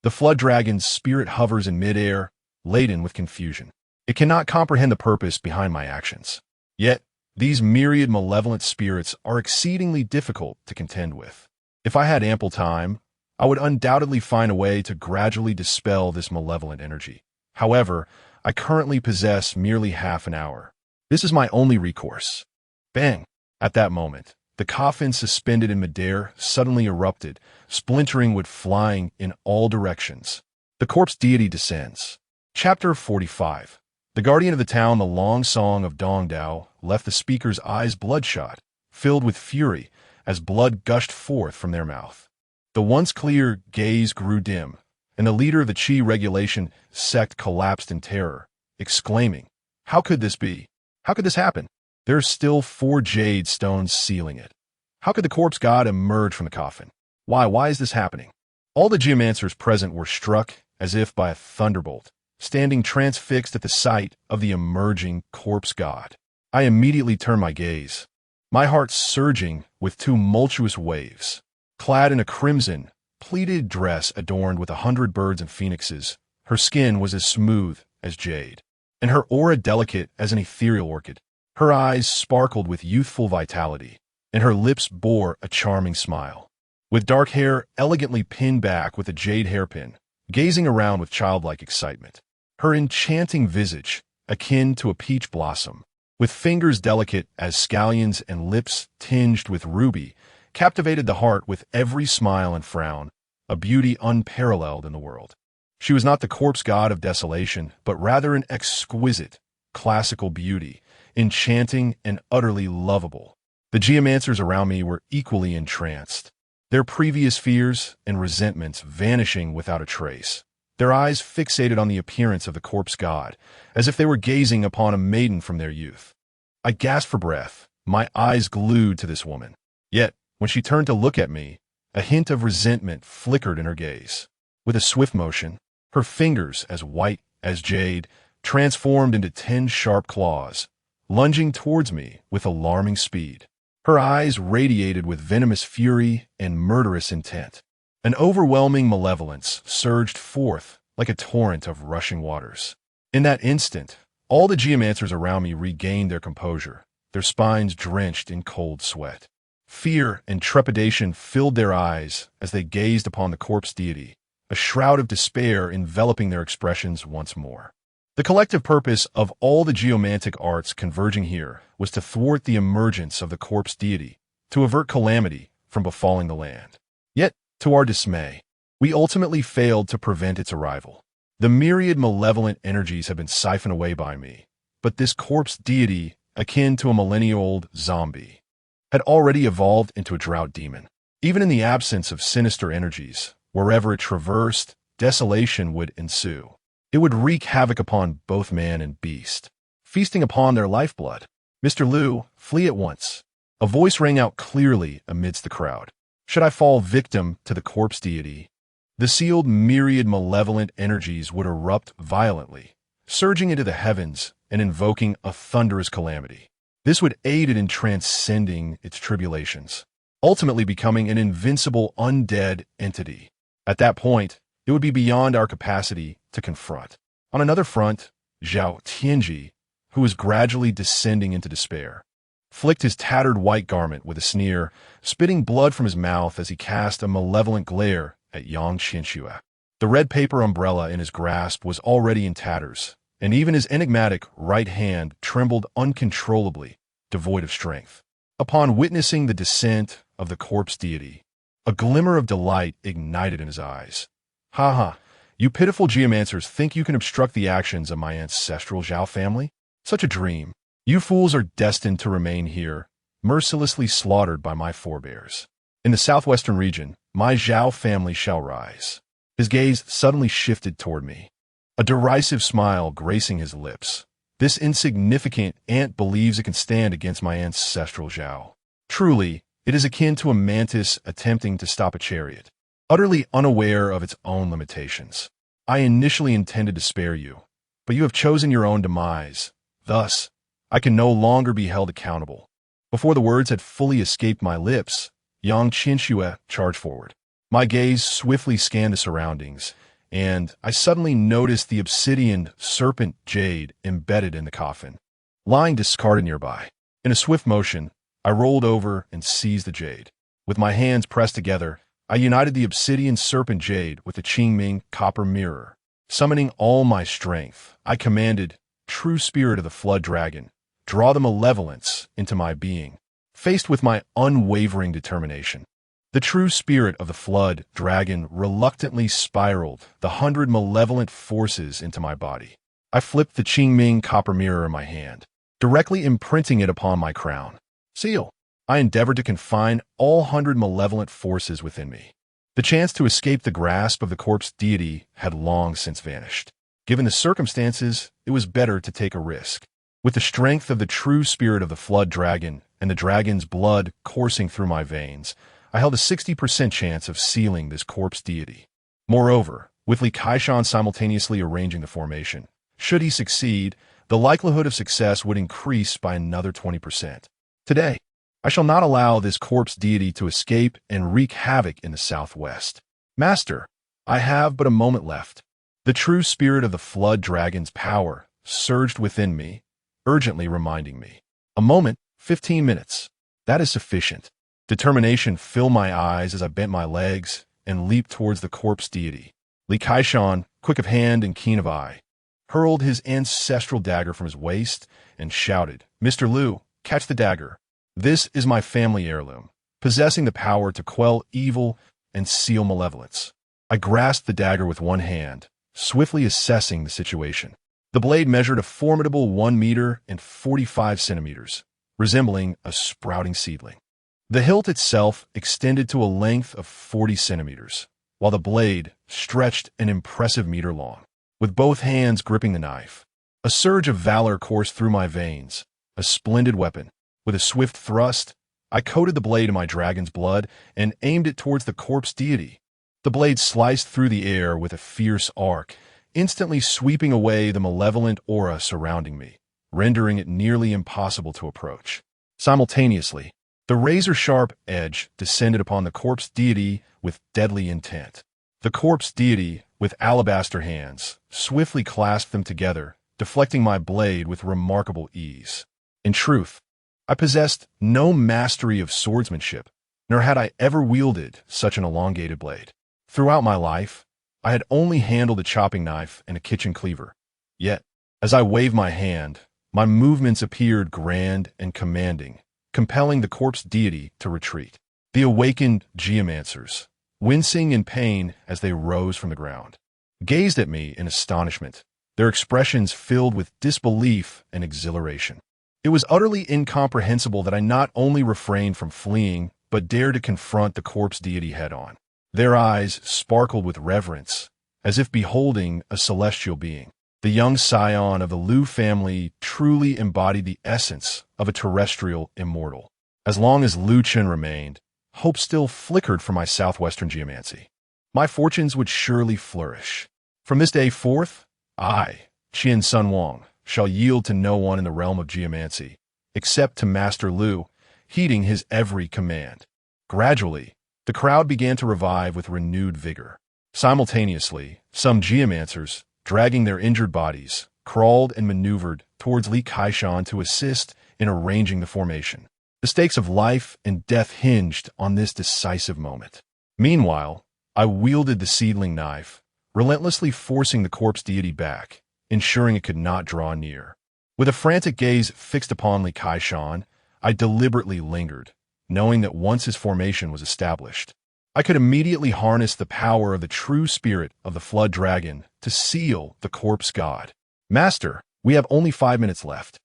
The flood dragon's spirit hovers in midair, laden with confusion. It cannot comprehend the purpose behind my actions. Yet, these myriad malevolent spirits are exceedingly difficult to contend with. If I had ample time, I would undoubtedly find a way to gradually dispel this malevolent energy. However, I currently possess merely half an hour. This is my only recourse. Bang! At that moment, the coffin suspended in midair suddenly erupted, splintering wood flying in all directions. The corpse deity descends. Chapter 45. The guardian of the town, the long song of Dongdao, left the speaker's eyes bloodshot, filled with fury, as blood gushed forth from their mouth. The once clear gaze grew dim, and the leader of the Qi regulation sect collapsed in terror, exclaiming, "How could this be? How could this happen? There are still 4 jade stones sealing it. How could the corpse god emerge from the coffin? Why is this happening?" All the geomancers present were struck as if by a thunderbolt, standing transfixed at the sight of the emerging corpse god. I immediately turned my gaze, my heart surging with tumultuous waves. Clad in a crimson, pleated dress adorned with 100 birds and phoenixes, her skin was as smooth as jade, and her aura delicate as an ethereal orchid. Her eyes sparkled with youthful vitality, and her lips bore a charming smile. With dark hair elegantly pinned back with a jade hairpin, gazing around with childlike excitement. Her enchanting visage, akin to a peach blossom, with fingers delicate as scallions and lips tinged with ruby, captivated the heart with every smile and frown, a beauty unparalleled in the world. She was not the corpse god of desolation, but rather an exquisite, classical beauty, enchanting and utterly lovable. The geomancers around me were equally entranced, their previous fears and resentments vanishing without a trace, their eyes fixated on the appearance of the corpse god, as if they were gazing upon a maiden from their youth. I gasped for breath, my eyes glued to this woman. Yet, when she turned to look at me, a hint of resentment flickered in her gaze. With a swift motion, her fingers, as white as jade, transformed into 10 sharp claws, lunging towards me with alarming speed. Her eyes radiated with venomous fury and murderous intent. An overwhelming malevolence surged forth like a torrent of rushing waters. In that instant, all the geomancers around me regained their composure, their spines drenched in cold sweat. Fear and trepidation filled their eyes as they gazed upon the corpse deity, a shroud of despair enveloping their expressions once more. The collective purpose of all the geomantic arts converging here was to thwart the emergence of the corpse deity, to avert calamity from befalling the land. Yet, to our dismay, we ultimately failed to prevent its arrival. The myriad malevolent energies had been siphoned away by me, but this corpse deity, akin to a millennia-old zombie, had already evolved into a drought demon. Even in the absence of sinister energies, wherever it traversed, desolation would ensue. It would wreak havoc upon both man and beast, feasting upon their lifeblood. "Mr. Liu, flee at once." A voice rang out clearly amidst the crowd. Should I fall victim to the corpse deity, the sealed myriad malevolent energies would erupt violently, surging into the heavens and invoking a thunderous calamity. This would aid it in transcending its tribulations, ultimately becoming an invincible undead entity. At that point, it would be beyond our capacity to confront. On another front, Zhao Tianji, who was gradually descending into despair, flicked his tattered white garment with a sneer, spitting blood from his mouth as he cast a malevolent glare at Yang Qianxue. The red paper umbrella in his grasp was already in tatters, and even his enigmatic right hand trembled uncontrollably, devoid of strength. Upon witnessing the descent of the corpse deity, a glimmer of delight ignited in his eyes. "Ha ha! You pitiful geomancers think you can obstruct the actions of my ancestral Zhao family? Such a dream. You fools are destined to remain here, mercilessly slaughtered by my forebears. In the southwestern region, my Zhao family shall rise." His gaze suddenly shifted toward me, a derisive smile gracing his lips. "This insignificant ant believes it can stand against my ancestral Zhao. Truly, it is akin to a mantis attempting to stop a chariot, utterly unaware of its own limitations. I initially intended to spare you, but you have chosen your own demise. Thus, I can no longer be held accountable." Before the words had fully escaped my lips, Yang Qianxue charged forward. My gaze swiftly scanned the surroundings, and I suddenly noticed the obsidian serpent jade embedded in the coffin, lying discarded nearby. In a swift motion, I rolled over and seized the jade. With my hands pressed together, I united the obsidian serpent jade with the Qingming copper mirror. Summoning all my strength, I commanded, "True spirit of the flood dragon, draw the malevolence into my being." Faced with my unwavering determination, the true spirit of the flood dragon reluctantly spiraled the 100 malevolent forces into my body. I flipped the Qingming copper mirror in my hand, directly imprinting it upon my crown. Seal. I endeavored to confine all 100 malevolent forces within me. The chance to escape the grasp of the corpse deity had long since vanished. Given the circumstances, it was better to take a risk. With the strength of the true spirit of the flood dragon and the dragon's blood coursing through my veins, I held a 60% chance of sealing this corpse deity. Moreover, with Li Kaishan simultaneously arranging the formation, should he succeed, the likelihood of success would increase by another 20%. Today, I shall not allow this corpse deity to escape and wreak havoc in the southwest. Master, I have but a moment left. The true spirit of the flood dragon's power surged within me, urgently reminding me. A moment, 15 minutes. That is sufficient. Determination filled my eyes as I bent my legs and leaped towards the corpse deity. Li Kaishan, quick of hand and keen of eye, hurled his ancestral dagger from his waist and shouted, "Mr. Liu, catch the dagger. This is my family heirloom. possessing the power to quell evil and seal malevolence. I grasped the dagger with one hand, swiftly assessing the situation. The blade measured a formidable 1 meter and 45 centimeters, resembling a sprouting seedling. The hilt itself extended to a length of 40 centimeters, while the blade stretched an impressive meter long. With both hands gripping the knife, a surge of valor coursed through my veins. A splendid weapon. With a swift thrust, I coated the blade in my dragon's blood and aimed it towards the corpse deity. The blade sliced through the air with a fierce arc, instantly sweeping away the malevolent aura surrounding me, rendering it nearly impossible to approach. Simultaneously, the razor-sharp edge descended upon the corpse deity with deadly intent. The corpse deity, with alabaster hands, swiftly clasped them together, deflecting my blade with remarkable ease. In truth, I possessed no mastery of swordsmanship, nor had I ever wielded such an elongated blade. Throughout my life, I had only handled a chopping knife and a kitchen cleaver. Yet, as I waved my hand, my movements appeared grand and commanding, compelling the corpse deity to retreat. The awakened geomancers, wincing in pain as they rose from the ground, gazed at me in astonishment, their expressions filled with disbelief and exhilaration. It was utterly incomprehensible that I not only refrained from fleeing, but dared to confront the corpse deity head-on. Their eyes sparkled with reverence, as if beholding a celestial being. The young scion of the Liu family truly embodied the essence of a terrestrial immortal. As long as Liu Chen remained, hope still flickered for my southwestern geomancy. My fortunes would surely flourish. From this day forth, I, Qian Sun Wang, shall yield to no one in the realm of geomancy, except to Master Liu, heeding his every command. Gradually, the crowd began to revive with renewed vigor. Simultaneously, some geomancers, dragging their injured bodies, crawled and maneuvered towards Li Kaishan to assist in arranging the formation. The stakes of life and death hinged on this decisive moment. Meanwhile, I wielded the seedling knife, relentlessly forcing the corpse deity back, ensuring it could not draw near. With a frantic gaze fixed upon Li Kaishan, I deliberately lingered, knowing that once his formation was established, I could immediately harness the power of the true spirit of the flood dragon to seal the corpse god. Master, we have only 5 minutes left.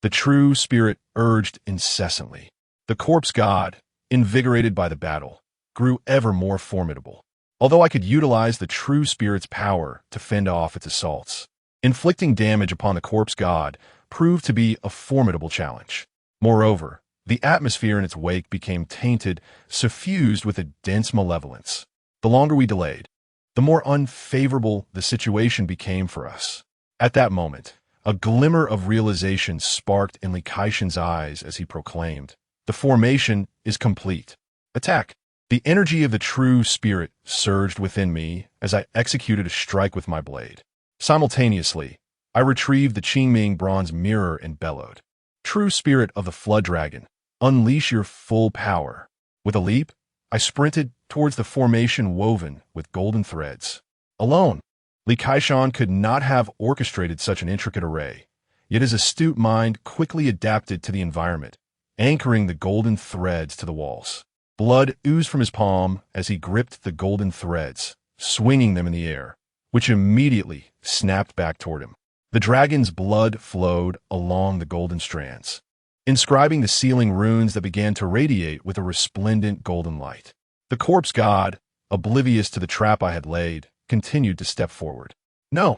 The true spirit urged incessantly. The corpse god, invigorated by the battle, grew ever more formidable, although I could utilize the true spirit's power to fend off its assaults. Inflicting damage upon the corpse god proved to be a formidable challenge. Moreover, the atmosphere in its wake became tainted, suffused with a dense malevolence. The longer we delayed, the more unfavorable the situation became for us. At that moment, a glimmer of realization sparked in Li Kaishan's eyes as he proclaimed, "The formation is complete. Attack!" The energy of the true spirit surged within me as I executed a strike with my blade. Simultaneously, I retrieved the Qingming bronze mirror and bellowed, "True spirit of the flood dragon, unleash your full power." With a leap, I sprinted towards the formation woven with golden threads. Alone, Li Kaishan could not have orchestrated such an intricate array, yet his astute mind quickly adapted to the environment, anchoring the golden threads to the walls. Blood oozed from his palm as he gripped the golden threads, swinging them in the air, which immediately snapped back toward him. The dragon's blood flowed along the golden strands, inscribing the sealing runes that began to radiate with a resplendent golden light. The corpse god, oblivious to the trap I had laid, continued to step forward. No!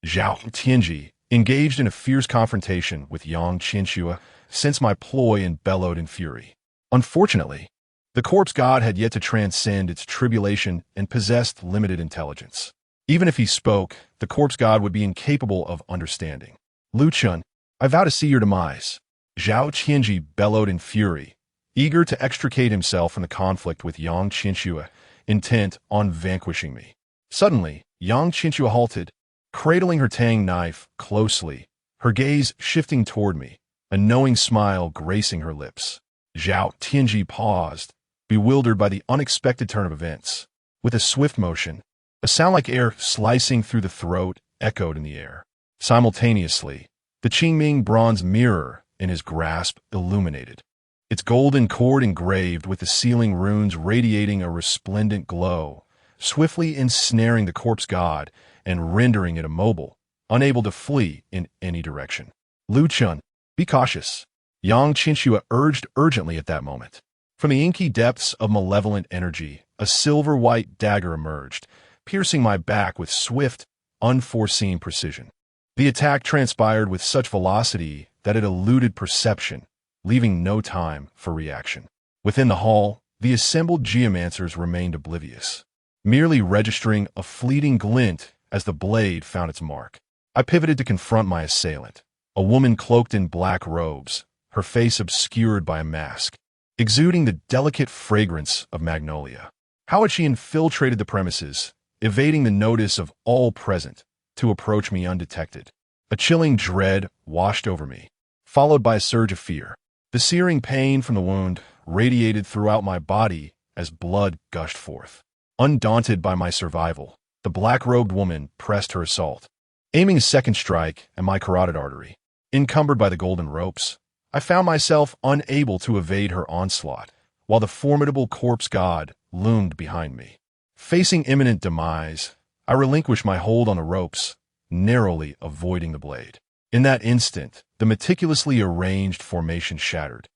Zhao Tianji engaged in a fierce confrontation with Yang Qianxue, sensed my ploy and bellowed in fury. Unfortunately, the corpse god had yet to transcend its tribulation and possessed limited intelligence. Even if he spoke, the corpse god would be incapable of understanding. "Liu Chen, I vow to see your demise." Zhao Qianji bellowed in fury, eager to extricate himself from the conflict with Yang Qianxue, intent on vanquishing me. Suddenly, Yang Qianxue halted, cradling her tang knife closely, her gaze shifting toward me, a knowing smile gracing her lips. Zhao Tianji paused, bewildered by the unexpected turn of events. With a swift motion, a sound like air slicing through the throat echoed in the air. Simultaneously, the Qingming bronze mirror in his grasp illuminated. its golden cord engraved with the sealing runes radiating a resplendent glow, swiftly ensnaring the corpse god and rendering it immobile, unable to flee in any direction. Lu Chun, be cautious, Yang Qinshua urged urgently at that moment. From the inky depths of malevolent energy, a silver-white dagger emerged, piercing my back with swift, unforeseen precision. The attack transpired with such velocity that it eluded perception, leaving no time for reaction. Within the hall, the assembled geomancers remained oblivious, merely registering a fleeting glint as the blade found its mark. I pivoted to confront my assailant, a woman cloaked in black robes, her face obscured by a mask, exuding the delicate fragrance of magnolia. How had she infiltrated the premises, evading the notice of all present, to approach me undetected? A chilling dread washed over me, followed by a surge of fear. The searing pain from the wound radiated throughout my body as blood gushed forth. Undaunted by my survival, the black-robed woman pressed her assault, aiming a second strike at my carotid artery. Encumbered by the golden ropes, I found myself unable to evade her onslaught, while the formidable corpse god loomed behind me. Facing imminent demise, I relinquished my hold on the ropes, narrowly avoiding the blade. In that instant, the meticulously arranged formation shattered,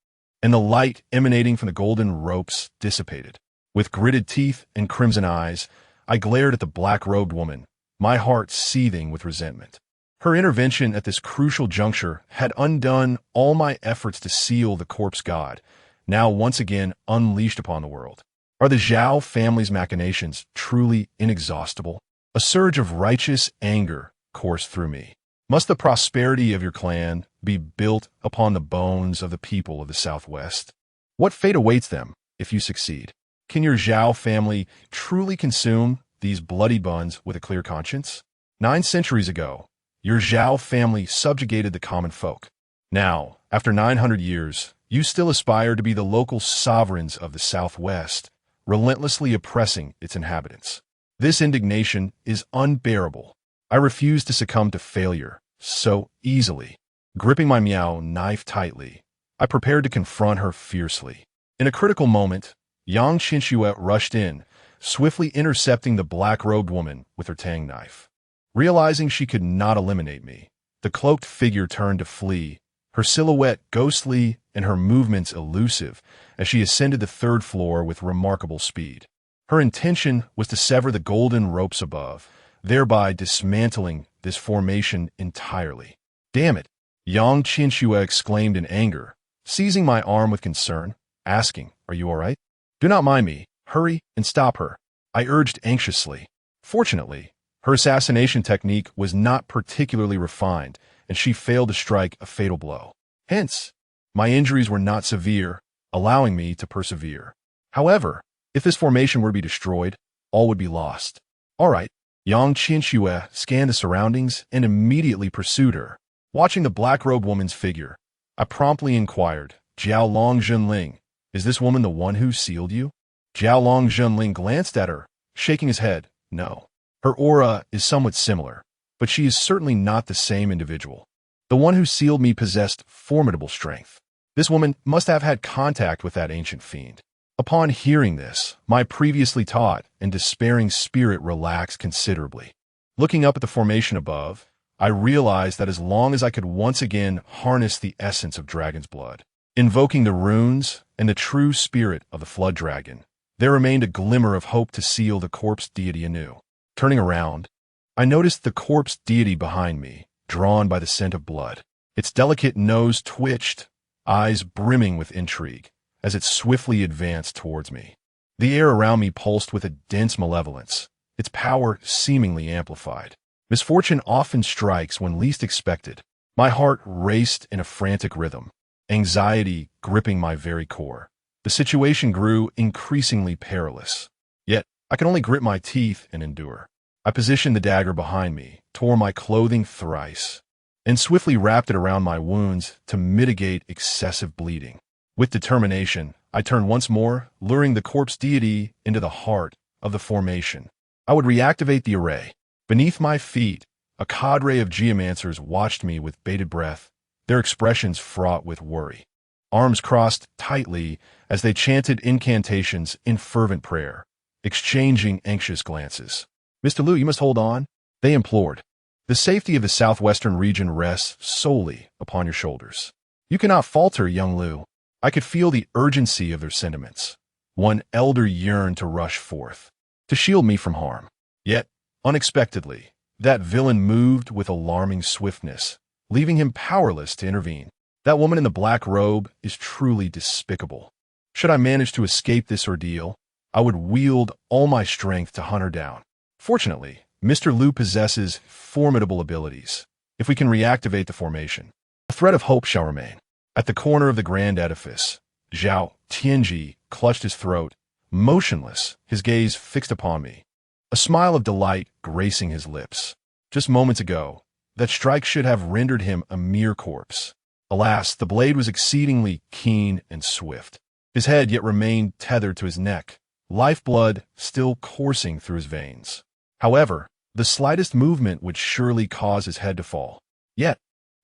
and the light emanating from the golden ropes dissipated. With gritted teeth and crimson eyes, I glared at the black-robed woman, my heart seething with resentment. Her intervention at this crucial juncture had undone all my efforts to seal the corpse god, now once again unleashed upon the world. Are the Zhao family's machinations truly inexhaustible? A surge of righteous anger coursed through me. Must the prosperity of your clan be built upon the bones of the people of the Southwest? What fate awaits them if you succeed? Can your Zhao family truly consume these bloody buns with a clear conscience? 9 centuries ago, your Zhao family subjugated the common folk. Now, after 900 years, you still aspire to be the local sovereigns of the Southwest, relentlessly oppressing its inhabitants. This indignation is unbearable. I refuse to succumb to failure so easily. Gripping my Miao knife tightly, I prepared to confront her fiercely. In a critical moment, Yang Qinshua rushed in, swiftly intercepting the black-robed woman with her tang knife. Realizing she could not eliminate me, the cloaked figure turned to flee, her silhouette ghostly and her movements elusive as she ascended the 3rd floor with remarkable speed. Her intention was to sever the golden ropes above, thereby dismantling this formation entirely. Damn it! Yang Qinshua exclaimed in anger, seizing my arm with concern, asking, "Are you all right?" "Do not mind me. Hurry and stop her," I urged anxiously. Fortunately, her assassination technique was not particularly refined, and she failed to strike a fatal blow. Hence, my injuries were not severe, allowing me to persevere. However, if this formation were to be destroyed, all would be lost. All right, Yang Qinshua scanned the surroundings and immediately pursued her. Watching the black-robed woman's figure, I promptly inquired, "Jiao Long Zhenling, is this woman the one who sealed you?" Jiao Long Zhenling glanced at her, shaking his head. "No. Her aura is somewhat similar, but she is certainly not the same individual. The one who sealed me possessed formidable strength. This woman must have had contact with that ancient fiend." Upon hearing this, my previously taut and despairing spirit relaxed considerably. Looking up at the formation above, I realized that as long as I could once again harness the essence of dragon's blood, invoking the runes and the true spirit of the flood dragon, there remained a glimmer of hope to seal the corpse deity anew. Turning around, I noticed the corpse deity behind me, drawn by the scent of blood. Its delicate nose twitched, eyes brimming with intrigue, as it swiftly advanced towards me. The air around me pulsed with a dense malevolence, its power seemingly amplified. Misfortune often strikes when least expected. My heart raced in a frantic rhythm, anxiety gripping my very core. The situation grew increasingly perilous. Yet, I could only grit my teeth and endure. I positioned the dagger behind me, tore my clothing thrice, and swiftly wrapped it around my wounds to mitigate excessive bleeding. With determination, I turned once more, luring the corpse deity into the heart of the formation. I would reactivate the array. Beneath my feet, a cadre of geomancers watched me with bated breath, their expressions fraught with worry. arms crossed tightly as they chanted incantations in fervent prayer, exchanging anxious glances. "Mr. Liu, you must hold on," they implored. "The safety of the southwestern region rests solely upon your shoulders. You cannot falter, young Liu." I could feel the urgency of their sentiments. One elder yearned to rush forth, to shield me from harm. Yet, unexpectedly, that villain moved with alarming swiftness, leaving him powerless to intervene. That woman in the black robe is truly despicable. Should I manage to escape this ordeal, I would wield all my strength to hunt her down. Fortunately, Mr. Liu possesses formidable abilities. If we can reactivate the formation, a thread of hope shall remain. At the corner of the grand edifice, Zhao Tianji clutched his throat, motionless, his gaze fixed upon me, a smile of delight gracing his lips. Just moments ago, that strike should have rendered him a mere corpse. Alas, the blade was exceedingly keen and swift. His head yet remained tethered to his neck, lifeblood still coursing through his veins. However, the slightest movement would surely cause his head to fall. Yet,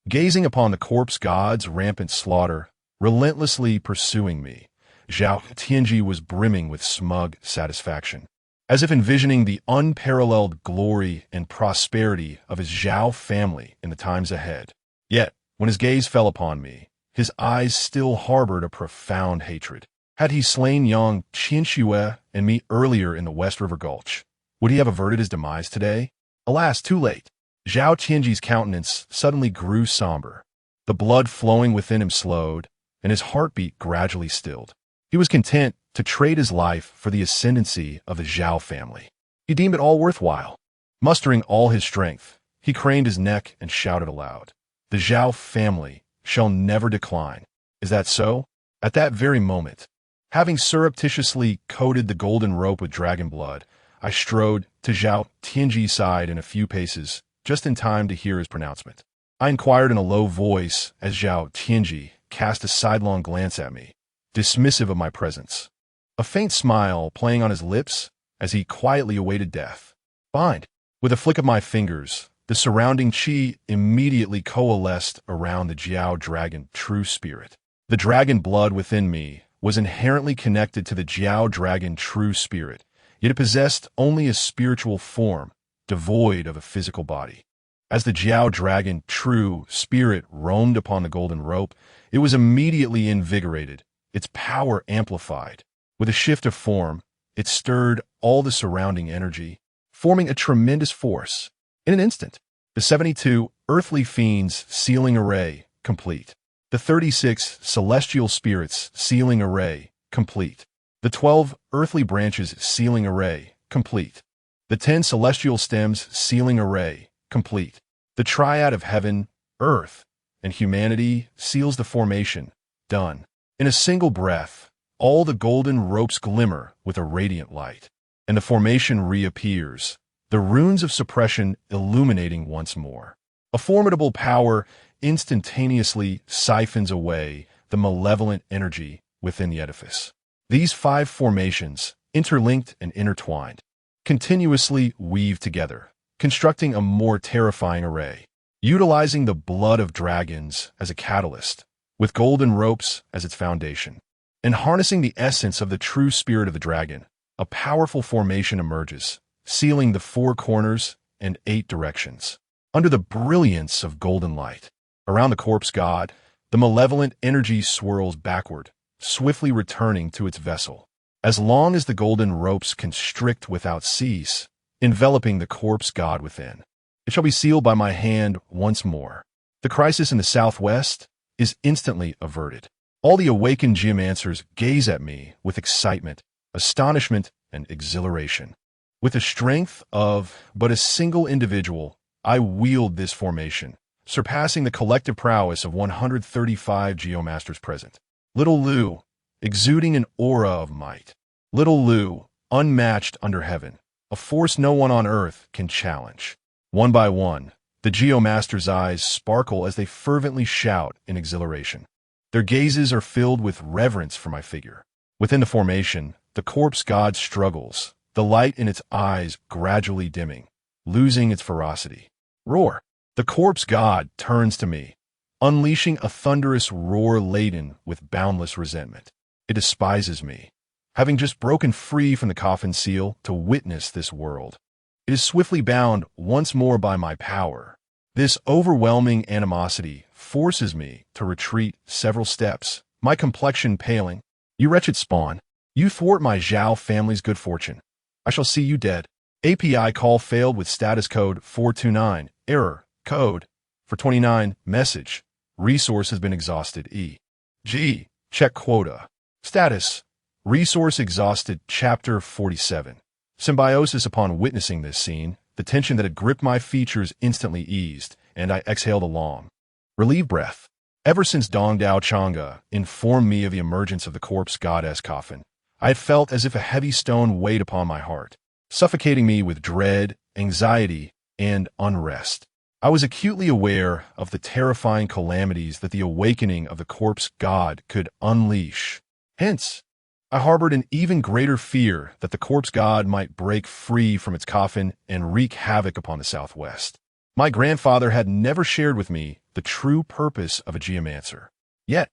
gazing upon the corpse god's rampant slaughter, relentlessly pursuing me, Zhao Tianji was brimming with smug satisfaction, as if envisioning the unparalleled glory and prosperity of his Zhao family in the times ahead. Yet, when his gaze fell upon me, his eyes still harbored a profound hatred. Had he slain young Qinxue and me earlier in the West River Gulch, would he have averted his demise today? Alas, too late. Zhao Tianji's countenance suddenly grew somber. The blood flowing within him slowed, and his heartbeat gradually stilled. He was content to trade his life for the ascendancy of the Zhao family. He deemed it all worthwhile. Mustering all his strength, he craned his neck and shouted aloud, "The Zhao family shall never decline." Is that so? At that very moment, having surreptitiously coated the golden rope with dragon blood, I strode to Zhao Tianji's side in a few paces, just in time to hear his pronouncement. I inquired in a low voice as Zhao Tianji cast a sidelong glance at me, dismissive of my presence, a faint smile playing on his lips as he quietly awaited death. Fine. With a flick of my fingers, the surrounding qi immediately coalesced around the Jiao dragon true spirit. The dragon blood within me was inherently connected to the Jiao dragon true spirit, yet it possessed only a spiritual form, devoid of a physical body. As the Jiao dragon true spirit roamed upon the golden rope, it was immediately invigorated, its power amplified. With a shift of form, it stirred all the surrounding energy, forming a tremendous force. In an instant, the 72 earthly fiends sealing array complete. The 36 celestial spirits sealing array complete. The 12 earthly branches sealing array complete. The 10 celestial stems sealing array complete. The triad of heaven, earth, and humanity seals the formation. Done. In a single breath, all the golden ropes glimmer with a radiant light, and the formation reappears, the runes of suppression illuminating once more. A formidable power instantaneously siphons away the malevolent energy within the edifice. These 5 formations, interlinked and intertwined, continuously weave together, constructing a more terrifying array. Utilizing the blood of dragons as a catalyst, with golden ropes as its foundation, and harnessing the essence of the true spirit of the dragon, a powerful formation emerges, sealing the 4 corners and 8 directions. Under the brilliance of golden light, around the corpse god, the malevolent energy swirls backward, swiftly returning to its vessel. As long as the golden ropes constrict without cease, enveloping the corpse god within, it shall be sealed by my hand once more. The crisis in the southwest is instantly averted. All the awakened geomancers gaze at me with excitement, astonishment, and exhilaration. With the strength of but a single individual, I wield this formation, surpassing the collective prowess of 135 geomasters present. Little Liu, exuding an aura of might. Little Liu, unmatched under heaven, a force no one on earth can challenge. One by one, the geomasters' eyes sparkle as they fervently shout in exhilaration. Their gazes are filled with reverence for my figure. Within the formation, the corpse god struggles, the light in its eyes gradually dimming, losing its ferocity. Roar! The corpse god turns to me, unleashing a thunderous roar laden with boundless resentment. It despises me, having just broken free from the Coffin seal to witness this world. It is swiftly bound once more by my power. This overwhelming animosity forces me to retreat several steps, my complexion paling. You wretched spawn! You thwart my Zhao family's good fortune. I shall see you dead. API call failed with status code 429. Error. Code. For 29. Message. Resource has been exhausted. E.g. Check quota. Status. Resource exhausted. Chapter 47. Symbiosis. Upon witnessing this scene, the tension that had gripped my features instantly eased, and I exhaled a long, relieved breath. Ever since Dong Dao Chang'e informed me of the emergence of the corpse goddess Coffin, I had felt as if a heavy stone weighed upon my heart, suffocating me with dread, anxiety, and unrest. I was acutely aware of the terrifying calamities that the awakening of the corpse god could unleash. Hence, I harbored an even greater fear that the corpse god might break free from its coffin and wreak havoc upon the Southwest. My grandfather had never shared with me the true purpose of a geomancer. Yet,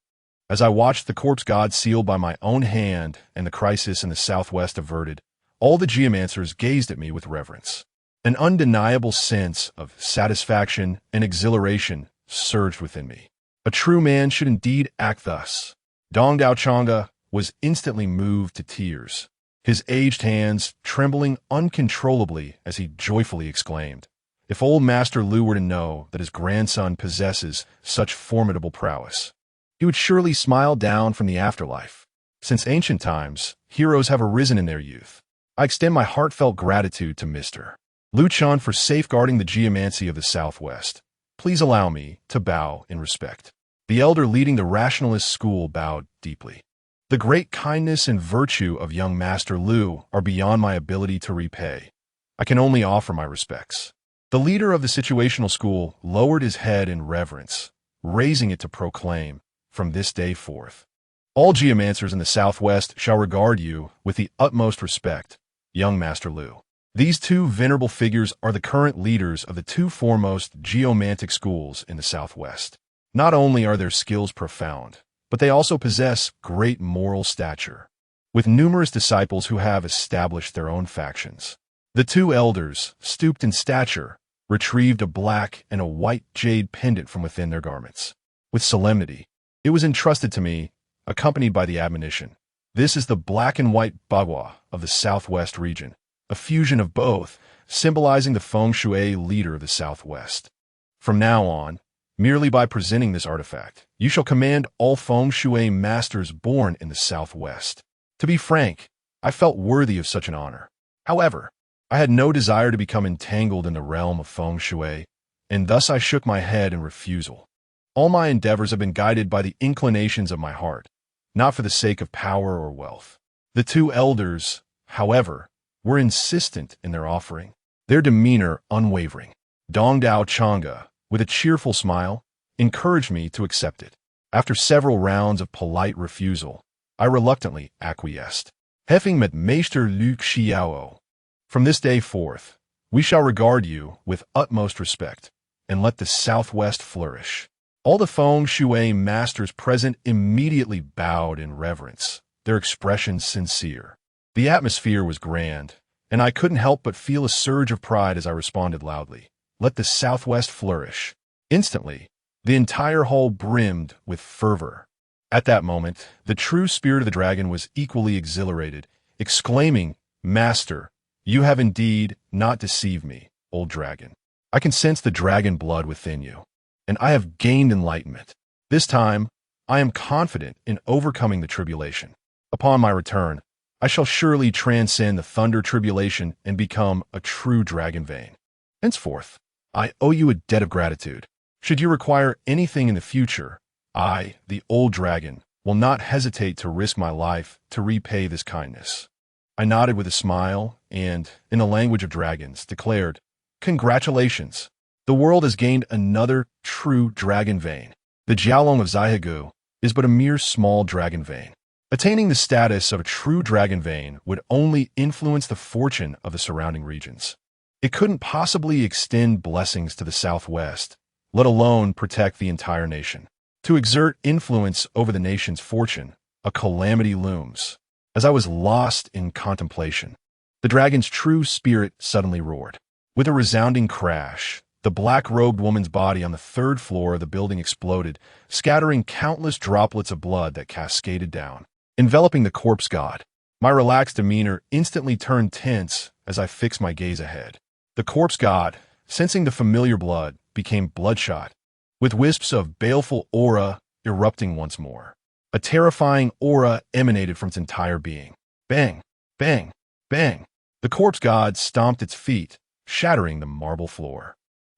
as I watched the corpse god sealed by my own hand and the crisis in the Southwest averted, all the geomancers gazed at me with reverence. An undeniable sense of satisfaction and exhilaration surged within me. A true man should indeed act thus. Dong Dao Chang'e was instantly moved to tears, his aged hands trembling uncontrollably as he joyfully exclaimed, "If old Master Lu were to know that his grandson possesses such formidable prowess, he would surely smile down from the afterlife. Since ancient times, heroes have arisen in their youth. I extend my heartfelt gratitude to Mr. Lu Chan for safeguarding the geomancy of the Southwest. Please allow me to bow in respect." The elder leading the rationalist school bowed deeply. The great kindness and virtue of young Master Lu are beyond my ability to repay. I can only offer my respects. The leader of the situational school lowered his head in reverence, raising it to proclaim, "From this day forth, all geomancers in the Southwest shall regard you with the utmost respect, young Master Lu." These two venerable figures are the current leaders of the two foremost geomantic schools in the Southwest. Not only are their skills profound, but they also possess great moral stature, with numerous disciples who have established their own factions. The two elders, stooped in stature, retrieved a black and a white jade pendant from within their garments. With solemnity, it was entrusted to me, accompanied by the admonition, "This is the black and white bagua of the Southwest region, a fusion of both, symbolizing the feng shui leader of the Southwest. From now on, merely by presenting this artifact, you shall command all feng shui masters born in the Southwest." To be frank, I felt worthy of such an honor. However, I had no desire to become entangled in the realm of feng shui, and thus I shook my head in refusal. All my endeavors have been guided by the inclinations of my heart, not for the sake of power or wealth. The two elders, however, were insistent in their offering, their demeanor unwavering. Dong Dao Chang'e, with a cheerful smile, encouraged me to accept it. After several rounds of polite refusal, I reluctantly acquiesced. Heffing met Meister Lu Xiao. From this day forth, we shall regard you with utmost respect, and let the Southwest flourish. All the feng shui masters present immediately bowed in reverence, their expressions sincere. The atmosphere was grand, and I couldn't help but feel a surge of pride as I responded loudly, "Let the Southwest flourish." Instantly, the entire hall brimmed with fervor. At that moment, the true spirit of the dragon was equally exhilarated, exclaiming, "Master, you have indeed not deceived me, old dragon. I can sense the dragon blood within you, and I have gained enlightenment. This time, I am confident in overcoming the tribulation. Upon my return, I shall surely transcend the thunder tribulation and become a true dragon vein. Henceforth, I owe you a debt of gratitude. Should you require anything in the future, I, the old dragon, will not hesitate to risk my life to repay this kindness." I nodded with a smile and, in the language of dragons, declared, "Congratulations! The world has gained another true dragon vein. The Jiaolong of Zaihagu is but a mere small dragon vein. Attaining the status of a true dragon vein would only influence the fortune of the surrounding regions. It couldn't possibly extend blessings to the Southwest, let alone protect the entire nation. To exert influence over the nation's fortune, a calamity looms. As I was lost in contemplation, the dragon's true spirit suddenly roared. With a resounding crash, the black-robed woman's body on the third floor of the building exploded, scattering countless droplets of blood that cascaded down, enveloping the corpse god. My relaxed demeanor instantly turned tense as I fixed my gaze ahead. The corpse god, sensing the familiar blood, became bloodshot, with wisps of baleful aura erupting once more. A terrifying aura emanated from its entire being. Bang! Bang! Bang! The corpse god stomped its feet, shattering the marble floor.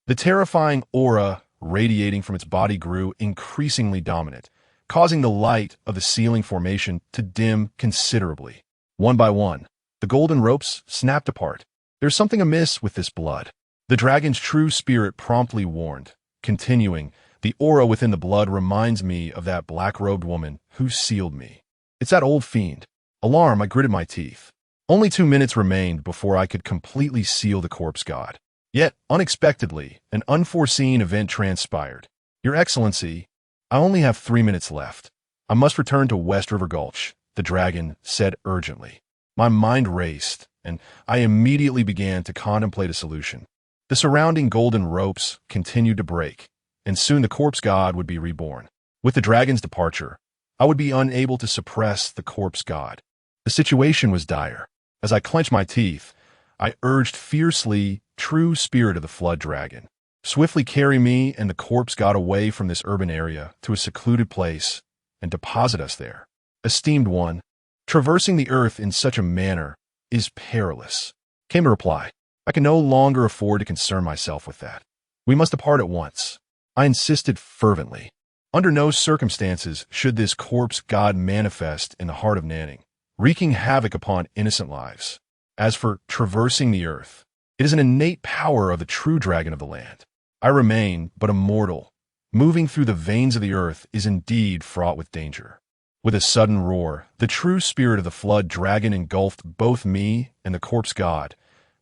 The terrifying aura radiating from its body grew increasingly dominant, causing the light of the ceiling formation to dim considerably. One by one, the golden ropes snapped apart. There's something amiss with this blood. The dragon's true spirit promptly warned, continuing, the aura within the blood reminds me of that black-robed woman who sealed me. It's that old fiend. Alarm, I gritted my teeth. Only 2 minutes remained before I could completely seal the corpse god. Yet, unexpectedly, an unforeseen event transpired. Your Excellency, I only have 3 minutes left. I must return to West River Gulch, the dragon said urgently. My mind raced, and I immediately began to contemplate a solution. The surrounding golden ropes continued to break, and soon the corpse god would be reborn. With the dragon's departure, I would be unable to suppress the corpse god. The situation was dire. As I clenched my teeth, I urged fiercely, true spirit of the flood dragon, swiftly carry me and the corpse god away from this urban area to a secluded place and deposit us there. Esteemed one, traversing the earth in such a manner is perilous. Came the reply. I can no longer afford to concern myself with that. We must depart at once. I insisted fervently. Under no circumstances should this corpse god manifest in the heart of Nanning, wreaking havoc upon innocent lives. As for traversing the earth, it is an innate power of the true dragon of the land. I remain but a mortal. Moving through the veins of the earth is indeed fraught with danger. With a sudden roar, the true spirit of the flood dragon engulfed both me and the corpse god,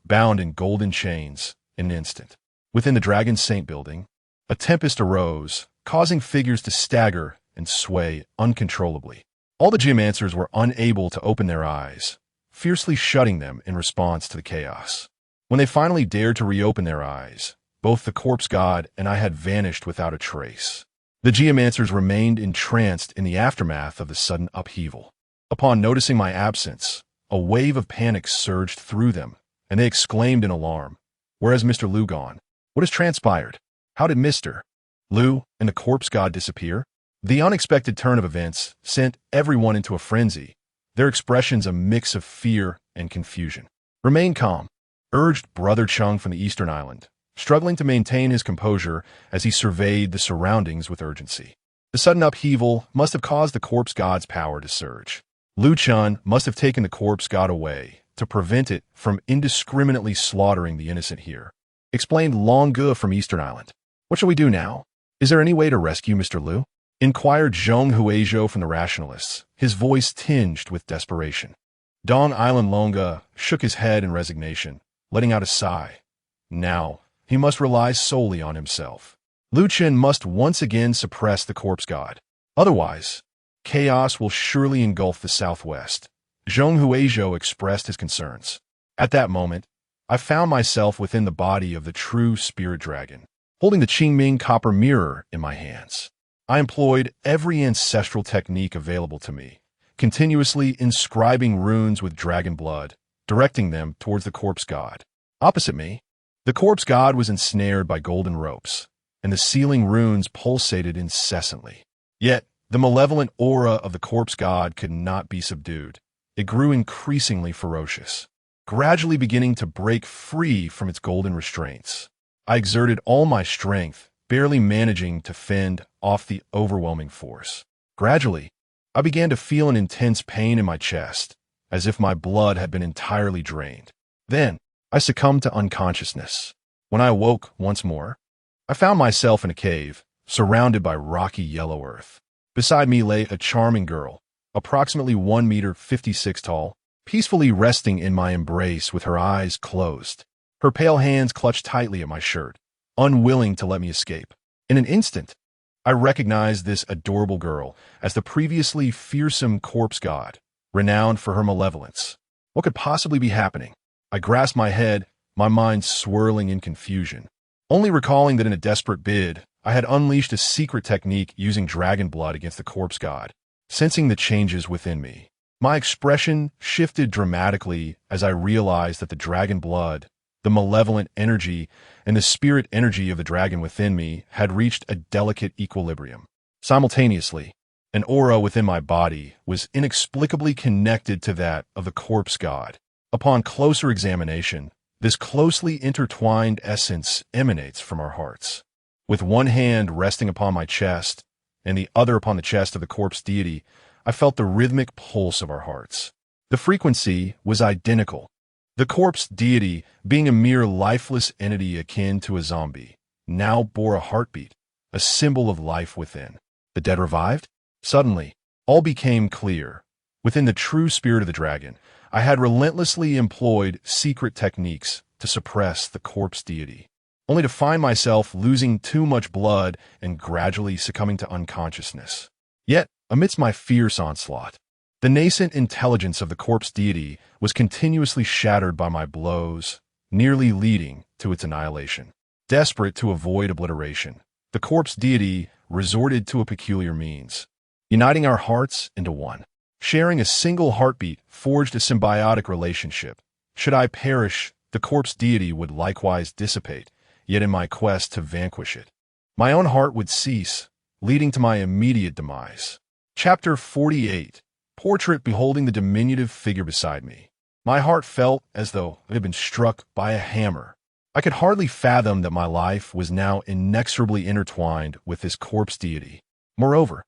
bound in golden chains, in an instant. Within the Dragon Saint building, a tempest arose, causing figures to stagger and sway uncontrollably. All the geomancers were unable to open their eyes, fiercely shutting them in response to the chaos. When they finally dared to reopen their eyes, both the corpse god and I had vanished without a trace. The geomancers remained entranced in the aftermath of the sudden upheaval. Upon noticing my absence, a wave of panic surged through them, and they exclaimed in alarm, "Where has Mr. Liu gone? What has transpired? How did Mr. Liu and the corpse god disappear?" The unexpected turn of events sent everyone into a frenzy, their expressions a mix of fear and confusion. "Remain calm," urged Brother Chung from the Eastern Island, struggling to maintain his composure as he surveyed the surroundings with urgency. The sudden upheaval must have caused the corpse god's power to surge. Liu Chun must have taken the corpse god away to prevent it from indiscriminately slaughtering the innocent here, explained Long Ge from Eastern Island. "What shall we do now? Is there any way to rescue Mr. Liu?" inquired Zhong Huizhou from the Rationalists, his voice tinged with desperation. Dong Island Longa shook his head in resignation, letting out a sigh. Now, he must rely solely on himself. Liu Chen must once again suppress the corpse god. Otherwise, chaos will surely engulf the southwest. Zhong Huizhou expressed his concerns. At that moment, I found myself within the body of the true spirit dragon, holding the Qingming copper mirror in my hands. I employed every ancestral technique available to me, continuously inscribing runes with dragon blood, directing them towards the corpse god. Opposite me, the corpse god was ensnared by golden ropes, and the sealing runes pulsated incessantly. Yet, the malevolent aura of the corpse god could not be subdued. It grew increasingly ferocious, gradually beginning to break free from its golden restraints. I exerted all my strength, barely managing to fend off the overwhelming force. Gradually, I began to feel an intense pain in my chest, as if my blood had been entirely drained. Then, I succumbed to unconsciousness. When I awoke once more, I found myself in a cave, surrounded by rocky yellow earth. Beside me lay a charming girl, approximately 1 meter 56 tall, peacefully resting in my embrace with her eyes closed. Her pale hands clutched tightly at my shirt, unwilling to let me escape. In an instant, I recognized this adorable girl as the previously fearsome corpse god, renowned for her malevolence. What could possibly be happening? I grasped my head, my mind swirling in confusion, only recalling that in a desperate bid, I had unleashed a secret technique using dragon blood against the corpse god. Sensing the changes within me, my expression shifted dramatically as I realized that the dragon blood, the malevolent energy, and the spirit energy of the dragon within me had reached a delicate equilibrium. Simultaneously, an aura within my body was inexplicably connected to that of the corpse god. Upon closer examination, this closely intertwined essence emanates from our hearts. With one hand resting upon my chest and the other upon the chest of the corpse deity, I felt the rhythmic pulse of our hearts. The frequency was identical. The corpse deity, being a mere lifeless entity akin to a zombie, now bore a heartbeat, a symbol of life within. The dead revived? Suddenly, all became clear. Within the true spirit of the dragon, I had relentlessly employed secret techniques to suppress the corpse deity, only to find myself losing too much blood and gradually succumbing to unconsciousness. Yet, amidst my fierce onslaught, the nascent intelligence of the corpse deity was continuously shattered by my blows, nearly leading to its annihilation. Desperate to avoid obliteration, the corpse deity resorted to a peculiar means, uniting our hearts into one. Sharing a single heartbeat forged a symbiotic relationship. Should I perish, the corpse deity would likewise dissipate, yet in my quest to vanquish it, my own heart would cease, leading to my immediate demise. Chapter 48. Portrait beholding the diminutive figure beside me. My heart felt as though it had been struck by a hammer. I could hardly fathom that my life was now inexorably intertwined with this corpse deity. Moreover,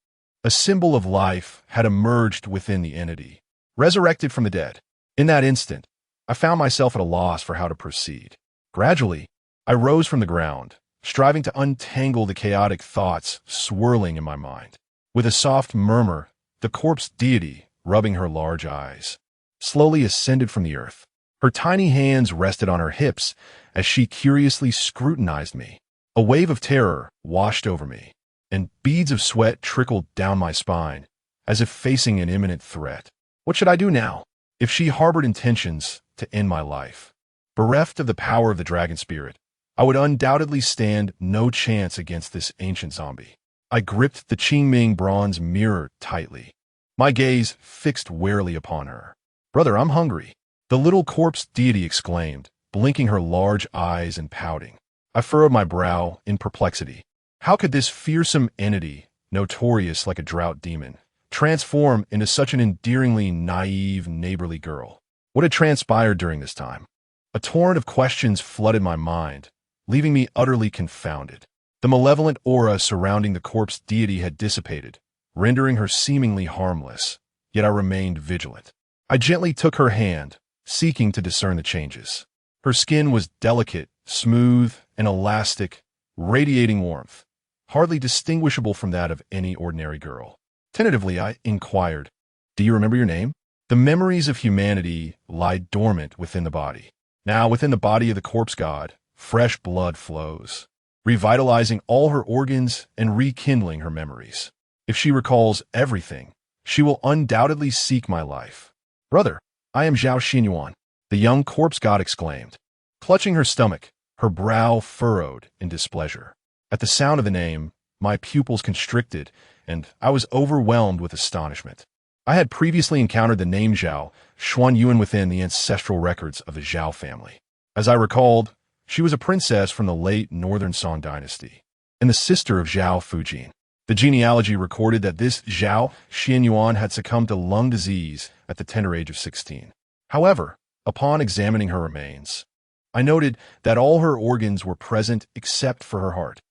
a symbol of life had emerged within the entity, resurrected from the dead. In that instant, I found myself at a loss for how to proceed. Gradually, I rose from the ground, striving to untangle the chaotic thoughts swirling in my mind. With a soft murmur, the corpse deity, rubbing her large eyes, slowly ascended from the earth. Her tiny hands rested on her hips as she curiously scrutinized me. A wave of terror washed over me, and beads of sweat trickled down my spine, as if facing an imminent threat. What should I do now? If she harbored intentions to end my life, bereft of the power of the dragon spirit, I would undoubtedly stand no chance against this ancient zombie. I gripped the Qingming bronze mirror tightly, my gaze fixed warily upon her. "Brother, I'm hungry," the little corpse deity exclaimed, blinking her large eyes and pouting. I furrowed my brow in perplexity. How could this fearsome entity, notorious like a drought demon, transform into such an endearingly naive, neighborly girl? What had transpired during this time? A torrent of questions flooded my mind, leaving me utterly confounded. The malevolent aura surrounding the corpse deity had dissipated, rendering her seemingly harmless, yet I remained vigilant. I gently took her hand, seeking to discern the changes. Her skin was delicate, smooth, and elastic, radiating warmth, hardly distinguishable from that of any ordinary girl. Tentatively, I inquired, "Do you remember your name?" The memories of humanity lie dormant within the body. Now, within the body of the corpse god, fresh blood flows, revitalizing all her organs and rekindling her memories. If she recalls everything, she will undoubtedly seek my life. "Brother, I am Zhao Xinyuan," the young corpse god exclaimed, clutching her stomach, her brow furrowed in displeasure. At the sound of the name, my pupils constricted, and I was overwhelmed with astonishment. I had previously encountered the name Zhao Xuanyuan within the ancestral records of the Zhao family. As I recalled, she was a princess from the late Northern Song dynasty, and the sister of Zhao Fujin. The genealogy recorded that this Zhao Xianyuan had succumbed to lung disease at the tender age of 16. However, upon examining her remains, I noted that all her organs were present except for her heart.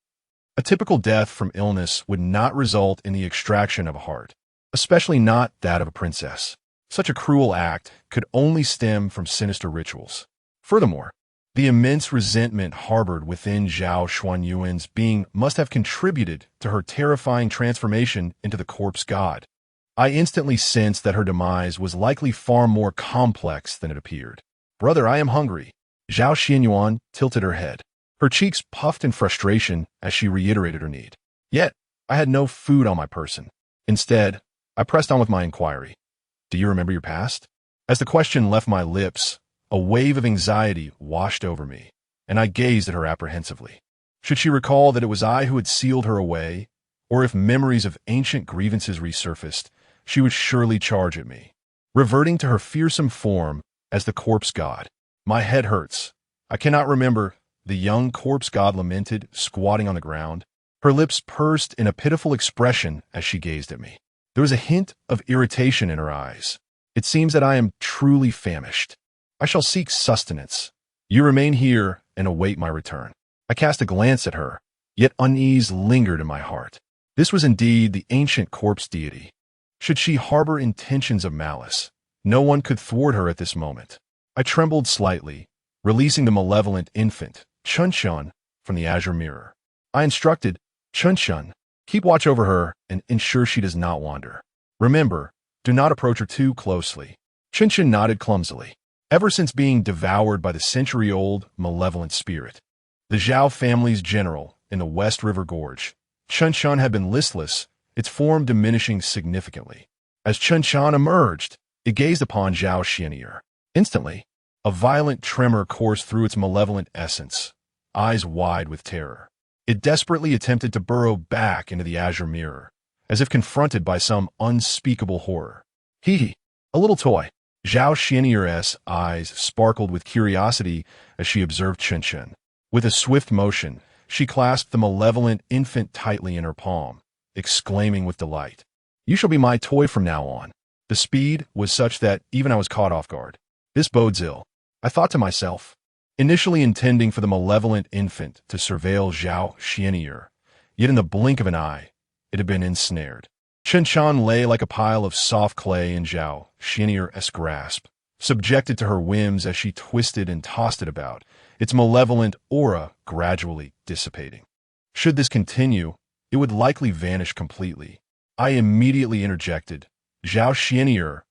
A typical death from illness would not result in the extraction of a heart, especially not that of a princess. Such a cruel act could only stem from sinister rituals. Furthermore, the immense resentment harbored within Zhao Xuanyuan's being must have contributed to her terrifying transformation into the corpse god. I instantly sensed that her demise was likely far more complex than it appeared. "Brother, I am hungry." Zhao Xianyuan tilted her head, Her cheeks puffed in frustration as she reiterated her need. Yet, I had no food on my person. Instead, I pressed on with my inquiry. Do you remember your past? As the question left my lips, a wave of anxiety washed over me, and I gazed at her apprehensively. Should she recall that it was I who had sealed her away, or if memories of ancient grievances resurfaced, she would surely charge at me, reverting to her fearsome form as the corpse god. My head hurts. I cannot remember, the young corpse god lamented, squatting on the ground. Her lips pursed in a pitiful expression as she gazed at me. There was a hint of irritation in her eyes. It seems that I am truly famished. I shall seek sustenance. You remain here and await my return. I cast a glance at her, yet unease lingered in my heart. This was indeed the ancient corpse deity. Should she harbor intentions of malice, no one could thwart her at this moment. I trembled slightly, releasing the malevolent infant, Chun-Chun, from the azure mirror. I instructed, Chun-Chun, keep watch over her and ensure she does not wander. Remember, do not approach her too closely. Chun-Chun nodded clumsily. Ever since being devoured by the century-old malevolent spirit, the Zhao family's general in the West River Gorge, Chun-Chun had been listless, its form diminishing significantly. As Chun-Chun emerged, it gazed upon Zhao Xian'er. Instantly, a violent tremor coursed through its malevolent essence, eyes wide with terror. It desperately attempted to burrow back into the azure mirror, as if confronted by some unspeakable horror. Hee, a little toy. Zhao Xian'er's eyes sparkled with curiosity as she observed Chun-Chun. With a swift motion, she clasped the malevolent infant tightly in her palm, exclaiming with delight, "You shall be my toy from now on." The speed was such that even I was caught off guard. This bodes ill, I thought to myself, initially intending for the malevolent infant to surveil Zhao Xian'er, yet in the blink of an eye, it had been ensnared. Chun-Chun lay like a pile of soft clay in Zhao Xian'er's grasp, subjected to her whims as she twisted and tossed it about, its malevolent aura gradually dissipating. Should this continue, it would likely vanish completely. I immediately interjected, Zhao Xian'er,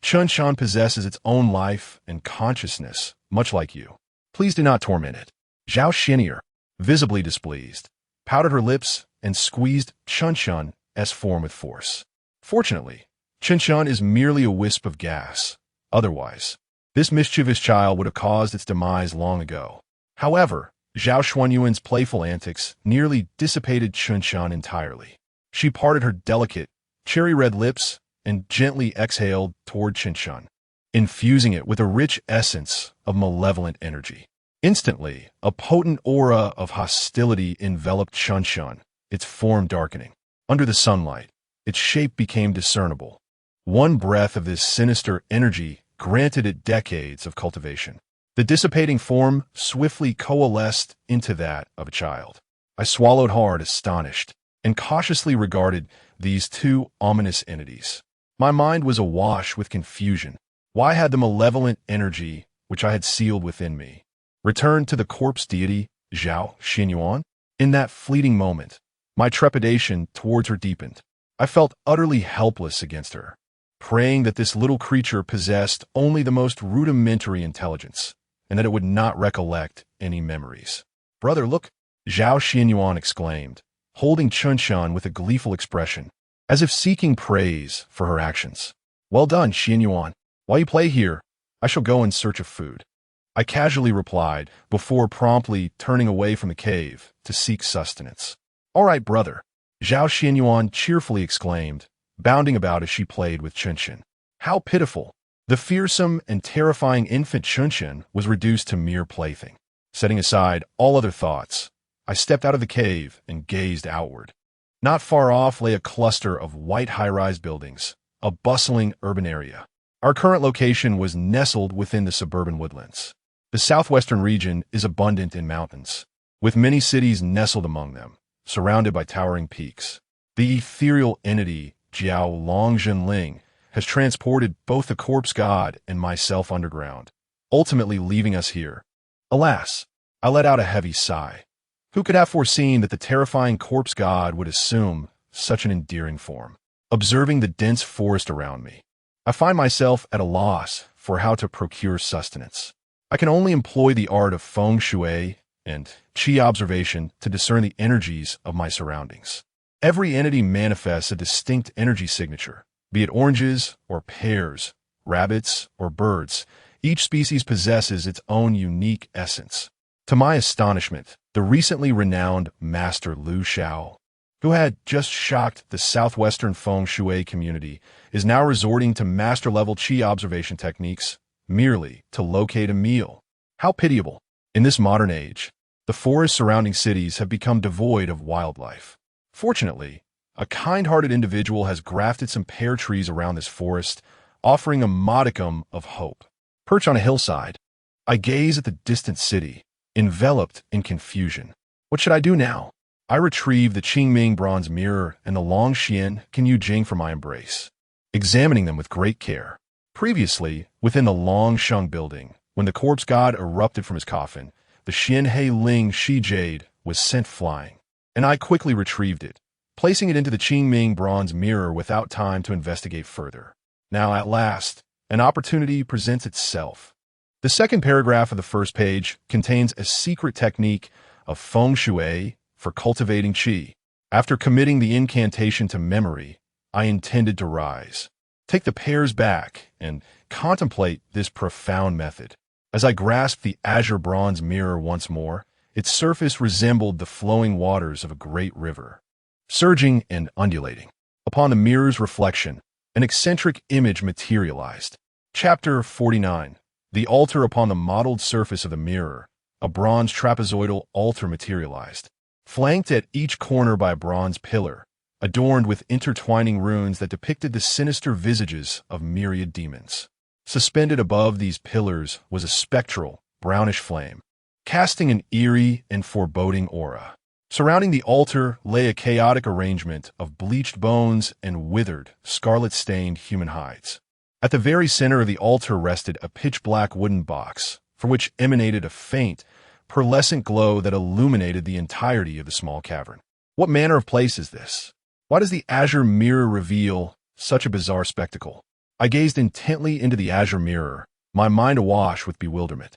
Chun-Chun possesses its own life and consciousness, much like you. Please do not torment it. Zhao Xian'er, visibly displeased, pouted her lips and squeezed Chun-Chun's form with force. Fortunately, Chun-Chun is merely a wisp of gas. Otherwise, this mischievous child would have caused its demise long ago. However, Zhao Xuanyuan's playful antics nearly dissipated Chun-Chun entirely. She parted her delicate, cherry-red lips and gently exhaled toward Chun-Chun, infusing it with a rich essence of malevolent energy. Instantly, a potent aura of hostility enveloped Chun-Chun, its form darkening. Under the sunlight, its shape became discernible. One breath of this sinister energy granted it decades of cultivation. The dissipating form swiftly coalesced into that of a child. I swallowed hard, astonished, and cautiously regarded these two ominous entities. My mind was awash with confusion. Why had the malevolent energy, which I had sealed within me, returned to the corpse deity, Zhao Xianyuan? In that fleeting moment, my trepidation towards her deepened. I felt utterly helpless against her, praying that this little creature possessed only the most rudimentary intelligence, and that it would not recollect any memories. Brother, look, Zhao Xianyuan exclaimed, holding Chun-Chun with a gleeful expression, as if seeking praise for her actions. Well done, Xianyuan. While you play here, I shall go in search of food. I casually replied, before promptly turning away from the cave to seek sustenance. All right, brother, Zhao Xianyuan cheerfully exclaimed, bounding about as she played with Chun-Chun. How pitiful! The fearsome and terrifying infant Chun-Chun was reduced to mere plaything. Setting aside all other thoughts, I stepped out of the cave and gazed outward. Not far off lay a cluster of white high-rise buildings, a bustling urban area. Our current location was nestled within the suburban woodlands. The southwestern region is abundant in mountains, with many cities nestled among them, surrounded by towering peaks. The ethereal entity, Jiao Longjinling, has transported both the corpse god and myself underground, ultimately leaving us here. Alas, I let out a heavy sigh. Who could have foreseen that the terrifying corpse god would assume such an endearing form? Observing the dense forest around me, I find myself at a loss for how to procure sustenance. I can only employ the art of feng shui and Qi observation to discern the energies of my surroundings. Every entity manifests a distinct energy signature, be it oranges or pears, rabbits or birds. Each species possesses its own unique essence. To my astonishment, the recently renowned Master Liu Xiao, who had just shocked the southwestern feng shui community, is now resorting to master-level qi observation techniques merely to locate a meal. How pitiable. In this modern age, the forests surrounding cities have become devoid of wildlife. Fortunately, a kind-hearted individual has grafted some pear trees around this forest, offering a modicum of hope. Perched on a hillside, I gaze at the distant city, enveloped in confusion. What should I do now? I retrieve the Qingming bronze mirror and the Long Xian Kinyu Jing from my embrace, examining them with great care. Previously, within the Long Sheng building, when the corpse god erupted from his coffin, the Xian He Ling Shi Jade was sent flying, and I quickly retrieved it, placing it into the Qingming bronze mirror without time to investigate further. Now, at last, an opportunity presents itself. The second paragraph of the first page contains a secret technique of feng shui for cultivating qi. After committing the incantation to memory, I intended to rise, take the pears back, and contemplate this profound method. As I grasped the azure bronze mirror once more, its surface resembled the flowing waters of a great river, surging and undulating. Upon the mirror's reflection, an eccentric image materialized. Chapter 49. The altar upon the mottled surface of the mirror, a bronze trapezoidal altar materialized, flanked at each corner by a bronze pillar, adorned with intertwining runes that depicted the sinister visages of myriad demons. Suspended above these pillars was a spectral, brownish flame, casting an eerie and foreboding aura. Surrounding the altar lay a chaotic arrangement of bleached bones and withered, scarlet-stained human hides. At the very center of the altar rested a pitch-black wooden box, from which emanated a faint, pearlescent glow that illuminated the entirety of the small cavern. What manner of place is this? Why does the azure mirror reveal such a bizarre spectacle? I gazed intently into the azure mirror, my mind awash with bewilderment.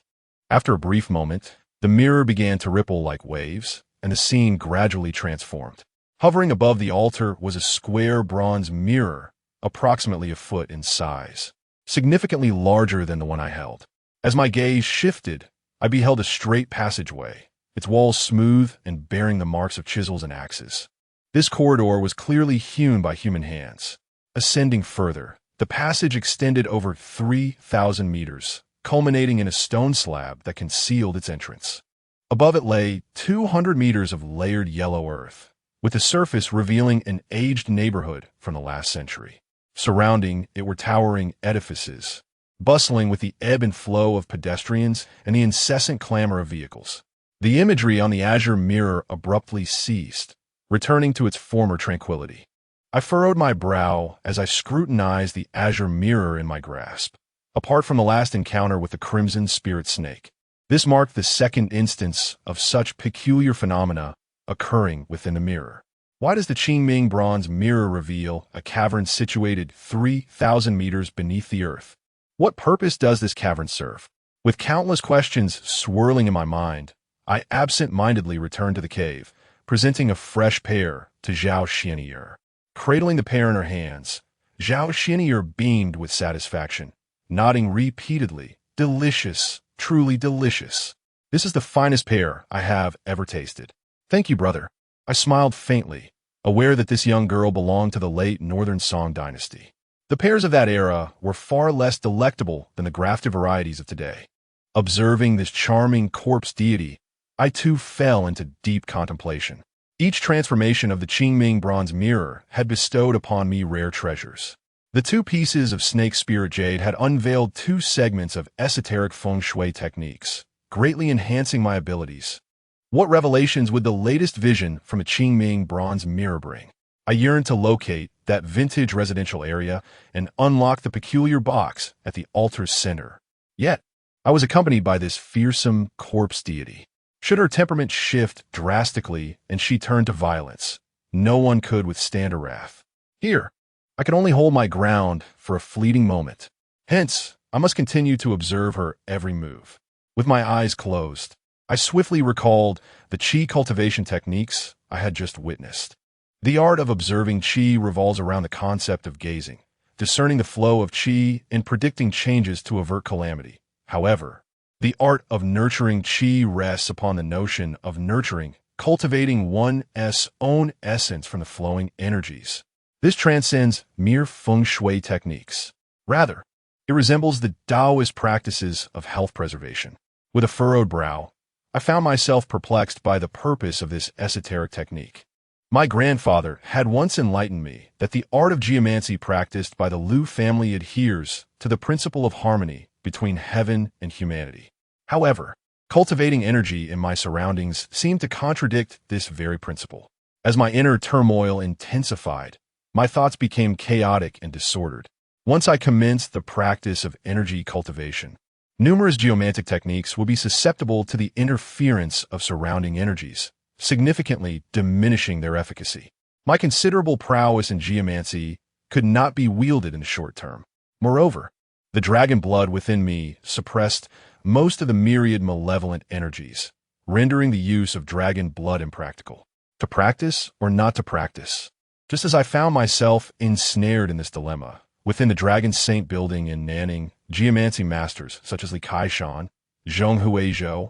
After a brief moment, the mirror began to ripple like waves, and the scene gradually transformed. Hovering above the altar was a square bronze mirror, approximately a foot in size, significantly larger than the one I held. As my gaze shifted, I beheld a straight passageway, its walls smooth and bearing the marks of chisels and axes. This corridor was clearly hewn by human hands. Ascending further, the passage extended over 3,000 meters, culminating in a stone slab that concealed its entrance. Above it lay 200 meters of layered yellow earth, with the surface revealing an aged neighborhood from the last century. Surrounding it were towering edifices, bustling with the ebb and flow of pedestrians and the incessant clamor of vehicles. The imagery on the azure mirror abruptly ceased, returning to its former tranquility. I furrowed my brow as I scrutinized the azure mirror in my grasp. Apart from the last encounter with the crimson spirit snake, this marked the second instance of such peculiar phenomena occurring within the mirror. Why does the Qingming bronze mirror reveal a cavern situated 3,000 meters beneath the earth? What purpose does this cavern serve? With countless questions swirling in my mind, I absent-mindedly returned to the cave, presenting a fresh pear to Zhao Xian'er. Cradling the pear in her hands, Zhao Xian'er beamed with satisfaction, nodding repeatedly. Delicious, truly delicious. This is the finest pear I have ever tasted. Thank you, brother. I smiled faintly, aware that this young girl belonged to the late Northern Song dynasty. The pears of that era were far less delectable than the grafted varieties of today. Observing this charming corpse deity, I too fell into deep contemplation. Each transformation of the Qingming bronze mirror had bestowed upon me rare treasures. The two pieces of snake spirit jade had unveiled two segments of esoteric feng shui techniques, greatly enhancing my abilities. What revelations would the latest vision from a Qingming bronze mirror bring? I yearned to locate that vintage residential area and unlock the peculiar box at the altar's center. Yet, I was accompanied by this fearsome corpse deity. Should her temperament shift drastically and she turn to violence, no one could withstand her wrath. Here, I could only hold my ground for a fleeting moment. Hence, I must continue to observe her every move. With my eyes closed, I swiftly recalled the qi cultivation techniques I had just witnessed. The art of observing qi revolves around the concept of gazing, discerning the flow of qi, and predicting changes to avert calamity. However, the art of nurturing qi rests upon the notion of nurturing, cultivating one's own essence from the flowing energies. This transcends mere feng shui techniques. Rather, it resembles the Taoist practices of health preservation. With a furrowed brow, I found myself perplexed by the purpose of this esoteric technique. My grandfather had once enlightened me that the art of geomancy practiced by the Liu family adheres to the principle of harmony between heaven and humanity. However, cultivating energy in my surroundings seemed to contradict this very principle. As my inner turmoil intensified, my thoughts became chaotic and disordered. Once I commenced the practice of energy cultivation, numerous geomantic techniques will be susceptible to the interference of surrounding energies, significantly diminishing their efficacy. My considerable prowess in geomancy could not be wielded in the short term. Moreover, the dragon blood within me suppressed most of the myriad malevolent energies, rendering the use of dragon blood impractical. To practice or not to practice? Just as I found myself ensnared in this dilemma, within the Dragon Saint building in Nanning, geomancy masters such as Li Kaishan, Zheng Huizhou,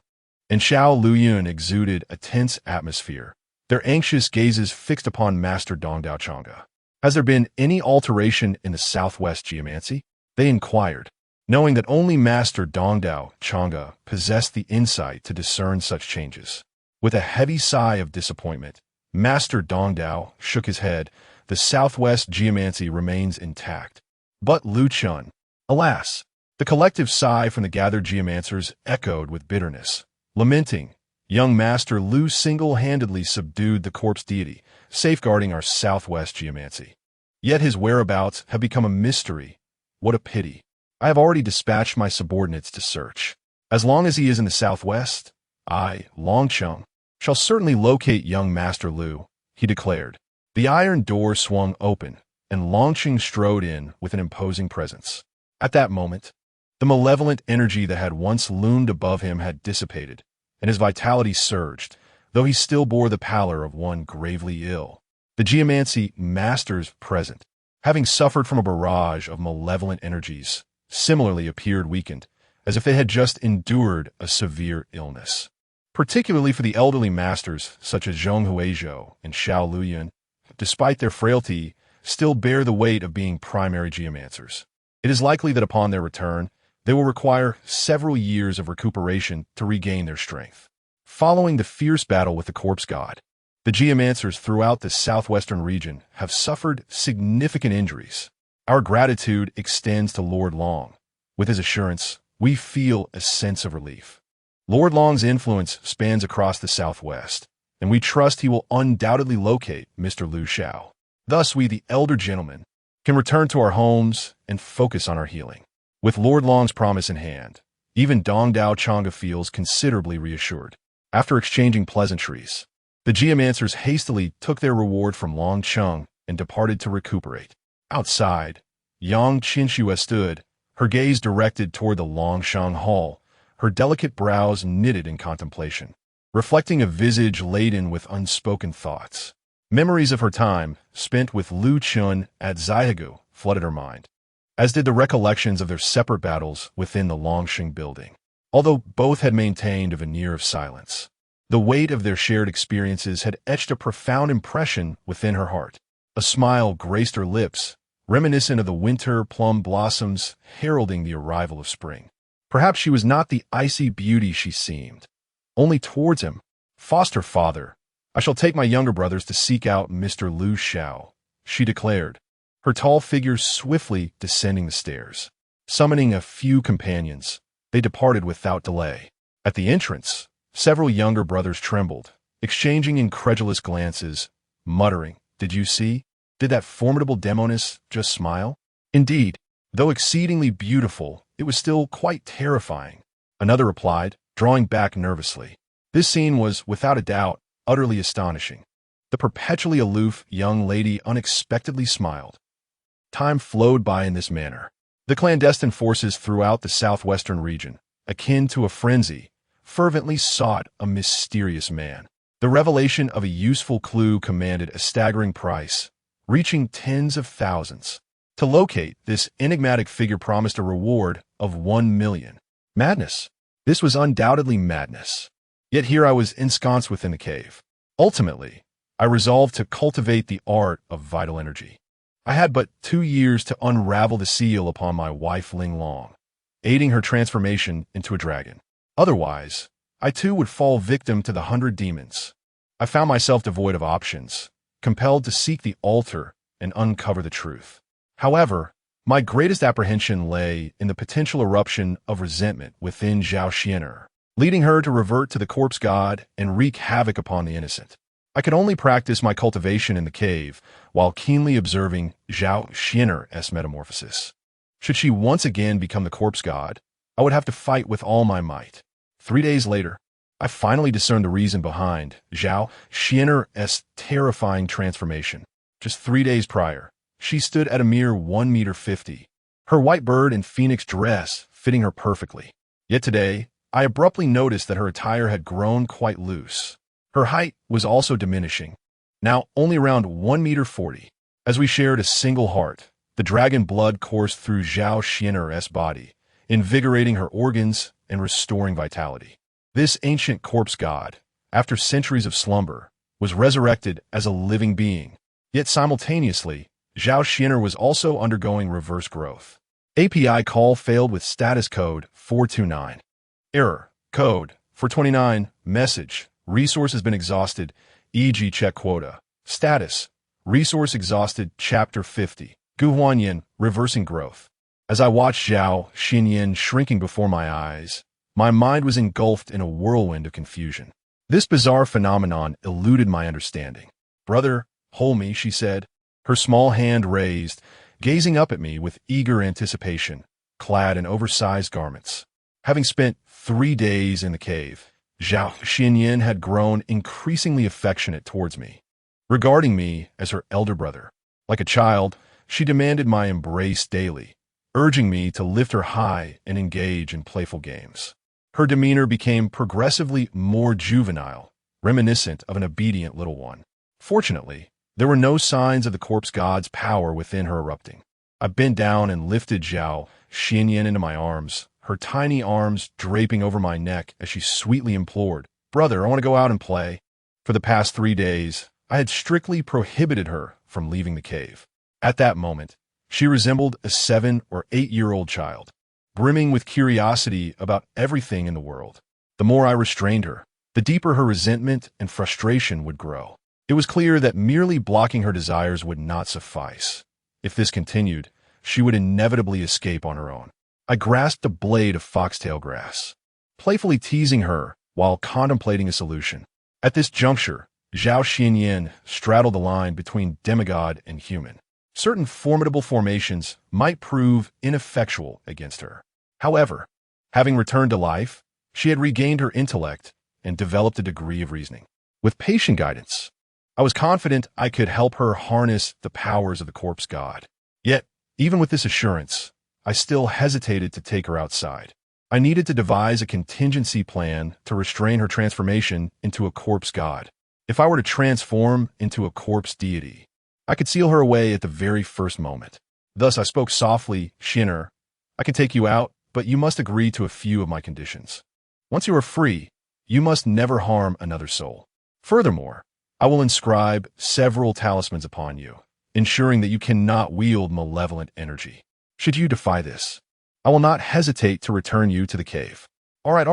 and Xiao Luyun exuded a tense atmosphere, their anxious gazes fixed upon Master Dongdao Chang'e. Has there been any alteration in the Southwest geomancy? They inquired, knowing that only Master Dongdao Chang'e possessed the insight to discern such changes. With a heavy sigh of disappointment, Master Dongdao shook his head. The Southwest geomancy remains intact. But Lu Chun, alas! The collective sigh from the gathered geomancers echoed with bitterness. Lamenting, young Master Lu single-handedly subdued the corpse deity, safeguarding our Southwest geomancy. Yet his whereabouts have become a mystery. What a pity. I have already dispatched my subordinates to search. As long as he is in the Southwest, I, Long Chung, shall certainly locate young Master Lu, he declared. The iron door swung open, and Longqing strode in with an imposing presence. At that moment, the malevolent energy that had once loomed above him had dissipated, and his vitality surged, though he still bore the pallor of one gravely ill. The geomancy masters present, having suffered from a barrage of malevolent energies, similarly appeared weakened, as if they had just endured a severe illness. Particularly for the elderly masters such as Zheng Huizhou and Xiao Luyun, despite their frailty, still bear the weight of being primary geomancers. It is likely that upon their return, they will require several years of recuperation to regain their strength. Following the fierce battle with the corpse god, the geomancers throughout the southwestern region have suffered significant injuries. Our gratitude extends to Lord Long. With his assurance, we feel a sense of relief. Lord Long's influence spans across the Southwest, and we trust he will undoubtedly locate Mr. Liu Xiao. Thus, we, the elder gentlemen, can return to our homes and focus on our healing. With Lord Long's promise in hand, even Dongdao Chang'e feels considerably reassured. After exchanging pleasantries, the geomancers hastily took their reward from Long Chung and departed to recuperate. Outside, Yang Qinxue stood, her gaze directed toward the Longshang Hall, her delicate brows knitted in contemplation, reflecting a visage laden with unspoken thoughts. Memories of her time spent with Lu Chun at Xiaogu flooded her mind, as did the recollections of their separate battles within the Longxing building. Although both had maintained a veneer of silence, the weight of their shared experiences had etched a profound impression within her heart. A smile graced her lips, reminiscent of the winter plum blossoms heralding the arrival of spring. Perhaps she was not the icy beauty she seemed. Only towards him, foster father, I shall take my younger brothers to seek out Mr. Liu Xiao, she declared, her tall figure swiftly descending the stairs. Summoning a few companions, they departed without delay. At the entrance, several younger brothers trembled, exchanging incredulous glances, muttering, "Did you see? Did that formidable demoness just smile?" Indeed, though exceedingly beautiful, it was still quite terrifying. Another replied, drawing back nervously. This scene was, without a doubt, utterly astonishing. The perpetually aloof young lady unexpectedly smiled. Time flowed by in this manner. The clandestine forces throughout the southwestern region, akin to a frenzy, fervently sought a mysterious man. The revelation of a useful clue commanded a staggering price, reaching tens of thousands. To locate this enigmatic figure promised a reward of 1 million. Madness. This was undoubtedly madness. Yet here I was ensconced within the cave. Ultimately, I resolved to cultivate the art of vital energy. I had but 2 years to unravel the seal upon my wife Ling Long, aiding her transformation into a dragon. Otherwise, I too would fall victim to the 100 demons. I found myself devoid of options, compelled to seek the altar and uncover the truth. However, my greatest apprehension lay in the potential eruption of resentment within Zhao Xian'er, leading her to revert to the corpse god and wreak havoc upon the innocent. I could only practice my cultivation in the cave while keenly observing Zhao Xian'er's metamorphosis. Should she once again become the corpse god, I would have to fight with all my might. 3 days later, I finally discerned the reason behind Zhao Xian'er's terrifying transformation. Just 3 days prior, she stood at a mere 1.50 meters, her white bird and phoenix dress fitting her perfectly. Yet today, I abruptly noticed that her attire had grown quite loose. Her height was also diminishing, now only around 1.40 meters. As we shared a single heart, the dragon blood coursed through Zhao Xian'er's body, invigorating her organs and restoring vitality. This ancient corpse god, after centuries of slumber, was resurrected as a living being. Yet simultaneously, Zhao Xian'er was also undergoing reverse growth. API call failed with status code 429. Error. Code 429. Message. Resource has been exhausted, e.g. check quota. Status. Resource exhausted, Chapter 50. Gu Huanyan, reversing growth. As I watched Zhao Xian'er shrinking before my eyes, my mind was engulfed in a whirlwind of confusion. This bizarre phenomenon eluded my understanding. Brother, hold me, she said, her small hand raised, gazing up at me with eager anticipation, clad in oversized garments. Having spent 3 days in the cave, Zhao Xian'er had grown increasingly affectionate towards me, regarding me as her elder brother. Like a child, she demanded my embrace daily, urging me to lift her high and engage in playful games. Her demeanor became progressively more juvenile, reminiscent of an obedient little one. Fortunately, there were no signs of the corpse god's power within her erupting. I bent down and lifted Zhao Xian'er into my arms, her tiny arms draping over my neck as she sweetly implored, "Brother, I want to go out and play." For the past 3 days, I had strictly prohibited her from leaving the cave. At that moment, she resembled a 7 or 8-year-old child, brimming with curiosity about everything in the world. The more I restrained her, the deeper her resentment and frustration would grow. It was clear that merely blocking her desires would not suffice. If this continued, she would inevitably escape on her own. I grasped a blade of foxtail grass, playfully teasing her while contemplating a solution. At this juncture, Zhao Xian'er straddled the line between demigod and human. Certain formidable formations might prove ineffectual against her. However, having returned to life, she had regained her intellect and developed a degree of reasoning. With patient guidance, I was confident I could help her harness the powers of the corpse god. Yet, even with this assurance, I still hesitated to take her outside. I needed to devise a contingency plan to restrain her transformation into a corpse god. If I were to transform into a corpse deity, I could seal her away at the very first moment. Thus I spoke softly, "Xian'er, I can take you out, but you must agree to a few of my conditions. Once you are free, you must never harm another soul. Furthermore, I will inscribe several talismans upon you, ensuring that you cannot wield malevolent energy. Should you defy this, I will not hesitate to return you to the cave." All right,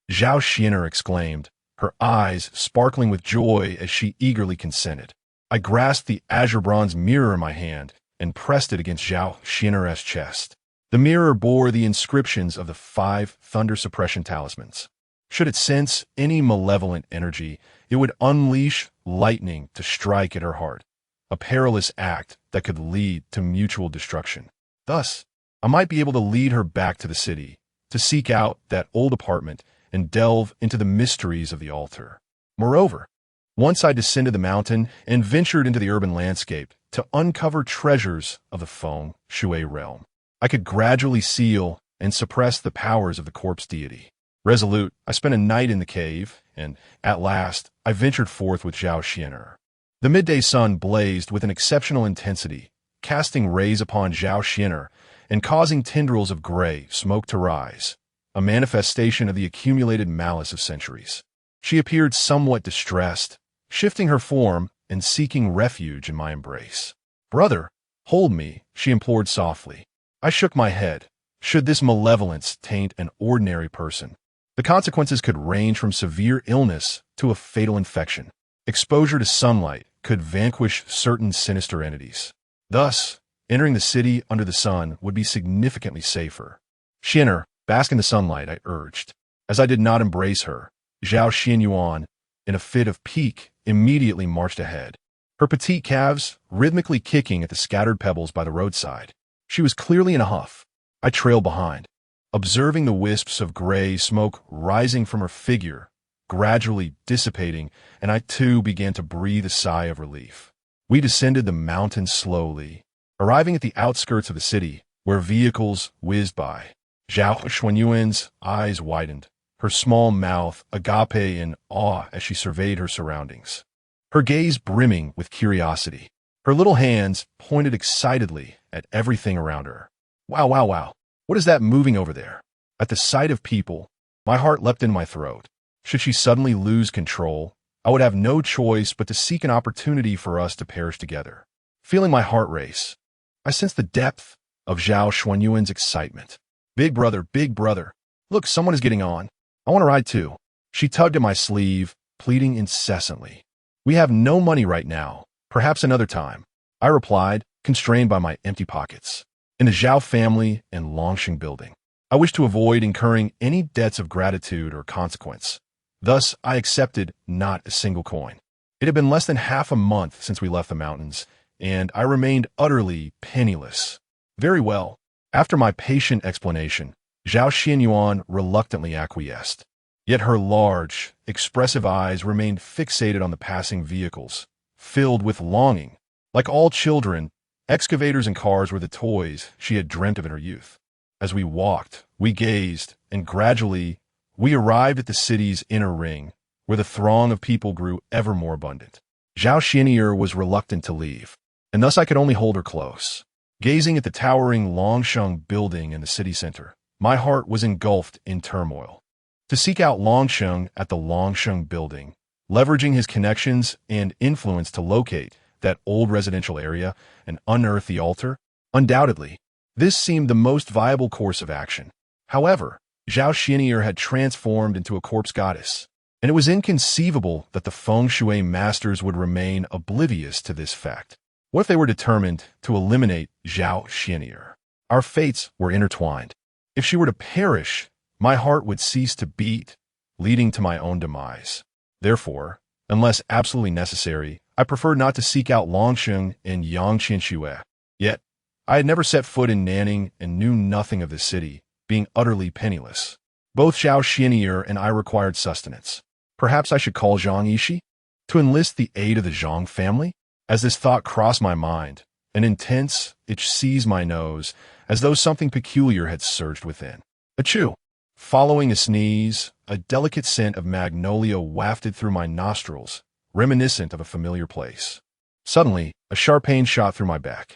Zhao Xian'er exclaimed, her eyes sparkling with joy as she eagerly consented. I grasped the azure bronze mirror in my hand and pressed it against Zhao Xian'er's chest. The mirror bore the inscriptions of the 5 thunder suppression talismans. Should it sense any malevolent energy, it would unleash lightning to strike at her heart, a perilous act that could lead to mutual destruction. Thus, I might be able to lead her back to the city, to seek out that old apartment and delve into the mysteries of the altar. Moreover, once I descended the mountain and ventured into the urban landscape to uncover treasures of the Feng Shui realm, I could gradually seal and suppress the powers of the corpse deity. Resolute, I spent a night in the cave, and at last I ventured forth with Zhao Xian'er. The midday sun blazed with an exceptional intensity, casting rays upon Zhao Xian'er and causing tendrils of gray smoke to rise, a manifestation of the accumulated malice of centuries. She appeared somewhat distressed, shifting her form and seeking refuge in my embrace. "Brother, hold me," she implored softly. I shook my head. Should this malevolence taint an ordinary person, the consequences could range from severe illness to a fatal infection. Exposure to sunlight could vanquish certain sinister entities. Thus, entering the city under the sun would be significantly safer. "Xian'er, bask in the sunlight," I urged. As I did not embrace her, Zhao Xianyuan, in a fit of pique, immediately marched ahead, her petite calves rhythmically kicking at the scattered pebbles by the roadside. She was clearly in a huff. I trailed behind, observing the wisps of gray smoke rising from her figure, gradually dissipating, and I too began to breathe a sigh of relief. We descended the mountain slowly, arriving at the outskirts of the city, where vehicles whizzed by. Zhao Xuanyuan's eyes widened, her small mouth agape in awe as she surveyed her surroundings, her gaze brimming with curiosity. Her little hands pointed excitedly at everything around her. "Wow, wow, wow. What is that moving over there?" At the sight of people, my heart leapt in my throat. Should she suddenly lose control, I would have no choice but to seek an opportunity for us to perish together. Feeling my heart race, I sensed the depth of Zhao Xuanyuan's excitement. Big brother, look, someone is getting on. I want to ride too." She tugged at my sleeve, pleading incessantly. "We have no money right now, perhaps another time," I replied, constrained by my empty pockets. In the Zhao family and Longsheng building, I wished to avoid incurring any debts of gratitude or consequence. Thus, I accepted not a single coin. It had been less than half a month since we left the mountains, and I remained utterly penniless. "Very well." After my patient explanation, Zhao Xianyuan reluctantly acquiesced. Yet her large, expressive eyes remained fixated on the passing vehicles, filled with longing. Like all children, excavators and cars were the toys she had dreamt of in her youth. As we walked, we gazed, and gradually we arrived at the city's inner ring, where the throng of people grew ever more abundant. Zhao Xianyuan was reluctant to leave, and thus I could only hold her close. Gazing at the towering Longsheng building in the city center, my heart was engulfed in turmoil. To seek out Longsheng at the Longsheng building, leveraging his connections and influence to locate that old residential area and unearth the altar, undoubtedly, this seemed the most viable course of action. However, Zhao Xianyuan had transformed into a corpse goddess, and it was inconceivable that the feng shui masters would remain oblivious to this fact. What if they were determined to eliminate Zhao Xianyuan? Our fates were intertwined. If she were to perish, my heart would cease to beat, leading to my own demise. Therefore, unless absolutely necessary, I preferred not to seek out Longsheng and Yangqianxue. Yet, I had never set foot in Nanning and knew nothing of the city, being utterly penniless. Both Zhao Xianyuan and I required sustenance. Perhaps I should call Zhang Yishi to enlist the aid of the Zhang family? As this thought crossed my mind, an intense itch seized my nose, as though something peculiar had surged within. Achoo! Following a sneeze, a delicate scent of magnolia wafted through my nostrils, reminiscent of a familiar place. Suddenly, a sharp pain shot through my back.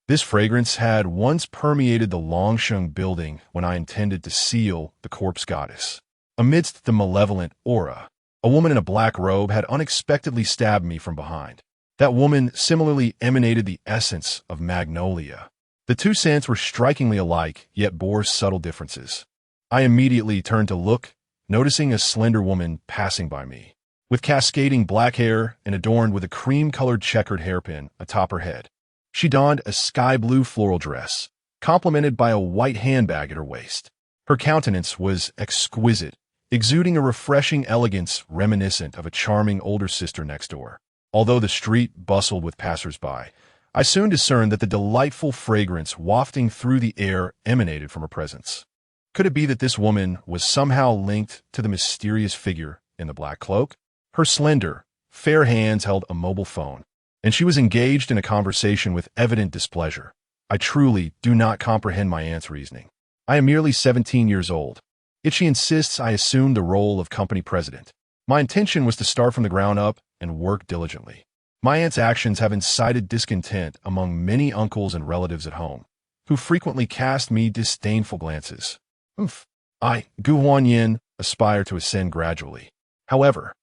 This fragrance had once permeated the Longsheng building when I intended to seal the corpse goddess. Amidst the malevolent aura, a woman in a black robe had unexpectedly stabbed me from behind. That woman similarly emanated the essence of magnolia. The two scents were strikingly alike, yet bore subtle differences. I immediately turned to look, noticing a slender woman passing by me, with cascading black hair and adorned with a cream-colored checkered hairpin atop her head. She donned a sky-blue floral dress, complemented by a white handbag at her waist. Her countenance was exquisite, exuding a refreshing elegance reminiscent of a charming older sister next door. Although the street bustled with passers-by, I soon discerned that the delightful fragrance wafting through the air emanated from her presence. Could it be that this woman was somehow linked to the mysterious figure in the black cloak? Her slender, fair hands held a mobile phone, and she was engaged in a conversation with evident displeasure. I truly do not comprehend my aunt's reasoning. I am merely 17 years old. Yet she insists I assume the role of company president. My intention was to start from the ground up and work diligently. My aunt's actions have incited discontent among many uncles and relatives at home, who frequently cast me disdainful glances. Oof. I, Gu Huanyin, aspire to ascend gradually. However,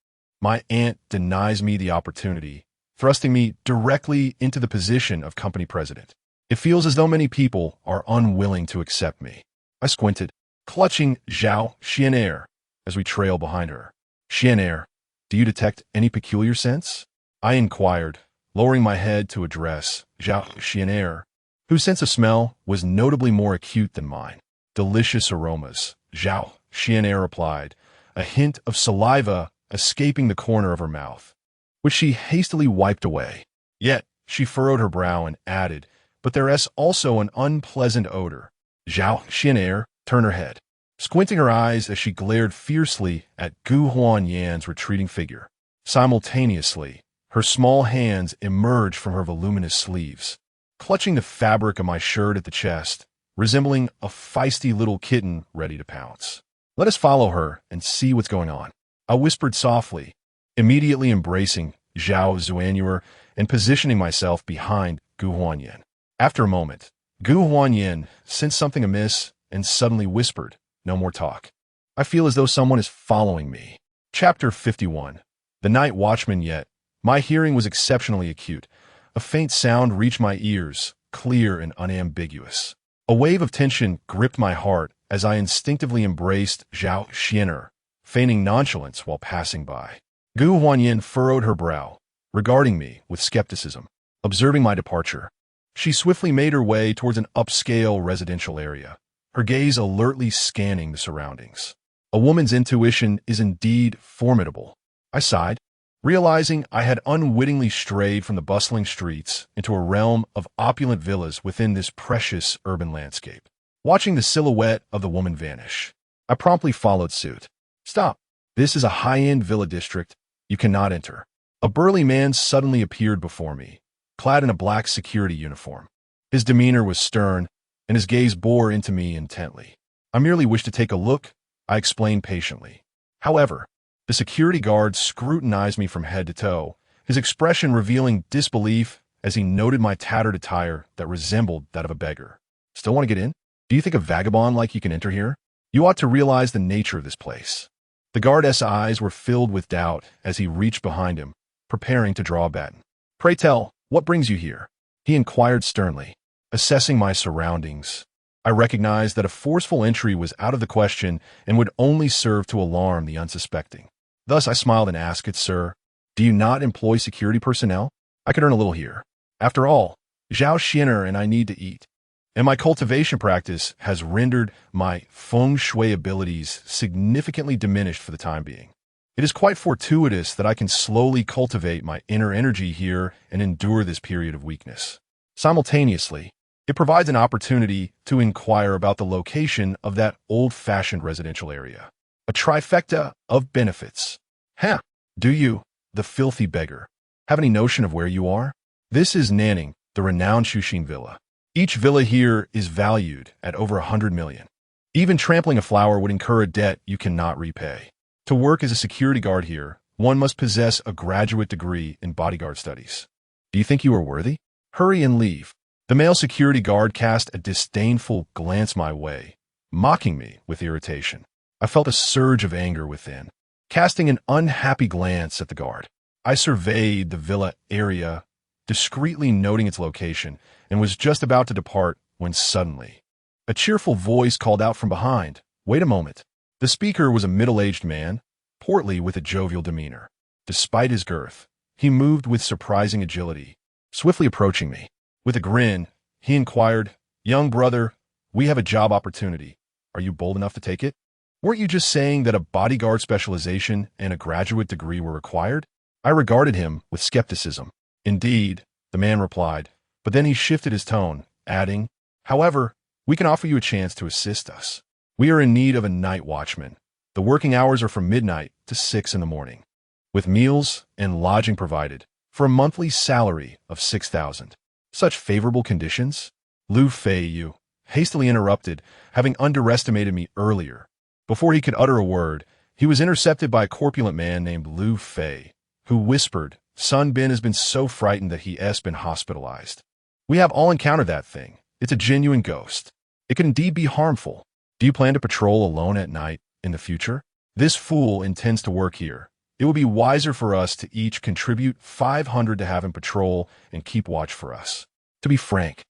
my aunt denies me the opportunity, thrusting me directly into the position of company president. It feels as though many people are unwilling to accept me. I squinted, clutching Zhao Xianair as we trail behind her. Xianair, do you detect any peculiar sense? I inquired, lowering my head to address Zhao Xianair, whose sense of smell was notably more acute than mine. Delicious aromas, Zhao Xianair replied, a hint of saliva escaping the corner of her mouth, which she hastily wiped away. Yet, she furrowed her brow and added, but there is also an unpleasant odor. Zhao Xianair turned her head, squinting her eyes as she glared fiercely at Gu Huanyan's retreating figure. Simultaneously, her small hands emerged from her voluminous sleeves, clutching the fabric of my shirt at the chest, resembling a feisty little kitten ready to pounce. Let us follow her and see what's going on, I whispered softly, immediately embracing Zhao Zuanyuer and positioning myself behind Gu Huanyan. After a moment, Gu Huanyan sensed something amiss and suddenly whispered, "No more talk. I feel as though someone is following me." Chapter 51. The night watchman. Yet my hearing was exceptionally acute. A faint sound reached my ears, clear and unambiguous. A wave of tension gripped my heart as I instinctively embraced Zhao Xianer, feigning nonchalance while passing by. Gu Huanyin furrowed her brow, regarding me with skepticism. Observing my departure, she swiftly made her way towards an upscale residential area, her gaze alertly scanning the surroundings. A woman's intuition is indeed formidable, I sighed, realizing I had unwittingly strayed from the bustling streets into a realm of opulent villas within this precious urban landscape. Watching the silhouette of the woman vanish, I promptly followed suit. Stop. This is a high-end villa district. You cannot enter. A burly man suddenly appeared before me, clad in a black security uniform. His demeanor was stern, and his gaze bore into me intently. I merely wished to take a look, I explained patiently. However, the security guard scrutinized me from head to toe, his expression revealing disbelief as he noted my tattered attire that resembled that of a beggar. Still want to get in? Do you think a vagabond like you can enter here? You ought to realize the nature of this place. The guard's eyes were filled with doubt as he reached behind him, preparing to draw a baton. Pray tell, what brings you here? He inquired sternly. Assessing my surroundings, I recognized that a forceful entry was out of the question and would only serve to alarm the unsuspecting. Thus I smiled and asked it, "Sir, do you not employ security personnel? I could earn a little here. After all, Zhao Xianer and I need to eat, and my cultivation practice has rendered my feng shui abilities significantly diminished for the time being. It is quite fortuitous that I can slowly cultivate my inner energy here and endure this period of weakness. Simultaneously, it provides an opportunity to inquire about the location of that old-fashioned residential area. A trifecta of benefits. Huh, do you, the filthy beggar, have any notion of where you are? This is Nanning, the renowned Xuxin Villa. Each villa here is valued at over 100 million. Even trampling a flower would incur a debt you cannot repay. To work as a security guard here, one must possess a graduate degree in bodyguard studies. Do you think you are worthy? Hurry and leave." The male security guard cast a disdainful glance my way, mocking me with irritation. I felt a surge of anger within. Casting an unhappy glance at the guard, I surveyed the villa area, discreetly noting its location, and was just about to depart when suddenly a cheerful voice called out from behind, "Wait a moment." The speaker was a middle-aged man, portly with a jovial demeanor. Despite his girth, he moved with surprising agility, swiftly approaching me. With a grin, he inquired, "Young brother, we have a job opportunity. Are you bold enough to take it? Weren't you just saying that a bodyguard specialization and a graduate degree were required?" I regarded him with skepticism. "Indeed," the man replied, but then he shifted his tone, adding, "However, we can offer you a chance to assist us. We are in need of a night watchman. The working hours are from midnight to 6 in the morning, with meals and lodging provided, for a monthly salary of 6,000. Such favorable conditions?" Lu Fei Yu hastily interrupted, having underestimated me earlier, Before he could utter a word, he was intercepted by a corpulent man named Lu Fei, who whispered, "Sun Bin has been so frightened that he has been hospitalized. We have all encountered that thing. It's a genuine ghost. It can indeed be harmful. Do you plan to patrol alone at night in the future? This fool intends to work here. It would be wiser for us to each contribute 500 to have him patrol and keep watch for us. To be frank,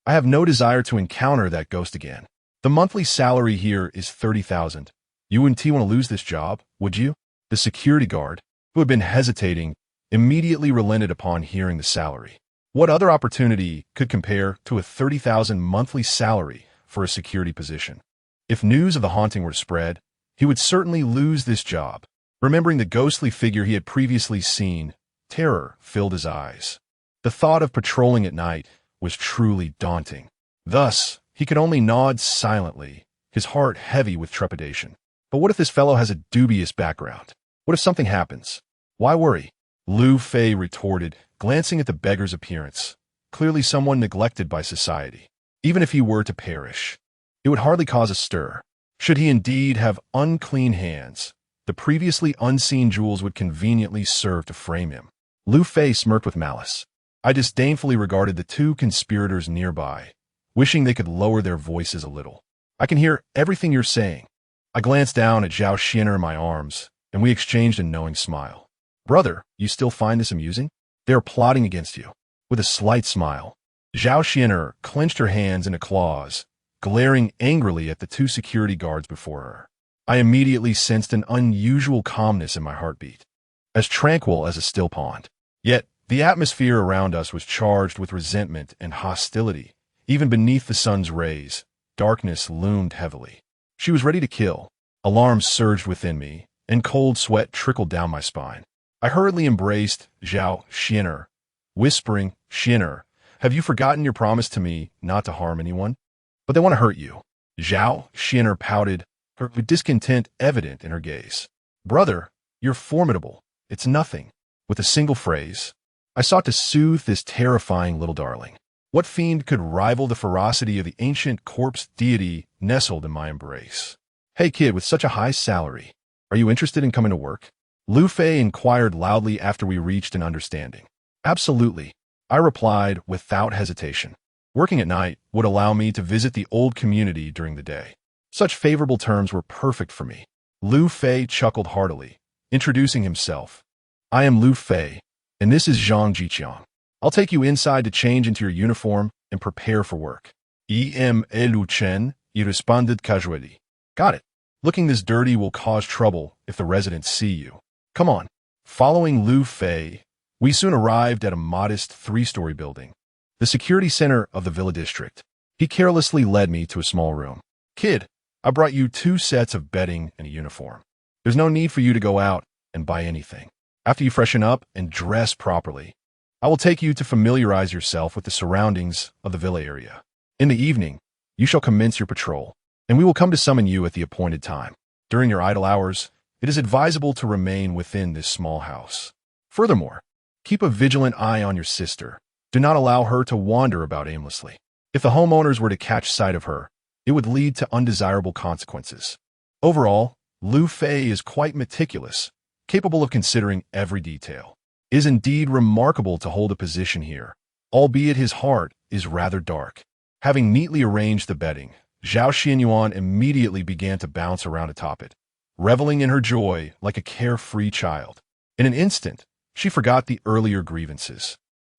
I have no desire to encounter that ghost again. The monthly salary here is 30,000. You wouldn't want to lose this job, would you?" The security guard, who had been hesitating, immediately relented upon hearing the salary. What other opportunity could compare to a 30,000 monthly salary for a security position? If news of the haunting were to spread, he would certainly lose this job. Remembering the ghostly figure he had previously seen, terror filled his eyes. The thought of patrolling at night was truly daunting. Thus, he could only nod silently, his heart heavy with trepidation. But what if this fellow has a dubious background? What if something happens? Why worry? Lu Fei retorted, glancing at the beggar's appearance. Clearly someone neglected by society. Even if he were to perish, it would hardly cause a stir. Should he indeed have unclean hands, the previously unseen jewels would conveniently serve to frame him. Lu Fei smirked with malice. I disdainfully regarded the two conspirators nearby, wishing they could lower their voices a little. "I can hear everything you're saying." I glanced down at Zhao Xianer in my arms, and we exchanged a knowing smile. "Brother, you still find this amusing? They are plotting against you." With a slight smile, Zhao Xianer clenched her hands into claws, glaring angrily at the two security guards before her. I immediately sensed an unusual calmness in my heartbeat, as tranquil as a still pond. Yet, the atmosphere around us was charged with resentment and hostility. Even beneath the sun's rays, darkness loomed heavily. She was ready to kill. Alarm surged within me, and cold sweat trickled down my spine. I hurriedly embraced Zhao Xianer, whispering, "Xianer, have you forgotten your promise to me not to harm anyone? But they want to hurt you." Zhao Xianer pouted, her discontent evident in her gaze. "Brother, you're formidable. It's nothing." With a single phrase, I sought to soothe this terrifying little darling. What fiend could rival the ferocity of the ancient corpse deity nestled in my embrace? "Hey kid, with such a high salary, are you interested in coming to work?" Lu Fei inquired loudly after we reached an understanding. "Absolutely," I replied without hesitation. Working at night would allow me to visit the old community during the day. Such favorable terms were perfect for me. Lu Fei chuckled heartily, introducing himself. "I am Lu Fei, and this is Zhang Jiqiang. I'll take you inside to change into your uniform and prepare for work." Lu Chen, he responded casually. "Got it. Looking this dirty will cause trouble if the residents see you. Come on." Following Lu Fei, we soon arrived at a modest 3-story building, the security center of the villa district. He carelessly led me to a small room. "Kid, I brought you 2 sets of bedding and a uniform. There's no need for you to go out and buy anything. After you freshen up and dress properly, I will take you to familiarize yourself with the surroundings of the villa area. In the evening, you shall commence your patrol, and we will come to summon you at the appointed time. During your idle hours, it is advisable to remain within this small house. Furthermore, keep a vigilant eye on your sister. Do not allow her to wander about aimlessly. If the homeowners were to catch sight of her, it would lead to undesirable consequences." Overall, Lu Fei is quite meticulous, capable of considering every detail. It is indeed remarkable to hold a position here, albeit his heart is rather dark. Having neatly arranged the bedding, Zhao Xianyuan immediately began to bounce around atop it, reveling in her joy like a carefree child. In an instant, she forgot the earlier grievances.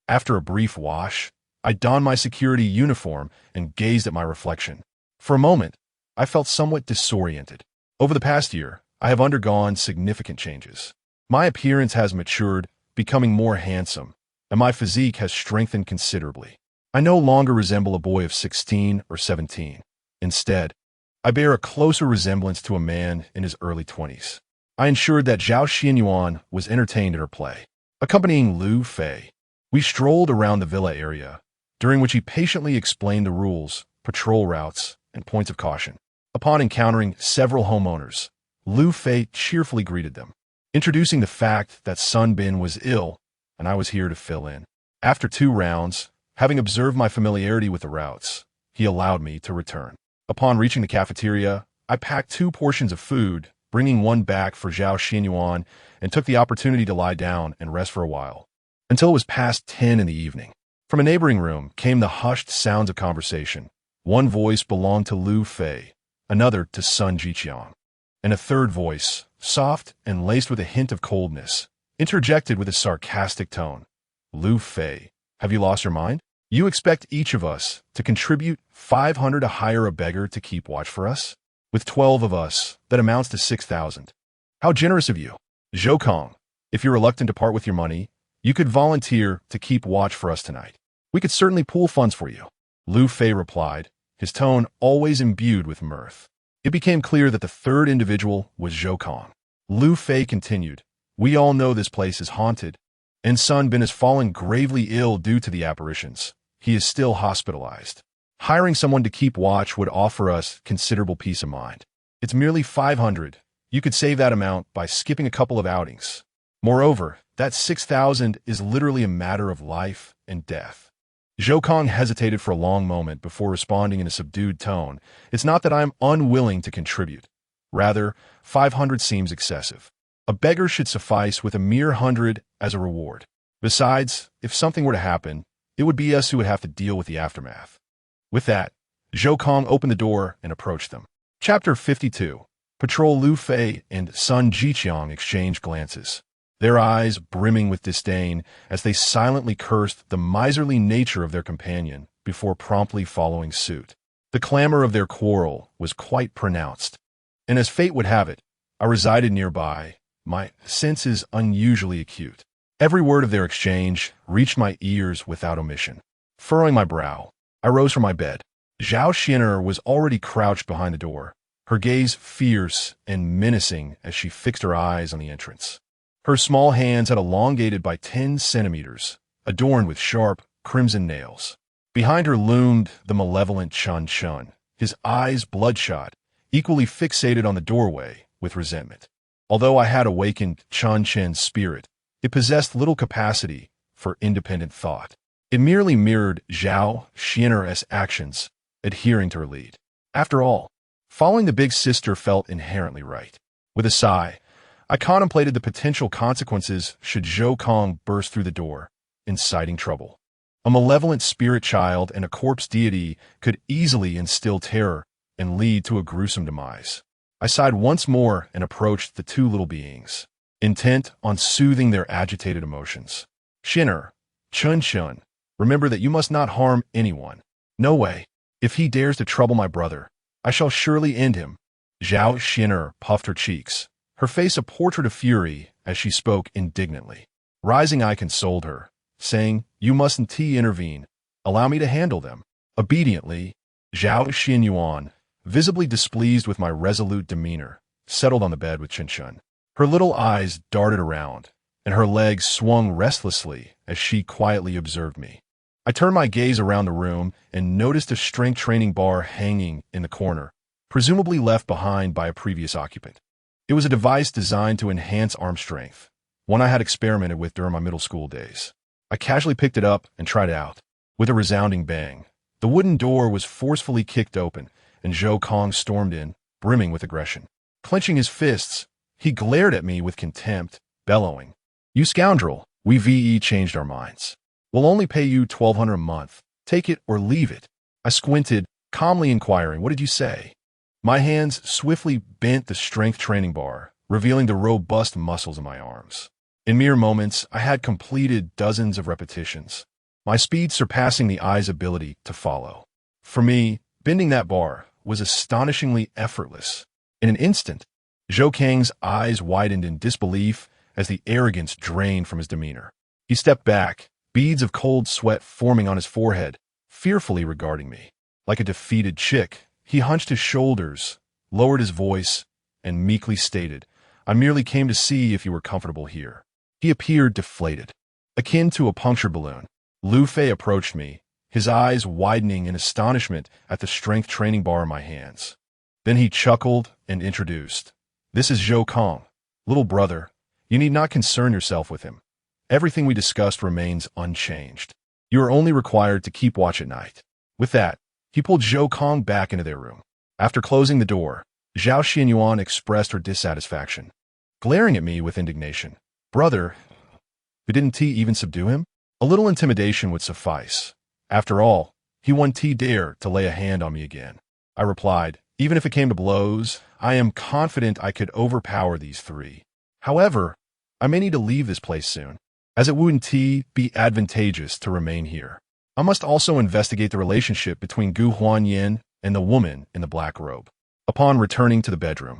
After a brief wash, I donned my security uniform and gazed at my reflection. For a moment, I felt somewhat disoriented. Over the past year, I have undergone significant changes. My appearance has matured, becoming more handsome, and my physique has strengthened considerably. I no longer resemble a boy of 16 or 17. Instead, I bear a closer resemblance to a man in his early 20s. I ensured that Zhao Xianyuan was entertained at her play. Accompanying Lu Fei, we strolled around the villa area, during which he patiently explained the rules, patrol routes, and points of caution. Upon encountering several homeowners, Lu Fei cheerfully greeted them, introducing the fact that Sun Bin was ill and I was here to fill in. After 2 rounds, having observed my familiarity with the routes, he allowed me to return. Upon reaching the cafeteria, I packed 2 portions of food, bringing one back for Zhao Xinyuan, and took the opportunity to lie down and rest for a while, until it was past 10 in the evening. From a neighboring room came the hushed sounds of conversation. One voice belonged to Lu Fei, another to Sun Jiqiang, and a third voice, soft and laced with a hint of coldness, interjected with a sarcastic tone. Lu Fei, have you lost your mind? You expect each of us to contribute 500 to hire a beggar to keep watch for us? With 12 of us, that amounts to 6,000. How generous of you. Zhou Kong, if you're reluctant to part with your money, you could volunteer to keep watch for us tonight. We could certainly pool funds for you. Lu Fei replied, his tone always imbued with mirth. It became clear that the third individual was Zhou Kong. Lu Fei continued, we all know this place is haunted, and Sun Bin has fallen gravely ill due to the apparitions. He is still hospitalized. Hiring someone to keep watch would offer us considerable peace of mind. It's merely 500. You could save that amount by skipping a couple of outings. Moreover, that 6,000 is literally a matter of life and death. Zhou Kong hesitated for a long moment before responding in a subdued tone. It's not that I am unwilling to contribute. Rather, 500 seems excessive. A beggar should suffice with a mere 100 as a reward. Besides, if something were to happen, it would be us who would have to deal with the aftermath. With that, Zhou Kong opened the door and approached them. Chapter 52. Patrol Lu Fei and Sun Jiqiang exchanged glances, their eyes brimming with disdain as they silently cursed the miserly nature of their companion before promptly following suit. The clamor of their quarrel was quite pronounced, and as fate would have it, I resided nearby, my senses unusually acute. Every word of their exchange reached my ears without omission. Furrowing my brow, I rose from my bed. Zhao Xian'er was already crouched behind the door, her gaze fierce and menacing as she fixed her eyes on the entrance. Her small hands had elongated by 10 centimeters, adorned with sharp, crimson nails. Behind her loomed the malevolent Chun Chun, his eyes bloodshot, equally fixated on the doorway with resentment. Although I had awakened Chun Chen's spirit, it possessed little capacity for independent thought. It merely mirrored Zhao Xian'er's actions, adhering to her lead. After all, following the big sister felt inherently right. With a sigh, I contemplated the potential consequences should Zhou Kong burst through the door, inciting trouble. A malevolent spirit child and a corpse deity could easily instill terror and lead to a gruesome demise. I sighed once more and approached the two little beings, intent on soothing their agitated emotions. Xian'er, Chun Chun, remember that you must not harm anyone. No way. If he dares to trouble my brother, I shall surely end him. Zhao Xian'er puffed her cheeks, her face a portrait of fury as she spoke indignantly. Rising, I consoled her, saying, you mustn't intervene. Allow me to handle them. Obediently, Zhao Xinyuan, visibly displeased with my resolute demeanor, settled on the bed with Chun Chun. Her little eyes darted around, and her legs swung restlessly as she quietly observed me. I turned my gaze around the room and noticed a strength training bar hanging in the corner, presumably left behind by a previous occupant. It was a device designed to enhance arm strength, one I had experimented with during my middle school days. I casually picked it up and tried it out. With a resounding bang, the wooden door was forcefully kicked open, and Zhou Kong stormed in, brimming with aggression. Clenching his fists, he glared at me with contempt, bellowing, you scoundrel, we VE changed our minds. We'll only pay you 1,200 a month. Take it or leave it. I squinted, calmly inquiring, what did you say? My hands swiftly bent the strength training bar, revealing the robust muscles in my arms. In mere moments, I had completed dozens of repetitions, my speed surpassing the eye's ability to follow. For me, bending that bar was astonishingly effortless. In an instant, Zhou Kang's eyes widened in disbelief as the arrogance drained from his demeanor. He stepped back, beads of cold sweat forming on his forehead, fearfully regarding me. Like a defeated chick, he hunched his shoulders, lowered his voice, and meekly stated, I merely came to see if you were comfortable here. He appeared deflated, akin to a punctured balloon. Lu Fei approached me, his eyes widening in astonishment at the strength training bar in my hands. Then he chuckled and introduced, this is Zhou Kong, little brother. You need not concern yourself with him. Everything we discussed remains unchanged. You are only required to keep watch at night. With that, he pulled Zhou Kong back into their room. After closing the door, Zhao Xianyuan expressed her dissatisfaction, glaring at me with indignation. Brother, didn't T even subdue him? A little intimidation would suffice. After all, he won T dare to lay a hand on me again. I replied, even if it came to blows, I am confident I could overpower these three. However, I may need to leave this place soon, as it wouldn't be advantageous to remain here. I must also investigate the relationship between Gu Huanyan and the woman in the black robe. Upon returning to the bedroom,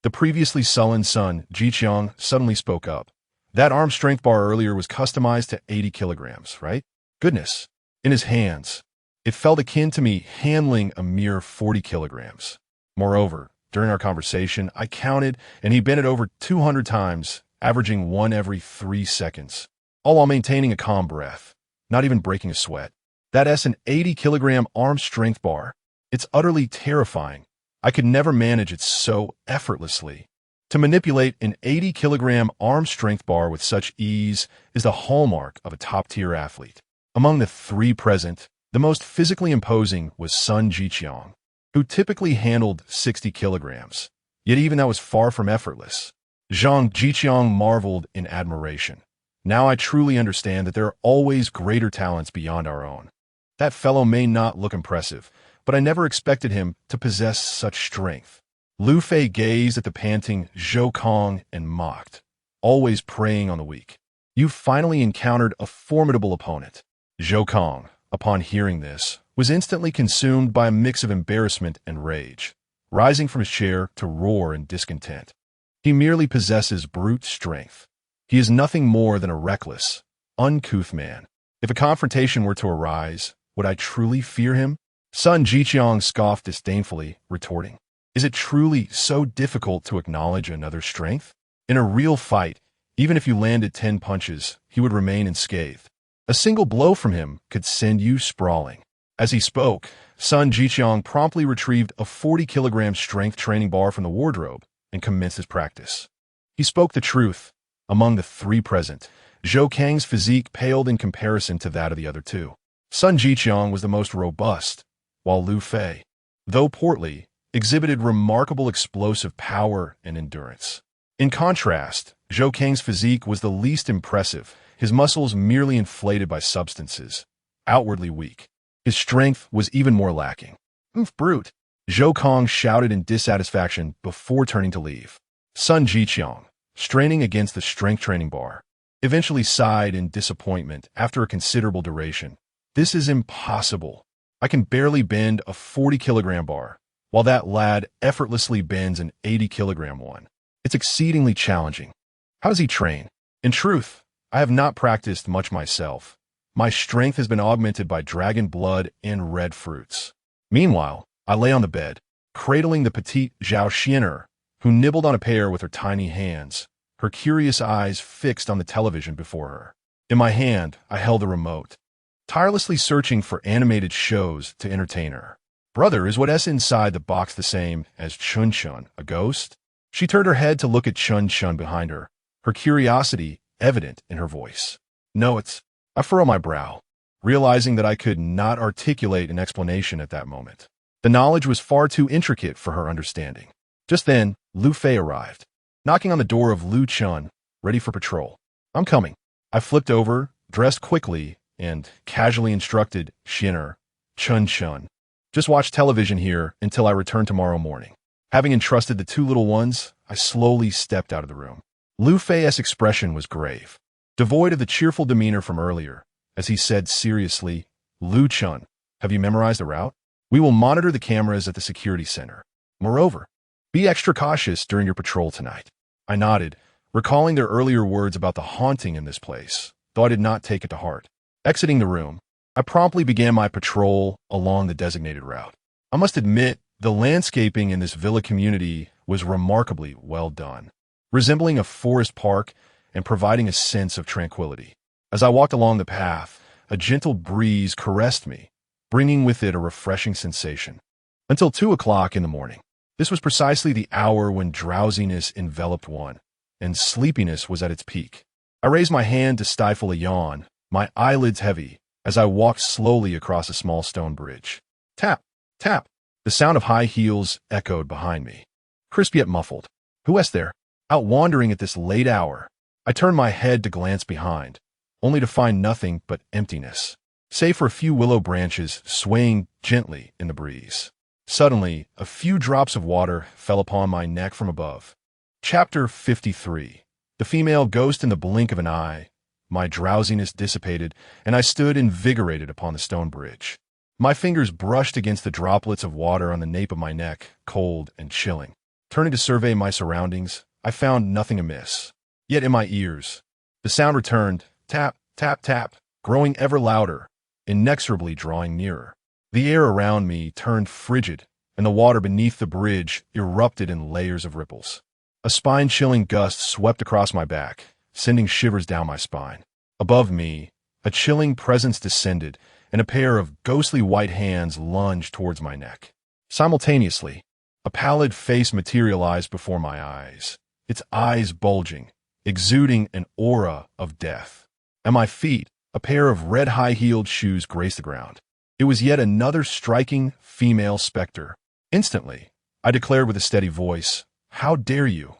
the previously sullen son, Jiqiang, suddenly spoke up. That arm strength bar earlier was customized to 80 kilograms, right? Goodness. In his hands, it felt akin to me handling a mere 40 kilograms. Moreover, during our conversation, I counted, and he bent it over 200 times, averaging one every 3 seconds, all while maintaining a calm breath, not even breaking a sweat. That's an 80-kilogram arm strength bar. It's utterly terrifying. I could never manage it so effortlessly. To manipulate an 80-kilogram arm strength bar with such ease is the hallmark of a top-tier athlete. Among the three present, the most physically imposing was Sun Jiqiang, who typically handled 60 kilograms. Yet even that was far from effortless. Zhang Jiqiang marveled in admiration. Now I truly understand that there are always greater talents beyond our own. That fellow may not look impressive, but I never expected him to possess such strength. Lu Fei gazed at the panting Zhou Kong and mocked, always preying on the weak. You've finally encountered a formidable opponent. Zhou Kong, upon hearing this, was instantly consumed by a mix of embarrassment and rage, rising from his chair to roar in discontent. He merely possesses brute strength. He is nothing more than a reckless, uncouth man. If a confrontation were to arise, would I truly fear him? Sun Jiqiang scoffed disdainfully, retorting, is it truly so difficult to acknowledge another's strength? In a real fight, even if you landed 10 punches, he would remain unscathed. A single blow from him could send you sprawling. As he spoke, Sun Jiqiang promptly retrieved a 40-kilogram strength training bar from the wardrobe and commenced his practice. He spoke the truth. Among the three present, Zhou Kang's physique paled in comparison to that of the other two. Sun Jiqiang was the most robust, while Lu Fei, though portly, exhibited remarkable explosive power and endurance. In contrast, Zhou Kang's physique was the least impressive, his muscles merely inflated by substances, outwardly weak. His strength was even more lacking. Brute! Zhou Kong shouted in dissatisfaction before turning to leave. Sun Jiqiang, straining against the strength training bar, eventually sighed in disappointment after a considerable duration. This is impossible. I can barely bend a 40-kilogram bar, while that lad effortlessly bends an 80-kilogram one. It's exceedingly challenging. How does he train? In truth, I have not practiced much myself. My strength has been augmented by dragon blood and red fruits. Meanwhile, I lay on the bed, cradling the petite Zhao Xianer, who nibbled on a pear with her tiny hands, her curious eyes fixed on the television before her. In my hand, I held a remote, tirelessly searching for animated shows to entertain her. Brother, is what's inside the box the same as Chun Chun, a ghost? She turned her head to look at Chun Chun behind her, her curiosity evident in her voice. No, it's... I furrow my brow, realizing that I could not articulate an explanation at that moment. The knowledge was far too intricate for her understanding. Just then, Lu Fei arrived, knocking on the door of Lu Chun, ready for patrol. I'm coming. I flipped over, dressed quickly, and casually instructed Xianer, Chun Chun, just watch television here until I return tomorrow morning. Having entrusted the two little ones, I slowly stepped out of the room. Lu Fei's expression was grave, devoid of the cheerful demeanor from earlier, as he said seriously, Lu Chun, have you memorized the route? We will monitor the cameras at the security center. Moreover, be extra cautious during your patrol tonight. I nodded, recalling their earlier words about the haunting in this place, though I did not take it to heart. Exiting the room, I promptly began my patrol along the designated route. I must admit, the landscaping in this villa community was remarkably well done, resembling a forest park and providing a sense of tranquility. As I walked along the path, a gentle breeze caressed me, bringing with it a refreshing sensation. Until 2 o'clock in the morning. This was precisely the hour when drowsiness enveloped one, and sleepiness was at its peak. I raised my hand to stifle a yawn, my eyelids heavy, as I walked slowly across a small stone bridge. Tap, tap. The sound of high heels echoed behind me. crisp yet muffled. Who is there? Out wandering at this late hour? I turned my head to glance behind, only to find nothing but emptiness, save for a few willow branches swaying gently in the breeze. Suddenly, a few drops of water fell upon my neck from above. Chapter 53. The female ghost in the blink of an eye. My drowsiness dissipated, and I stood invigorated upon the stone bridge. My fingers brushed against the droplets of water on the nape of my neck, cold and chilling. Turning to survey my surroundings, I found nothing amiss. Yet in my ears, the sound returned, tap, tap, tap, growing ever louder, inexorably drawing nearer. The air around me turned frigid, and the water beneath the bridge erupted in layers of ripples. A spine-chilling gust swept across my back, sending shivers down my spine. Above me, a chilling presence descended, and a pair of ghostly white hands lunged towards my neck. Simultaneously, a pallid face materialized before my eyes, its eyes bulging, exuding an aura of death. At my feet, a pair of red high-heeled shoes graced the ground. It was yet another striking female specter. Instantly, I declared with a steady voice, "How dare you,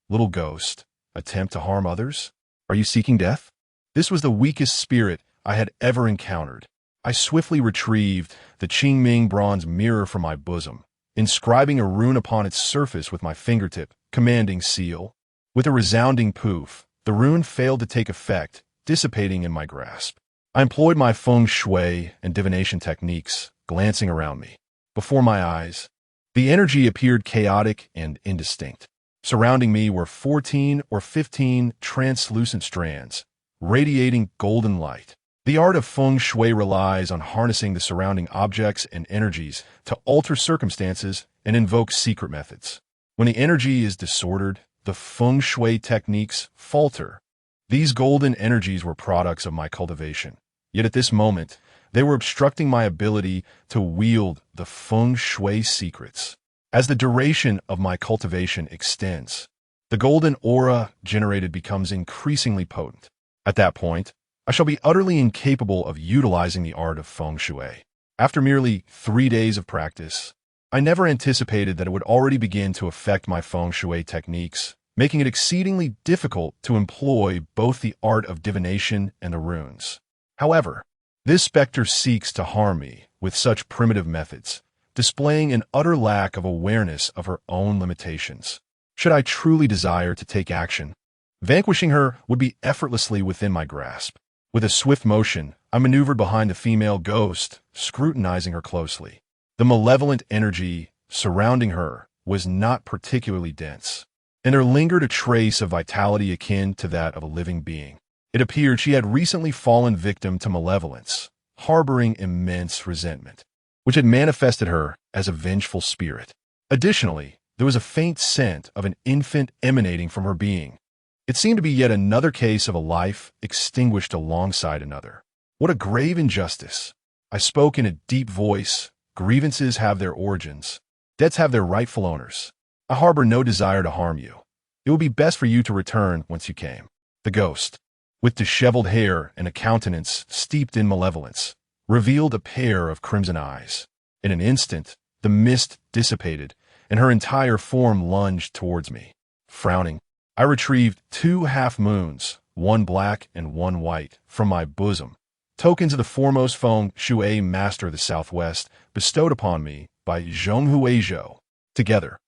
little ghost, attempt to harm others? Are you seeking death?" This was the weakest spirit I had ever encountered. I swiftly retrieved the Qingming bronze mirror from my bosom, inscribing a rune upon its surface with my fingertip, commanding seal. With a resounding poof, the rune failed to take effect, dissipating in my grasp. I employed my feng shui and divination techniques, glancing around me. Before my eyes, the energy appeared chaotic and indistinct. Surrounding me were 14 or 15 translucent strands, radiating golden light. The art of feng shui relies on harnessing the surrounding objects and energies to alter circumstances and invoke secret methods. When the energy is disordered, the feng shui techniques falter. These golden energies were products of my cultivation. Yet at this moment, they were obstructing my ability to wield the feng shui secrets. As the duration of my cultivation extends, the golden aura generated becomes increasingly potent. At that point, I shall be utterly incapable of utilizing the art of feng shui. After merely 3 days of practice, I never anticipated that it would already begin to affect my feng shui techniques, making it exceedingly difficult to employ both the art of divination and the runes. However, this specter seeks to harm me with such primitive methods, displaying an utter lack of awareness of her own limitations. Should I truly desire to take action, vanquishing her would be effortlessly within my grasp. With a swift motion, I maneuvered behind the female ghost, scrutinizing her closely. The malevolent energy surrounding her was not particularly dense, and there lingered a trace of vitality akin to that of a living being. It appeared she had recently fallen victim to malevolence, harboring immense resentment, which had manifested her as a vengeful spirit. Additionally, there was a faint scent of an infant emanating from her being. It seemed to be yet another case of a life extinguished alongside another. What a grave injustice! I spoke in a deep voice. Grievances have their origins. Debts have their rightful owners. I harbor no desire to harm you. It would be best for you to return whence you came. The ghost, with disheveled hair and a countenance steeped in malevolence, revealed a pair of crimson eyes. In an instant, the mist dissipated, and her entire form lunged towards me. Frowning, I retrieved 2 half-moons, one black and one white, from my bosom, tokens of the foremost feng shui master of the Southwest bestowed upon me by Zhonghuizhou. Together,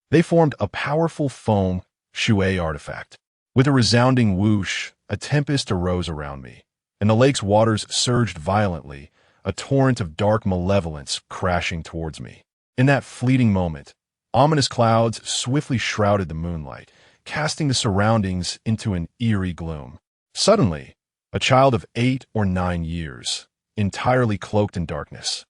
they formed a powerful feng shui artifact. With a resounding whoosh, a tempest arose around me, and the lake's waters surged violently, a torrent of dark malevolence crashing towards me. In that fleeting moment, ominous clouds swiftly shrouded the moonlight, casting the surroundings into an eerie gloom. Suddenly, a child of 8 or 9 years, entirely cloaked in darkness,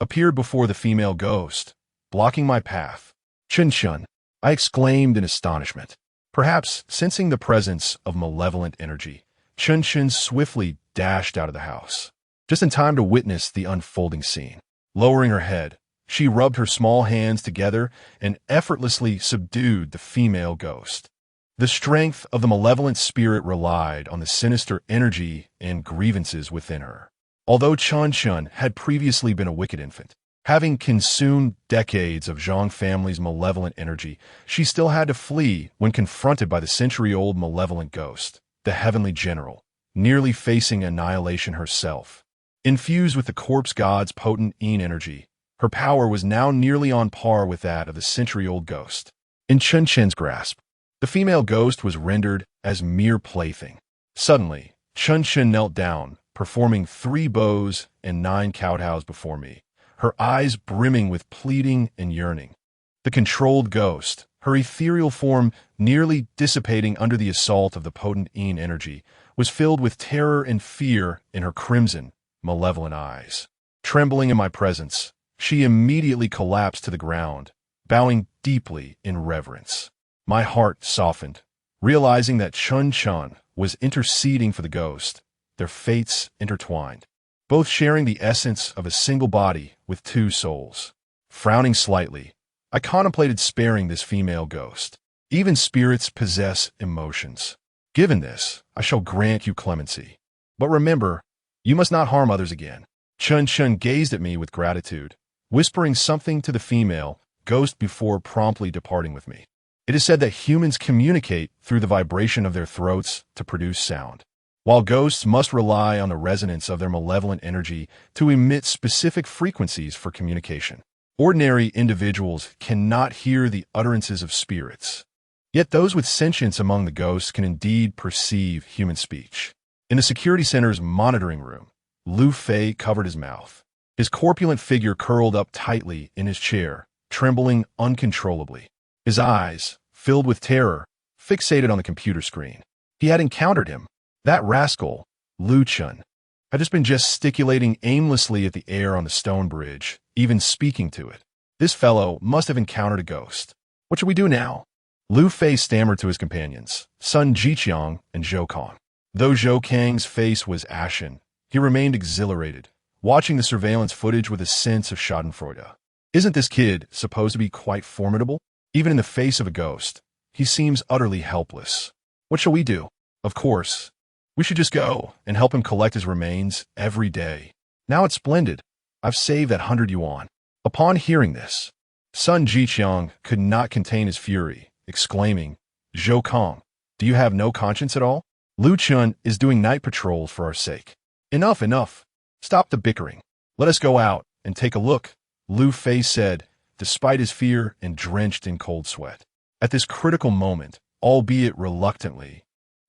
appeared before the female ghost, blocking my path. "Chun-chun," I exclaimed in astonishment. Perhaps sensing the presence of malevolent energy, Chun-chun swiftly dashed out of the house, just in time to witness the unfolding scene. Lowering her head, she rubbed her small hands together and effortlessly subdued the female ghost. The strength of the malevolent spirit relied on the sinister energy and grievances within her. Although Chun-chun had previously been a wicked infant, Having consumed decades of Zhang family's malevolent energy, she still had to flee when confronted by the century-old malevolent ghost, the Heavenly General, nearly facing annihilation herself. Infused with the corpse god's potent Yin energy, her power was now nearly on par with that of the century-old ghost. In Chen Chen's grasp, the female ghost was rendered as mere plaything. Suddenly, Chen Chen knelt down, performing 3 bows and 9 kowtows before me, her eyes brimming with pleading and yearning. The controlled ghost, her ethereal form nearly dissipating under the assault of the potent Yin energy, was filled with terror and fear in her crimson, malevolent eyes. Trembling in my presence, she immediately collapsed to the ground, bowing deeply in reverence. My heart softened, realizing that Chun Chun was interceding for the ghost, their fates intertwined, both sharing the essence of a single body with 2 souls. Frowning slightly, I contemplated sparing this female ghost. Even spirits possess emotions. Given this, I shall grant you clemency. But remember, you must not harm others again. Chun Chun gazed at me with gratitude, whispering something to the female ghost before promptly departing with me. It is said that humans communicate through the vibration of their throats to produce sound, while ghosts must rely on the resonance of their malevolent energy to emit specific frequencies for communication. Ordinary individuals cannot hear the utterances of spirits. Yet those with sentience among the ghosts can indeed perceive human speech. In the security center's monitoring room, Lu Fei covered his mouth. His corpulent figure curled up tightly in his chair, trembling uncontrollably. His eyes, filled with terror, fixated on the computer screen. He had encountered him. That rascal, Lu Chun, had just been gesticulating aimlessly at the air on the stone bridge, even speaking to it. This fellow must have encountered a ghost. What should we do now? Lu Fei stammered to his companions, Sun Jiqiang and Zhou Kang. Though Zhou Kang's face was ashen, he remained exhilarated, watching the surveillance footage with a sense of schadenfreude. Isn't this kid supposed to be quite formidable? Even in the face of a ghost, he seems utterly helpless. What shall we do? Of course, we should just go and help him collect his remains every day. Now it's splendid. I've saved that 100 yuan. Upon hearing this, Sun Jiqiang could not contain his fury, exclaiming, Zhou Kang, do you have no conscience at all? Lu Chun is doing night patrols for our sake. Enough, enough. Stop the bickering. Let us go out and take a look, Lu Fei said, despite his fear and drenched in cold sweat. At this critical moment, albeit reluctantly,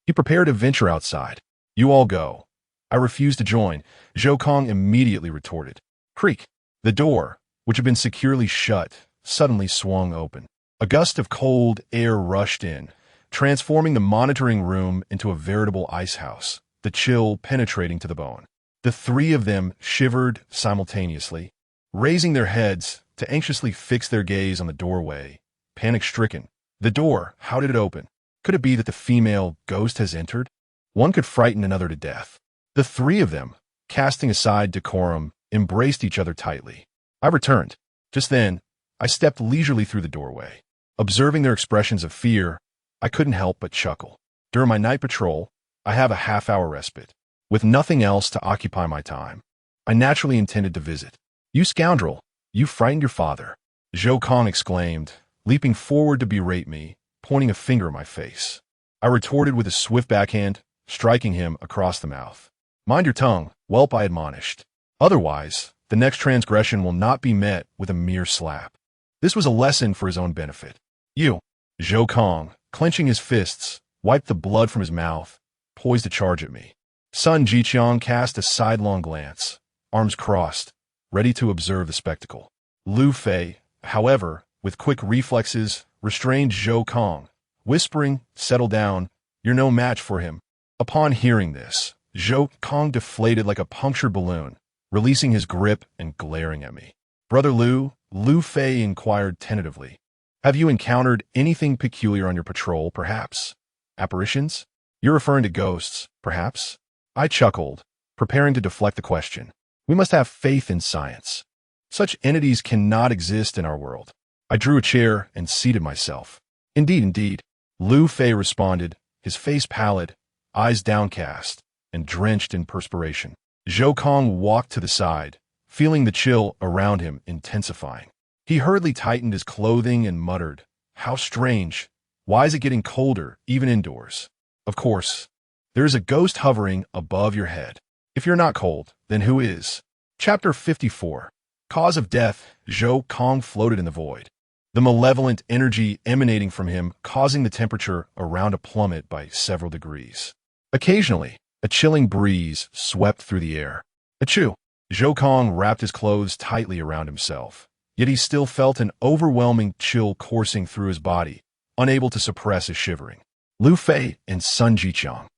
he prepared to venture outside. You all go. I refuse to join, Zhou Kang immediately retorted. Creak. The door, which had been securely shut, suddenly swung open. A gust of cold air rushed in, transforming the monitoring room into a veritable ice house, the chill penetrating to the bone. The 3 of them shivered simultaneously, raising their heads to anxiously fix their gaze on the doorway, panic-stricken. The door, how did it open? Could it be that the female ghost has entered? One could frighten another to death. The 3 of them, casting aside decorum, embraced each other tightly. I returned. Just then, I stepped leisurely through the doorway. Observing their expressions of fear, I couldn't help but chuckle. During my night patrol, I have a half-hour respite. With nothing else to occupy my time, I naturally intended to visit. You scoundrel, you frightened your father, Zhou Kang exclaimed, leaping forward to berate me, pointing a finger at my face. I retorted with a swift backhand, striking him across the mouth. Mind your tongue, whelp, I admonished. Otherwise, the next transgression will not be met with a mere slap. This was a lesson for his own benefit. You, Zhou Kang, clenching his fists, wiped the blood from his mouth, poised to charge at me. Sun Jiqiang cast a sidelong glance, arms crossed, ready to observe the spectacle. Lu Fei, however, with quick reflexes, restrained Zhou Kang, whispering, Settle down, you're no match for him. Upon hearing this, Zhou Kang deflated like a punctured balloon, releasing his grip and glaring at me. Brother Lu, Lu Fei inquired tentatively, have you encountered anything peculiar on your patrol, perhaps? Apparitions? You're referring to ghosts, perhaps? I chuckled, preparing to deflect the question. We must have faith in science. Such entities cannot exist in our world. I drew a chair and seated myself. Indeed, indeed, Lu Fei responded, his face pallid, eyes downcast, and drenched in perspiration. Zhou Kang walked to the side, feeling the chill around him intensifying. He hurriedly tightened his clothing and muttered, "How strange. Why is it getting colder, even indoors?" Of course, there is a ghost hovering above your head. If you're not cold, then who is? Chapter 54. Cause of death. Zhou Kong floated in the void, the malevolent energy emanating from him causing the temperature around to plummet by several degrees. Occasionally, a chilling breeze swept through the air. Achoo! Zhou Kong wrapped his clothes tightly around himself, yet he still felt an overwhelming chill coursing through his body, unable to suppress his shivering. Lu Fei and Sun Jiqiang,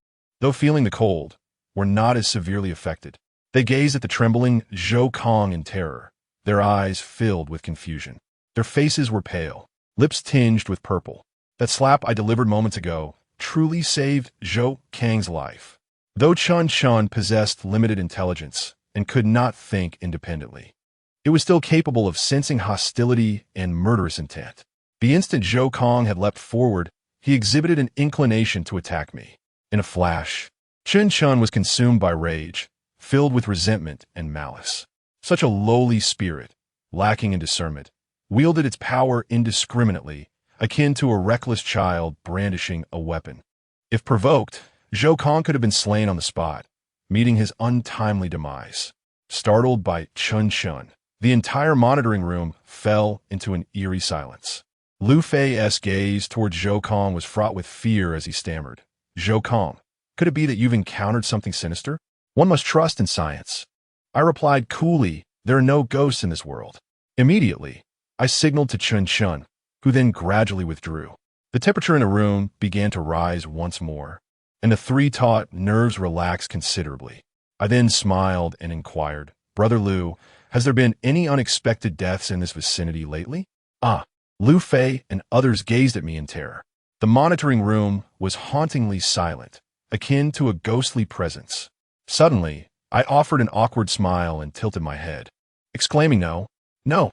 though feeling the cold, were not as severely affected. They gazed at the trembling Zhou Kong in terror, their eyes filled with confusion. Their faces were pale, lips tinged with purple. That slap I delivered moments ago truly saved Zhou Kang's life. Though Chun Chun possessed limited intelligence and could not think independently, it was still capable of sensing hostility and murderous intent. The instant Zhou Kong had leapt forward, he exhibited an inclination to attack me. In a flash, Chun Chun was consumed by rage, filled with resentment and malice. Such a lowly spirit, lacking in discernment, wielded its power indiscriminately, akin to a reckless child brandishing a weapon. If provoked, Zhou Kong could have been slain on the spot, meeting his untimely demise. Startled by Chun Chun, the entire monitoring room fell into an eerie silence. Lu Fei's gaze toward Zhou Kong was fraught with fear as he stammered, "Zhou Kong, could it be that you've encountered something sinister? One must trust in science." I replied coolly, "There are no ghosts in this world." Immediately, I signaled to Chun Chun, who then gradually withdrew. The temperature in the room began to rise once more, and the three taut nerves relaxed considerably. I then smiled and inquired, "Brother Lu, has there been any unexpected deaths in this vicinity lately?" Lu Fei and others gazed at me in terror. The monitoring room was hauntingly silent, akin to a ghostly presence. Suddenly, I offered an awkward smile and tilted my head, exclaiming, No.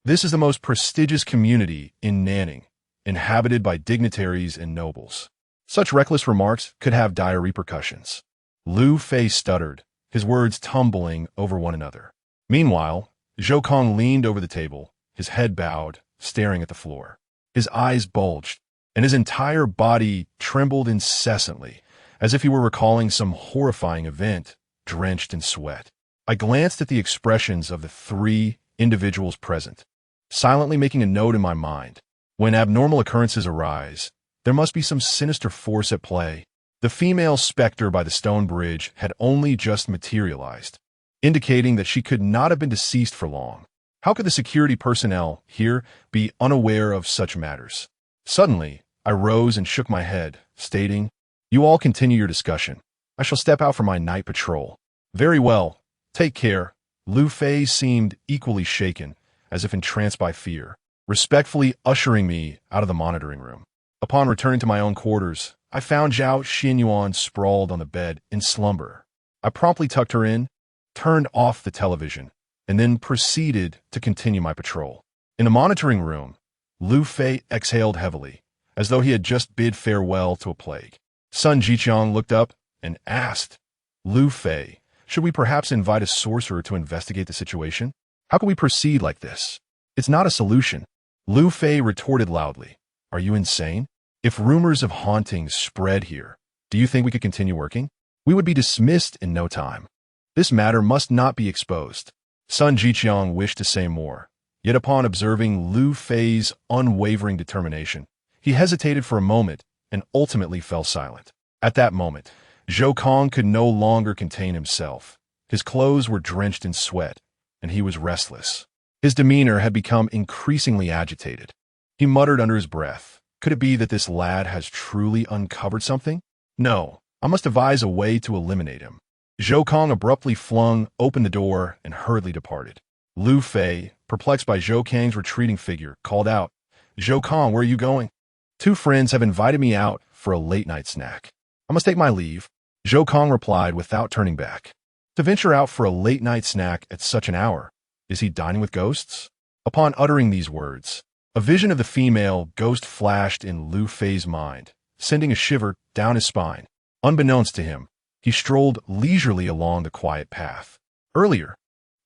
This is the most prestigious community in Nanning, inhabited by dignitaries and nobles. Such reckless remarks could have dire repercussions." Lu Fei stuttered, his words tumbling over one another. Meanwhile, Zhou Kong leaned over the table, his head bowed, staring at the floor. His eyes bulged, and his entire body trembled incessantly, as if he were recalling some horrifying event, drenched in sweat. I glanced at the expressions of the three individuals present, silently making a note in my mind. When abnormal occurrences arise, there must be some sinister force at play. The female specter by the stone bridge had only just materialized, indicating that she could not have been deceased for long. How could the security personnel here be unaware of such matters? Suddenly, I rose and shook my head, stating, "You all continue your discussion. I shall step out for my night patrol." "Very well. Take care." Lu Fei seemed equally shaken, as if entranced by fear, respectfully ushering me out of the monitoring room. Upon returning to my own quarters, I found Zhao Xinyuan sprawled on the bed in slumber. I promptly tucked her in, turned off the television, and then proceeded to continue my patrol. In the monitoring room, Lu Fei exhaled heavily, as though he had just bid farewell to a plague. Sun Jiqiang looked up and asked, "Lu Fei, should we perhaps invite a sorcerer to investigate the situation? How can we proceed like this? It's not a solution." Lu Fei retorted loudly, "Are you insane? If rumors of hauntings spread here, do you think we could continue working? We would be dismissed in no time. This matter must not be exposed." Sun Jiqiang wished to say more, yet upon observing Lu Fei's unwavering determination, he hesitated for a moment and ultimately fell silent. At that moment, Zhou Kong could no longer contain himself. His clothes were drenched in sweat, and he was restless. His demeanor had become increasingly agitated. He muttered under his breath, "Could it be that this lad has truly uncovered something? No, I must devise a way to eliminate him." Zhou Kong abruptly flung open the door and hurriedly departed. Lu Fei, perplexed by Zhou Kang's retreating figure, called out, "Zhou Kong, where are you going?" "Two friends have invited me out for a late-night snack. I must take my leave," Zhou Kong replied without turning back. To venture out for a late-night snack at such an hour, is he dining with ghosts? Upon uttering these words, a vision of the female ghost flashed in Lu Fei's mind, sending a shiver down his spine. Unbeknownst to him, he strolled leisurely along the quiet path. Earlier,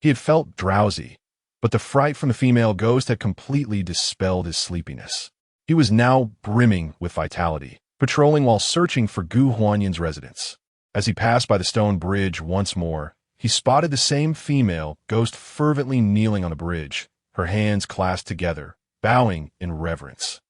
He had felt drowsy, but the fright from the female ghost had completely dispelled his sleepiness. He was now brimming with vitality, patrolling while searching for Gu Huanyan's residence. As he passed by the stone bridge once more, he spotted the same female ghost fervently kneeling on the bridge, her hands clasped together, bowing in reverence.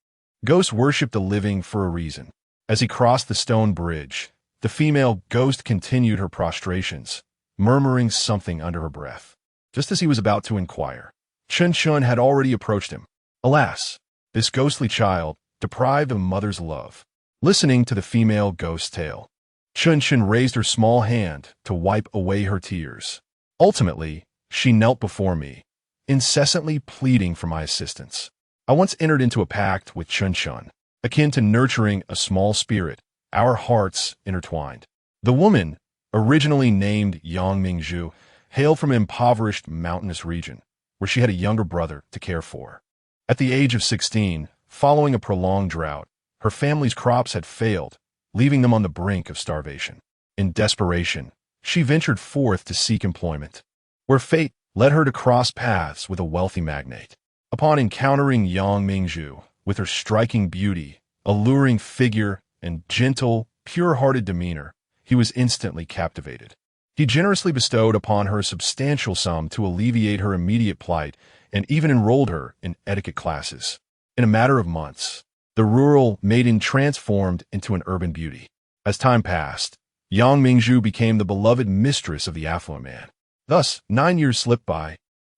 Ghosts worship the living for a reason. As he crossed the stone bridge, the female ghost continued her prostrations, murmuring something under her breath. Just as he was about to inquire, Chun Chun had already approached him. Alas, this ghostly child, deprived of a mother's love. Listening to the female ghost's tale, Chun Chun raised her small hand to wipe away her tears. Ultimately, she knelt before me, incessantly pleading for my assistance. I once entered into a pact with Chun Chun, akin to nurturing a small spirit, our hearts intertwined. The woman, originally named Yang Mingzhu, hailed from an impoverished mountainous region, where she had a younger brother to care for. At the age of 16, following a prolonged drought, her family's crops had failed, leaving them on the brink of starvation. In desperation, she ventured forth to seek employment, where fate led her to cross paths with a wealthy magnate. Upon encountering Yang Mingzhu, with her striking beauty, alluring figure, and gentle, pure-hearted demeanor, he was instantly captivated. He generously bestowed upon her a substantial sum to alleviate her immediate plight and even enrolled her in etiquette classes. In a matter of months, the rural maiden transformed into an urban beauty. As time passed, Yang Mingzhu became the beloved mistress of the affluent man. Thus, 9 years slipped by,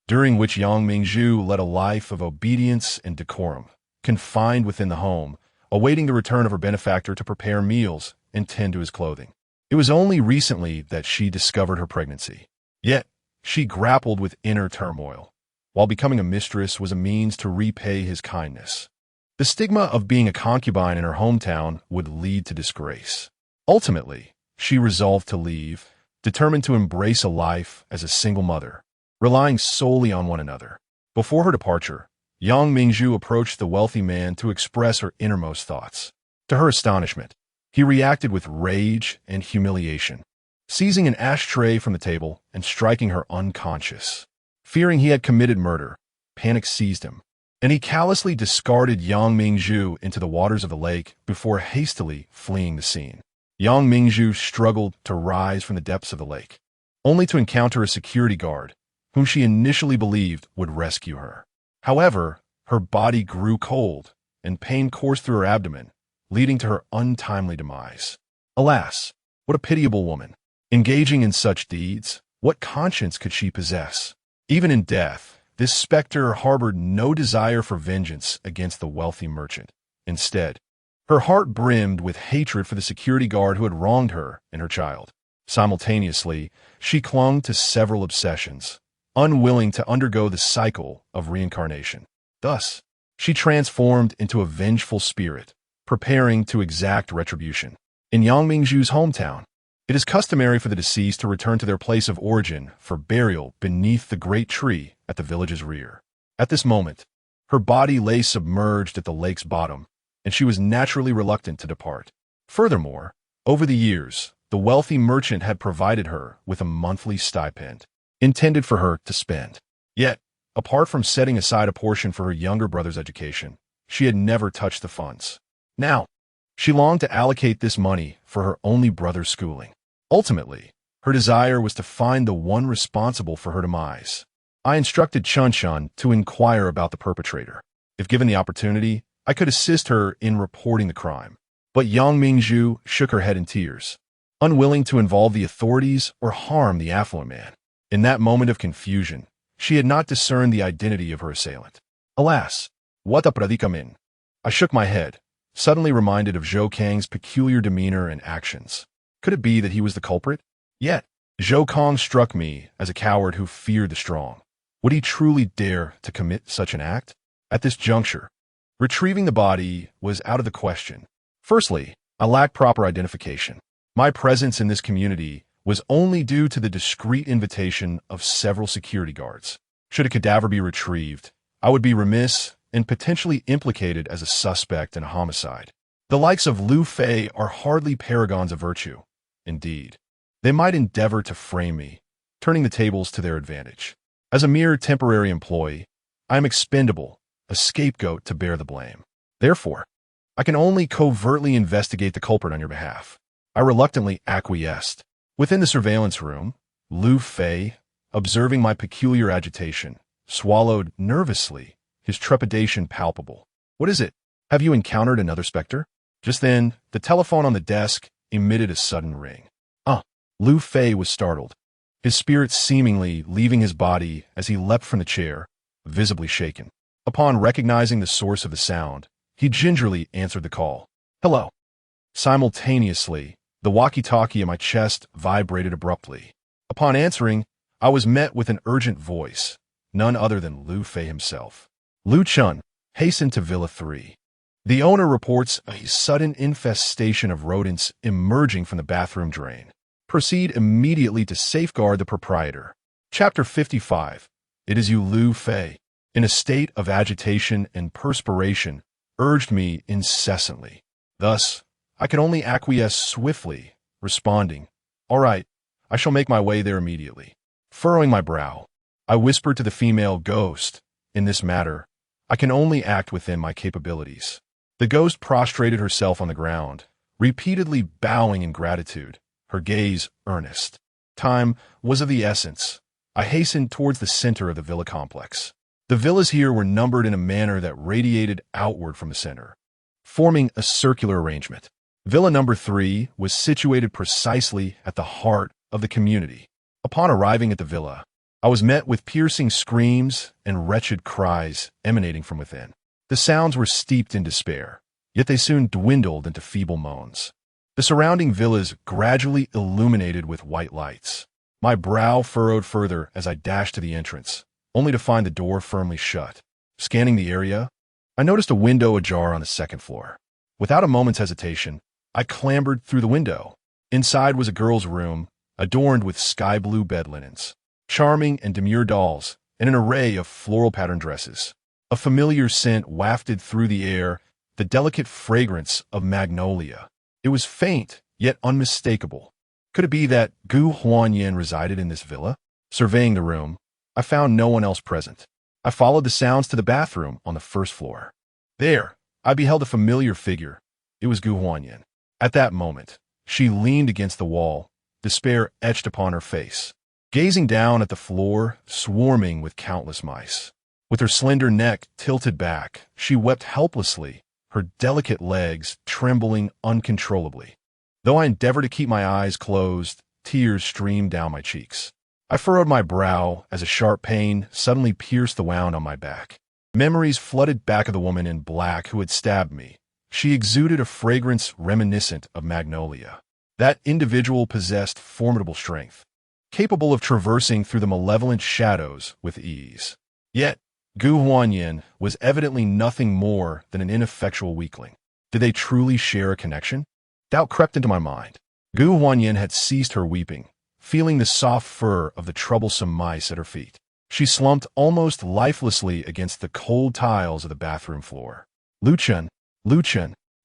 during which Yang Mingzhu led a life of obedience and decorum, confined within the home, awaiting the return of her benefactor to prepare meals and tend to his clothing. It was only recently that she discovered her pregnancy. Yet, she grappled with inner turmoil, while becoming a mistress was a means to repay his kindness. The stigma of being a concubine in her hometown would lead to disgrace. Ultimately, she resolved to leave, determined to embrace a life as a single mother, relying solely on one another. Before her departure, Yang Mingzhu approached the wealthy man to express her innermost thoughts. To her astonishment, he reacted with rage and humiliation, seizing an ashtray from the table and striking her unconscious. Fearing he had committed murder, panic seized him, and he callously discarded Yang Mingzhu into the waters of the lake before hastily fleeing the scene. Yang Mingzhu struggled to rise from the depths of the lake, only to encounter a security guard, whom she initially believed would rescue her. However, her body grew cold, and pain coursed through her abdomen, leading to her untimely demise. Alas, what a pitiable woman! Engaging in such deeds, what conscience could she possess? Even in death, this specter harbored no desire for vengeance against the wealthy merchant. Instead, her heart brimmed with hatred for the security guard who had wronged her and her child. Simultaneously, she clung to several obsessions, unwilling to undergo the cycle of reincarnation. Thus, she transformed into a vengeful spirit, preparing to exact retribution. In Yang Mingzhu's hometown, it is customary for the deceased to return to their place of origin for burial beneath the great tree at the village's rear. At this moment, her body lay submerged at the lake's bottom, and she was naturally reluctant to depart. Furthermore, over the years, the wealthy merchant had provided her with a monthly stipend, intended for her to spend. Yet, apart from setting aside a portion for her younger brother's education, she had never touched the funds. Now, she longed to allocate this money for her only brother's schooling. Ultimately, her desire was to find the one responsible for her demise. I instructed Chun Chun to inquire about the perpetrator. If given the opportunity, I could assist her in reporting the crime. But Yang Mingzhu shook her head in tears, unwilling to involve the authorities or harm the affluent man. In that moment of confusion, she had not discerned the identity of her assailant. Alas, what a predicament! I shook my head, suddenly reminded of Zhou Kang's peculiar demeanor and actions. Could it be that he was the culprit? Yet, Zhou Kang struck me as a coward who feared the strong. Would he truly dare to commit such an act? At this juncture, retrieving the body was out of the question. Firstly, I lacked proper identification. My presence in this community was only due to the discreet invitation of several security guards. Should a cadaver be retrieved, I would be remiss and potentially implicated as a suspect in a homicide. The likes of Liu Fei are hardly paragons of virtue. Indeed, they might endeavor to frame me, turning the tables to their advantage. As a mere temporary employee, I am expendable, a scapegoat to bear the blame. Therefore, I can only covertly investigate the culprit on your behalf. I reluctantly acquiesced. Within the surveillance room, Liu Fei, observing my peculiar agitation, swallowed nervously, his trepidation palpable. What is it? Have you encountered another specter? Just then, the telephone on the desk emitted a sudden ring. Liu Fei was startled, his spirit seemingly leaving his body as he leapt from the chair, visibly shaken. Upon recognizing the source of the sound, he gingerly answered the call. Hello. Simultaneously, the walkie-talkie in my chest vibrated abruptly. Upon answering, I was met with an urgent voice, none other than Liu Fei himself. Liu Chun, hasten to Villa 3. The owner reports a sudden infestation of rodents emerging from the bathroom drain. Proceed immediately to safeguard the proprietor. Chapter 55. It is you, Liu Fei, in a state of agitation and perspiration, urged me incessantly. Thus, I could only acquiesce swiftly, responding, All right, I shall make my way there immediately. Furrowing my brow, I whispered to the female ghost, In this matter, I can only act within my capabilities. The ghost prostrated herself on the ground, repeatedly bowing in gratitude, her gaze earnest. Time was of the essence. I hastened towards the center of the villa complex. The villas here were numbered in a manner that radiated outward from the center, forming a circular arrangement. Villa number 3 was situated precisely at the heart of the community. Upon arriving at the villa, I was met with piercing screams and wretched cries emanating from within. The sounds were steeped in despair, yet they soon dwindled into feeble moans. The surrounding villas gradually illuminated with white lights. My brow furrowed further as I dashed to the entrance, only to find the door firmly shut. Scanning the area, I noticed a window ajar on the second floor. Without a moment's hesitation, I clambered through the window. Inside was a girl's room, adorned with sky-blue bed linens, charming and demure dolls, and an array of floral-patterned dresses. A familiar scent wafted through the air, the delicate fragrance of magnolia. It was faint, yet unmistakable. Could it be that Gu Huanyan resided in this villa? Surveying the room, I found no one else present. I followed the sounds to the bathroom on the first floor. There, I beheld a familiar figure. It was Gu Huanyan. At that moment, she leaned against the wall, despair etched upon her face, gazing down at the floor, swarming with countless mice. With her slender neck tilted back, she wept helplessly, her delicate legs trembling uncontrollably. Though I endeavored to keep my eyes closed, tears streamed down my cheeks. I furrowed my brow as a sharp pain suddenly pierced the wound on my back. Memories flooded back of the woman in black who had stabbed me. She exuded a fragrance reminiscent of magnolia. That individual possessed formidable strength, capable of traversing through the malevolent shadows with ease. Yet, Gu Huanyan was evidently nothing more than an ineffectual weakling. Did they truly share a connection? Doubt crept into my mind. Gu Huanyan had ceased her weeping, feeling the soft fur of the troublesome mice at her feet. She slumped almost lifelessly against the cold tiles of the bathroom floor. Liu Chun,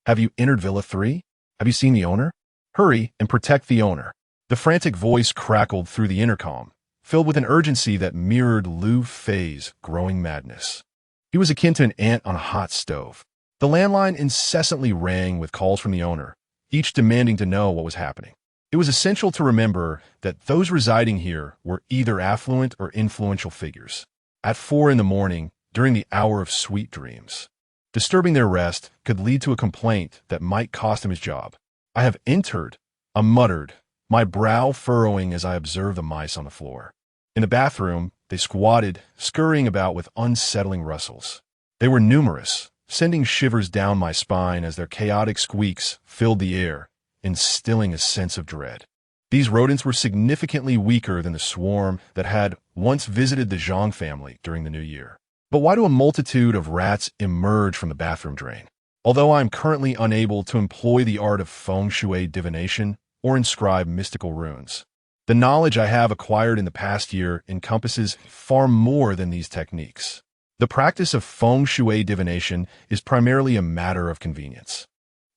have you entered Villa 3? Have you seen the owner? Hurry and protect the owner. The frantic voice crackled through the intercom, filled with an urgency that mirrored Liu Fei's growing madness. He was akin to an ant on a hot stove. The landline incessantly rang with calls from the owner, each demanding to know what was happening. It was essential to remember that those residing here were either affluent or influential figures. At 4 in the morning, during the hour of sweet dreams, disturbing their rest could lead to a complaint that might cost him his job. I have entered, I muttered, my brow furrowing as I observed the mice on the floor. In the bathroom, they squatted, scurrying about with unsettling rustles. They were numerous, sending shivers down my spine as their chaotic squeaks filled the air, instilling a sense of dread. These rodents were significantly weaker than the swarm that had once visited the Zhang family during the new year. But why do a multitude of rats emerge from the bathroom drain? Although I am currently unable to employ the art of feng shui divination or inscribe mystical runes, the knowledge I have acquired in the past year encompasses far more than these techniques. The practice of feng shui divination is primarily a matter of convenience.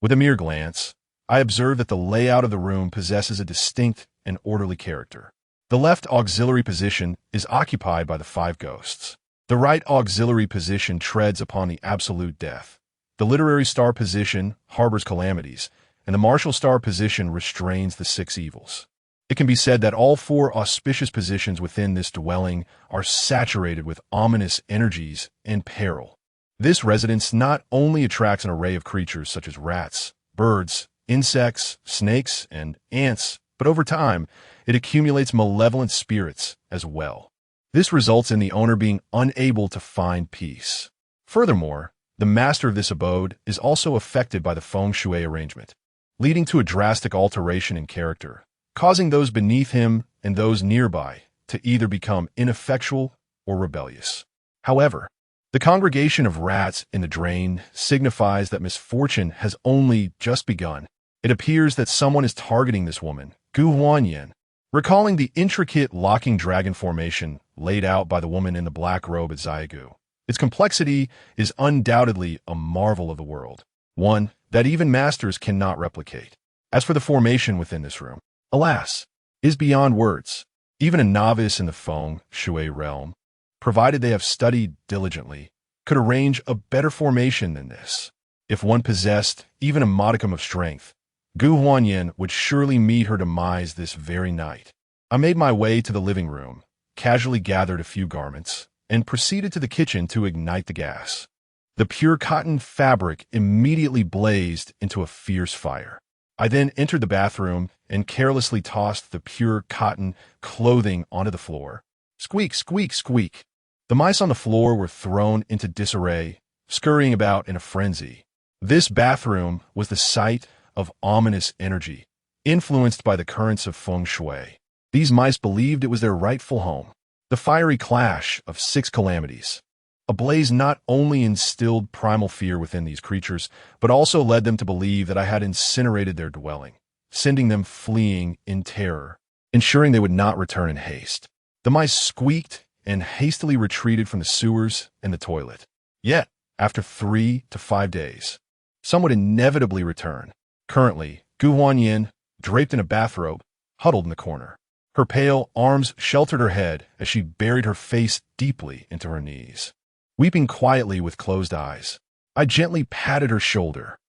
With a mere glance, I observe that the layout of the room possesses a distinct and orderly character. The left auxiliary position is occupied by the 5 ghosts. The right auxiliary position treads upon the absolute death. The literary star position harbors calamities, and the martial star position restrains the 6 evils. It can be said that all 4 auspicious positions within this dwelling are saturated with ominous energies and peril. This residence not only attracts an array of creatures such as rats, birds, insects, snakes, and ants, but over time, it accumulates malevolent spirits as well. This results in the owner being unable to find peace. Furthermore, the master of this abode is also affected by the feng shui arrangement, leading to a drastic alteration in character, causing those beneath him and those nearby to either become ineffectual or rebellious. However, the congregation of rats in the drain signifies that misfortune has only just begun. It appears that someone is targeting this woman, Gu Huanyan. Recalling the intricate locking dragon formation laid out by the woman in the black robe at Xiaogu, its complexity is undoubtedly a marvel of the world, one that even masters cannot replicate. As for the formation within this room, alas, is beyond words. Even a novice in the feng shui realm, provided they have studied diligently, could arrange a better formation than this. If one possessed even a modicum of strength, Gu Huanyan would surely meet her demise this very night. I made my way to the living room, casually gathered a few garments, and proceeded to the kitchen to ignite the gas. The pure cotton fabric immediately blazed into a fierce fire. I then entered the bathroom and carelessly tossed the pure cotton clothing onto the floor. Squeak, squeak, squeak. The mice on the floor were thrown into disarray, scurrying about in a frenzy. This bathroom was the site of ominous energy, influenced by the currents of feng shui. These mice believed it was their rightful home. The fiery clash of 6 calamities. A blaze not only instilled primal fear within these creatures, but also led them to believe that I had incinerated their dwelling, sending them fleeing in terror, ensuring they would not return in haste. The mice squeaked and hastily retreated from the sewers and the toilet. Yet, after 3 to 5 days, some would inevitably return. Currently, Gu Huanyan, draped in a bathrobe, huddled in the corner. Her pale arms sheltered her head as she buried her face deeply into her knees. Weeping quietly with closed eyes, I gently patted her shoulder.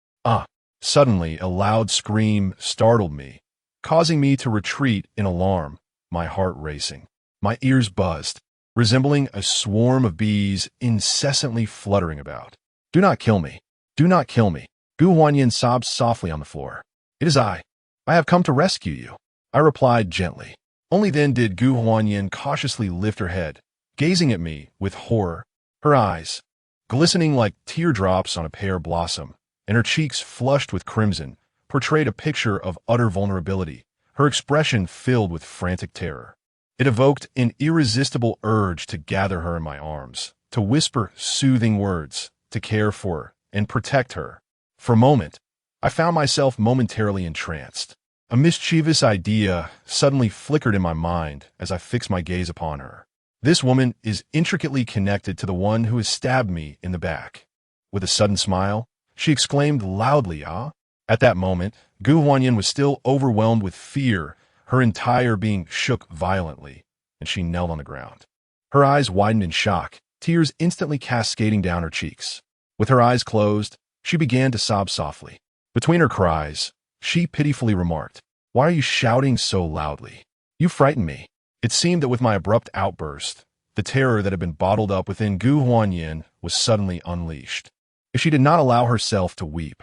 Suddenly, a loud scream startled me, causing me to retreat in alarm, my heart racing. My ears buzzed, resembling a swarm of bees incessantly fluttering about. "Do not kill me. Do not kill me." Gu Huanyan sobbed softly on the floor. "It is I. I have come to rescue you," I replied gently. Only then did Gu Huanyan cautiously lift her head, gazing at me with horror. Her eyes, glistening like teardrops on a pear blossom, and her cheeks flushed with crimson, portrayed a picture of utter vulnerability, her expression filled with frantic terror. It evoked an irresistible urge to gather her in my arms, to whisper soothing words, to care for her and protect her. For a moment, I found myself momentarily entranced. A mischievous idea suddenly flickered in my mind as I fixed my gaze upon her. This woman is intricately connected to the one who has stabbed me in the back. With a sudden smile, she exclaimed loudly, "Ah!" At that moment, Gu Huanyan was still overwhelmed with fear, her entire being shook violently, and she knelt on the ground. Her eyes widened in shock, tears instantly cascading down her cheeks. With her eyes closed, she began to sob softly. Between her cries, she pitifully remarked, "Why are you shouting so loudly? You frighten me." It seemed that with my abrupt outburst, the terror that had been bottled up within Gu Huanyan was suddenly unleashed. If she did not allow herself to weep,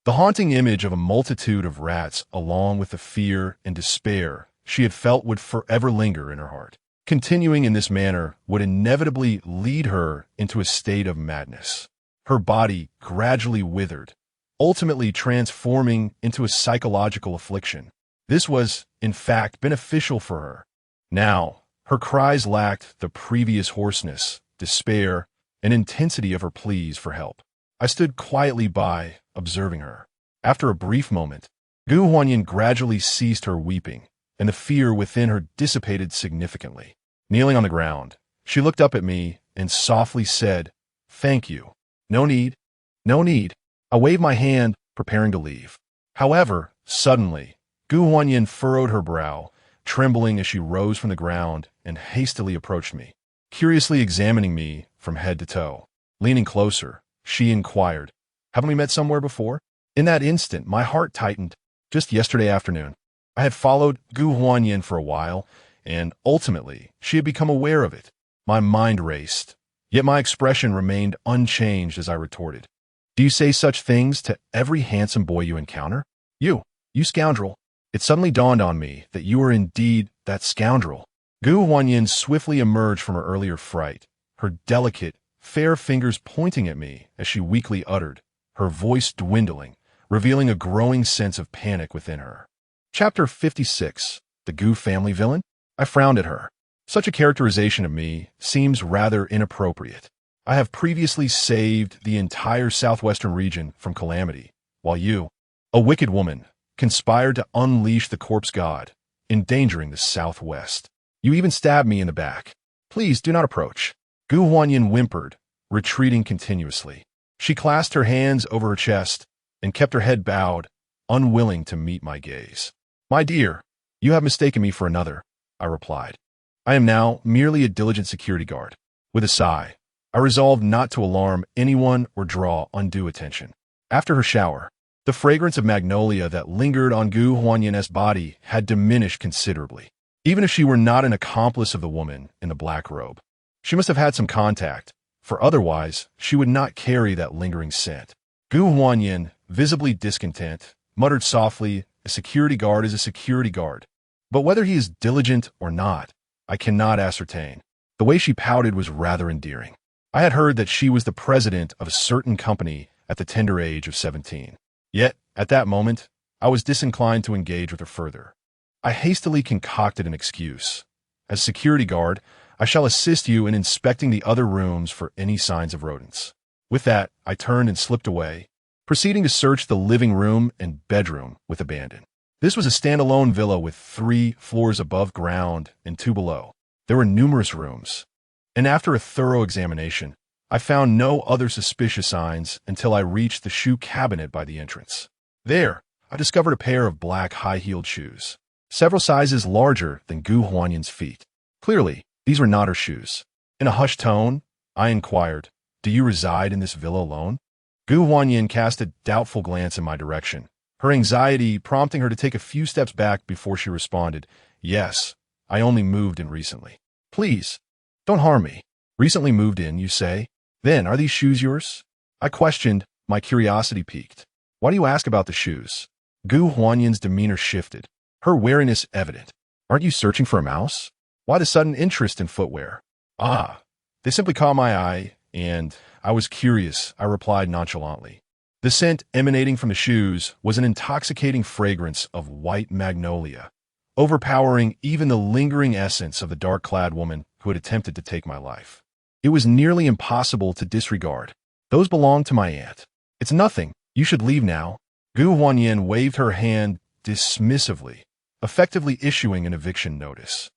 the haunting image of a multitude of rats, along with the fear and despair she had felt, would forever linger in her heart. Continuing in this manner would inevitably lead her into a state of madness. Her body gradually withered, ultimately transforming into a psychological affliction. This was, in fact, beneficial for her. Now, her cries lacked the previous hoarseness, despair, and intensity of her pleas for help. I stood quietly by, observing her. After a brief moment, Gu Huanyan gradually ceased her weeping, and the fear within her dissipated significantly. Kneeling on the ground, she looked up at me and softly said, "Thank you. No need. No need." I waved my hand, preparing to leave. However, suddenly, Gu Huanyan furrowed her brow, trembling as she rose from the ground and hastily approached me, curiously examining me from head to toe. Leaning closer, she inquired, "Haven't we met somewhere before?" In that instant, my heart tightened. Just yesterday afternoon, I had followed Gu Huanyin for a while, and ultimately, she had become aware of it. My mind raced, yet my expression remained unchanged as I retorted, "Do you say such things to every handsome boy you encounter? You scoundrel." It suddenly dawned on me that you were indeed that scoundrel. Gu Huanyin swiftly emerged from her earlier fright, her delicate, fair fingers pointing at me as she weakly uttered, her voice dwindling, revealing a growing sense of panic within her. Chapter 56. The Gu family villain? I frowned at her. Such a characterization of me seems rather inappropriate. I have previously saved the entire southwestern region from calamity, while you, a wicked woman, conspired to unleash the corpse god, endangering the southwest. You even stabbed me in the back. Please do not approach. Gu Huanyin whimpered, retreating continuously. She clasped her hands over her chest and kept her head bowed, unwilling to meet my gaze. "My dear, you have mistaken me for another," I replied. "I am now merely a diligent security guard." With a sigh, I resolved not to alarm anyone or draw undue attention. After her shower, the fragrance of magnolia that lingered on Gu Huanyin's body had diminished considerably. Even if she were not an accomplice of the woman in the black robe, she must have had some contact, for otherwise she would not carry that lingering scent. Gu Huanyin, visibly discontent, muttered softly, "A security guard is a security guard. But whether he is diligent or not, I cannot ascertain." The way she pouted was rather endearing. I had heard that she was the president of a certain company at the tender age of 17. Yet, at that moment, I was disinclined to engage with her further. I hastily concocted an excuse. "As security guard, I shall assist you in inspecting the other rooms for any signs of rodents." With that, I turned and slipped away, proceeding to search the living room and bedroom with abandon. This was a standalone villa with 3 floors above ground and 2 below. There were numerous rooms, and after a thorough examination, I found no other suspicious signs until I reached the shoe cabinet by the entrance. There, I discovered a pair of black high-heeled shoes, several sizes larger than Gu Huanyin's feet. Clearly, these were not her shoes. In a hushed tone, I inquired, "Do you reside in this villa alone?" Gu Huanyin cast a doubtful glance in my direction, her anxiety prompting her to take a few steps back before she responded, "Yes, I only moved in recently." "Please, don't harm me. Recently moved in, you say? Then, are these shoes yours?" I questioned, my curiosity piqued. "Why do you ask about the shoes?" Gu Huanyin's demeanor shifted, her wariness evident. "Aren't you searching for a mouse? Why the sudden interest in footwear?" "Ah, they simply caught my eye, and I was curious," I replied nonchalantly. The scent emanating from the shoes was an intoxicating fragrance of white magnolia, overpowering even the lingering essence of the dark-clad woman who had attempted to take my life. It was nearly impossible to disregard. "Those belong to my aunt. It's nothing. You should leave now." Gu Huanyin waved her hand dismissively, effectively issuing an eviction notice.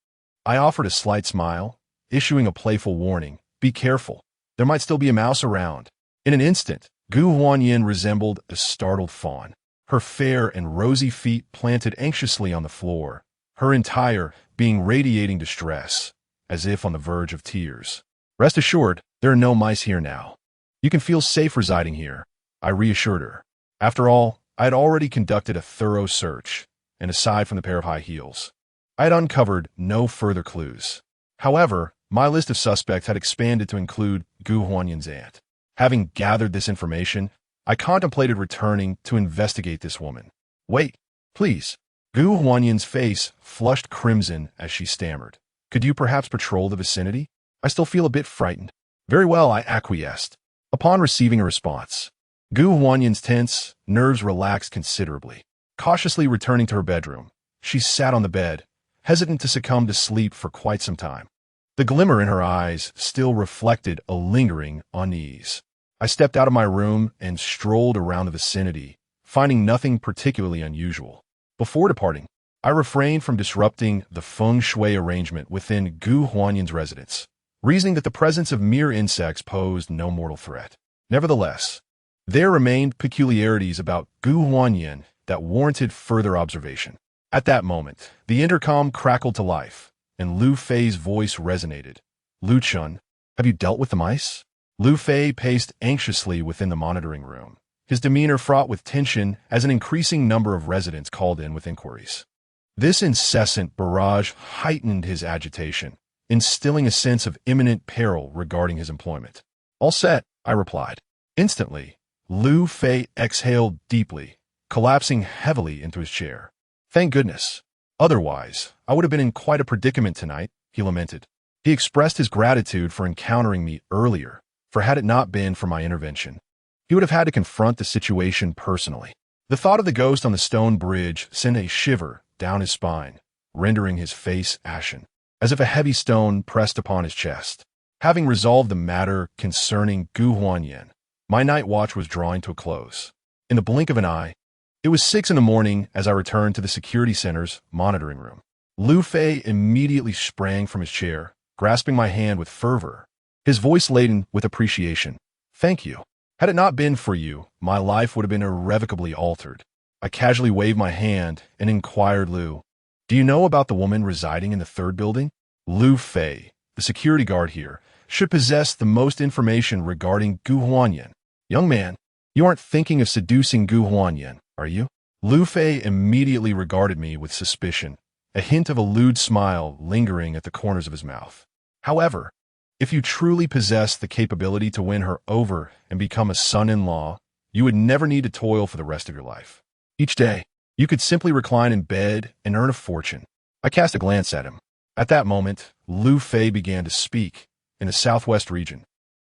I offered a slight smile, issuing a playful warning, "Be careful. There might still be a mouse around." In an instant, Gu Huanyin resembled a startled fawn, her fair and rosy feet planted anxiously on the floor, her entire being radiating distress, as if on the verge of tears. "Rest assured, there are no mice here now. You can feel safe residing here," I reassured her. After all, I had already conducted a thorough search, and aside from the pair of high heels, I had uncovered no further clues. However, my list of suspects had expanded to include Gu Huanyin's aunt. Having gathered this information, I contemplated returning to investigate this woman. "Wait, please." Gu Huanyin's face flushed crimson as she stammered. "Could you perhaps patrol the vicinity? I still feel a bit frightened." "Very well," I acquiesced. Upon receiving a response, Gu Huanyin's tense nerves relaxed considerably. Cautiously returning to her bedroom, she sat on the bed, hesitant to succumb to sleep for quite some time. The glimmer in her eyes still reflected a lingering unease. I stepped out of my room and strolled around the vicinity, finding nothing particularly unusual. Before departing, I refrained from disrupting the feng shui arrangement within Gu Huanyin's residence, reasoning that the presence of mere insects posed no mortal threat. Nevertheless, there remained peculiarities about Gu Huanyin that warranted further observation. At that moment, the intercom crackled to life, and Lu Fei's voice resonated. Lu Chun, have you dealt with the mice? Lu Fei paced anxiously within the monitoring room, his demeanor fraught with tension as an increasing number of residents called in with inquiries. This incessant barrage heightened his agitation, instilling a sense of imminent peril regarding his employment. All set, I replied. Instantly, Lu Fei exhaled deeply, collapsing heavily into his chair. Thank goodness. Otherwise, I would have been in quite a predicament tonight, he lamented. He expressed his gratitude for encountering me earlier, for had it not been for my intervention, he would have had to confront the situation personally. The thought of the ghost on the stone bridge sent a shiver down his spine, rendering his face ashen, as if a heavy stone pressed upon his chest. Having resolved the matter concerning Gu Huanyan, my night watch was drawing to a close. In the blink of an eye, it was 6 a.m. as I returned to the security center's monitoring room. Lu Fei immediately sprang from his chair, grasping my hand with fervor, his voice laden with appreciation. Thank you. Had it not been for you, my life would have been irrevocably altered. I casually waved my hand and inquired Lu, do you know about the woman residing in the 3rd building? Lu Fei, the security guard here, should possess the most information regarding Gu Huanyan. Young man, you aren't thinking of seducing Gu Huanyan, are you? Lu Fei immediately regarded me with suspicion, a hint of a lewd smile lingering at the corners of his mouth. However, if you truly possess the capability to win her over and become a son-in-law, you would never need to toil for the rest of your life. Each day, you could simply recline in bed and earn a fortune. I cast a glance at him. At that moment, Lu Fei began to speak in the southwest region.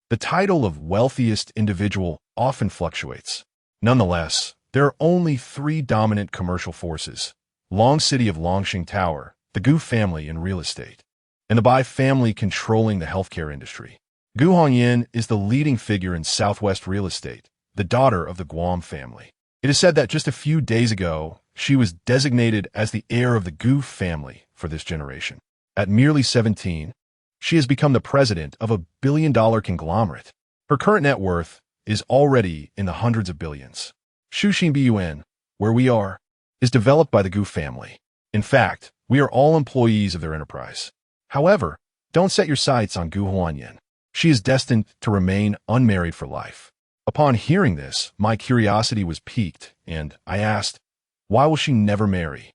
The title of wealthiest individual often fluctuates. Nonetheless, there are only 3 dominant commercial forces: Long City of Longxing Tower, the Gu family in real estate, and the Bai family controlling the healthcare industry. Gu Hongyan is the leading figure in Southwest real estate, the daughter of the Guam family. It is said that just a few days ago, she was designated as the heir of the Gu family for this generation. At merely 17, she has become the president of a billion-dollar conglomerate. Her current net worth is already in the hundreds of billions. Shuxin Bun, where we are, is developed by the Gu family. In fact, we are all employees of their enterprise. However, don't set your sights on Gu Huanyan. She is destined to remain unmarried for life. Upon hearing this, my curiosity was piqued, and I asked, why will she never marry?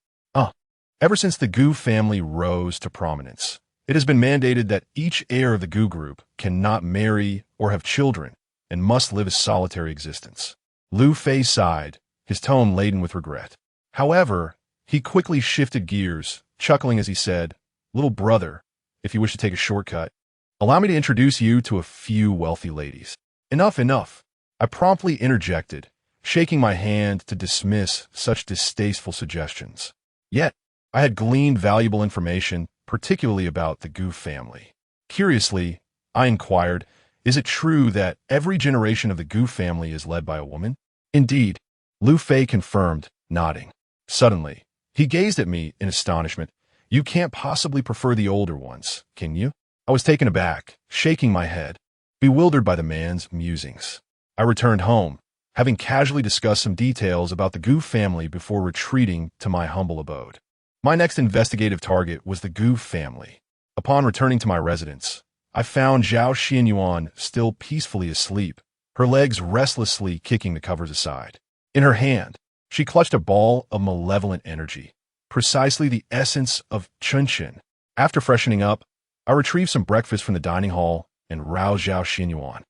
Ever since the Gu family rose to prominence, it has been mandated that each heir of the Gu group cannot marry or have children and must live a solitary existence. Lu Fei sighed, his tone laden with regret. However, he quickly shifted gears, chuckling as he said, little brother, if you wish to take a shortcut, allow me to introduce you to a few wealthy ladies. Enough. I promptly interjected, shaking my hand to dismiss such distasteful suggestions. Yet, I had gleaned valuable information, particularly about the Gu family. Curiously, I inquired, is it true that every generation of the Gu family is led by a woman? Indeed, Lu Fei confirmed, nodding. Suddenly, he gazed at me in astonishment. You can't possibly prefer the older ones, can you? I was taken aback, shaking my head, bewildered by the man's musings. I returned home, having casually discussed some details about the Gu family before retreating to my humble abode. My next investigative target was the Gu family. Upon returning to my residence, I found Zhao Xianyuan still peacefully asleep, her legs restlessly kicking the covers aside. In her hand, she clutched a ball of malevolent energy, precisely the essence of Chunqin. After freshening up, I retrieved some breakfast from the dining hall and roused Zhao Xianyuan,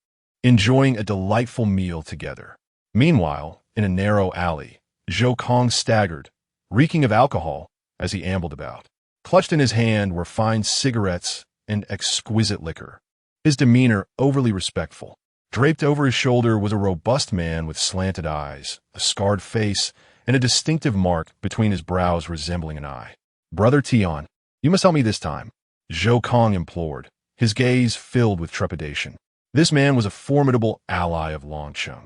enjoying a delightful meal together. Meanwhile, in a narrow alley, Zhou Kong staggered, reeking of alcohol, as he ambled about. Clutched in his hand were fine cigarettes and exquisite liquor, his demeanor overly respectful. Draped over his shoulder was a robust man with slanted eyes, a scarred face, and a distinctive mark between his brows resembling an eye. Brother Tian, you must help me this time, Zhou Kong implored, his gaze filled with trepidation. This man was a formidable ally of Longcheng,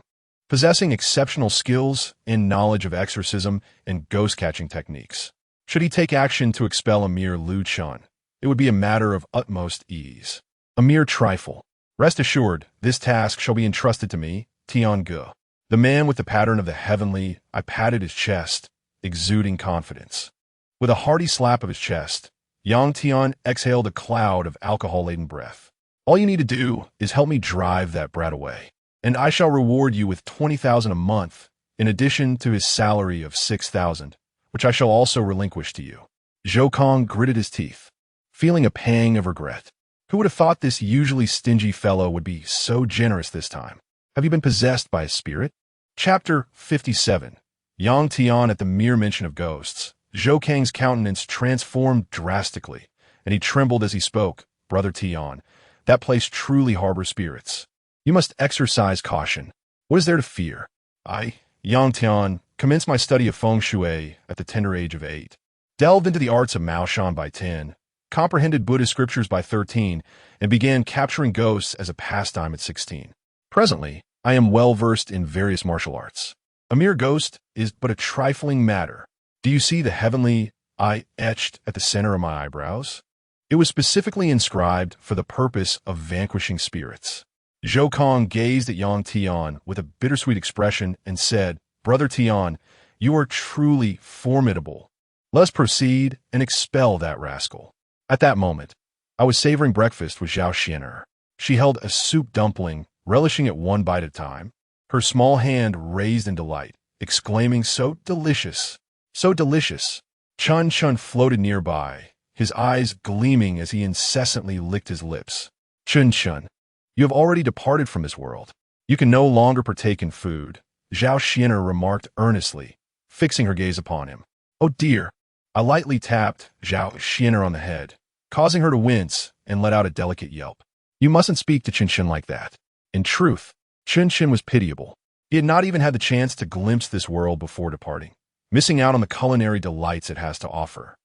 possessing exceptional skills and knowledge of exorcism and ghost-catching techniques. Should he take action to expel a mere Lu Chun, it would be a matter of utmost ease. A mere trifle. Rest assured, this task shall be entrusted to me, Tian Ge. The man with the pattern of the heavenly, I patted his chest, exuding confidence. With a hearty slap of his chest, Yang Tian exhaled a cloud of alcohol-laden breath. All you need to do is help me drive that brat away, and I shall reward you with 20,000 a month, in addition to his salary of 6,000, which I shall also relinquish to you. Zhou Kong gritted his teeth, feeling a pang of regret. Who would have thought this usually stingy fellow would be so generous this time? Have you been possessed by a spirit? Chapter 57. Yang Tian. At the mere mention of ghosts, Zhou Kang's countenance transformed drastically, and he trembled as he spoke. Brother Tian, that place truly harbors spirits. You must exercise caution. What is there to fear? I, Yang Tian, commenced my study of feng shui at the tender age of 8, delved into the arts of Maoshan by 10, comprehended Buddhist scriptures by 13, and began capturing ghosts as a pastime at 16. Presently, I am well versed in various martial arts. A mere ghost is but a trifling matter. Do you see the heavenly eye etched at the center of my eyebrows? It was specifically inscribed for the purpose of vanquishing spirits. Zhou Kong gazed at Yang Tian with a bittersweet expression and said, Brother Tian, you are truly formidable. Let us proceed and expel that rascal. At that moment, I was savoring breakfast with Zhao Xian'er. She held a soup dumpling, relishing it one bite at a time, her small hand raised in delight, exclaiming, so delicious, so delicious. Chun Chun floated nearby, his eyes gleaming as he incessantly licked his lips. Chun Chun, you have already departed from this world. You can no longer partake in food, Zhao Xian'er remarked earnestly, fixing her gaze upon him. Oh dear. I lightly tapped Zhao Xian'er on the head, causing her to wince and let out a delicate yelp. You mustn't speak to Chun Chun like that. In truth, Chun Chun was pitiable. He had not even had the chance to glimpse this world before departing, missing out on the culinary delights it has to offer.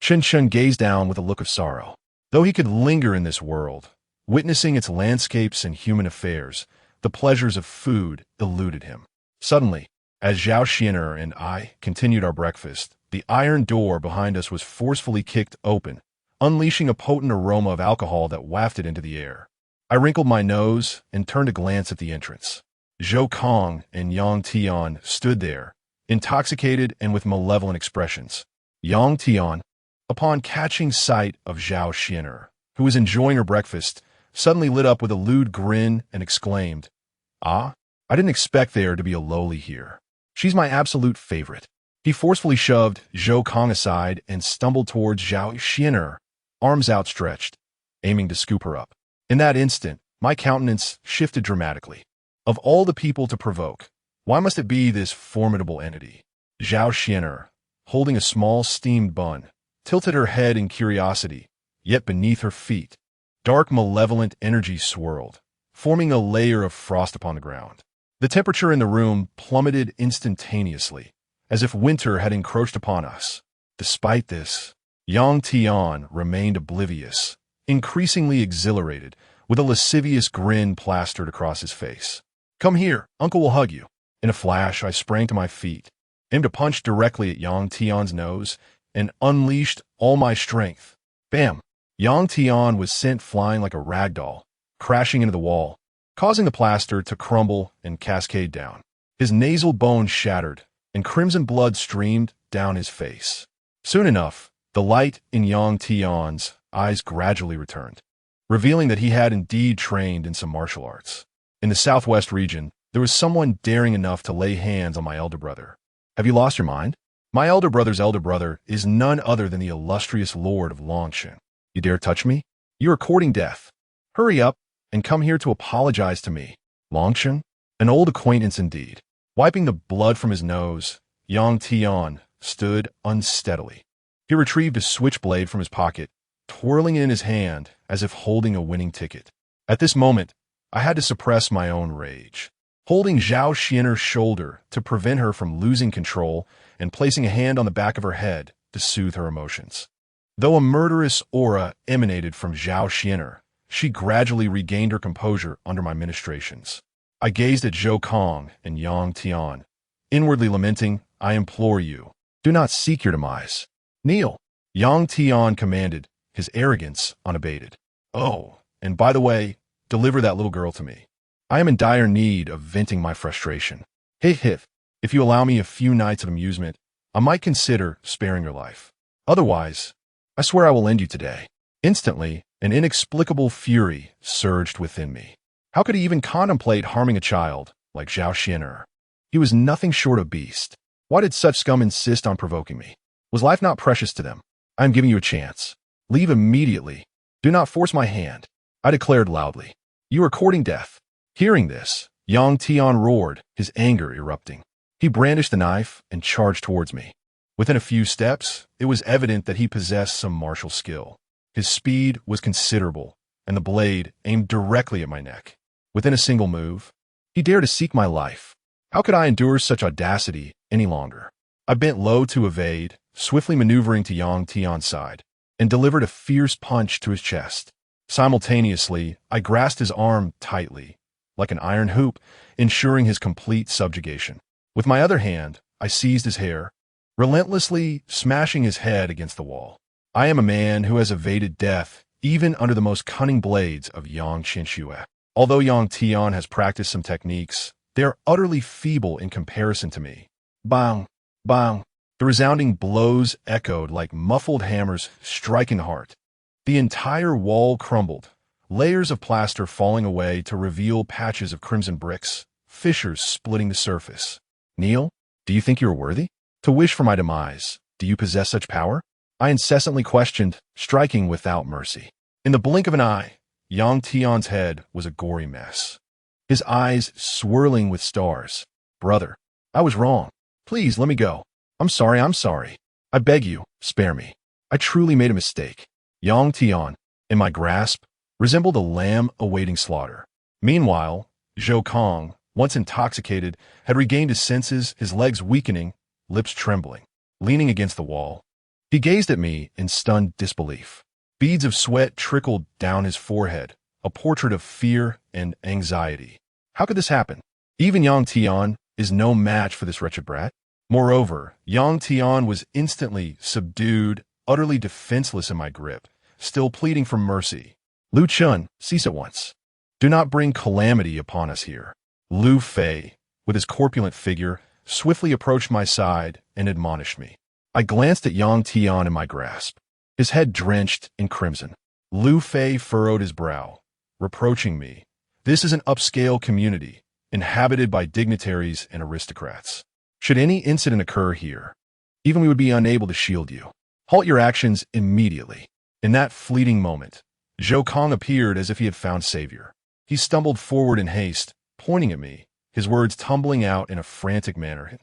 Chun Chun gazed down with a look of sorrow. Though he could linger in this world, witnessing its landscapes and human affairs, the pleasures of food eluded him. Suddenly, as Zhao Xian'er and I continued our breakfast, the iron door behind us was forcefully kicked open, unleashing a potent aroma of alcohol that wafted into the air. I wrinkled my nose and turned a glance at the entrance. Zhou Kong and Yang Tian stood there, intoxicated and with malevolent expressions. Yang Tian, upon catching sight of Zhao Xian'er, who was enjoying her breakfast, suddenly lit up with a lewd grin and exclaimed, Ah, I didn't expect there to be a lowly here. She's my absolute favorite. He forcefully shoved Zhou Kong aside and stumbled towards Zhao Xian'er, arms outstretched, aiming to scoop her up. In that instant, my countenance shifted dramatically. Of all the people to provoke, why must it be this formidable entity? Zhao Xian'er, holding a small steamed bun, tilted her head in curiosity, yet beneath her feet, dark malevolent energy swirled, forming a layer of frost upon the ground. The temperature in the room plummeted instantaneously, as if winter had encroached upon us. Despite this, Yang Tian remained oblivious, increasingly exhilarated, with a lascivious grin plastered across his face. Come here, Uncle will hug you. In a flash, I sprang to my feet, aimed a punch directly at Yang Tian's nose, and unleashed all my strength. Bam! Yang Tian was sent flying like a rag doll, crashing into the wall, causing the plaster to crumble and cascade down. His nasal bone shattered, and crimson blood streamed down his face. Soon enough, the light in Yang Tian's eyes gradually returned, revealing that he had indeed trained in some martial arts. In the southwest region, there was someone daring enough to lay hands on my elder brother. Have you lost your mind? My elder brother's elder brother is none other than the illustrious Lord of Longshan. You dare touch me? You are courting death. Hurry up and come here to apologize to me. Longshan? An old acquaintance indeed. Wiping the blood from his nose, Yang Tian stood unsteadily. He retrieved a switchblade from his pocket, twirling it in his hand as if holding a winning ticket. At this moment, I had to suppress my own rage. Holding Zhao Xian'er's shoulder to prevent her from losing control and placing a hand on the back of her head to soothe her emotions. Though a murderous aura emanated from Zhao Xian'er, she gradually regained her composure under my ministrations. I gazed at Zhou Kong and Yang Tian, inwardly lamenting, I implore you, do not seek your demise. Kneel, Yang Tian commanded, his arrogance unabated. Oh, and by the way, deliver that little girl to me. I am in dire need of venting my frustration. If you allow me a few nights of amusement, I might consider sparing your life. Otherwise, I swear I will end you today." Instantly, an inexplicable fury surged within me. How could he even contemplate harming a child like Zhao Xian'er? He was nothing short of beast. Why did such scum insist on provoking me? Was life not precious to them? I am giving you a chance. Leave immediately. Do not force my hand, I declared loudly. You are courting death. Hearing this, Yang Tian roared, his anger erupting. He brandished the knife and charged towards me. Within a few steps, it was evident that he possessed some martial skill. His speed was considerable, and the blade aimed directly at my neck. Within a single move, he dared to seek my life. How could I endure such audacity any longer? I bent low to evade, swiftly maneuvering to Yang Tian's side, and delivered a fierce punch to his chest. Simultaneously, I grasped his arm tightly, like an iron hoop, ensuring his complete subjugation. With my other hand, I seized his hair, relentlessly smashing his head against the wall. I am a man who has evaded death, even under the most cunning blades of Yang Qianxue. Although Yang Tian has practiced some techniques, they are utterly feeble in comparison to me. Bang! Bang! The resounding blows echoed like muffled hammers striking the heart. The entire wall crumbled, layers of plaster falling away to reveal patches of crimson bricks, fissures splitting the surface. Neil, do you think you are worthy to wish for my demise? Do you possess such power? I incessantly questioned, striking without mercy. In the blink of an eye, Yang Tian's head was a gory mess, his eyes swirling with stars. Brother, I was wrong. Please let me go. I'm sorry. I beg you, spare me. I truly made a mistake. Yang Tian, in my grasp, resembled a lamb awaiting slaughter. Meanwhile, Zhou Kong, once intoxicated, had regained his senses, his legs weakening, lips trembling. Leaning against the wall, he gazed at me in stunned disbelief. Beads of sweat trickled down his forehead, a portrait of fear and anxiety. How could this happen? Even Yang Tian is no match for this wretched brat. Moreover, Yang Tian was instantly subdued, utterly defenseless in my grip, still pleading for mercy. Lu Chun, cease at once. Do not bring calamity upon us here. Lu Fei, with his corpulent figure, swiftly approached my side and admonished me. I glanced at Yang Tian in my grasp, his head drenched in crimson. Lu Fei furrowed his brow, reproaching me. This is an upscale community, inhabited by dignitaries and aristocrats. Should any incident occur here, even we would be unable to shield you. Halt your actions immediately. In that fleeting moment, Zhou Kong appeared as if he had found savior. He stumbled forward in haste, pointing at me, his words tumbling out in a frantic manner.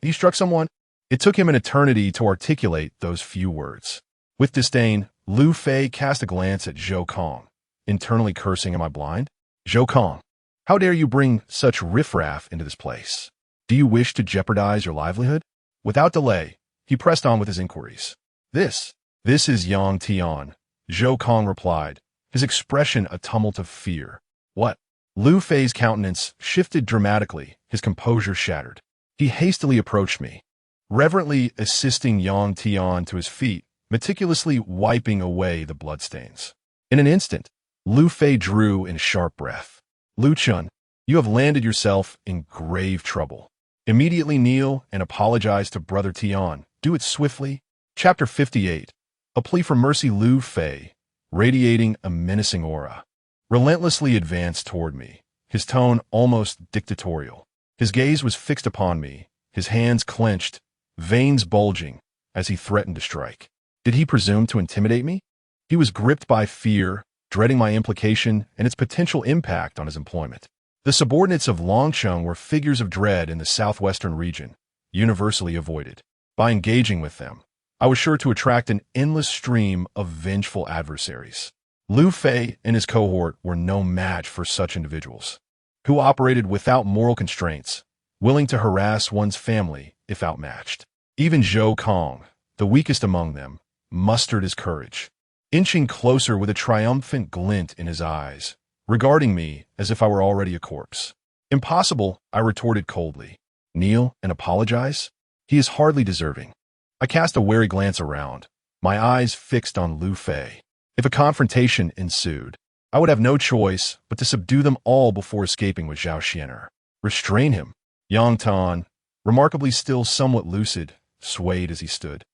He struck someone? It took him an eternity to articulate those few words. With disdain, Lu Fei cast a glance at Zhou Kong, internally cursing, am I blind? Zhou Kong, how dare you bring such riffraff into this place? Do you wish to jeopardize your livelihood? Without delay, he pressed on with his inquiries. This is Yang Tian, Zhou Kong replied, his expression a tumult of fear. What? Lu Fei's countenance shifted dramatically, his composure shattered. He hastily approached me, reverently assisting Yang Tian to his feet, meticulously wiping away the bloodstains. In an instant, Lu Fei drew in a sharp breath. Lu Chun, you have landed yourself in grave trouble. Immediately kneel and apologize to Brother Tian. Do it swiftly. Chapter 58. A plea for mercy. Lu Fei, radiating a menacing aura, relentlessly advanced toward me, his tone almost dictatorial. His gaze was fixed upon me, his hands clenched, veins bulging, as he threatened to strike. Did he presume to intimidate me? He was gripped by fear, dreading my implication and its potential impact on his employment. The subordinates of Longcheng were figures of dread in the southwestern region, universally avoided. By engaging with them, I was sure to attract an endless stream of vengeful adversaries. Lu Fei and his cohort were no match for such individuals, who operated without moral constraints, willing to harass one's family if outmatched. Even Zhou Kong, the weakest among them, mustered his courage, inching closer with a triumphant glint in his eyes, regarding me as if I were already a corpse. Impossible, I retorted coldly. Kneel and apologize? He is hardly deserving. I cast a wary glance around, my eyes fixed on Lu Fei. If a confrontation ensued, I would have no choice but to subdue them all before escaping with Zhao Xian'er. Restrain him. Yang Tan, remarkably still somewhat lucid, swayed as he stood.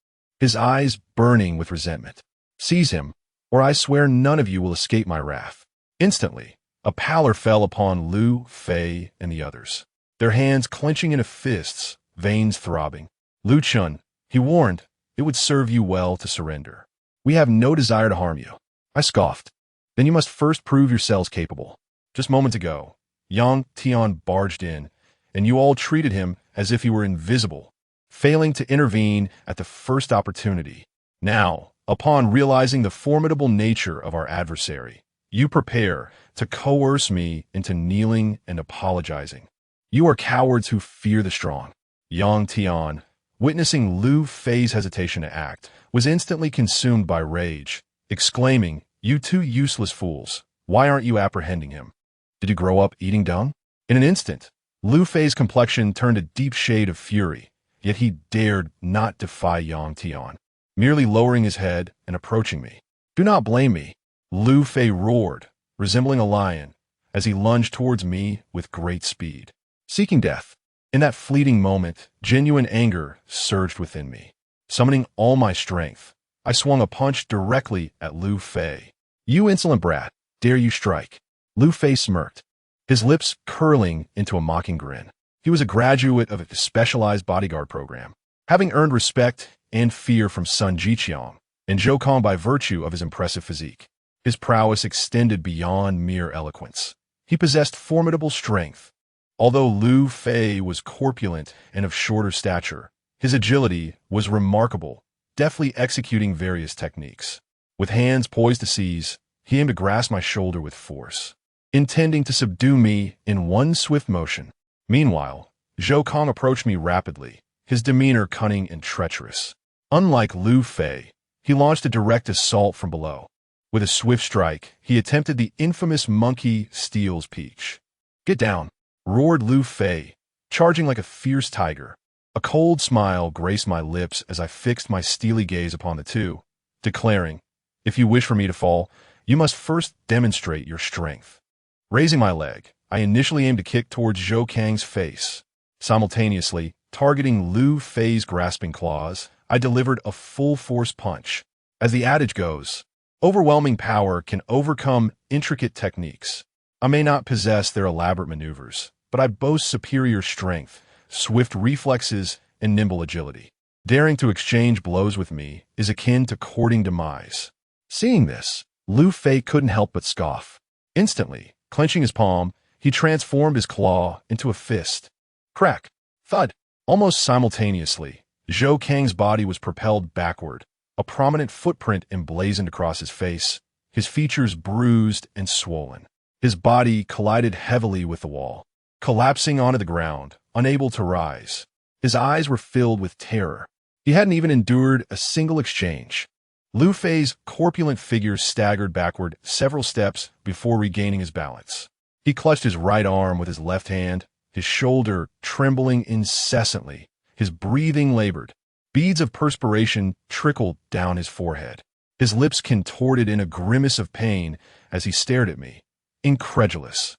his eyes burning with resentment. "Seize him, or I swear none of you will escape my wrath." Instantly, a pallor fell upon Lu Fei and the others, their hands clenching into fists, veins throbbing. "Lu Chun," he warned, "it would serve you well to surrender. We have no desire to harm you." I scoffed. "Then you must first prove yourselves capable. Just moments ago, Yang Tian barged in, and you all treated him as if he were invisible, failing to intervene at the first opportunity. Now, upon realizing the formidable nature of our adversary, you prepare to coerce me into kneeling and apologizing. You are cowards who fear the strong." Yang Tian, witnessing Lu Fei's hesitation to act, was instantly consumed by rage, exclaiming, "You two useless fools, why aren't you apprehending him? Did you grow up eating dung?" In an instant, Lu Fei's complexion turned a deep shade of fury, yet he dared not defy Yang Tian, merely lowering his head and approaching me. "Do not blame me," Lu Fei roared, resembling a lion, as he lunged towards me with great speed, seeking death. In that fleeting moment, genuine anger surged within me. Summoning all my strength, I swung a punch directly at Lu Fei. "You insolent brat, dare you strike?" Lu Fei smirked, his lips curling into a mocking grin. He was a graduate of a specialized bodyguard program, having earned respect and fear from Sun Jiqiang and Zhou Kong by virtue of his impressive physique. His prowess extended beyond mere eloquence. He possessed formidable strength. Although Lu Fei was corpulent and of shorter stature, his agility was remarkable, deftly executing various techniques. With hands poised to seize, he aimed to grasp my shoulder with force, intending to subdue me in one swift motion. Meanwhile, Zhou Kong approached me rapidly, his demeanor cunning and treacherous. Unlike Lu Fei, he launched a direct assault from below. With a swift strike, he attempted the infamous monkey steel's peach. "Get down!" roared Lu Fei, charging like a fierce tiger. A cold smile graced my lips as I fixed my steely gaze upon the two, declaring, "If you wish for me to fall, you must first demonstrate your strength." Raising my leg, I initially aimed to kick towards Zhou Kang's face. Simultaneously, targeting Lu Fei's grasping claws, I delivered a full-force punch. As the adage goes, overwhelming power can overcome intricate techniques. I may not possess their elaborate maneuvers, but I boast superior strength, swift reflexes, and nimble agility. Daring to exchange blows with me is akin to courting demise. Seeing this, Lu Fei couldn't help but scoff. Instantly, clenching his palm, he transformed his claw into a fist. Crack! Thud! Almost simultaneously, Zhou Kang's body was propelled backward, a prominent footprint emblazoned across his face, his features bruised and swollen. His body collided heavily with the wall, collapsing onto the ground, unable to rise. His eyes were filled with terror. He hadn't even endured a single exchange. Lu Fei's corpulent figure staggered backward several steps before regaining his balance. He clutched his right arm with his left hand, his shoulder trembling incessantly, his breathing labored. Beads of perspiration trickled down his forehead. His lips contorted in a grimace of pain as he stared at me, incredulous.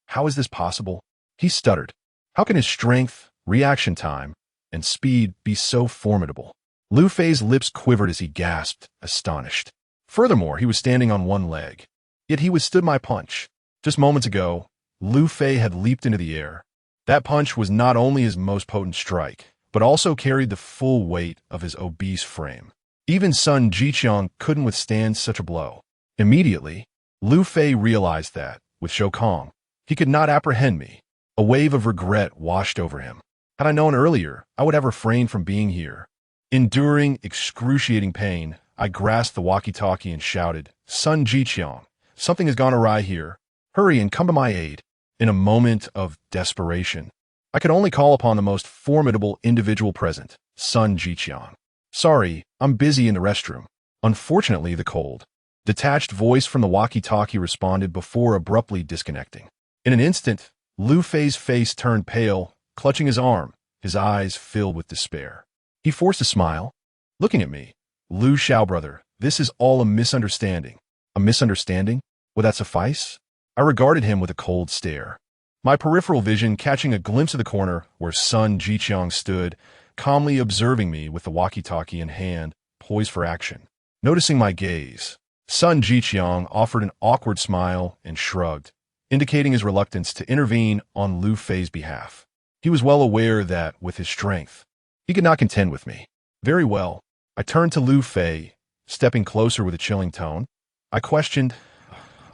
How is this possible? He stuttered. How can his strength, reaction time, and speed be so formidable? Lu Fei's lips quivered as he gasped, astonished. Furthermore, he was standing on one leg. Yet he withstood my punch. Just moments ago, Lu Fei had leaped into the air. That punch was not only his most potent strike, but also carried the full weight of his obese frame. Even Sun Jiqiang couldn't withstand such a blow. Immediately, Lu Fei realized that, with Zhou Kong, he could not apprehend me. A wave of regret washed over him. Had I known earlier, I would have refrained from being here. Enduring excruciating pain, I grasped the walkie-talkie and shouted, "Sun Jiqiang, something has gone awry here. Hurry and come to my aid." In a moment of desperation, I could only call upon the most formidable individual present, Sun Jiqiang. "Sorry, I'm busy in the restroom." Unfortunately, the cold, detached voice from the walkie-talkie responded before abruptly disconnecting. In an instant, Lu Fei's face turned pale, clutching his arm, his eyes filled with despair. He forced a smile, looking at me. "Lu Xiao, brother, this is all a misunderstanding." "A misunderstanding? Would that suffice?" I regarded him with a cold stare, my peripheral vision catching a glimpse of the corner where Sun Jiqiang stood, calmly observing me with the walkie-talkie in hand, poised for action. Noticing my gaze, Sun Jiqiang offered an awkward smile and shrugged, indicating his reluctance to intervene on Lu Fei's behalf. He was well aware that, with his strength, he could not contend with me. Very well. I turned to Lu Fei, stepping closer with a chilling tone. I questioned,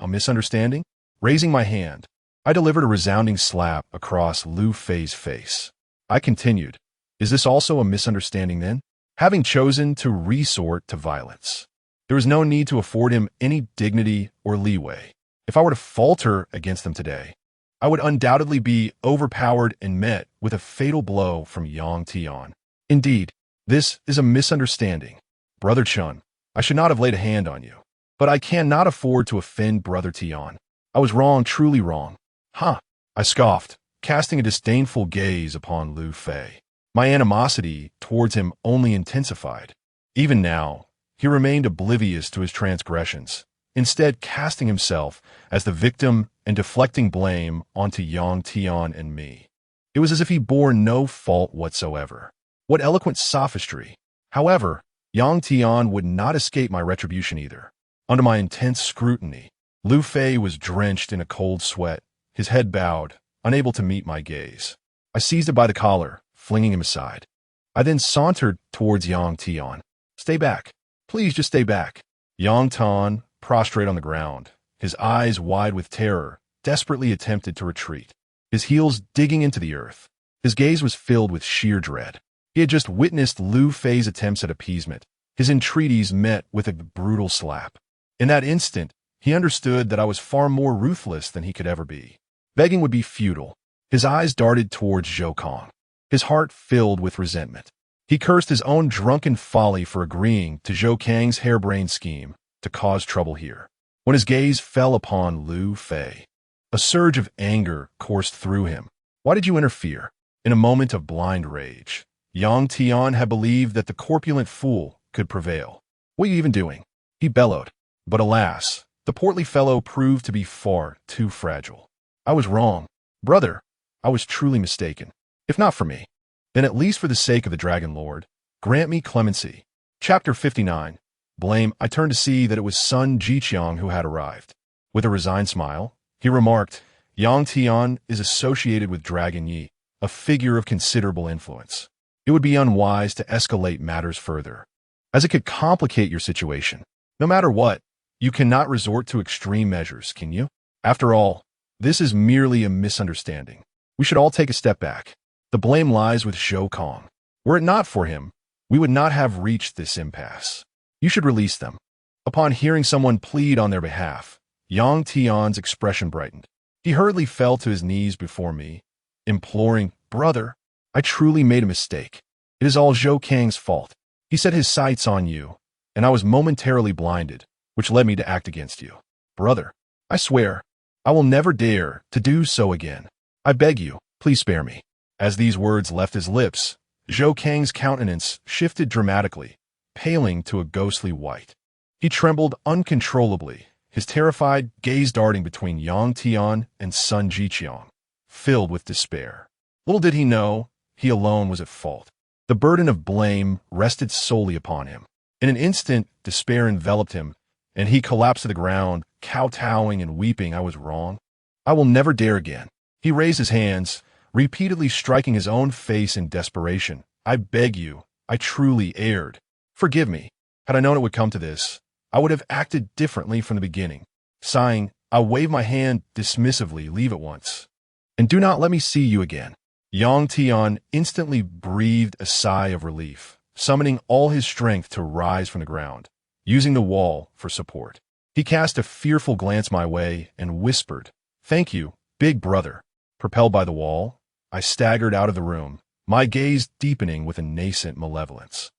a misunderstanding? Raising my hand, I delivered a resounding slap across Lu Fei's face. I continued, is this also a misunderstanding then? Having chosen to resort to violence, there was no need to afford him any dignity or leeway. If I were to falter against them today, I would undoubtedly be overpowered and met with a fatal blow from Yang Tian. Indeed, this is a misunderstanding. Brother Chun, I should not have laid a hand on you, but I cannot afford to offend Brother Tian. I was wrong, truly wrong. Huh, I scoffed, casting a disdainful gaze upon Lu Fei. My animosity towards him only intensified. Even now, he remained oblivious to his transgressions, instead casting himself as the victim and deflecting blame onto Yang Tian and me. It was as if he bore no fault whatsoever. What eloquent sophistry! However, Yang Tian would not escape my retribution either. Under my intense scrutiny, Lu Fei was drenched in a cold sweat, his head bowed, unable to meet my gaze. I seized him by the collar, flinging him aside. I then sauntered towards Yang Tian. Stay back. Please just stay back. Yang Tian, prostrate on the ground, his eyes wide with terror, desperately attempted to retreat, his heels digging into the earth. His gaze was filled with sheer dread. He had just witnessed Lu Fei's attempts at appeasement, his entreaties met with a brutal slap. In that instant, he understood that I was far more ruthless than he could ever be. Begging would be futile. His eyes darted towards Zhou Kong, his heart filled with resentment. He cursed his own drunken folly for agreeing to Zhou Kang's harebrained scheme to cause trouble here. When his gaze fell upon Lu Fei, a surge of anger coursed through him. Why did you interfere? In a moment of blind rage, Yang Tian had believed that the corpulent fool could prevail. What are you even doing? He bellowed. But alas, the portly fellow proved to be far too fragile. I was wrong. Brother, I was truly mistaken. If not for me, then at least for the sake of the Dragon Lord, grant me clemency. Chapter 59. Blame. I turned to see that it was Sun Jiqiang who had arrived. With a resigned smile, he remarked, Yang Tian is associated with Dragon Yi, a figure of considerable influence. It would be unwise to escalate matters further, as it could complicate your situation. No matter what, you cannot resort to extreme measures, can you? After all, this is merely a misunderstanding. We should all take a step back. The blame lies with Zhou Kong. Were it not for him, we would not have reached this impasse. You should release them. Upon hearing someone plead on their behalf, Yang Tian's expression brightened. He hurriedly fell to his knees before me, imploring, Brother, I truly made a mistake. It is all Zhou Kang's fault. He set his sights on you, and I was momentarily blinded, which led me to act against you. Brother, I swear, I will never dare to do so again. I beg you, please spare me. As these words left his lips, Zhou Kang's countenance shifted dramatically, paling to a ghostly white. He trembled uncontrollably, his terrified gaze darting between Yang Tian and Sun Jiqiang, filled with despair. Little did he know, he alone was at fault. The burden of blame rested solely upon him. In an instant, despair enveloped him, and he collapsed to the ground, kowtowing and weeping. I was wrong. I will never dare again. He raised his hands, repeatedly striking his own face in desperation. I beg you, I truly erred. Forgive me. Had I known it would come to this, I would have acted differently from the beginning. Sighing, I waved my hand dismissively. Leave at once, and do not let me see you again. Yang Tian instantly breathed a sigh of relief, summoning all his strength to rise from the ground, using the wall for support. He cast a fearful glance my way and whispered, Thank you, big brother. Propelled by the wall, I staggered out of the room, my gaze deepening with a nascent malevolence.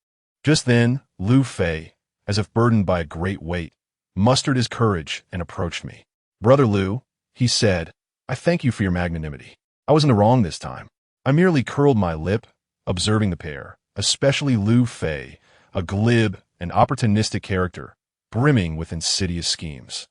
Just then, Lu Fei, as if burdened by a great weight, mustered his courage and approached me. Brother Lu, he said, I thank you for your magnanimity. I was in the wrong this time. I merely curled my lip, observing the pair, especially Lu Fei, a glib and opportunistic character, brimming with insidious schemes.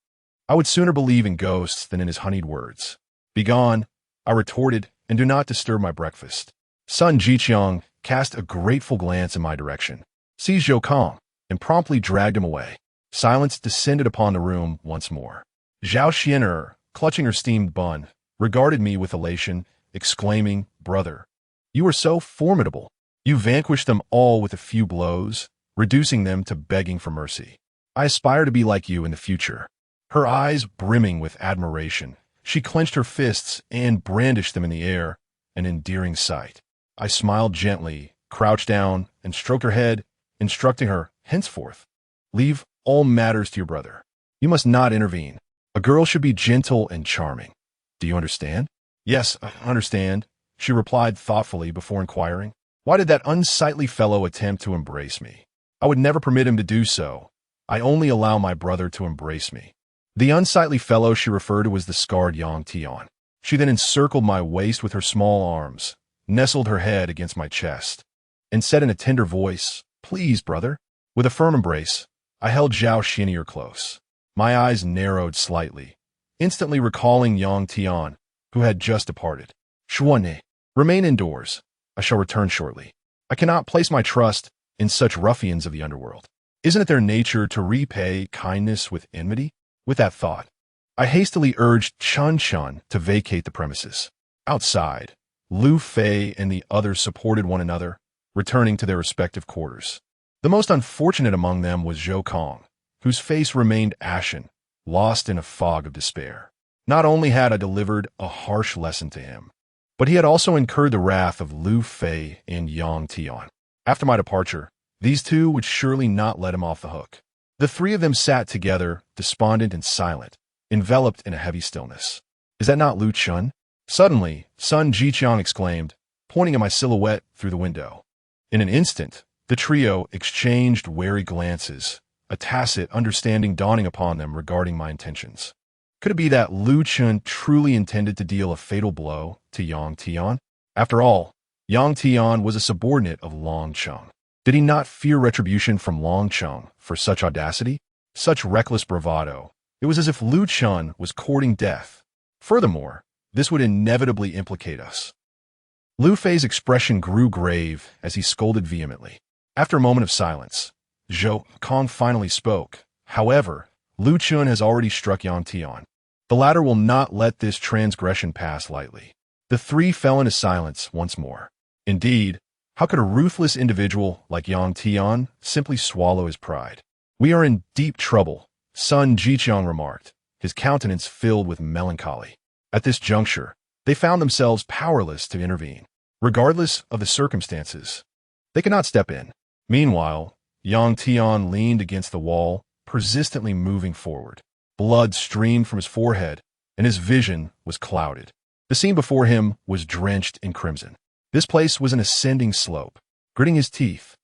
I would sooner believe in ghosts than in his honeyed words. Begone, I retorted, and do not disturb my breakfast. Sun Jiqiang cast a grateful glance in my direction, seized Zhou Kong, and promptly dragged him away. Silence descended upon the room once more. Zhao Xian'er, clutching her steamed bun, regarded me with elation, exclaiming, "Brother, you are so formidable. You vanquished them all with a few blows, reducing them to begging for mercy. I aspire to be like you in the future." Her eyes brimming with admiration, she clenched her fists and brandished them in the air, an endearing sight. I smiled gently, crouched down, and stroked her head, instructing her, "Henceforth, leave all matters to your brother. You must not intervene. A girl should be gentle and charming. Do you understand?" "Yes, I understand," she replied thoughtfully before inquiring, "Why did that unsightly fellow attempt to embrace me? I would never permit him to do so. I only allow my brother to embrace me." The unsightly fellow she referred to was the scarred Yang Tian. She then encircled my waist with her small arms, nestled her head against my chest, and said in a tender voice, "Please, brother." With a firm embrace, I held Zhao Xian'er close. My eyes narrowed slightly, instantly recalling Yang Tian, who had just departed. "Shuane, remain indoors. I shall return shortly. I cannot place my trust in such ruffians of the underworld. Isn't it their nature to repay kindness with enmity?" With that thought, I hastily urged Chun Chun to vacate the premises. Outside, Lu Fei and the others supported one another, returning to their respective quarters. The most unfortunate among them was Zhou Kong, whose face remained ashen, lost in a fog of despair. Not only had I delivered a harsh lesson to him, but he had also incurred the wrath of Lu Fei and Yang Tian. After my departure, these two would surely not let him off the hook. The three of them sat together, despondent and silent, enveloped in a heavy stillness. "Is that not Lu Chun?" Suddenly, Sun Jiqiang exclaimed, pointing at my silhouette through the window. In an instant, the trio exchanged wary glances, a tacit understanding dawning upon them regarding my intentions. Could it be that Lu Chun truly intended to deal a fatal blow to Yang Tian? After all, Yang Tian was a subordinate of Long Cheng. Did he not fear retribution from Long Cheng for such audacity, such reckless bravado? It was as if Lu Chun was courting death. Furthermore, this would inevitably implicate us. Lu Fei's expression grew grave as he scolded vehemently. After a moment of silence, Zhou Kong finally spoke. "However, Lu Chun has already struck Yang Tian. The latter will not let this transgression pass lightly." The three fell into silence once more. Indeed, how could a ruthless individual like Yang Tian simply swallow his pride? "We are in deep trouble," Sun Jiqiang remarked, his countenance filled with melancholy. At this juncture, they found themselves powerless to intervene. Regardless of the circumstances, they could not step in. Meanwhile, Yang Tian leaned against the wall, persistently moving forward. Blood streamed from his forehead, and his vision was clouded. The scene before him was drenched in crimson. This place was an ascending slope. Gritting his teeth,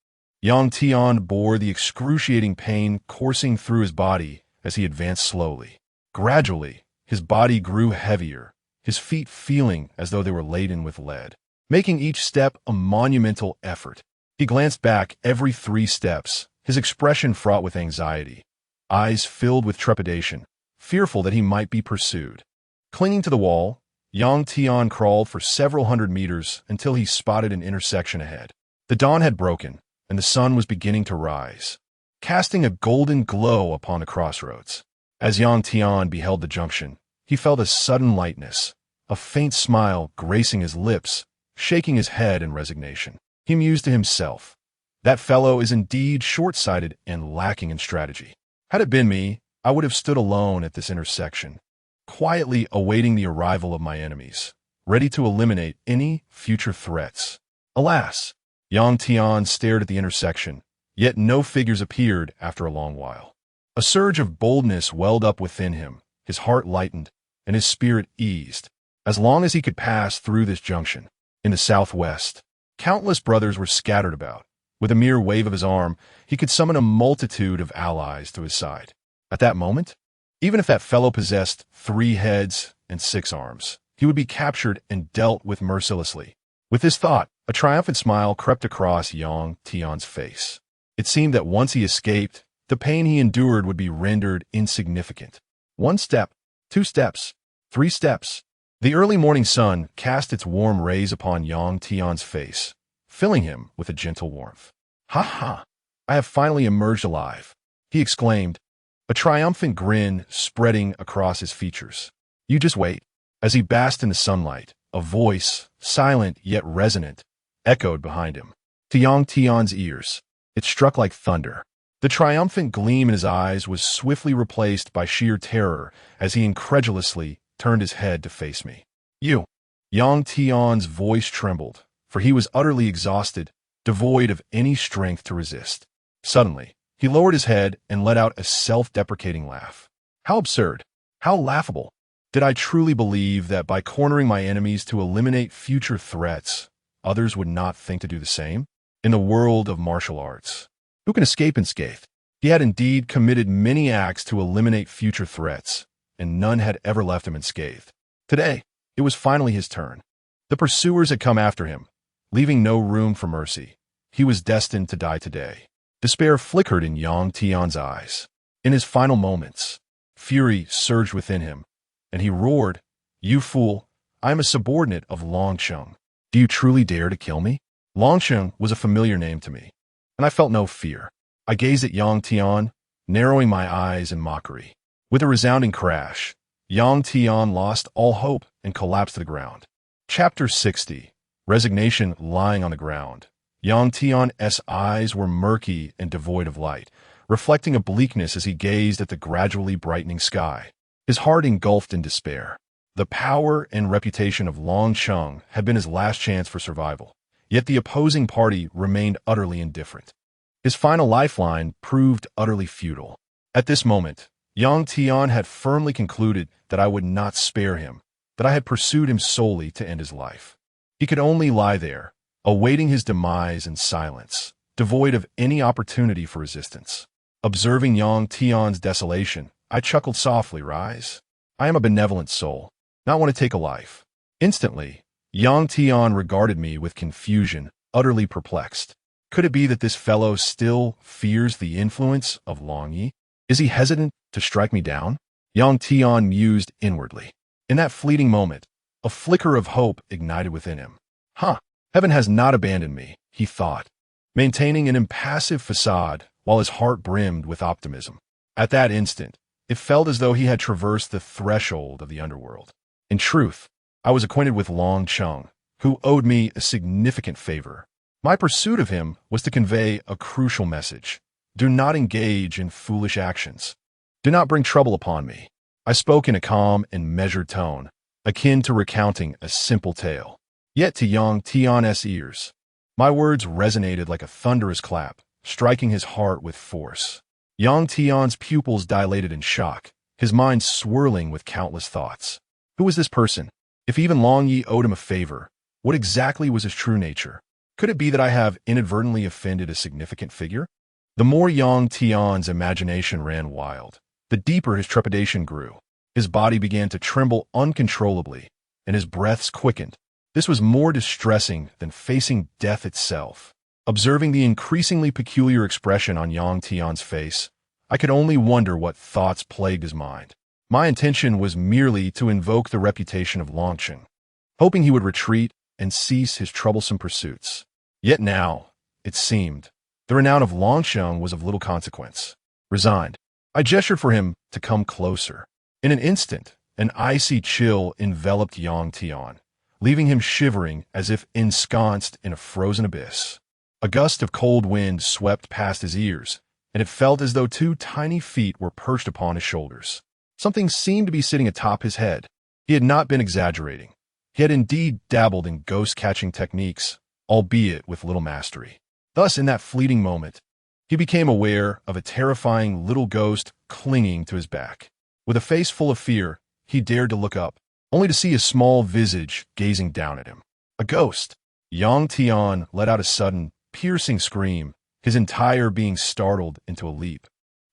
Yang Tian bore the excruciating pain coursing through his body as he advanced slowly. Gradually, his body grew heavier, his feet feeling as though they were laden with lead, making each step a monumental effort. He glanced back every 3 steps, his expression fraught with anxiety, eyes filled with trepidation, fearful that he might be pursued. Clinging to the wall, Yang Tian crawled for several hundred meters until he spotted an intersection ahead. The dawn had broken, and the sun was beginning to rise, casting a golden glow upon the crossroads. As Yang Tian beheld the junction, he felt a sudden lightness, a faint smile gracing his lips, shaking his head in resignation. He mused to himself, "That fellow is indeed short-sighted and lacking in strategy. Had it been me, I would have stood alone at this intersection, quietly awaiting the arrival of my enemies, ready to eliminate any future threats." Alas! Yang Tian stared at the intersection, yet no figures appeared after a long while. A surge of boldness welled up within him, his heart lightened, and his spirit eased. As long as he could pass through this junction, in the southwest, countless brothers were scattered about. With a mere wave of his arm, he could summon a multitude of allies to his side. At that moment, even if that fellow possessed 3 heads and 6 arms, he would be captured and dealt with mercilessly. With this thought, a triumphant smile crept across Yang Tian's face. It seemed that once he escaped, the pain he endured would be rendered insignificant. 1 step, 2 steps, 3 steps. The early morning sun cast its warm rays upon Yang Tian's face, filling him with a gentle warmth. "Ha ha! I have finally emerged alive," he exclaimed, a triumphant grin spreading across his features. "You just wait." As he basked in the sunlight, a voice, silent yet resonant, echoed behind him. To Yang Tian's ears, it struck like thunder. The triumphant gleam in his eyes was swiftly replaced by sheer terror as he incredulously turned his head to face me. "You!" Yang Tian's voice trembled, for he was utterly exhausted, devoid of any strength to resist. Suddenly, he lowered his head and let out a self-deprecating laugh. How absurd! How laughable! Did I truly believe that by cornering my enemies to eliminate future threats, others would not think to do the same? In the world of martial arts, who can escape unscathed? He had indeed committed many acts to eliminate future threats, and none had ever left him unscathed. Today, it was finally his turn. The pursuers had come after him, leaving no room for mercy. He was destined to die today. Despair flickered in Yang Tian's eyes. In his final moments, fury surged within him, and he roared, "You fool! I am a subordinate of Longsheng. Do you truly dare to kill me?" Longsheng was a familiar name to me, and I felt no fear. I gazed at Yang Tian, narrowing my eyes in mockery. With a resounding crash, Yang Tian lost all hope and collapsed to the ground. Chapter 60. Resignation lying on the ground. Yang Tian's eyes were murky and devoid of light, reflecting a bleakness as he gazed at the gradually brightening sky. His heart engulfed in despair. The power and reputation of Longsheng had been his last chance for survival, yet the opposing party remained utterly indifferent. His final lifeline proved utterly futile. At this moment, Yang Tian had firmly concluded that I would not spare him, that I had pursued him solely to end his life. He could only lie there, awaiting his demise in silence, devoid of any opportunity for resistance. Observing Yang Tian's desolation, I chuckled softly. "Rise. I am a benevolent soul, not want to take a life." Instantly, Yang Tian regarded me with confusion, utterly perplexed. Could it be that this fellow still fears the influence of Long Yi? Is he hesitant to strike me down? Yang Tian mused inwardly. In that fleeting moment, a flicker of hope ignited within him. Heaven has not abandoned me, he thought, maintaining an impassive facade while his heart brimmed with optimism. At that instant, it felt as though he had traversed the threshold of the underworld. In truth, I was acquainted with Longsheng, who owed me a significant favor. My pursuit of him was to convey a crucial message. Do not engage in foolish actions. Do not bring trouble upon me. I spoke in a calm and measured tone, akin to recounting a simple tale. Yet to Yang Tian's ears, my words resonated like a thunderous clap, striking his heart with force. Yang Tian's pupils dilated in shock, his mind swirling with countless thoughts. Who was this person? If even Long Yi owed him a favor, what exactly was his true nature? Could it be that I have inadvertently offended a significant figure? The more Yang Tian's imagination ran wild, the deeper his trepidation grew. His body began to tremble uncontrollably, and his breaths quickened. This was more distressing than facing death itself. Observing the increasingly peculiar expression on Yang Tian's face, I could only wonder what thoughts plagued his mind. My intention was merely to invoke the reputation of Longsheng, hoping he would retreat and cease his troublesome pursuits. Yet now, it seemed, the renown of Longsheng was of little consequence. Resigned, I gestured for him to come closer. In an instant, an icy chill enveloped Yang Tian, leaving him shivering as if ensconced in a frozen abyss. A gust of cold wind swept past his ears, and it felt as though two tiny feet were perched upon his shoulders. Something seemed to be sitting atop his head. He had not been exaggerating. He had indeed dabbled in ghost-catching techniques, albeit with little mastery. Thus, in that fleeting moment, he became aware of a terrifying little ghost clinging to his back. With a face full of fear, he dared to look up, only to see a small visage gazing down at him. A ghost! Yang Tian let out a sudden, piercing scream, his entire being startled into a leap.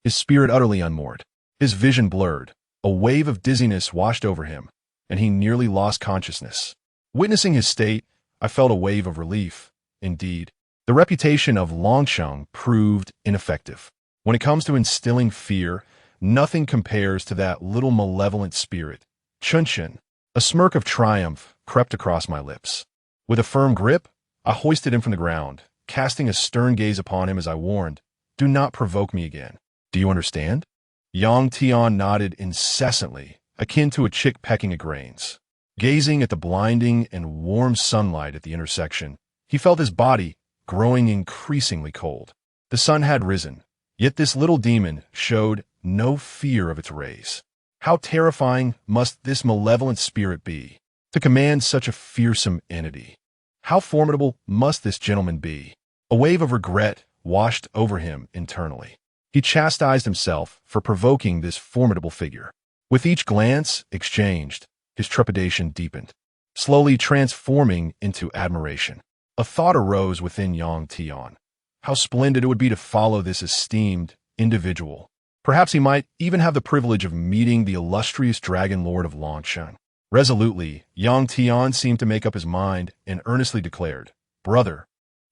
His spirit utterly unmoored, his vision blurred. A wave of dizziness washed over him, and he nearly lost consciousness. Witnessing his state, I felt a wave of relief. Indeed, the reputation of Longsheng proved ineffective. When it comes to instilling fear, nothing compares to that little malevolent spirit, Chunchen. A smirk of triumph crept across my lips. With a firm grip, I hoisted him from the ground, casting a stern gaze upon him as I warned, "Do not provoke me again. Do you understand?" Yang Tian nodded incessantly, akin to a chick pecking at grains. Gazing at the blinding and warm sunlight at the intersection, he felt his body growing increasingly cold. The sun had risen, yet this little demon showed no fear of its rays. How terrifying must this malevolent spirit be, to command such a fearsome entity? How formidable must this gentleman be? A wave of regret washed over him internally. He chastised himself for provoking this formidable figure. With each glance exchanged, his trepidation deepened, slowly transforming into admiration. A thought arose within Yang Tian. How splendid it would be to follow this esteemed individual. Perhaps he might even have the privilege of meeting the illustrious Dragon Lord of Longshan. Resolutely, Yang Tian seemed to make up his mind and earnestly declared, "Brother,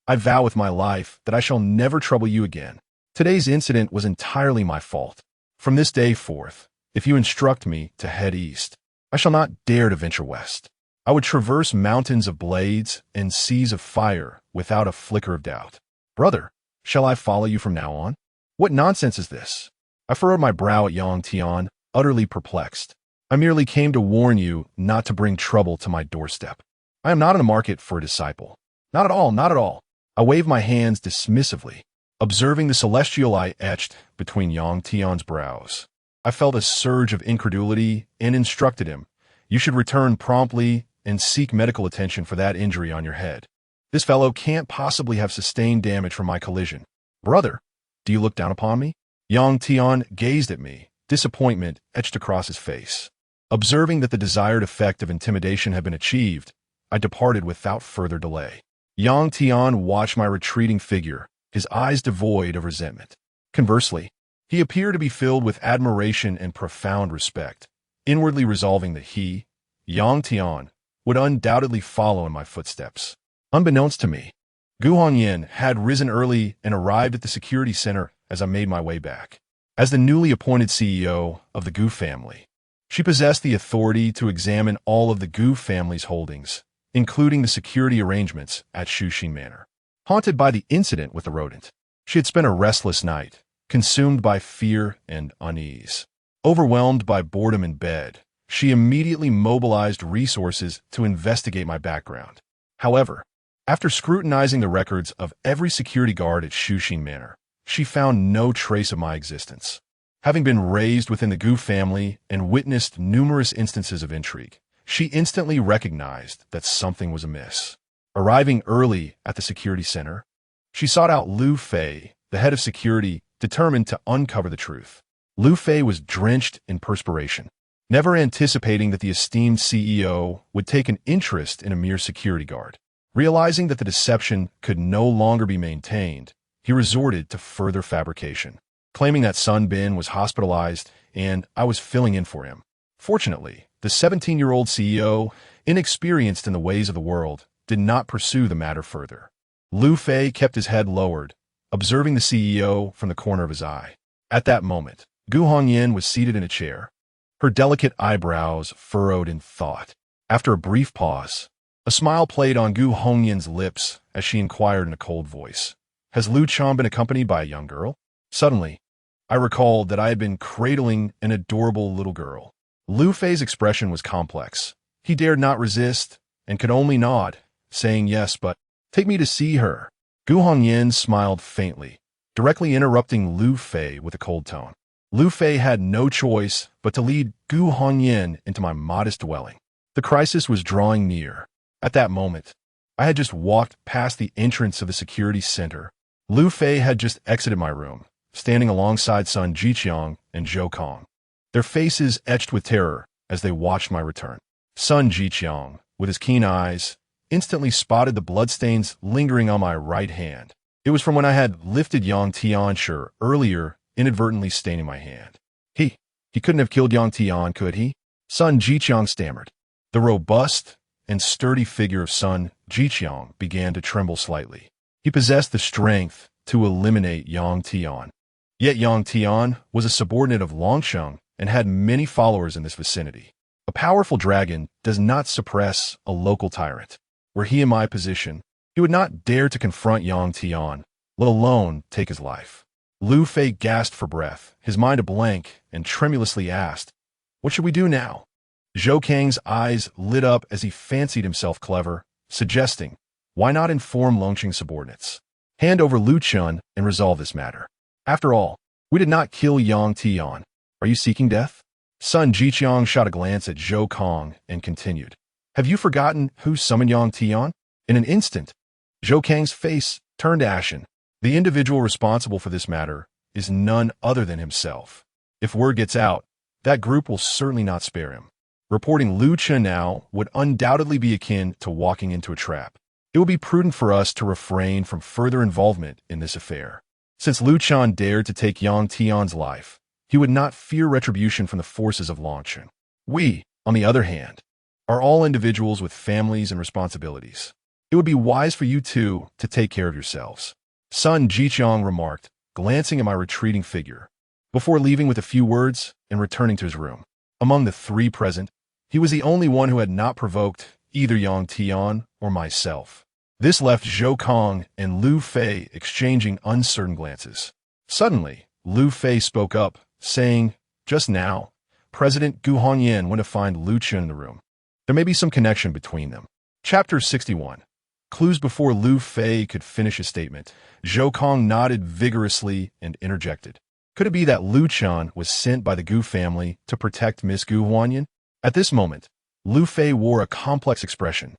I vow with my life that I shall never trouble you again. Today's incident was entirely my fault. From this day forth, if you instruct me to head east, I shall not dare to venture west. I would traverse mountains of blades and seas of fire without a flicker of doubt. Brother, shall I follow you from now on? What nonsense is this?" I furrowed my brow at Yang Tian, utterly perplexed. "I merely came to warn you not to bring trouble to my doorstep. I am not in the market for a disciple. Not at all, not at all." I waved my hands dismissively, observing the celestial eye etched between Yang Tian's brows. I felt a surge of incredulity and instructed him, "You should return promptly and seek medical attention for that injury on your head. This fellow can't possibly have sustained damage from my collision. Brother, do you look down upon me?" Yang Tian gazed at me, disappointment etched across his face. Observing that the desired effect of intimidation had been achieved, I departed without further delay. Yang Tian watched my retreating figure, his eyes devoid of resentment. Conversely, he appeared to be filled with admiration and profound respect, inwardly resolving that he, Yang Tian, would undoubtedly follow in my footsteps. Unbeknownst to me, Gu Hongyan had risen early and arrived at the security center as I made my way back. As the newly appointed CEO of the Gu family, she possessed the authority to examine all of the Gu family's holdings, including the security arrangements at Shuxin Manor. Haunted by the incident with the rodent, she had spent a restless night, consumed by fear and unease. Overwhelmed by boredom in bed, she immediately mobilized resources to investigate my background. However, after scrutinizing the records of every security guard at Shuxin Manor, she found no trace of my existence. Having been raised within the Gu family and witnessed numerous instances of intrigue, she instantly recognized that something was amiss. Arriving early at the security center, she sought out Lu Fei, the head of security, determined to uncover the truth. Lu Fei was drenched in perspiration, never anticipating that the esteemed CEO would take an interest in a mere security guard. Realizing that the deception could no longer be maintained, he resorted to further fabrication, claiming that Sun Bin was hospitalized and I was filling in for him. Fortunately, the 17-year-old CEO, inexperienced in the ways of the world, did not pursue the matter further. Lu Fei kept his head lowered, observing the CEO from the corner of his eye. At that moment, Gu Hongyan was seated in a chair, her delicate eyebrows furrowed in thought. After a brief pause, a smile played on Gu Hongyan's lips as she inquired in a cold voice, "Has Lu Chang been accompanied by a young girl?" Suddenly, I recalled that I had been cradling an adorable little girl. Lu Fei's expression was complex. He dared not resist and could only nod, saying yes, but "Take me to see her." Gu Hongyan smiled faintly, directly interrupting Lu Fei with a cold tone. Lu Fei had no choice but to lead Gu Hongyan into my modest dwelling. The crisis was drawing near. At that moment, I had just walked past the entrance of the security center. Lu Fei had just exited my room, standing alongside Sun Jiqiang and Zhou Kong, their faces etched with terror as they watched my return. Sun Jiqiang, with his keen eyes, instantly spotted the bloodstains lingering on my right hand. It was from when I had lifted Yang Tianshi earlier, inadvertently staining my hand. He couldn't have killed Yang Tian, could he? Sun Jiqiang stammered. The robust and sturdy figure of Sun Jiqiang began to tremble slightly. He possessed the strength to eliminate Yang Tian. Yet Yang Tian was a subordinate of Longshan and had many followers in this vicinity. A powerful dragon does not suppress a local tyrant. Were he in my position, He would not dare to confront Yang Tian, let alone take his life. Lu Fei gasped for breath, his mind a blank, and tremulously asked, "What should we do now?" Zhou Kang's eyes lit up as he fancied himself clever, suggesting, "Why not inform Longqing's subordinates? Hand over Lu Chun and resolve this matter. After all, we did not kill Yang Tian. Are you seeking death?" Sun Jiqiang shot a glance at Zhou Kang and continued, "Have you forgotten who summoned Yang Tian?" In an instant, Zhou Kang's face turned ashen. The individual responsible for this matter is none other than himself. If word gets out, that group will certainly not spare him. Reporting Lu Chun now would undoubtedly be akin to walking into a trap. It would be prudent for us to refrain from further involvement in this affair. Since Lu Chun dared to take Yang Tian's life, he would not fear retribution from the forces of Longqing. We, on the other hand, are all individuals with families and responsibilities. It would be wise for you two to take care of yourselves. Sun Jiqiang remarked, glancing at my retreating figure, before leaving with a few words and returning to his room. Among the three present, he was the only one who had not provoked either Yang Tian or myself. This left Zhou Kang and Lu Fei exchanging uncertain glances. Suddenly, Lu Fei spoke up, saying, "Just now, President Gu Huanyan went to find Lu Chun in the room. There may be some connection between them." Chapter 61. Clues. Before Lu Fei could finish his statement, Zhou Kang nodded vigorously and interjected. Could it be that Lu Chun was sent by the Gu family to protect Miss Gu Huanyan? At this moment, Lu Fei wore a complex expression,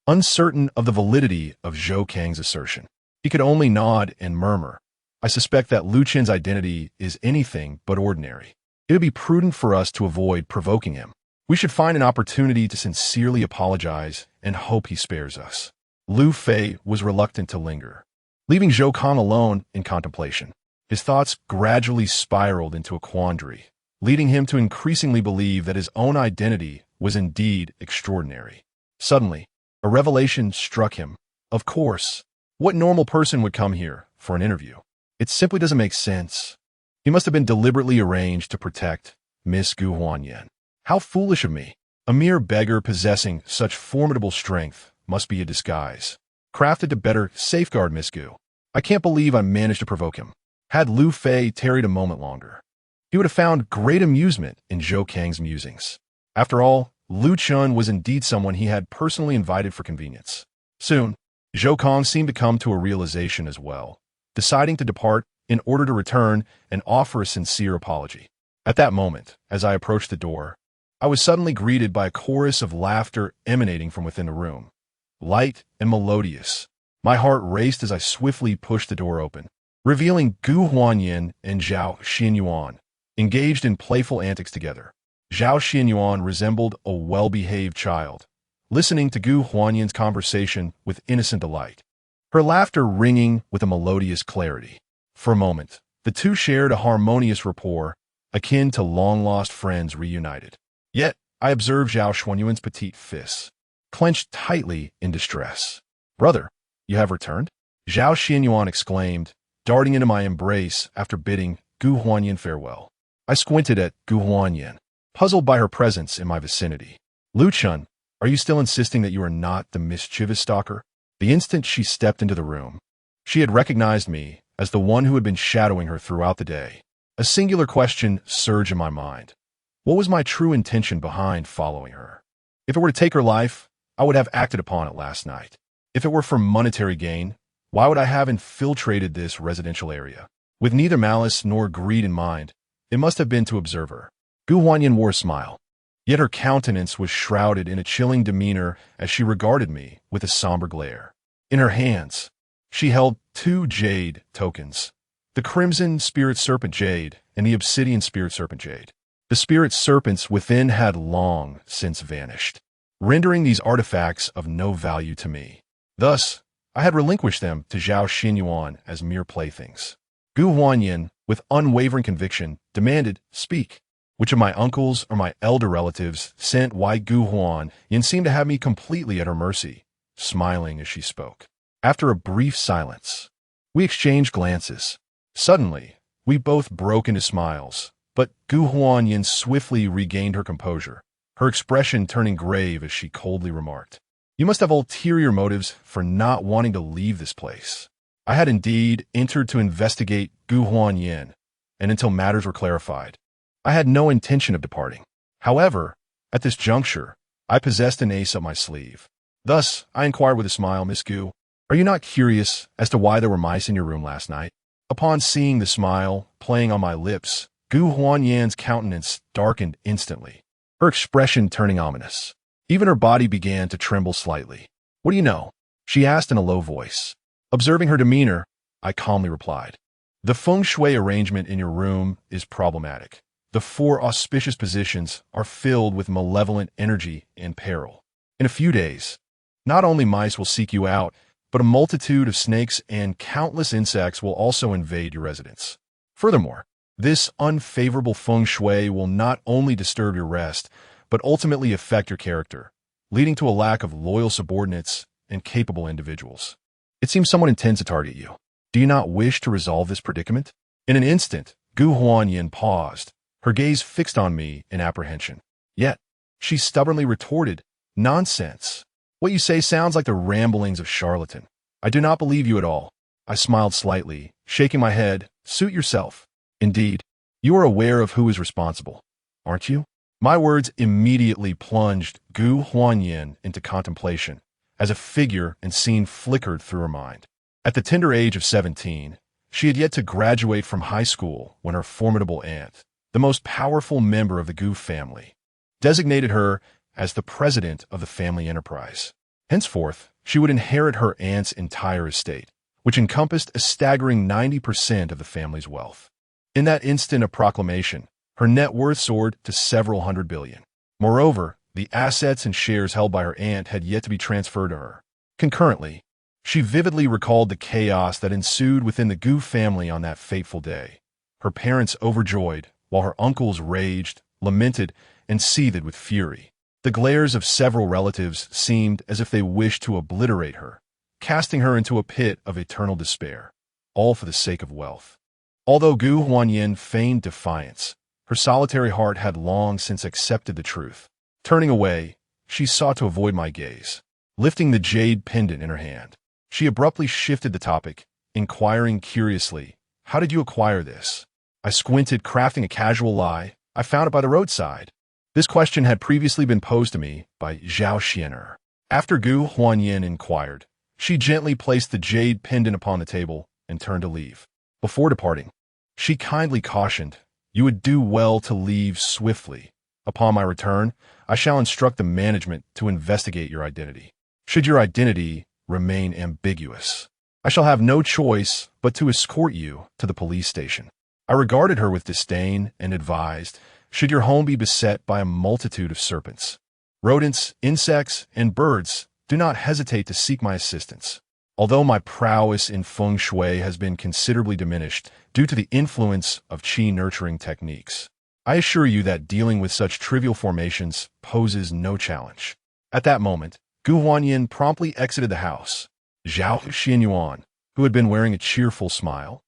uncertain of the validity of Zhou Kang's assertion. He could only nod and murmur, "I suspect that Lu Chun's identity is anything but ordinary. It would be prudent for us to avoid provoking him. We should find an opportunity to sincerely apologize and hope he spares us." Lu Fei was reluctant to linger, leaving Zhou Kang alone in contemplation. His thoughts gradually spiraled into a quandary, leading him to increasingly believe that his own identity was indeed extraordinary. Suddenly, a revelation struck him. Of course, what normal person would come here for an interview? It simply doesn't make sense. He must have been deliberately arranged to protect Miss Gu Huanyan. How foolish of me. A mere beggar possessing such formidable strength must be a disguise, crafted to better safeguard Miss Gu. I can't believe I managed to provoke him. Had Lu Fei tarried a moment longer, he would have found great amusement in Zhou Kang's musings. After all, Lu Chun was indeed someone he had personally invited for convenience. Soon, Zhou Kang seemed to come to a realization as well, deciding to depart in order to return and offer a sincere apology. At that moment, as I approached the door, I was suddenly greeted by a chorus of laughter emanating from within the room, light and melodious. My heart raced as I swiftly pushed the door open, revealing Gu Huanyan and Zhao Xinyuan, engaged in playful antics together. Zhao Xinyuan resembled a well-behaved child, listening to Gu Huanyan's conversation with innocent delight, her laughter ringing with a melodious clarity. For a moment, the two shared a harmonious rapport, akin to long-lost friends reunited. Yet, I observed Zhao Xuanyuan's petite fists, clenched tightly in distress. "Brother, you have returned?" Zhao Xinyuan exclaimed, darting into my embrace after bidding Gu Huanyan farewell. I squinted at Gu Huanyan, puzzled by her presence in my vicinity. "Lu Chun, are you still insisting that you are not the mischievous stalker?" The instant she stepped into the room, she had recognized me as the one who had been shadowing her throughout the day. A singular question surged in my mind. What was my true intention behind following her? If it were to take her life, I would have acted upon it last night. If it were for monetary gain, why would I have infiltrated this residential area? With neither malice nor greed in mind, it must have been to observe her. Gu Huanyan wore a smile, yet her countenance was shrouded in a chilling demeanor as she regarded me with a somber glare. In her hands, she held two jade tokens, the crimson spirit serpent jade and the obsidian spirit serpent jade. The spirit serpents within had long since vanished, rendering these artifacts of no value to me. Thus, I had relinquished them to Zhao Xinyuan as mere playthings. Gu Huanyan, with unwavering conviction, demanded, "Speak. Which of my uncles or my elder relatives sent why Gu Huanyan seemed to have me completely at her mercy?" Smiling as she spoke. After a brief silence, we exchanged glances. Suddenly, we both broke into smiles, but Gu Huanyan swiftly regained her composure, her expression turning grave as she coldly remarked, You must have ulterior motives for not wanting to leave this place. I had indeed entered to investigate Gu Huanyin, and until matters were clarified, I had no intention of departing. However, at this juncture, I possessed an ace up my sleeve. Thus, I inquired with a smile, Miss Gu, are you not curious as to why there were mice in your room last night? Upon seeing the smile playing on my lips, Gu Huanyin's countenance darkened instantly, her expression turning ominous. Even her body began to tremble slightly. What do you know? She asked in a low voice. Observing her demeanor, I calmly replied. The feng shui arrangement in your room is problematic. The 4 auspicious positions are filled with malevolent energy and peril. In a few days, not only mice will seek you out, but a multitude of snakes and countless insects will also invade your residence. Furthermore, this unfavorable feng shui will not only disturb your rest, but ultimately affect your character, leading to a lack of loyal subordinates and capable individuals. It seems someone intends to target you. Do you not wish to resolve this predicament? In an instant, Gu Huanyin paused, her gaze fixed on me in apprehension. Yet, she stubbornly retorted, nonsense. What you say sounds like the ramblings of charlatan. I do not believe you at all. I smiled slightly, shaking my head. Suit yourself. Indeed, you are aware of who is responsible, aren't you? My words immediately plunged Gu Huanyin into contemplation, as a figure and scene flickered through her mind. At the tender age of 17, she had yet to graduate from high school when her formidable aunt, the most powerful member of the Gu family, designated her as the president of the family enterprise. Henceforth, she would inherit her aunt's entire estate, which encompassed a staggering 90% of the family's wealth. In that instant of proclamation, her net worth soared to several hundred billion. Moreover, the assets and shares held by her aunt had yet to be transferred to her. Concurrently, she vividly recalled the chaos that ensued within the Gu family on that fateful day. Her parents overjoyed, while her uncles raged, lamented, and seethed with fury. The glares of several relatives seemed as if they wished to obliterate her, casting her into a pit of eternal despair, all for the sake of wealth. Although Gu Huanyin feigned defiance, her solitary heart had long since accepted the truth. Turning away, she sought to avoid my gaze. Lifting the jade pendant in her hand, she abruptly shifted the topic, inquiring curiously, how did you acquire this? I squinted, crafting a casual lie. I found it by the roadside. This question had previously been posed to me by Zhao Xianer. After Gu Huanyin inquired, she gently placed the jade pendant upon the table and turned to leave. Before departing, she kindly cautioned, you would do well to leave swiftly. Upon my return, I shall instruct the management to investigate your identity. Should your identity remain ambiguous, I shall have no choice but to escort you to the police station. I regarded her with disdain and advised, should your home be beset by a multitude of serpents, rodents, insects, and birds, do not hesitate to seek my assistance. Although my prowess in feng shui has been considerably diminished due to the influence of qi nurturing techniques, I assure you that dealing with such trivial formations poses no challenge. At that moment, Gu Huanyin promptly exited the house. Zhao Xianyuan, who had been wearing a cheerful smile,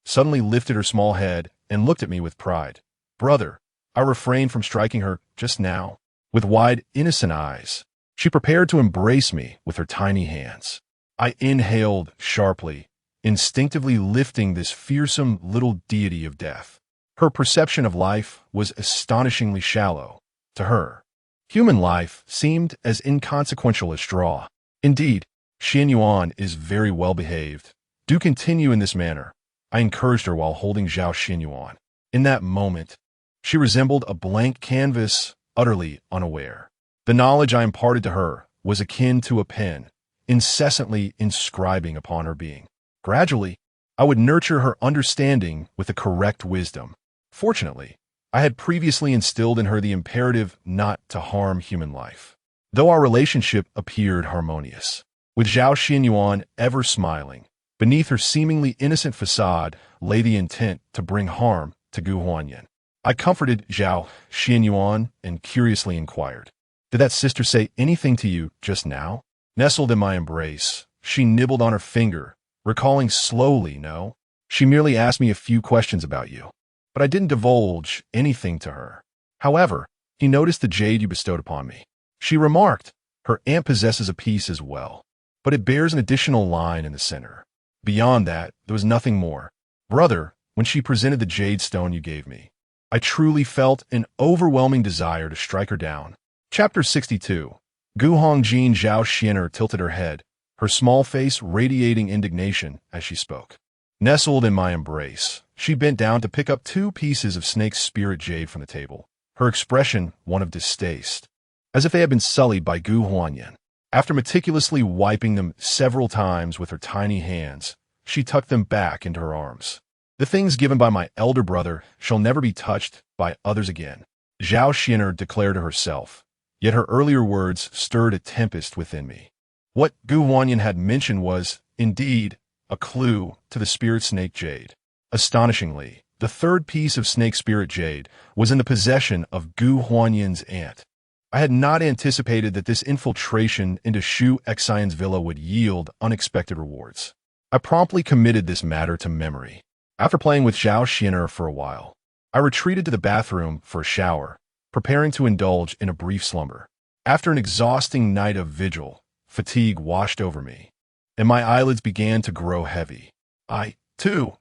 suddenly lifted her small head and looked at me with pride. Brother, I refrained from striking her just now. With wide, innocent eyes, she prepared to embrace me with her tiny hands. I inhaled sharply, instinctively lifting this fearsome little deity of death. Her perception of life was astonishingly shallow. To her, human life seemed as inconsequential as straw. Indeed, Xianyuan is very well behaved. Do continue in this manner, I encouraged her while holding Zhao Xianyuan. In that moment, she resembled a blank canvas, utterly unaware. The knowledge I imparted to her was akin to a pen, incessantly inscribing upon her being. Gradually, I would nurture her understanding with the correct wisdom. Fortunately, I had previously instilled in her the imperative not to harm human life. Though our relationship appeared harmonious, with Zhao Xianyuan ever smiling, beneath her seemingly innocent facade lay the intent to bring harm to Gu Huanyin. I comforted Zhao Xianyuan and curiously inquired, did that sister say anything to you just now? Nestled in my embrace, she nibbled on her finger, recalling slowly, no. She merely asked me a few questions about you, but I didn't divulge anything to her. However, he noticed the jade you bestowed upon me. She remarked, Her aunt possesses a piece as well, but it bears an additional line in the center. Beyond that, there was nothing more. Brother, when she presented the jade stone you gave me, I truly felt an overwhelming desire to strike her down. Chapter 62. Gu Hongjin Zhao Xian'er tilted her head, her small face radiating indignation as she spoke. Nestled in my embrace, she bent down to pick up 2 pieces of snake spirit jade from the table, her expression one of distaste, as if they had been sullied by Gu Huanyan. After meticulously wiping them several times with her tiny hands, she tucked them back into her arms. The things given by my elder brother shall never be touched by others again, Zhao Xian'er declared to herself, yet her earlier words stirred a tempest within me. What Gu Huanyan had mentioned was, indeed, a clue to the spirit snake jade. Astonishingly, the 3rd piece of snake spirit jade was in the possession of Gu Huanyan's aunt. I had not anticipated that this infiltration into Shu Xian's villa would yield unexpected rewards. I promptly committed this matter to memory. After playing with Zhao Xian'er for a while, I retreated to the bathroom for a shower, preparing to indulge in a brief slumber. After an exhausting night of vigil, fatigue washed over me, and my eyelids began to grow heavy. I, too,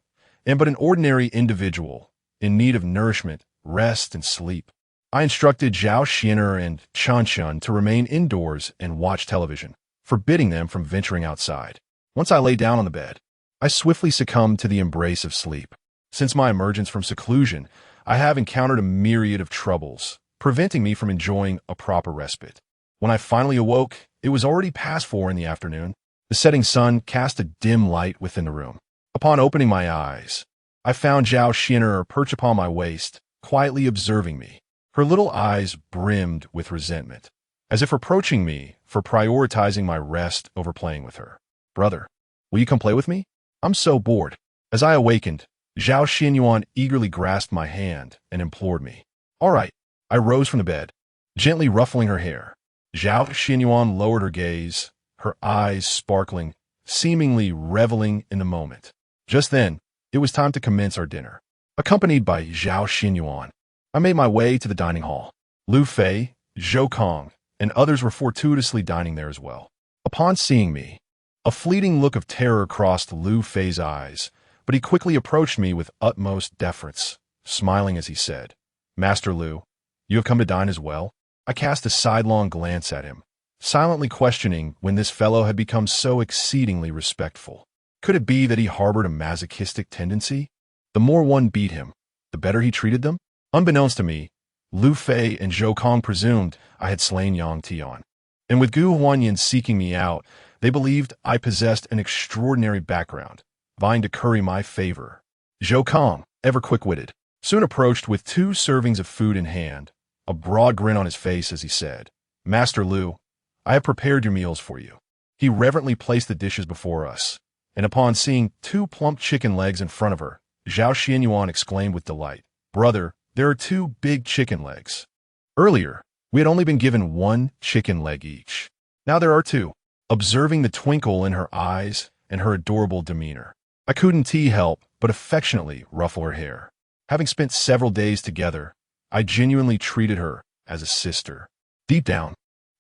am but an ordinary individual, in need of nourishment, rest, and sleep. I instructed Zhao Xian'er and Chanshan to remain indoors and watch television, forbidding them from venturing outside. Once I lay down on the bed, I swiftly succumbed to the embrace of sleep. Since my emergence from seclusion, I have encountered a myriad of troubles, preventing me from enjoying a proper respite. When I finally awoke, it was already past 4 in the afternoon. The setting sun cast a dim light within the room. Upon opening my eyes, I found Zhao Xian'er perched upon my waist, quietly observing me. Her little eyes brimmed with resentment, as if reproaching me for prioritizing my rest over playing with her. Brother, will you come play with me? I'm so bored. As I awakened, Zhao Xianyuan eagerly grasped my hand and implored me. All right. I rose from the bed, gently ruffling her hair. Zhao Xianyuan lowered her gaze, her eyes sparkling, seemingly reveling in the moment. Just then, it was time to commence our dinner. Accompanied by Zhao Xianyuan, I made my way to the dining hall. Lu Fei, Zhou Kong, and others were fortuitously dining there as well. Upon seeing me, a fleeting look of terror crossed Lu Fei's eyes, but he quickly approached me with utmost deference, smiling as he said, Master Lu, you have come to dine as well? I cast a sidelong glance at him, silently questioning when this fellow had become so exceedingly respectful. Could it be that he harbored a masochistic tendency? The more one beat him, the better he treated them? Unbeknownst to me, Lu Fei and Zhou Kong presumed I had slain Yang Tian. And with Gu Huanyan seeking me out, they believed I possessed an extraordinary background, vying to curry my favor. Zhou Kong, ever quick-witted, soon approached with 2 servings of food in hand, a broad grin on his face as he said, Master Lu, I have prepared your meals for you. He reverently placed the dishes before us, and upon seeing 2 plump chicken legs in front of her, Zhao Xianyuan exclaimed with delight, Brother, there are 2 big chicken legs. Earlier, we had only been given 1 chicken leg each. Now there are 2. Observing the twinkle in her eyes and her adorable demeanor, I couldn't help but affectionately ruffle her hair. Having spent several days together, I genuinely treated her as a sister. Deep down,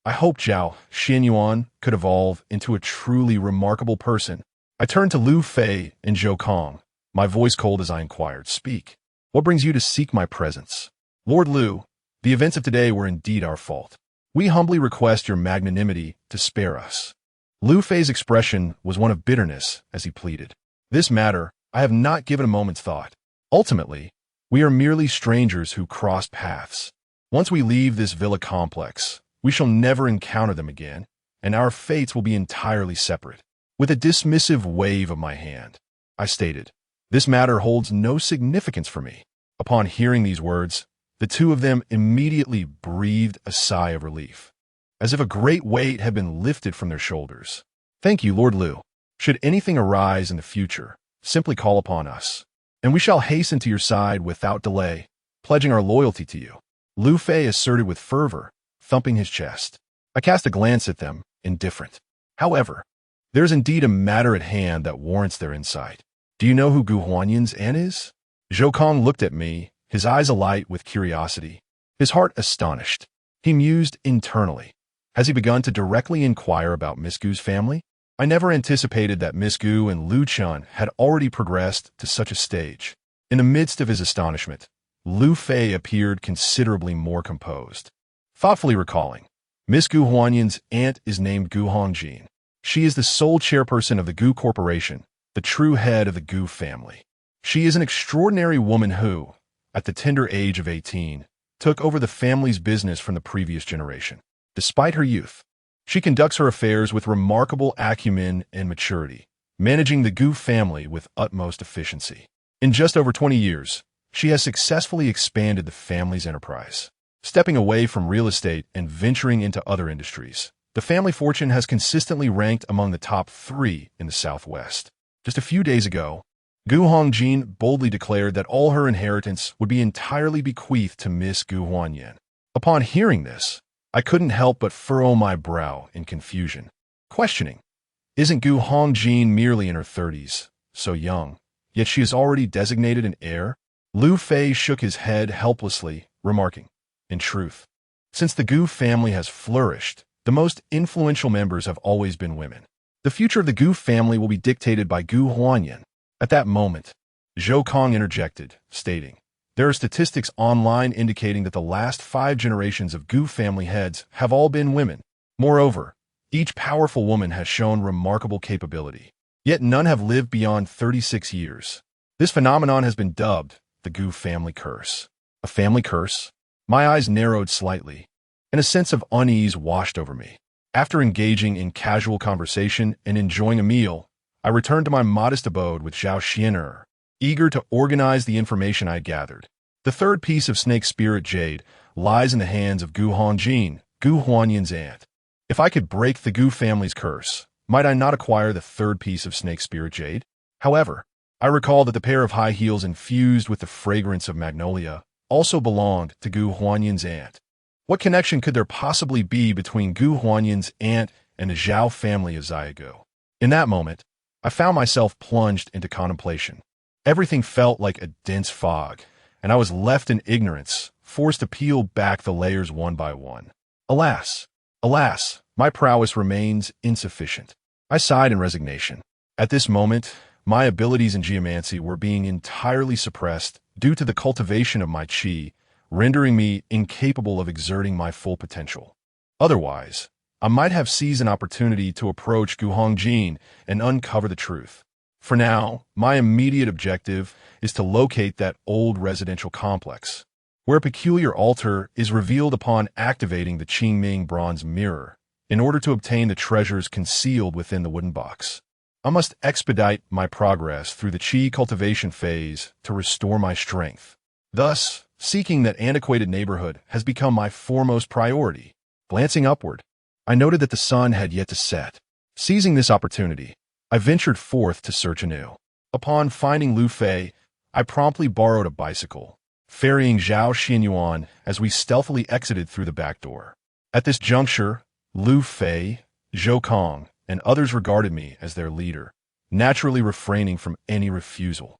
I hoped Zhao Xianyuan could evolve into a truly remarkable person. I turned to Lu Fei and Zhou Kong, my voice cold as I inquired, Speak. What brings you to seek my presence? Lord Lu, the events of today were indeed our fault. We humbly request your magnanimity to spare us. Lu Fei's expression was one of bitterness as he pleaded. This matter, I have not given a moment's thought. Ultimately, we are merely strangers who cross paths. Once we leave this villa complex, we shall never encounter them again, and our fates will be entirely separate. With a dismissive wave of my hand, I stated, This matter holds no significance for me. Upon hearing these words, the 2 of them immediately breathed a sigh of relief, as if a great weight had been lifted from their shoulders. Thank you, Lord Lu. Should anything arise in the future, simply call upon us, and we shall hasten to your side without delay, pledging our loyalty to you. Lu Fei asserted with fervor, thumping his chest. I cast a glance at them, indifferent. However, there is indeed a matter at hand that warrants their insight. Do you know who Gu Huanyan's aunt is? Zhou Kong looked at me, his eyes alight with curiosity, his heart astonished. He mused internally. Has he begun to directly inquire about Miss Gu's family? I never anticipated that Miss Gu and Lu Chun had already progressed to such a stage. In the midst of his astonishment, Lu Fei appeared considerably more composed. Thoughtfully recalling, Miss Gu Huanyan's aunt is named Gu Hongjin. She is the sole chairperson of the Gu Corporation, the true head of the Gu family. She is an extraordinary woman who, at the tender age of 18, took over the family's business from the previous generation. Despite her youth, she conducts her affairs with remarkable acumen and maturity, managing the Gu family with utmost efficiency. In just over 20 years, she has successfully expanded the family's enterprise. Stepping away from real estate and venturing into other industries, the family fortune has consistently ranked among the top 3 in the Southwest. Just a few days ago, Gu Hongjin boldly declared that all her inheritance would be entirely bequeathed to Miss Gu Huanyan. Upon hearing this, I couldn't help but furrow my brow in confusion, questioning, isn't Gu Hongjin merely in her 30s, so young, yet she is already designated an heir? Lu Fei shook his head helplessly, remarking, in truth, since the Gu family has flourished, the most influential members have always been women. The future of the Gu family will be dictated by Gu Huanyan. At that moment, Zhou Kong interjected, stating, there are statistics online indicating that the last 5 generations of Gu family heads have all been women. Moreover, each powerful woman has shown remarkable capability, yet none have lived beyond 36 years. This phenomenon has been dubbed the Gu family curse. A family curse? My eyes narrowed slightly, and a sense of unease washed over me. After engaging in casual conversation and enjoying a meal, I returned to my modest abode with Zhao Xian'er, eager to organize the information I gathered. The third piece of snake spirit jade lies in the hands of Gu Hongjin, Gu Huanyan's aunt. If I could break the Gu family's curse, might I not acquire the third piece of snake spirit jade? However, I recall that the pair of high heels infused with the fragrance of magnolia also belonged to Gu Huanyan's aunt. What connection could there possibly be between Gu Huanyan's aunt and the Zhao family of Xiaogu? In that moment, I found myself plunged into contemplation. Everything felt like a dense fog, and I was left in ignorance, forced to peel back the layers one by one. Alas, my prowess remains insufficient. I sighed in resignation. At this moment, my abilities in geomancy were being entirely suppressed due to the cultivation of my qi, rendering me incapable of exerting my full potential. Otherwise, I might have seized an opportunity to approach Gu Hongjin and uncover the truth. For now, my immediate objective is to locate that old residential complex, where a peculiar altar is revealed upon activating the Qingming bronze mirror, in order to obtain the treasures concealed within the wooden box. I must expedite my progress through the qi cultivation phase to restore my strength. Thus, seeking that antiquated neighborhood has become my foremost priority. Glancing upward, I noted that the sun had yet to set. Seizing this opportunity, I ventured forth to search anew. Upon finding Lu Fei, I promptly borrowed a bicycle, ferrying Zhao Xianyuan as we stealthily exited through the back door. At this juncture, Lu Fei, Zhou Kong, and others regarded me as their leader, naturally refraining from any refusal.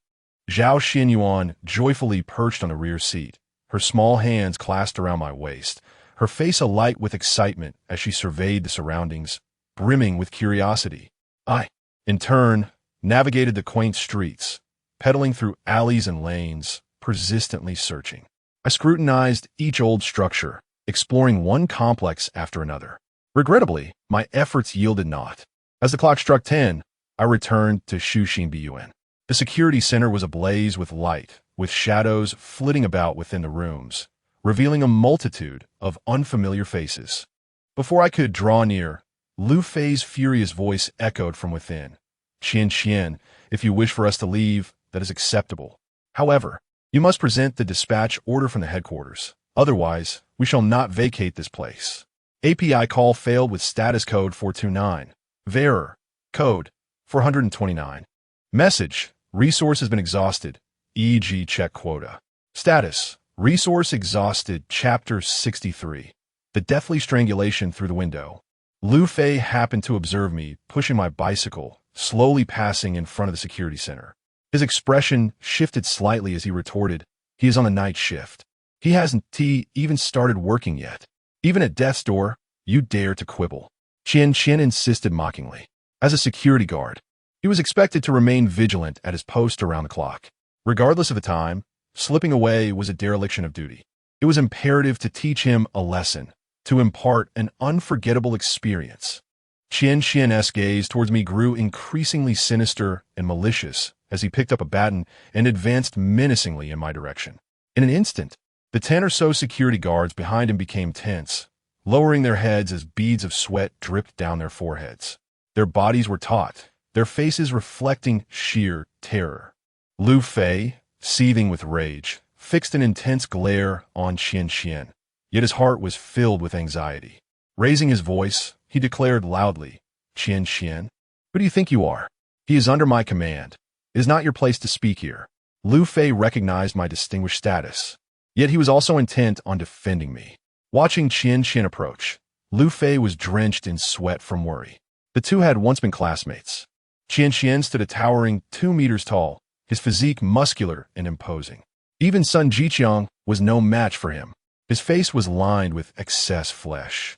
Zhao Xianyuan joyfully perched on the rear seat, her small hands clasped around my waist, her face alight with excitement as she surveyed the surroundings, brimming with curiosity. I, in turn, navigated the quaint streets, pedaling through alleys and lanes, persistently searching. I scrutinized each old structure, exploring one complex after another. Regrettably, my efforts yielded naught. As the clock struck 10, I returned to Shuxin Biyuan. The security center was ablaze with light, with shadows flitting about within the rooms, revealing a multitude of unfamiliar faces. Before I could draw near, Lu Fei's furious voice echoed from within. Qian, if you wish for us to leave, that is acceptable. However, you must present the dispatch order from the headquarters. Otherwise, we shall not vacate this place. API call failed with status code 429. Error. Code 429. Message. Resource has been exhausted. E.g. check quota. Status. Resource exhausted. Chapter 63. The deathly strangulation through the window. Lu Fei happened to observe me pushing my bicycle, slowly passing in front of the security center. His expression shifted slightly as he retorted, he is on a night shift. He hasn't even started working yet. Even at death's door, You dare to quibble. Qian insisted mockingly. As a security guard, he was expected to remain vigilant at his post around the clock. Regardless of the time, slipping away was a dereliction of duty. It was imperative to teach him a lesson, to impart an unforgettable experience. Qian's gaze towards me grew increasingly sinister and malicious as he picked up a baton and advanced menacingly in my direction. In an instant, the 10 or so security guards behind him became tense, lowering their heads as beads of sweat dripped down their foreheads. Their bodies were taut, their faces reflecting sheer terror. Lu Fei, seething with rage, fixed an intense glare on Qian, yet his heart was filled with anxiety. Raising his voice, he declared loudly, Qian, who do you think you are? He is under my command. It is not your place to speak here. Lu Fei recognized my distinguished status, yet he was also intent on defending me. Watching Qian approach, Lu Fei was drenched in sweat from worry. The two had once been classmates. Qian stood a towering 2 meters tall, his physique muscular and imposing. Even Sun Jiqiang was no match for him. His face was lined with excess flesh,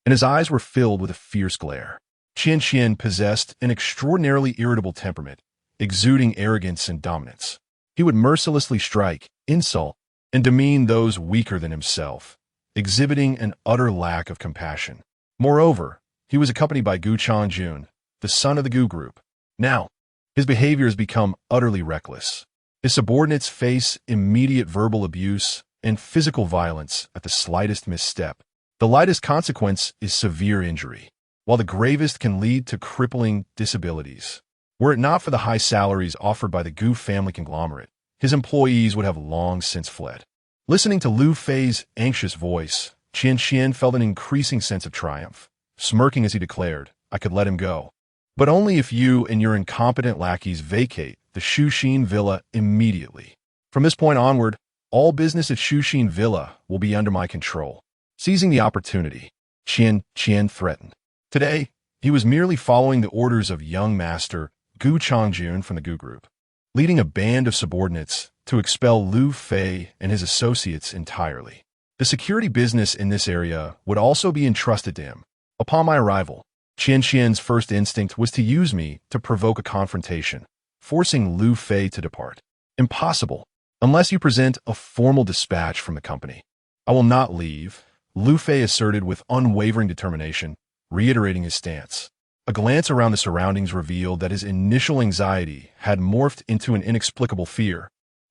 and his eyes were filled with a fierce glare. Qian possessed an extraordinarily irritable temperament, exuding arrogance and dominance. He would mercilessly strike, insult, and demean those weaker than himself, exhibiting an utter lack of compassion. Moreover, he was accompanied by Gu Changjun, the son of the Gu group. Now, his behavior has become utterly reckless. His subordinates face immediate verbal abuse and physical violence at the slightest misstep. The lightest consequence is severe injury, while the gravest can lead to crippling disabilities. Were it not for the high salaries offered by the Gu family conglomerate, his employees would have long since fled. Listening to Lu Fei's anxious voice, Qian felt an increasing sense of triumph. Smirking as he declared, I could let him go, but only if you and your incompetent lackeys vacate the Shuxin Villa immediately. From this point onward, all business at Shuxin Villa will be under my control. Seizing the opportunity, Qian threatened. Today, he was merely following the orders of young master Gu Changjun from the Gu group, leading a band of subordinates to expel Lu Fei and his associates entirely. The security business in this area would also be entrusted to him. Upon my arrival, Qian's first instinct was to use me to provoke a confrontation, forcing Lu Fei to depart. Impossible, unless you present a formal dispatch from the company. I will not leave, Lu Fei asserted with unwavering determination, reiterating his stance. A glance around the surroundings revealed that his initial anxiety had morphed into an inexplicable fear,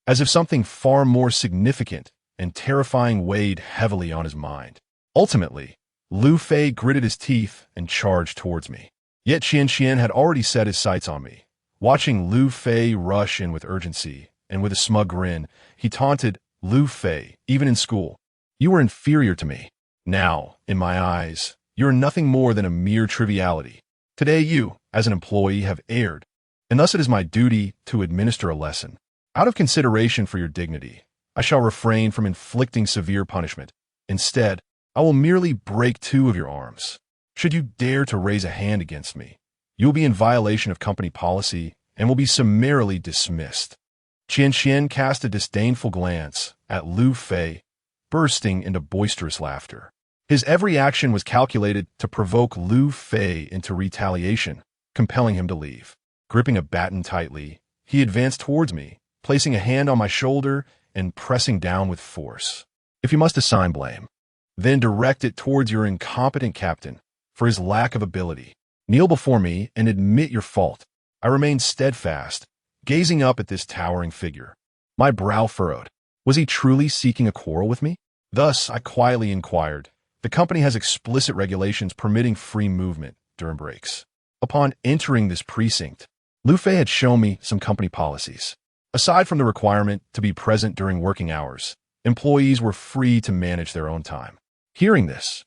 as if something far more significant and terrifying weighed heavily on his mind. Ultimately, Lu Fei gritted his teeth and charged towards me. Yet Qian had already set his sights on me. Watching Lu Fei rush in with urgency, and with a smug grin, he taunted, Lu Fei, even in school, you were inferior to me. Now, in my eyes, you are nothing more than a mere triviality. Today you, as an employee, have erred, and thus it is my duty to administer a lesson. Out of consideration for your dignity, I shall refrain from inflicting severe punishment. Instead, I will merely break 2 of your arms. Should you dare to raise a hand against me, you will be in violation of company policy and will be summarily dismissed. Qian cast a disdainful glance at Lu Fei, bursting into boisterous laughter. His every action was calculated to provoke Lu Fei into retaliation, compelling him to leave. Gripping a baton tightly, he advanced towards me, placing a hand on my shoulder and pressing down with force. If you must assign blame, then direct it towards your incompetent captain for his lack of ability. Kneel before me and admit your fault. I remained steadfast, gazing up at this towering figure. My brow furrowed. Was he truly seeking a quarrel with me? Thus, I quietly inquired. The company has explicit regulations permitting free movement during breaks. Upon entering this precinct, Lu Fei had shown me some company policies. Aside from the requirement to be present during working hours, employees were free to manage their own time. Hearing this,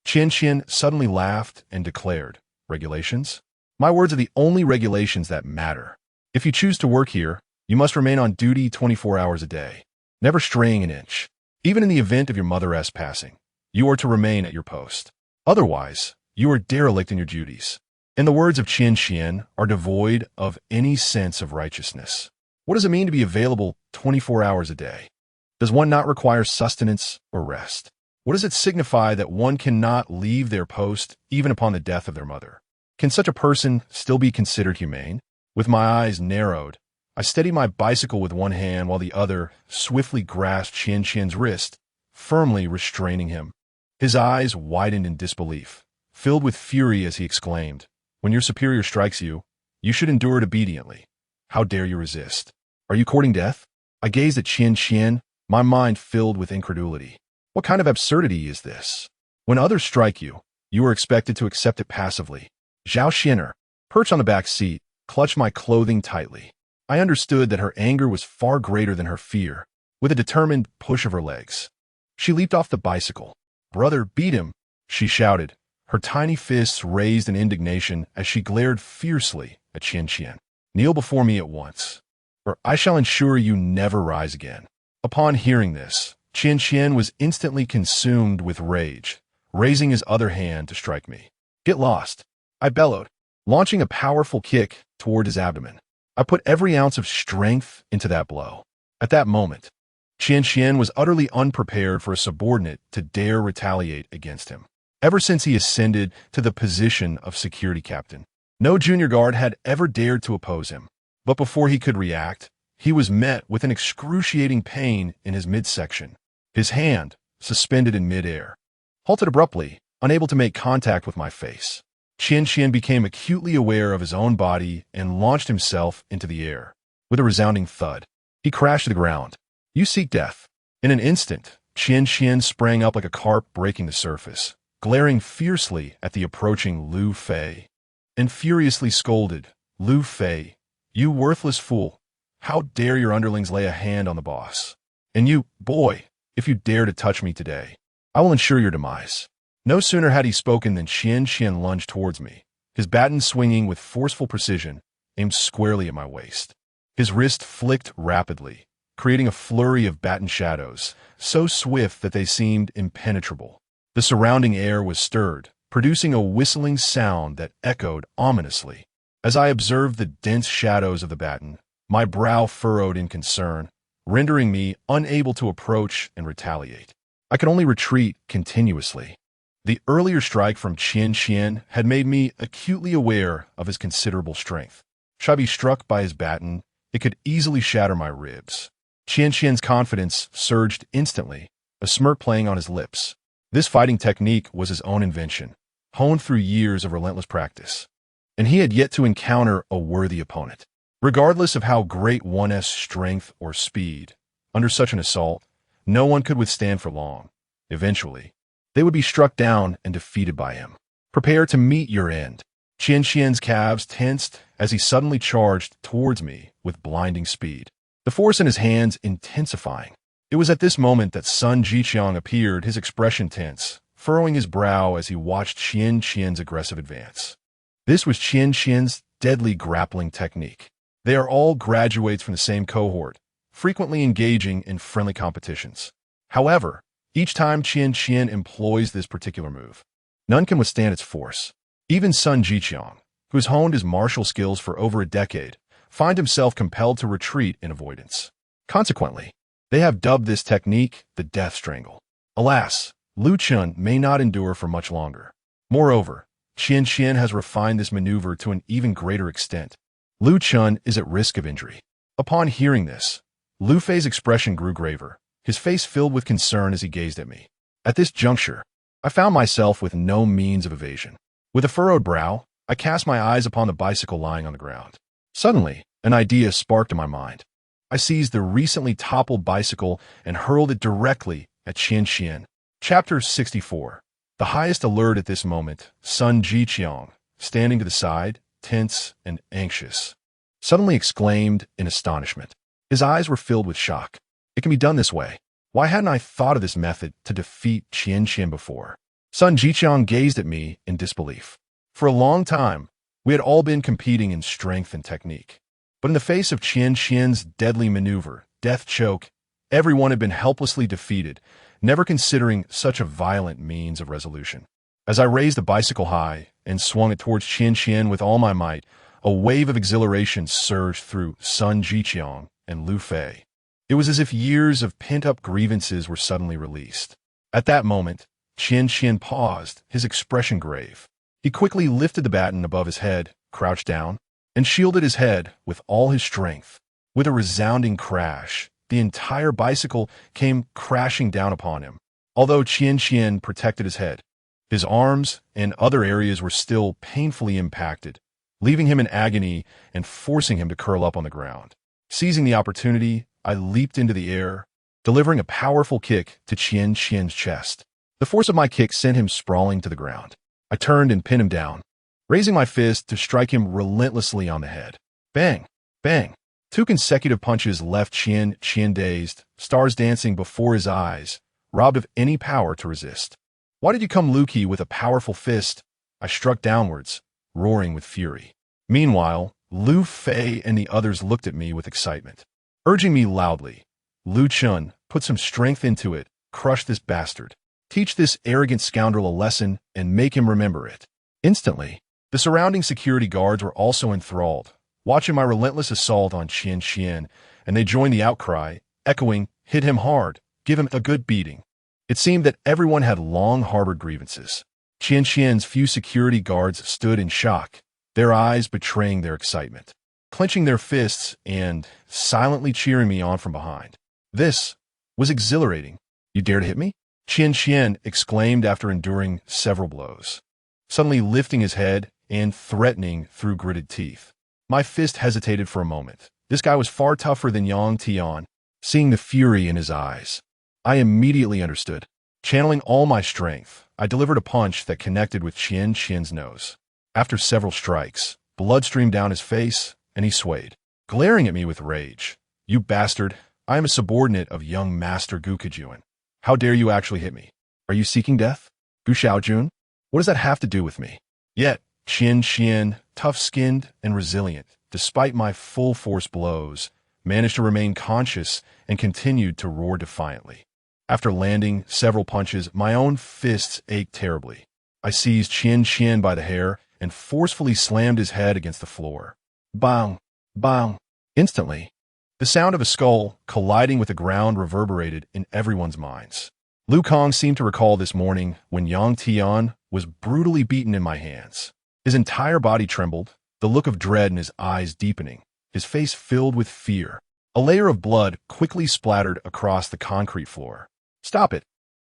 Qian suddenly laughed and declared, regulations? My words are the only regulations that matter. If you choose to work here, you must remain on duty 24 hours a day, never straying an inch. Even in the event of your mother's passing, you are to remain at your post. Otherwise, you are derelict in your duties. And the words of Qian are devoid of any sense of righteousness. What does it mean to be available 24 hours a day? Does one not require sustenance or rest? What does it signify that one cannot leave their post even upon the death of their mother? Can such a person still be considered humane? With my eyes narrowed, I steadied my bicycle with one hand while the other swiftly grasped Qian Qian's wrist, firmly restraining him. His eyes widened in disbelief, filled with fury as he exclaimed, "When your superior strikes you, you should endure it obediently. How dare you resist? Are you courting death?" I gazed at Qian Qian, my mind filled with incredulity. What kind of absurdity is this? When others strike you, you are expected to accept it passively. Zhao Xian'er, perched on the back seat, clutched my clothing tightly. I understood that her anger was far greater than her fear. With a determined push of her legs, she leaped off the bicycle. "Brother, beat him!" she shouted, her tiny fists raised in indignation as she glared fiercely at Qian Qian. "Kneel before me at once, or I shall ensure you never rise again." Upon hearing this, Qian Qian was instantly consumed with rage, raising his other hand to strike me. "Get lost," I bellowed, launching a powerful kick toward his abdomen. I put every ounce of strength into that blow. At that moment, Qian Qian was utterly unprepared for a subordinate to dare retaliate against him. Ever since he ascended to the position of security captain, no junior guard had ever dared to oppose him. But before he could react, he was met with an excruciating pain in his midsection. His hand, suspended in midair, halted abruptly, unable to make contact with my face. Qian Qian became acutely aware of his own body and launched himself into the air. With a resounding thud, he crashed to the ground. "You seek death." In an instant, Qian Qian sprang up like a carp breaking the surface, glaring fiercely at the approaching Lu Fei, and furiously scolded, "Lu Fei, you worthless fool! How dare your underlings lay a hand on the boss? And you, boy, if you dare to touch me today, I will ensure your demise." No sooner had he spoken than Qian Qian lunged towards me, his baton swinging with forceful precision, aimed squarely at my waist. His wrist flicked rapidly, creating a flurry of baton shadows, so swift that they seemed impenetrable. The surrounding air was stirred, producing a whistling sound that echoed ominously. As I observed the dense shadows of the baton, my brow furrowed in concern, rendering me unable to approach and retaliate. I could only retreat continuously. The earlier strike from Qian Qian had made me acutely aware of his considerable strength. Should I be struck by his baton, it could easily shatter my ribs. Qian Qian's confidence surged instantly, a smirk playing on his lips. This fighting technique was his own invention, honed through years of relentless practice, and he had yet to encounter a worthy opponent. Regardless of how great one's strength or speed, under such an assault, no one could withstand for long. Eventually, they would be struck down and defeated by him. "Prepare to meet your end." Qian Qian's calves tensed as he suddenly charged towards me with blinding speed, the force in his hands intensifying. It was at this moment that Sun Jiqiang appeared, his expression tense, furrowing his brow as he watched Qian Qian's aggressive advance. This was Qian Qian's deadly grappling technique. They are all graduates from the same cohort, frequently engaging in friendly competitions. However, each time Qian Qian employs this particular move, none can withstand its force. Even Sun Jiqiang, who has honed his martial skills for over a decade, finds himself compelled to retreat in avoidance. Consequently, they have dubbed this technique the death strangle. Alas, Lu Chun may not endure for much longer. Moreover, Qian Qian has refined this maneuver to an even greater extent. Lu Chun is at risk of injury. Upon hearing this, Lu Fei's expression grew graver, his face filled with concern as he gazed at me. At this juncture, I found myself with no means of evasion. With a furrowed brow, I cast my eyes upon the bicycle lying on the ground. Suddenly, an idea sparked in my mind. I seized the recently toppled bicycle and hurled it directly at Qian Qian. Chapter 64. The highest alert at this moment, Sun Jiqiang, standing to the side, tense and anxious, suddenly exclaimed in astonishment. His eyes were filled with shock. It can be done this way. Why hadn't I thought of this method to defeat Qian Qian before? Sun Jiqiang gazed at me in disbelief. For a long time, we had all been competing in strength and technique. But in the face of Qian Qian's deadly maneuver, death choke, everyone had been helplessly defeated, never considering such a violent means of resolution. As I raised the bicycle high and swung it towards Qian Qian with all my might, a wave of exhilaration surged through Sun Jiqiang and Lu Fei. It was as if years of pent-up grievances were suddenly released. At that moment, Qian paused, his expression grave. He quickly lifted the baton above his head, crouched down, and shielded his head with all his strength. With a resounding crash, the entire bicycle came crashing down upon him. Although Qian protected his head, his arms and other areas were still painfully impacted, leaving him in agony and forcing him to curl up on the ground. Seizing the opportunity, I leaped into the air, delivering a powerful kick to Qian's chest. The force of my kick sent him sprawling to the ground. I turned and pinned him down, raising my fist to strike him relentlessly on the head. Bang! Bang! 2 consecutive punches left Qian dazed, stars dancing before his eyes, robbed of any power to resist. Why did you come, Luki, with a powerful fist? I struck downwards, roaring with fury. Meanwhile, Lu Fei and the others looked at me with excitement, urging me loudly. Lu Chun, put some strength into it, crush this bastard. Teach this arrogant scoundrel a lesson and make him remember it. Instantly, the surrounding security guards were also enthralled, watching my relentless assault on Qian, and they joined the outcry, echoing, hit him hard, give him a good beating. It seemed that everyone had long harbored grievances. Qian's few security guards stood in shock, their eyes betraying their excitement, clenching their fists and silently cheering me on from behind. This was exhilarating. You dare to hit me? Qian exclaimed after enduring several blows, suddenly lifting his head and threatening through gritted teeth. My fist hesitated for a moment. This guy was far tougher than Yang Tian. Seeing the fury in his eyes, I immediately understood. Channeling all my strength, I delivered a punch that connected with Qian's nose. After several strikes, blood streamed down his face, and he swayed, glaring at me with rage. You bastard! I am a subordinate of young Master Gu Kejuan. How dare you actually hit me? Are you seeking death? Gu Xiaojun? What does that have to do with me? Yet, Qian, tough-skinned and resilient, despite my full-force blows, managed to remain conscious and continued to roar defiantly. After landing several punches, my own fists ached terribly. I seized Qian by the hair and forcefully slammed his head against the floor. Bang! Bang! Instantly, the sound of a skull colliding with the ground reverberated in everyone's minds. Lu Kang seemed to recall this morning when Yang Tian was brutally beaten in my hands. His entire body trembled, the look of dread in his eyes deepening, his face filled with fear. A layer of blood quickly splattered across the concrete floor. Stop it!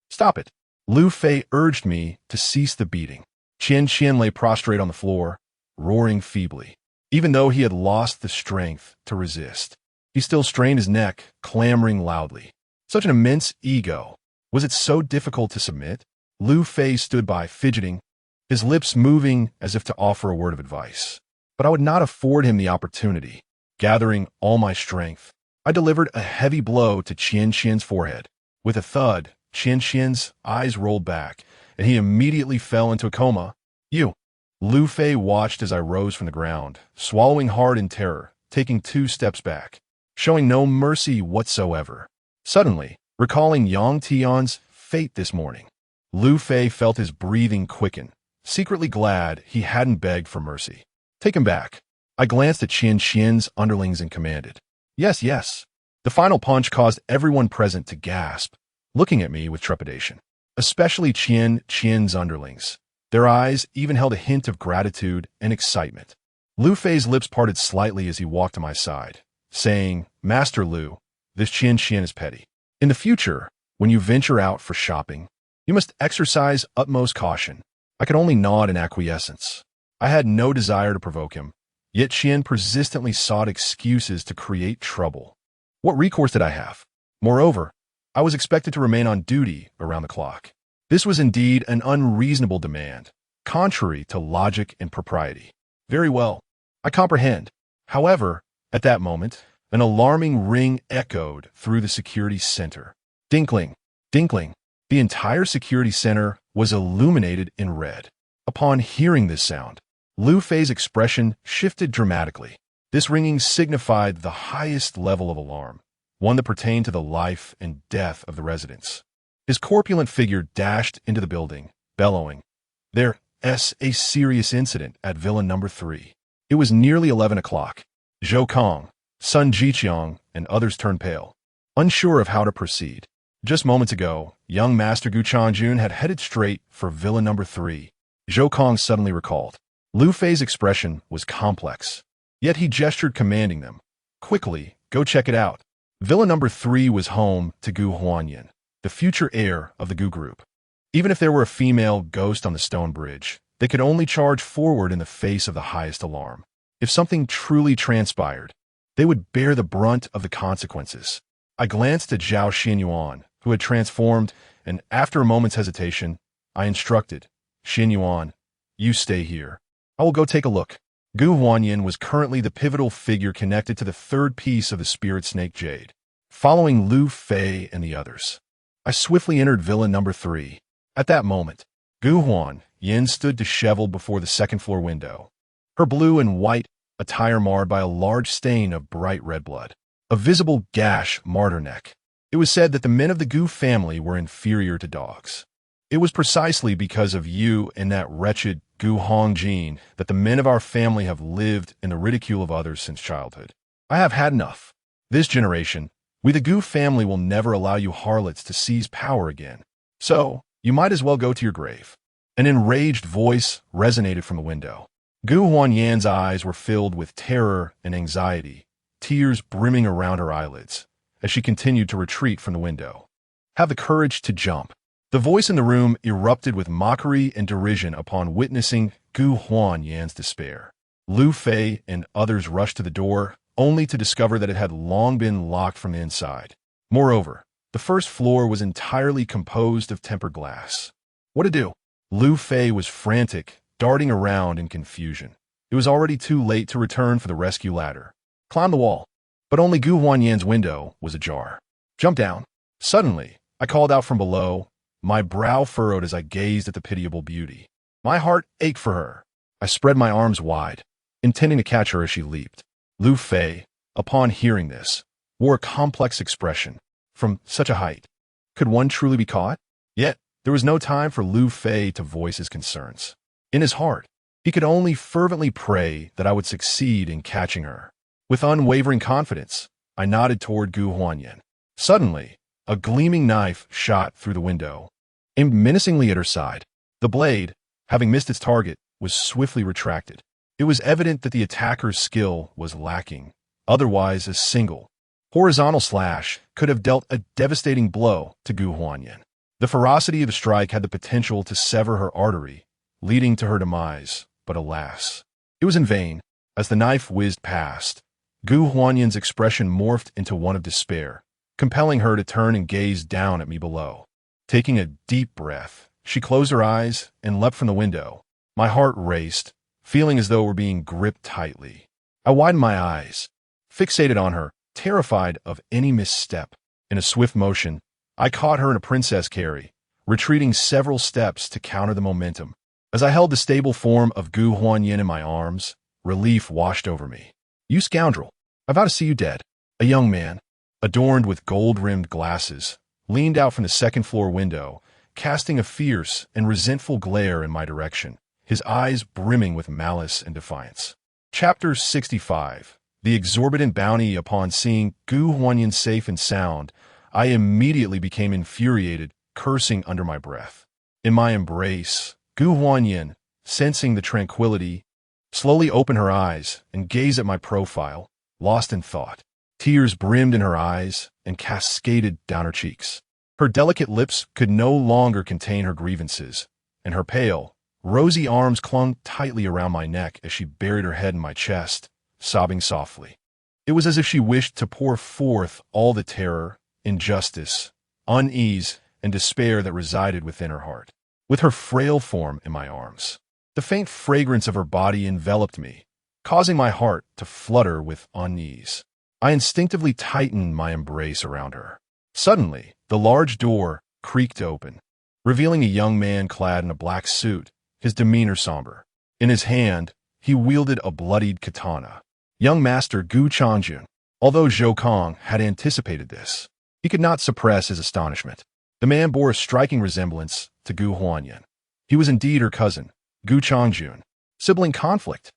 Stop it! Lu Fei urged me to cease the beating. Qian lay prostrate on the floor, roaring feebly. Even though he had lost the strength to resist, he still strained his neck, clamoring loudly. Such an immense ego. Was it so difficult to submit? Lu Fei stood by, fidgeting, his lips moving as if to offer a word of advice. But I would not afford him the opportunity. Gathering all my strength, I delivered a heavy blow to Qian's forehead. With a thud, Qian's eyes rolled back, and he immediately fell into a coma. You! Lu Fei watched as I rose from the ground, swallowing hard in terror, taking 2 steps back, showing no mercy whatsoever. Suddenly, recalling Yang Tian's fate this morning, Lu Fei felt his breathing quicken, secretly glad he hadn't begged for mercy. Take him back. I glanced at Qian's underlings and commanded. Yes, yes. The final punch caused everyone present to gasp, looking at me with trepidation, especially Qian's underlings. Their eyes even held a hint of gratitude and excitement. Lu Fei's lips parted slightly as he walked to my side, saying, Master Lu, this Qian is petty. In the future, when you venture out for shopping, you must exercise utmost caution. I could only nod in acquiescence. I had no desire to provoke him, yet Qian persistently sought excuses to create trouble. What recourse did I have? Moreover, I was expected to remain on duty around the clock. This was indeed an unreasonable demand, contrary to logic and propriety. Very well, I comprehend. However, at that moment, an alarming ring echoed through the security center. Dinkling, dinkling. The entire security center was illuminated in red. Upon hearing this sound, Lu Fei's expression shifted dramatically. This ringing signified the highest level of alarm, one that pertained to the life and death of the residents. His corpulent figure dashed into the building, bellowing, There's a serious incident at Villa Number 3. It was nearly 11 o'clock. Zhou Kong, Sun Jiqiang, and others turned pale, unsure of how to proceed. Just moments ago, young Master Gu Changjun had headed straight for Villa Number 3. Zhou Kong suddenly recalled. Lu Fei's expression was complex, yet he gestured commanding them. Quickly, go check it out. Villa Number 3 was home to Gu Huanyan, the future heir of the Gu group. Even if there were a female ghost on the stone bridge, they could only charge forward in the face of the highest alarm. If something truly transpired, they would bear the brunt of the consequences. I glanced at Zhao Xinyuan, who had transformed, and after a moment's hesitation, I instructed, Xinyuan, you stay here. I will go take a look. Gu Huanyan was currently the pivotal figure connected to the third piece of the spirit snake jade, following Lu Fei and the others. I swiftly entered Villa Number 3. At that moment, Gu Huanyan stood disheveled before the second-floor window, her blue and white attire marred by a large stain of bright red blood. A visible gash marred her neck. It was said that the men of the Gu family were inferior to dogs. It was precisely because of you and that wretched Gu Hongjin that the men of our family have lived in the ridicule of others since childhood. I have had enough. This generation, we the Gu family will never allow you harlots to seize power again. So, you might as well go to your grave. An enraged voice resonated from the window. Gu Huanyan's eyes were filled with terror and anxiety, tears brimming around her eyelids, as she continued to retreat from the window. Have the courage to jump. The voice in the room erupted with mockery and derision upon witnessing Gu Huanyan's despair. Lu Fei and others rushed to the door, only to discover that it had long been locked from the inside. Moreover, the first floor was entirely composed of tempered glass. What to do? Lu Fei was frantic, darting around in confusion. It was already too late to return for the rescue ladder. Climb the wall. But only Gu Huanyan's window was ajar. Jump down. Suddenly, I called out from below, my brow furrowed as I gazed at the pitiable beauty. My heart ached for her. I spread my arms wide, intending to catch her as she leaped. Lu Fei, upon hearing this, wore a complex expression. From such a height, could one truly be caught? Yet, there was no time for Lu Fei to voice his concerns. In his heart, he could only fervently pray that I would succeed in catching her. With unwavering confidence, I nodded toward Gu Huanyan. Suddenly, a gleaming knife shot through the window, aimed menacingly at her side. The blade, having missed its target, was swiftly retracted. It was evident that the attacker's skill was lacking. Otherwise, a single, horizontal slash could have dealt a devastating blow to Gu Huanyan. The ferocity of the strike had the potential to sever her artery, leading to her demise, but alas, it was in vain. As the knife whizzed past, Gu Huanyan's expression morphed into one of despair, compelling her to turn and gaze down at me below. Taking a deep breath, she closed her eyes and leapt from the window. My heart raced, feeling as though it were being gripped tightly. I widened my eyes, fixated on her, terrified of any misstep. In a swift motion, I caught her in a princess carry, retreating several steps to counter the momentum. As I held the stable form of Gu Huanyan in my arms, relief washed over me. You scoundrel, I vow to see you dead. A young man, adorned with gold-rimmed glasses, leaned out from the second-floor window, casting a fierce and resentful glare in my direction, his eyes brimming with malice and defiance. Chapter 65. The exorbitant bounty. Upon seeing Gu Huanyan safe and sound, I immediately became infuriated, cursing under my breath. In my embrace, Gu Huanyan, sensing the tranquility, slowly opened her eyes and gazed at my profile, lost in thought. Tears brimmed in her eyes and cascaded down her cheeks. Her delicate lips could no longer contain her grievances, and her pale, rosy arms clung tightly around my neck as she buried her head in my chest, sobbing softly. It was as if she wished to pour forth all the terror, injustice, unease, and despair that resided within her heart. With her frail form in my arms, the faint fragrance of her body enveloped me, causing my heart to flutter with unease. I instinctively tightened my embrace around her. Suddenly, the large door creaked open, revealing a young man clad in a black suit, his demeanor somber. In his hand, he wielded a bloodied katana. Young Master Gu Changjun. Although Zhou Kong had anticipated this, he could not suppress his astonishment. The man bore a striking resemblance to Gu Huanyan. He was indeed her cousin, Gu Changjun. Sibling conflict.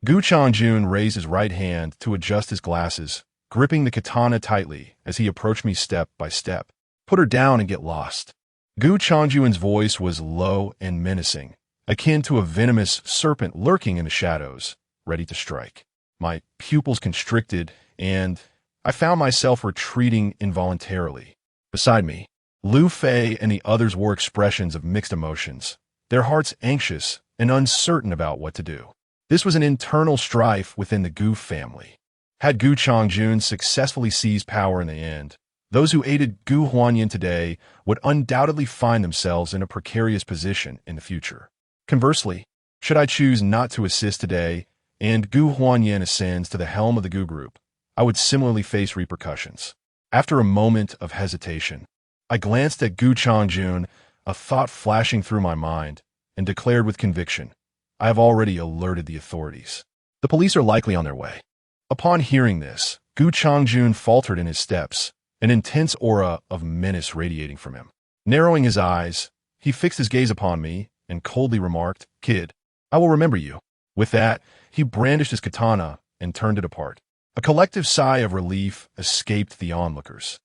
Gu Changjun raised his right hand to adjust his glasses, gripping the katana tightly as he approached me step by step. Put her down and get lost. Gu Changjuan's voice was low and menacing, akin to a venomous serpent lurking in the shadows, ready to strike. My pupils constricted, and I found myself retreating involuntarily. Beside me, Lu Fei and the others wore expressions of mixed emotions, their hearts anxious and uncertain about what to do. This was an internal strife within the Gu family. Had Gu Changjun successfully seized power in the end, those who aided Gu Huanyan today would undoubtedly find themselves in a precarious position in the future. Conversely, should I choose not to assist today and Gu Huanyan ascends to the helm of the Gu group, I would similarly face repercussions. After a moment of hesitation, I glanced at Gu Changjun, a thought flashing through my mind, and declared with conviction, I have already alerted the authorities. The police are likely on their way. Upon hearing this, Gu Changjun faltered in his steps, an intense aura of menace radiating from him. Narrowing his eyes, he fixed his gaze upon me and coldly remarked, Kid, I will remember you. With that, he brandished his katana and turned it apart. A collective sigh of relief escaped the onlookers,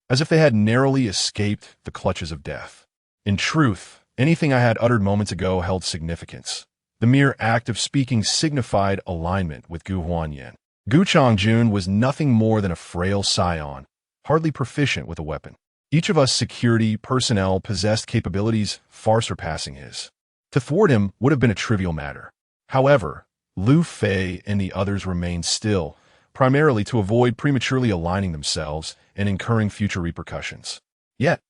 as if they had narrowly escaped the clutches of death. In truth, anything I had uttered moments ago held significance. The mere act of speaking signified alignment with Gu Huanyan. Gu Changjun was nothing more than a frail scion, hardly proficient with a weapon. Each of us security personnel possessed capabilities far surpassing his. To thwart him would have been a trivial matter. However, Lu Fei and the others remained still, primarily to avoid prematurely aligning themselves and incurring future repercussions. Yet,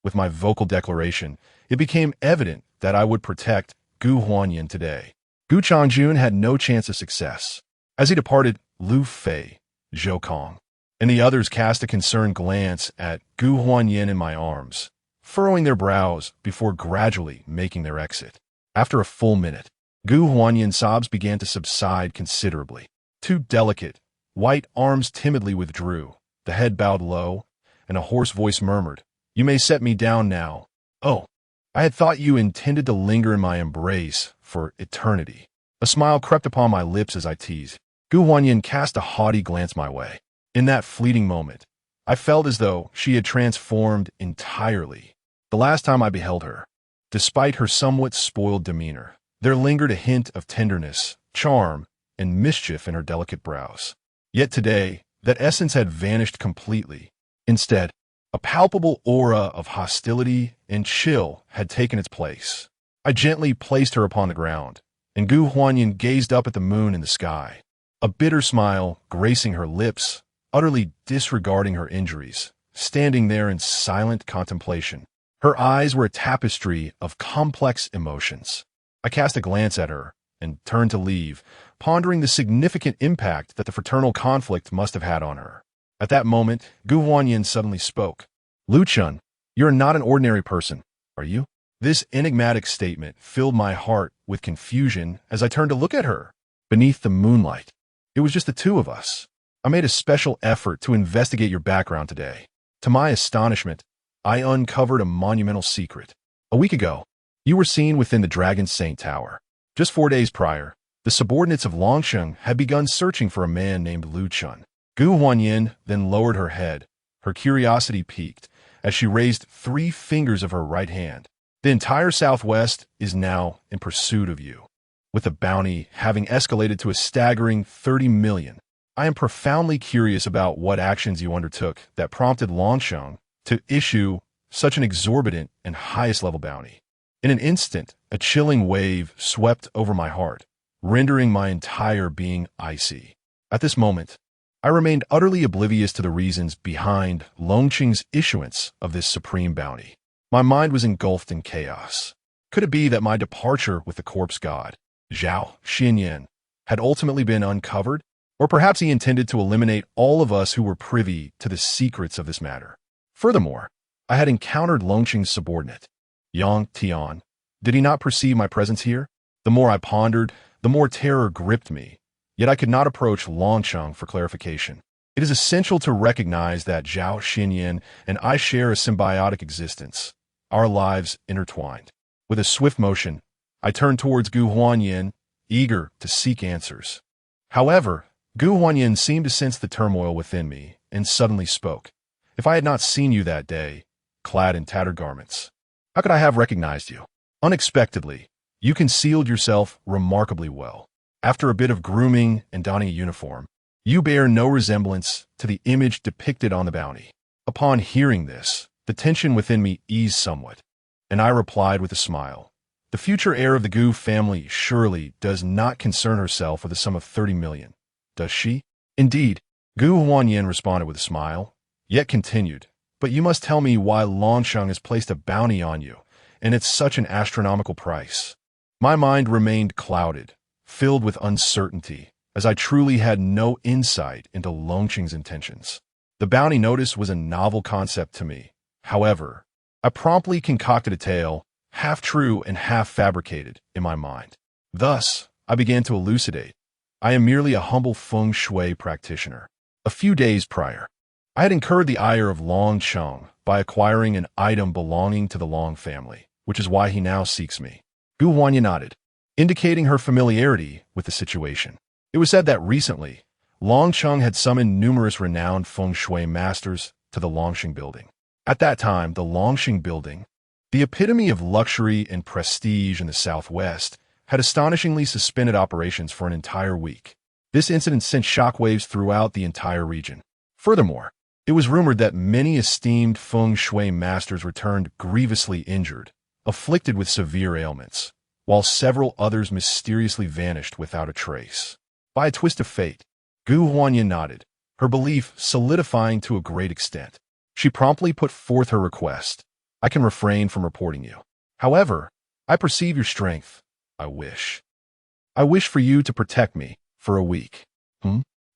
with my vocal declaration, it became evident that I would protect Gu Huanyan today. Gu Changjun had no chance of success. As he departed, Lu Fei, Zhou Kong, and the others cast a concerned glance at Gu Huanyan in my arms, furrowing their brows before gradually making their exit. After a full minute, Gu Huanyan's sobs began to subside considerably. Two delicate, white arms timidly withdrew, the head bowed low, and a hoarse voice murmured, You may set me down now. Oh, I had thought you intended to linger in my embrace for eternity. A smile crept upon my lips as I teased. Gu Huanyan cast a haughty glance my way. In that fleeting moment, I felt as though she had transformed entirely. The last time I beheld her, despite her somewhat spoiled demeanor, there lingered a hint of tenderness, charm, and mischief in her delicate brows. Yet today, that essence had vanished completely. Instead, a palpable aura of hostility and chill had taken its place. I gently placed her upon the ground, and Gu Huanyan gazed up at the moon in the sky, a bitter smile gracing her lips, utterly disregarding her injuries, standing there in silent contemplation. Her eyes were a tapestry of complex emotions. I cast a glance at her and turned to leave, pondering the significant impact that the fraternal conflict must have had on her. At that moment, Gu Huanyan suddenly spoke. Lu Chun, you're not an ordinary person, are you? This enigmatic statement filled my heart with confusion as I turned to look at her. Beneath the moonlight, it was just the two of us. I made a special effort to investigate your background today. To my astonishment, I uncovered a monumental secret. A week ago, you were seen within the Dragon Saint Tower. Just 4 days prior, the subordinates of Longsheng had begun searching for a man named Lu Chun. Gu Huanyan then lowered her head. Her curiosity piqued as she raised 3 fingers of her right hand. The entire Southwest is now in pursuit of you, with the bounty having escalated to a staggering 30 million. I am profoundly curious about what actions you undertook that prompted Longsheng to issue such an exorbitant and highest-level bounty. In an instant, a chilling wave swept over my heart, rendering my entire being icy. At this moment, I remained utterly oblivious to the reasons behind Longqing's issuance of this supreme bounty. My mind was engulfed in chaos. Could it be that my departure with the corpse god, Zhao Xinyan, had ultimately been uncovered? Or perhaps he intended to eliminate all of us who were privy to the secrets of this matter. Furthermore, I had encountered Longqing's subordinate, Yang Tian. Did he not perceive my presence here? The more I pondered, the more terror gripped me, yet I could not approach Longsheng for clarification. It is essential to recognize that Zhao Xinyan and I share a symbiotic existence, our lives intertwined. With a swift motion, I turned towards Gu Huanyan, eager to seek answers. However, Gu Huanyan seemed to sense the turmoil within me and suddenly spoke. If I had not seen you that day, clad in tattered garments. How could I have recognized you? Unexpectedly, you concealed yourself remarkably well. After a bit of grooming and donning a uniform, you bear no resemblance to the image depicted on the bounty. Upon hearing this, the tension within me eased somewhat, and I replied with a smile. The future heir of the Gu family surely does not concern herself with a sum of 30 million, does she? Indeed, Gu Huanyin responded with a smile, yet continued, but you must tell me why Longsheng has placed a bounty on you, and it's such an astronomical price. My mind remained clouded, filled with uncertainty, as I truly had no insight into Longsheng's intentions. The bounty notice was a novel concept to me. However, I promptly concocted a tale, half true and half fabricated, in my mind. Thus, I began to elucidate. I am merely a humble feng shui practitioner. A few days prior, I had incurred the ire of Longsheng by acquiring an item belonging to the Long family, which is why he now seeks me. Gu Huanya nodded, indicating her familiarity with the situation. It was said that recently, Longsheng had summoned numerous renowned feng shui masters to the Longsheng building. At that time, the Longsheng building, the epitome of luxury and prestige in the southwest, had astonishingly suspended operations for an entire week. This incident sent shockwaves throughout the entire region. Furthermore, it was rumored that many esteemed feng shui masters returned grievously injured, afflicted with severe ailments, while several others mysteriously vanished without a trace. By a twist of fate, Gu Huanya nodded, her belief solidifying to a great extent. She promptly put forth her request. I can refrain from reporting you. However, I perceive your strength. I wish for you to protect me for a week.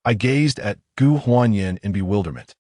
I gazed at Gu Huanyin in bewilderment.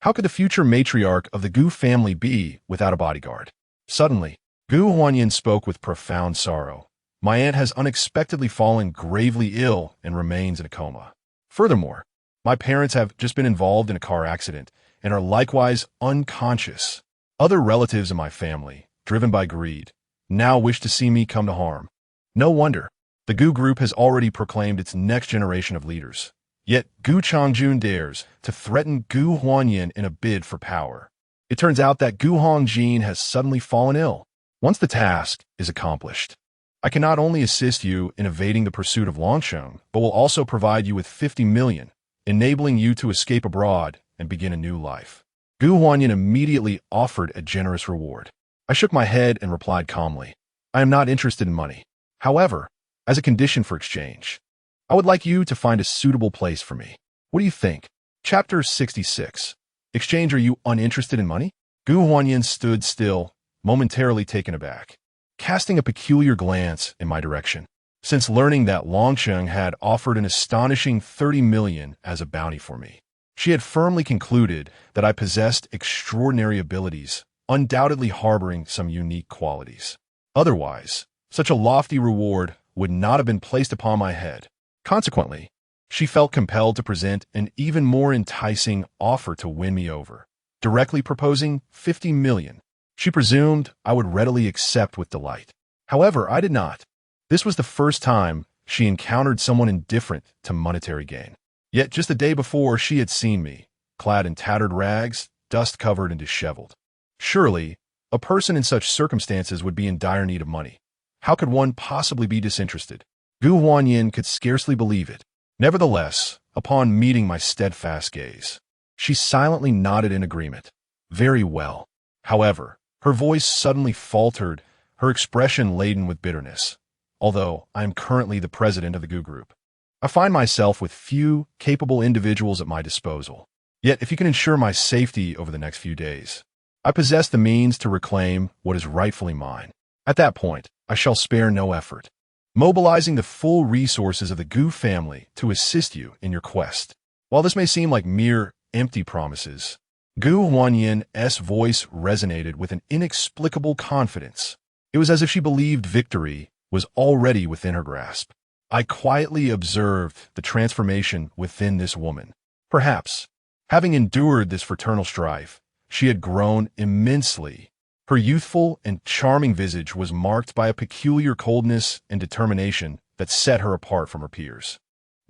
How could the future matriarch of the Gu family be without a bodyguard? Suddenly, Gu Huanyin spoke with profound sorrow. My aunt has unexpectedly fallen gravely ill and remains in a coma. Furthermore, my parents have just been involved in a car accident and are likewise unconscious. Other relatives in my family, driven by greed, now wish to see me come to harm. No wonder. The Gu group has already proclaimed its next generation of leaders. Yet Gu Changjun dares to threaten Gu Huanyin in a bid for power. It turns out that Gu Hongjin has suddenly fallen ill. Once the task is accomplished, I can not only assist you in evading the pursuit of Longsheng, but will also provide you with 50 million, enabling you to escape abroad and begin a new life. Gu Huanyin immediately offered a generous reward. I shook my head and replied calmly, I am not interested in money. However, as a condition for exchange, I would like you to find a suitable place for me. What do you think? Chapter 66. Exchange, are you uninterested in money? Gu Huanyin stood still, momentarily taken aback, casting a peculiar glance in my direction. Since learning that Longsheng had offered an astonishing 30 million as a bounty for me, she had firmly concluded that I possessed extraordinary abilities, undoubtedly harboring some unique qualities. Otherwise, such a lofty reward would not have been placed upon my head. Consequently, she felt compelled to present an even more enticing offer to win me over, directly proposing 50 million. She presumed I would readily accept with delight. However, I did not. This was the first time she encountered someone indifferent to monetary gain. Yet just the day before, she had seen me, clad in tattered rags, dust-covered and disheveled. Surely, a person in such circumstances would be in dire need of money. How could one possibly be disinterested? Gu Huanyin could scarcely believe it. Nevertheless, upon meeting my steadfast gaze, she silently nodded in agreement. Very well. However, her voice suddenly faltered, her expression laden with bitterness. Although I am currently the president of the Gu Group, I find myself with few capable individuals at my disposal. Yet, if you can ensure my safety over the next few days, I possess the means to reclaim what is rightfully mine. At that point, I shall spare no effort, mobilizing the full resources of the Gu family to assist you in your quest. While this may seem like mere empty promises, Gu Huanyin's voice resonated with an inexplicable confidence. It was as if she believed victory was already within her grasp. I quietly observed the transformation within this woman. Perhaps, having endured this fraternal strife, she had grown immensely. Her youthful and charming visage was marked by a peculiar coldness and determination that set her apart from her peers.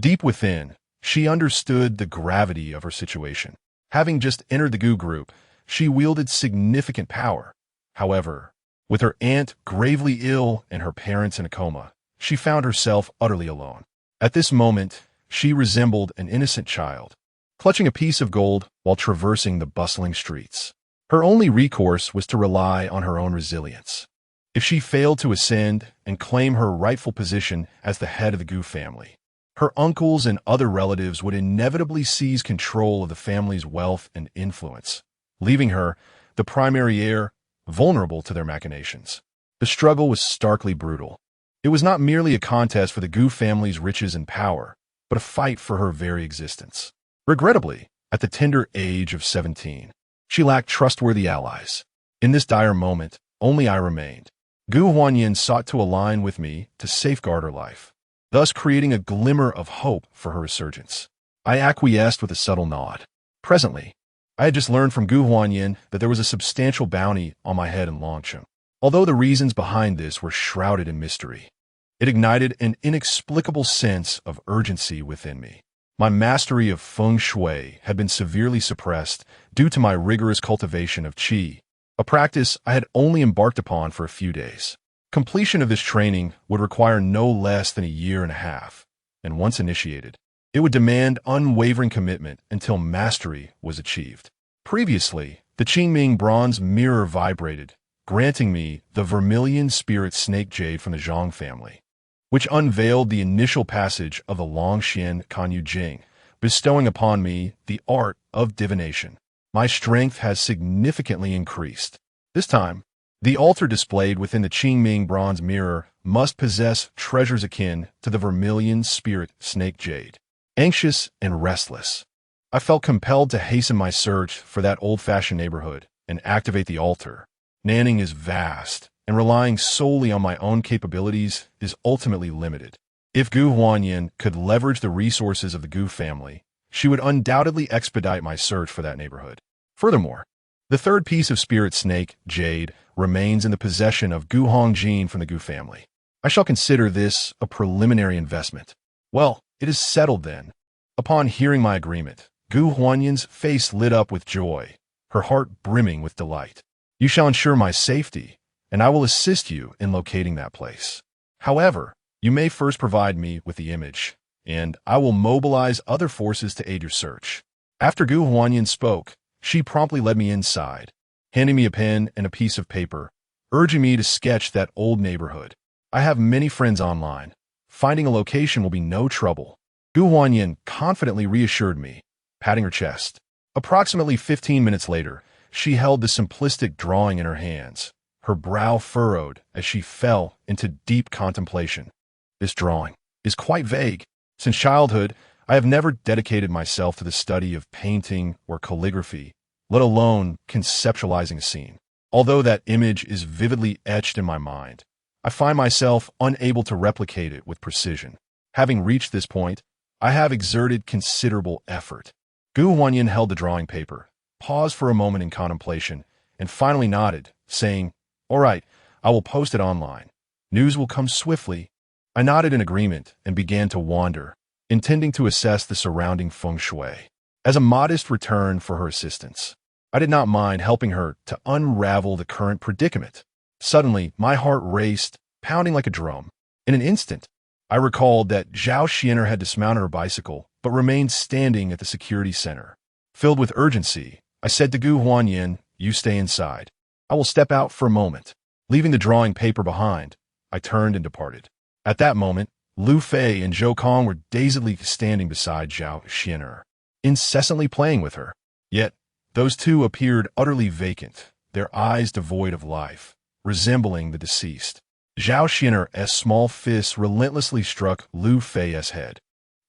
Deep within, she understood the gravity of her situation. Having just entered the Gu group, she wielded significant power. However, with her aunt gravely ill and her parents in a coma, she found herself utterly alone. At this moment, she resembled an innocent child, clutching a piece of gold while traversing the bustling streets. Her only recourse was to rely on her own resilience. If she failed to ascend and claim her rightful position as the head of the Gu family, her uncles and other relatives would inevitably seize control of the family's wealth and influence, leaving her, the primary heir, vulnerable to their machinations. The struggle was starkly brutal. It was not merely a contest for the Gu family's riches and power, but a fight for her very existence. Regrettably, at the tender age of 17, she lacked trustworthy allies. In this dire moment, only I remained. Gu Huanyin sought to align with me to safeguard her life, thus creating a glimmer of hope for her resurgence. I acquiesced with a subtle nod. Presently, I had just learned from Gu Huanyin that there was a substantial bounty on my head in Longcheng. Although the reasons behind this were shrouded in mystery, it ignited an inexplicable sense of urgency within me. My mastery of feng shui had been severely suppressed due to my rigorous cultivation of qi, a practice I had only embarked upon for a few days. Completion of this training would require no less than a year and a half, and once initiated, it would demand unwavering commitment until mastery was achieved. Previously, the Qingming bronze mirror vibrated, granting me the vermilion spirit snake jade from the Zhang family, which unveiled the initial passage of the Longxian Kanyu Jing, bestowing upon me the art of divination. My strength has significantly increased. This time, the altar displayed within the Qingming bronze mirror must possess treasures akin to the vermilion spirit snake jade. Anxious and restless, I felt compelled to hasten my search for that old-fashioned neighborhood and activate the altar. Nanning is vast, and relying solely on my own capabilities is ultimately limited. If Gu Huanyin could leverage the resources of the Gu family, she would undoubtedly expedite my search for that neighborhood. Furthermore, the third piece of spirit snake, jade, remains in the possession of Gu Hongjin from the Gu family. I shall consider this a preliminary investment. Well, it is settled then. Upon hearing my agreement, Gu Huanyin's face lit up with joy, her heart brimming with delight. You shall ensure my safety, and I will assist you in locating that place. However, you may first provide me with the image, and I will mobilize other forces to aid your search. After Gu Huanyin spoke, she promptly led me inside, handing me a pen and a piece of paper, urging me to sketch that old neighborhood. I have many friends online. Finding a location will be no trouble. Gu Huanyin confidently reassured me, patting her chest. Approximately 15 minutes later, she held the simplistic drawing in her hands, her brow furrowed as she fell into deep contemplation. This drawing is quite vague. Since childhood, I have never dedicated myself to the study of painting or calligraphy, let alone conceptualizing a scene. Although that image is vividly etched in my mind, I find myself unable to replicate it with precision. Having reached this point, I have exerted considerable effort. Gu Huanyin held the drawing paper, paused for a moment in contemplation, and finally nodded, saying, "All right, I will post it online. News will come swiftly." I nodded in agreement and began to wander, intending to assess the surrounding feng shui. As a modest return for her assistance, I did not mind helping her to unravel the current predicament. Suddenly, my heart raced, pounding like a drum. In an instant, I recalled that Zhao Xiener had dismounted her bicycle, but remained standing at the security center. Filled with urgency, I said to Gu Huanyin, "You stay inside. I will step out for a moment." Leaving the drawing paper behind, I turned and departed. At that moment, Lu Fei and Zhou Kong were dazedly standing beside Zhao Xiener, incessantly playing with her. Yet, those two appeared utterly vacant, their eyes devoid of life, resembling the deceased. Zhao Xiener's small fists relentlessly struck Lu Fei's head,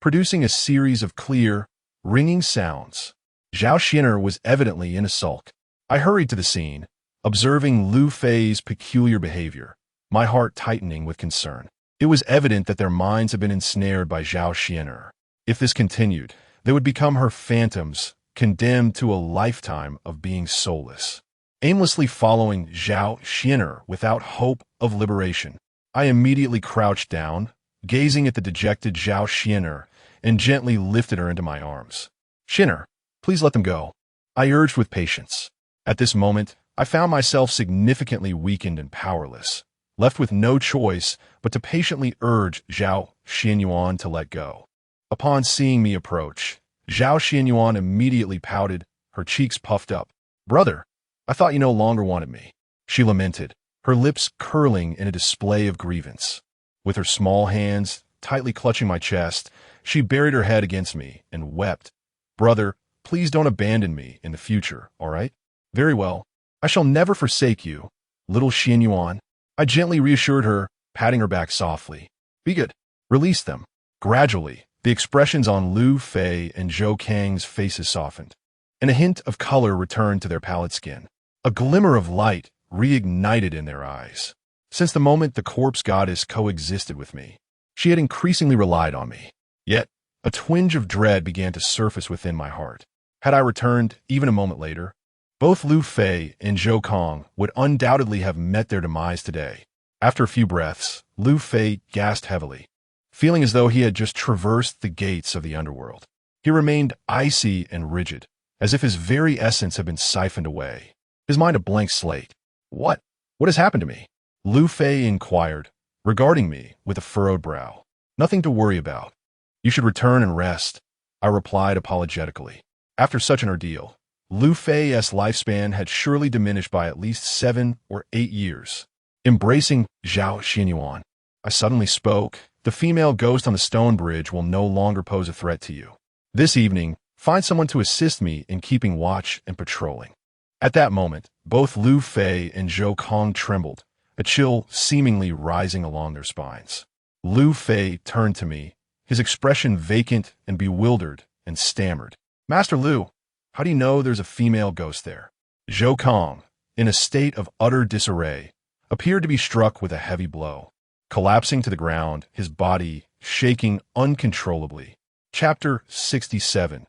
producing a series of clear, ringing sounds. Zhao Xiener was evidently in a sulk. I hurried to the scene, observing Lu Fei's peculiar behavior, my heart tightening with concern. It was evident that their minds had been ensnared by Zhao Xiener. If this continued, they would become her phantoms, condemned to a lifetime of being soulless. Aimlessly following Zhao Xiener without hope of liberation, I immediately crouched down, gazing at the dejected Zhao Xiener, and gently lifted her into my arms. "Xiener, please let them go," I urged with patience. At this moment, I found myself significantly weakened and powerless, left with no choice but to patiently urge Zhao Xianyuan to let go. Upon seeing me approach, Zhao Xianyuan immediately pouted, her cheeks puffed up. "Brother, I thought you no longer wanted me," she lamented, her lips curling in a display of grievance. With her small hands tightly clutching my chest, she buried her head against me and wept. "Brother, please don't abandon me in the future, all right?" "Very well. I shall never forsake you, little Xianyuan," I gently reassured her, patting her back softly. "Be good." Release them. Gradually, the expressions on Lu Fei and Zhou Kang's faces softened, and a hint of color returned to their pallid skin. A glimmer of light reignited in their eyes. Since the moment the corpse goddess coexisted with me, she had increasingly relied on me. Yet, a twinge of dread began to surface within my heart. Had I returned even a moment later, both Lu Fei and Zhou Kang would undoubtedly have met their demise today. After a few breaths, Lu Fei gasped heavily, feeling as though he had just traversed the gates of the underworld. He remained icy and rigid, as if his very essence had been siphoned away, his mind a blank slate. What has happened to me?" Lu Fei inquired, regarding me with a furrowed brow. "Nothing to worry about. You should return and rest," I replied apologetically. After such an ordeal, Lu Fei's lifespan had surely diminished by at least 7 or 8 years. Embracing Zhao Xianyuan, I suddenly spoke. "The female ghost on the stone bridge will no longer pose a threat to you. This evening, find someone to assist me in keeping watch and patrolling." At that moment, both Lu Fei and Zhou Kang trembled, a chill seemingly rising along their spines. Lu Fei turned to me, his expression vacant and bewildered, and stammered, "Master Lu, how do you know there's a female ghost there?" Zhou Kang, in a state of utter disarray, appeared to be struck with a heavy blow, collapsing to the ground, his body shaking uncontrollably. Chapter 67.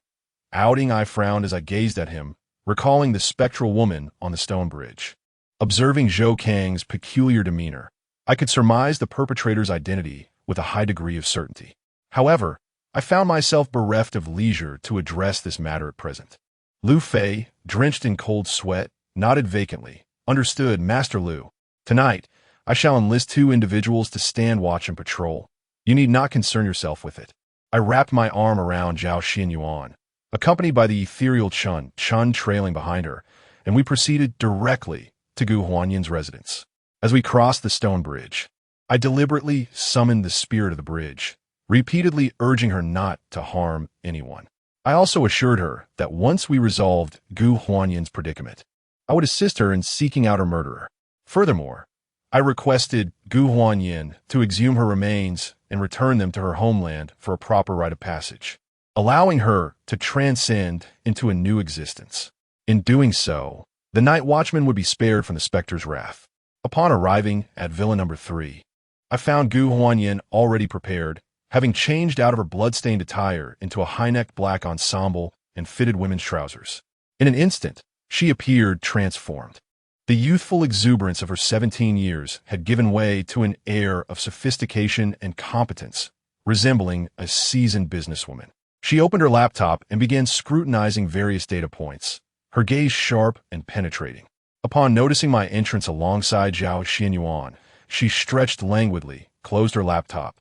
Outing. I frowned as I gazed at him, recalling the spectral woman on the stone bridge. Observing Zhou Kang's peculiar demeanor, I could surmise the perpetrator's identity with a high degree of certainty. However, I found myself bereft of leisure to address this matter at present. Lu Fei, drenched in cold sweat, nodded vacantly. "Understood, Master Lu. Tonight, I shall enlist 2 individuals to stand watch and patrol. You need not concern yourself with it." I wrapped my arm around Zhao Xianyuan, accompanied by the ethereal Chun trailing behind her, and we proceeded directly to Gu Huanyin's residence. As we crossed the stone bridge, I deliberately summoned the spirit of the bridge, repeatedly urging her not to harm anyone. I also assured her that once we resolved Gu Huanyin's predicament, I would assist her in seeking out her murderer. Furthermore, I requested Gu Huanyin to exhume her remains and return them to her homeland for a proper rite of passage, allowing her to transcend into a new existence. In doing so, the night watchman would be spared from the specter's wrath. Upon arriving at Villa Number 3, I found Gu Huanyin already prepared, having changed out of her blood-stained attire into a high-necked black ensemble and fitted women's trousers. In an instant, she appeared transformed. The youthful exuberance of her 17 years had given way to an air of sophistication and competence, resembling a seasoned businesswoman. She opened her laptop and began scrutinizing various data points, her gaze sharp and penetrating. Upon noticing my entrance alongside Zhao Xianyuan, she stretched languidly, closed her laptop,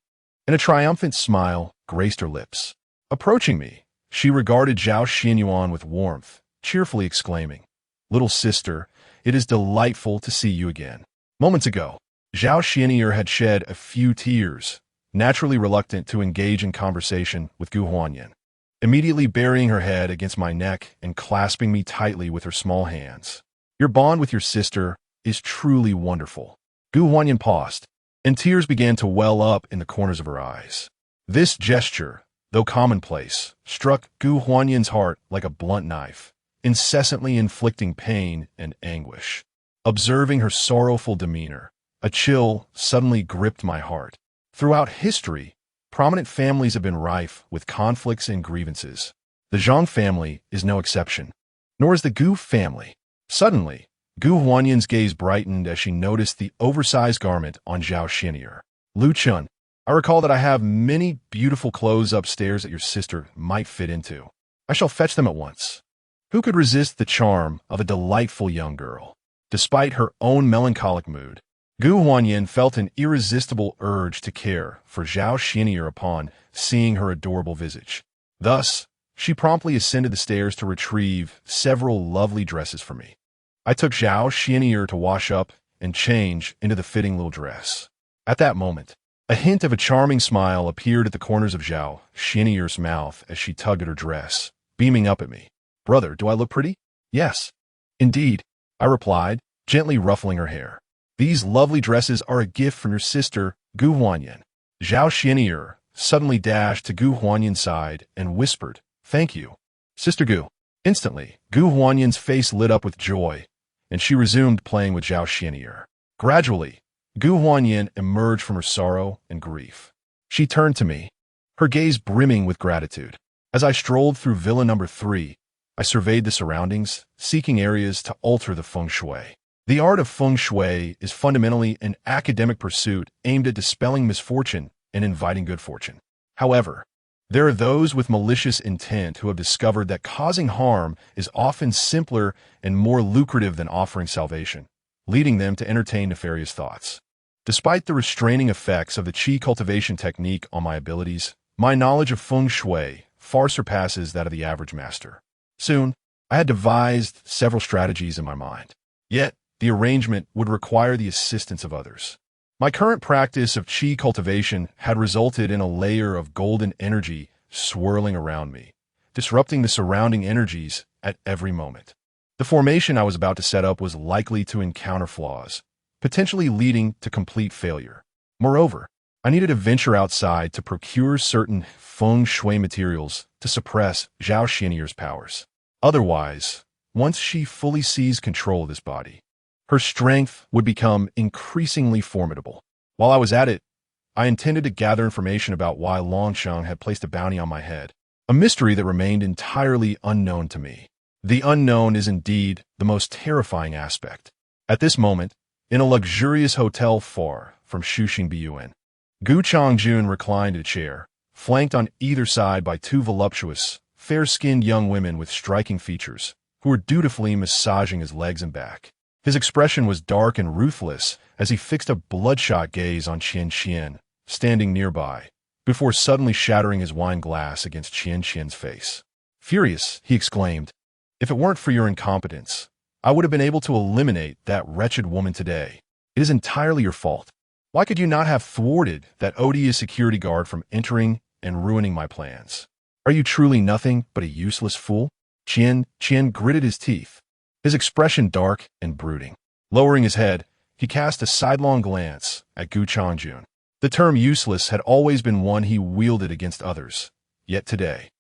and a triumphant smile graced her lips. Approaching me, she regarded Zhao Xianyuan with warmth, cheerfully exclaiming, "Little sister, it is delightful to see you again." Moments ago, Zhao Xianyuan had shed a few tears, naturally reluctant to engage in conversation with Gu Huanyin. Immediately burying her head against my neck and clasping me tightly with her small hands. "Your bond with your sister is truly wonderful." Gu Huanyin paused, and tears began to well up in the corners of her eyes. This gesture, though commonplace, struck Gu Huanyin's heart like a blunt knife, incessantly inflicting pain and anguish. Observing her sorrowful demeanor, a chill suddenly gripped my heart. Throughout history, prominent families have been rife with conflicts and grievances. The Zhang family is no exception, nor is the Gu family. Suddenly, Gu Huanyin's gaze brightened as she noticed the oversized garment on Zhao Xianyuan. "Lu Chun, I recall that I have many beautiful clothes upstairs that your sister might fit into. I shall fetch them at once." Who could resist the charm of a delightful young girl? Despite her own melancholic mood, Gu Huanyin felt an irresistible urge to care for Zhao Xian'er upon seeing her adorable visage. Thus, she promptly ascended the stairs to retrieve several lovely dresses for me. I took Zhao Xian'er to wash up and change into the fitting little dress. At that moment, a hint of a charming smile appeared at the corners of Zhao Xian'er's mouth as she tugged at her dress, beaming up at me. "Brother, do I look pretty?" "Yes." "Indeed," I replied, gently ruffling her hair. "These lovely dresses are a gift from your sister, Gu Huanyin." Zhao Xian'er suddenly dashed to Gu Huanyin's side and whispered, "Thank you, Sister Gu." Instantly, Gu Huanyin's face lit up with joy, and she resumed playing with Zhao Xian'er. Gradually, Gu Huanyin emerged from her sorrow and grief. She turned to me, her gaze brimming with gratitude. As I strolled through Villa Number 3, I surveyed the surroundings, seeking areas to alter the feng shui. The art of feng shui is fundamentally an academic pursuit aimed at dispelling misfortune and inviting good fortune. However, there are those with malicious intent who have discovered that causing harm is often simpler and more lucrative than offering salvation, leading them to entertain nefarious thoughts. Despite the restraining effects of the qi cultivation technique on my abilities, my knowledge of feng shui far surpasses that of the average master. Soon, I had devised several strategies in my mind. Yet, the arrangement would require the assistance of others. My current practice of qi cultivation had resulted in a layer of golden energy swirling around me, disrupting the surrounding energies at every moment. The formation I was about to set up was likely to encounter flaws, potentially leading to complete failure. Moreover, I needed to venture outside to procure certain feng shui materials to suppress Zhao Xian'er's powers. Otherwise, once she fully seized control of this body, her strength would become increasingly formidable. While I was at it, I intended to gather information about why Longsheng had placed a bounty on my head, a mystery that remained entirely unknown to me. The unknown is indeed the most terrifying aspect. At this moment, in a luxurious hotel far from Shuxing Biyuan, Gu Changjun reclined in a chair, flanked on either side by two voluptuous, fair-skinned young women with striking features, who were dutifully massaging his legs and back. His expression was dark and ruthless as he fixed a bloodshot gaze on Qian Qian, standing nearby, before suddenly shattering his wine glass against Qian Qian's face. Furious, he exclaimed, "If it weren't for your incompetence, I would have been able to eliminate that wretched woman today. It is entirely your fault. Why could you not have thwarted that odious security guard from entering and ruining my plans? Are you truly nothing but a useless fool?" Qian gritted his teeth, his expression dark and brooding. Lowering his head, he cast a sidelong glance at Gu Changjun. The term useless had always been one he wielded against others, yet today,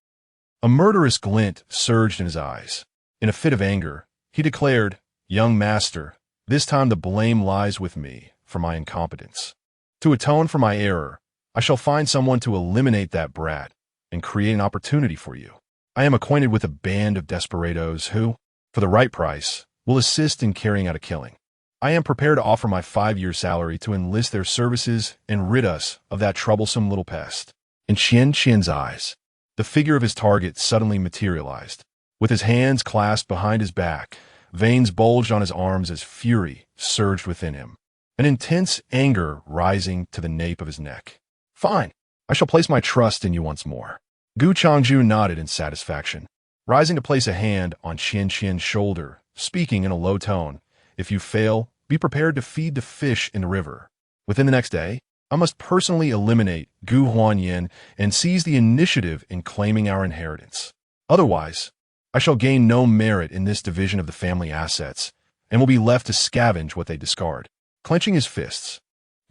a murderous glint surged in his eyes. In a fit of anger, he declared, "Young master, this time the blame lies with me for my incompetence. To atone for my error, I shall find someone to eliminate that brat and create an opportunity for you. I am acquainted with a band of desperados who, for the right price, will assist in carrying out a killing. I am prepared to offer my 5-year salary to enlist their services and rid us of that troublesome little pest." In Qian's eyes, the figure of his target suddenly materialized. With his hands clasped behind his back, veins bulged on his arms as fury surged within him, an intense anger rising to the nape of his neck. "Fine, I shall place my trust in you once more." Gu Changju nodded in satisfaction, rising to place a hand on Qian's shoulder, speaking in a low tone, "If you fail, be prepared to feed the fish in the river. Within the next day, I must personally eliminate Gu Huanyin and seize the initiative in claiming our inheritance. Otherwise, I shall gain no merit in this division of the family assets and will be left to scavenge what they discard." Clenching his fists,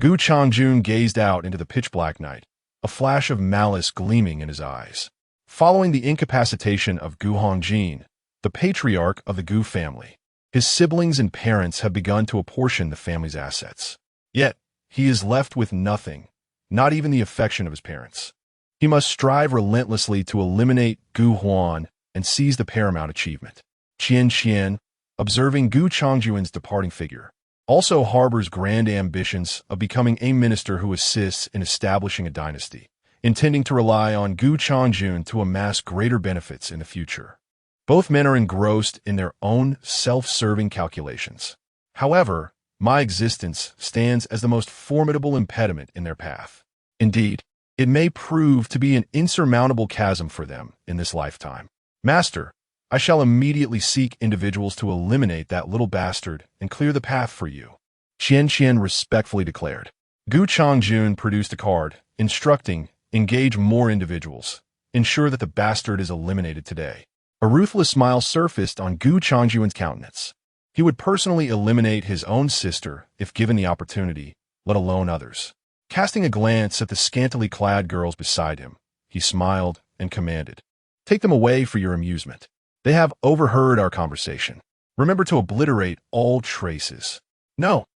Gu Changjun gazed out into the pitch-black night, a flash of malice gleaming in his eyes. Following the incapacitation of Gu Hongjin, the patriarch of the Gu family, his siblings and parents have begun to apportion the family's assets. Yet, he is left with nothing, not even the affection of his parents. He must strive relentlessly to eliminate Gu Huan and seize the paramount achievement. Qian, observing Gu Changjuan's departing figure, also harbors grand ambitions of becoming a minister who assists in establishing a dynasty, intending to rely on Gu Changjun to amass greater benefits in the future. Both men are engrossed in their own self-serving calculations. However, my existence stands as the most formidable impediment in their path. Indeed, it may prove to be an insurmountable chasm for them in this lifetime. Master, I shall immediately seek individuals to eliminate that little bastard and clear the path for you, Qian Qian respectfully declared. Gu Changjun produced a card, instructing, engage more individuals. Ensure that the bastard is eliminated today. A ruthless smile surfaced on Gu Changjun's countenance. He would personally eliminate his own sister if given the opportunity, let alone others. Casting a glance at the scantily clad girls beside him, he smiled and commanded, take them away for your amusement. They have overheard our conversation. Remember to obliterate all traces. No.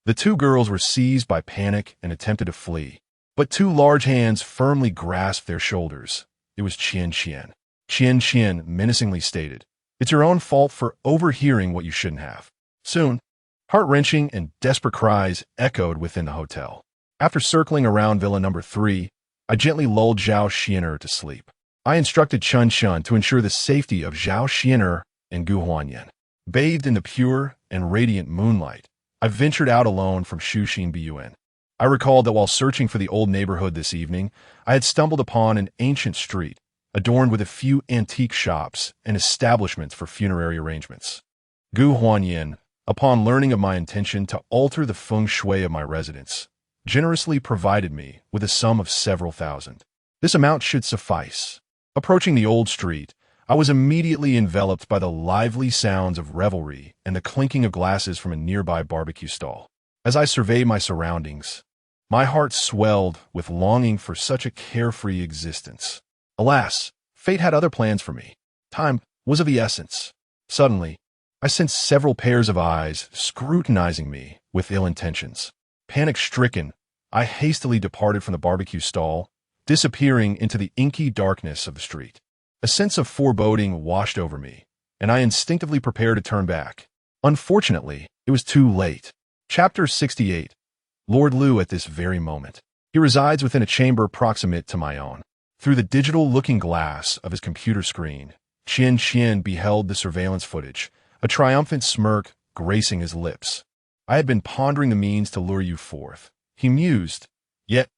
The two girls were seized by panic and attempted to flee, but two large hands firmly grasped their shoulders. It was Qian Qian. Qian Qian menacingly stated, it's your own fault for overhearing what you shouldn't have. Soon, heart-wrenching and desperate cries echoed within the hotel. After circling around Villa number 3, I gently lulled Zhao Xian'er to sleep. I instructed Chun Shun to ensure the safety of Zhao Xian'er and Gu Huanyan. Bathed in the pure and radiant moonlight, I ventured out alone from Shuxin Bun. I recalled that while searching for the old neighborhood this evening, I had stumbled upon an ancient street, adorned with a few antique shops and establishments for funerary arrangements. Gu Huanyan, upon learning of my intention to alter the feng shui of my residence, generously provided me with a sum of several thousand. This amount should suffice. Approaching the old street, I was immediately enveloped by the lively sounds of revelry and the clinking of glasses from a nearby barbecue stall. As I surveyed my surroundings, my heart swelled with longing for such a carefree existence. Alas, fate had other plans for me. Time was of the essence. Suddenly, I sensed several pairs of eyes scrutinizing me with ill intentions. Panic-stricken, I hastily departed from the barbecue stall, disappearing into the inky darkness of the street. A sense of foreboding washed over me, and I instinctively prepared to turn back. Unfortunately, it was too late. Chapter 68. Lord Liu at this very moment. He resides within a chamber proximate to my own. Through the digital looking glass of his computer screen, Qian Qian beheld the surveillance footage, a triumphant smirk gracing his lips. I had been pondering the means to lure you forth, he mused. Yet,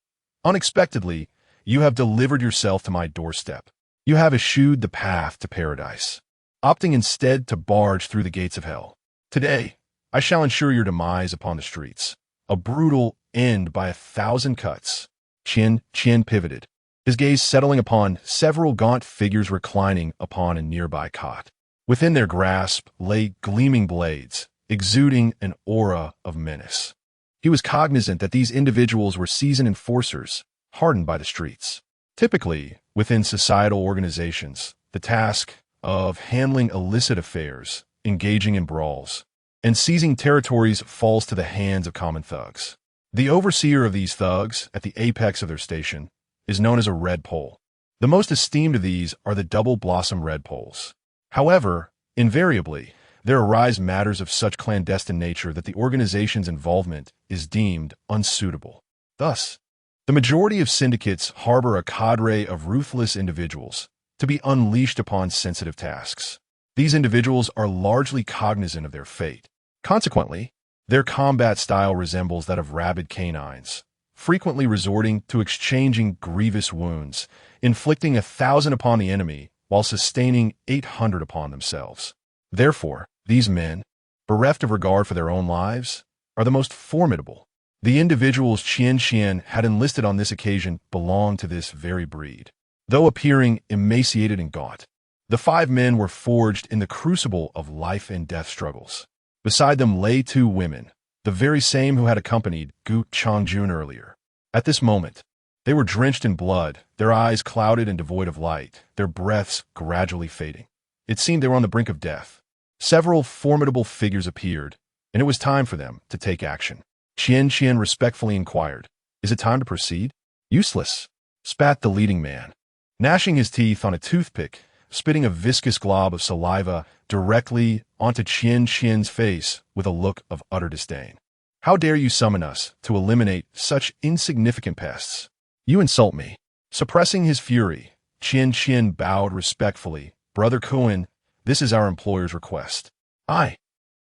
unexpectedly, you have delivered yourself to my doorstep. You have eschewed the path to paradise, opting instead to barge through the gates of hell. Today, I shall ensure your demise upon the streets, a brutal end by 1,000 cuts. Qian pivoted, his gaze settling upon several gaunt figures reclining upon a nearby cot. Within their grasp lay gleaming blades, exuding an aura of menace. He was cognizant that these individuals were seasoned enforcers, hardened by the streets. Typically, within societal organizations, the task of handling illicit affairs, engaging in brawls, and seizing territories falls to the hands of common thugs. The overseer of these thugs, at the apex of their station, is known as a red pole. The most esteemed of these are the double-blossom red poles. However, invariably, there arise matters of such clandestine nature that the organization's involvement is deemed unsuitable. Thus, the majority of syndicates harbor a cadre of ruthless individuals to be unleashed upon sensitive tasks. These individuals are largely cognizant of their fate. Consequently, their combat style resembles that of rabid canines, frequently resorting to exchanging grievous wounds, inflicting 1,000 upon the enemy while sustaining 800 upon themselves. Therefore, these men, bereft of regard for their own lives, are the most formidable. The individuals Qian Qian had enlisted on this occasion belonged to this very breed. Though appearing emaciated and gaunt, the 5 men were forged in the crucible of life and death struggles. Beside them lay 2 women, the very same who had accompanied Gu Changjun earlier. At this moment, they were drenched in blood, their eyes clouded and devoid of light, their breaths gradually fading. It seemed they were on the brink of death. Several formidable figures appeared, and it was time for them to take action. Qian Qian respectfully inquired, "Is it time to proceed?" "Useless," spat the leading man, gnashing his teeth on a toothpick, spitting a viscous glob of saliva directly onto Qian Qian's face with a look of utter disdain. "How dare you summon us to eliminate such insignificant pests? You insult me." Suppressing his fury, Qian Qian bowed respectfully. "Brother Kuan, This is our employer's request.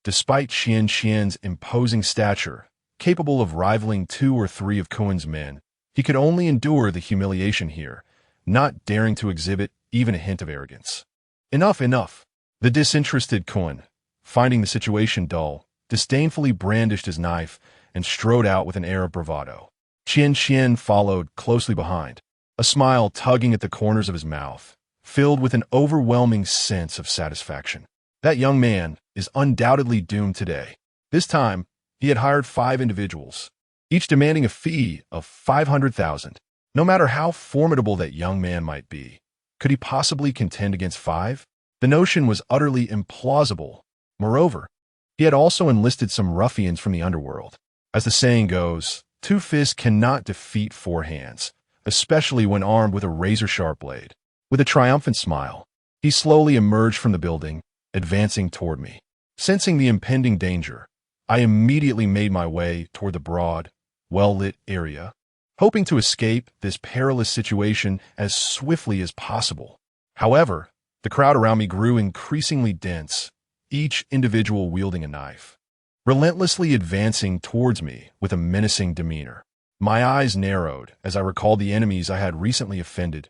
Despite Qian's imposing stature, capable of rivaling 2 or 3 of Kuen's men, he could only endure the humiliation here, not daring to exhibit even a hint of arrogance. Enough. The disinterested Kuen, finding the situation dull, disdainfully brandished his knife and strode out with an air of bravado. Qian followed closely behind, a smile tugging at the corners of his mouth, filled with an overwhelming sense of satisfaction. That young man is undoubtedly doomed today. This time, he had hired 5 individuals, each demanding a fee of 500,000. No matter how formidable that young man might be, could he possibly contend against 5? The notion was utterly implausible. Moreover, he had also enlisted some ruffians from the underworld. As the saying goes, 2 fists cannot defeat 4 hands, especially when armed with a razor-sharp blade. With a triumphant smile, he slowly emerged from the building, advancing toward me. Sensing the impending danger, I immediately made my way toward the broad, well-lit area, hoping to escape this perilous situation as swiftly as possible. However, the crowd around me grew increasingly dense, each individual wielding a knife, relentlessly advancing towards me with a menacing demeanor. My eyes narrowed as I recalled the enemies I had recently offended: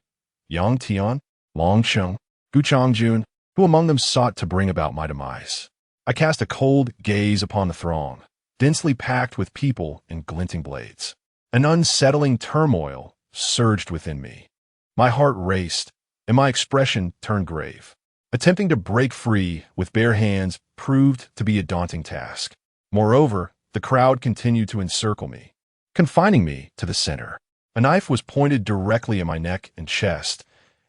Yang Tian, Long Cheng, Gu Changjun, who among them sought to bring about my demise. I cast a cold gaze upon the throng, densely packed with people and glinting blades. An unsettling turmoil surged within me. My heart raced, and my expression turned grave. Attempting to break free with bare hands proved to be a daunting task. Moreover, the crowd continued to encircle me, confining me to the center. A knife was pointed directly at my neck and chest,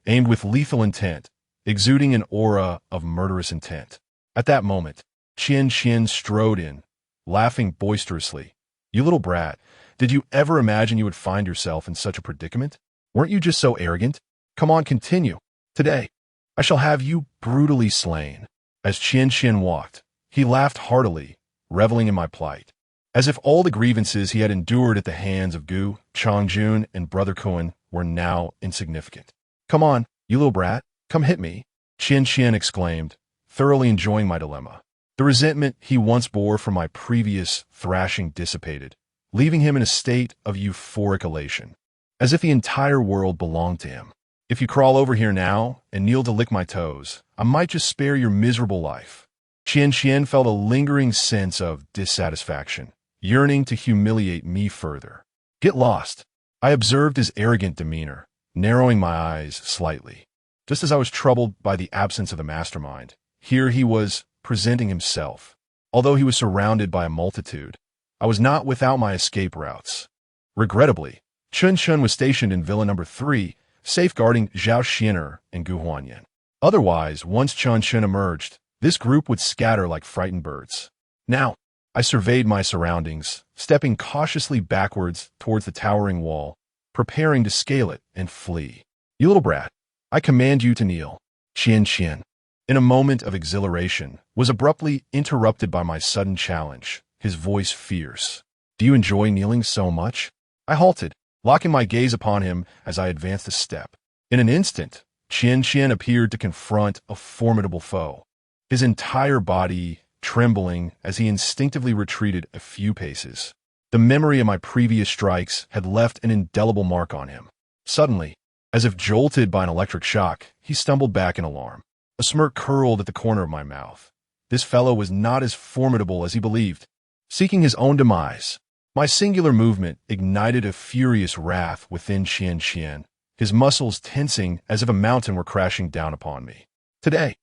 aimed with lethal intent, exuding an aura of murderous intent. At that moment, Qian strode in, laughing boisterously. "You little brat, did you ever imagine you would find yourself in such a predicament? Weren't you just so arrogant? Come on, continue. Today, I shall have you brutally slain." As Qian walked, he laughed heartily, reveling in my plight, as if all the grievances he had endured at the hands of Gu, Changjun, and Brother Kuen were now insignificant. "Come on, you little brat, come hit me," Qian exclaimed, thoroughly enjoying my dilemma. The resentment he once bore from my previous thrashing dissipated, leaving him in a state of euphoric elation, as if the entire world belonged to him. "If you crawl over here now and kneel to lick my toes, I might just spare your miserable life." Qian felt a lingering sense of dissatisfaction, yearning to humiliate me further. "Get lost." I observed his arrogant demeanor, narrowing my eyes slightly. Just as I was troubled by the absence of the mastermind, here he was presenting himself. Although he was surrounded by a multitude, I was not without my escape routes. Regrettably, Chun was stationed in Villa Number 3, safeguarding Zhao Xian'er and Gu Huanyan. Otherwise, once Chun emerged, this group would scatter like frightened birds. Now, I surveyed my surroundings, stepping cautiously backwards towards the towering wall, preparing to scale it and flee. "You little brat, I command you to kneel." Qian, in a moment of exhilaration, was abruptly interrupted by my sudden challenge, his voice fierce. "Do you enjoy kneeling so much?" I halted, locking my gaze upon him as I advanced a step. In an instant, Qian appeared to confront a formidable foe, his entire body trembling as he instinctively retreated a few paces. The memory of my previous strikes had left an indelible mark on him. Suddenly, as if jolted by an electric shock, he stumbled back in alarm. A smirk curled at the corner of my mouth. This fellow was not as formidable as he believed, seeking his own demise. My singular movement ignited a furious wrath within Qian, his muscles tensing as if a mountain were crashing down upon me. "Today,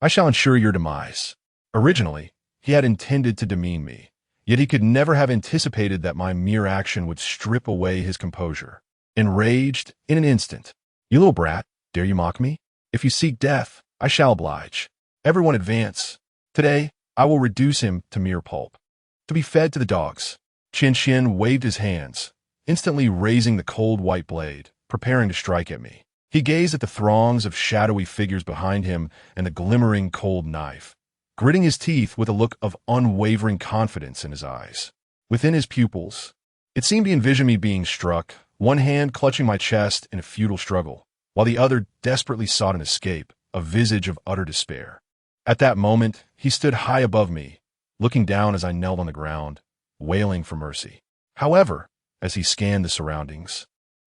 I shall ensure your demise." Originally, he had intended to demean me, yet he could never have anticipated that my mere action would strip away his composure. Enraged in an instant, "You little brat, dare you mock me? If you seek death, I shall oblige. Everyone advance. Today, I will reduce him to mere pulp, to be fed to the dogs." Qian waved his hands, instantly raising the cold white blade, preparing to strike at me. He gazed at the throngs of shadowy figures behind him and the glimmering cold knife, gritting his teeth with a look of unwavering confidence in his eyes. Within his pupils, it seemed he envisioned me being struck, one hand clutching my chest in a futile struggle, while the other desperately sought an escape, a visage of utter despair. At that moment, he stood high above me, looking down as I knelt on the ground, wailing for mercy. However, as he scanned the surroundings,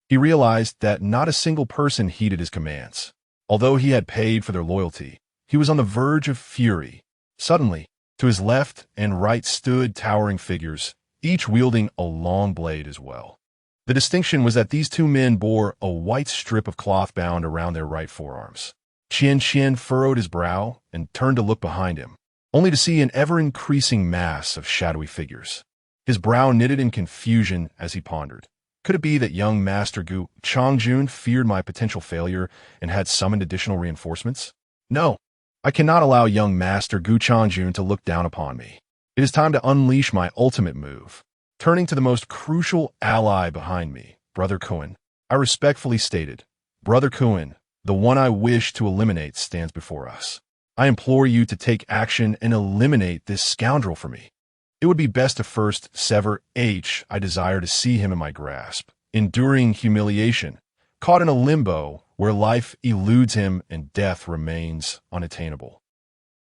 he realized that not a single person heeded his commands. Although he had paid for their loyalty, he was on the verge of fury. Suddenly, to his left and right stood towering figures, each wielding a long blade as well. The distinction was that these two men bore a white strip of cloth bound around their right forearms. Qian furrowed his brow and turned to look behind him, only to see an ever-increasing mass of shadowy figures. His brow knitted in confusion as he pondered. Could it be that young Master Gu Changjun feared my potential failure and had summoned additional reinforcements? No, I cannot allow young Master Gu Changjun to look down upon me. It is time to unleash my ultimate move. Turning to the most crucial ally behind me, Brother Kuan, I respectfully stated, Brother Kuan, the one I wish to eliminate stands before us. I implore you to take action and eliminate this scoundrel for me. It would be best to first sever I desire to see him in my grasp, enduring humiliation, caught in a limbo where life eludes him and death remains unattainable.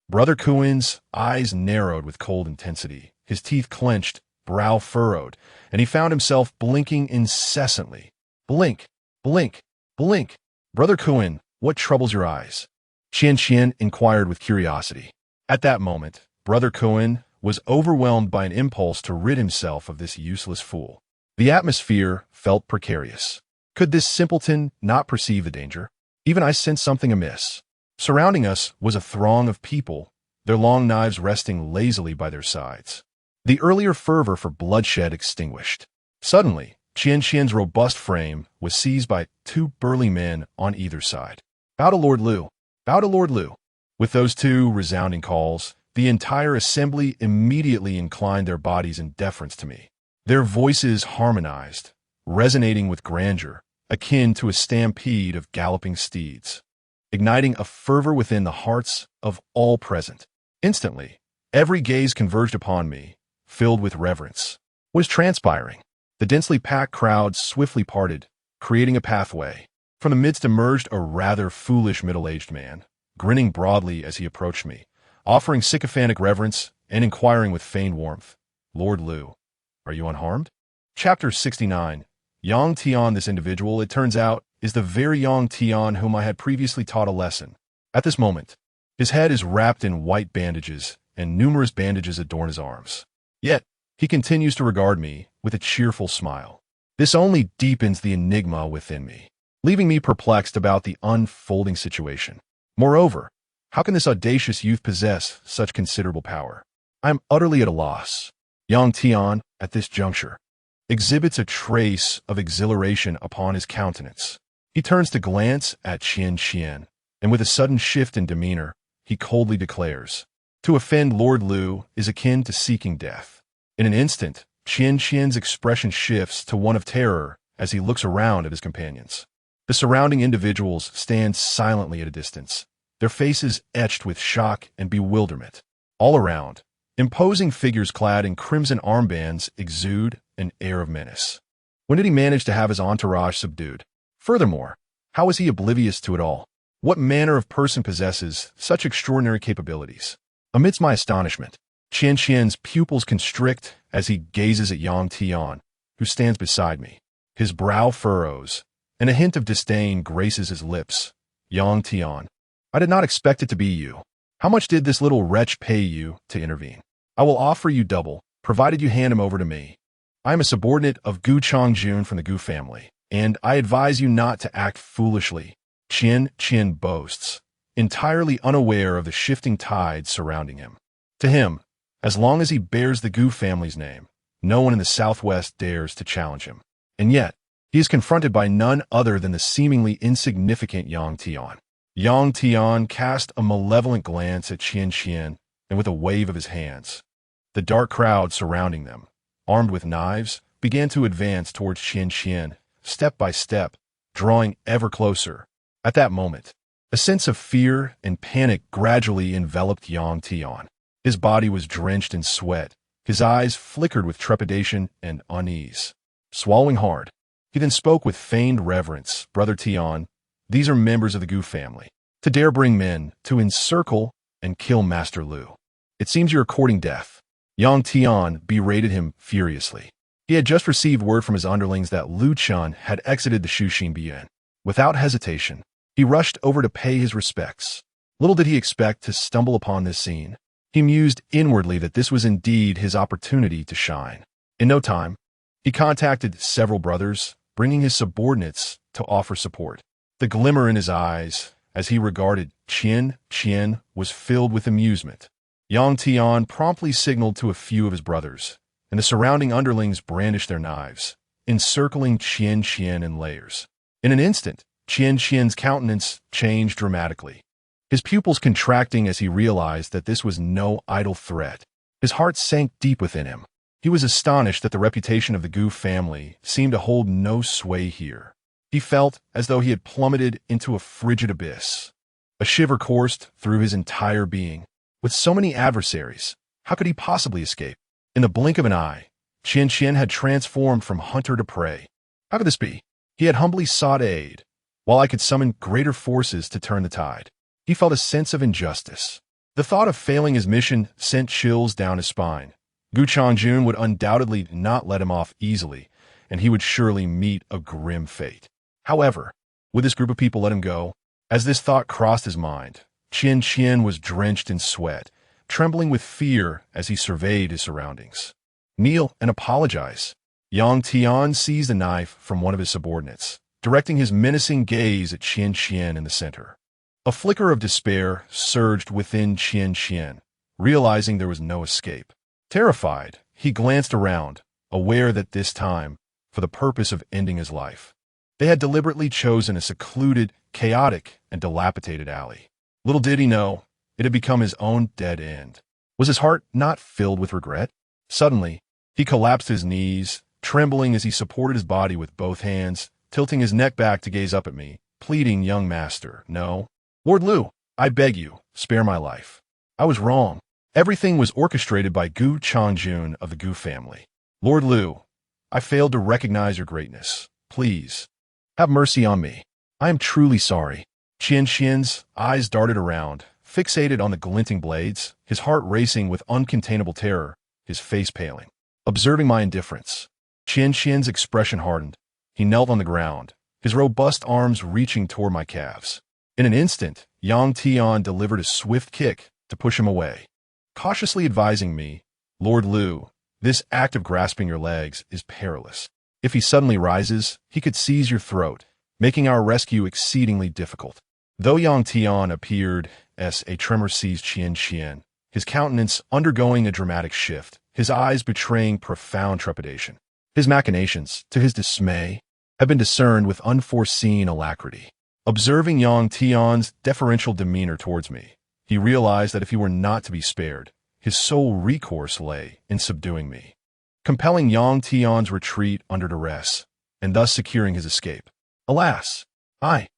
Brother Kuan's eyes narrowed with cold intensity, his teeth clenched, brow furrowed, and he found himself blinking incessantly. Blink, blink, blink. Brother Kuan, what troubles your eyes? Qian inquired with curiosity. At that moment, Brother Kuan was overwhelmed by an impulse to rid himself of this useless fool. The atmosphere felt precarious. Could this simpleton not perceive the danger? Even I sensed something amiss. Surrounding us was a throng of people, their long knives resting lazily by their sides. The earlier fervor for bloodshed extinguished. Suddenly, Qian's robust frame was seized by two burly men on either side. Bow to Lord Liu! Bow to Lord Liu! With those two resounding calls, the entire assembly immediately inclined their bodies in deference to me. Their voices harmonized, resonating with grandeur, akin to a stampede of galloping steeds, igniting a fervor within the hearts of all present. Instantly, every gaze converged upon me, filled with reverence. What is transpiring? The densely packed crowd swiftly parted, creating a pathway. From the midst emerged a rather foolish middle-aged man, grinning broadly as he approached me, offering sycophantic reverence and inquiring with feigned warmth, Lord Liu, are you unharmed? Chapter 69. Yang Tian. This individual, it turns out, is the very Yang Tian whom I had previously taught a lesson. At this moment, his head is wrapped in white bandages, and numerous bandages adorn his arms. Yet, he continues to regard me with a cheerful smile. This only deepens the enigma within me, leaving me perplexed about the unfolding situation. Moreover, how can this audacious youth possess such considerable power? I am utterly at a loss. Yang Tian, at this juncture, exhibits a trace of exhilaration upon his countenance. He turns to glance at Qian, and with a sudden shift in demeanor, he coldly declares, to offend Lord Liu is akin to seeking death. In an instant, Qian's expression shifts to one of terror as he looks around at his companions. The surrounding individuals stand silently at a distance, their faces etched with shock and bewilderment. All around, imposing figures clad in crimson armbands exude an air of menace. When did he manage to have his entourage subdued? Furthermore, how is he oblivious to it all? What manner of person possesses such extraordinary capabilities? Amidst my astonishment, Qian's pupils constrict as he gazes at Yang Tian, who stands beside me. His brow furrows, and a hint of disdain graces his lips. Yang Tian, I did not expect it to be you. How much did this little wretch pay you to intervene? I will offer you double, provided you hand him over to me. I am a subordinate of Gu Changjun from the Gu family, and I advise you not to act foolishly. Qian boasts, entirely unaware of the shifting tides surrounding him. To him, as long as he bears the Gu family's name, no one in the Southwest dares to challenge him. And yet, he is confronted by none other than the seemingly insignificant Yang Tian. Yang Tian cast a malevolent glance at Qian, and with a wave of his hands, the dark crowd surrounding them, armed with knives, began to advance towards Qian, step by step, drawing ever closer. At that moment, a sense of fear and panic gradually enveloped Yang Tian. His body was drenched in sweat, his eyes flickered with trepidation and unease. Swallowing hard, he then spoke with feigned reverence, Brother Tian, these are members of the Gu family. To dare bring men to encircle and kill Master Lu. It seems you're courting death. Yang Tian berated him furiously. He had just received word from his underlings that Lu Chun had exited the Shuxin Bian. Without hesitation, he rushed over to pay his respects. Little did he expect to stumble upon this scene. He mused inwardly that this was indeed his opportunity to shine. In no time, he contacted several brothers, bringing his subordinates to offer support. The glimmer in his eyes, as he regarded Qian, was filled with amusement. Yang Tian promptly signaled to a few of his brothers, and the surrounding underlings brandished their knives, encircling Qian in layers. In an instant, Qian's countenance changed dramatically, his pupils contracting as he realized that this was no idle threat. His heart sank deep within him. He was astonished that the reputation of the Gu family seemed to hold no sway here. He felt as though he had plummeted into a frigid abyss. A shiver coursed through his entire being. With so many adversaries, how could he possibly escape? In the blink of an eye, Qian had transformed from hunter to prey. How could this be? He had humbly sought aid, while I could summon greater forces to turn the tide. He felt a sense of injustice. The thought of failing his mission sent chills down his spine. Gu Changjun would undoubtedly not let him off easily, and he would surely meet a grim fate. However, would this group of people let him go? As this thought crossed his mind, Qian was drenched in sweat, trembling with fear as he surveyed his surroundings. Kneel and apologize. Yang Tian seized a knife from one of his subordinates, directing his menacing gaze at Qian in the center. A flicker of despair surged within Qian, realizing there was no escape. Terrified, he glanced around, aware that this time, for the purpose of ending his life, they had deliberately chosen a secluded, chaotic, and dilapidated alley. Little did he know, it had become his own dead end. Was his heart not filled with regret? Suddenly, he collapsed to his knees, trembling as he supported his body with both hands, tilting his neck back to gaze up at me, pleading, "Young master, no. Lord Lu, I beg you, spare my life. I was wrong. Everything was orchestrated by Gu Changjun of the Gu family. Lord Lu, I failed to recognize your greatness. Please, have mercy on me. I am truly sorry." Qian's eyes darted around, fixated on the glinting blades, his heart racing with uncontainable terror, his face paling. Observing my indifference, Qian's expression hardened. He knelt on the ground, his robust arms reaching toward my calves. In an instant, Yang Tian delivered a swift kick to push him away, cautiously advising me, "Lord Lu, this act of grasping your legs is perilous. If he suddenly rises, he could seize your throat, making our rescue exceedingly difficult." Though Yang Tian appeared as a tremor seized Qian, his countenance undergoing a dramatic shift, his eyes betraying profound trepidation. His machinations, to his dismay, had been discerned with unforeseen alacrity. Observing Yang Tian's deferential demeanor towards me, he realized that if he were not to be spared, his sole recourse lay in subduing me, compelling Yang Tian's retreat under duress, and thus securing his escape. Alas, I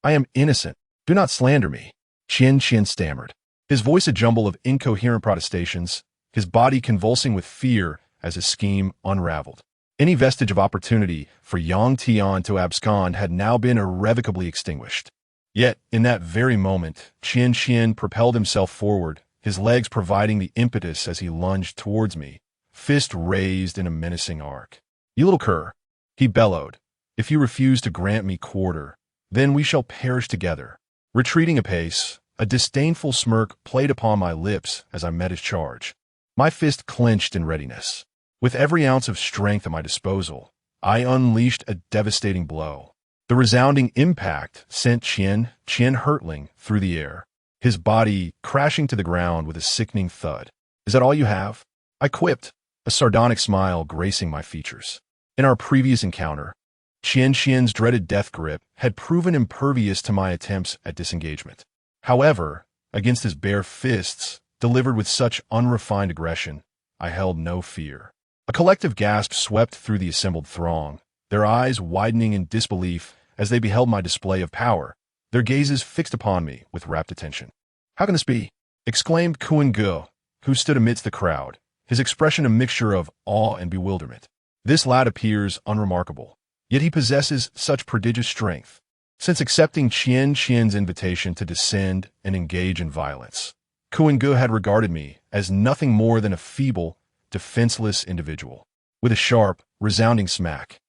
am innocent. Do not slander me, Qian stammered, his voice a jumble of incoherent protestations, his body convulsing with fear as his scheme unraveled. Any vestige of opportunity for Yang Tian to abscond had now been irrevocably extinguished. Yet, in that very moment, Qian propelled himself forward, his legs providing the impetus as he lunged towards me, fist raised in a menacing arc. "You little cur," he bellowed, "if you refuse to grant me quarter, then we shall perish together." Retreating a pace, a disdainful smirk played upon my lips as I met his charge. My fist clenched in readiness. With every ounce of strength at my disposal, I unleashed a devastating blow. The resounding impact sent Qian hurtling through the air, his body crashing to the ground with a sickening thud. "Is that all you have?" I quipped, a sardonic smile gracing my features. In our previous encounter, Qian's dreaded death grip had proven impervious to my attempts at disengagement. However, against his bare fists, delivered with such unrefined aggression, I held no fear. A collective gasp swept through the assembled throng, their eyes widening in disbelief as they beheld my display of power, their gazes fixed upon me with rapt attention. "How can this be?" exclaimed Kuan Ge, who stood amidst the crowd, his expression a mixture of awe and bewilderment. "This lad appears unremarkable, yet he possesses such prodigious strength." Since accepting Qian's invitation to descend and engage in violence, Kuan-gu had regarded me as nothing more than a feeble, defenseless individual. With a sharp, resounding smack,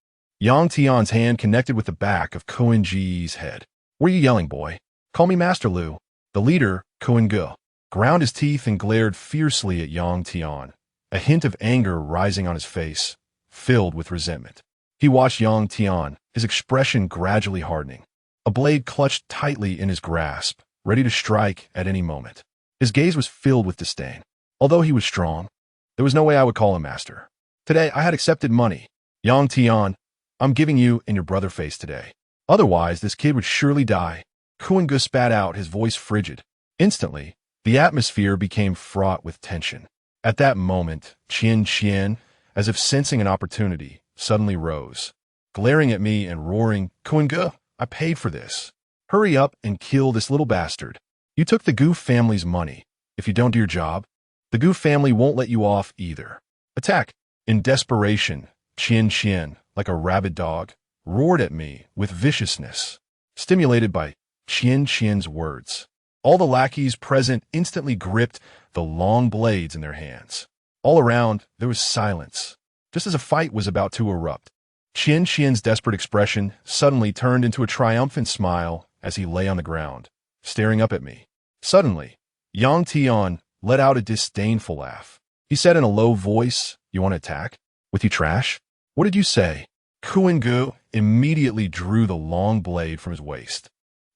Yang Tian's hand connected with the back of Kuan-ji's head. "What are you yelling, boy? Call me Master Lu." The leader, Kuan-gu, ground his teeth and glared fiercely at Yang Tian, a hint of anger rising on his face, filled with resentment. He watched Yang Tian, his expression gradually hardening, a blade clutched tightly in his grasp, ready to strike at any moment. His gaze was filled with disdain. Although he was strong, there was no way I would call him master. Today, I had accepted money. Yang Tian, I'm giving you and your brother face today. Otherwise, this kid would surely die. Kuan-gu spat out, his voice frigid. Instantly, the atmosphere became fraught with tension. At that moment, Qian, as if sensing an opportunity, suddenly rose, glaring at me and roaring, "Kuan-gu, I paid for this. Hurry up and kill this little bastard. You took the Gu family's money. If you don't do your job, the Gu family won't let you off either. Attack!" In desperation, Qian, like a rabid dog, roared at me with viciousness, stimulated by Qian's words. All the lackeys present instantly gripped the long blades in their hands. All around, there was silence, just as a fight was about to erupt. Qian's desperate expression suddenly turned into a triumphant smile as he lay on the ground, staring up at me. Suddenly, Yang Tian let out a disdainful laugh. He said in a low voice, "You want to attack? With you trash? What did you say?" Kuan-gu immediately drew the long blade from his waist.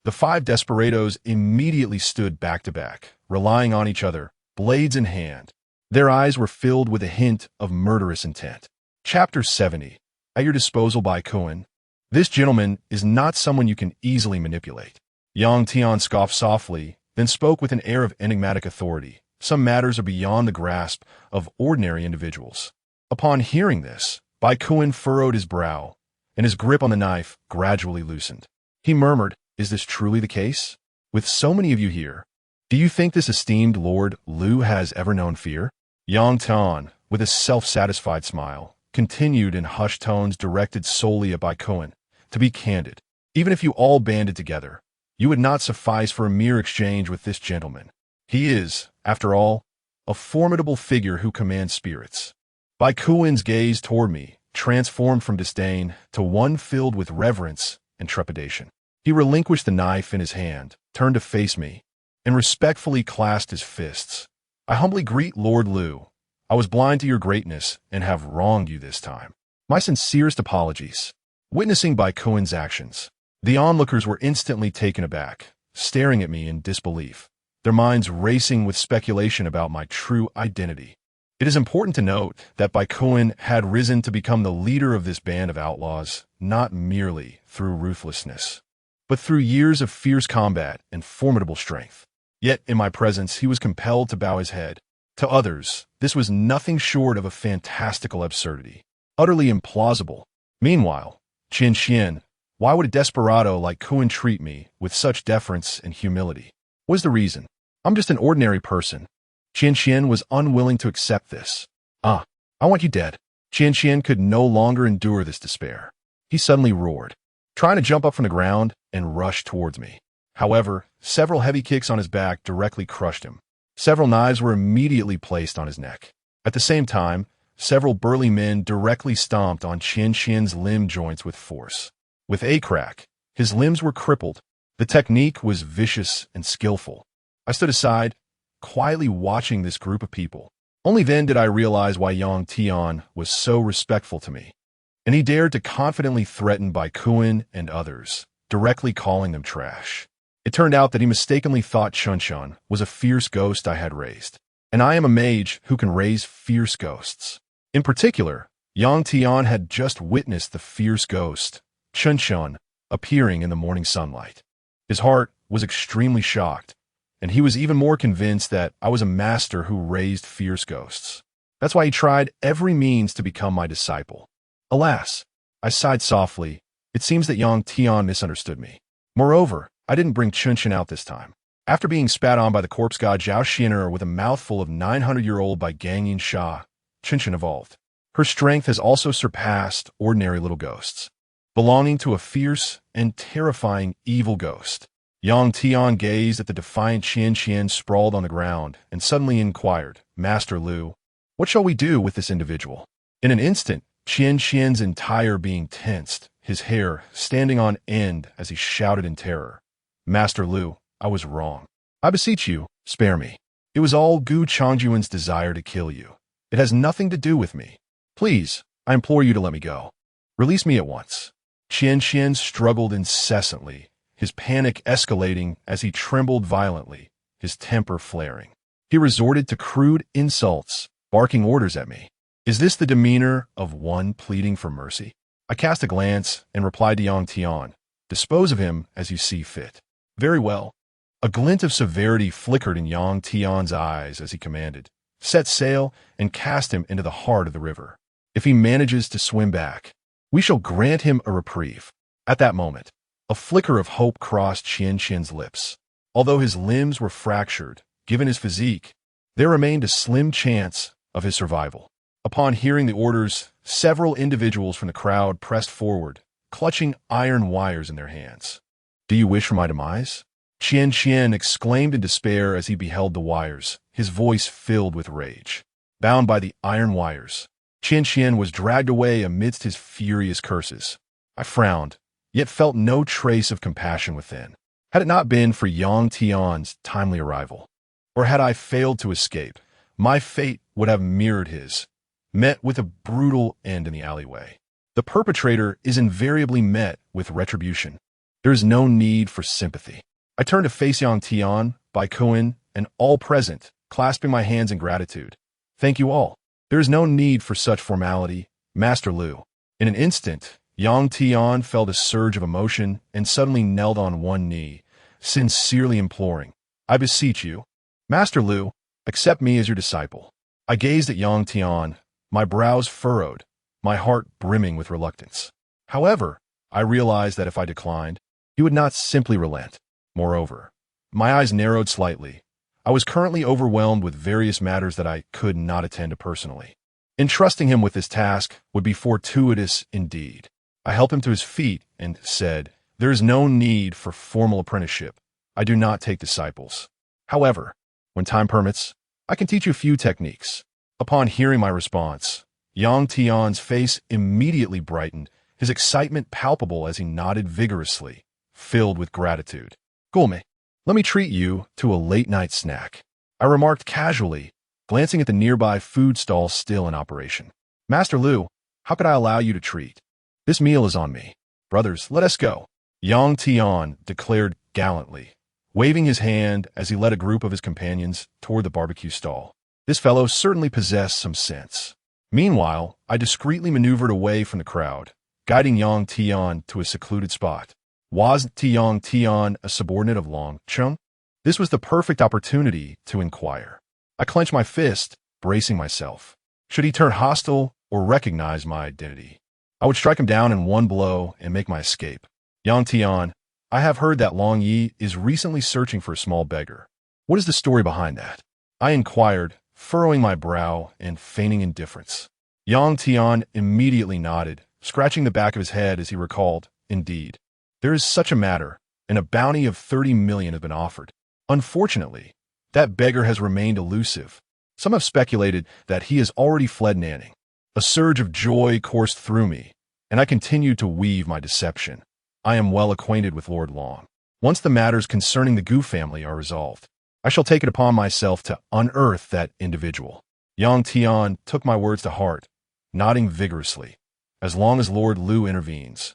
The 5 desperados immediately stood back to back, relying on each other, blades in hand. Their eyes were filled with a hint of murderous intent. Chapter 70. At your disposal by Kuan. This gentleman is not someone you can easily manipulate. Yang Tian scoffed softly, then spoke with an air of enigmatic authority. Some matters are beyond the grasp of ordinary individuals. Upon hearing this, Bai Kuan furrowed his brow, and his grip on the knife gradually loosened. He murmured, "Is this truly the case? With so many of you here, do you think this esteemed Lord Lu has ever known fear?" Yang Tian, with a self-satisfied smile, continued in hushed tones directed solely at Bai Kuan. "To be candid, even if you all banded together, you would not suffice for a mere exchange with this gentleman. He is, after all, a formidable figure who commands spirits." Bai Kuan's gaze toward me transformed from disdain to one filled with reverence and trepidation. He relinquished the knife in his hand, turned to face me, and respectfully clasped his fists. "I humbly greet Lord Lu. I was blind to your greatness and have wronged you this time. My sincerest apologies." Witnessing Bai Kuan's actions, the onlookers were instantly taken aback, staring at me in disbelief, their minds racing with speculation about my true identity. It is important to note that Bai Kuan had risen to become the leader of this band of outlaws, not merely through ruthlessness, but through years of fierce combat and formidable strength. Yet, in my presence, he was compelled to bow his head. To others, this was nothing short of a fantastical absurdity, utterly implausible. Meanwhile, Qian, why would a desperado like Kuan treat me with such deference and humility? What is the reason? I'm just an ordinary person. Qian was unwilling to accept this. "I want you dead." Qian could no longer endure this despair. He suddenly roared, trying to jump up from the ground and rush towards me. However, several heavy kicks on his back directly crushed him. Several knives were immediately placed on his neck. At the same time, several burly men directly stomped on Qian's limb joints with force. With a crack, his limbs were crippled. The technique was vicious and skillful. I stood aside, quietly watching this group of people. Only then did I realize why Yang Tian was so respectful to me, and he dared to confidently threaten Bai Kuan and others, directly calling them trash. It turned out that he mistakenly thought Chun was a fierce ghost I had raised, and I am a mage who can raise fierce ghosts. In particular, Yang Tian had just witnessed the fierce ghost, Chun, appearing in the morning sunlight. His heart was extremely shocked, and he was even more convinced that I was a master who raised fierce ghosts. That's why he tried every means to become my disciple. Alas, I sighed softly. It seems that Yang Tian misunderstood me. Moreover, I didn't bring Chun out this time. After being spat on by the corpse god Zhao Xian'er with a mouthful of 900-year-old by Gangyin Sha, Chun evolved. Her strength has also surpassed ordinary little ghosts, belonging to a fierce and terrifying evil ghost. Yang Tian gazed at the defiant Qian Qian sprawled on the ground and suddenly inquired, Master Lu, what shall we do with this individual? In an instant, Qian Qian's entire being tensed, his hair standing on end as he shouted in terror. Master Lu, I was wrong. I beseech you, spare me. It was all Gu Changjuan's desire to kill you. It has nothing to do with me. Please, I implore you to let me go. Release me at once. Qian Qian struggled incessantly, his panic escalating as he trembled violently, his temper flaring. He resorted to crude insults, barking orders at me. Is this the demeanor of one pleading for mercy? I cast a glance and replied to Yang Tian, dispose of him as you see fit. Very well. A glint of severity flickered in Yang Tian's eyes as he commanded, set sail and cast him into the heart of the river. If he manages to swim back, we shall grant him a reprieve. At that moment, a flicker of hope crossed Qian Qian's lips. Although his limbs were fractured, given his physique, there remained a slim chance of his survival. Upon hearing the orders, several individuals from the crowd pressed forward, clutching iron wires in their hands. Do you wish for my demise? Qian Qian exclaimed in despair as he beheld the wires, his voice filled with rage. Bound by the iron wires, Qian Qian was dragged away amidst his furious curses. I frowned, yet felt no trace of compassion within. Had it not been for Yang Tian's timely arrival, or had I failed to escape, my fate would have mirrored his, met with a brutal end in the alleyway. The perpetrator is invariably met with retribution. There is no need for sympathy. I turned to face Yang Tian, Bai Kuan, and all present, clasping my hands in gratitude. Thank you all. There is no need for such formality, Master Lu. In an instant, Yang Tian felt a surge of emotion and suddenly knelt on one knee, sincerely imploring, I beseech you, Master Lu, accept me as your disciple. I gazed at Yang Tian, my brows furrowed, my heart brimming with reluctance. However, I realized that if I declined, he would not simply relent. Moreover, my eyes narrowed slightly. I was currently overwhelmed with various matters that I could not attend to personally. Entrusting him with this task would be fortuitous indeed. I helped him to his feet and said, there is no need for formal apprenticeship. I do not take disciples. However, when time permits, I can teach you a few techniques. Upon hearing my response, Yang Tian's face immediately brightened, his excitement palpable as he nodded vigorously, filled with gratitude. Gulme, let me treat you to a late-night snack, I remarked casually, glancing at the nearby food stall still in operation. Master Lu, how could I allow you to treat? This meal is on me. Brothers, let us go, Yang Tian declared gallantly, waving his hand as he led a group of his companions toward the barbecue stall. This fellow certainly possessed some sense. Meanwhile, I discreetly maneuvered away from the crowd, guiding Yang Tian to a secluded spot. Was Yang Tian a subordinate of Long Chung? This was the perfect opportunity to inquire. I clenched my fist, bracing myself. Should he turn hostile or recognize my identity, I would strike him down in one blow and make my escape. Yang Tian, I have heard that Long Yi is recently searching for a small beggar. What is the story behind that? I inquired, furrowing my brow and feigning indifference. Yang Tian immediately nodded, scratching the back of his head as he recalled, indeed. There is such a matter, and a bounty of 30 million has been offered. Unfortunately, that beggar has remained elusive. Some have speculated that he has already fled Nanning. A surge of joy coursed through me, and I continued to weave my deception. I am well acquainted with Lord Long. Once the matters concerning the Gu family are resolved, I shall take it upon myself to unearth that individual. Yang Tian took my words to heart, nodding vigorously. As long as Lord Lu intervenes,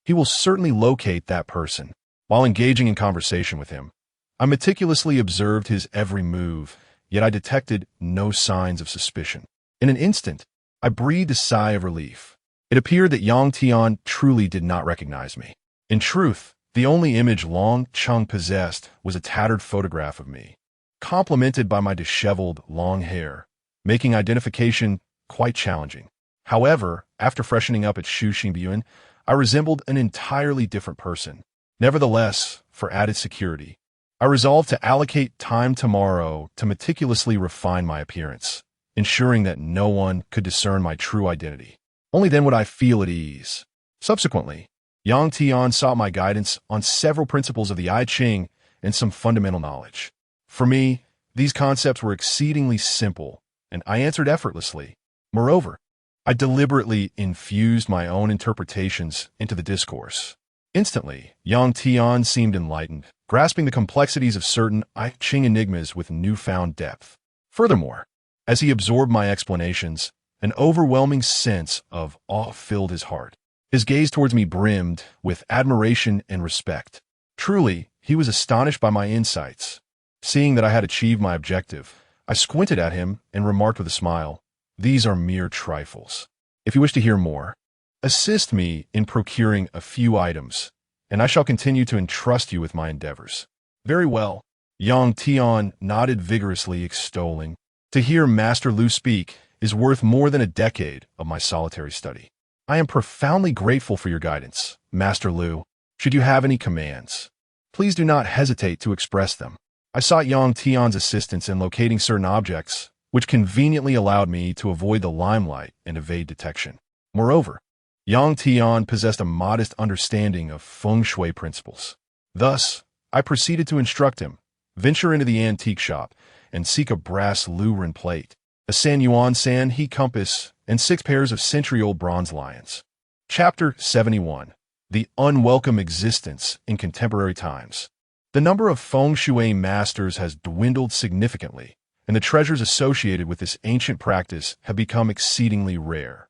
he will certainly locate that person. While engaging in conversation with him, I meticulously observed his every move, yet I detected no signs of suspicion. In an instant, I breathed a sigh of relief. It appeared that Yang Tian truly did not recognize me. In truth, the only image Long Chung possessed was a tattered photograph of me, complemented by my disheveled, long hair, making identification quite challenging. However, after freshening up at Shu Xingbuyuan, I resembled an entirely different person. Nevertheless, for added security, I resolved to allocate time tomorrow to meticulously refine my appearance, ensuring that no one could discern my true identity. Only then would I feel at ease. Subsequently, Yang Tian sought my guidance on several principles of the I Ching and some fundamental knowledge. For me, these concepts were exceedingly simple, and I answered effortlessly. Moreover, I deliberately infused my own interpretations into the discourse. Instantly, Yang Tian seemed enlightened, grasping the complexities of certain I Ching enigmas with newfound depth. Furthermore, as he absorbed my explanations, an overwhelming sense of awe filled his heart. His gaze towards me brimmed with admiration and respect. Truly, he was astonished by my insights. Seeing that I had achieved my objective, I squinted at him and remarked with a smile, "These are mere trifles. If you wish to hear more, assist me in procuring a few items, and I shall continue to entrust you with my endeavors." "Very well." Yang Tian nodded vigorously, extolling, "To hear Master Lu speak is worth more than a decade of my solitary study. I am profoundly grateful for your guidance, Master Lu. Should you have any commands, please do not hesitate to express them." I sought Yang Tian's assistance in locating certain objects, which conveniently allowed me to avoid the limelight and evade detection. Moreover, Yang Tian possessed a modest understanding of feng shui principles. Thus, I proceeded to instruct him, venture into the antique shop, and seek a brass Lurin plate, a San Yuan San He compass, and 6 pairs of century-old bronze lions. Chapter 71. The Unwelcome Existence in Contemporary Times. The number of feng shui masters has dwindled significantly, and the treasures associated with this ancient practice have become exceedingly rare.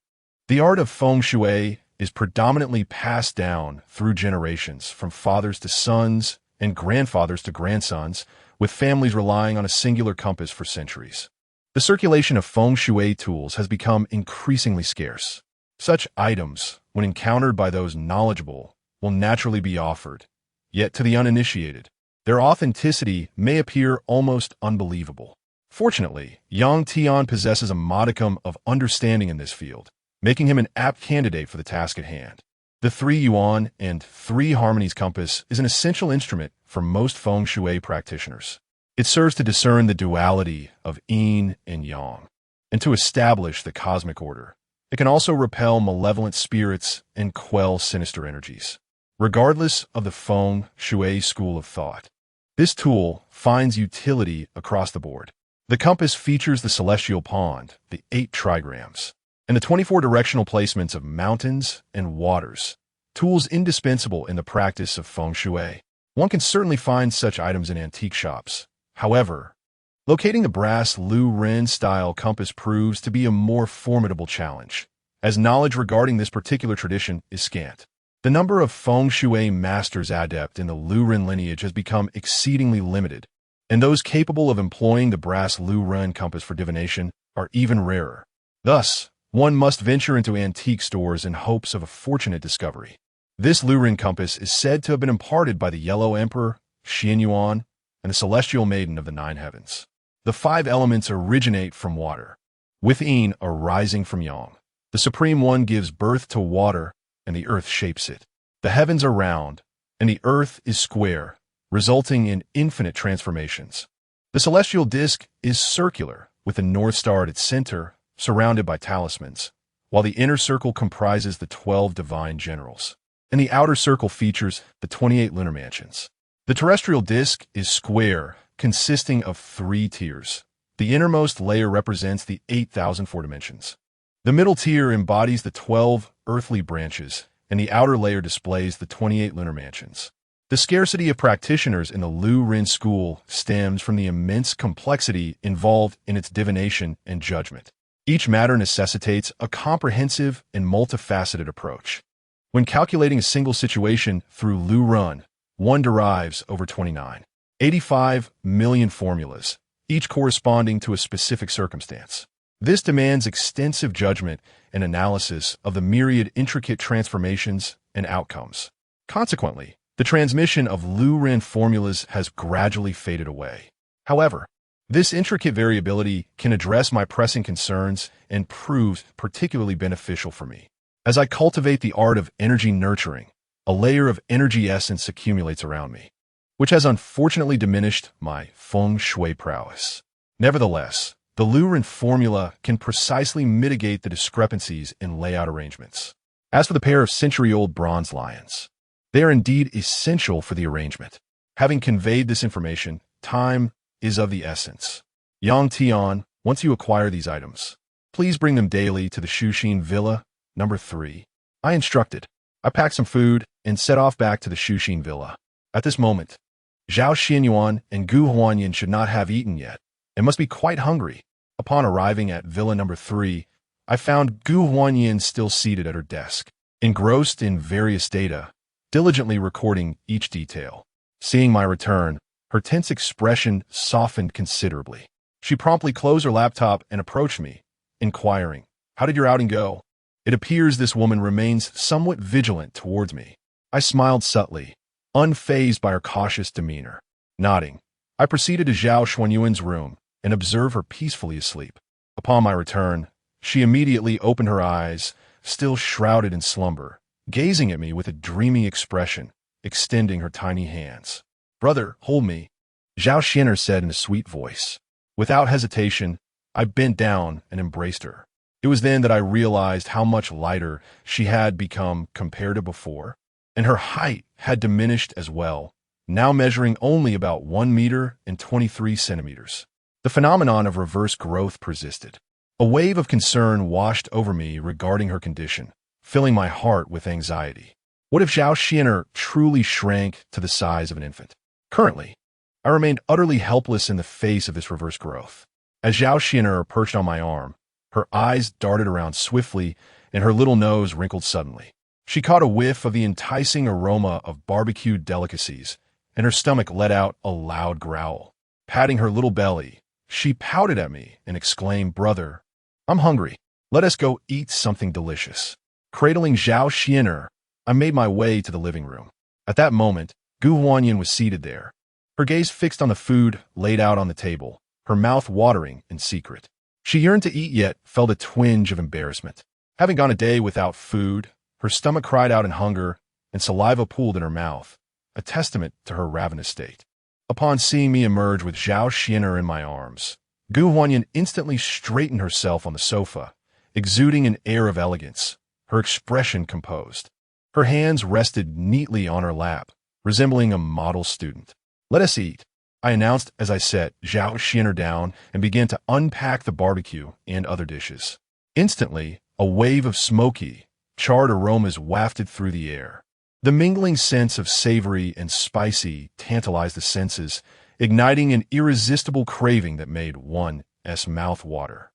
The art of feng shui is predominantly passed down through generations, from fathers to sons and grandfathers to grandsons, with families relying on a singular compass for centuries. The circulation of feng shui tools has become increasingly scarce. Such items, when encountered by those knowledgeable, will naturally be offered, yet to the uninitiated, their authenticity may appear almost unbelievable. Fortunately, Yang Tian possesses a modicum of understanding in this field, making him an apt candidate for the task at hand. The 3 Yuan and 3 Harmonies compass is an essential instrument for most feng shui practitioners. It serves to discern the duality of yin and yang, and to establish the cosmic order. It can also repel malevolent spirits and quell sinister energies. Regardless of the feng shui school of thought, this tool finds utility across the board. The compass features the celestial pond, the 8 trigrams, and the 24 directional placements of mountains and waters, tools indispensable in the practice of feng shui. One can certainly find such items in antique shops. However, locating the brass Lu Ren-style compass proves to be a more formidable challenge, as knowledge regarding this particular tradition is scant. The number of feng shui masters adept in the Lu Ren lineage has become exceedingly limited, and those capable of employing the brass Lu Ren compass for divination are even rarer. Thus, one must venture into antique stores in hopes of a fortunate discovery. This Lu Ren compass is said to have been imparted by the Yellow Emperor, Xian Yuan, and the Celestial Maiden of the 9 Heavens. The 5 elements originate from water, with yin arising from yang. The Supreme One gives birth to water, and the earth shapes it. The heavens are round, and the earth is square, resulting in infinite transformations. The celestial disk is circular, with the North Star at its center, surrounded by talismans, while the inner circle comprises the 12 divine generals, and the outer circle features the 28 lunar mansions. The terrestrial disk is square, consisting of 3 tiers. The innermost layer represents the 8,004 dimensions. The middle tier embodies the 12 earthly branches, and the outer layer displays the 28 lunar mansions. The scarcity of practitioners in the Lu Ren school stems from the immense complexity involved in its divination and judgment. Each matter necessitates a comprehensive and multifaceted approach. When calculating a single situation through Lu Ren, one derives over 85 million formulas, each corresponding to a specific circumstance. This demands extensive judgment and analysis of the myriad intricate transformations and outcomes. Consequently, the transmission of Lu Ren formulas has gradually faded away. However, this intricate variability can address my pressing concerns and proves particularly beneficial for me. As I cultivate the art of energy nurturing, a layer of energy essence accumulates around me, which has unfortunately diminished my feng shui prowess. Nevertheless, the Lu Ren formula can precisely mitigate the discrepancies in layout arrangements. As for the pair of century-old bronze lions, they are indeed essential for the arrangement. Having conveyed this information, time is of the essence. Yang Tian, once you acquire these items, please bring them daily to the Shushin Villa, number 3. I instructed. I packed some food and set off back to the Shushin Villa. At this moment, Zhao Xianyuan and Gu Huanyan should not have eaten yet and must be quite hungry. Upon arriving at Villa number 3, I found Gu Huanyan still seated at her desk, engrossed in various data, diligently recording each detail. Seeing my return, her tense expression softened considerably. She promptly closed her laptop and approached me, inquiring, "How did your outing go?" It appears this woman remains somewhat vigilant towards me. I smiled subtly, unfazed by her cautious demeanor. Nodding, I proceeded to Zhao Xuanyuan's room and observed her peacefully asleep. Upon my return, she immediately opened her eyes, still shrouded in slumber, gazing at me with a dreamy expression, extending her tiny hands. "Brother, hold me," Zhao Xianer said in a sweet voice. Without hesitation, I bent down and embraced her. It was then that I realized how much lighter she had become compared to before, and her height had diminished as well, now measuring only about 1 meter and 23 centimeters. The phenomenon of reverse growth persisted. A wave of concern washed over me regarding her condition, filling my heart with anxiety. What if Zhao Xianer truly shrank to the size of an infant? Currently, I remained utterly helpless in the face of this reverse growth. As Zhao Xianer perched on my arm, her eyes darted around swiftly and her little nose wrinkled suddenly. She caught a whiff of the enticing aroma of barbecued delicacies, and her stomach let out a loud growl. Patting her little belly, she pouted at me and exclaimed, "Brother, I'm hungry. Let us go eat something delicious." Cradling Zhao Xianer, I made my way to the living room. At that moment, Gu Huanyan was seated there, her gaze fixed on the food laid out on the table, her mouth watering in secret. She yearned to eat yet felt a twinge of embarrassment. Having gone a day without food, her stomach cried out in hunger, and saliva pooled in her mouth, a testament to her ravenous state. Upon seeing me emerge with Zhao Xianer in my arms, Gu Huanyan instantly straightened herself on the sofa, exuding an air of elegance, her expression composed. Her hands rested neatly on her lap, resembling a model student. "Let us eat," I announced as I set Zhao Xianer down and began to unpack the barbecue and other dishes. Instantly, a wave of smoky, charred aromas wafted through the air. The mingling sense of savory and spicy tantalized the senses, igniting an irresistible craving that made one's mouth water.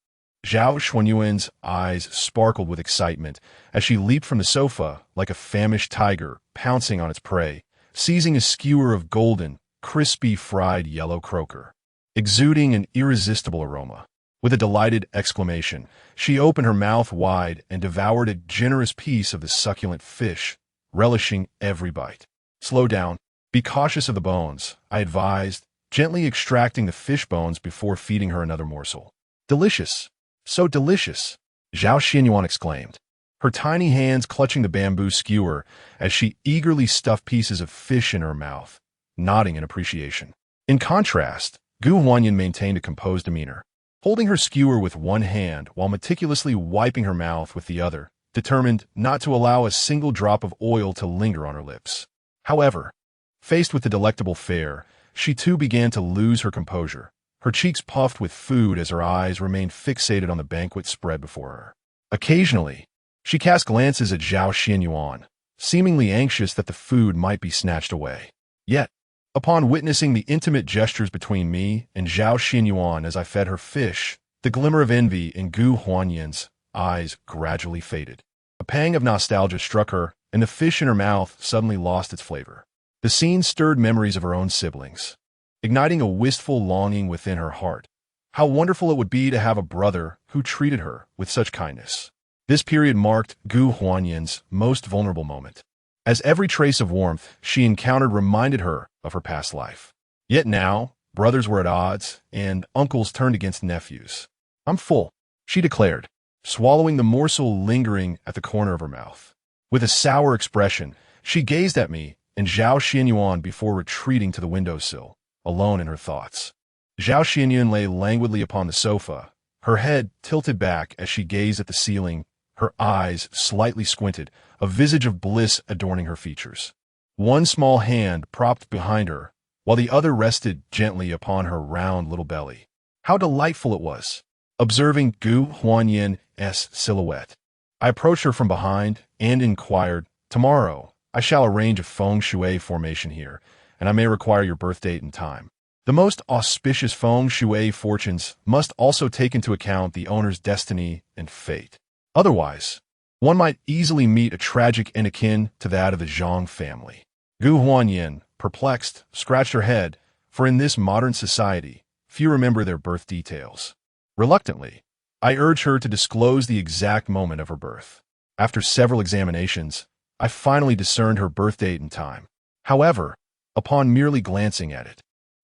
Zhao Xuanyuan's eyes sparkled with excitement as she leaped from the sofa like a famished tiger pouncing on its prey, seizing a skewer of golden, crispy fried yellow croaker, exuding an irresistible aroma. With a delighted exclamation, she opened her mouth wide and devoured a generous piece of the succulent fish, relishing every bite. "Slow down. Be cautious of the bones," I advised, gently extracting the fish bones before feeding her another morsel. "Delicious. So delicious," Zhao Xianyuan exclaimed, her tiny hands clutching the bamboo skewer as she eagerly stuffed pieces of fish in her mouth, nodding in appreciation. In contrast, Gu Huanyan maintained a composed demeanor, holding her skewer with one hand while meticulously wiping her mouth with the other, determined not to allow a single drop of oil to linger on her lips. However, faced with the delectable fare, she too began to lose her composure, her cheeks puffed with food as her eyes remained fixated on the banquet spread before her. Occasionally, she cast glances at Zhao Xianyuan, seemingly anxious that the food might be snatched away. Yet, upon witnessing the intimate gestures between me and Zhao Xianyuan as I fed her fish, the glimmer of envy in Gu Huanyan's eyes gradually faded. A pang of nostalgia struck her, and the fish in her mouth suddenly lost its flavor. The scene stirred memories of her own siblings, igniting a wistful longing within her heart. How wonderful it would be to have a brother who treated her with such kindness. This period marked Gu Huanyan's most vulnerable moment, as every trace of warmth she encountered reminded her of her past life. Yet now, brothers were at odds, and uncles turned against nephews. "I'm full," she declared, swallowing the morsel lingering at the corner of her mouth. With a sour expression, she gazed at me and Zhao Xianyuan before retreating to the windowsill, alone in her thoughts. Zhao Xianyuan lay languidly upon the sofa, her head tilted back as she gazed at the ceiling, her eyes slightly squinted, a visage of bliss adorning her features. One small hand propped behind her, while the other rested gently upon her round little belly. How delightful it was, observing Gu Huanyin's silhouette. I approached her from behind and inquired, "Tomorrow, I shall arrange a feng shui formation here, and I may require your birth date and time. The most auspicious feng shui fortunes must also take into account the owner's destiny and fate. Otherwise, one might easily meet a tragic end akin to that of the Zhang family." Gu Huanyin, perplexed, scratched her head, for in this modern society, few remember their birth details. Reluctantly, I urged her to disclose the exact moment of her birth. After several examinations, I finally discerned her birth date and time. However, upon merely glancing at it,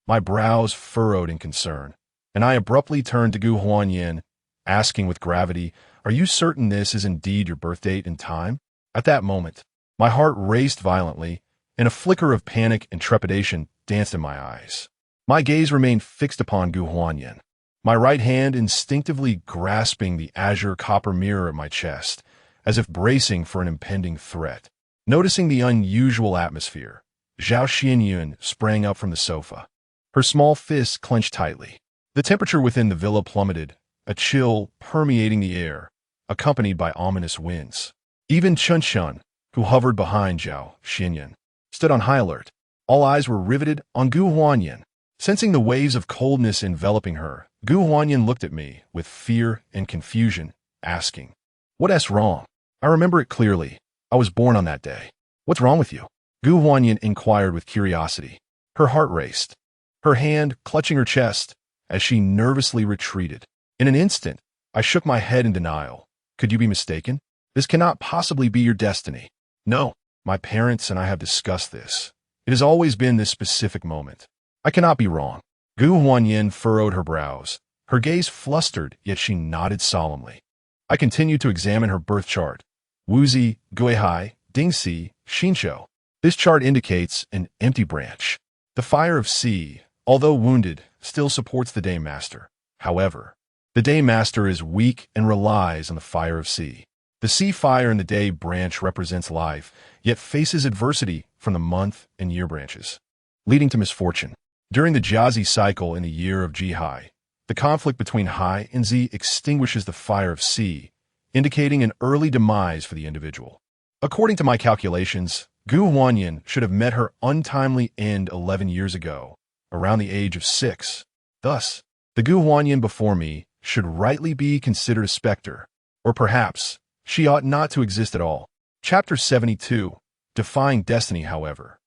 my brows furrowed in concern, and I abruptly turned to Gu Huanyin, asking with gravity, "Are you certain this is indeed your birth date and time?" At that moment, my heart raced violently, and a flicker of panic and trepidation danced in my eyes. My gaze remained fixed upon Gu Huanyin, my right hand instinctively grasping the azure copper mirror at my chest, as if bracing for an impending threat. Noticing the unusual atmosphere, Zhao Xianyun sprang up from the sofa. Her small fists clenched tightly. The temperature within the villa plummeted, a chill permeating the air, accompanied by ominous winds. Even Chun, who hovered behind Zhao Xianyun, stood on high alert. All eyes were riveted on Gu Huanyin. Sensing the waves of coldness enveloping her, Gu Huanyin looked at me with fear and confusion, asking, "What's wrong? I remember it clearly. I was born on that day. What's wrong with you?" Gu Huanyin inquired with curiosity. Her heart raced, her hand clutching her chest as she nervously retreated. In an instant, I shook my head in denial. "Could you be mistaken? This cannot possibly be your destiny." "No, my parents and I have discussed this. It has always been this specific moment. I cannot be wrong." Gu Huanyin furrowed her brows. Her gaze flustered, yet she nodded solemnly. I continued to examine her birth chart. Wuzi, Guihai, Dingxi, Xinshou. This chart indicates an empty branch. The fire of Si, although wounded, still supports the Day Master. However, the Day Master is weak and relies on the fire of Si. The Si fire in the Day branch represents life, yet faces adversity from the month and year branches, leading to misfortune. During the Jiazi cycle in the year of Jihai, the conflict between Hai and Zi extinguishes the fire of Si, indicating an early demise for the individual. According to my calculations, Gu Huanyin should have met her untimely end 11 years ago, around the age of 6. Thus, the Gu Huanyin before me should rightly be considered a specter, or perhaps she ought not to exist at all. Chapter 72, Defying Destiny, however.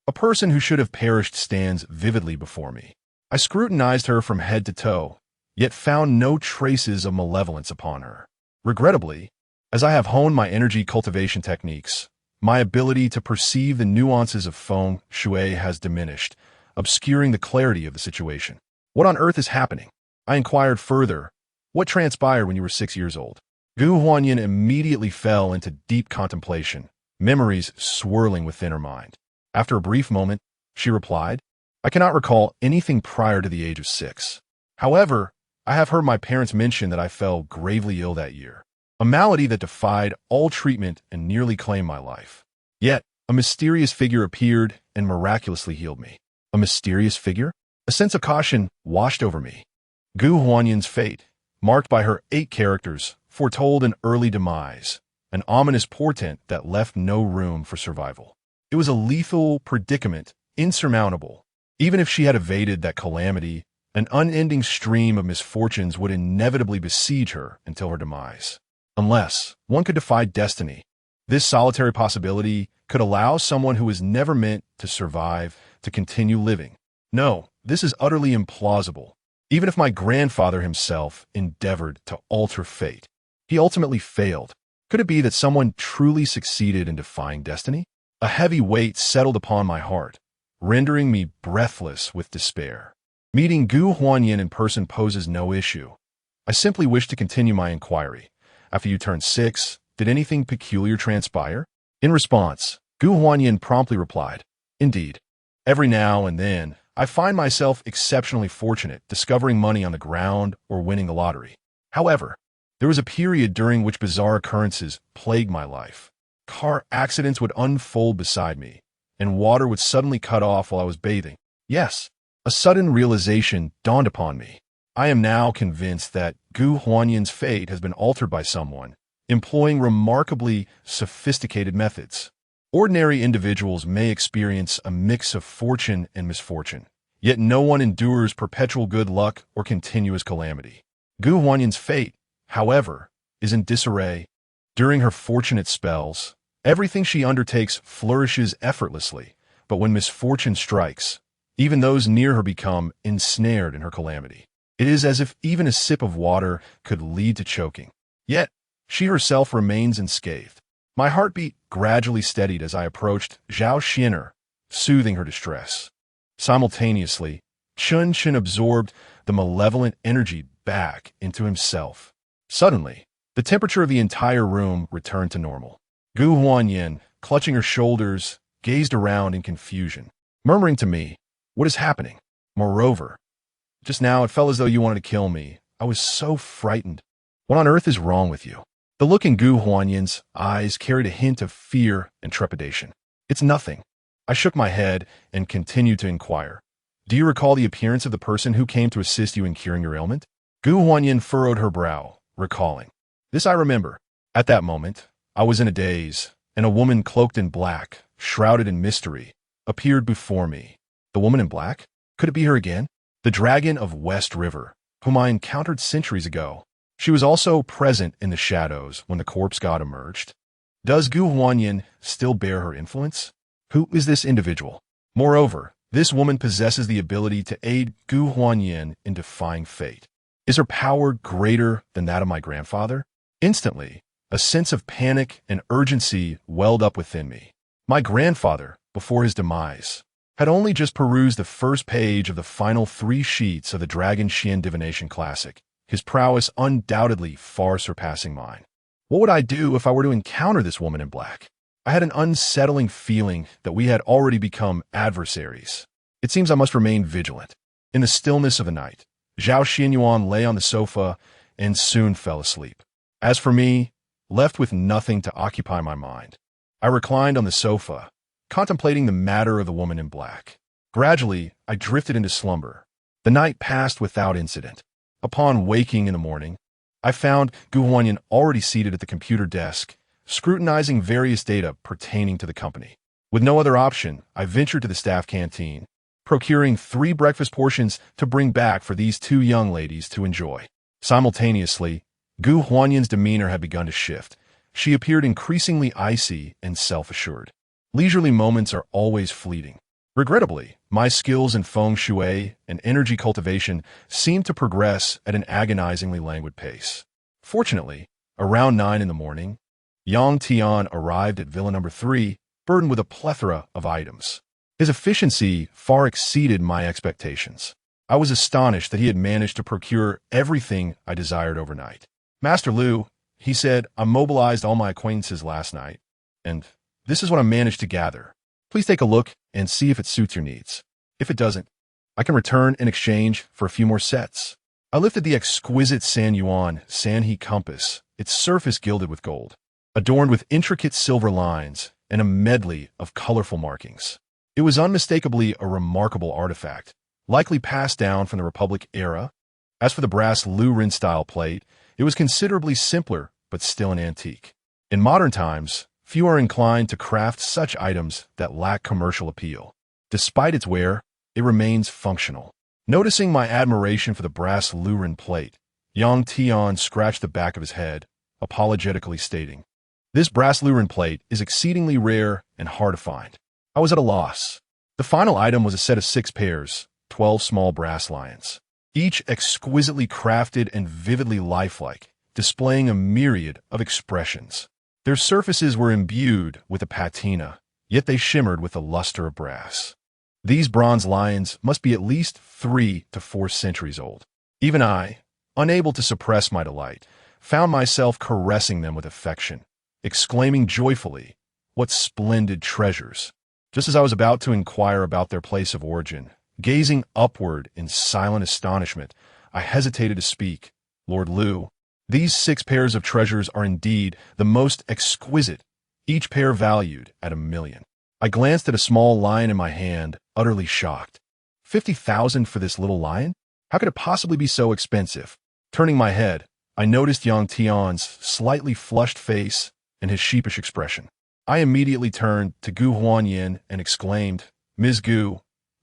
A person who should have perished stands vividly before me. I scrutinized her from head to toe, yet found no traces of malevolence upon her. Regrettably, as I have honed my energy cultivation techniques, my ability to perceive the nuances of feng shui has diminished, obscuring the clarity of the situation. "What on earth is happening?" I inquired further. "What transpired when you were 6 years old?" Gu Huanyin immediately fell into deep contemplation, memories swirling within her mind. After a brief moment, she replied, "I cannot recall anything prior to the age of 6. However, I have heard my parents mention that I fell gravely ill that year, a malady that defied all treatment and nearly claimed my life. Yet, a mysterious figure appeared and miraculously healed me." A mysterious figure? A sense of caution washed over me. Gu Huanyin's fate, marked by her 8 characters, foretold an early demise, an ominous portent that left no room for survival. It was a lethal predicament, insurmountable. Even if she had evaded that calamity, an unending stream of misfortunes would inevitably besiege her until her demise. Unless one could defy destiny, this solitary possibility could allow someone who was never meant to survive to continue living. No, this is utterly implausible. Even if my grandfather himself endeavored to alter fate, he ultimately failed. Could it be that someone truly succeeded in defying destiny? A heavy weight settled upon my heart, rendering me breathless with despair. Meeting Gu Huanyin in person poses no issue. I simply wish to continue my inquiry. "After you turned 6, did anything peculiar transpire?" In response, Gu Huanyin promptly replied, "Indeed. Every now and then, I find myself exceptionally fortunate discovering money on the ground or winning the lottery. However, There was a period during which bizarre occurrences plagued my life. Car accidents would unfold beside me, and water would suddenly cut off while I was bathing. Yes, a sudden realization dawned upon me. I am now convinced that Gu Huanyan's fate has been altered by someone, employing remarkably sophisticated methods. Ordinary individuals may experience a mix of fortune and misfortune, yet no one endures perpetual good luck or continuous calamity. Gu Huanyan's fate, however, is in disarray. During her fortunate spells, everything she undertakes flourishes effortlessly, but when misfortune strikes, even those near her become ensnared in her calamity. It is as if even a sip of water could lead to choking. Yet, she herself remains unscathed. My heartbeat gradually steadied as I approached Zhao Xian'er, soothing her distress. Simultaneously, Chun Chen absorbed the malevolent energy back into himself. Suddenly, the temperature of the entire room returned to normal. Gu Huanyan, clutching her shoulders, gazed around in confusion, murmuring to me, "What is happening?" Moreover, just now it felt as though you wanted to kill me. I was so frightened. What on earth is wrong with you? The look in Gu Huanyan's eyes carried a hint of fear and trepidation. It's nothing. I shook my head and continued to inquire. Do you recall the appearance of the person who came to assist you in curing your ailment? Gu Huanyan furrowed her brow, recalling. This I remember. At that moment, I was in a daze, and a woman cloaked in black, shrouded in mystery, appeared before me. The woman in black? Could it be her again? The dragon of West River, whom I encountered centuries ago. She was also present in the shadows when the corpse god emerged. Does Gu Huanyan still bear her influence? Who is this individual? Moreover, this woman possesses the ability to aid Gu Huanyan in defying fate. Is her power greater than that of my grandfather? Instantly, a sense of panic and urgency welled up within me. My grandfather, before his demise, had only just perused the first page of the final 3 sheets of the Dragon Xian Divination Classic, his prowess undoubtedly far surpassing mine. What would I do if I were to encounter this woman in black? I had an unsettling feeling that we had already become adversaries. It seems I must remain vigilant. In the stillness of the night, Zhao Xianyuan lay on the sofa and soon fell asleep. As for me, left with nothing to occupy my mind, I reclined on the sofa, contemplating the matter of the woman in black. Gradually, I drifted into slumber. The night passed without incident. Upon waking in the morning, I found Gu Huanyan already seated at the computer desk, scrutinizing various data pertaining to the company. With no other option, I ventured to the staff canteen, procuring 3 breakfast portions to bring back for these 2 young ladies to enjoy. Simultaneously, Gu Huanyan's demeanor had begun to shift. She appeared increasingly icy and self-assured. Leisurely moments are always fleeting. Regrettably, my skills in feng shui and energy cultivation seemed to progress at an agonizingly languid pace. Fortunately, around 9 in the morning, Yang Tian arrived at Villa Number 3, burdened with a plethora of items. His efficiency far exceeded my expectations. I was astonished that he had managed to procure everything I desired overnight. Master Liu, he said, I mobilized all my acquaintances last night, and this is what I managed to gather. Please take a look and see if it suits your needs. If it doesn't, I can return in exchange for a few more sets. I lifted the exquisite San Yuan Sanhe compass, its surface gilded with gold, adorned with intricate silver lines and a medley of colorful markings. It was unmistakably a remarkable artifact, likely passed down from the Republic era. As for the brass Lu-Rin-style plate, it was considerably simpler, but still an antique. In modern times, few are inclined to craft such items that lack commercial appeal. Despite its wear, it remains functional. Noticing my admiration for the brass Lu-Rin plate, Yang Tian scratched the back of his head, apologetically stating, "This brass Lu-Rin plate is exceedingly rare and hard to find." I was at a loss. The final item was a set of 6 pairs, 12 small brass lions, each exquisitely crafted and vividly lifelike, displaying a myriad of expressions. Their surfaces were imbued with a patina, yet they shimmered with the luster of brass. These bronze lions must be at least 3 to 4 centuries old. Even I, unable to suppress my delight, found myself caressing them with affection, exclaiming joyfully, "What splendid treasures!" Just as I was about to inquire about their place of origin, gazing upward in silent astonishment, I hesitated to speak. "Lord Liu, These 6 pairs of treasures are indeed the most exquisite, each pair valued at $1,000,000. I glanced at a small lion in my hand, utterly shocked. 50,000 for this little lion? How could it possibly be so expensive? Turning my head, I noticed Yang Tian's slightly flushed face and his sheepish expression. I immediately turned to Gu Huanyin and exclaimed, "Ms. Gu,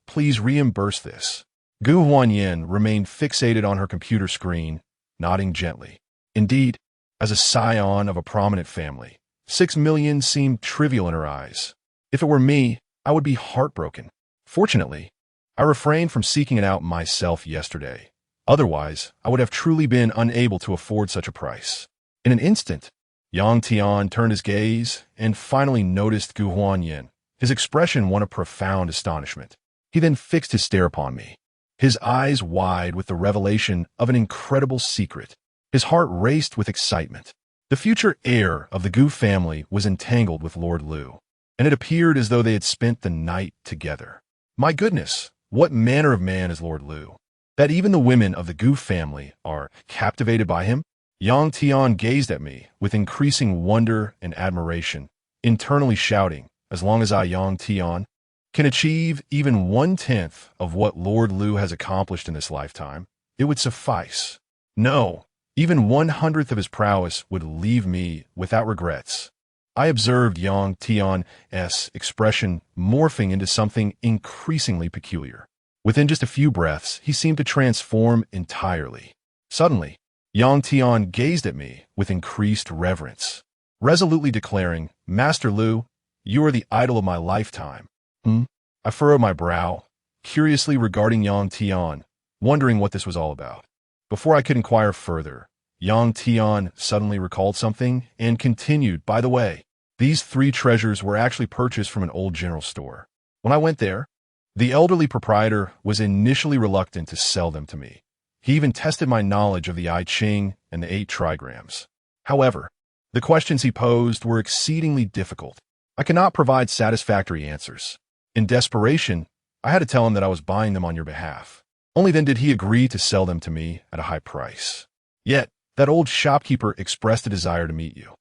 please reimburse this." Gu Huanyin remained fixated on her computer screen, nodding gently. Indeed, as a scion of a prominent family, 6 million seemed trivial in her eyes. If it were me, I would be heartbroken. Fortunately, I refrained from seeking it out myself yesterday. Otherwise, I would have truly been unable to afford such a price. In an instant, Yang Tian turned his gaze and finally noticed Gu Huanyin. His expression one of profound astonishment. He then fixed his stare upon me, his eyes wide with the revelation of an incredible secret. His heart raced with excitement. The future heir of the Gu family was entangled with Lord Liu, and it appeared as though they had spent the night together. My goodness, what manner of man is Lord Liu, that even the women of the Gu family are captivated by him? Yang Tian gazed at me with increasing wonder and admiration, internally shouting, as long as I, Yang Tian, can achieve even 1/10 of what Lord Liu has accomplished in this lifetime, it would suffice. No, even 1/100th of his prowess would leave me without regrets. I observed Yang Tian's expression morphing into something increasingly peculiar. Within just a few breaths, he seemed to transform entirely. Suddenly, Yang Tian gazed at me with increased reverence, resolutely declaring, "Master Liu, you are the idol of my lifetime." I furrowed my brow, curiously regarding Yang Tian, wondering what this was all about. Before I could inquire further, Yang Tian suddenly recalled something and continued, "By the way, these 3 treasures were actually purchased from an old general store. When I went there, the elderly proprietor was initially reluctant to sell them to me. He even tested my knowledge of the I Ching and the 8 trigrams. However, the questions he posed were exceedingly difficult. I could not provide satisfactory answers. In desperation, I had to tell him that I was buying them on your behalf. Only then did he agree to sell them to me at a high price. Yet, that old shopkeeper expressed a desire to meet you."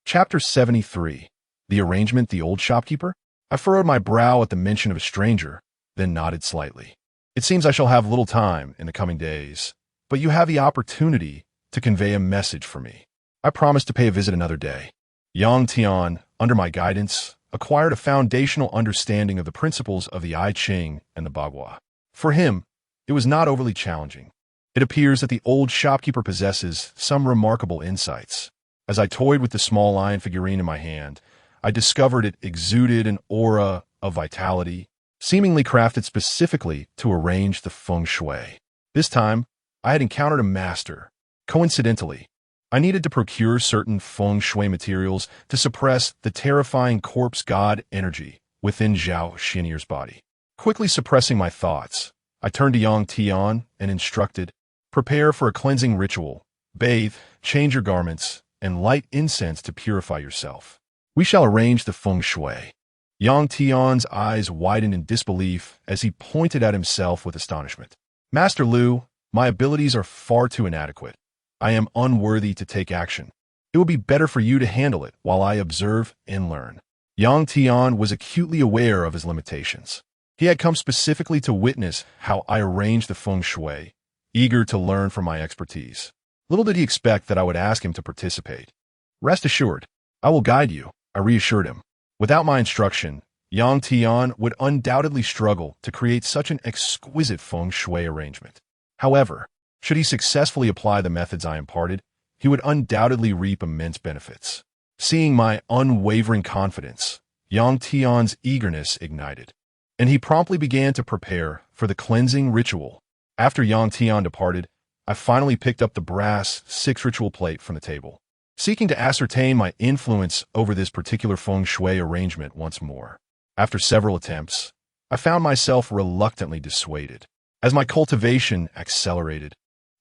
Chapter 73. The arrangement, the old shopkeeper? I furrowed my brow at the mention of a stranger, then nodded slightly. "It seems I shall have little time in the coming days, but you have the opportunity to convey a message for me. I promise to pay a visit another day." Yang Tian, under my guidance, acquired a foundational understanding of the principles of the I Ching and the Bagua. For him, it was not overly challenging. It appears that the old shopkeeper possesses some remarkable insights. As I toyed with the small lion figurine in my hand, I discovered it exuded an aura of vitality, seemingly crafted specifically to arrange the feng shui. This time, I had encountered a master. Coincidentally, I needed to procure certain feng shui materials to suppress the terrifying corpse god energy within Zhao Xinier's body. Quickly suppressing my thoughts, I turned to Yang Tian and instructed, "Prepare for a cleansing ritual. Bathe, change your garments, and light incense to purify yourself. We shall arrange the feng shui." Yang Tian's eyes widened in disbelief as he pointed at himself with astonishment. "Master Liu, my abilities are far too inadequate. I am unworthy to take action. It will be better for you to handle it while I observe and learn." Yang Tian was acutely aware of his limitations. He had come specifically to witness how I arranged the feng shui, eager to learn from my expertise. Little did he expect that I would ask him to participate. "Rest assured, I will guide you," I reassured him. Without my instruction, Yang Tian would undoubtedly struggle to create such an exquisite feng shui arrangement. However, should he successfully apply the methods I imparted, he would undoubtedly reap immense benefits. Seeing my unwavering confidence, Yang Tian's eagerness ignited, and he promptly began to prepare for the cleansing ritual. After Yang Tian departed, I finally picked up the brass 6 ritual plate from the table, seeking to ascertain my influence over this particular feng shui arrangement once more. After several attempts, I found myself reluctantly dissuaded. As my cultivation accelerated,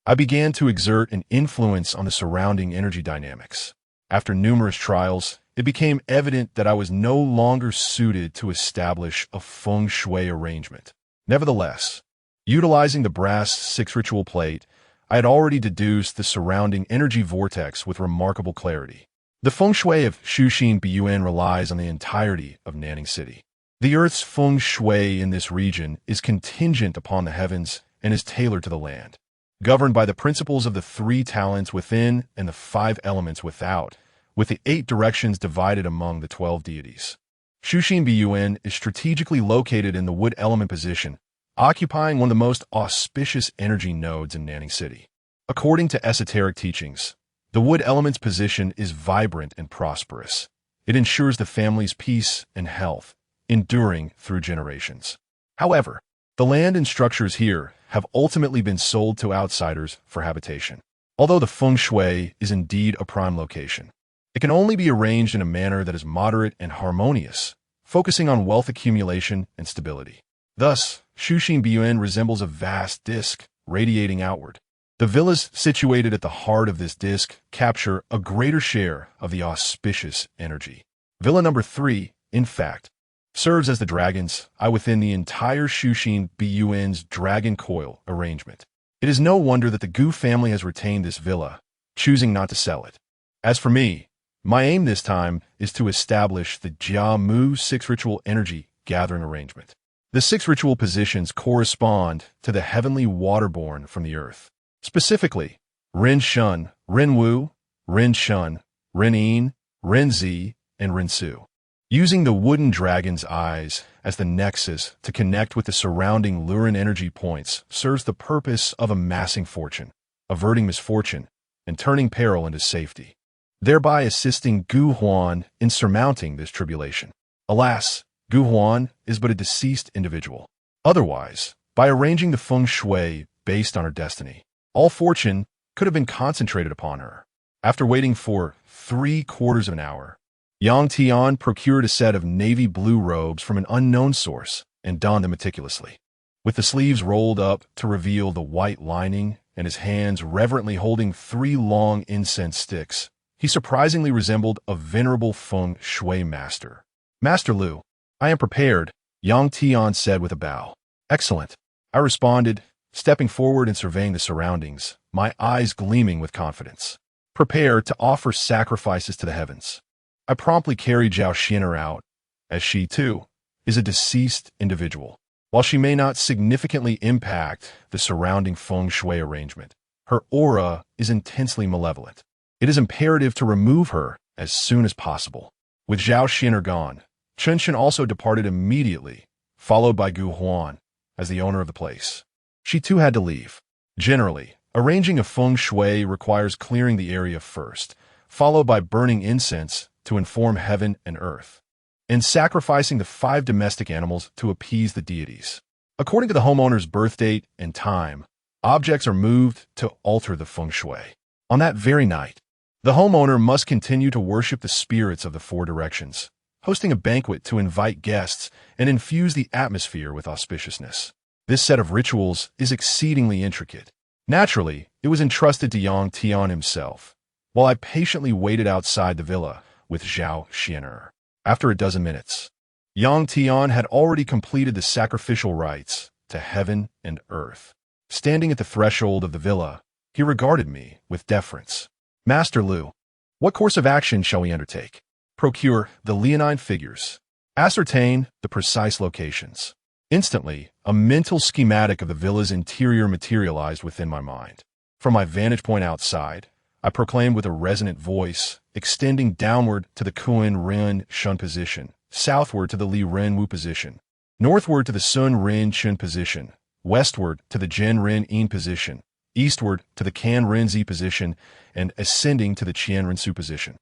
I began to exert an influence on the surrounding energy dynamics. After numerous trials, it became evident that I was no longer suited to establish a feng shui arrangement. Nevertheless, utilizing the brass 6 ritual plate, I had already deduced the surrounding energy vortex with remarkable clarity. The feng shui of Shushin Biyuan relies on the entirety of Nanning City. The Earth's feng shui in this region is contingent upon the heavens and is tailored to the land, governed by the principles of the 3 talents within and the 5 elements without, with the 8 directions divided among the 12 deities. Shushin Biyuan is strategically located in the wood element position, occupying one of the most auspicious energy nodes in Nanning City. According to esoteric teachings, the wood element's position is vibrant and prosperous. It ensures the family's peace and health, enduring through generations. However, the land and structures here have ultimately been sold to outsiders for habitation. Although the feng shui is indeed a prime location, it can only be arranged in a manner that is moderate and harmonious, focusing on wealth accumulation and stability. Thus, Shushin Biyuan resembles a vast disk radiating outward. The villas situated at the heart of this disk capture a greater share of the auspicious energy. Villa number 3, in fact, serves as the dragon's eye within the entire Shushin Biyuan's dragon coil arrangement. It is no wonder that the Gu family has retained this villa, choosing not to sell it. As for me, my aim this time is to establish the Jia Mu 6 ritual energy gathering arrangement. The 6 ritual positions correspond to the heavenly waterborn from the earth. Specifically, Ren Shun, Ren Wu, Ren Shun, Ren Yin, Ren Zi, and Ren Su. Using the wooden dragon's eyes as the nexus to connect with the surrounding Lurin energy points serves the purpose of amassing fortune, averting misfortune, and turning peril into safety, thereby assisting Gu Huan in surmounting this tribulation. Alas, Gu Huan is but a deceased individual. Otherwise, by arranging the feng shui based on her destiny, all fortune could have been concentrated upon her. After waiting for 3/4 of an hour, Yang Tian procured a set of navy blue robes from an unknown source and donned them meticulously. With the sleeves rolled up to reveal the white lining and his hands reverently holding 3 long incense sticks, he surprisingly resembled a venerable feng shui master. "Master Lu, I am prepared," Yang Tian said with a bow. "Excellent," I responded, stepping forward and surveying the surroundings, my eyes gleaming with confidence. "Prepare to offer sacrifices to the heavens." I promptly carried Zhao Xin'er out, as she, too, is a deceased individual. While she may not significantly impact the surrounding feng shui arrangement, her aura is intensely malevolent. It is imperative to remove her as soon as possible. With Zhao Xin'er gone, Chen Shen also departed immediately, followed by Gu Huan, as the owner of the place. She too had to leave. Generally, arranging a feng shui requires clearing the area first, followed by burning incense to inform heaven and earth, and sacrificing the 5 domestic animals to appease the deities. According to the homeowner's birth date and time, objects are moved to alter the feng shui. On that very night, the homeowner must continue to worship the spirits of the 4 directions, hosting a banquet to invite guests and infuse the atmosphere with auspiciousness. This set of rituals is exceedingly intricate. Naturally, it was entrusted to Yang Tian himself, while I patiently waited outside the villa with Zhao Xin'er. After a dozen minutes, Yang Tian had already completed the sacrificial rites to heaven and earth. Standing at the threshold of the villa, he regarded me with deference. "Master Lu, what course of action shall we undertake?" "Procure the leonine figures. Ascertain the precise locations." Instantly, a mental schematic of the villa's interior materialized within my mind. From my vantage point outside, I proclaimed with a resonant voice, extending downward to the Kuan Ren Shun position, southward to the Li Ren Wu position, northward to the Sun Ren Chun position, westward to the Zhen Ren Yin position, eastward to the Kan Ren Zi position, and ascending to the Qian Ren Su position.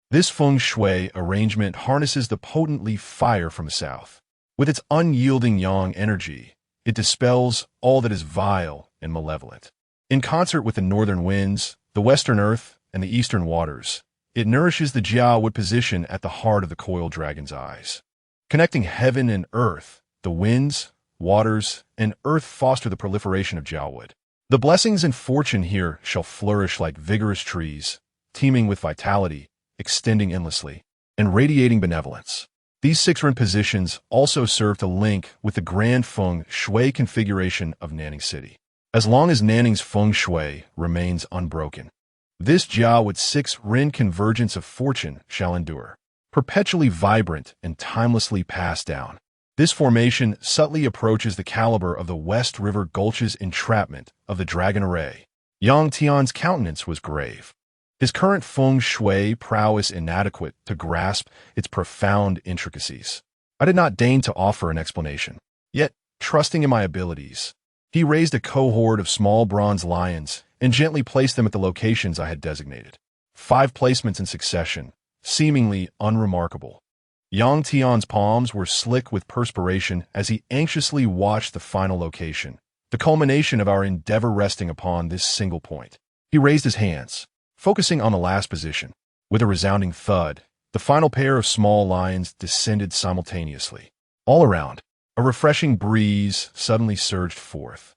This feng shui arrangement harnesses the potent leaf fire from the south. With its unyielding yang energy, it dispels all that is vile and malevolent. In concert with the northern winds, the western earth, and the eastern waters, it nourishes the Jia Wood position at the heart of the coiled dragon's eyes. Connecting heaven and earth, the winds, waters, and earth foster the proliferation of Jia Wood. The blessings and fortune here shall flourish like vigorous trees, teeming with vitality, extending endlessly, and radiating benevolence. These 6 Ren positions also serve to link with the grand feng shui configuration of Nanning City. as long as Nanning's feng shui remains unbroken. This Jiao with 6 Ren convergence of fortune shall endure, perpetually vibrant and timelessly passed down. This formation subtly approaches the caliber of the West River Gulch's entrapment of the dragon array. Yang Tian's countenance was grave, his current feng shui prowess inadequate to grasp its profound intricacies. I did not deign to offer an explanation. Yet, trusting in my abilities, he raised a cohort of small bronze lions and gently placed them at the locations I had designated. 5 placements in succession, seemingly unremarkable. Yang Tian's palms were slick with perspiration as he anxiously watched the final location, the culmination of our endeavor resting upon this single point. He raised his hands, focusing on the last position. With a resounding thud, the final pair of small lions descended simultaneously. All around, a refreshing breeze suddenly surged forth,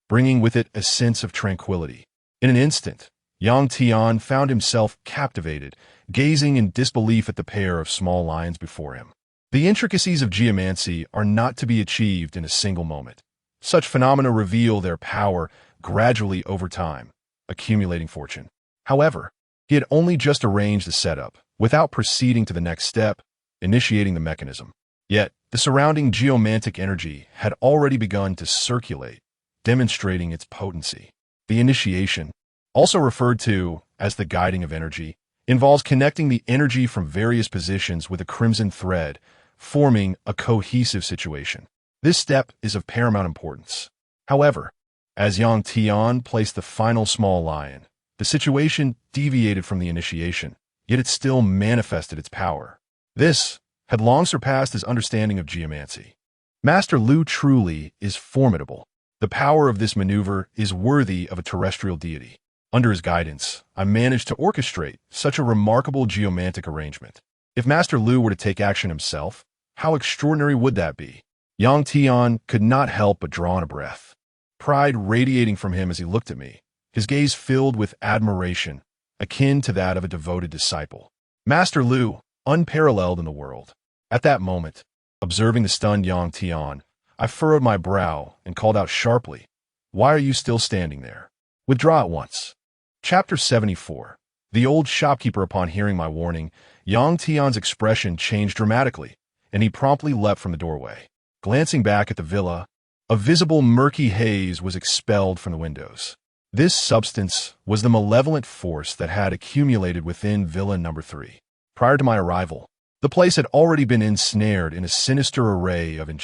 bringing with it a sense of tranquility. In an instant, Yang Tian found himself captivated, gazing in disbelief at the pair of small lions before him. The intricacies of geomancy are not to be achieved in a single moment. Such phenomena reveal their power gradually over time, accumulating fortune. However, he had only just arranged the setup, without proceeding to the next step, initiating the mechanism. Yet, the surrounding geomantic energy had already begun to circulate, demonstrating its potency. The initiation, also referred to as the guiding of energy, involves connecting the energy from various positions with a crimson thread, forming a cohesive situation. This step is of paramount importance. However, as Yang Tian placed the final small lion, the situation deviated from the initiation, yet it still manifested its power. This had long surpassed his understanding of geomancy. Master Lu truly is formidable. The power of this maneuver is worthy of a terrestrial deity. Under his guidance, I managed to orchestrate such a remarkable geomantic arrangement. If Master Lu were to take action himself, how extraordinary would that be? Yang Tian could not help but draw in a breath, pride radiating from him as he looked at me, his gaze filled with admiration, akin to that of a devoted disciple. Master Lu, unparalleled in the world. At that moment, observing the stunned Yang Tian, I furrowed my brow and called out sharply, "Why are you still standing there? Withdraw at once." Chapter 74. The old shopkeeper, upon hearing my warning, Yang Tian's expression changed dramatically, and he promptly leapt from the doorway. Glancing back at the villa, a visible murky haze was expelled from the windows. This substance was the malevolent force that had accumulated within Villa Number 3. Prior to my arrival, the place had already been ensnared in a sinister array of